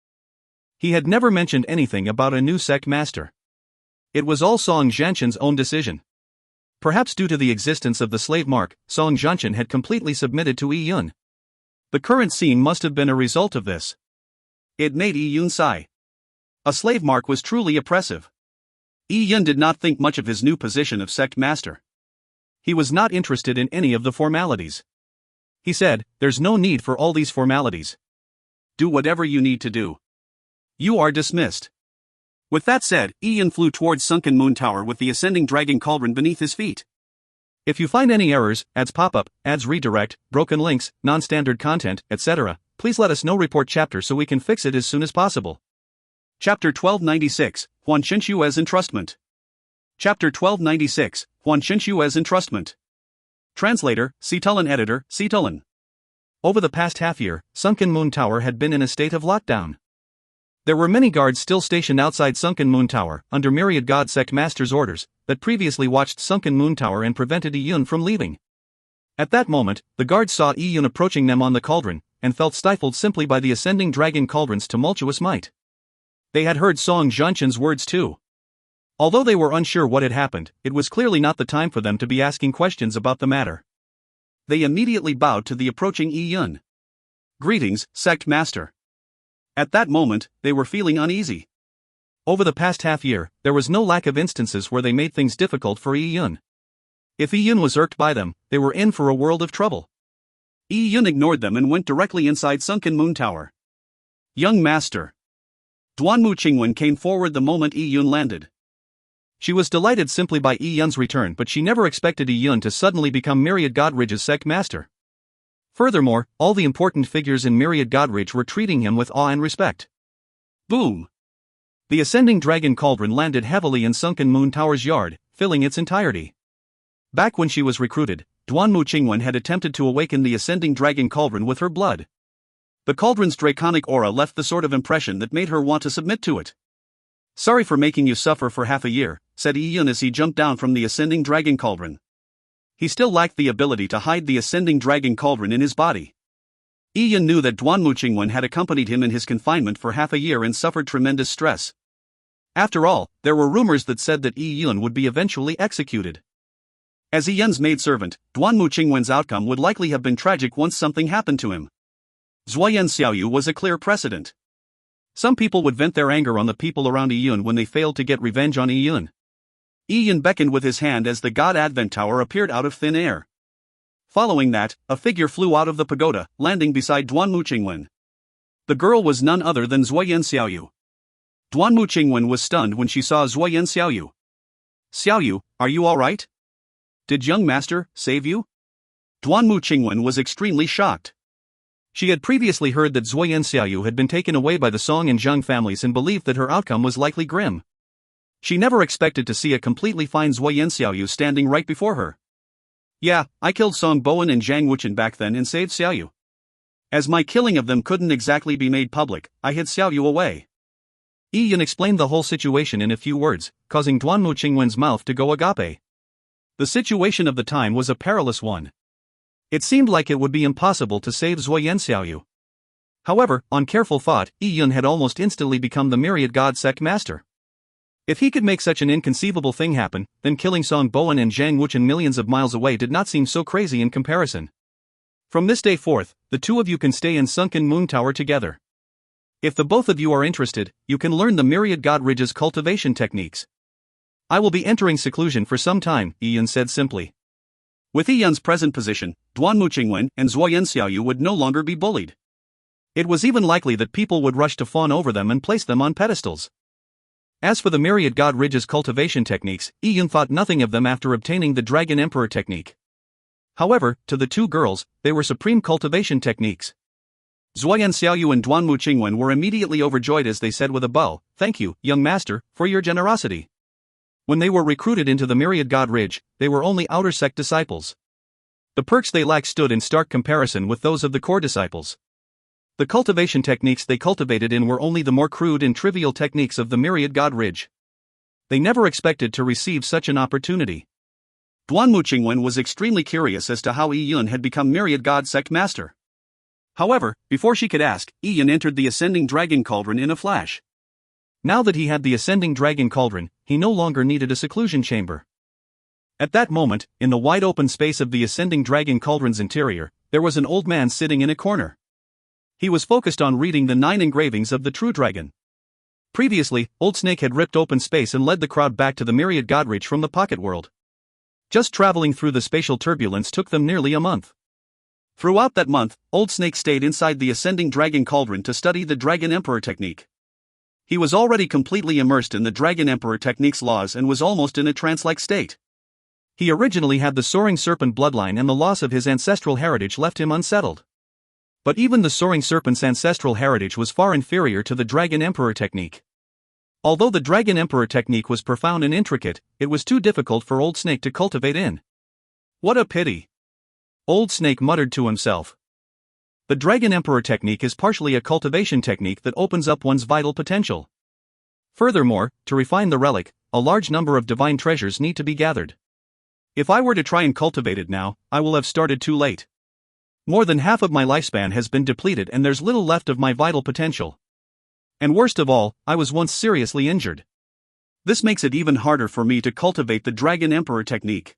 He had never mentioned anything about a new sect master. It was all Song Jianchen's own decision. Perhaps due to the existence of the slave mark, Song Jianchen had completely submitted to Iyun. The current scene must have been a result of this. It made Iyun sigh. A slave mark was truly oppressive. Iyun did not think much of his new position of sect master. He was not interested in any of the formalities. He said, "There's no need for all these formalities. Do whatever you need to do. You are dismissed." With that said, Iyun flew towards Sunken Moon Tower with the ascending dragon cauldron beneath his feet. If you find any errors, ads pop up, ads redirect, broken links, non-standard content, etc., please let us know. Report chapter so we can fix it as soon as possible. Chapter 1296, Huan Qinshue's Entrustment. Chapter 1296, Huan Qinshue's Entrustment. Translator, Citulin Editor, Citulin. Over the past half year, Sunken Moon Tower had been in a state of lockdown. There were many guards still stationed outside Sunken Moon Tower, under Myriad God Sect Master's orders, that previously watched Sunken Moon Tower and prevented Iyun from leaving. At that moment, the guards saw Iyun approaching them on the cauldron, and felt stifled simply by the ascending dragon cauldron's tumultuous might. They had heard Song Jianchen's words too. Although they were unsure what had happened, it was clearly not the time for them to be asking questions about the matter. They immediately bowed to the approaching Iyun. "Greetings, Sect Master." At that moment, they were feeling uneasy. Over the past half year, there was no lack of instances where they made things difficult for Iyun. If Iyun was irked by them, they were in for a world of trouble. Yi Yun ignored them and went directly inside Sunken Moon Tower. Young master. Duanmu Qingwen came forward the moment Yi Yun landed. She was delighted simply by Yi Yun's return, but she never expected Yi Yun to suddenly become Myriad Godridge's sect master. Furthermore, all the important figures in Myriad Godridge were treating him with awe and respect. Boom! The ascending dragon cauldron landed heavily in Sunken Moon Tower's yard, filling its entirety. Back when she was recruited, Duanmu Qingwen had attempted to awaken the ascending dragon cauldron with her blood. The cauldron's draconic aura left the sort of impression that made her want to submit to it. Sorry for making you suffer for half a year, said Yi Yun as he jumped down from the ascending dragon cauldron. He still lacked the ability to hide the ascending dragon cauldron in his body. Yi Yun knew that Duanmu Qingwen had accompanied him in his confinement for half a year and suffered tremendous stress. After all, there were rumors that said that Yi Yun would be eventually executed. As Yi Yun's maidservant, Duanmu Qingwen's outcome would likely have been tragic once something happened to him. Zuoyan Xiaoyu was a clear precedent. Some people would vent their anger on the people around Yi Yun when they failed to get revenge on Yi Yun. Yi Yun beckoned with his hand as the God Advent Tower appeared out of thin air. Following that, a figure flew out of the pagoda, landing beside Duanmu Qingwen. The girl was none other than Zuoyan Xiaoyu. Duanmu Qingwen was stunned when she saw Zuoyan Xiaoyu. Xiaoyu, are you alright? Did young master save you? Duanmu Qingwen was extremely shocked. She had previously heard that Zuoyan Xiaoyu had been taken away by the Song and Zhang families and believed that her outcome was likely grim. She never expected to see a completely fine Zuoyan Xiaoyu standing right before her. Yeah, I killed Song Bowen and Zhang Wuchen back then and saved Xiaoyu. As my killing of them couldn't exactly be made public, I hid Xiaoyu away. Yi Yun explained the whole situation in a few words, causing Duanmu Qingwen's mouth to go agape. The situation of the time was a perilous one. It seemed like it would be impossible to save Zuoyan Xiaoyu. However, on careful thought, Yi Yun had almost instantly become the Myriad God sect master. If he could make such an inconceivable thing happen, then killing Song Bowen and Zhang Wuchen millions of miles away did not seem so crazy in comparison. From this day forth, the two of you can stay in Sunken Moon Tower together. If the both of you are interested, you can learn the Myriad Godridge's cultivation techniques. I will be entering seclusion for some time, Yi Yun said simply. With Yi Yun's present position, Duanmu Qingwen and Zuoyan Xiaoyu would no longer be bullied. It was even likely that people would rush to fawn over them and place them on pedestals. As for the Myriad Godridge's cultivation techniques, Yi Yun thought nothing of them after obtaining the Dragon Emperor technique. However, to the two girls, they were supreme cultivation techniques. Zuoyan Xiaoyu and Duanmu Qingwen were immediately overjoyed as they said with a bow, "Thank you, young master, for your generosity." When they were recruited into the Myriad Godridge, they were only outer sect disciples. The perks they lacked stood in stark comparison with those of the core disciples. The cultivation techniques they cultivated in were only the more crude and trivial techniques of the Myriad Godridge. They never expected to receive such an opportunity. Duanmu Qingwen was extremely curious as to how Yi Yun had become Myriad God sect master. However, before she could ask, Yi Yun entered the ascending dragon cauldron in a flash. Now that he had the ascending dragon cauldron, he no longer needed a seclusion chamber. At that moment, in the wide open space of the ascending dragon cauldron's interior, there was an old man sitting in a corner. He was focused on reading the 9 engravings of the true dragon. Previously, Old Snake had ripped open space and led the crowd back to the Myriad Godridge from the pocket world. Just traveling through the spatial turbulence took them nearly a month. Throughout that month, Old Snake stayed inside the ascending dragon cauldron to study the Dragon Emperor technique. He was already completely immersed in the Dragon Emperor technique's laws and was almost in a trance-like state. He originally had the Soaring Serpent bloodline, and the loss of his ancestral heritage left him unsettled. But even the Soaring Serpent's ancestral heritage was far inferior to the Dragon Emperor technique. Although the Dragon Emperor technique was profound and intricate, it was too difficult for Old Snake to cultivate in. What a pity! Old Snake muttered to himself. The Dragon Emperor technique is partially a cultivation technique that opens up one's vital potential. Furthermore, to refine the relic, a large number of divine treasures need to be gathered. If I were to try and cultivate it now, I will have started too late. More than half of my lifespan has been depleted and there's little left of my vital potential. And worst of all, I was once seriously injured. This makes it even harder for me to cultivate the Dragon Emperor technique.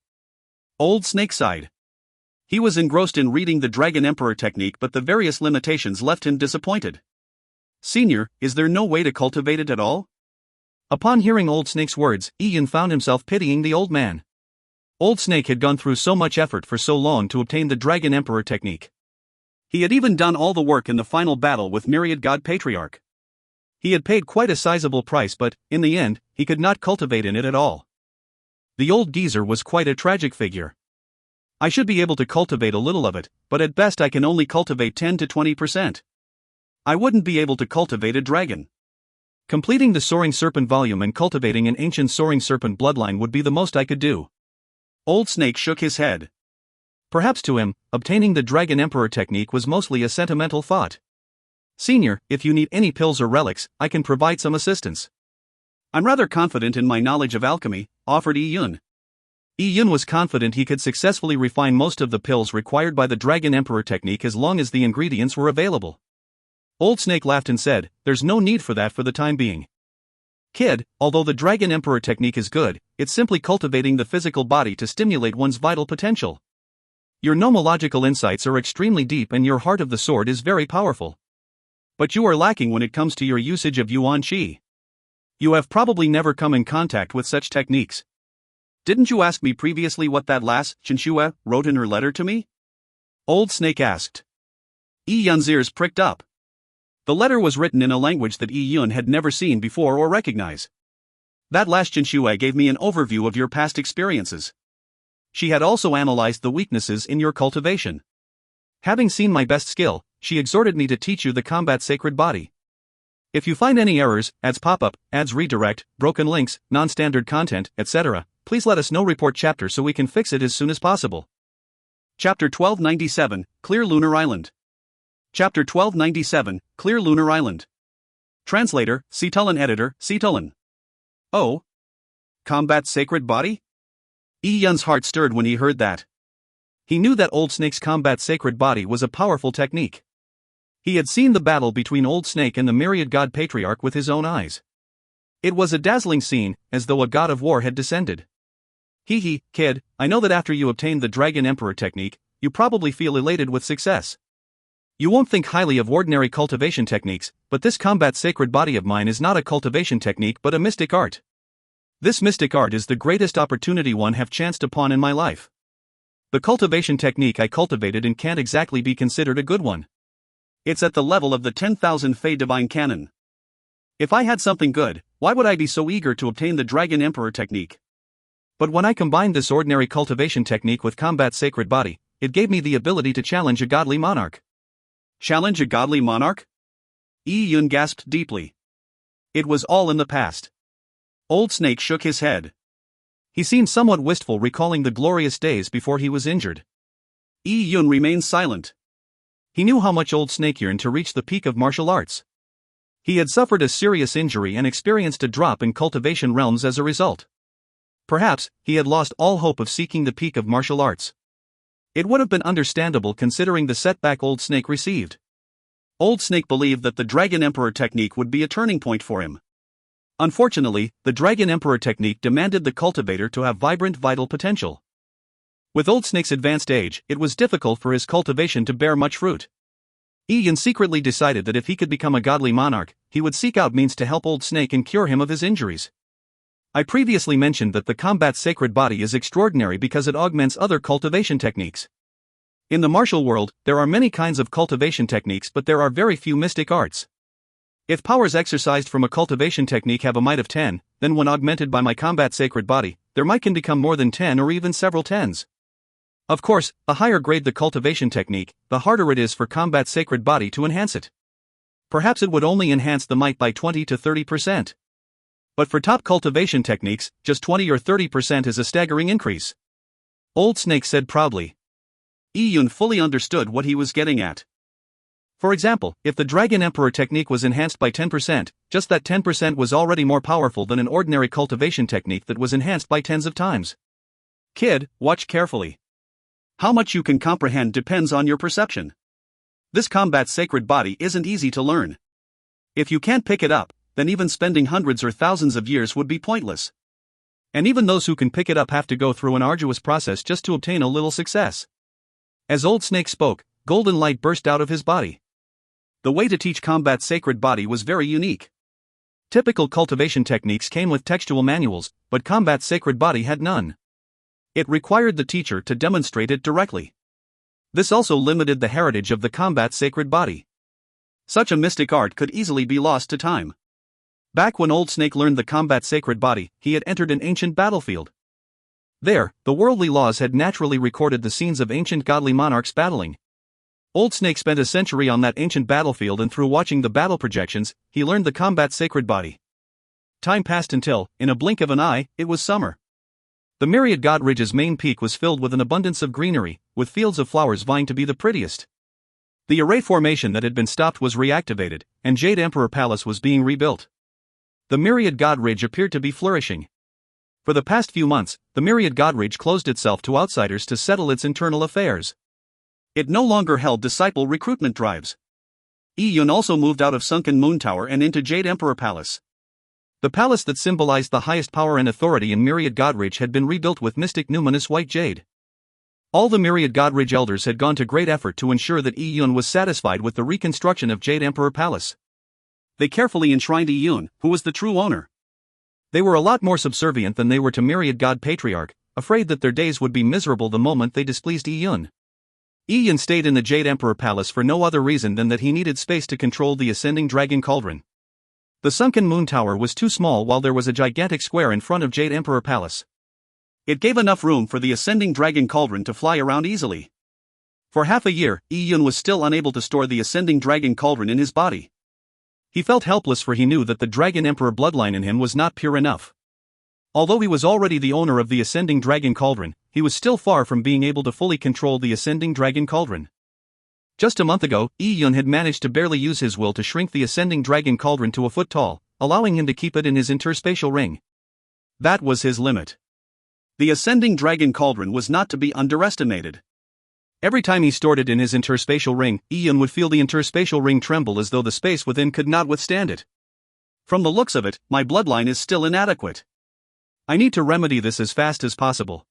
Old Snake sighed. He was engrossed in reading the Dragon Emperor technique, but the various limitations left him disappointed. Senior, is there no way to cultivate it at all? Upon hearing Old Snake's words, Yi Yun found himself pitying the old man. Old Snake had gone through so much effort for so long to obtain the Dragon Emperor technique. He had even done all the work in the final battle with Myriad God Patriarch. He had paid quite a sizable price, but, in the end, he could not cultivate in it at all. The old geezer was quite a tragic figure. I should be able to cultivate a little of it, but at best I can only cultivate 10 to 20%. I wouldn't be able to cultivate a dragon. Completing the Soaring Serpent volume and cultivating an ancient Soaring Serpent bloodline would be the most I could do. Old Snake shook his head. Perhaps to him, obtaining the Dragon Emperor technique was mostly a sentimental thought. Senior, if you need any pills or relics, I can provide some assistance. I'm rather confident in my knowledge of alchemy, offered Yi-Yun. Yi-Yun was confident he could successfully refine most of the pills required by the Dragon Emperor technique as long as the ingredients were available. Old Snake laughed and said, "There's no need for that for the time being. Kid, although the Dragon Emperor technique is good, it's simply cultivating the physical body to stimulate one's vital potential. Your nomological insights are extremely deep and your heart of the sword is very powerful. But you are lacking when it comes to your usage of Yuan Qi. You have probably never come in contact with such techniques. Didn't you ask me previously what that lass, Chinshue, wrote in her letter to me?" Old Snake asked. Yi-Yun's ears pricked up. The letter was written in a language that Yi-Yun had never seen before or recognize. "That lass Chinshue gave me an overview of your past experiences. She had also analyzed the weaknesses in your cultivation. Having seen my best skill, she exhorted me to teach you the combat sacred body. If you find any errors, ads pop-up, ads redirect, broken links, non-standard content, etc., please let us know. Report chapter so we can fix it as soon as possible." Chapter 1297, Clear Lunar Island. Chapter 1297, Clear Lunar Island. Translator, Cetulin. Editor, Cetulin. Oh? Combat sacred body? Yi-Yun's heart stirred when he heard that. He knew that Old Snake's combat sacred body was a powerful technique. He had seen the battle between Old Snake and the Myriad God Patriarch with his own eyes. It was a dazzling scene, as though a god of war had descended. Hee, kid, I know that after you obtained the Dragon Emperor technique, you probably feel elated with success. You won't think highly of ordinary cultivation techniques, but this combat sacred body of mine is not a cultivation technique but a mystic art. This mystic art is the greatest opportunity one have chanced upon in my life. The cultivation technique I cultivated and can't exactly be considered a good one. It's at the level of the 10,000 Fey Divine Canon. If I had something good, why would I be so eager to obtain the Dragon Emperor technique? But when I combined this ordinary cultivation technique with combat sacred body, it gave me the ability to challenge a godly monarch. Challenge a godly monarch? Yi-Yun gasped deeply. It was all in the past. Old Snake shook his head. He seemed somewhat wistful, recalling the glorious days before he was injured. Yi-Yun remained silent. He knew how much Old Snake yearned to reach the peak of martial arts. He had suffered a serious injury and experienced a drop in cultivation realms as a result. Perhaps, he had lost all hope of seeking the peak of martial arts. It would have been understandable considering the setback Old Snake received. Old Snake believed that the Dragon Emperor technique would be a turning point for him. Unfortunately, the Dragon Emperor technique demanded the cultivator to have vibrant vital potential. With Old Snake's advanced age, it was difficult for his cultivation to bear much fruit. Yi-Yun secretly decided that if he could become a godly monarch, he would seek out means to help Old Snake and cure him of his injuries. I previously mentioned that the combat sacred body is extraordinary because it augments other cultivation techniques. In the martial world, there are many kinds of cultivation techniques, but there are very few mystic arts. If powers exercised from a cultivation technique have a might of 10, then when augmented by my combat sacred body, their might can become more than 10 or even several tens. Of course, the higher grade the cultivation technique, the harder it is for combat sacred body to enhance it. Perhaps it would only enhance the might by 20 to 30%. But for top cultivation techniques, just 20 or 30% is a staggering increase. Old Snake said proudly. Yi-Yun fully understood what he was getting at. For example, if the Dragon Emperor technique was enhanced by 10%, just that 10% was already more powerful than an ordinary cultivation technique that was enhanced by tens of times. Kid, watch carefully. How much you can comprehend depends on your perception. This combat sacred body isn't easy to learn. If you can't pick it up, then even spending hundreds or thousands of years would be pointless. And even those who can pick it up have to go through an arduous process just to obtain a little success. As Old Snake spoke, golden light burst out of his body. The way to teach combat sacred body was very unique. Typical cultivation techniques came with textual manuals, but combat sacred body had none. It required the teacher to demonstrate it directly. This also limited the heritage of the combat sacred body. Such a mystic art could easily be lost to time. Back when Old Snake learned the combat sacred body, he had entered an ancient battlefield. There, the worldly laws had naturally recorded the scenes of ancient godly monarchs battling. Old Snake spent a century on that ancient battlefield, and through watching the battle projections, he learned the combat sacred body. Time passed until, in a blink of an eye, it was summer. The Myriad God Ridge's main peak was filled with an abundance of greenery, with fields of flowers vying to be the prettiest. The array formation that had been stopped was reactivated, and Jade Emperor Palace was being rebuilt. The Myriad God Ridge appeared to be flourishing. For the past few months, the Myriad God Ridge closed itself to outsiders to settle its internal affairs. It no longer held disciple recruitment drives. Yun also moved out of Sunken Moon Tower and into Jade Emperor Palace. The palace that symbolized the highest power and authority in Myriad God Ridge had been rebuilt with mystic numinous white jade. All the Myriad God Ridge elders had gone to great effort to ensure that Yun was satisfied with the reconstruction of Jade Emperor Palace. They carefully enshrined Yun, who was the true owner. They were a lot more subservient than they were to Myriad God Patriarch, afraid that their days would be miserable the moment they displeased Yun. Yun stayed in the Jade Emperor Palace for no other reason than that he needed space to control the ascending dragon cauldron. The Sunken Moon Tower was too small, while there was a gigantic square in front of Jade Emperor Palace. It gave enough room for the ascending dragon cauldron to fly around easily. For half a year, Yun was still unable to store the ascending dragon cauldron in his body. He felt helpless, for he knew that the Dragon Emperor bloodline in him was not pure enough. Although he was already the owner of the Ascending Dragon Cauldron, he was still far from being able to fully control the Ascending Dragon Cauldron. Just a month ago, Yun had managed to barely use his will to shrink the Ascending Dragon Cauldron to a foot tall, allowing him to keep it in his interspatial ring. That was his limit. The Ascending Dragon Cauldron was not to be underestimated. Every time he stored it in his interspatial ring, Yun would feel the interspatial ring tremble as though the space within could not withstand it. From the looks of it, my bloodline is still inadequate. I need to remedy this as fast as possible.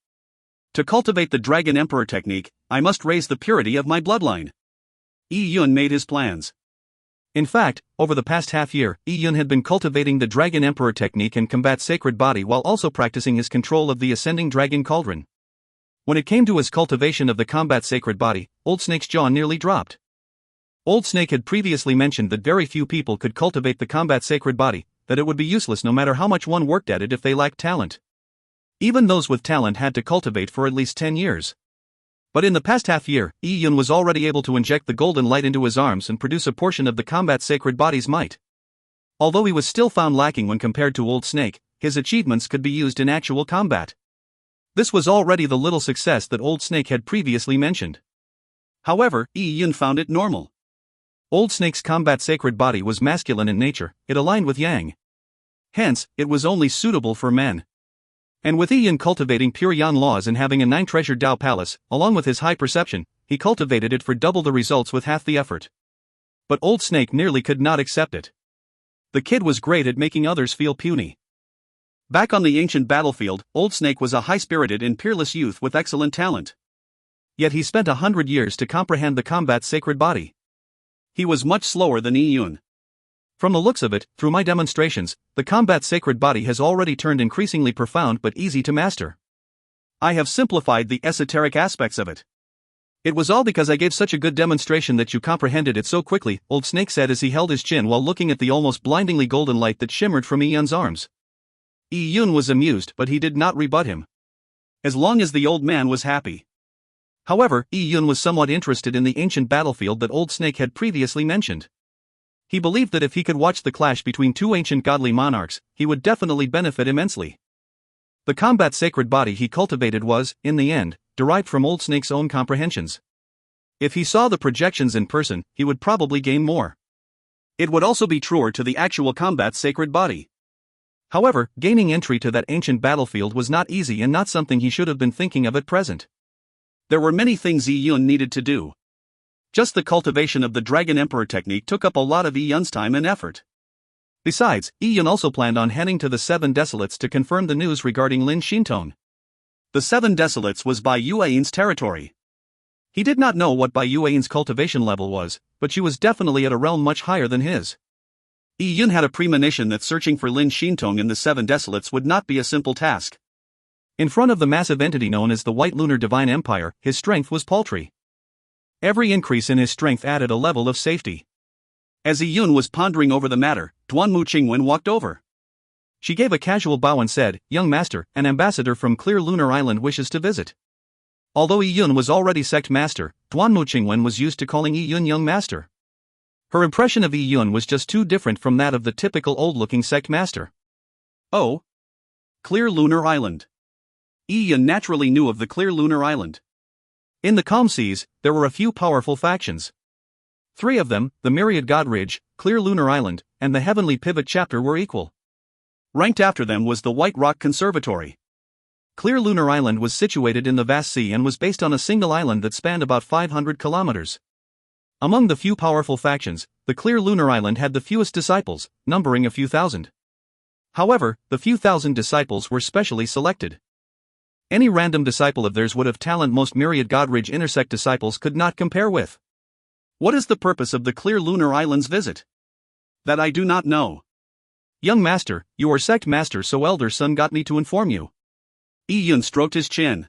To cultivate the Dragon Emperor technique, I must raise the purity of my bloodline. Yun made his plans. In fact, over the past half year, Yun had been cultivating the Dragon Emperor technique and combat sacred body while also practicing his control of the Ascending Dragon Cauldron. When it came to his cultivation of the combat sacred body, Old Snake's jaw nearly dropped. Old Snake had previously mentioned that very few people could cultivate the combat sacred body, that it would be useless no matter how much one worked at it if they lacked talent. Even those with talent had to cultivate for at least 10 years. But in the past half year, Yun was already able to inject the golden light into his arms and produce a portion of the combat sacred body's might. Although he was still found lacking when compared to Old Snake, his achievements could be used in actual combat. This was already the little success that Old Snake had previously mentioned. However, Yun found it normal. Old Snake's combat sacred body was masculine in nature, it aligned with Yang. Hence, it was only suitable for men. And with Yun cultivating pure Yan laws and having a 9-treasure Dao palace, along with his high perception, he cultivated it for double the results with half the effort. But Old Snake nearly could not accept it. The kid was great at making others feel puny. Back on the ancient battlefield, Old Snake was a high-spirited and peerless youth with excellent talent. Yet he spent 100 years to comprehend the combat sacred body. He was much slower than Yun. From the looks of it, through my demonstrations, the combat sacred body has already turned increasingly profound but easy to master. I have simplified the esoteric aspects of it. It was all because I gave such a good demonstration that you comprehended it so quickly, Old Snake said as he held his chin while looking at the almost blindingly golden light that shimmered from Yun's arms. Yun was amused, but he did not rebut him. As long as the old man was happy. However, Yun was somewhat interested in the ancient battlefield that Old Snake had previously mentioned. He believed that if he could watch the clash between two ancient godly monarchs, he would definitely benefit immensely. The combat sacred body he cultivated was, in the end, derived from Old Snake's own comprehensions. If he saw the projections in person, he would probably gain more. It would also be truer to the actual combat sacred body. However, gaining entry to that ancient battlefield was not easy and not something he should have been thinking of at present. There were many things Yun needed to do. Just the cultivation of the Dragon Emperor technique took up a lot of Yun's time and effort. Besides, Yun also planned on heading to the Seven Desolates to confirm the news regarding Lin Shintong. The Seven Desolates was Bai Yuan's territory. He did not know what Bai Yuan's cultivation level was, but she was definitely at a realm much higher than his. Yun had a premonition that searching for Lin Shintong in the Seven Desolates would not be a simple task. In front of the massive entity known as the White Lunar Divine Empire, his strength was paltry. Every increase in his strength added a level of safety. As Yun was pondering over the matter, Duanmu Qingwen walked over. She gave a casual bow and said, "Young master, an ambassador from Clear Lunar Island wishes to visit." Although Yun was already sect master, Duanmu Qingwen was used to calling Yun young master. Her impression of Yun was just too different from that of the typical old-looking sect master. Oh. Clear Lunar Island. Yun naturally knew of the Clear Lunar Island. In the calm seas, there were a few powerful factions. 3 of them, the Myriad God Ridge, Clear Lunar Island, and the Heavenly Pivot Chapter were equal. Ranked after them was the White Rock Conservatory. Clear Lunar Island was situated in the vast sea and was based on a single island that spanned about 500 kilometers. Among the few powerful factions, the Clear Lunar Island had the fewest disciples, numbering a few thousand. However, the few thousand disciples were specially selected. Any random disciple of theirs would have talent most Myriad God Ridge intersect disciples could not compare with. What is the purpose of the Clear Lunar Island's visit? That I do not know. Young master, you are sect master, so elder son got me to inform you. Yun stroked his chin.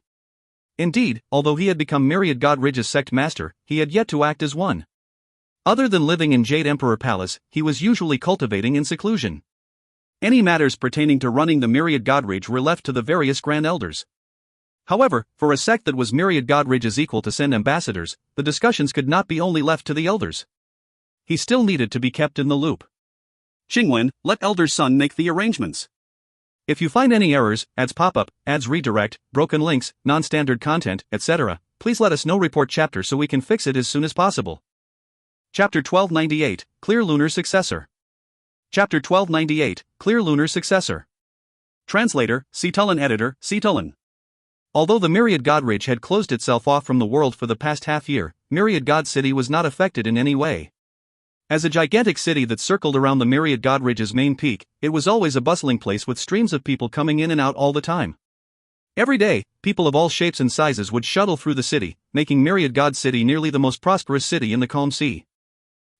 Indeed, although he had become Myriad God Ridge's sect master, he had yet to act as one. Other than living in Jade Emperor Palace, he was usually cultivating in seclusion. Any matters pertaining to running the Myriad God Ridge were left to the various grand elders. However, for a sect that was Myriad God Ridge's equal to send ambassadors, the discussions could not be only left to the elders. He still needed to be kept in the loop. Qingwen, let elder son make the arrangements. If you find any errors, ads pop up, ads redirect, broken links, non-standard content, etc., please let us know. Report chapter so we can fix it as soon as possible. Chapter 1298, Clear Lunar Successor. Chapter 1298, Clear Lunar Successor. Translator, Citulin Editor, Citulin. Although the Myriad God Ridge had closed itself off from the world for the past half year, Myriad God City was not affected in any way. As a gigantic city that circled around the Myriad God Ridge's main peak, it was always a bustling place with streams of people coming in and out all the time. Every day, people of all shapes and sizes would shuttle through the city, making Myriad God City nearly the most prosperous city in the calm sea.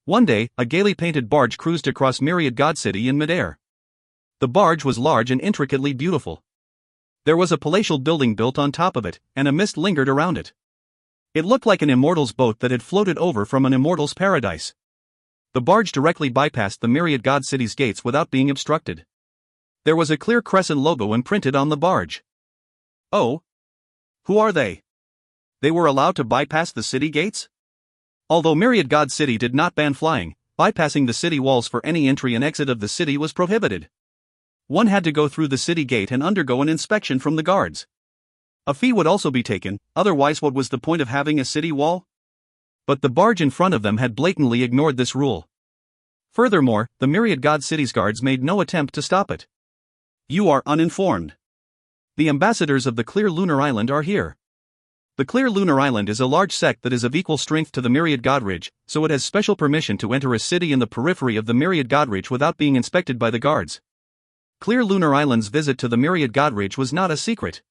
One day, a gaily painted barge cruised across Myriad God City in midair. The barge was large and intricately beautiful. There was a palatial building built on top of it, and a mist lingered around it. It looked like an immortal's boat that had floated over from an immortal's paradise. The barge directly bypassed the Myriad God City's gates without being obstructed. There was a clear crescent logo imprinted on the barge. Oh? Who are they? They were allowed to bypass the city gates? Although Myriad God City did not ban flying, bypassing the city walls for any entry and exit of the city was prohibited. One had to go through the city gate and undergo an inspection from the guards. A fee would also be taken, otherwise what was the point of having a city wall? But the barge in front of them had blatantly ignored this rule. Furthermore, the Myriad God City's guards made no attempt to stop it. You are uninformed. The ambassadors of the Clear Lunar Island are here. The Clear Lunar Island is a large sect that is of equal strength to the Myriad God Ridge, so it has special permission to enter a city in the periphery of the Myriad God Ridge without being inspected by the guards. Clear Lunar Island's visit to the Myriad God Ridge was not a secret.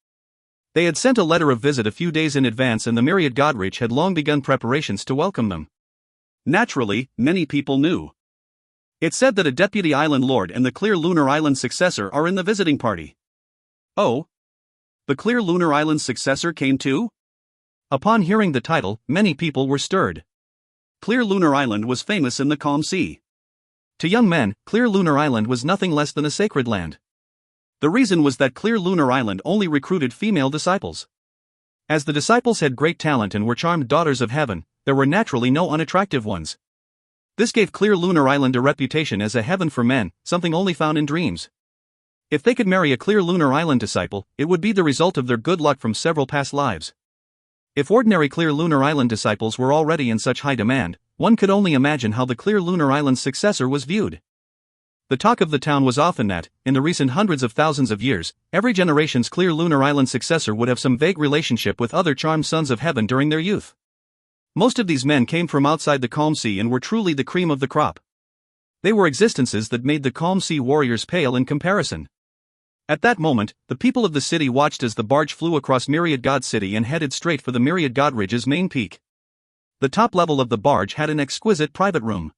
They had sent a letter of visit a few days in advance, and the Myriad God Ridge had long begun preparations to welcome them. Naturally, many people knew. It said that a deputy island lord and the Clear Lunar Island successor are in the visiting party. Oh? The Clear Lunar Island successor came too? Upon hearing the title, many people were stirred. Clear Lunar Island was famous in the calm sea. To young men, Clear Lunar Island was nothing less than a sacred land. The reason was that Clear Lunar Island only recruited female disciples. As the disciples had great talent and were charmed daughters of heaven, there were naturally no unattractive ones. This gave Clear Lunar Island a reputation as a heaven for men, something only found in dreams. If they could marry a Clear Lunar Island disciple, it would be the result of their good luck from several past lives. If ordinary Clear Lunar Island disciples were already in such high demand, one could only imagine how the Clear Lunar Island's successor was viewed. The talk of the town was often that, in the recent hundreds of thousands of years, every generation's Clear Lunar Island successor would have some vague relationship with other charmed sons of heaven during their youth. Most of these men came from outside the calm sea and were truly the cream of the crop. They were existences that made the calm sea warriors pale in comparison. At that moment, the people of the city watched as the barge flew across Myriad God City and headed straight for the Myriad God Ridge's main peak. The top level of the barge had an exquisite private room.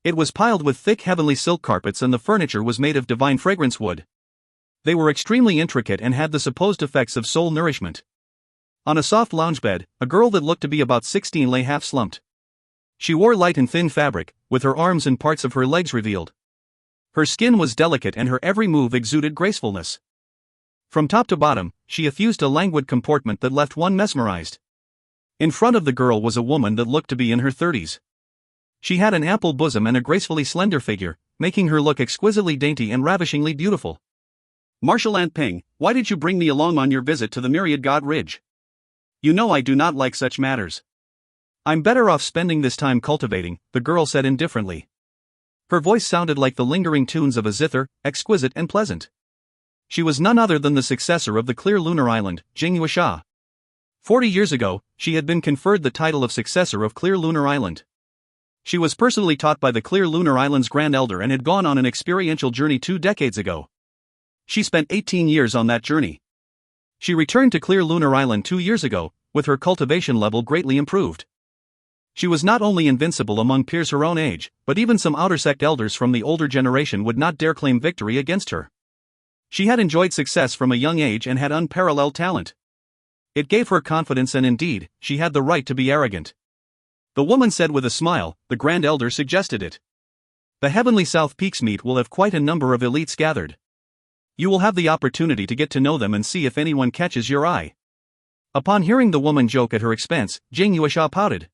It was piled with thick heavenly silk carpets, and the furniture was made of divine fragrance wood. They were extremely intricate and had the supposed effects of soul nourishment. On a soft lounge bed, a girl that looked to be about 16 lay half slumped. She wore light and thin fabric, with her arms and parts of her legs revealed. Her skin was delicate and her every move exuded gracefulness. From top to bottom, she effused a languid comportment that left one mesmerized. In front of the girl was a woman that looked to be in her 30s. She had an ample bosom and a gracefully slender figure, making her look exquisitely dainty and ravishingly beautiful. Marshal Ant Ping, why did you bring me along on your visit to the Myriad God Ridge? You know I do not like such matters. I'm better off spending this time cultivating, the girl said indifferently. Her voice sounded like the lingering tunes of a zither, exquisite and pleasant. She was none other than the successor of the clear lunar island, Jing Yuasha. 40 years ago, she had been conferred the title of successor of Clear Lunar Island. She was personally taught by the Clear Lunar Island's Grand Elder and had gone on an experiential journey 2 decades ago. She spent 18 years on that journey. She returned to Clear Lunar Island 2 years ago, with her cultivation level greatly improved. She was not only invincible among peers her own age, but even some outer sect elders from the older generation would not dare claim victory against her. She had enjoyed success from a young age and had unparalleled talent. It gave her confidence and indeed, she had the right to be arrogant. The woman said with a smile, the Grand Elder suggested it. The Heavenly South Peaks meet will have quite a number of elites gathered. You will have the opportunity to get to know them and see if anyone catches your eye. Upon hearing the woman joke at her expense, Jing Yuasha pouted.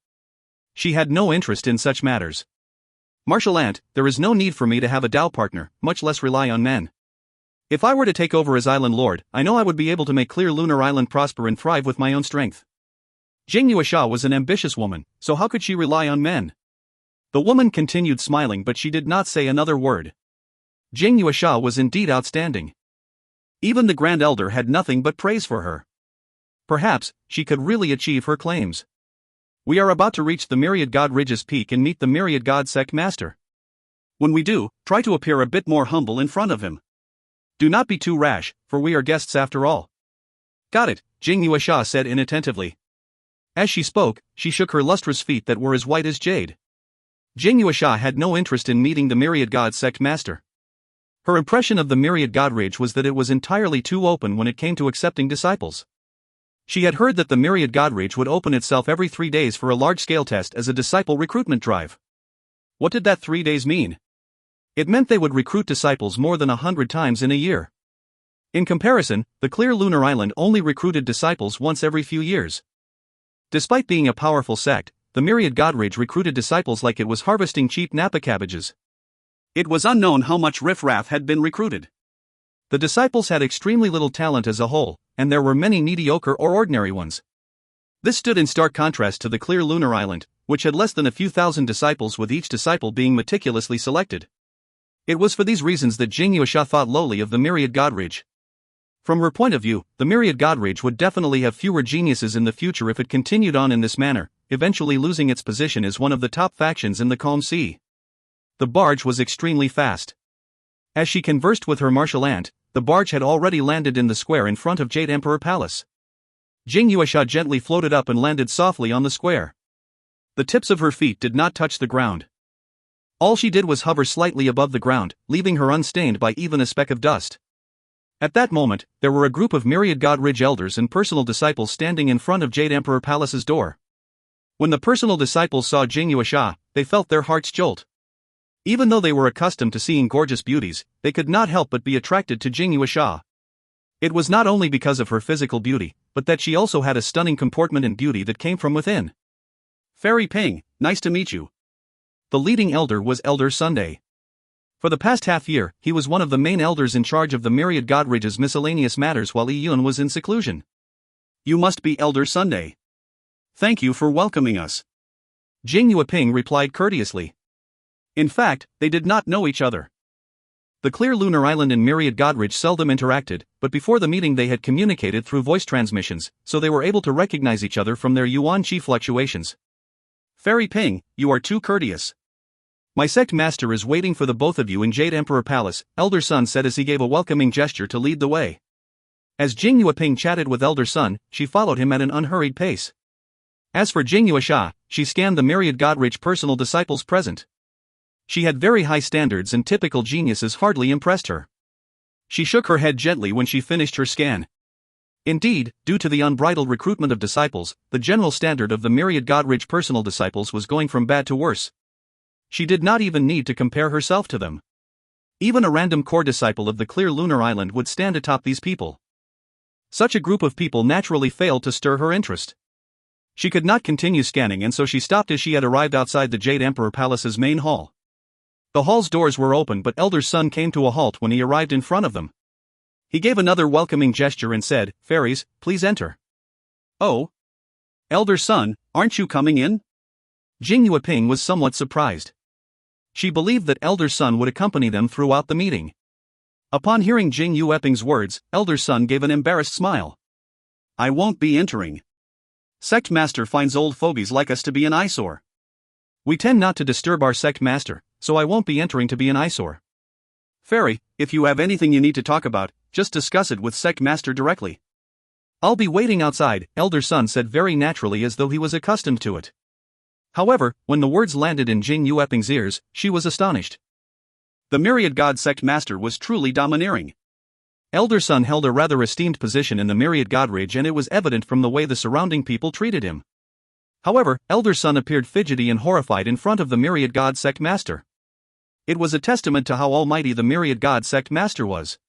She had no interest in such matters. Marshal Ant, there is no need for me to have a Tao partner, much less rely on men. If I were to take over as Island Lord, I know I would be able to make Clear Lunar Island prosper and thrive with my own strength. Jing Yuasha was an ambitious woman, so how could she rely on men? The woman continued smiling but she did not say another word. Jing Yuasha was indeed outstanding. Even the Grand Elder had nothing but praise for her. Perhaps, she could really achieve her claims. We are about to reach the Myriad God Ridge's peak and meet the Myriad God Sect Master. When we do, try to appear a bit more humble in front of him. Do not be too rash, for we are guests after all. Got it, Jing Yuasha said inattentively. As she spoke, she shook her lustrous feet that were as white as jade. Jing Yuasha had no interest in meeting the Myriad God Sect Master. Her impression of the Myriad God Ridge was that it was entirely too open when it came to accepting disciples. She had heard that the Myriad God Ridge would open itself every 3 days for a large-scale test as a disciple recruitment drive. What did that 3 days mean? It meant they would recruit disciples more than 100 times in a year. In comparison, the Clear Lunar Island only recruited disciples once every few years. Despite being a powerful sect, the Myriad God Ridge recruited disciples like it was harvesting cheap Napa cabbages. It was unknown how much riffraff had been recruited. The disciples had extremely little talent as a whole, and there were many mediocre or ordinary ones. This stood in stark contrast to the Clear Lunar Island, which had less than a few thousand disciples with each disciple being meticulously selected. It was for these reasons that Jing Yuasha thought lowly of the Myriad God Ridge. From her point of view, the Myriad God Ridge would definitely have fewer geniuses in the future if it continued on in this manner, eventually losing its position as one of the top factions in the calm sea. The barge was extremely fast. As she conversed with her martial aunt, the barge had already landed in the square in front of Jade Emperor Palace. Jing Yuasha gently floated up and landed softly on the square. The tips of her feet did not touch the ground. All she did was hover slightly above the ground, leaving her unstained by even a speck of dust. At that moment, there were a group of Myriad God Ridge elders and personal disciples standing in front of Jade Emperor Palace's door. When the personal disciples saw Jing Yuasha, they felt their hearts jolt. Even though they were accustomed to seeing gorgeous beauties, they could not help but be attracted to Jing Yuasha. It was not only because of her physical beauty, but that she also had a stunning comportment and beauty that came from within. Fairy Ping, nice to meet you. The leading elder was Elder Sunday. For the past half year, he was one of the main elders in charge of the Myriad God Ridge's miscellaneous matters while Yun was in seclusion. You must be Elder Sunday. Thank you for welcoming us. Jing Yuaping replied courteously. In fact, they did not know each other. The Clear Lunar Island and Myriad God Ridge seldom interacted, but before the meeting they had communicated through voice transmissions, so they were able to recognize each other from their yuan qi fluctuations. Fairy Ping, you are too courteous. My sect master is waiting for the both of you in Jade Emperor Palace, Elder Sun said as he gave a welcoming gesture to lead the way. As Jing Yuaping chatted with Elder Sun, she followed him at an unhurried pace. As for Jing Yuasha, she scanned the Myriad God Ridge personal disciples present. She had very high standards and typical geniuses hardly impressed her. She shook her head gently when she finished her scan. Indeed, due to the unbridled recruitment of disciples, the general standard of the myriad Godridge personal disciples was going from bad to worse. She did not even need to compare herself to them. Even a random core disciple of the clear lunar island would stand atop these people. Such a group of people naturally failed to stir her interest. She could not continue scanning, and so she stopped as she had arrived outside the Jade Emperor Palace's main hall. The hall's doors were open, but Elder Sun came to a halt when he arrived in front of them. He gave another welcoming gesture and said, "Fairies, please enter." "Oh? Elder Sun, aren't you coming in?" Jing Yueping was somewhat surprised. She believed that Elder Sun would accompany them throughout the meeting. Upon hearing Jing Yueping's words, Elder Sun gave an embarrassed smile. "I won't be entering. Sect Master finds old fogies like us to be an eyesore. We tend not to disturb our Sect Master, so I won't be entering to be an eyesore. Fairy, if you have anything you need to talk about, just discuss it with Sect Master directly. I'll be waiting outside," Elder Sun said very naturally, as though he was accustomed to it. However, when the words landed in Jing Yueping's ears, she was astonished. The Myriad God Sect Master was truly domineering. Elder Sun held a rather esteemed position in the Myriad Godridge, and it was evident from the way the surrounding people treated him. However, Elder Sun appeared fidgety and horrified in front of the Myriad God Sect Master. It was a testament to how almighty the Myriad God Sect Master was.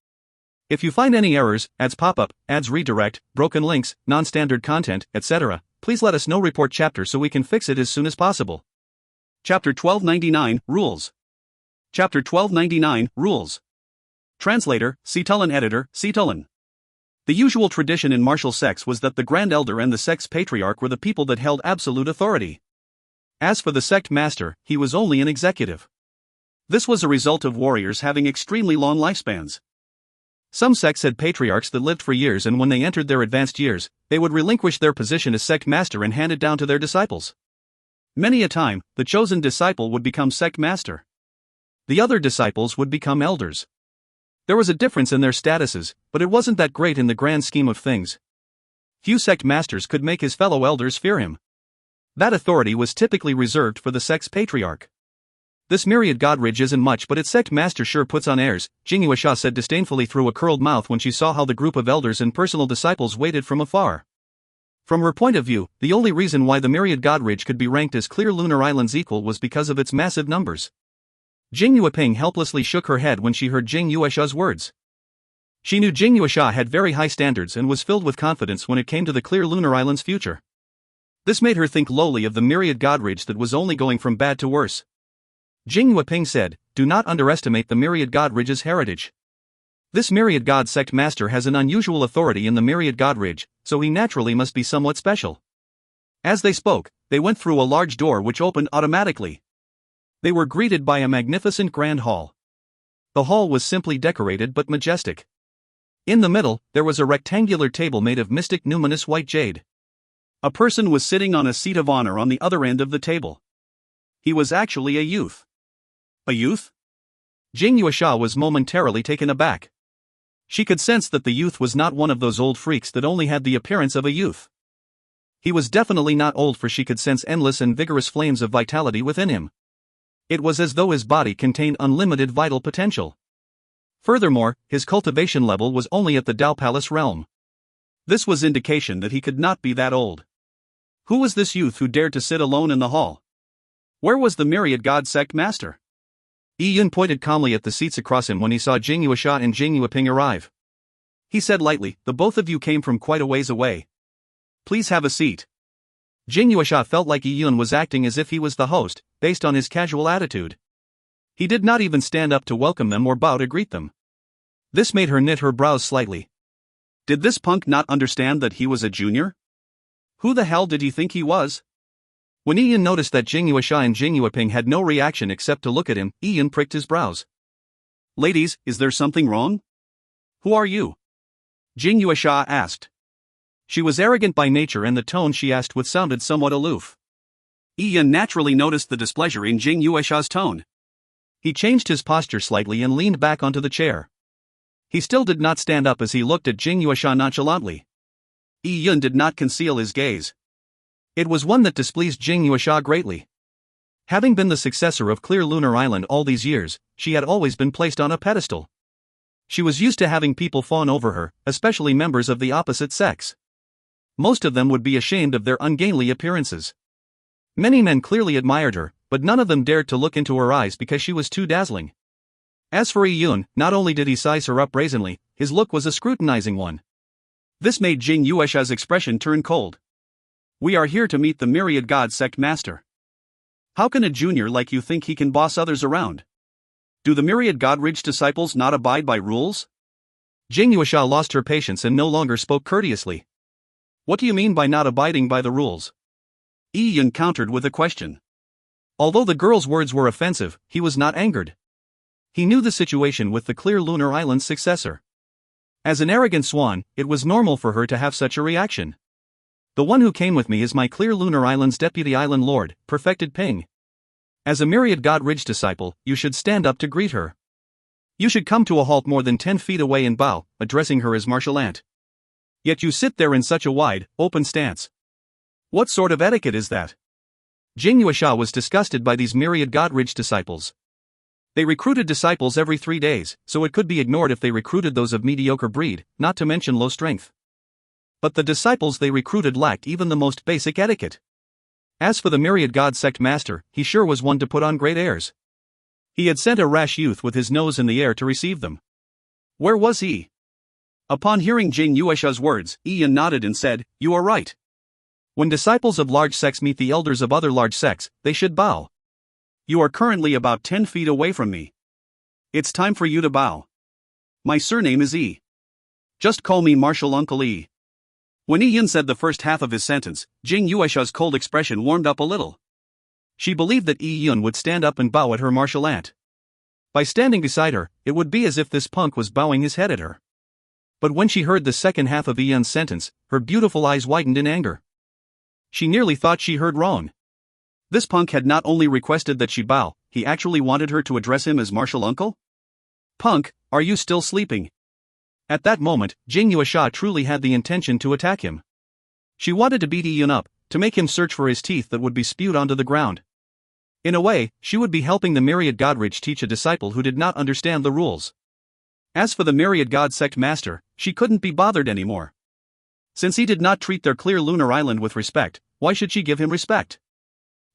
If you find any errors, ads pop up, ads redirect, broken links, non-standard content, etc., please let us know. Report chapter so we can fix it as soon as possible. Chapter 1299, Rules. Chapter 1299, Rules. Translator, Cetulin. Editor, Cetulin. The usual tradition in martial sects was that the Grand Elder and the sect's patriarch were the people that held absolute authority. As for the sect master, he was only an executive. This was a result of warriors having extremely long lifespans. Some sects had patriarchs that lived for years, and when they entered their advanced years, they would relinquish their position as sect master and hand it down to their disciples. Many a time, the chosen disciple would become sect master. The other disciples would become elders. There was a difference in their statuses, but it wasn't that great in the grand scheme of things. Few sect masters could make his fellow elders fear him. That authority was typically reserved for the sect's patriarch. "This Myriad Godridge isn't much, but its sect master sure puts on airs," Jing Yuesha said disdainfully through a curled mouth when she saw how the group of elders and personal disciples waited from afar. From her point of view, the only reason why the Myriad Godridge could be ranked as Clear Lunar Island's equal was because of its massive numbers. Jing Yueping helplessly shook her head when she heard Jing Yuesha's words. She knew Jing Yuesha had very high standards and was filled with confidence when it came to the Clear Lunar Island's future. This made her think lowly of the Myriad Godridge that was only going from bad to worse. Jing Yueping said, "Do not underestimate the Myriad Godridge's heritage. This Myriad God Sect Master has an unusual authority in the Myriad Godridge, so he naturally must be somewhat special." As they spoke, they went through a large door which opened automatically. They were greeted by a magnificent grand hall. The hall was simply decorated but majestic. In the middle, there was a rectangular table made of mystic numinous white jade. A person was sitting on a seat of honor on the other end of the table. He was actually a youth. A youth? Jing Yuesha was momentarily taken aback. She could sense that the youth was not one of those old freaks that only had the appearance of a youth. He was definitely not old, for she could sense endless and vigorous flames of vitality within him. It was as though his body contained unlimited vital potential. Furthermore, his cultivation level was only at the Dao Palace realm. This was indication that he could not be that old. Who was this youth who dared to sit alone in the hall? Where was the Myriad God Sect Master? Yi Yun pointed calmly at the seats across him when he saw Jing Yuesha and Jing Yueping arrive. He said lightly, "The both of you came from quite a ways away. Please have a seat." Jing Yuesha felt like Yi Yun was acting as if he was the host, based on his casual attitude. He did not even stand up to welcome them or bow to greet them. This made her knit her brows slightly. Did this punk not understand that he was a junior? Who the hell did he think he was? When Yi Yun noticed that Jing Yuesha and Jing Yueping had no reaction except to look at him, Yi Yun pricked his brows. "Ladies, is there something wrong? Who are you?" Jing Yuesha asked. She was arrogant by nature, and the tone she asked with sounded somewhat aloof. Yi Yun naturally noticed the displeasure in Jing Yuesha's tone. He changed his posture slightly and leaned back onto the chair. He still did not stand up as he looked at Jing Yuesha nonchalantly. Yi Yun did not conceal his gaze. It was one that displeased Jing Yuesha greatly. Having been the successor of Clear Lunar Island all these years, she had always been placed on a pedestal. She was used to having people fawn over her, especially members of the opposite sex. Most of them would be ashamed of their ungainly appearances. Many men clearly admired her, but none of them dared to look into her eyes because she was too dazzling. As for Yi-Yun, not only did he size her up brazenly, his look was a scrutinizing one. This made Jing Yuesha's expression turn cold. We are here to meet the Myriad God Sect Master. How can a junior like you think he can boss others around? Do the Myriad God-Ridge disciples not abide by rules? Jing Yuesha lost her patience and no longer spoke courteously. What do you mean by not abiding by the rules? Yi-Yun countered with a question. Although the girl's words were offensive, he was not angered. He knew the situation with the Clear Lunar Island's successor. As an arrogant swan, it was normal for her to have such a reaction. The one who came with me is my Clear Lunar Island's deputy island lord, Perfected Ping. As a Myriad God Ridge disciple, you should stand up to greet her. You should come to a halt more than 10 feet away and bow, addressing her as martial aunt. Yet you sit there in such a wide, open stance. What sort of etiquette is that? Jing Yuesha was disgusted by these Myriad God Ridge disciples. They recruited disciples every 3 days, so it could be ignored if they recruited those of mediocre breed, not to mention low strength. But the disciples they recruited lacked even the most basic etiquette. As for the Myriad God Sect Master, he sure was one to put on great airs. He had sent a rash youth with his nose in the air to receive them. Where was he? Upon hearing Jing Yuesha's words, Yi-Yun nodded and said, "You are right. When disciples of large sects meet the elders of other large sects, they should bow. You are currently about 10 feet away from me. It's time for you to bow. My surname is Yi. Just call me Martial Uncle Yi." When Yi-Yun said the first half of his sentence, Jing Yuesha's cold expression warmed up a little. She believed that Yi-Yun would stand up and bow at her martial aunt. By standing beside her, it would be as if this punk was bowing his head at her. But when she heard the second half of Yi-Yun's sentence, her beautiful eyes widened in anger. She nearly thought she heard wrong. This punk had not only requested that she bow, he actually wanted her to address him as martial uncle? Punk, are you still sleeping? At that moment, Jing Yuesha truly had the intention to attack him. She wanted to beat Yi-Yun up, to make him search for his teeth that would be spewed onto the ground. In a way, she would be helping the Myriad God Ridge teach a disciple who did not understand the rules. As for the Myriad God Sect Master, she couldn't be bothered anymore. Since he did not treat their Clear Lunar Island with respect, why should she give him respect?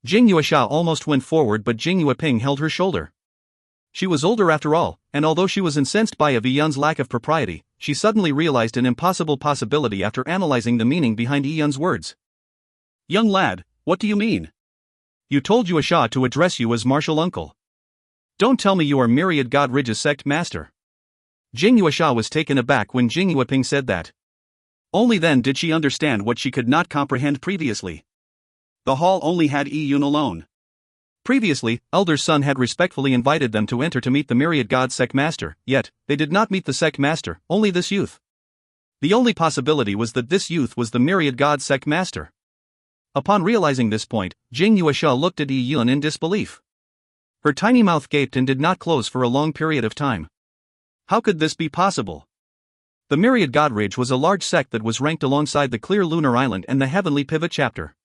Jing Yuesha almost went forward, but Jing Yueping held her shoulder. She was older after all, and although she was incensed by Yi-Yun's lack of propriety, she suddenly realized an impossible possibility after analyzing the meaning behind Yi-Yun's words. Young lad, what do you mean? You told Yuesha to address you as martial uncle. Don't tell me you are Myriad God Ridge's sect master. Jing Yuesha was taken aback when Jing Yueping said that. Only then did she understand what she could not comprehend previously. The hall only had Yi-Yun alone. Previously, Elder's son had respectfully invited them to enter to meet the Myriad God Sect Master, yet, they did not meet the Sect Master, only this youth. The only possibility was that this youth was the Myriad God Sect Master. Upon realizing this point, Jing Yuesha looked at Yi-Yun in disbelief. Her tiny mouth gaped and did not close for a long period of time. How could this be possible? The Myriad God Ridge was a large sect that was ranked alongside the Clear Lunar Island and the Heavenly Pivot Chapter.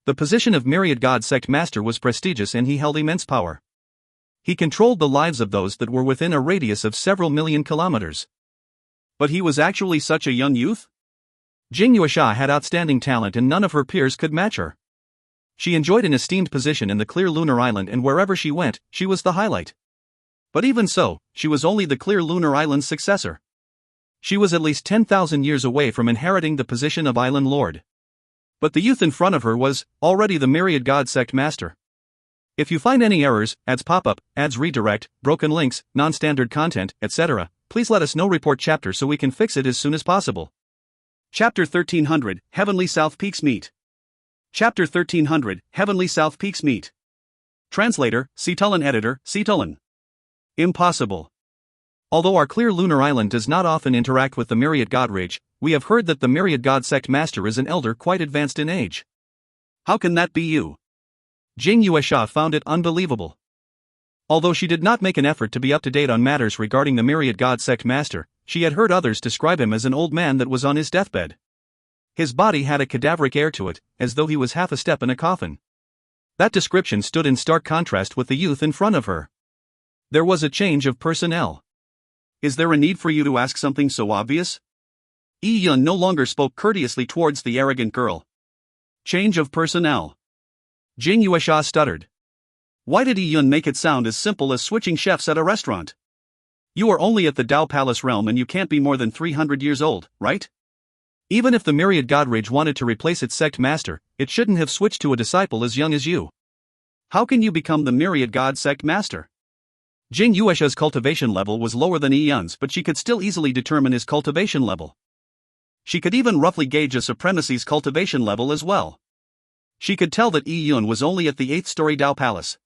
The position of Myriad God Sect Master was prestigious and he held immense power. He controlled the lives of those that were within a radius of several million kilometers. But he was actually such a young youth? Jing Yuesha had outstanding talent and none of her peers could match her. She enjoyed an esteemed position in the Clear Lunar Island and wherever she went, she was the highlight. But even so, she was only the Clear Lunar Island's successor. She was at least 10,000 years away from inheriting the position of Island Lord. But the youth in front of her was already the Myriad God Sect Master. If you find any errors, ads pop up, ads redirect, broken links, non-standard content, etc., please let us know. Report chapter so we can fix it as soon as possible. Chapter 1300, Heavenly South Peaks Meet. Chapter 1300, Heavenly South Peaks Meet. Translator, Cetulin. Editor, Cetulin. Impossible. Although our Clear Lunar Island does not often interact with the Myriad God Ridge, we have heard that the Myriad God Sect Master is an elder quite advanced in age. How can that be you? Jing Yuesha found it unbelievable. Although she did not make an effort to be up to date on matters regarding the Myriad God Sect Master, she had heard others describe him as an old man that was on his deathbed. His body had a cadaveric air to it, as though he was half a step in a coffin. That description stood in stark contrast with the youth in front of her. There was a change of personnel. Is there a need for you to ask something so obvious? Yi Yun no longer spoke courteously towards the arrogant girl. Change of personnel. Jing Yuesha stuttered. Why did Yi Yun make it sound as simple as switching chefs at a restaurant? You are only at the Dao Palace realm and you can't be more than 300 years old, right? Even if the Myriad Godridge wanted to replace its sect master, it shouldn't have switched to a disciple as young as you. How can you become the Myriad God sect master? Jing Yuesha's cultivation level was lower than Yi Yun's, but she could still easily determine his cultivation level. She could even roughly gauge a supremacy's cultivation level as well. She could tell that Yi Yun was only at the 8th story Dao Palace.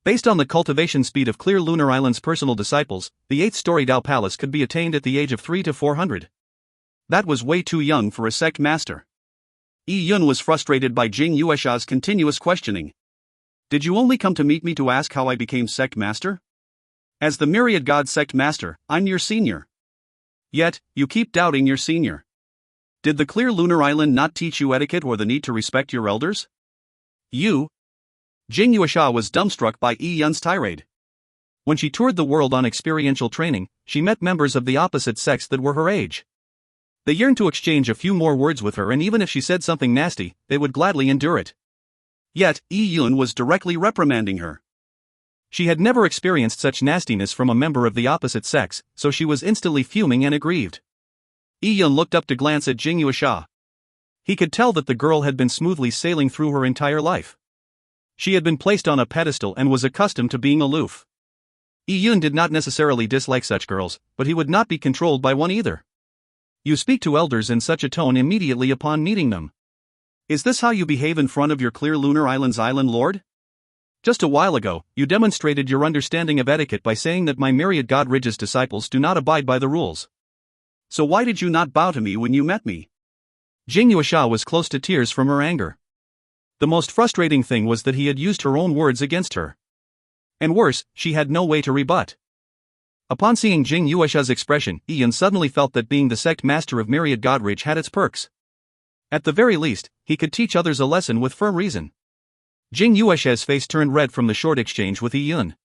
Based on the cultivation speed of Clear Lunar Island's personal disciples, the 8th story Dao Palace could be attained at the age of 3 to 400. That was way too young for a sect master. Yi Yun was frustrated by Jing Yuesha's continuous questioning. Did you only come to meet me to ask how I became sect master? As the Myriad God sect master, I'm your senior. Yet, you keep doubting your senior. Did the Clear Lunar Island not teach you etiquette or the need to respect your elders? Jing Yuesha was dumbstruck by Yi Yun's tirade. When she toured the world on experiential training, she met members of the opposite sex that were her age. They yearned to exchange a few more words with her, and even if she said something nasty, they would gladly endure it. Yet, Yi Yun was directly reprimanding her. She had never experienced such nastiness from a member of the opposite sex, so she was instantly fuming and aggrieved. Yi Yun looked up to glance at Jing Yuesha. He could tell that the girl had been smoothly sailing through her entire life. She had been placed on a pedestal and was accustomed to being aloof. Yi Yun did not necessarily dislike such girls, but he would not be controlled by one either. You speak to elders in such a tone immediately upon meeting them. Is this how you behave in front of your Clear Lunar Island's island lord? Just a while ago, you demonstrated your understanding of etiquette by saying that my Myriad Godridge's disciples do not abide by the rules. So why did you not bow to me when you met me? Jing Yuesha was close to tears from her anger. The most frustrating thing was that he had used her own words against her. And worse, she had no way to rebut. Upon seeing Jing Yuesha's expression, Yi Yun suddenly felt that being the sect master of Myriad Godridge had its perks. At the very least, he could teach others a lesson with firm reason. Jing Yuesha's face turned red from the short exchange with Yi Yun.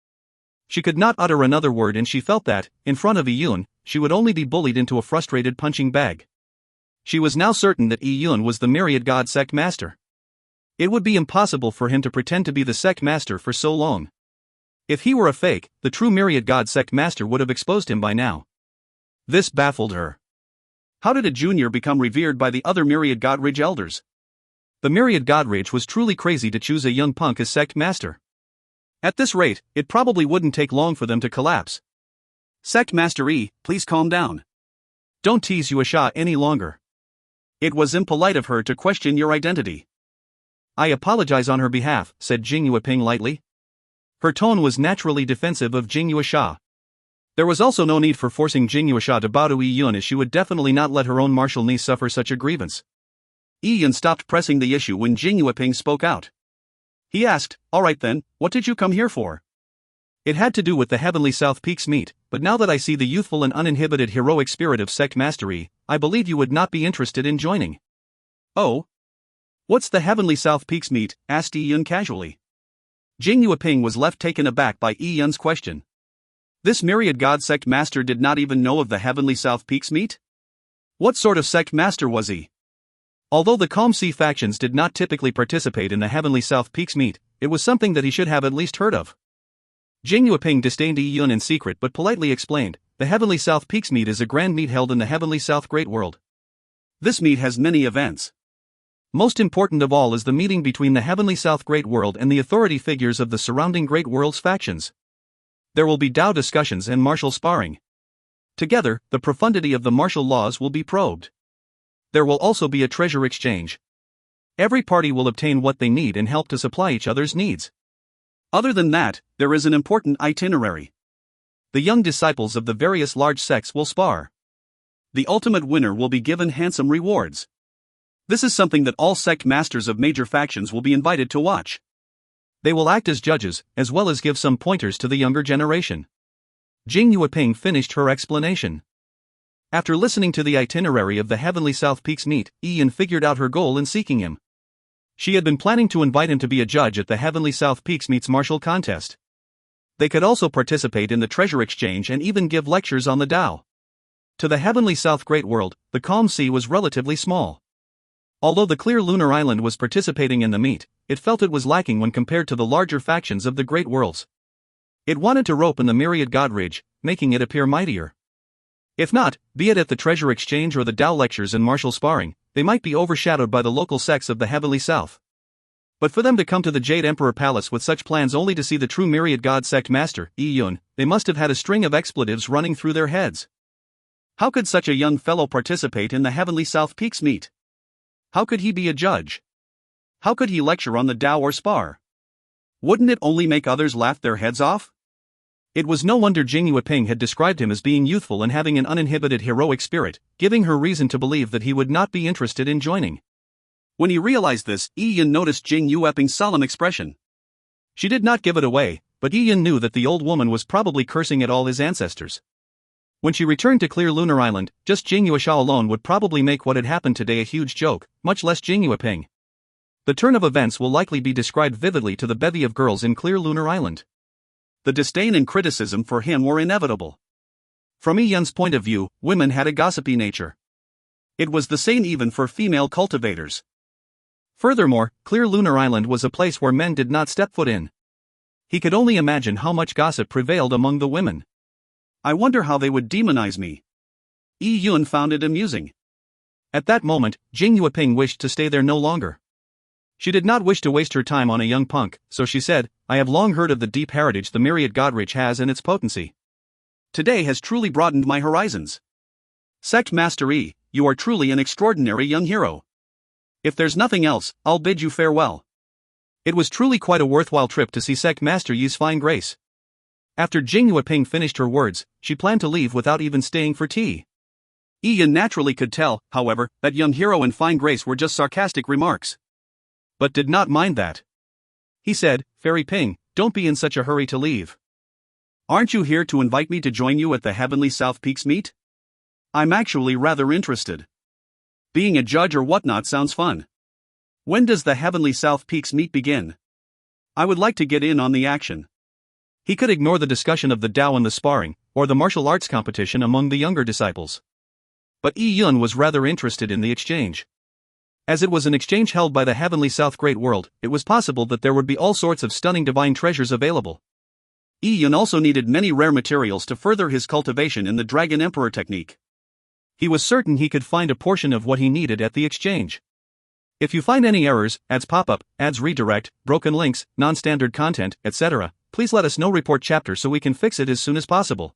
She could not utter another word, and she felt that, in front of Yi Yun, she would only be bullied into a frustrated punching bag. She was now certain that Yi Yun was the Myriad God sect master. It would be impossible for him to pretend to be the sect master for so long. If he were a fake, the true Myriad God sect master would have exposed him by now. This baffled her. How did a junior become revered by the other Myriad Godridge elders? The Myriad Godridge was truly crazy to choose a young punk as sect master. At this rate, it probably wouldn't take long for them to collapse. Sect Master Yi, please calm down. Don't tease Yuesha any longer. It was impolite of her to question your identity. I apologize on her behalf, said Jing Yueping lightly. Her tone was naturally defensive of Jing Yuesha. There was also no need for forcing Jing Yuesha to bow to Yi Yun, as she would definitely not let her own martial niece suffer such a grievance. Yi Yun stopped pressing the issue when Jing Yueping spoke out. He asked, all right then, what did you come here for? It had to do with the Heavenly South Peaks meet, but now that I see the youthful and uninhibited heroic spirit of Sect Master Yi, I believe you would not be interested in joining. Oh? What's the Heavenly South Peaks meet? Asked Yi Yun casually. Jing Yueping was left taken aback by Yi Yun's question. This Myriad God sect master did not even know of the Heavenly South Peaks meet? What sort of sect master was he? Although the Calm Sea factions did not typically participate in the Heavenly South Peaks meet, it was something that he should have at least heard of. Jing Yueping disdained Yi Yun in secret but politely explained, the Heavenly South Peaks meet is a grand meet held in the Heavenly South Great World. This meet has many events. Most important of all is the meeting between the Heavenly South Great World and the authority figures of the surrounding Great World's factions. There will be Dao discussions and martial sparring. Together, the profundity of the martial laws will be probed. There will also be a treasure exchange. Every party will obtain what they need and help to supply each other's needs. Other than that, there is an important itinerary. The young disciples of the various large sects will spar. The ultimate winner will be given handsome rewards. This is something that all sect masters of major factions will be invited to watch. They will act as judges, as well as give some pointers to the younger generation. Jing Yueping finished her explanation. After listening to the itinerary of the Heavenly South Peaks meet, Yi Yun figured out her goal in seeking him. She had been planning to invite him to be a judge at the Heavenly South Peaks meet's martial contest. They could also participate in the treasure exchange and even give lectures on the Tao. To the heavenly South Great World, the calm sea was relatively small. Although the clear lunar island was participating in the meet, it felt it was lacking when compared to the larger factions of the Great Worlds. It wanted to rope in the myriad God Ridge, making it appear mightier. If not, be it at the treasure exchange or the Tao lectures and martial sparring, they might be overshadowed by the local sects of the heavenly South. But for them to come to the Jade Emperor Palace with such plans only to see the true myriad God sect master, Yun, they must have had a string of expletives running through their heads. How could such a young fellow participate in the heavenly South Peaks meet? How could he be a judge? How could he lecture on the Tao or spar? Wouldn't it only make others laugh their heads off? It was no wonder Jing Yueping had described him as being youthful and having an uninhibited heroic spirit, giving her reason to believe that he would not be interested in joining. When he realized this, Yun noticed Jing Yueping's solemn expression. She did not give it away, but Yun knew that the old woman was probably cursing at all his ancestors. When she returned to Clear Lunar Island, just Jing Yuesha alone would probably make what had happened today a huge joke, much less Jing Yueping. The turn of events will likely be described vividly to the bevy of girls in Clear Lunar Island. The disdain and criticism for him were inevitable. From Yun's point of view, women had a gossipy nature. It was the same even for female cultivators. Furthermore, Clear Lunar Island was a place where men did not step foot in. He could only imagine how much gossip prevailed among the women. I wonder how they would demonize me. Yun found it amusing. At that moment, Jing Yueping wished to stay there no longer. She did not wish to waste her time on a young punk, so she said, I have long heard of the deep heritage the myriad God Ridge has and its potency. Today has truly broadened my horizons. Sect Master E, you are truly an extraordinary young hero. If there's nothing else, I'll bid you farewell. It was truly quite a worthwhile trip to see Sect Master Yi's fine grace. After Jing Yueping finished her words, she planned to leave without even staying for tea. Yun naturally could tell, however, that young hero and fine grace were just sarcastic remarks. But did not mind that. He said, Fairy Ping, don't be in such a hurry to leave. Aren't you here to invite me to join you at the Heavenly South Peaks meet? I'm actually rather interested. Being a judge or whatnot sounds fun. When does the Heavenly South Peaks meet begin? I would like to get in on the action. He could ignore the discussion of the Tao and the sparring, or the martial arts competition among the younger disciples. But Yun was rather interested in the exchange. As it was an exchange held by the Heavenly South Great World, it was possible that there would be all sorts of stunning divine treasures available. Yun also needed many rare materials to further his cultivation in the Dragon Emperor technique. He was certain he could find a portion of what he needed at the exchange. If you find any errors, ads pop up, ads redirect, broken links, non-standard content, etc., please let us know. Report chapter so we can fix it as soon as possible.